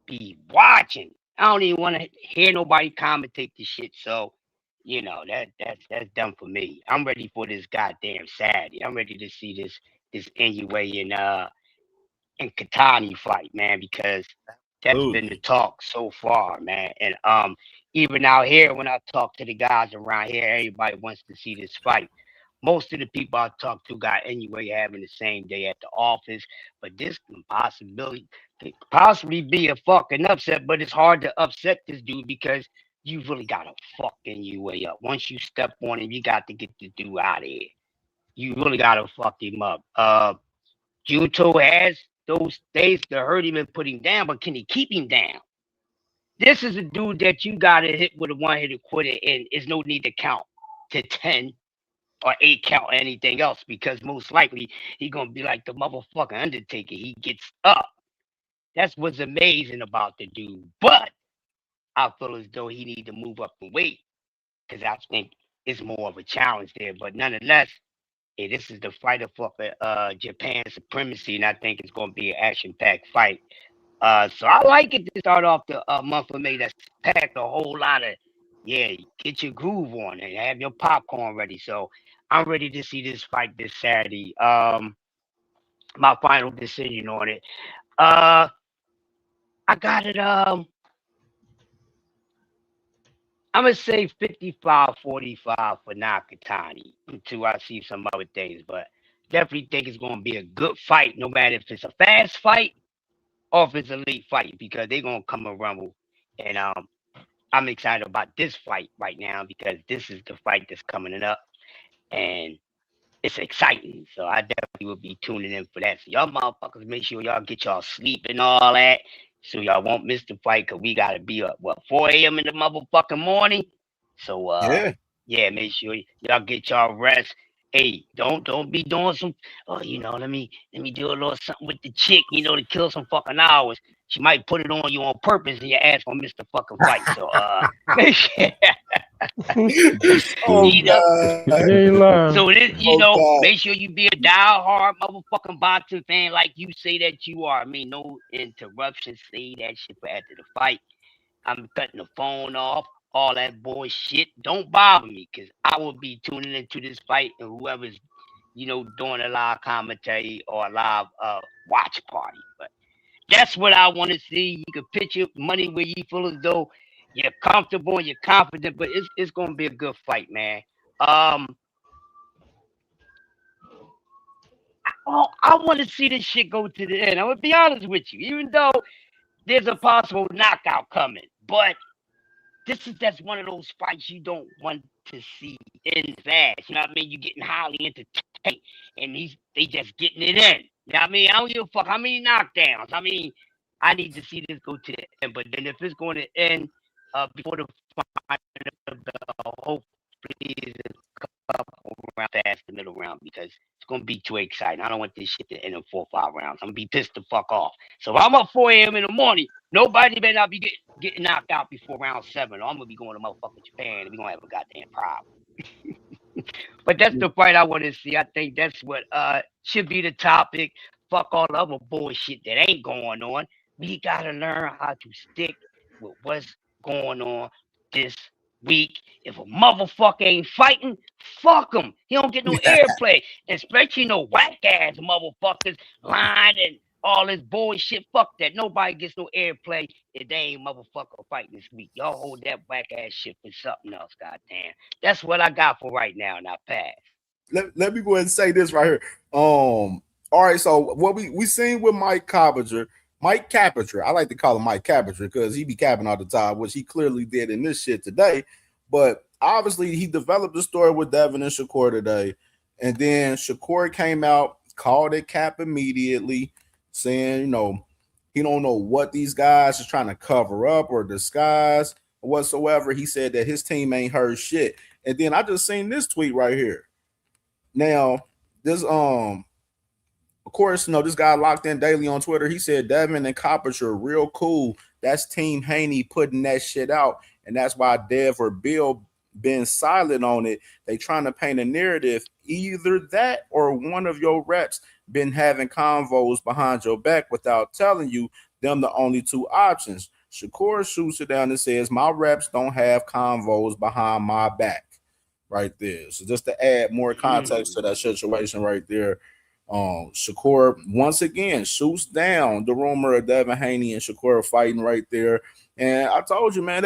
be watching. I don't even want to hear nobody commentate the shit. So, you know, that's done for me. I'm ready for this goddamn Saturday. I'm ready to see this Inoue and Katani fight, man, because that's been the talk so far, man. And even out here, when I talk to the guys around here, everybody wants to see this fight. Most of the people I talk to got anyway having the same day at the office, but this can possibly be a fucking upset. But it's hard to upset this dude because you really gotta fucking you way up. Once you step on him, you got to get the dude out of here. You really gotta fuck him up. Juto has those days to hurt him and put him down, but can he keep him down? This is a dude that you gotta hit with a one-hitter quitter, and there's no need to count to 10 or 8 count or anything else, because most likely he gonna be like the motherfucking Undertaker. He gets up. That's what's amazing about the dude. But I feel as though he need to move up in weight, because I think it's more of a challenge there. But nonetheless, hey, this is the fighter for Japan supremacy, and I think it's going to be an action-packed fight. So I like it to start off the month of May. That's packed a whole lot of, get your groove on and have your popcorn ready. So I'm ready to see this fight this Saturday. My final decision on it. I got it. I'm going to say 55-45 for Nakatani until I see some other things. But definitely think it's going to be a good fight, no matter if it's a fast fight or if it's a late fight, because they're going to come and rumble. And I'm excited about this fight right now because this is the fight that's coming up. And it's exciting. So I definitely will be tuning in for that. So y'all motherfuckers, make sure y'all get y'all sleep and all that, so y'all won't miss the fight, because we got to be up, 4 a.m. in the motherfucking morning. So, make sure y'all get y'all rest. Hey, don't be doing some, let me do a little something with the chick, to kill some fucking hours. She might put it on you on purpose and your ass gonna miss the fucking fight. So, make sure. So this, make sure you be a diehard motherfucking boxing fan like you say that you are. I mean, no interruptions. Say that shit for after the fight. I'm cutting the phone off. All that bullshit. Don't bother me, because I will be tuning into this fight, and whoever's, doing a live commentary or a live watch party. But that's what I want to see. You can picture money where you feel as though you're comfortable and you're confident, but it's going to be a good fight, man. I want to see this shit go to the end. I'm going to be honest with you, even though there's a possible knockout coming, but that's one of those fights you don't want to see end fast. You know what I mean? You're getting highly entertained, and they just getting it in. You know what I mean? I don't give a fuck how many knockdowns. I mean, I need to see this go to the end. But then if it's going to end before the final, hopefully it's a couple rounds past the middle round, because it's going to be too exciting. I don't want this shit to end in 4 or 5 rounds. I'm going to be pissed the fuck off. So if I'm up 4 a.m. in the morning, nobody better not be getting knocked out before round 7, or I'm gonna be going to motherfucking Japan and we gonna have a goddamn problem. But that's the fight I want to see. I think that's what should be the topic. Fuck all the other bullshit that ain't going on. We gotta learn how to stick with what's going on this week. If a motherfucker ain't fighting, fuck him. He don't get no airplay. Especially no whack ass motherfuckers lying and all this bullshit. Fuck that. Nobody gets no airplay if they ain't motherfucker fighting this week. Y'all hold that whack ass shit for something else, goddamn. That's what I got for right now. Now pass. Let me go ahead and say this right here. All right, so what we seen with Mike Capinger, I like to call him Mike Capinger because he be capping all the time, which he clearly did in this shit today. But obviously, he developed the story with Devin and Shakur today, and then Shakur came out, called it cap immediately, saying, he don't know what these guys are trying to cover up or disguise or whatsoever. He said that his team ain't heard shit. And then I just seen this tweet right here. Now, this of course, this guy Locked In Daily on Twitter, he said Devin and Coppers are real cool. That's Team Haney putting that shit out, and that's why Dev or Bill been silent on it. They trying to paint a narrative. Either that or one of your reps been having convos behind your back without telling you them the only two options. Shakur shoots it down and says, my reps don't have convos behind my back. Right there. So just to add more context to that situation right there, Shakur once again shoots down the rumor of Devin Haney and Shakur fighting right there. And I told you, man,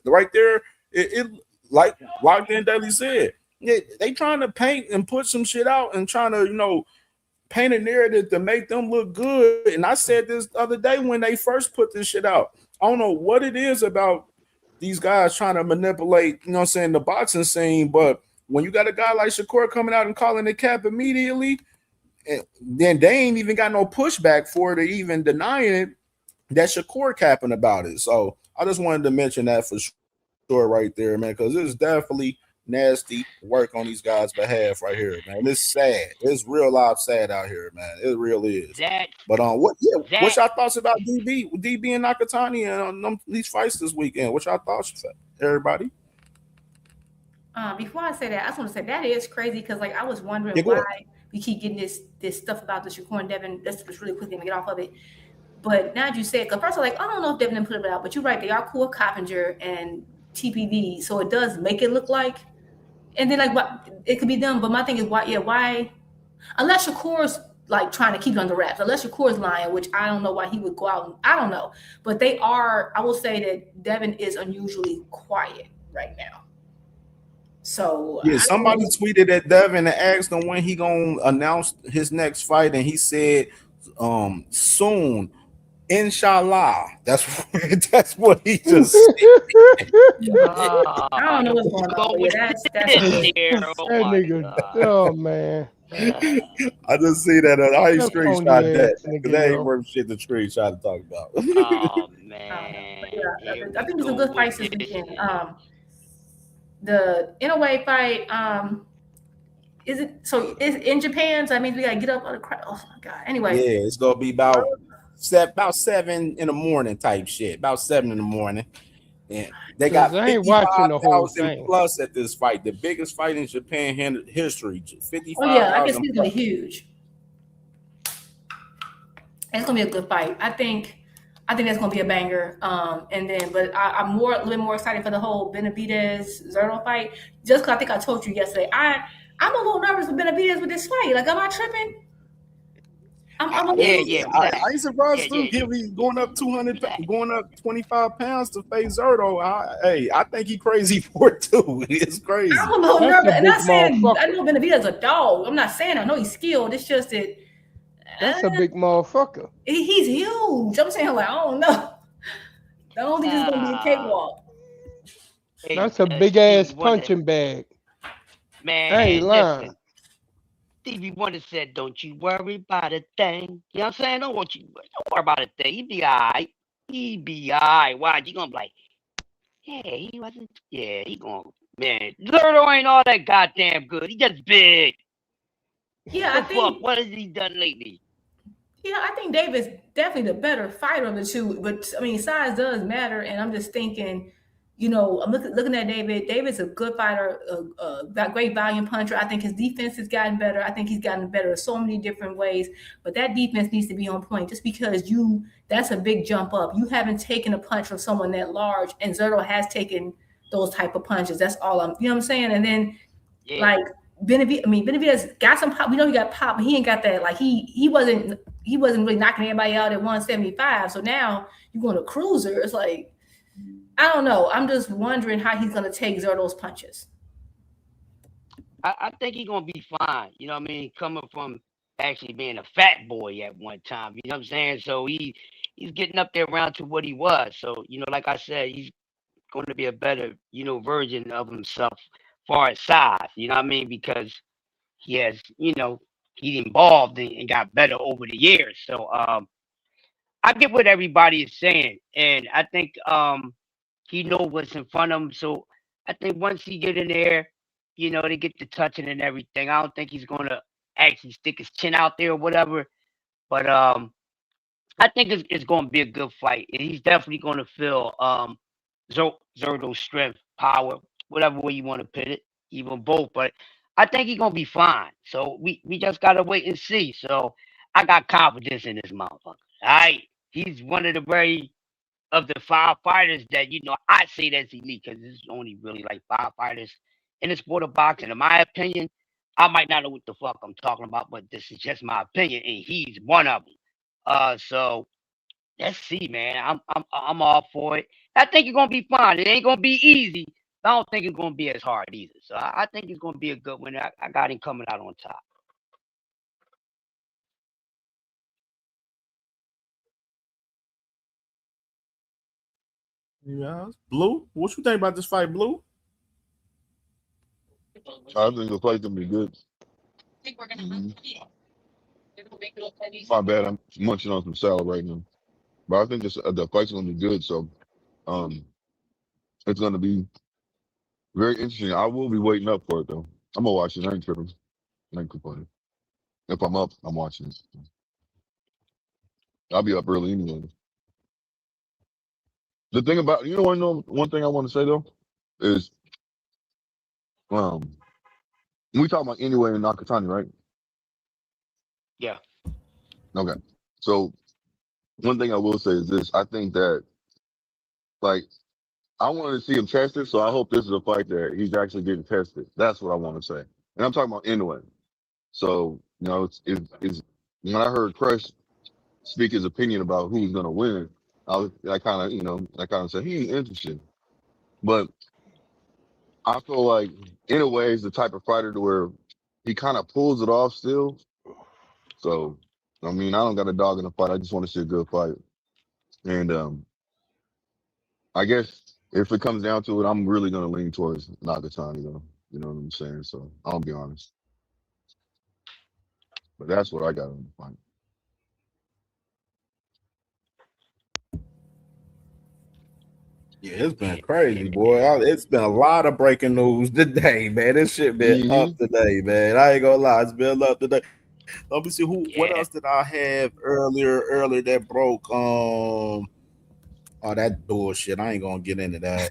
right there, it like Locked In Daily said, they trying to paint and put some shit out and trying to, paint a narrative to make them look good. And I said this the other day when they first put this shit out. I don't know what it is about these guys trying to manipulate, the boxing scene, but when you got a guy like Shakur coming out and calling it cap immediately, then they ain't even got no pushback for it or even denying it, that Shakur capping about it. So I just wanted to mention that for sure right there, man, because it's definitely nasty work on these guys' behalf right here, man. It's sad. It's real life sad out here, man. It really is. But what's y'all thoughts about DB and Nakatani and these fights this weekend? What y'all thoughts, everybody? Before I say that, I just want to say that is crazy because I was wondering why we keep getting this stuff about the Shakur and Devin. Let's just really quickly get off of it. But now that you said, because first I don't know if Devin didn't put it out, but you're right, they are cool with Coppinger and TPV, so it does make it look like. And then it could be them, but my thing is why unless Shakur's trying to keep it under wraps, unless Shakur's lying, which I don't know why he would go out. I don't know, but they are. I will say that Devin is unusually quiet right now. So somebody tweeted at Devin and asked him when he gonna announce his next fight, and he said soon. Inshallah. That's what he just said. I don't know what's going on. That's that nigga. Oh man. I just see that. I ain't screenshot that because that ain't worth shit to screenshot to talk about. Oh man. I think it's a good fight this weekend. The Inoue fight, is in Japan? So that means we gotta get up on the crowd. Oh my god. Anyway. Yeah, it's gonna be about 7 in the morning type shit. About 7 in the morning. And they got 55,000 plus at this fight. The biggest fight in Japan history. 55,000. Oh yeah, I guess it's gonna be huge. It's gonna be a good fight. I think that's gonna be a banger. But I'm a little bit more excited for the whole Benavidez Zerto fight. Just because I think I told you yesterday, I'm a little nervous with Benavidez with this fight. Am I tripping? I ain't surprised too. He's going up 200, going up 25 pounds to face Zerto. I think he's crazy for it too. It's crazy. I'm a little nervous. I'm not saying I know Benavidez a dog. I'm not saying I know he's skilled. It's just that that's a big motherfucker. He's huge. I'm saying I don't know. I don't think it's gonna be a cakewalk. That's a big ass punching bag. Man, hey, lying. Stevie Wonder said, "Don't you worry about a thing." You know what I'm saying? Don't worry about a thing. He be all right. He be all right. Why? You gonna be like, yeah, he wasn't. Yeah, he gonna. Man, Zerto ain't all that goddamn good. He just big. Yeah, I think. What has he done lately? Yeah, I think David's definitely the better fighter of the two. But I mean, size does matter, and I'm just thinking, you know, I'm looking at David. David's a good fighter, got great volume puncher. I think his defense has gotten better. I think he's gotten better in so many different ways. But that defense needs to be on point. Just because that's a big jump up. You haven't taken a punch from someone that large, and Zerto has taken those type of punches. That's all you know what I'm saying? And then like Benavidez got some pop. We know he got pop, but he ain't got that. Like he wasn't really knocking everybody out at 175. So now you're going to cruiser. It's like, I don't know. I'm just wondering how he's going to take Zerto's punches. I think he's going to be fine. You know what I mean? Coming from actually being a fat boy at one time. You know what I'm saying? So he's getting up there around to what he was. So, you know, like I said, he's going to be a better, you know, version of himself far as size. You know what I mean? Because he has, you know, he evolved and got better over the years. So I get what everybody is saying. And I think he knows what's in front of him. So I think once he get in there, you know, they get to touching and everything. I don't think he's going to actually stick his chin out there or whatever. But I think it's going to be a good fight. And he's definitely going to feel Zerto's strength, power, whatever way you want to put it, even both. But I think he's going to be fine. So we just got to wait and see. So I got confidence in this motherfucker. All right. He's one of the of the 5 fighters that, you know, I say that's elite because there's only really like 5 fighters in the sport of boxing. In my opinion, I might not know what the fuck I'm talking about, but this is just my opinion, and he's one of them. So let's see, man. I'm all for it. I think it's gonna be fine. It ain't gonna be easy. I don't think it's gonna be as hard either. So I think it's gonna be a good one. I got him coming out on top. Yeah, Blue. What you think about this fight, Blue? I think the fight's gonna be good. My bad, I'm munching on some salad right now. But I think the fight's gonna be good. So, it's gonna be very interesting. I will be waiting up for it though. I'm gonna watch it. I ain't tripping. I ain't complaining. If I'm up, I'm watching it. I'll be up early anyway. The thing about one thing I want to say though is we talking about anyway in Nakatani, right? Yeah. Okay. So one thing I will say is this: I think that like I wanted to see him tested, so I hope this is a fight that he's actually getting tested. That's what I want to say, and I'm talking about anyway. So you know, it's when I heard Crush speak his opinion about who's gonna win, I kind of said he ain't interested, but I feel like in a way he's the type of fighter to where he kind of pulls it off still. So I mean, I don't got a dog in the fight. I just want to see a good fight, and I guess if it comes down to it, I'm really gonna lean towards Nakatani though. You know what I'm saying? So I'll be honest, but that's what I got on the fight. Yeah, it's been crazy, boy. It's been a lot of breaking news today, man. This shit been up today, man. I ain't gonna lie, it's been up today. Let me see what else did I have earlier that broke? Oh, that bullshit. I ain't gonna get into that.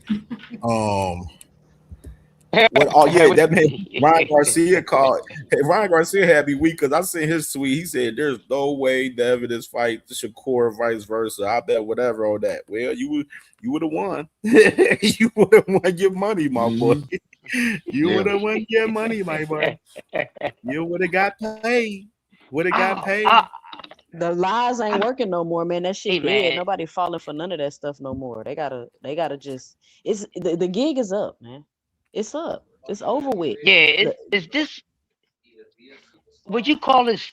That man Ryan Garcia called. Ryan Garcia had me weak because I seen his tweet. He said, "There's no way Devin is fight Shakur, vice versa. I bet whatever on that." Well, you would have won. You would have won your money, my boy. You would have won your money, my boy. You would have got paid. Would have got paid. The lies ain't working no more, man. That shit dead. Nobody falling for none of that stuff no more. They gotta just. It's the gig is up, man. It's up. It's over with. Yeah, is this? Would you call this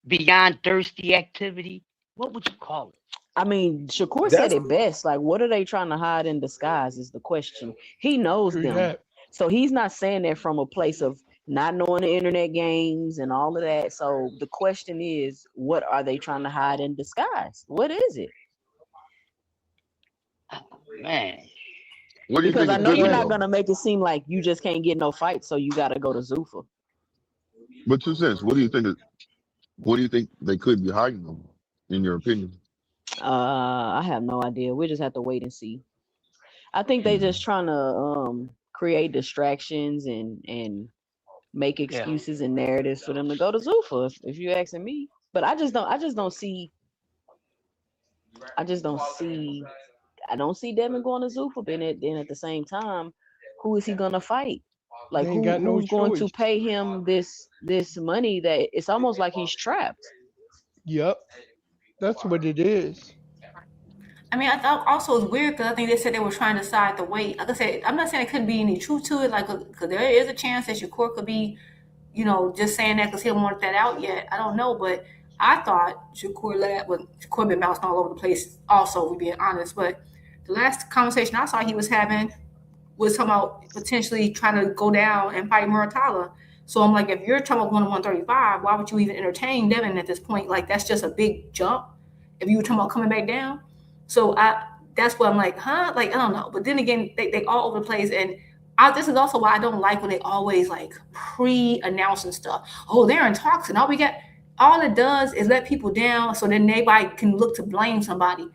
beyond thirsty activity? What would you call it? I mean, Shakur said it best. Like, what are they trying to hide in disguise is the question. He knows them. So he's not saying that from a place of not knowing the internet games and all of that. So the question is, what are they trying to hide in disguise? What is it? Man. Because I know you're not going to make it seem like you just can't get no fight, so you got to go to Zuffa. But 2 cents, what do you think they could be hiding them? in your opinion? I have no idea. We just have to wait and see. I think they just trying to create distractions and make excuses and narratives for them to go to Zuffa, if you're asking me. But I don't see Devin going to Zuffa, then at the same time, who is he gonna fight? Like They ain't got no who's going to choice. pay him this money that it's almost like he's trapped. Yep, that's what it is. I mean, I thought also it's weird because I think they said they were trying to decide the weight. Like I said, I'm not saying it couldn't be any truth to it, like because there is a chance that Shakur could be, just saying that because he don't want that out yet. I don't know, but I thought Shakur been bouncing all over the place. Also, we being honest, but the last conversation I saw he was having was talking about potentially trying to go down and fight Muratalla. So I'm like, if you're talking about going to 135, why would you even entertain Devin at this point? Like that's just a big jump. If you were talking about coming back down. So that's what I'm like, huh? Like, I don't know. But then again, they all over the place. And this is also why I don't like when they always like pre-announcing stuff. Oh, they're in talks and all it does is let people down so then nobody can look to blame somebody.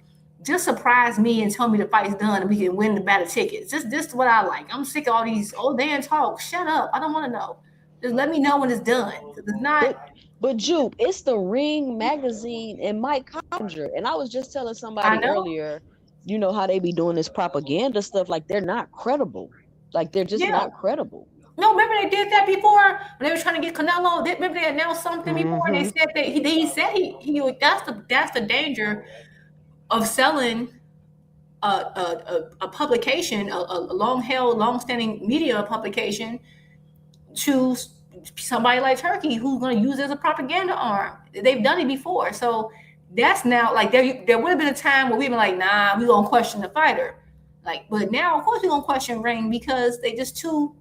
Just surprise me and tell me the fight's done and we can win the battle tickets. This is what I like. I'm sick of all these, they in talks. Shut up. I don't want to know. Just let me know when it's done. It's not. But Jupe, it's the Ring magazine and Mike Codger. And I was just telling somebody earlier, how they be doing this propaganda stuff, like they're not credible. Like they're just not credible. No, remember they did that before when they were trying to get Canelo. Remember they announced something before and they said that he said he that's the danger of selling a publication, a long-standing media publication to somebody like Turkey who's going to use it as a propaganda arm. They've done it before. So that's now like there would have been a time where we've been like, nah, we're going to question the fighter. Like, but now, of course, we're going to question Ring because they just too,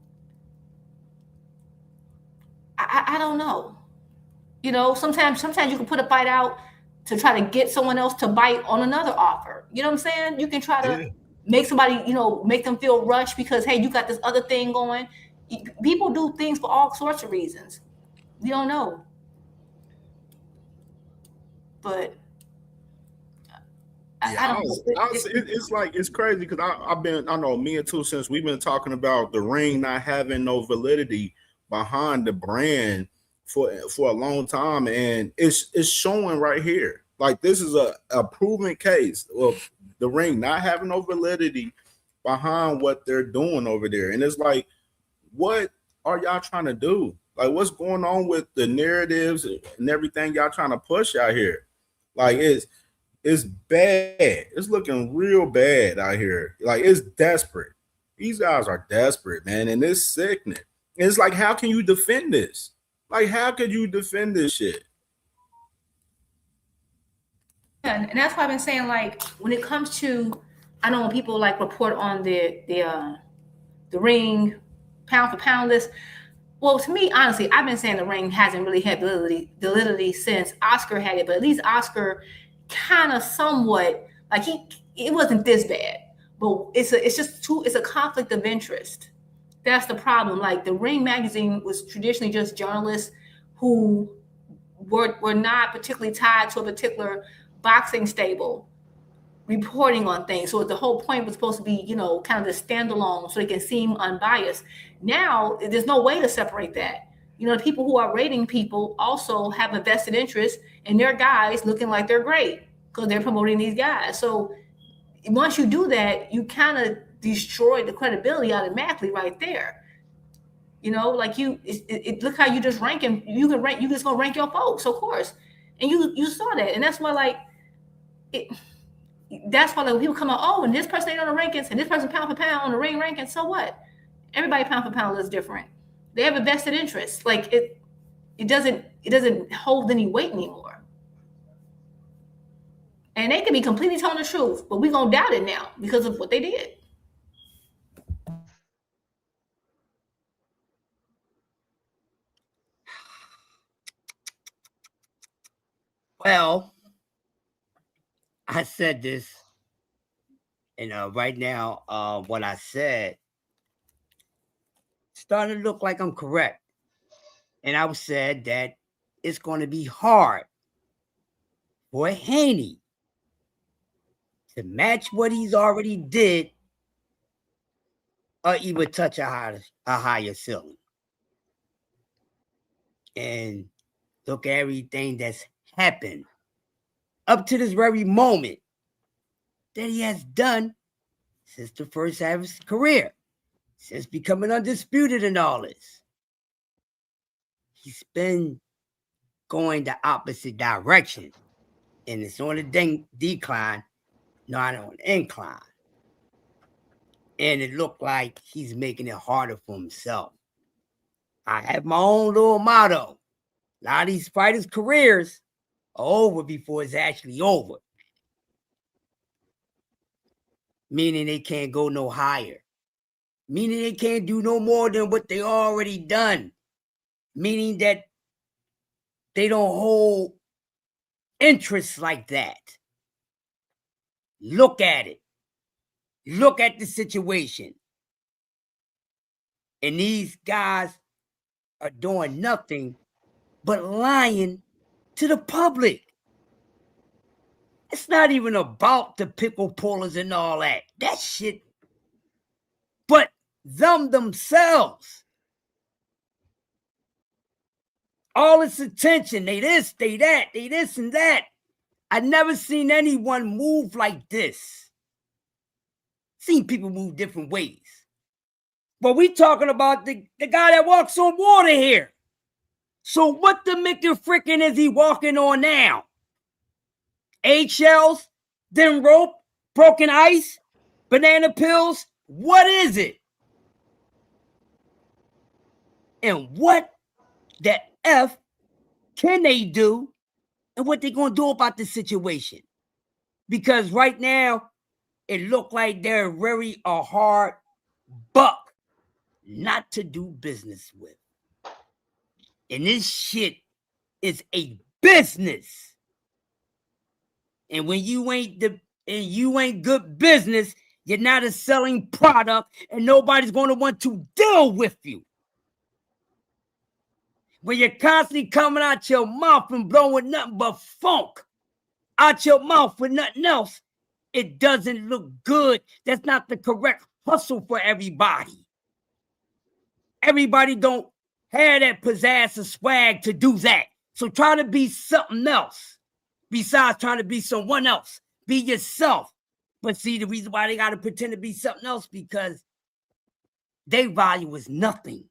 I don't know. Sometimes you can put a fight out to try to get someone else to bite on another offer. You know what I'm saying? You can try to make somebody, make them feel rushed because, hey, you got this other thing going. People do things for all sorts of reasons. You don't know. But I don't know. It's like, it's crazy because I know me and Two since we've been talking about the Ring not having no validity behind the brand for a long time, and it's showing right here. Like this is a proven case of the Ring not having no validity behind what they're doing over there. And it's like, what are y'all trying to do? Like, what's going on with the narratives and everything y'all trying to push out here? Like, it's bad. It's looking real bad out here. Like, it's desperate. These guys are desperate, man, and it's sickening. And it's like, how can you defend this? Like, how could you defend this shit? And that's why I've been saying, like, when it comes to, I know when people like report on the Ring pound for pound list. Well, to me, honestly, I've been saying the Ring hasn't really had validity since Oscar had it, but at least Oscar kind of somewhat like it wasn't this bad. But it's a conflict of interest. That's the problem. Like the Ring magazine was traditionally just journalists who were not particularly tied to a particular boxing stable reporting on things. So the whole point was supposed to be, kind of the standalone so they can seem unbiased. Now, there's no way to separate that. The people who are rating people also have a vested interest in their guys looking like they're great because they're promoting these guys. So once you do that, you kind of destroy the credibility automatically right there. Like look how you just ranking. You just gonna rank your folks, of course. And you saw that. And that's why like people come out, and this person ain't on the rankings, and this person pound for pound on the Ring rankings. So what? Everybody pound for pound is different. They have a vested interest. Like it doesn't hold any weight anymore. And they can be completely telling the truth, but we're gonna doubt it now because of what they did. Well, I said this, and right now, what I said starting to look like I'm correct. And I said that it's going to be hard for Haney to match what he's already did or even touch a higher ceiling. And look at everything that's happened up to this very moment that he has done since the first half of his career, since becoming undisputed and all this. He's been going the opposite direction, and it's on a decline, not on an incline. And it looked like he's making it harder for himself. I have my own little motto. A lot of these fighters' careers are over before it's actually over. Meaning they can't go no higher. Meaning they can't do no more than what they already done. Meaning that they don't hold interests like that. Look at it. Look at the situation. And these guys are doing nothing but lying to the public. It's not even about the pickle pullers and all that. That shit. But them themselves. All this attention. They this, they that, they this and that. I've never seen anyone move like this. Seen people move different ways. But we talking about the guy that walks on water here. So what the Mickey frickin' is he walking on now? Eggshells, then rope, broken ice, banana peels. What is it? And what the F can they do? And what they gonna do about the situation? Because right now, it look like they're very a hard buck not to do business with. And this shit is a business. And when you ain't good business, you're not a selling product, and nobody's going to want to deal with you. When you're constantly coming out your mouth and blowing nothing but funk out your mouth with nothing else, it doesn't look good. That's not the correct hustle for everybody. Everybody don't have that pizzazz or swag to do that. So try to be something else besides trying to be someone else. Be yourself. But see, the reason why they got to pretend to be something else because their value is nothing.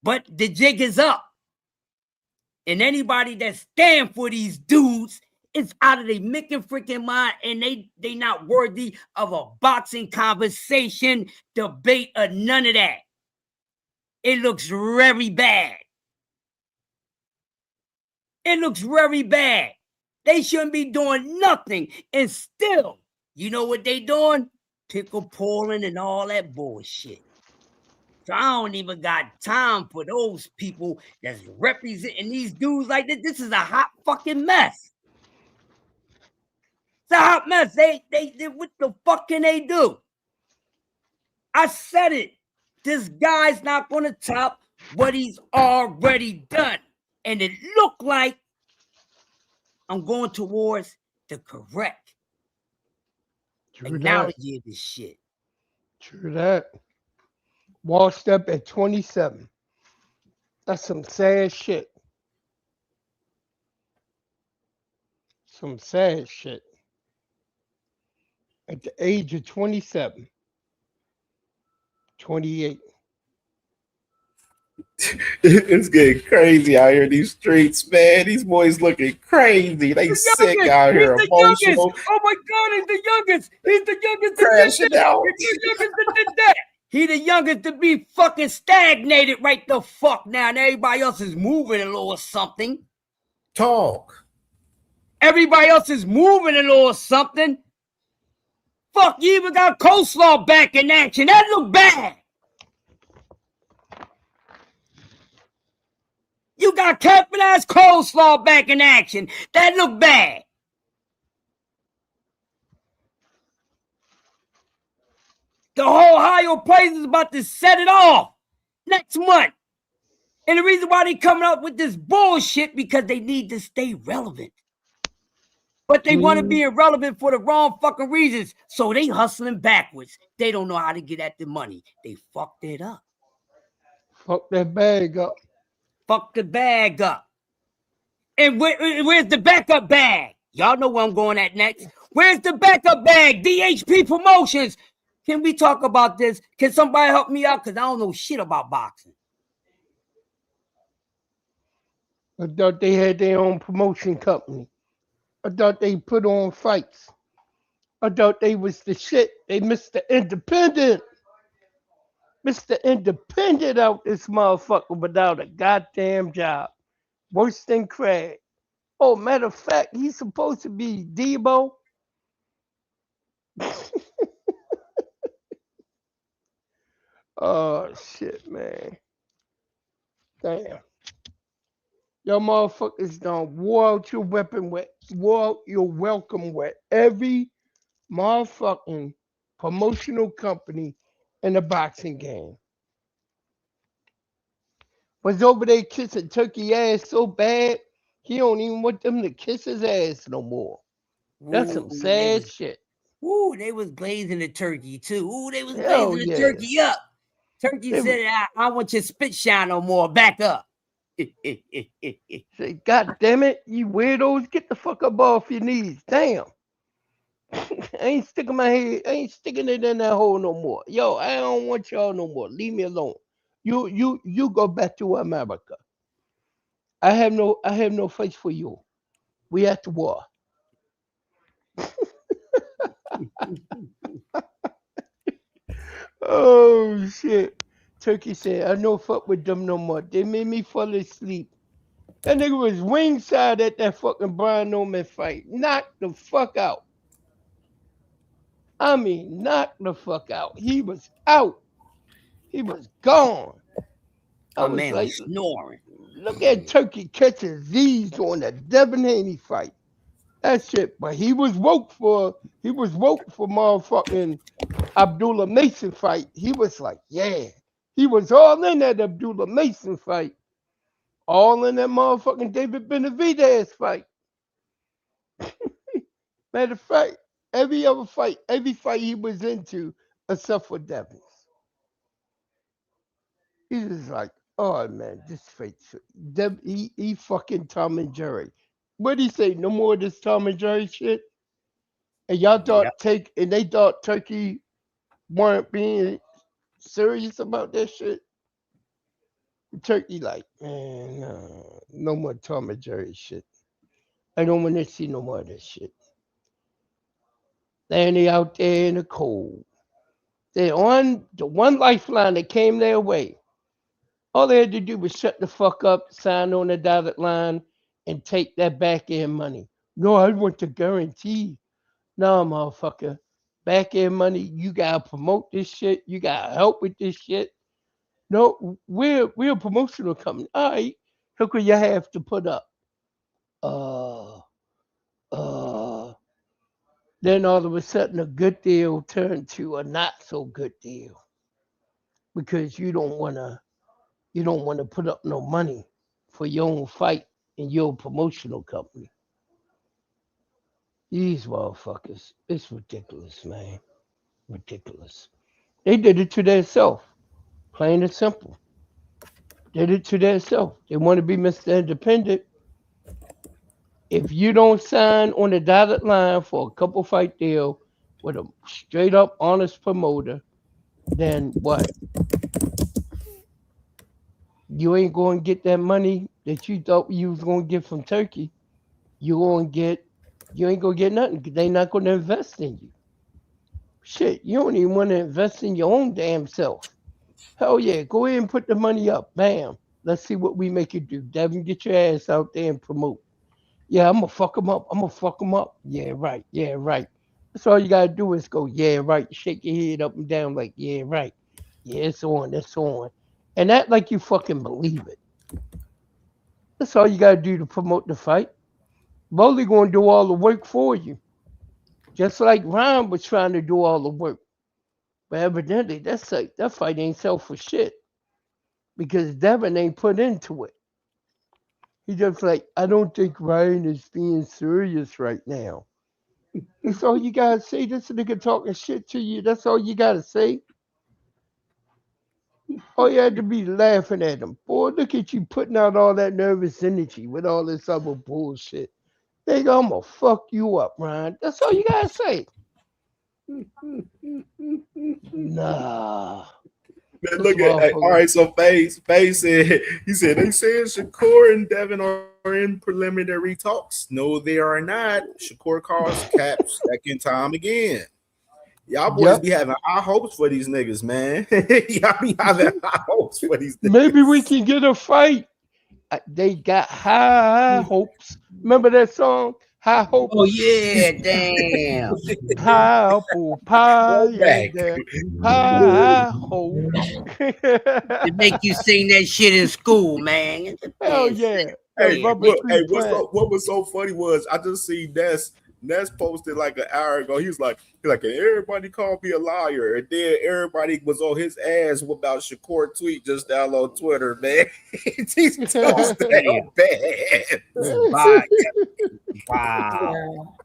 But the jig is up. And anybody that stand for these dudes is out of their making freaking mind, and they not worthy of a boxing conversation, debate, or none of that. It looks very bad. It looks very bad. They shouldn't be doing nothing. And still, you know what they doing? Pickle pulling and all that bullshit. So I don't even got time for those people that's representing these dudes like this. This is a hot fucking mess. It's a hot mess. They what the fuck can they do? I said it. This guy's not going to top what he's already done. And it looked like I'm going towards the correct analogy of this shit. True that. Washed up at 27. That's some sad shit. Some sad shit. At the age of 27. 28. It's getting crazy out here in these streets, man. These boys looking crazy. They sick out here, emotional. Oh my God, he's the youngest. He's the youngest. Crashing out. He's the youngest that did that. He the youngest to be fucking stagnated right the fuck now. And everybody else is moving a little something. Talk. Everybody else is moving a little something. Fuck, you even got coleslaw back in action. That look bad. You got capitalized coleslaw back in action. That look bad. The whole Ohio place is about to set it off next month. And the reason why they coming up with this bullshit because they need to stay relevant. But they want to be irrelevant for the wrong fucking reasons. So they hustling backwards. They don't know how to get at the money. They fucked it up. Fuck that bag up. Fuck the bag up. And where's the backup bag? Y'all know where I'm going at next. Where's the backup bag? DHP Promotions. Can we talk about this? Can somebody help me out? Because I don't know shit about boxing. I thought they had their own promotion company. I thought they put on fights. I thought they was the shit. They Mr. Independent. Mr. Independent out this motherfucker without a goddamn job. Worse than Craig. Oh, matter of fact, he's supposed to be Debo. Oh, shit, man. Damn. Y'all motherfuckers done wore out your weapon with, wore out your welcome with every motherfucking promotional company in the boxing game. Was over there kissing Turkey ass so bad, he don't even want them to kiss his ass no more. That's some sad shit. Ooh, they was glazing the turkey too. Ooh, they was glazing the turkey up. Turkey said, I want your spit shine no more. Back up. Say, God damn it, you weirdos, get the fuck up off your knees. Damn. I ain't sticking my head, I ain't sticking it in that hole no more. Yo, I don't want y'all no more. Leave me alone. You go back to America. I have no face for you. We at the war. Oh shit. Turkey said, I no fuck with them no more. They made me fall asleep. That nigga was ringside at that fucking Brian Norman fight. Knocked the fuck out. I mean, knocked the fuck out. He was out. He was gone. I was man like, was snoring. Look at Turkey catching Z's on the Devin Haney fight. That shit. But he was woke for motherfucking Abdullah Mason fight. He was like, yeah. He was all in that Abdullah Mason fight. All in that motherfucking David Benavidez fight. Matter of fact, every fight he was into, except for Devin's. He was like, oh man, this fight, he fucking Tom and Jerry. What'd he say? No more of this Tom and Jerry shit? And y'all thought they thought Turkey weren't being serious about that shit? Turkey like, man, no more Tom and Jerry shit. I don't want to see no more of this shit. Then they out there in the cold. They on the one lifeline that came their way. All they had to do was shut the fuck up, sign on the dotted line, and take that back end money. No, I want the guarantee. No, motherfucker. Back end money, you gotta promote this shit. You gotta help with this shit. No, we're a promotional company. All right, how could you have to put up? Then all of a sudden a good deal turned to a not so good deal. Because you don't wanna put up no money for your own fight in your promotional company. These motherfuckers, it's ridiculous, man. Ridiculous. They did it to themselves. Plain and simple. Did it to themselves. They want to be Mr. Independent. If you don't sign on the dotted line for a couple fight deal with a straight up honest promoter, then what? You ain't going to get that money that you thought you was going to get from Turkey. You ain't going to get nothing. They not going to invest in you. Shit, you don't even want to invest in your own damn self. Hell yeah, go ahead and put the money up. Bam. Let's see what we make you do. Devin, get your ass out there and promote. Yeah, I'm going to fuck them up. Yeah, right. That's all you got to do is go, yeah, right. Shake your head up and down like, yeah, right. Yeah, it's on. And act like you fucking believe it. That's all you got to do to promote the fight. Bowley going to do all the work for you. Just like Ryan was trying to do all the work. But evidently, that fight ain't sell for shit. Because Devin ain't put into it. He just like, I don't think Ryan is being serious right now. That's all you gotta say. This nigga talking shit to you. That's all you gotta say. All you had to be laughing at him. Boy, look at you putting out all that nervous energy with all this other bullshit. Nigga, I'm gonna fuck you up, Ryan. That's all you gotta say. Nah. Man, look at all right. So Faye said they said Shakur and Devin are in preliminary talks. No, they are not. Shakur calls caps second time again. Y'all boys be having high hopes for these niggas, man. Y'all be having high hopes for these niggas. Maybe we can get a fight. They got high hopes. Remember that song? High hopes. Oh yeah, damn. High apple pie. Yeah, high hopes. They make you sing that shit in school, man. Hell yeah. Hey, what was so funny was I just see Ness posted like an hour ago. He was like, everybody called me a liar, and then everybody was on his ass about Shakur tweet just down on Twitter, man. He's so damn bad. Wow.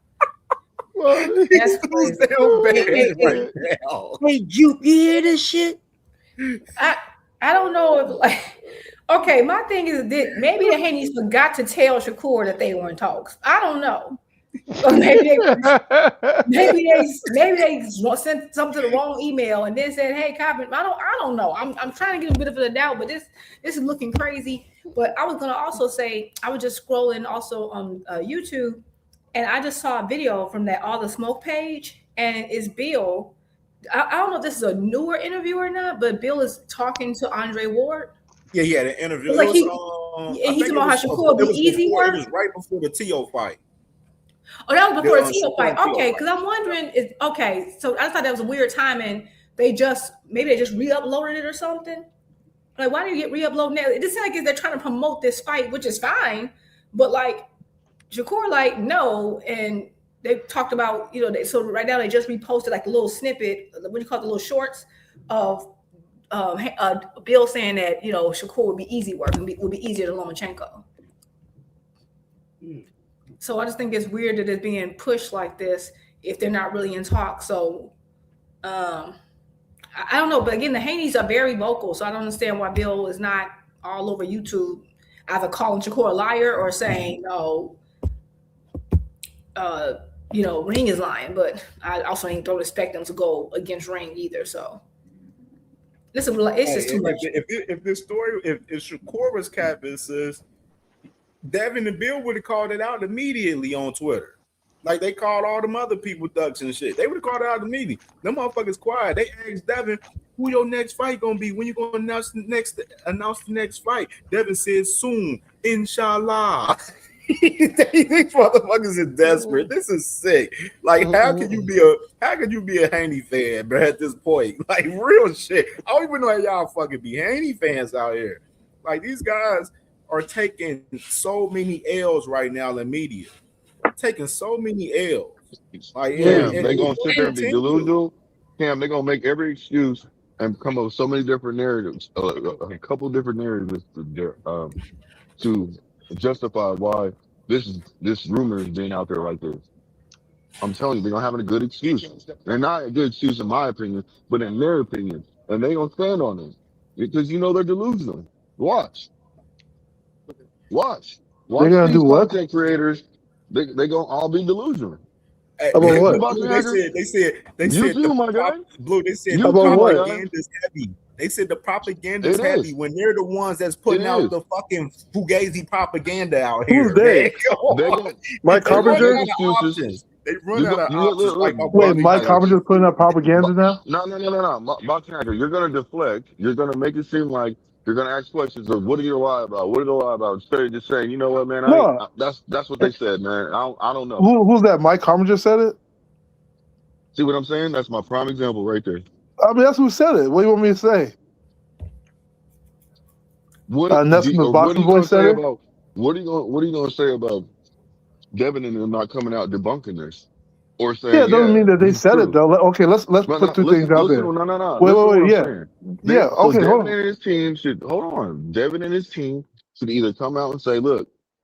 That's crazy. Right now. Hey, you hear this shit? I don't know if like. Okay, my thing is that maybe the Haney's forgot to tell Shakur that they were in talks. I don't know. Or maybe they sent something to the wrong email and then said, "Hey, copy." I don't know. I'm trying to get a bit of a doubt, but this is looking crazy. But I was gonna also say I was just scrolling also on YouTube, and I just saw a video from that All the Smoke page, and it's Bill. I don't know if this is a newer interview or not, but Bill is talking to Andre Ward. Yeah, he had an interview. Like he's talking about how Shakur be easy work. It was right before the Tito fight. Oh, that was before the Tito fight. Okay, because I'm wondering, so I thought that was a weird timing. Maybe they just re-uploaded it or something. Like, why do you get re-uploaded now? It just sounds like they're trying to promote this fight, which is fine. But like Shakur, like, no, and they talked about, so right now they just reposted like a little snippet, what do you call it, the little shorts of Bill saying that, Shakur would be easy work and would be easier than Lomachenko. So I just think it's weird that it's being pushed like this if they're not really in talk. So I don't know. But again, the Haneys are very vocal. So I don't understand why Bill is not all over YouTube either calling Shakur a liar or saying, no, Ring is lying. But I also don't expect them to go against Ring either. So it's just too much. If this story, if Shakur was capping, says Devin and Bill would have called it out immediately on Twitter. Like they called all them other people ducks and shit. They would have called it out immediately. Them motherfuckers quiet. They asked Devin, who your next fight gonna be? When you gonna announce the next fight? Devin said soon, inshallah. These motherfuckers are desperate. This is sick. Like, how can you be a Haney fan, bro, at this point? Like, real shit. I don't even know how y'all fucking be Haney fans out here. Like, these guys are taking so many L's right now in media. Taking so many L's. Like, they're gonna sit there and be delusional. Cam, they're gonna make every excuse and come up with so many different narratives, a couple different narratives to justify why this rumor is being out there like this. I'm telling you, they're gonna have a good excuse. They're not a good excuse in my opinion, but in their opinion, and they're gonna stand on it because they're delusional. Watch. They're gonna do what? Content creators, they gonna all be delusional. About what? They said the propaganda's heavy. They said the propaganda's heavy when they're the ones that's putting out the fucking fugazi propaganda out here. Who's they? Mike Carpenter? They run out of options. Wait, Mike Carpenter's putting out propaganda now? No. Bob Tracker, you're gonna deflect. You're gonna make it seem like you're gonna ask questions of what are you lie about? What are they lie about? Instead of just saying, you know what, man? That's what they said, man. I don't know. Who's that? Mike Carpenter said it? See what I'm saying? That's my prime example right there. I mean, that's who said it. What do you want me to say? What are you gonna say about? What are you gonna say about Devin and them not coming out debunking this? Or saying, it doesn't mean that they said it though. Okay, let's put two things out there. No. Wait, yeah. Okay, Devin and his team should Devin and his team should either come out and say, look,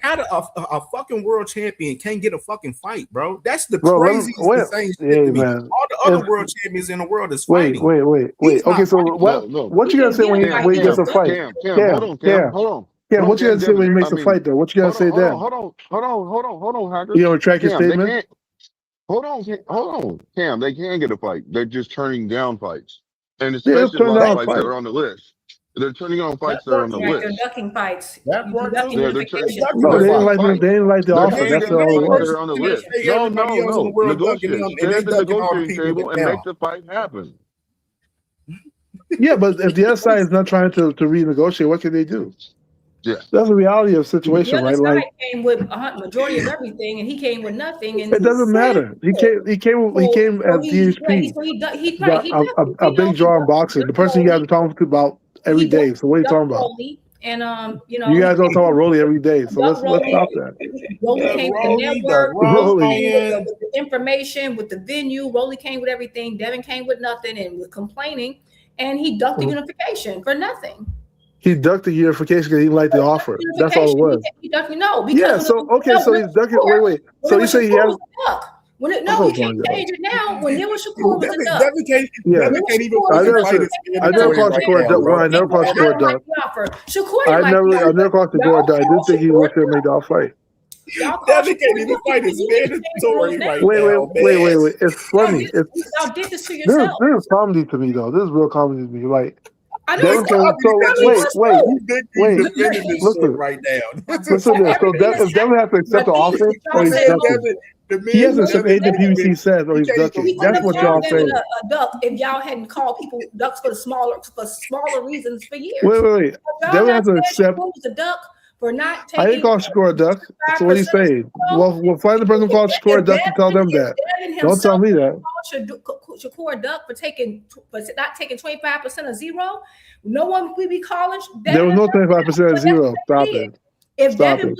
how a fucking world champion can't get a fucking fight, bro? That's the craziest insane shit to me. Man. All the other world champions in the world is Wait. fighting. Okay, so what you gonna say when he gets a fight? Cam, hold on. Yeah, what you gonna say when he makes a fight though? What you gonna say then? Hold on, Hacker. You gonna retract your statement? Hold on, Cam. They can get a fight. They're just turning down fights. and especially a turn lot of down fights fight. that are on the list. They're turning on fights that are on the Right, they're list. ducking fights. That You part ducking too. They're turning. notifications. No, they didn't Right, like fight. they didn't like the They're offer. turning That's down all it fights that was. are on the list. Hey, No, everybody else in the world ducking Negotiate. them, Stay and at they the ducking all the negotiating people table that and now. make the fight happen. Yeah, but if the other side is not trying to renegotiate, what can they do? Yeah, that's the reality of the The situation, other right? side Like came with a majority of everything, and he came with nothing. And it doesn't matter. He came at DHP, a big draw in boxing. The person you guys are talking about every day. So what are you talking about? And You guys don't talk about Rolly every day. So let's stop that. Rolly came with the network, Rolly. with the information, with the venue. Rolly came with everything. Devin came with nothing and was complaining, and he ducked the unification for nothing. He ducked the unification because he didn't like the offer. That's all it was. He ducked no. Yeah. So okay. So he's ducking. Wait. So you say he has. When it, no, you can't change it now. When there was Shakur was a duck. Devin can't even I never called Shakur a duck. Well, I never called Shakur a duck. I never called Shakur a duck. I did think he was going to make that fight. Devin can't even fight his mandatory right now. Wait. It's funny. Y'all did this to yourself. This is comedy to me, though. This is real comedy to me. Like, I know. Wait. Listen right now. Listen to this. So if Devin has to accept the offer, or he's ducking. He has to accept anything PBC says, or he's ducking. That's what y'all saying. A duck if y'all hadn't called people ducks for smaller reasons for years. Wait. Devin has to accept. A duck for not taking. I didn't call Shakur a duck. That's what he's saying. Well, find the person who called Shakur a duck and tell them that. Don't tell me that. Shakur a duck for not taking 25% of zero. No one would be calling. There was no 25% of zero. Stop it. If Devin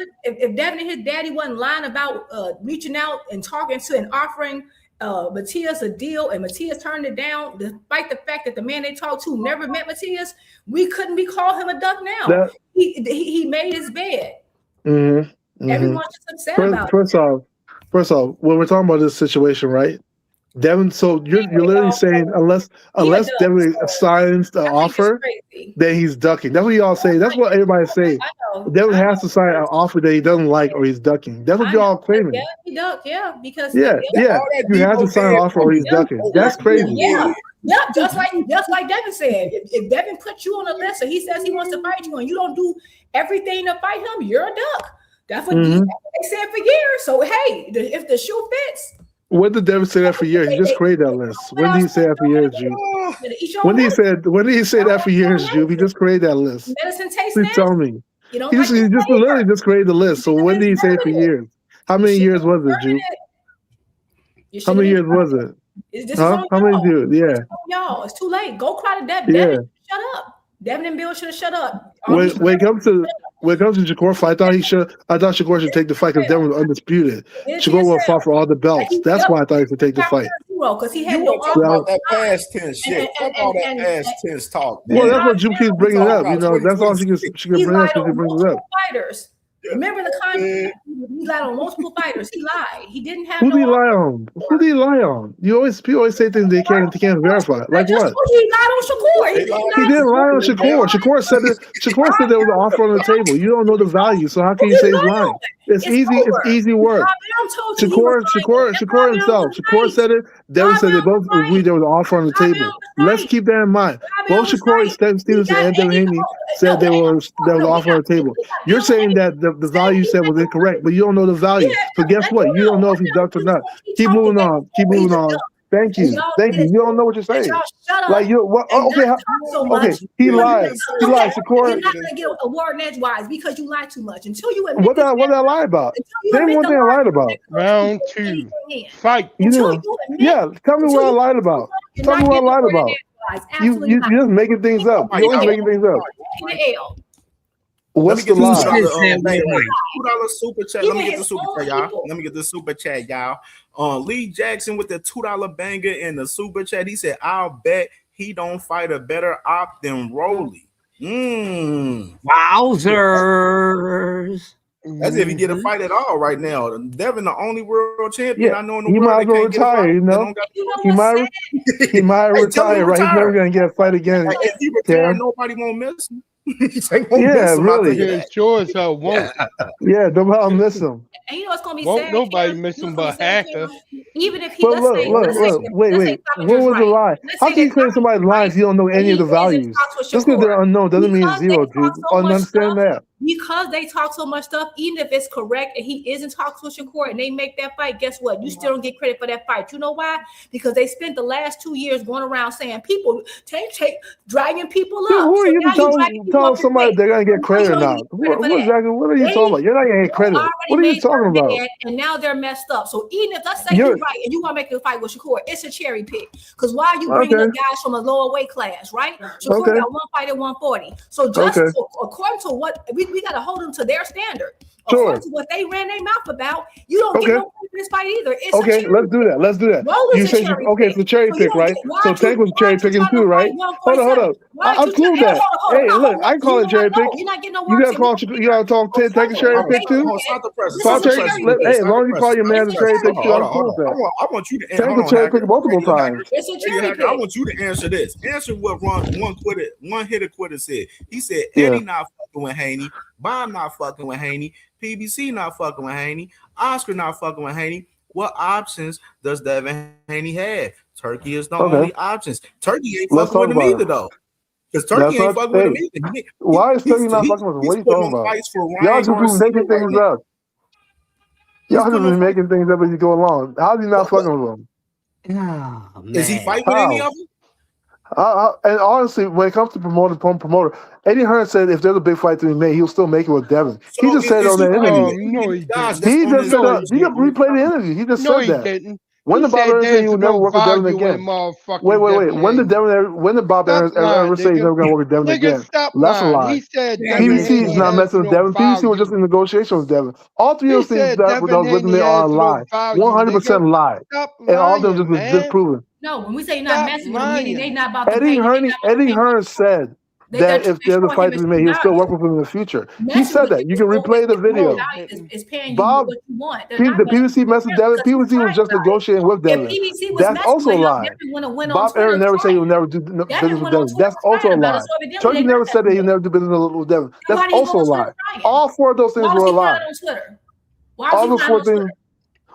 and his daddy wasn't lying about reaching out and talking to and offering Matias a deal, and Matias turned it down, despite the fact that the man they talked to never met Matias, we couldn't be calling him a duck now. He made his bed. Everyone's just upset about it. First off, when we're talking about this situation, right? Devin, so you're literally saying unless Devin signs the offer, then he's ducking. That's what y'all say. That's what everybody's saying. Devin has to sign an offer that he doesn't like, or he's ducking. That's what y'all claiming. Yeah, he ducked. Yeah, because you have to sign an offer, or he's ducking. That's crazy. Yeah, just like Devin said. If Devin puts you on a list, or he says he wants to fight you, and you don't do everything to fight him, you're a duck. That's what they said for years. So hey, if the shoe fits. When did Devin say that for years? He just created that list. When did he say that for years, Jude? When did he say that for years, Jude? He just created that list. Please tell me. He just literally just created the list. So when did he say it for years? How many years was it, Jude? How many years was it? How many years? Yeah. Y'all, it's too late. Go cry to Devin. Devin, shut up. Devin and Bill should have shut up. When it comes to Shakur fight, I thought Shakur should take the fight because Devin was undisputed. Shakur will fight for all the belts. That's why I thought he should take the fight. Because he had no about that past tense shit. Fuck all that past tense talk. Well, that's what Juke keeps bringing up. You know, that's all she can bring up because he brings it up. Fighters. Remember the contract? He lied on multiple fighters. He lied. He didn't have. Who did he lie on? Who did he lie on? People always say things they can't verify. Like what? He lied on Shakur. He didn't lie on Shakur. Shakur said there was an offer on the table. You don't know the value, so how can you say he's lying? It's easy work. Shakur himself. Shakur said it. Devin said they both agreed there was an offer on the table. Let's keep that in mind. Both Shakur, Stevenson, and Devin Haney said there was an offer on the table. You're saying that the value you said was incorrect, but you don't know the value. So guess what? You don't know if he's ducked or not. Keep moving on. Thank you. You don't know what you're saying. Like you, what? Okay. He lied. Shakur. You're not gonna get a award edgewise because you lied too much. Until you admit what did I lie about? Then one thing I lied about. Round 2. Fight. Tell me what I lied about. Tell me what I lied about. You just making things up. You're always making things up. What's the lie? $2 super chat. Let me get the super chat, y'all. Let me get the super chat, y'all. Lee Jackson with the $2 banger in the super chat. He said, "I'll bet he don't fight a better op than Rolly." Wowzers! As if he get a fight at all right now. Devin, the only world champion I know in the he world. He might well retire. You know, he might retire. Right? He's never gonna get a fight again. If he retire, nobody won't miss him. Yeah, really. Yeah, sure as hell won't. Yeah, nobody miss him. And you know what's gonna be Won't sad? nobody Kim? miss You know him what's but gonna be sad, Hacker. Kim? Even if he, But look, wait. What was the lie? How can you claim somebody's lies? You don't know any of the values. Just because they're unknown doesn't mean zero, dude. Understand that. Because they talk so much stuff, even if it's correct and he isn't talking with Shakur and they make that fight, guess what? You still don't get credit for that fight. You know why? Because they spent the last 2 years going around saying people dragging people up. Dude, who are you to tell somebody they're gonna get credit or not? What are you talking about? You're not gonna get credit. What are you talking about? And now they're messed up. So even if let's say you're right and you want to make a fight with Shakur, it's a cherry pick. Because why are you bringing up guys from a lower weight class, right? Shakur got one fight at 140. So just according to what we got to hold them to their standard. According to what they ran their mouth about, you don't get no credit for this fight either. It's let's do that. Let's do that. You say it's a cherry pick, right? So Tank was cherry picking too, right? Hold on. I'm cool with that. Hey, look, I call it cherry pick. You gotta talk Tank a cherry pick too. Hey, as long as you call your man a cherry pick too, I'm cool with that. I want you to Tank was cherry pick multiple times. I want you to answer this. Answer what one hitter quitter said. He said Eddie not fucking with Haney, Bond not fucking with Haney, PBC not fucking with Haney, Oscar not fucking with Haney. What options does Devin Haney have? Turkey is the only options. Turkey ain't fucking with him either, though. Because Turkey ain't fucking with him either. Why is Turkey not fucking with him? What are you talking about? Y'all just be making things up. Y'all just be making things up as you go along. How is he not fucking with him? Oh, is he fighting with any of them? And honestly, when it comes to promoter, Eddie Hearn said if there's a big fight to be made, he'll still make it with Devin. So he just said on the interview. No, he just said he replayed the interview. He just said that. Didn't. When did Bob ever say he would never work with Devin again? Wait. When did Bob ever say he's never going to work with Devin again? That's a lie. PBC is not messing with Devin. PBC was just in negotiation with Devin. All three of those things that was written there are a lie. 100% lie. And all of them just disproven. No, when we say not messing with him, meaning they not about to Eddie Hearn said that if there's a fight to be made, he'll still work with him in the future. He said that. You can replay the video. Bob, the PBC messed with Devin. PBC was just negotiating with Devin. That's also a lie. Bob Aaron never said he would never do business with Devin. That's also a lie. Turkey never said that he would never do business with Devin. That's also a lie. All four of those things were a lie.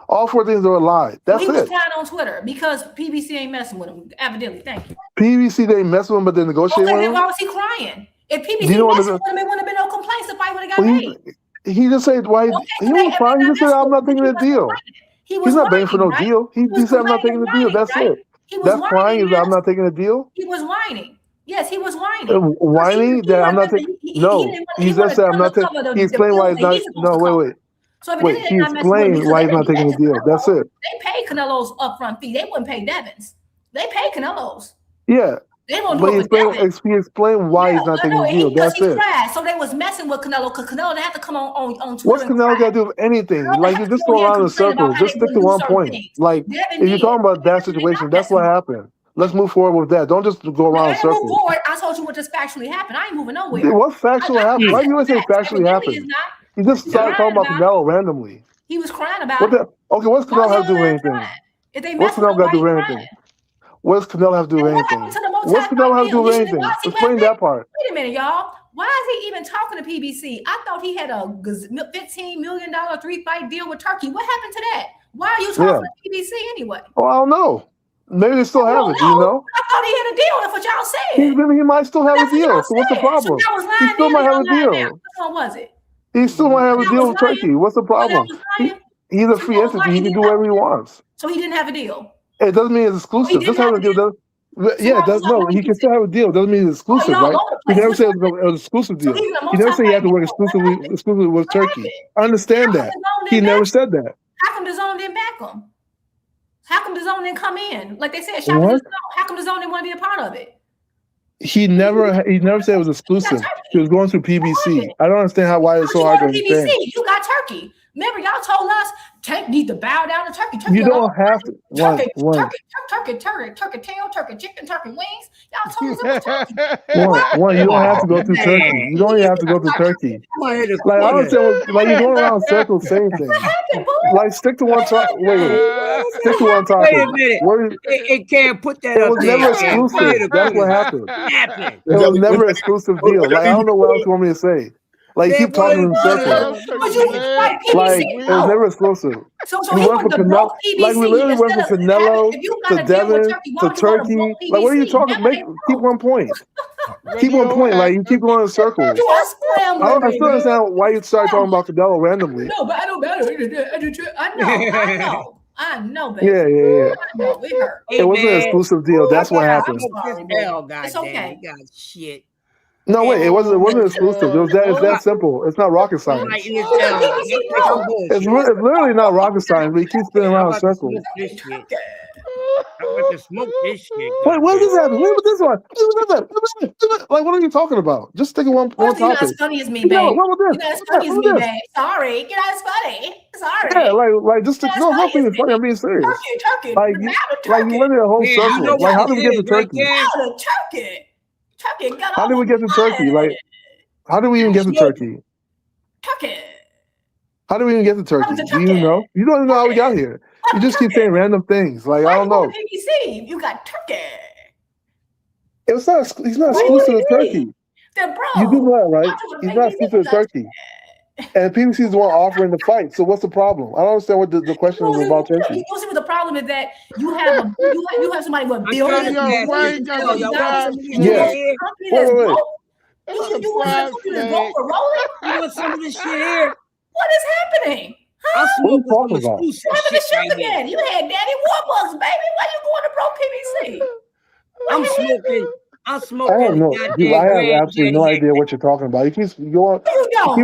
All four things are a lie. That's it. He was crying on Twitter because PBC ain't messing with him. Evidently, thank you. PBC didn't mess with him, but they negotiated with him. Then why was he crying? If PBC messed with him, it wouldn't have been no complaints. The fight would have got made. He just said why he was crying. He just said I'm not taking the deal. He's not begging for no deal. He said I'm not taking the deal. That's it. That's crying. Is I'm not taking the deal. He was whining. Yes, he was whining. Whining that I'm not taking. No, he just said I'm not taking. He explained why he's not. No, wait. So wait, he explained why he's not taking the deal. That's it. They paid Canelo's upfront fee. They wouldn't pay Devin's. They paid Canelo's. Yeah. They won't do it with he explained why he's not taking the deal. That's it. So they was messing with Canelo because Canelo didn't have to come on Twitter. What's Canelo got to do with anything? Like, you just go around in circles. Just stick to one point. Like, if you're talking about that situation, that's what happened. Let's move forward with that. Don't just go around in circles. I told you what just factually happened. I ain't moving nowhere. What factually happened? Why do you always say factually happened? He just started talking about Canelo randomly. He was crying about it. Okay, what's Canelo have to do with anything? What's Canelo got to do with anything? What does Canelo have to do with anything? What's Canelo have to do with anything? Explain that part. Wait a minute, y'all. Why is he even talking to PBC? I thought he had a $15 million 3-fight deal with Turkey. What happened to that? Why are you talking to PBC anyway? Oh, I don't know. Maybe they still have it, you know? I thought he had a deal. That's what y'all said. He might still have a deal. So what's the problem? He still might have a deal. Which one was it? He still might have a deal with Turkey. What's the problem? He's a free entity. He can do whatever he wants. So he didn't have a deal. It doesn't mean it's exclusive. Just having a deal. He can still have a deal. Doesn't mean it's exclusive, right? He never said it was an exclusive deal. He never said he had to work exclusively with Turkey. I understand that. He never said that. How come the zone didn't back him? How come the zone didn't come in? Like they said, how come the zone didn't want to be a part of it? He never said it was exclusive. He was going through PBC. I don't understand why it's so hard to understand. PBC, you got Turkey. Remember, y'all told us Tank need to bow down to turkey. You don't have to. Turkey tail, turkey chicken, turkey wings. Y'all told us it was turkey. One, you don't have to go through turkey. You don't even have to go through turkey. Like I understand, like you're going around circles saying things. Like stick to one topic. Wait. Stick to one topic. Wait a minute. It can't put that. It was never exclusive. That's what happened. It was never an exclusive deal. Like I don't know what else you want me to say. Like you keep talking in circles. Like it was never exclusive. So we went from Canelo. Like we literally went from Canelo to Devin to Turkey. Like what are you talking? Keep one point. Keep one point. Like you keep going in circles. I still understand why you started talking about Canelo randomly. No, but I know better. I know, baby. Yeah. I know, it hurt. It wasn't an exclusive deal. That's what happened. It's okay. God, shit. No, wait, it wasn't exclusive. It's that simple. It's not rocket science. It's literally not rocket science, but he keeps spinning around in circles. I'm about to smoke this shit. Wait, what is happening? What was this one? Like, what are you talking about? Just stick in one topic. You're not as funny as me, babe. You're not as funny as me, babe. Sorry, you're not as funny. Sorry. Yeah, like just stick. No, not being funny. I'm being serious. Turkey. Like you went in a whole circle. Like, how did we get to Turkey? How did we get to Turkey? Like, how did we even get to Turkey? How did we even get to Turkey? Do you know? You don't even know how we got here. You just keep saying random things. Like I don't know. BBC, you got Turkey. It's not. He's not exclusive to Turkey. Then, bro, you do know that, right? He's not exclusive to Turkey. And PBC is the one offering the fight. So what's the problem? I don't understand what the question is about Turkey. You see what the problem is that you have somebody with billions. Yeah. Wait. You want some of this shit here? What is happening? What are you talking about? What happened to Sugar Daddy? You had Daddy Warbucks, baby. Why you going to Bro PBC? I'm smoking. I don't know. Dude, I have absolutely no idea what you're talking about. You keep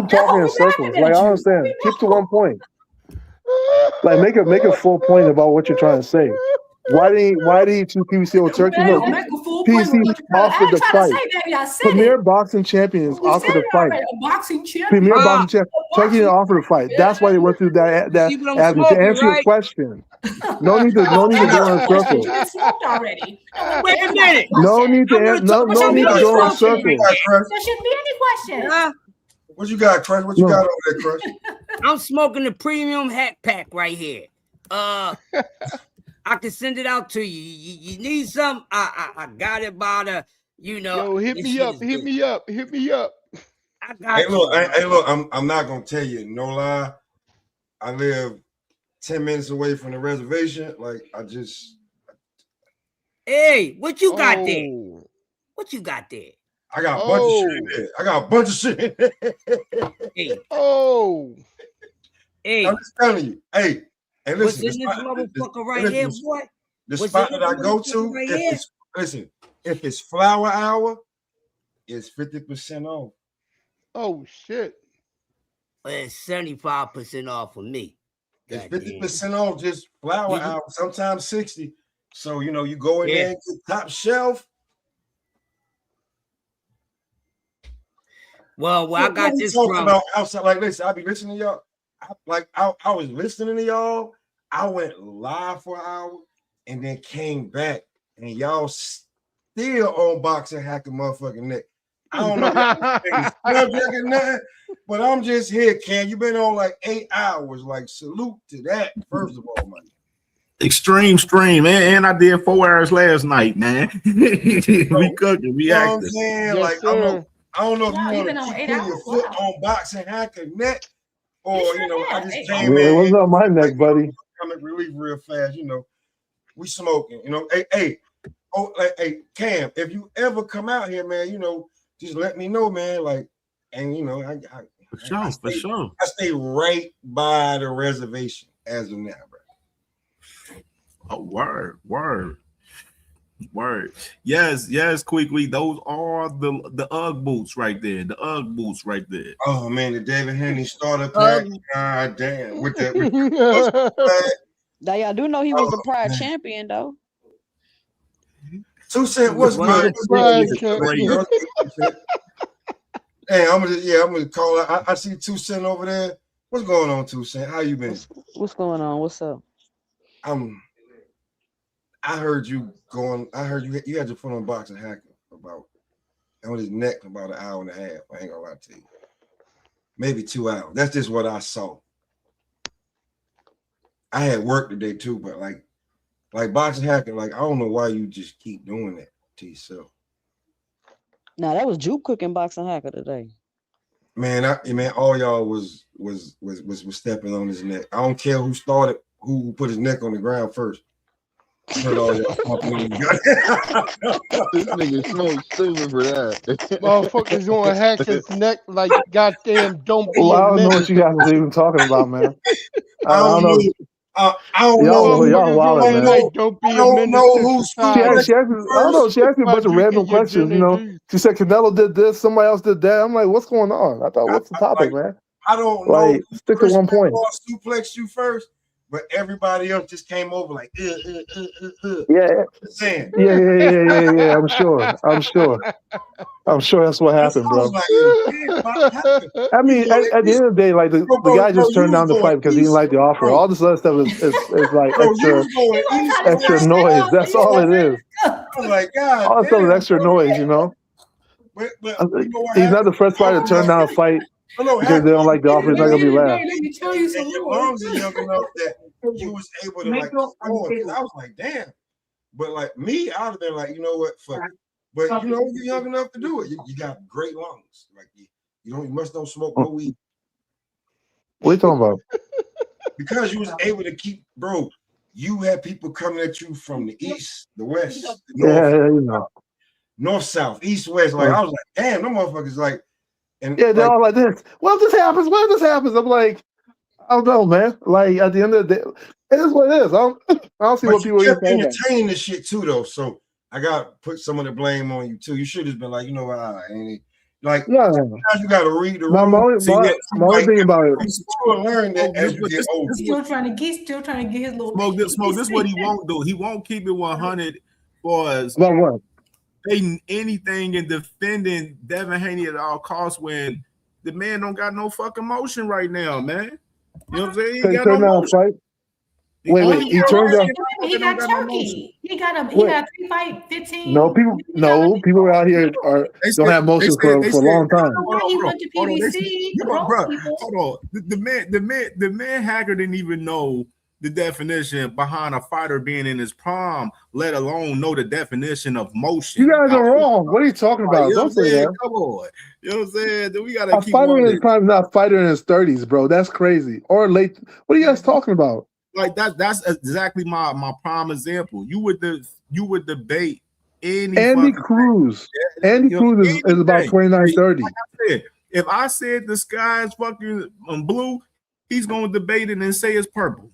talking in circles. Like I don't understand. Keep to one point. Like make a full point about what you're trying to say. Why did he choose PBC over Turkey? No, PBC offered the fight. Premier boxing champions offered the fight. Premier boxing champion. Turkey didn't offer the fight. That's why they went through that avenue. To answer your question. No need to go in a circle. Wait a minute. No need to go in a circle. There shouldn't be any question. What you got, Crush? What you got over there, Crush? I'm smoking the premium hat pack right here. I can send it out to you. You need some? I got it by the, Yo, hit me up. I got hey, look, I'm not gonna tell you, no lie. I live 10 minutes away from the reservation. Like Hey, what you got there? What you got there? I got a bunch of shit in there. I got a bunch of shit in there. Hey. Hey. I'm just telling you. Hey, listen. What's in this motherfucker right here, boy? The spot that I go to, if it's flower hour, it's 50% off. Oh shit. Well, it's 75% off for me. It's 50% off just flower hour, sometimes 60. So you go in there and get top shelf. Well, I got this talking about outside. Like, listen, I be listening to y'all. I was listening to y'all. I went live for an hour and then came back, and y'all still on boxing hacking motherfucking neck. I don't know, nothing, but I'm just here, Cam. You've been on like 8 hours. Like, salute to that. First of all, man. Extreme stream, and I did 4 hours last night, man. We cooking, we acting. Like, I don't know if you want to keep your foot on boxing hacker neck, or I just came in. What's on my neck, buddy? Comic relief real fast, we smoking, hey, Cam, if you ever come out here, man, just let me know, man, like, and for sure. I stay right by the reservation as of now, bro. Oh, word. Yes, quickly. Those are the UGG boots right there. Oh man, the David Haney starter pack. God damn. With that. Now y'all do know he was the prior champion though. 2 Cent was good. Hey, I'm gonna call it. I see 2 Cent over there What's going on, Toussaint? How you been? What's going on? What's up? I heard you you had your foot on boxing hacker on his neck for about an hour and a half. I ain't gonna lie to you. Maybe 2 hours. That's just what I saw. I had work today too, but like boxing hacking, like I don't know why you just keep doing that to yourself. Nah, that was Juke cooking boxing hacker today. Man, all y'all was stepping on his neck. I don't care who started, who put his neck on the ground first. I heard all y'all talking. This nigga so stupid for that. Motherfuckers gonna hack his neck like goddamn don't be Well, I a don't know what you guys are even talking about, man. I don't know. I don't know. Y'all wild, man. Don't be I don't know who's She asked me a bunch of random questions. You know, she said Canelo did this, somebody else did that. I'm like, what's going on? I thought, what's the topic, man? I don't like, know. Stick to one point. Suplex you first, but everybody else just came over like, Yeah. Saying. Yeah. I'm sure that's what happened, bro. I mean, at the end of the day, like the guy just turned down the fight because he didn't like the offer. All this other stuff is like extra noise. That's all it is. I'm like, God, all this stuff is extra noise, you know. But he's not the first fighter to turn down a fight because they don't like the offer. It's not gonna be laughed. Let me tell you something. Your lungs are young enough that you was able to like score. I was like, damn. But like me, I'd have been like, you know what, fuck it. But you know, you're young enough to do it. You got great lungs. Like you must don't smoke no weed. What are you talking about? Because you was able to keep, bro. You had people coming at you from the east, the west, the north, north, south, east, west. Like I was like, damn, them motherfuckers like, and they're all like this. What if this happens? What if this happens? I'm like, I don't know, man. Like at the end of the day, it is what it is. I don't see what people are saying. Entertaining this shit too, though. So I got to put some of the blame on you too. You should have been like, you know what, ain't it? Like sometimes you got to read the room. My only thing about it. You learn that as you get older. Still trying to get his little smoke. This is what he won't do. He won't keep it 100 for us. About what? Anything and defending Devin Haney at all costs when the man don't got no fucking motion right now, man. You know what I'm saying? He got no motion. Wait. He turned down. He got Turkey. He got a 3-fight 15. No people out here don't have motion for a long time. He went to PBC. Hold on. The man Hacker didn't even know the definition behind a fighter being in his prime, let alone know the definition of motion. You guys are wrong. What are you talking about? Don't say that. Come on. You know what I'm saying? Then we gotta a fighter in his prime, not a fighter in his 30s, bro. That's crazy. Or late. What are you guys talking about? Like that's exactly my prime example. You would debate Andy Cruz. Andy Cruz is about 29-30. Like if I said the sky is fucking blue, he's gonna debate it and say it's purple.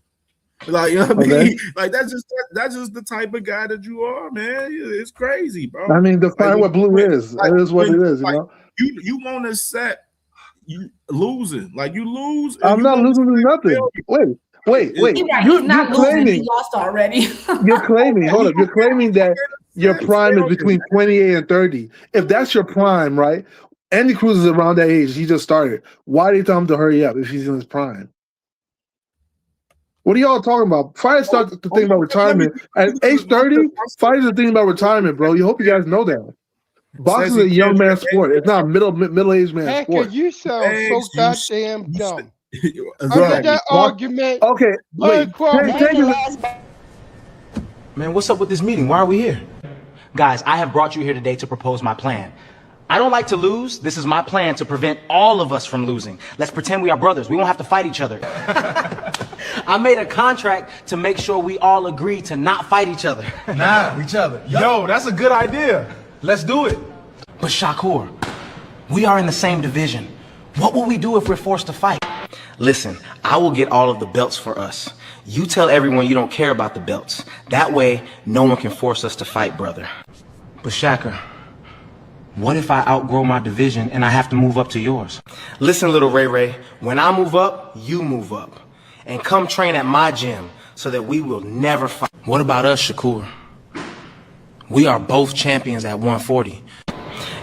Like, you know what I mean? Like that's just the type of guy that you are, man. It's crazy, bro. I mean, define what blue is. It is what it is, you know. You want to set you losing, like you lose. I'm not losing to nothing. Wait. You're not losing. He lost already. You're claiming. Hold up. You're claiming that your prime is between 28 and 30. If that's your prime, right? Andy Cruz is around that age. He just started. Why do you tell him to hurry up if he's in his prime? What are y'all talking about? Fighters start to think about retirement at age 30. Fighters are thinking about retirement, bro. You hope you guys know that. Boxing is a young man sport. It's not a middle-aged man sport. You sound so goddamn dumb. Under that argument. Okay, wait. Man, what's up with this meeting? Why are we here? Guys, I have brought you here today to propose my plan. I don't like to lose. This is my plan to prevent all of us from losing. Let's pretend we are brothers. We won't have to fight each other. I made a contract to make sure we all agree to not fight each other. Yo, that's a good idea. Let's do it. But Shakur, we are in the same division. What will we do if we're forced to fight? Listen, I will get all of the belts for us. You tell everyone you don't care about the belts. That way, no one can force us to fight, brother. But Shakur, what if I outgrow my division and I have to move up to yours? Listen, little Ray, when I move up, you move up. And come train at my gym so that we will never fight. What about us, Shakur? We are both champions at 140.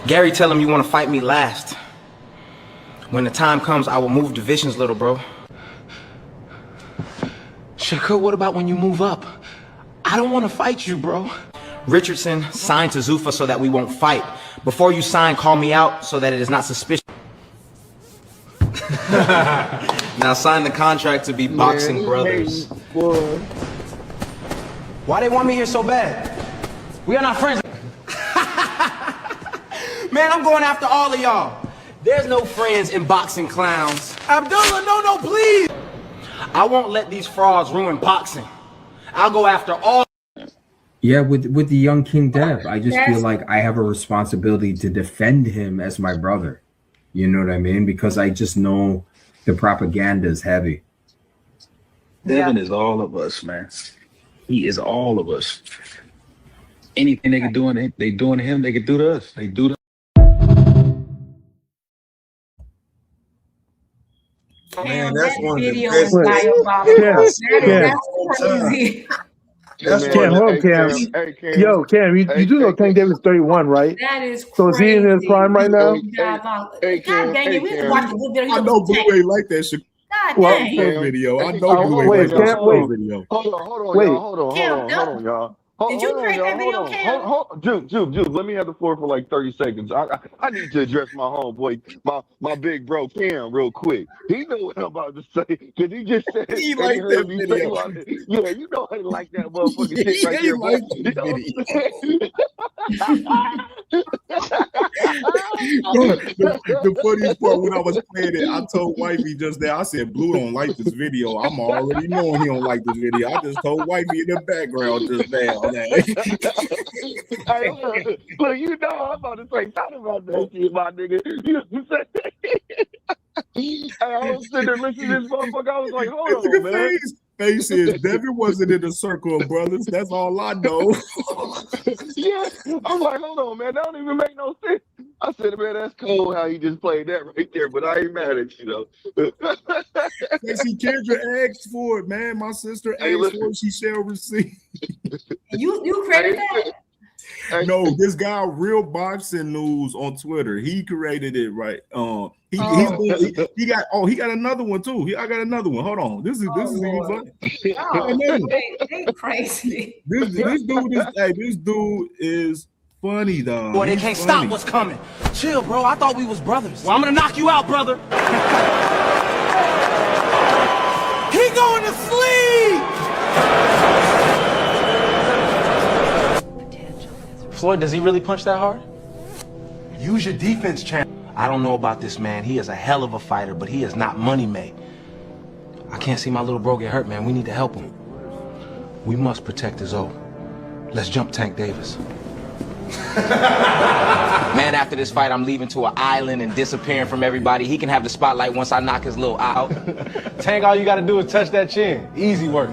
Gary, tell him you want to fight me last. When the time comes, I will move divisions, little bro. Shakur, what about when you move up? I don't want to fight you, bro. Richardson, sign to Zuffa so that we won't fight. Before you sign, call me out so that it is not suspicious. Now sign the contract to be boxing brothers. Why they want me here so bad? We are not friends. Man, I'm going after all of y'all. There's no friends in boxing, clowns. Abdullah, no, please. I won't let these frauds ruin boxing. I'll go after all. Yeah, with the young King Dev, I just feel like I have a responsibility to defend him as my brother. You know what I mean? Because I just know the propaganda is heavy. Devin is all of us, man. He is all of us. Anything they can do, they doing to him, they can do to us. They do to. Man, that's one of the Video best. is diabolical. That's crazy. Cam, hold on, Cam. Yo, Cam, you do know Tank Davis 31, right? That is crazy. So is he in his prime right now? God dang it, we just watched a good video. I know Blue ain't like that shit. God Well, dang. Video. I know Blue ain't like that video. Hold on, y'all. Did you create that video, Cam? Juke, let me have the floor for like 30 seconds. I need to address my homeboy, my big bro Cam, real quick. He know what I'm about to say because he just said He and like heard that me say video. about it. Yeah, you know I like that motherfucking shit right He there, like boy. that You know video. The funniest part when I was playing it, I told Wifey just there, I said, Blue don't like this video. I'm already knowing he don't like this video. I just told Wifey in the background just now. Hey, look, you know I'm about to say something about that shit, my nigga. You know what I'm saying? I was sitting there listening to this motherfucker. I was like, hold on, man. Face is Devin wasn't in the circle of brothers. That's all I know. Yeah, I'm like, hold on, man. That don't even make no sense. I said, man, that's cool how he just played that right there, but I ain't mad at you though. See, Kendra asked for it, man. My sister asked for it. She shall receive. You created that? No, this guy, Real Boxing News on Twitter, he created it, right? He got another one too. I got another one. Hold on, this is even funny. They crazy. This dude is funny though. Boy, they can't stop what's coming. Chill, bro. I thought we was brothers. Well, I'm gonna knock you out, brother. He going to sleep. Floyd, does he really punch that hard? Use your defense, champ. I don't know about this man. He is a hell of a fighter, but he is not money made. I can't see my little bro get hurt, man. We need to help him. We must protect his O. Let's jump Tank Davis. Man, after this fight, I'm leaving to an island and disappearing from everybody. He can have the spotlight once I knock his little out. Tank, all you gotta do is touch that chin. Easy work.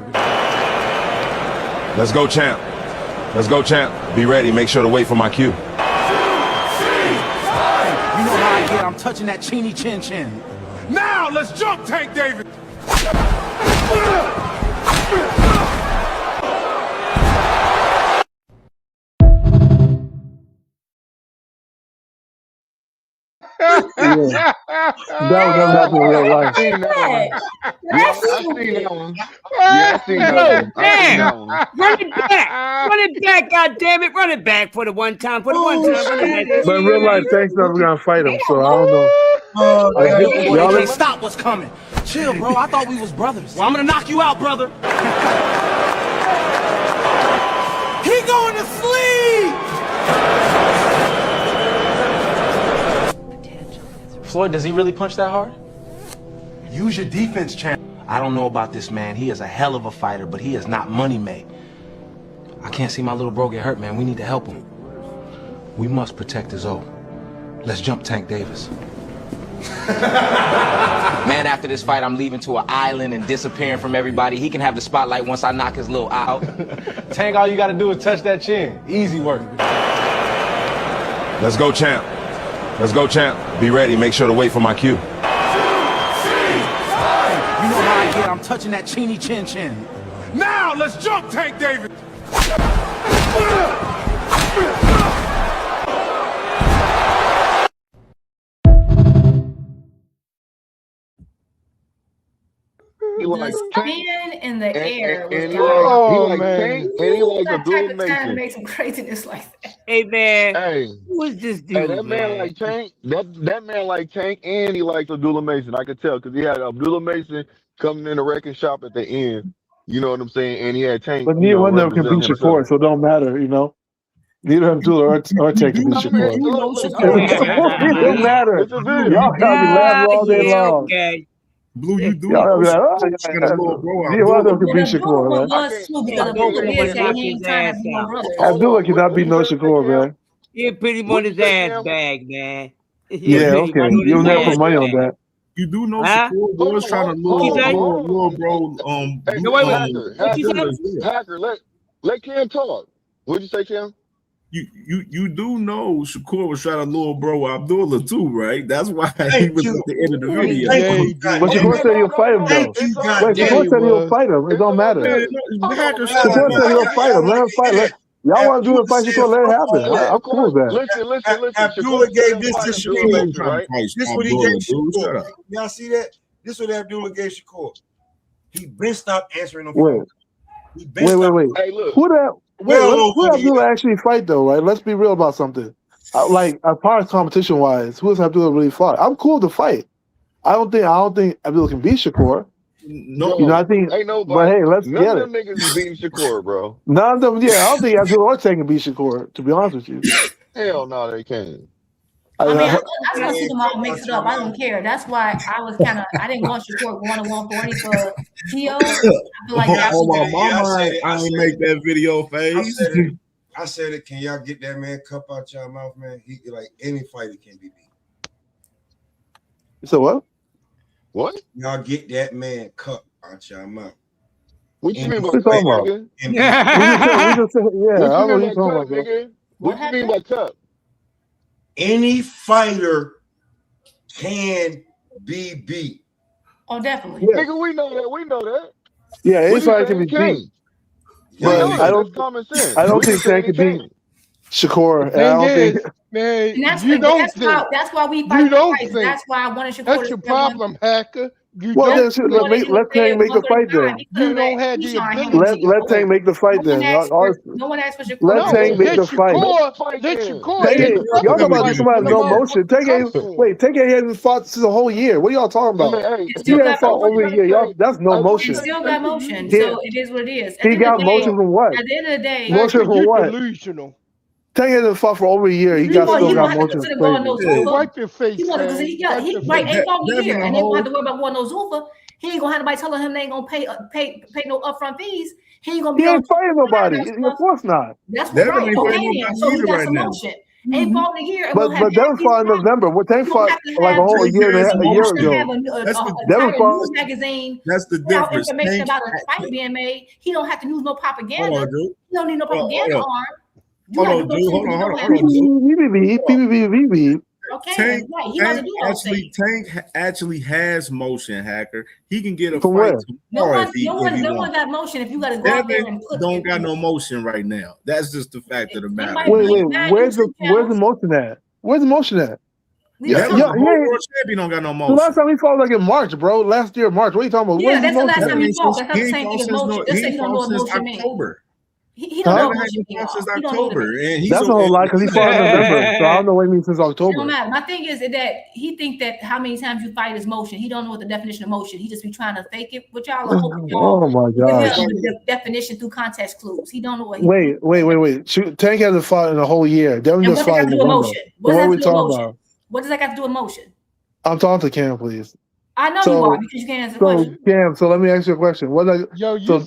Let's go, champ. Let's go, champ. Be ready. Make sure to wait for my cue. You know how I get. I'm touching that chinny chin. Now, let's jump Tank Davis. That would never happen in real life. I seen that one. Yeah, I seen that one. Damn! Run it back! Run it back! God damn it! Run it back for the one time. For the one time. Run it back. But in real life, Tank's never gonna fight him, so I don't know. Boy, they can't stop what's coming. Chill, bro. I thought we was brothers. Well, I'm gonna knock you out, brother. He going to sleep. Floyd, does he really punch that hard? Use your defense, champ. I don't know about this man. He is a hell of a fighter, but he is not money made. I can't see my little bro get hurt, man. We need to help him. We must protect his O. Let's jump Tank Davis. Man, after this fight, I'm leaving to an island and disappearing from everybody. He can have the spotlight once I knock his little out. Tank, all you gotta do is touch that chin. Easy work. Let's go, champ. Let's go, champ. Be ready. Make sure to wait for my cue. You know how I get. I'm touching that chinny chin. Now, let's jump Tank Davis. He like the spin in the air was and he like man. Tank, and he like That Abdullah type of time to Mason. make some craziness like that. Hey man, Hey, who is this dude, hey, that man like Tank. That man like Tank, and he likes Abdullah Mason. I could tell because he had Abdullah Mason coming in the wrecking shop at the end. You know what I'm saying? And he had Tank. But neither one of them can beat representing himself. Shakur, so it don't matter, you know. Neither Abdullah or Tank can beat Shakur. It don't matter. It's a video. Y'all gotta be laughing all day long. Okay. Blue, you do Y'all know gotta be like, Shakur got a little bro out neither one of them can Well, beat the Shakur, Abdullah man. was smooth because Abdullah did say he ain't trying to be no brother. Abdullah cannot beat no Shakur, man. He put him on his ass bag, man. Yeah, okay. You'll never put money on that. You do know Huh? Shakur was trying to little bro. No, wait. Hacker, let Cam talk. What'd you say, Cam? You do know Shakur was trying to lure bro Abdullah too, right? That's why he was at the end of the video. But Shakur said he'll fight him, though. Wait, Shakur said he'll fight him. It don't matter. Shakur said he'll fight him. Let him fight. Y'all want to do a fight Shakur? Let it happen. I'm cool with that. Listen. Abdullah gave this to Shakur. Right? This is what he gave Shakur. Y'all see that? This is what Abdullah gave Shakur. He been stopped answering them. Wait. Hey, look. Who Abdullah actually fight though? Right? Let's be real about something. Like as far as competition wise, who has Abdullah really fought? I'm cool to fight. I don't think Abdullah can beat Shakur. No, you know, I think. Ain't nobody. But hey, let's none get of them it. niggas beating Shakur, bro. None of them. Yeah, I don't think Abdullah or Tank can beat Shakur. To be honest with you. Hell no, they can't. I mean, I just want to see them all mix it up. I don't care. That's why I was I didn't want Shakur going to 140 for Tito. I feel like my mind, I ain't make that video phase. I said it. Can y'all get that man cup out your mouth, man? He like any fighter can be beat. So what? What? Y'all get that man cup out your mouth. What you mean by cup, nigga? I don't know what you're talking about, nigga. What you mean by cup? Any fighter can be beat. Oh, definitely. Yeah. Nigga, we know that. Yeah, any fighter can be beat. But I don't think Tank can beat Shakur. The thing is, man, that's why we fight. That's why I wanted Shakur. That's your problem, Hacker. Let Tank make the fight then. You don't have the ability. Let Tank make the fight then. No one asked for Shakur. Let Tank make the fight. Y'all talking about somebody with no motion. Tank hasn't fought since a whole year. What are y'all talking about? He hasn't fought over a year. Y'all, that's no motion. He still got motion, so it is what it is. He got motion from what? At the end of the day, motion from what? Delusional. Tank hasn't fought for over a year. He still got motion. Wipe your face. He ain't fought a year, and they don't have to worry about going no Zuffa. He ain't gonna have nobody telling him they ain't gonna pay no upfront fees. He ain't gonna be. He ain't fighting nobody. Of course not. That's right. Okay, so he got some motion. Ain't fought in a year. But Devin fought in November. What Tank fought like a whole year ago. Devin fought. Magazine. That's the difference. Information about a fight being made. He don't have to use no propaganda. He don't need no propaganda arm. Hold on, dude. Okay, Tank actually has motion, Hacker. He can get a from fight where? tomorrow. No one got motion if you got to go out there and put. Don't got no motion right now. That's just the fact of the matter. Wait. Where's the motion at? Where's the motion at? World champion don't got no motion. The last time he fought like in March, bro. Last year, March. What are you talking about? Yeah, that's the last time he fought. That's not the same thing as motion. Just say you don't know what motion means. He don't know what motion means. Since October. That's a whole lot because he fought in November. So I don't know what he means since October. It don't matter. My thing is that he think that how many times you fight is motion. He don't know what the definition of motion. He just be trying to fake it with y'all. Oh my gosh. The definition through context clues. He don't know what. Wait. Tank hasn't fought in a whole year. Devin just fought in November. What are we talking about? What does that got to do with motion? I'm talking to Cam, please. I know you are because you can't answer the question. Cam, so let me ask you a question. You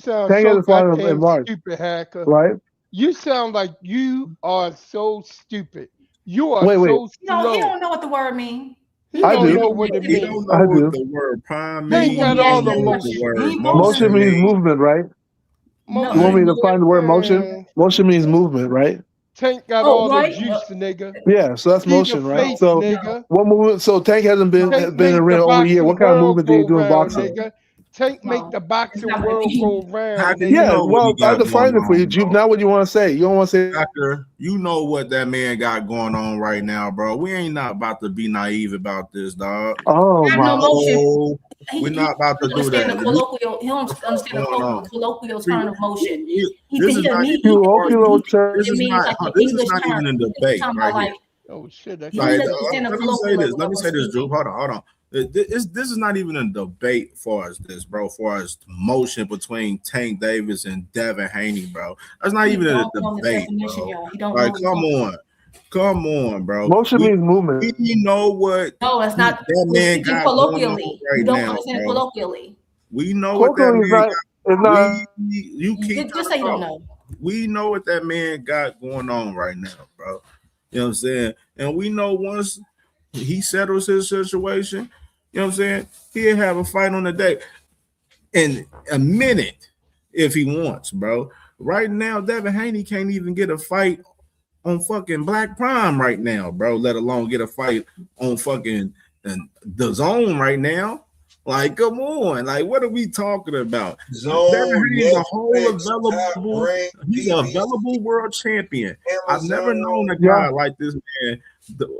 sound Tank hasn't fought in March, stupid, Hacker. Right? You sound like you are so stupid. You are so slow. No, he don't know what the word means. I do. Know what it means. He don't know what the word prime means. Motion means movement, right? You want me to find the word motion? Motion means movement, right? Tank got all the juice, nigga. Yeah, so that's motion, right? So what movement? So Tank hasn't been in the ring over a year. What kind of movement do you do in boxing? Tank make the boxing world go round. Yeah, well, I defined it for you, Jupe. Now what you want to say? You don't want to say Doctor, you know what that man got going on right now, bro. We ain't not about to be naive about this, dog. Oh my We're not about to do that. He don't understand the colloquial term of motion. This is not even a debate right here. Oh shit! Let me say this, Drew. Hold on. This is not even a debate for us, bro. For us, motion between Tank Davis and Devin Haney, bro. That's not even a debate, bro. Like, come on, bro. Motion means movement. We know what. No, that's not. That man got colloquially. Right you don't now, understand bro. colloquially. We know what that man got. You keep just say you don't know. We know what that man got going on right now, bro. You know what I'm saying? And we know once he settles his situation, you know what I'm saying, he'll have a fight on the day in a minute if he wants, bro. Right now, Devin Haney can't even get a fight on fucking Black Prime right now, bro, let alone get a fight on fucking the Zone right now. Like, come on. Like, what are we talking about? Devin Haney's a whole available, he's an available world champion. I've never known a guy like this, man.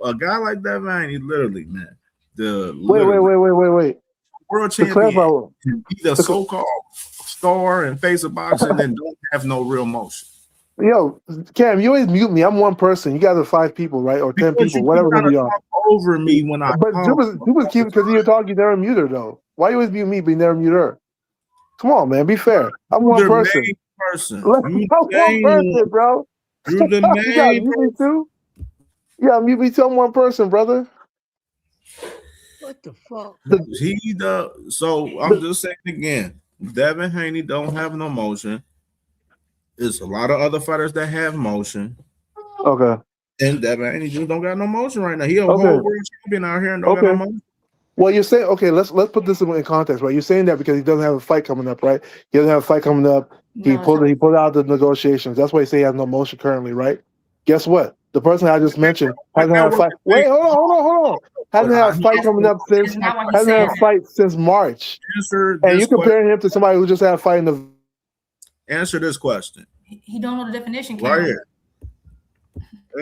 A guy like Devin Haney, literally, man. Wait. World champion. He's a so-called star and face of boxing and don't have no real motion. Yo, Cam, you always mute me. I'm one person. You guys are 5 people, right? Or 10 people, whatever we are. Over me when I But you was keeping because you were talking, you never mute her though. Why you always mute me but you never mute her? Come on, man, be fair. I'm one person. I'm one person, bro. You're the main you got mute me too? Yeah, mute me too. I'm one person, brother. What the fuck? So I'm just saying again, Devin Haney don't have no motion. There's a lot of other fighters that have motion. Okay. And Devin Haney just don't got no motion right now. He a whole world champion out here and don't got no motion. Well, you're saying, okay, let's put this in context, right? You're saying that because he doesn't have a fight coming up, right? He doesn't have a fight coming up. He pulled out the negotiations. That's why you say he has no motion currently, right? Guess what? The person I just mentioned hasn't had a fight. Wait, hold on. Hasn't had a fight coming up since since March. And you comparing him to somebody who just had a fight in the. Answer this question. He don't know the definition. Right here.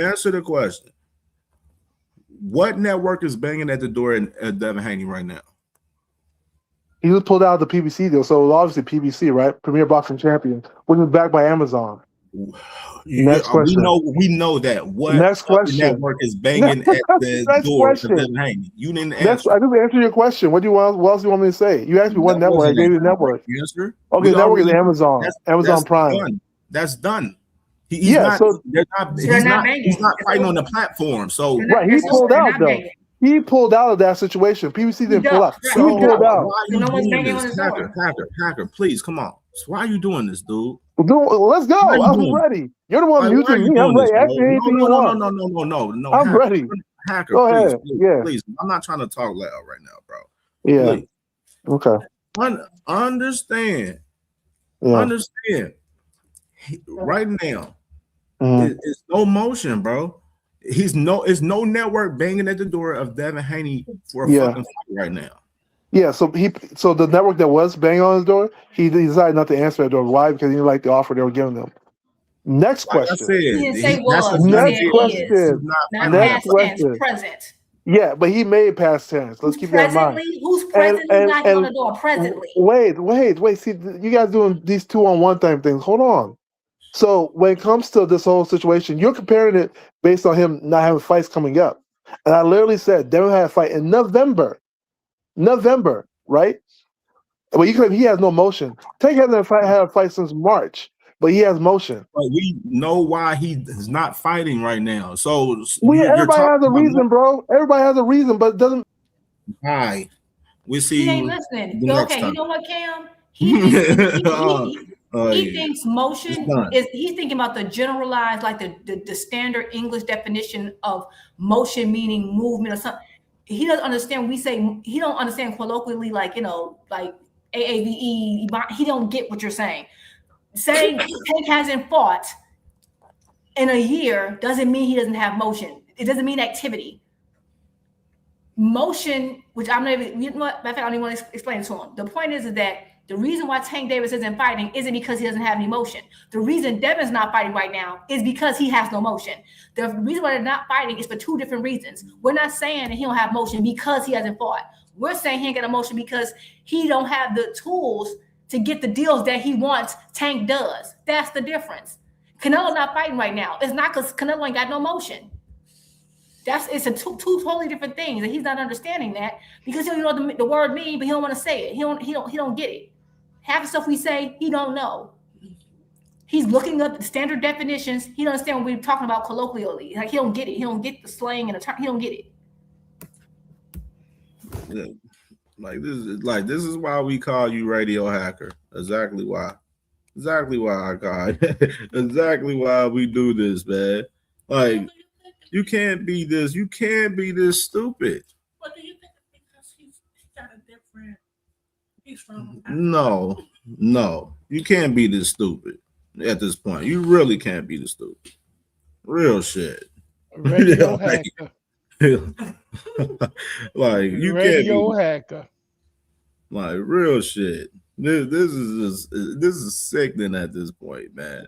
Answer the question. What network is banging at the door at Devin Haney right now? He was pulled out of the PBC deal, so obviously PBC, right? Premier Boxing Champion, which is backed by Amazon. Next question. We know that. What next question network is banging at the door to Devin Haney? You didn't answer. I didn't answer your question. What else do you want me to say? You asked me what network. I gave you the network. Answer. Okay, the network is Amazon. Amazon Prime. Done. That's done. He's not fighting on the platform. So right, he pulled out though. He pulled out of that situation. PBC didn't pull out. He pulled out. Hacker, please come on. So why are you doing this, dude? Let's go. I'm ready. You're the one muting me. I'm ready. Ask me anything you want. No. I'm ready. Hacker, go ahead. Please. I'm not trying to talk loud right now, bro. Yeah. Please. Okay. Understand. Right now, it's no motion, bro. It's no network banging at the door of Devin Haney for a fucking fight right now. Yeah, so the network that was banging on his door, he decided not to answer that door. Why? Because he didn't like the offer they were giving them. Next question. Next question. Present. Yeah, but he made past tense. Let's keep that in mind. Who's presently knocking on the door? Presently. Wait. See, you guys doing these 2-on-1 type things. Hold on. So when it comes to this whole situation, you're comparing it based on him not having fights coming up. And I literally said Devin had a fight in November, right? But he has no motion. Tank hasn't had a fight since March, but he has motion. But we know why he is not fighting right now. So everybody has a reason, bro. Everybody has a reason, but it doesn't. Why? We see. He ain't listening. Okay, you know what, Cam? He thinks motion is. He's thinking about the generalized, like the standard English definition of motion, meaning movement or something. He doesn't understand. We say he don't understand colloquially, like like AAVE. He don't get what you're saying. Saying Tank hasn't fought in a year doesn't mean he doesn't have motion. It doesn't mean activity. Motion, which I'm not even. You know what? I don't even want to explain it to him. The point is that. The reason why Tank Davis isn't fighting isn't because he doesn't have any motion. The reason Devin's not fighting right now is because he has no motion. The reason why they're not fighting is for 2 different reasons. We're not saying that he don't have motion because he hasn't fought. We're saying he ain't got emotion because he don't have the tools to get the deals that he wants. Tank does. That's the difference. Canelo not fighting right now. It's not because Canelo ain't got no motion. It's a two totally different things, and he's not understanding that because he don't know what the word mean, but he don't want to say it. He don't get it. Half the stuff we say, he don't know. He's looking up the standard definitions. He don't understand what we're talking about colloquially. Like he don't get it. He don't get the slang and the term. He don't get it. Yeah. This is why we call you Radio Hacker. Exactly why. Exactly why I call it. Exactly why we do this, man. Like, you can't be this. You can't be this stupid. What do you think? Because he's got a different. He's from. No. You can't be this stupid at this point. You really can't be this stupid. Real shit. Radio hacker. Like you Radio can't be, hacker. like real shit. This is sickening at this point, man.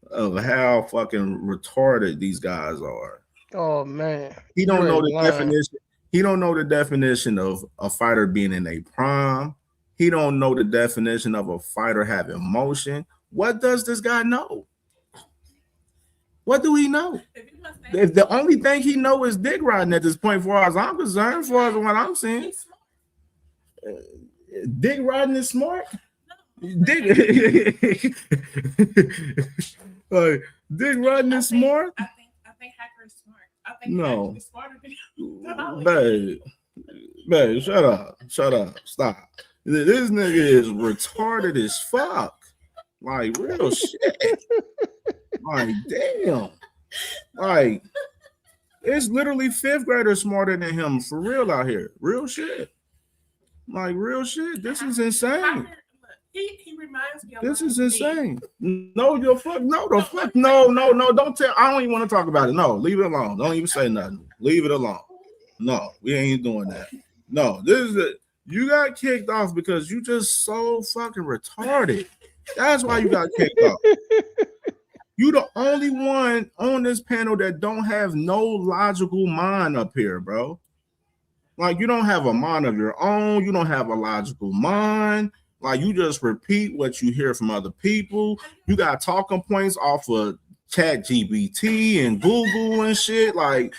Of how fucking retarded these guys are. Oh man. He don't know the definition. He don't know the definition of a fighter being in a prime. He don't know the definition of a fighter having motion. What does this guy know? What do he know? If the only thing he know is dick riding at this point, as far as I'm concerned, as far as what I'm saying, dick riding is smart. Dick, like dick riding is smart. I think Hacker is smart. I think No, he's smarter than babe, shut up, stop. This nigga is retarded as fuck. Like real shit. Like damn. Like it's literally fifth graders smarter than him for real out here. Real shit. Like real shit. This is insane. He reminds me of This is insane. No, the fuck. No. Don't tell. I don't even want to talk about it. No, leave it alone. Don't even say nothing. Leave it alone. No, we ain't doing that. No, this is it. You got kicked off because you just so fucking retarded. That's why you got kicked off. You the only one on this panel that don't have no logical mind up here, bro. Like you don't have a mind of your own. You don't have a logical mind. Like you just repeat what you hear from other people. You got talking points off of ChatGPT and Google and shit. Like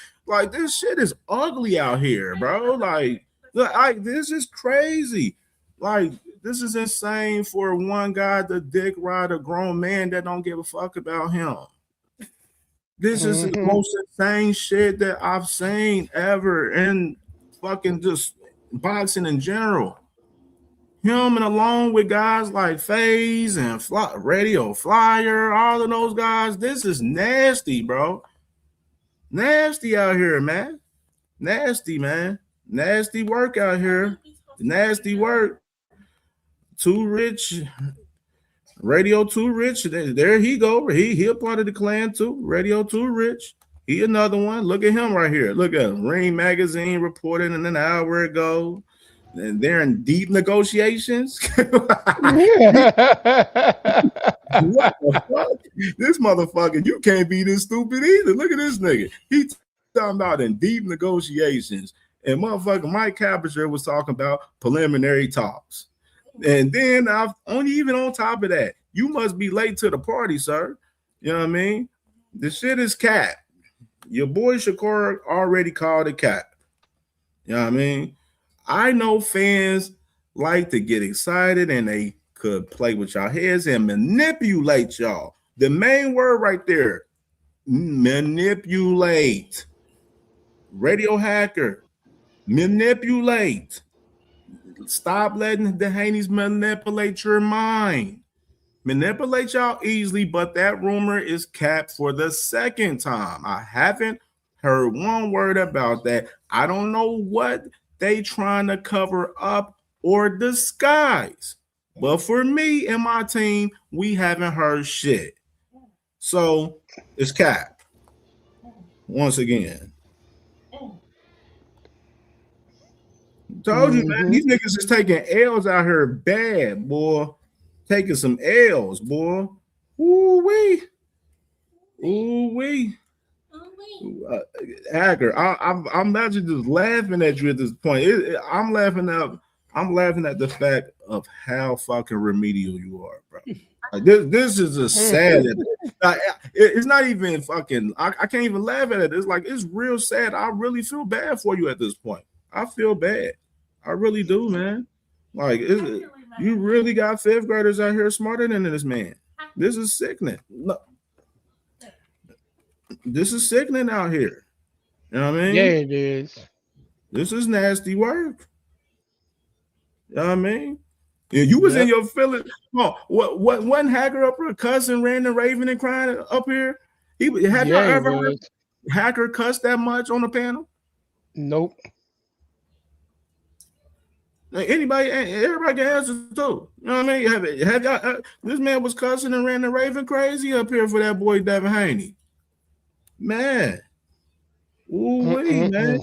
this shit is ugly out here, bro. Like this is crazy. Like this is insane for one guy to dick ride a grown man that don't give a fuck about him. This is the most insane shit that I've seen ever in fucking just boxing in general. Him and along with guys like FaZe and Radio Flyer, all of those guys, this is nasty, bro. Nasty out here, man. Nasty, man. Nasty work out here. Nasty work. Too Rich. Radio Too Rich. There he go. He a part of the clan too. Radio Too Rich. He another one. Look at him right here. Look at him. Ring Magazine reported an hour ago. And they're in deep negotiations. What the fuck? This motherfucker, you can't be this stupid either. Look at this nigga. He talking about in deep negotiations. And motherfucker Mike Capisher was talking about preliminary talks. And then even on top of that, you must be late to the party, sir. You know what I mean? The shit is cap. Your boy Shakur already called it cap. You know what I mean? I know fans like to get excited and they could play with y'all heads and manipulate y'all. The main word right there, manipulate. Radio hacker, manipulate. Stop letting the Haney's manipulate your mind. Manipulate y'all easily, but that rumor is capped for the second time. I haven't heard one word about that. I don't know what they trying to cover up or disguise. But for me and my team, we haven't heard shit. So it's cap. Once again. Told you, man, these niggas is taking L's out here bad, boy. Taking some L's, boy. Ooh-wee. Ooh-wee. Hacker, I'm not just laughing at you at this point. I'm laughing at the fact of how fucking remedial you are, bro. Like this is a sad. It's not even fucking. I can't even laugh at it. It's like it's real sad. I really feel bad for you at this point. I feel bad. I really do, man. Like you really got fifth graders out here smarter than this man. This is sickening. Look, this is sickening out here. You know what I mean? Yeah, it is. This is nasty work. You know what I mean? Yeah, you was in your feelings. Oh, what one Hacker up here cussing, ranting, raving, and crying up here? Have y'all ever heard Hacker cuss that much on the panel? Nope. Everybody can answer too. You know what I mean? Have y'all? This man was cussing and ranting, raving crazy up here for that boy Devin Haney. Man, man.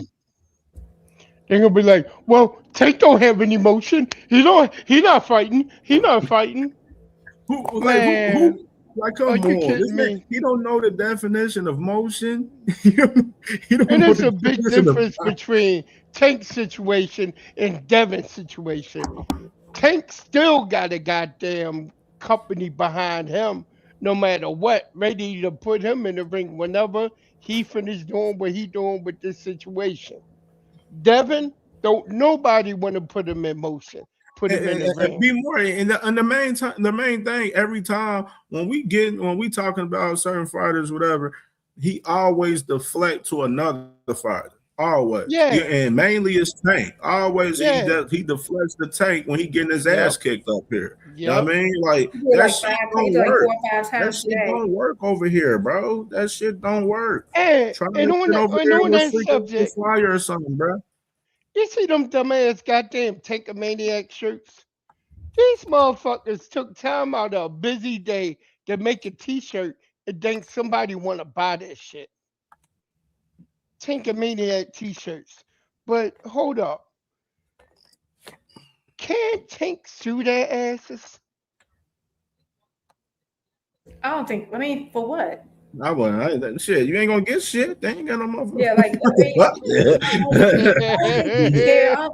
They're gonna be like, well, Tank don't have any emotion. He not fighting. He not fighting. Who like come on, he don't know the definition of motion. he don't and there's a big difference between Tank's situation and Devin's situation. Tank still got a goddamn company behind him, no matter what, ready to put him in the ring whenever he finished doing what he doing with this situation. Devin, don't nobody want to put him in motion. Put him in the ring. Be more and the main thing every time when we talking about certain fighters, whatever, he always deflect to another fighter. Always. Yeah, and mainly it's Tank. Always he deflects the Tank when he getting his ass kicked up here. You know what I mean? Like that shit don't work. That shit don't work over here, bro. That shit don't work. And on that subject, fire or something, bro. You see them dumbass goddamn Tankamaniac shirts? These motherfuckers took time out of a busy day to make a t-shirt and think somebody want to buy this shit. Tankamaniac t-shirts. But hold up. Can't Tank sue their asses? I don't think. I mean, for what? I wouldn't. Shit, you ain't gonna get shit. They ain't got no motherfucker. Yeah, like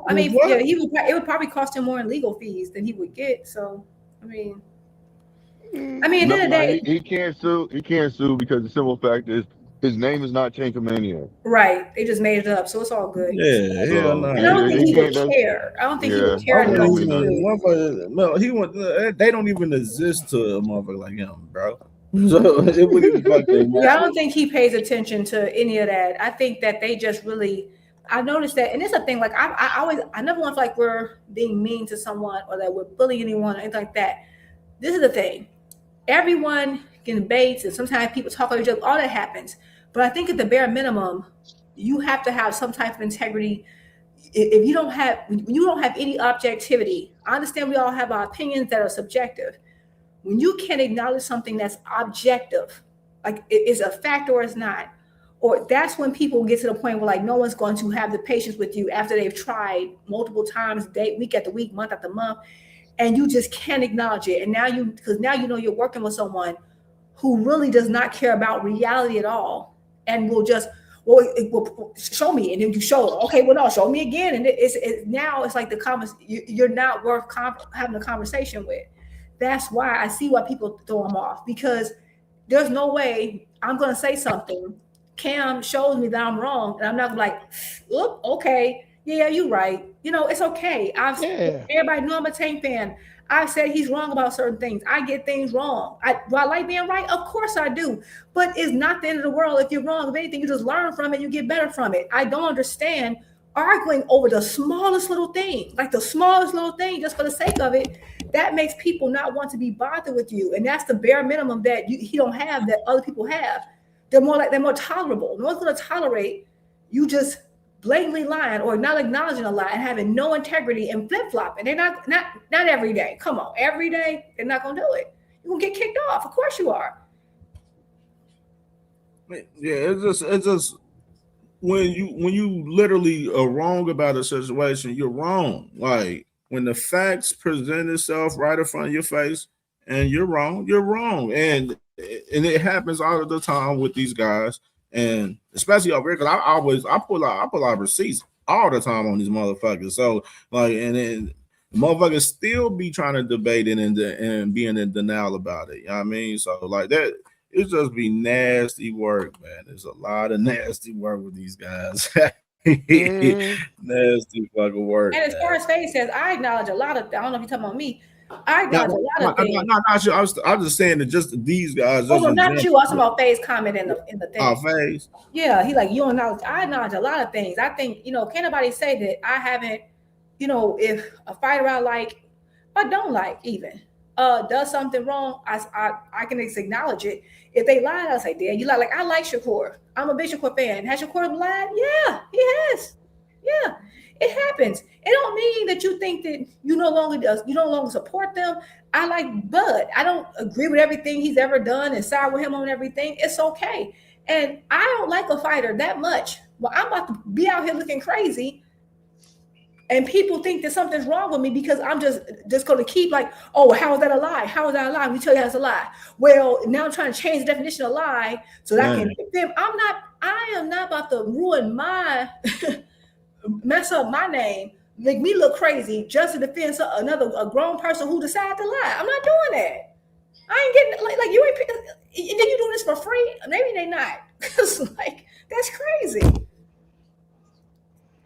I mean, it would probably cost him more in legal fees than he would get. So, I mean, at the end of the day, he can't sue. He can't sue because the simple fact is his name is not Tankamania. Right. They just made it up, so it's all good. Yeah, no. I don't think he would care. I don't think he would care enough to sue. No, they don't even exist to a motherfucker like him, bro. So it wouldn't I don't think he pays attention to any of that. I think that they just really. I noticed that, and it's a thing. Like I never want to feel like we're being mean to someone or that we're bullying anyone or anything like that. This is the thing. Everyone can debate, and sometimes people talk about each other. All that happens, but I think at the bare minimum, you have to have some type of integrity. If you don't have any objectivity, I understand we all have our opinions that are subjective. When you can't acknowledge something that's objective, like it is a fact or it's not, or that's when people get to the point where like no one's going to have the patience with you after they've tried multiple times, week after week, month after month, and you just can't acknowledge it. And now you know you're working with someone who really does not care about reality at all, and will just show me, and then you show, okay, well no, show me again, and it's like you're not worth having a conversation with. That's why I see why people throw him off, because there's no way I'm going to say something. Cam shows me that I'm wrong, and I'm not like, oop, okay, yeah, you're right. You know, it's okay. Everybody know I'm a Tank fan. I said he's wrong about certain things. I get things wrong. Do I like being right? Of course I do. But it's not the end of the world if you're wrong. If anything, you just learn from it, you get better from it. I don't understand arguing over the smallest little thing, like the smallest little thing, just for the sake of it. That makes people not want to be bothered with you, and that's the bare minimum that he don't have that other people have. They're more tolerable. No one's going to tolerate you just blatantly lying or not acknowledging a lie and having no integrity and flip flop. And they're not every day. Come on, every day they're not going to do it. You're going to get kicked off. Of course you are. Yeah, it's just. When you literally are wrong about a situation, you're wrong. Like when the facts present itself right in front of your face and you're wrong, and it happens all of the time with these guys. and especially over here because I pull out receipts all the time on these motherfuckers. So like, and then motherfuckers still be trying to debate it and being in denial about it. You know what I mean? So like that, it just be nasty work, man. There's a lot of nasty work with these guys. Nasty fucking work. And as far as Faye says, I acknowledge a lot of. I don't know if you're talking about me. I acknowledge a lot of things. I'm just saying that just these guys. Oh no, not you. I was talking about Faye's comment in the thing. Oh, Faye's. Yeah, he like you acknowledge. I acknowledge a lot of things. I think can't nobody say that I haven't. If a fighter I like, or don't like even, does something wrong, I can acknowledge it. If they lied, I'll say, "Damn, you lie." Like I like Shakur. I'm a big Shakur fan. Has Shakur lied? Yeah, he has. Yeah, it happens. It don't mean that you think that you no longer support them. I like Bud. I don't agree with everything he's ever done and side with him on everything. It's okay. And I don't like a fighter that much. Well, I'm about to be out here looking crazy. And people think that something's wrong with me because I'm just going to keep like, oh, how is that a lie? How is that a lie? We tell you that's a lie. Well, now I'm trying to change the definition of lie so that I can defend. I am not about to ruin mess up my name, make me look crazy just to defend a grown person who decided to lie. I'm not doing that. I ain't getting like you ain't. Then you doing this for free? Maybe they not. Cause like that's crazy.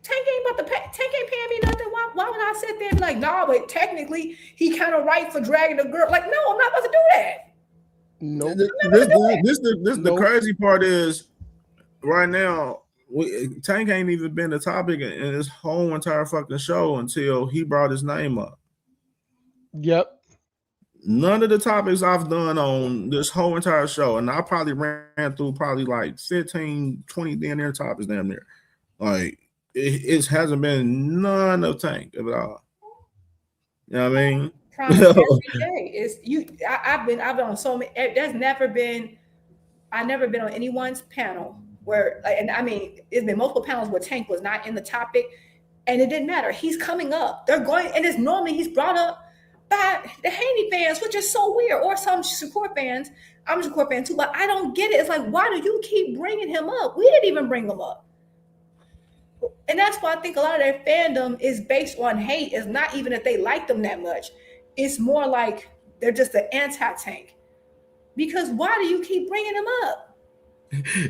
Tank ain't paying me nothing. Why would I sit there and be like, nah, but technically he kind of right for dragging the girl? Like, no, I'm not about to do that. No. The crazy part is right now, Tank ain't even been the topic in this whole entire fucking show until he brought his name up. Yep. None of the topics I've done on this whole entire show, and I probably ran through probably like 15, 20 damn near topics damn near. Like, it hasn't been none of Tank at all. You know what I mean? I've been on so many. I've never been on anyone's panel where, and I mean, it's been multiple panels where Tank was not in the topic, and it didn't matter. He's coming up. They're going, and it's normally he's brought up by the Haney fans, which is so weird, or some Shakur fans. I'm a Shakur fan too, but I don't get it. It's like, why do you keep bringing him up? We didn't even bring him up. And that's why I think a lot of their fandom is based on hate. It's not even that they like them that much. It's more like they're just the anti-Tank. Because why do you keep bringing him up?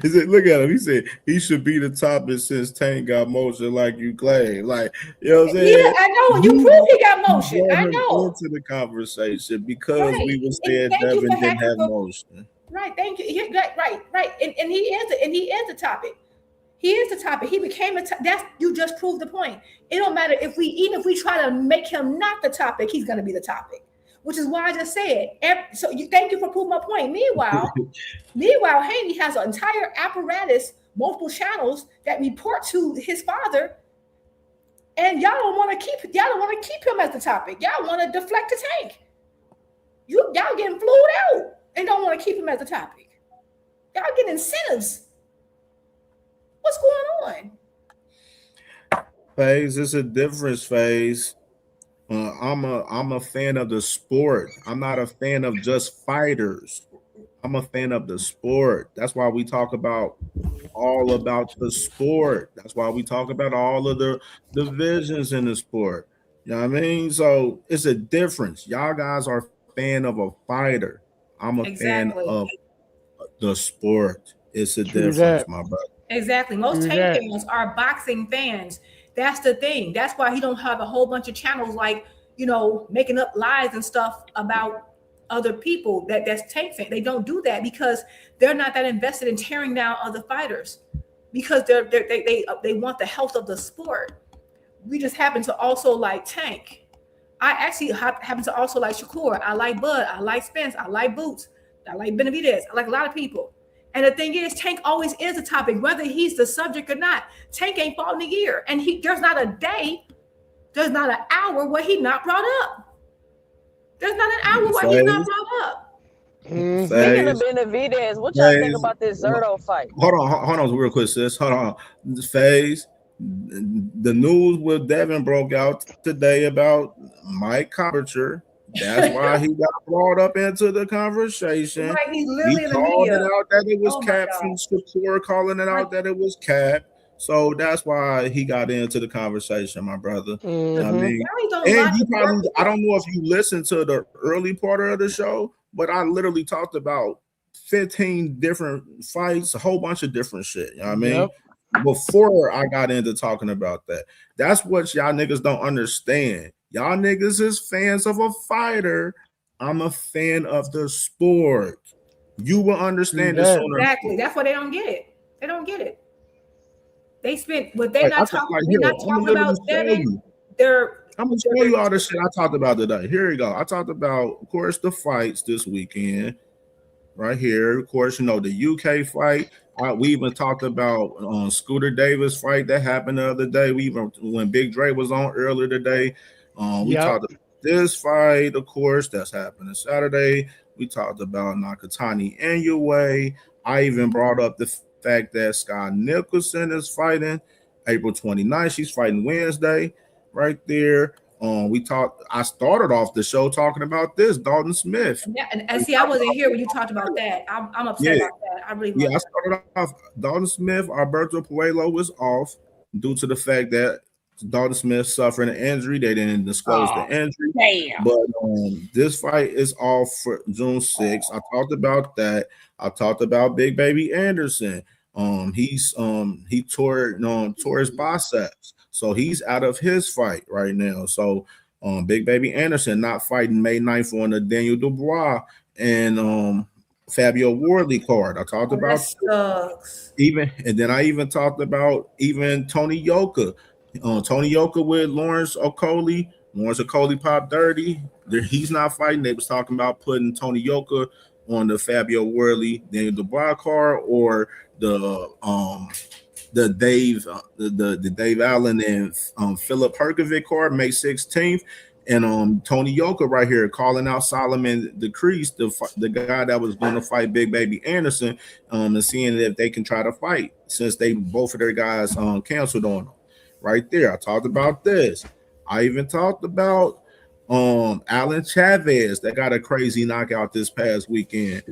Look at him. He said he should be the topic since Tank got motion like you claim. Like, you know what I'm saying? Yeah, I know. You prove he got motion. I know. Into the conversation because we were saying Devin didn't have motion. Right. Thank you. Right. And he is the topic. He is the topic. He became that's you just proved the point. It don't matter if we try to make him not the topic, he's gonna be the topic. Which is why I just said. Thank you for proving my point. Meanwhile, Haney has an entire apparatus, multiple channels that report to his father, and y'all don't want to keep him as the topic. Y'all want to deflect the Tank. Y'all getting flued out and don't want to keep him as the topic. Y'all getting incentives. What's going on? Phase, it's a difference, Phase. I'm a fan of the sport. I'm not a fan of just fighters. I'm a fan of the sport. That's why we talk about all about the sport. That's why we talk about all of the divisions in the sport. You know what I mean? So it's a difference. Y'all guys are a fan of a fighter. I'm a fan of the sport. It's a difference, my brother. Exactly. Most Tank fans are boxing fans. That's the thing. That's why he don't have a whole bunch of channels like, making up lies and stuff about other people that's Tank fan. They don't do that because they're not that invested in tearing down other fighters because they want the health of the sport. We just happen to also like Tank. I actually happen to also like Shakur. I like Bud. I like Spence. I like Boots. I like Benavidez. I like a lot of people. And the thing is, Tank always is a topic, whether he's the subject or not. Tank ain't fought in a year. And there's not a day, there's not an hour where he's not brought up. There's not an hour where he's not brought up. Speaking of Benavidez, what y'all think about this Zerto fight? Hold on real quick, sis. Hold on. Phase. The news with Devin broke out today about Mike Coppercher That's why he got brought up into the conversation. Right, he's literally in the called media. it out that it was Oh my cap God. from Shakur, calling it out that it was cap. So that's why he got into the conversation, my brother. You know what I mean? And you probably, I don't know if you listened to the early part of the show, but I literally talked about 15 different fights, a whole bunch of different shit. You know what I mean? Yep. Before I got into talking about that. That's what y'all niggas don't understand. Y'all niggas is fans of a fighter. I'm a fan of the sport. You will understand this sooner. Exactly. That's why they don't get it. They don't get it. They spent, but they're not talking. They're not talking about Devin. I'm gonna show you all the shit I talked about today. Here you go. I talked about, of course, the fights this weekend. Right here, of course, you know the UK fight. We even talked about Scooter Davis fight that happened the other day. We even when Big Dre was on earlier today. We talked about this fight, of course, that's happening Saturday. We talked about Nakatani Inoue. I even brought up the fact that Scott Nicholson is fighting April 29th. She's fighting Wednesday, right there. I started off the show talking about this, Dalton Smith. Yeah, and see, I wasn't here when you talked about that. I'm upset about that. I really I started off Dalton Smith. Alberto Puello was off due to the fact that Dalton Smith suffered an injury. They didn't disclose the injury. Damn. But this fight is off for June 6th. I talked about that. I talked about Big Baby Anderson. He tore his biceps. So he's out of his fight right now. So Big Baby Anderson not fighting May 9th on the Daniel Dubois and Fabio Wardley card. I talked about then I even talked about even Tony Yoka. Tony Yoka with Lawrence Okolie. Lawrence Okolie popped dirty. He's not fighting. They was talking about putting Tony Yoka on the Fabio Wardley Daniel Dubois card or the Dave Allen and Philip Herkovic card May 16th, and Tony Yoka right here calling out Solomon Decrease, the guy that was going to fight Big Baby Anderson, and seeing if they can try to fight since they both of their guys canceled on them. Right there, I talked about this. I even talked about Alan Chavez that got a crazy knockout this past weekend.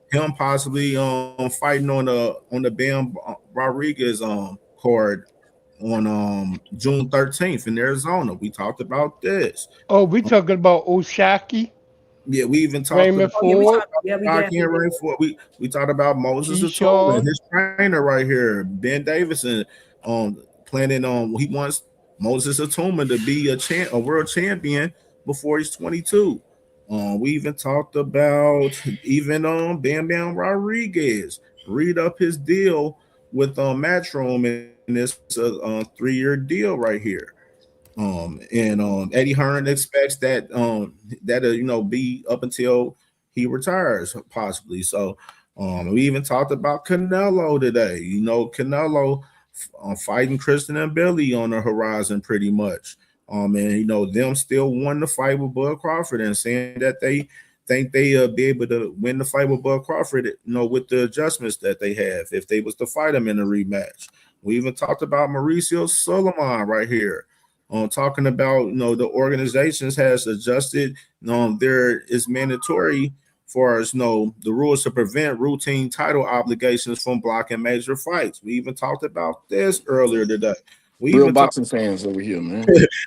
Him possibly fighting on the Bam Rodriguez card on June 13th in Arizona. We talked about this. Oh, we talking about Oshaki? Yeah, we even talked Raymond Ford. We talked about Moses Attola, his trainer right here, Ben Davison, planning on he wants Moses Attola to be a world champion before he's 22. We even talked about Bam Bam Rodriguez read up his deal with Matchroom in this 3-year deal right here. Eddie Hearn expects that that'll be up until he retires possibly. So we even talked about Canelo today. Canelo fighting Kristen and Billy on the horizon pretty much. And them still won the fight with Bud Crawford and saying that they think they'll be able to win the fight with Bud Crawford, with the adjustments that they have if they was to fight him in a rematch. We even talked about Mauricio Sulaiman right here, talking about the organizations has adjusted. There is mandatory for us, the rules to prevent routine title obligations from blocking major fights. We even talked about this earlier today. Real boxing fans over here, man.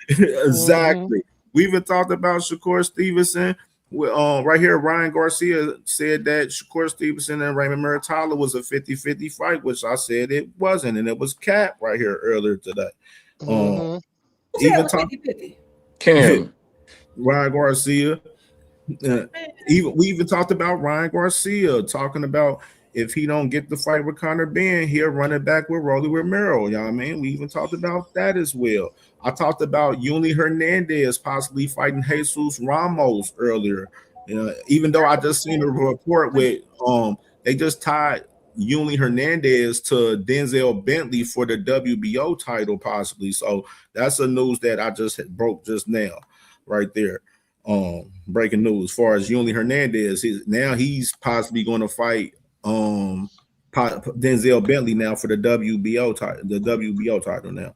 Exactly. We even talked about Shakur Stevenson. Right here, Ryan Garcia said that Shakur Stevenson and Raymond Muratalla was a 50-50 fight, which I said it wasn't, and it was cap right here earlier today. Even Cam Ryan Garcia. We even talked about Ryan Garcia talking about if he don't get the fight with Conor Benn, he'll run it back with Rolly Romero. You know what I mean? We even talked about that as well. I talked about Yuli Hernandez possibly fighting Jesus Ramos earlier. Even though I just seen a report with they just tied Yuli Hernandez to Denzel Bentley for the WBO title possibly. So that's a news that I just broke just now, right there. Breaking news as far as Yuli Hernandez, he's possibly going to fight Denzel Bentley now for the WBO title. The WBO title now.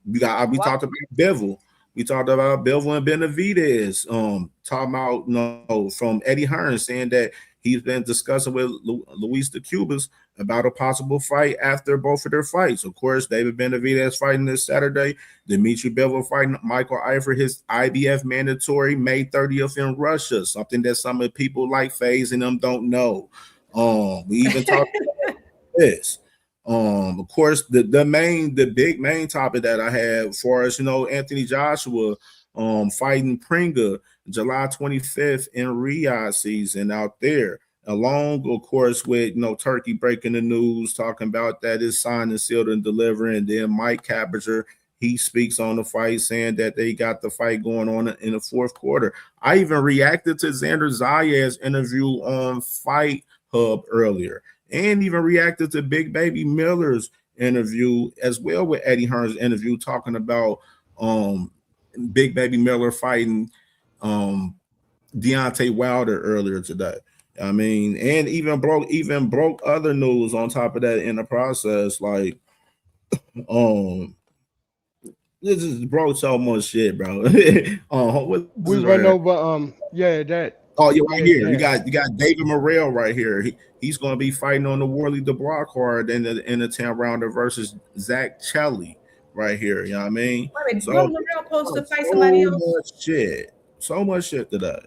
We talked about Bivol. We talked about Bivol and Benavidez. Talking about from Eddie Hearn saying that he's been discussing with Luis de Cubas about a possible fight after both of their fights. Of course, David Benavidez fighting this Saturday. Dimitri Bivol fighting Michael Eifert, his IBF mandatory May 30th in Russia. Something that some of the people like FaZe and them don't know. We even talked about this. Of course, the big main topic that I had for us, Anthony Joshua fighting Pringa July 25th in Riyadh season out there, along, of course, with Turkey breaking the news, talking about that is signed and sealed and delivered, and then Mike Caberger, he speaks on the fight, saying that they got the fight going on in the fourth quarter. I even reacted to Xander Zayas' interview on Fight Hub earlier, and even reacted to Big Baby Miller's interview as well with Eddie Hearn's interview, talking about Big Baby Miller fighting Deontay Wilder earlier today. I mean, and even broke other news on top of that in the process. Like, this is broke so much shit, bro. We went over that. Oh, yeah, right here. You got David Morrell right here. He's going to be fighting on the Worley DeBlois card in the 10-rounder versus Zach Chelly right here. You know what I mean? Wait, so, Morrell supposed to fight somebody else? So much shit today.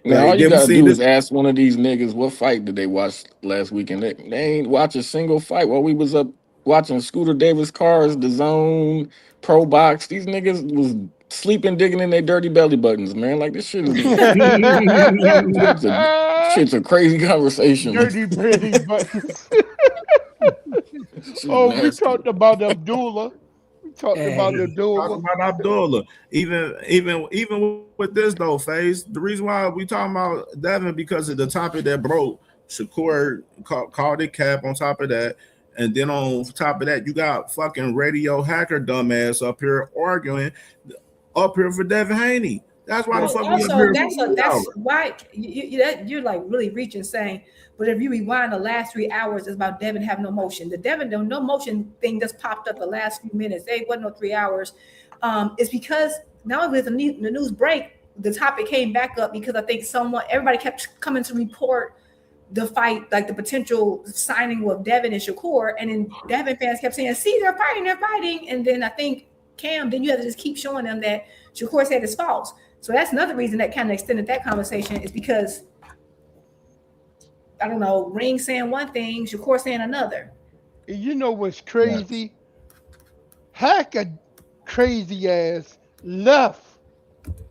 Now, all you gotta do is ask one of these niggas what fight did they watch last weekend. They ain't watch a single fight while we was up watching Scooter Davis Cars, The Zone, Pro Box. These niggas was sleeping, digging in their dirty belly buttons, man. Like, this shit is shit's a crazy conversation. Dirty belly buttons. We talked about Abdullah. Talked about Abdullah. Even with this though, FaZe, the reason why we talking about Devin because of the topic that broke. Shakur called it cap on top of that, and then on top of that, you got fucking radio hacker dumbass up here arguing up here for Devin Haney. That's why the fuck we up here. That's why you're like really reaching, saying, but if you rewind the last 3 hours, it's about Devin having no motion. The Devin no motion thing just popped up the last few minutes. There wasn't no 3 hours. It's because now with the news break, the topic came back up because I think everybody kept coming to report the fight, like the potential signing with Devin and Shakur, and then Devin fans kept saying, "See, they're fighting," and then I think Cam, then you have to just keep showing them that Shakur said it's false. So that's another reason that kind of extended that conversation is because, I don't know, Ring saying one thing, Shakur saying another. You know what's crazy? Hacker crazy ass left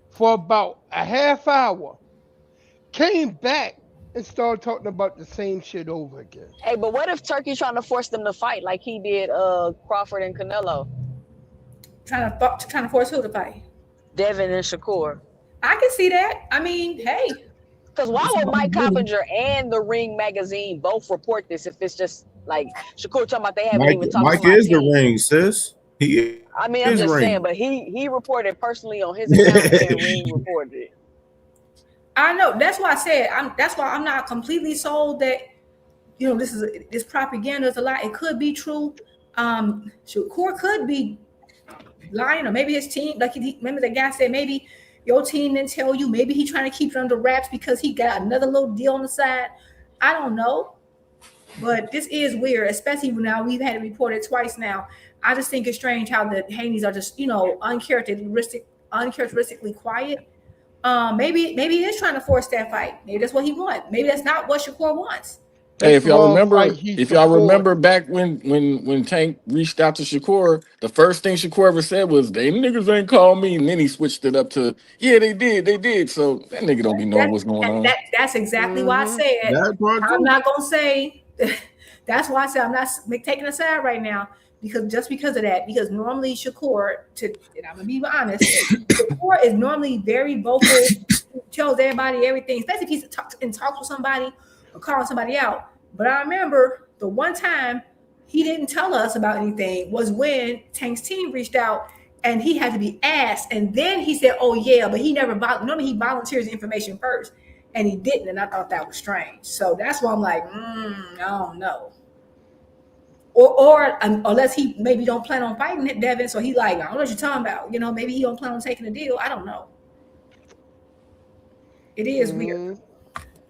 for about a half hour, came back and started talking about the same shit over again. Hey, but what if Turkey's trying to force them to fight like he did Crawford and Canelo? Trying to force who to fight? Devin and Shakur. I can see that. I mean, hey. Because why would Mike Coppinger and the Ring magazine both report this if it's just like Shakur talking about they haven't even talked Mike to my is team? the Ring, sis. I'm just saying, but he reported personally on his account and Ring reported it. I know. That's why I said that's why I'm not completely sold that this propaganda is a lie. It could be true. Shakur could be lying, or maybe his team, like remember the guy said maybe your team didn't tell you, maybe he trying to keep it under wraps because he got another little deal on the side. I don't know, but this is weird, especially now we've had it reported twice now. I just think it's strange how the Haneys are just uncharacteristically quiet. Maybe he is trying to force that fight. Maybe that's what he wants. Maybe that's not what Shakur wants. Hey, if y'all remember back when Tank reached out to Shakur, the first thing Shakur ever said was, "They niggas ain't called me," and then he switched it up to, "Yeah, they did." So that nigga don't be knowing what's going on. That's exactly why I said I'm not gonna say. That's why I said I'm not taking a side right now because of that. Because normally Shakur, and I'm gonna be honest, Shakur is normally very vocal, tells everybody everything, especially if he's talks with somebody. Calling somebody out. But I remember the one time he didn't tell us about anything was when Tank's team reached out and he had to be asked, and then he said, "Oh yeah," but he never normally he volunteers the information first, and he didn't, and I thought that was strange. So that's why I'm like, I don't know. or unless he maybe don't plan on fighting Devin, so he like, I don't know what you're talking about. You know, maybe he don't plan on taking the deal. I don't know. It is weird.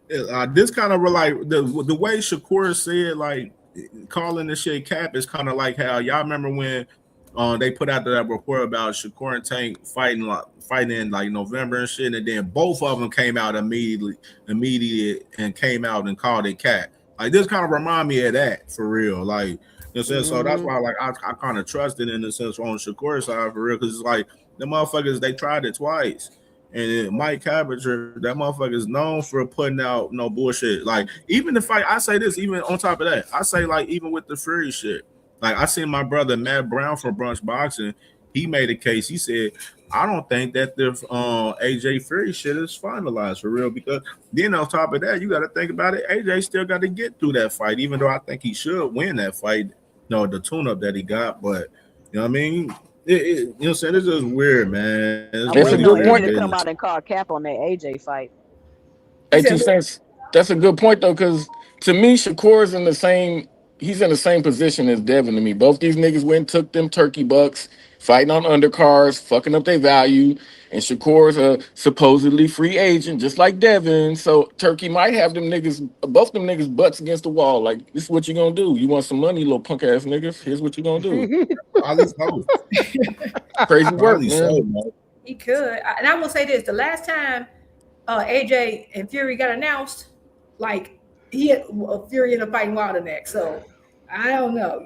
This kind of like the way Shakur said, like calling this shit cap is kind of like how y'all remember when they put out that report about Shakur and Tank fighting in like November and shit, and then both of them came out immediately and came out and called it cap. Like this kind of remind me of that for real, like in a sense. So that's why like I kind of trust it in the sense on Shakur's side for real, because it's like the motherfuckers, they tried it twice. And Mike Cabocher, that motherfucker is known for putting out no bullshit. Like even the fight, I say this, even on top of that, I say like even with the Fury shit, like I seen my brother Matt Brown from Brunch Boxing, he made a case. He said, I don't think that the AJ Fury shit is finalized for real, because then on top of that, you got to think about it. AJ still got to get through that fight, even though I think he should win that fight. No, the tune-up that he got, but you know what I mean. You know what I'm saying? It's just weird, man. It's a good point to come out and call cap on that AJ fight. Hey, 2 cents. That's a good point though, because to me, Shakur's in the same. He's in the same position as Devin to me. Both these niggas went and took them turkey bucks, fighting on undercards, fucking up their value. And Shakur's a supposedly free agent, just like Devin. So Turkey might have them niggas, both them niggas, butts against the wall. Like, this is what you gonna do. You want some money, little punk ass niggas? Here's what you gonna do. Crazy work, man. He could. And I will say this: the last time AJ and Fury got announced, like he had Fury in a fighting Wilder next. So I don't know.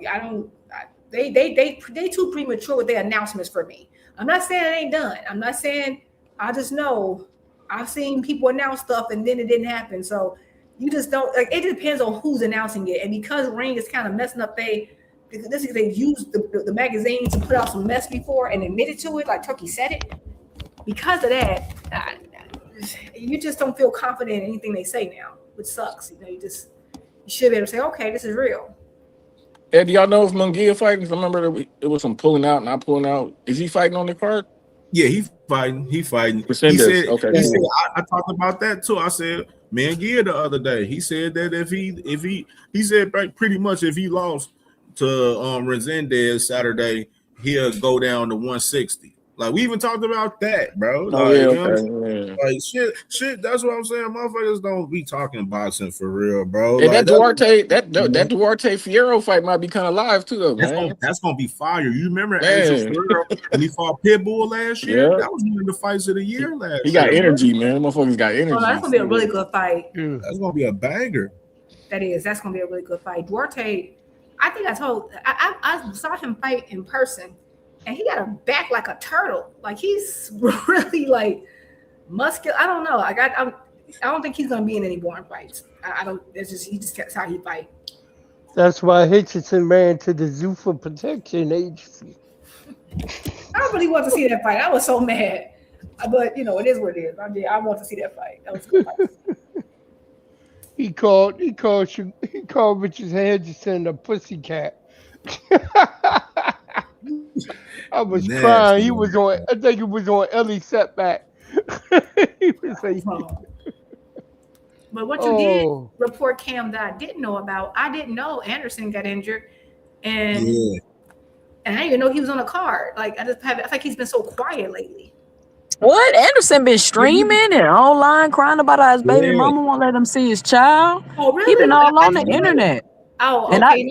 They too premature with their announcements for me. I'm not saying it ain't done. I'm not saying, I just know I've seen people announce stuff and then it didn't happen. So you just don't, like, it depends on who's announcing it. And because Ring is kind of messing up, they used the magazine to put out some mess before and admitted to it, like Turkey said it. Because of that, you just don't feel confident in anything they say now, which sucks. You know, you should be able to say, okay, this is real. Ed, do y'all know if Munguia fighting? I remember it was some pulling out, not pulling out. Is he fighting on the card? Yeah, he fighting. He said, okay. He said, I talked about that too. I said, Munguia the other day, he said that if he said pretty much if he lost to Resendez Saturday, he'll go down to 160. Like we even talked about that, bro. Like, yeah, you know like shit. That's what I'm saying. Motherfuckers don't be talking boxing for real, bro. And like, that Duarte Fierro fight might be kind of live too, though, man. That's gonna be fire. You remember Angel Fierro when he fought Pitbull last year? Yeah. That was one of the fights of the year last year. He got energy, man. Motherfuckers got energy. Oh, that's gonna be a really good fight. That's gonna be a banger. That's gonna be a really good fight. Duarte, I think I saw him fight in person. And he got a back like a turtle. Like he's really like muscular. I don't know. Like I don't think he's gonna be in any boring fights. I don't. That's how he fight. That's why Hitchison ran to the Zuffa Protection Agency. I don't really want to see that fight. I was so mad, but you know it is what it is. I want to see that fight. That was a good fight. He called Richard Hedgeson a pussycat. I was crying. He was on. I think it was on Ellie Setback. He was like, but what you did report, Cam, that I didn't know about. I didn't know Anderson got injured, and I didn't even know he was on a card. Like I think he's been so quiet lately. What? Anderson been streaming and online crying about how his baby mama won't let him see his child. Oh, really? He been all on the internet. Oh, okay.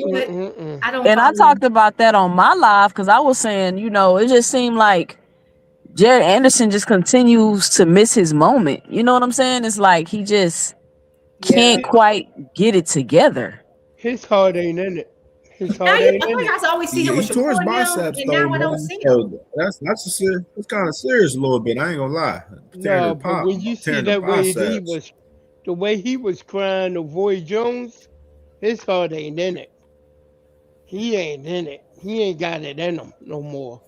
And I talked about that on my live because I was saying, you know, it just seemed like Jared Anderson just continues to miss his moment. You know what I'm saying? It's like he just can't quite get it together. His heart ain't in it. I always see him with tore his biceps, and now I don't see him. That's kind of serious a little bit. I ain't gonna lie. No, but when you see that way the way he was crying to Roy Jones. His heart ain't in it. He ain't in it. He ain't got it in him no more.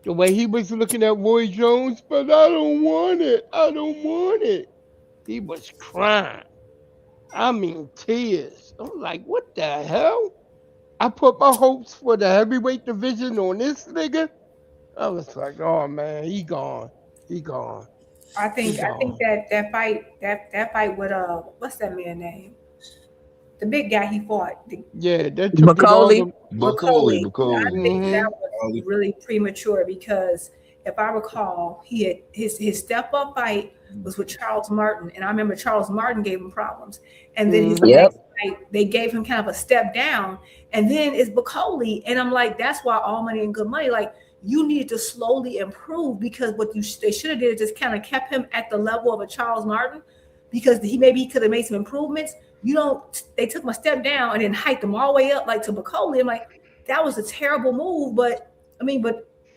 The way he was looking at Roy Jones, but I don't want it. I don't want it. He was crying. I mean, tears. I'm like, what the hell? I put my hopes for the heavyweight division on this nigga. I was like, oh man, he gone. He gone. I think that fight with what's that man's name? the big guy he fought. Yeah, that took it all. Bucoli. I think that was really premature because if I recall, he had his step up fight was with Charles Martin, and I remember Charles Martin gave him problems, and then his next fight they gave him kind of a step down, and then it's Bucoli, and I'm like, that's why All Money and Good Money, like you needed to slowly improve because what they should have did is just kind of kept him at the level of a Charles Martin because he could have made some improvements. They took him a step down and then hiked him all the way up like to Bucoli. I'm like, that was a terrible move, but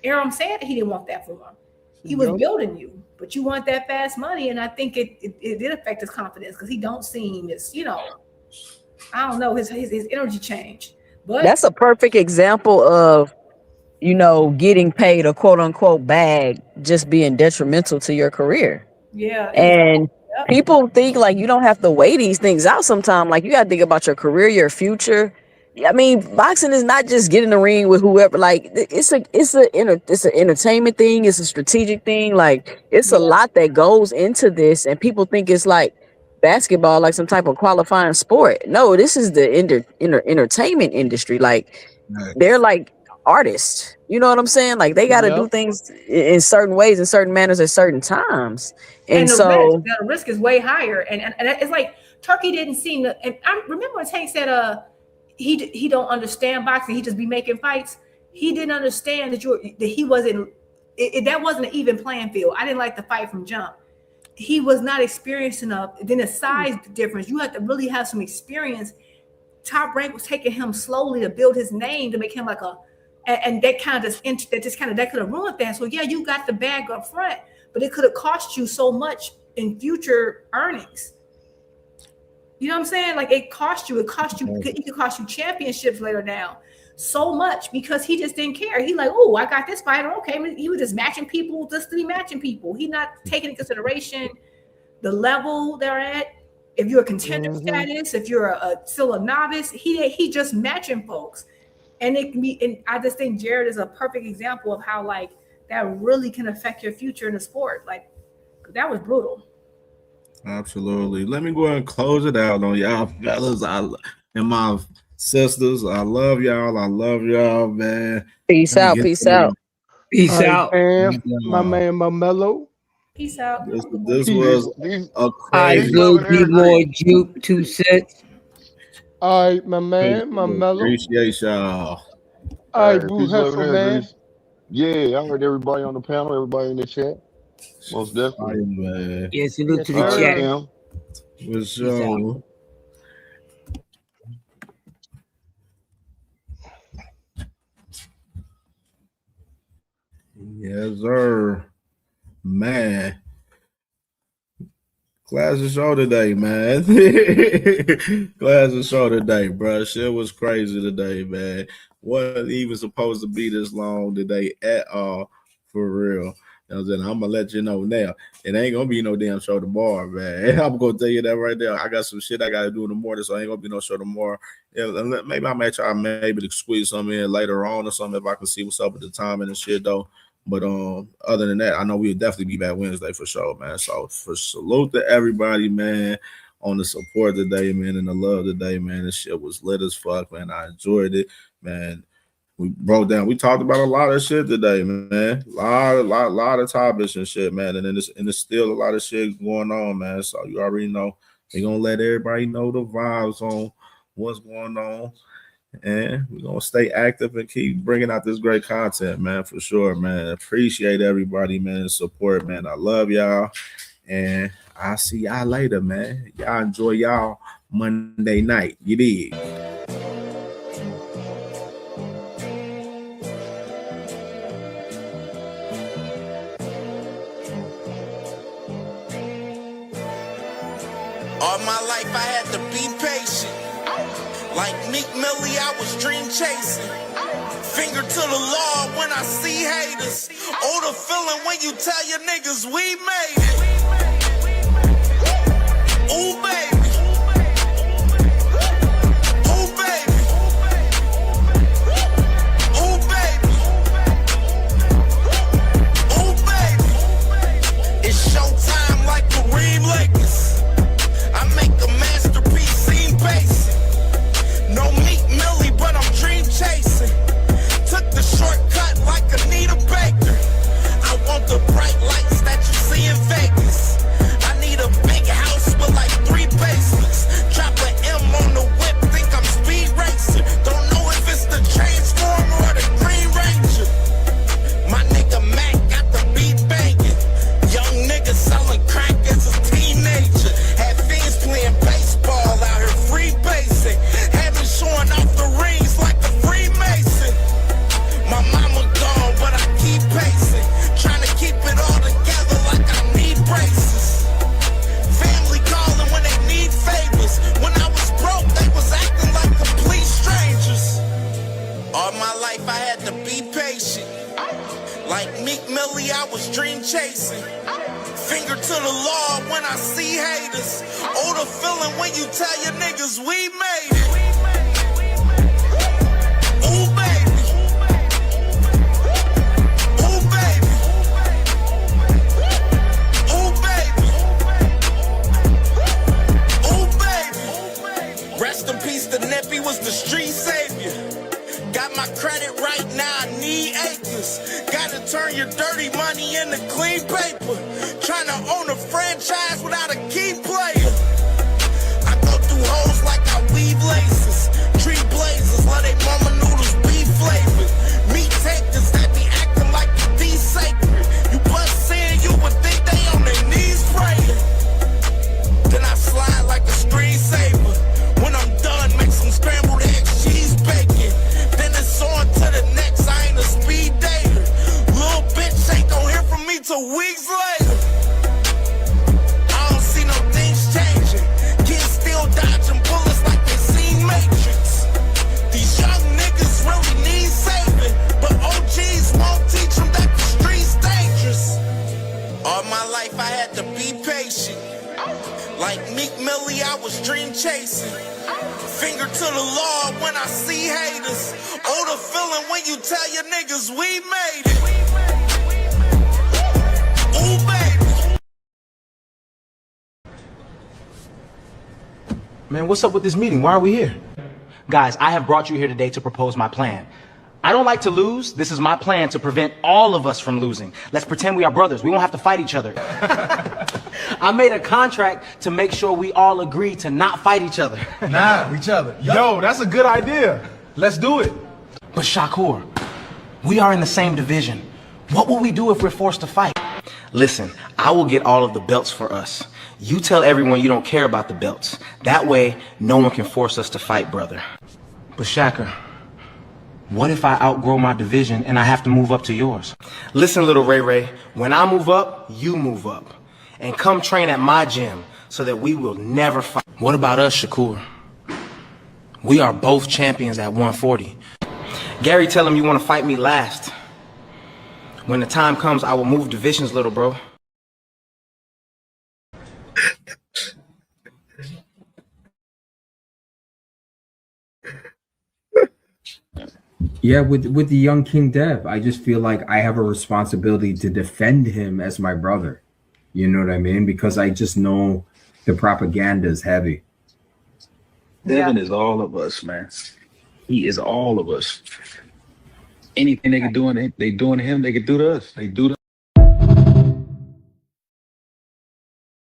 Arum said he didn't want that for him. He was building you, but you want that fast money, and I think it did affect his confidence because he don't seem as I don't know his energy changed. But that's a perfect example of getting paid a quote unquote bag just being detrimental to your career. Yeah, and people think like you don't have to weigh these things out sometimes. Like you got to think about your career, your future. I mean, boxing is not just getting in the ring with whoever. Like it's an entertainment thing. It's a strategic thing. Like it's a lot that goes into this, and people think it's like basketball, like some type of qualifying sport. No, this is the entertainment industry. Like they're like artists. You know what I'm saying? Like they got to do things in certain ways, in certain manners, at certain times. And so the risk is way higher. And it's like Turkey didn't seem to. And I remember when Tank said, he don't understand boxing. He just be making fights. He didn't understand that he wasn't. That wasn't an even playing field. I didn't like the fight from jump. He was not experienced enough. Then the size difference. You have to really have some experience. Top Rank was taking him slowly to build his name to make him like a. And that kind of that could have ruined that. So yeah, you got the bag up front, but it could have cost you so much in future earnings. You know what I'm saying? Like it cost you. It could cost you championships later down. So much because he just didn't care. He like, oh, I got this fighter. Okay, he was just matching people just to be matching people. He not taking into consideration the level they're at. If you're a contender status, if you're still a novice, he just matching folks. And it can be, and I just think Jared is a perfect example of how like that really can affect your future in the sport. Like that was brutal. Absolutely. Let me go ahead and close it out on y'all fellas. And my sisters, I love y'all. I love y'all, man. Peace out. Peace out. Peace out. My man, Mamelo. Peace out. This was a crazy. B-boy Juke 2 sets. All right, my man, Mamelo. Appreciate y'all. All right, Boo Hustle, man. Yeah, I heard everybody on the panel, everybody in the chat. Most definitely. Man. Yeah, salute to the chat. For sure. Yes, sir. Man. Class of show today, man. Class of show today, bro. Shit was crazy today, man. Wasn't even supposed to be this long today at all, for real. You know what I'm saying? I'm gonna let you know now. It ain't gonna be no damn show tomorrow, man. I'm gonna tell you that right there. I got some shit I gotta do in the morning, so ain't gonna be no show tomorrow. Yeah, maybe I may try to squeeze something in later on or something if I can see what's up with the timing and shit though. But other than that, I know we'll definitely be back Wednesday for sure, man. So for salute to everybody, man, on the support today, man, and the love today, man. This shit was lit as fuck, man. I enjoyed it, man. We talked about a lot of shit today, man. A lot of topics and shit, man. And there's still a lot of shit going on, man. So you already know we're gonna let everybody know the vibes on what's going on. And we're gonna stay active and keep bringing out this great content, man, for sure, man. Appreciate everybody, man, support, man. I love y'all, and I'll see y'all later, man. Y'all enjoy y'all Monday night. You dig? All my life I had to be patient. Like Meek Millie, I was dream chasing. Finger to the law when I see haters. Oh, the feeling when you tell your niggas we made it. Ooh, baby. Ooh, baby. Ooh, baby. Ooh, baby. It's showtime like Kareem Lakers. I make a masterpiece, seem basic. Like Meek Millie, I was dream chasing. Finger to the law when I see haters. Oh, the feeling when you tell your niggas we made it. Ooh, baby. Ooh, baby. Ooh, baby. Ooh, baby. Rest in peace, the Nippy was the street savior. Got my credit right now, I need acres. Gotta turn your dirty money into clean paper. Trying to own a franchise without a key player. I go through hoes like I weave laces. Tree blazers, let they mama noodles be flavored. Meat takers that be acting like the D sacred. You bust in, you would think they on their knees praying. Then I slide like a screensaver. When I'm done, make some scrambled eggs, cheese, bacon. Then it's on to the next, I ain't a speed dater. Little bitch ain't gon' hear from me till weeks later. I don't see no things changing. Kids still dodging bullets like they seen Matrix. These young niggas really need saving, but OGs won't teach them that the street's dangerous. All my life I had to be patient. Like Meek Millie, I was dream chasing. Finger to the law when I see haters. Oh, the feeling when you tell your niggas we made it. Ooh, baby. Man, what's up with this meeting? Why are we here? Guys, I have brought you here today to propose my plan. I don't like to lose. This is my plan to prevent all of us from losing. Let's pretend we are brothers. We won't have to fight each other. I made a contract to make sure we all agree to not fight each other. Nah, each other. Yo, that's a good idea. Let's do it. But Shakur, we are in the same division. What will we do if we're forced to fight? Listen, I will get all of the belts for us. You tell everyone you don't care about the belts. That way, no one can force us to fight, brother. But Shakur, what if I outgrow my division and I have to move up to yours? Listen, little Ray Ray, when I move up, you move up. And come train at my gym so that we will never fight. What about us, Shakur? We are both champions at 140. Gary, tell him you want to fight me last. When the time comes, I will move divisions, little bro. Yeah, with the young King Dev, I just feel like I have a responsibility to defend him as my brother. You know what I mean? Because I just know the propaganda is heavy. Devin is all of us, man. He is all of us. Anything they can do, they doing to him, they can do to us. They do to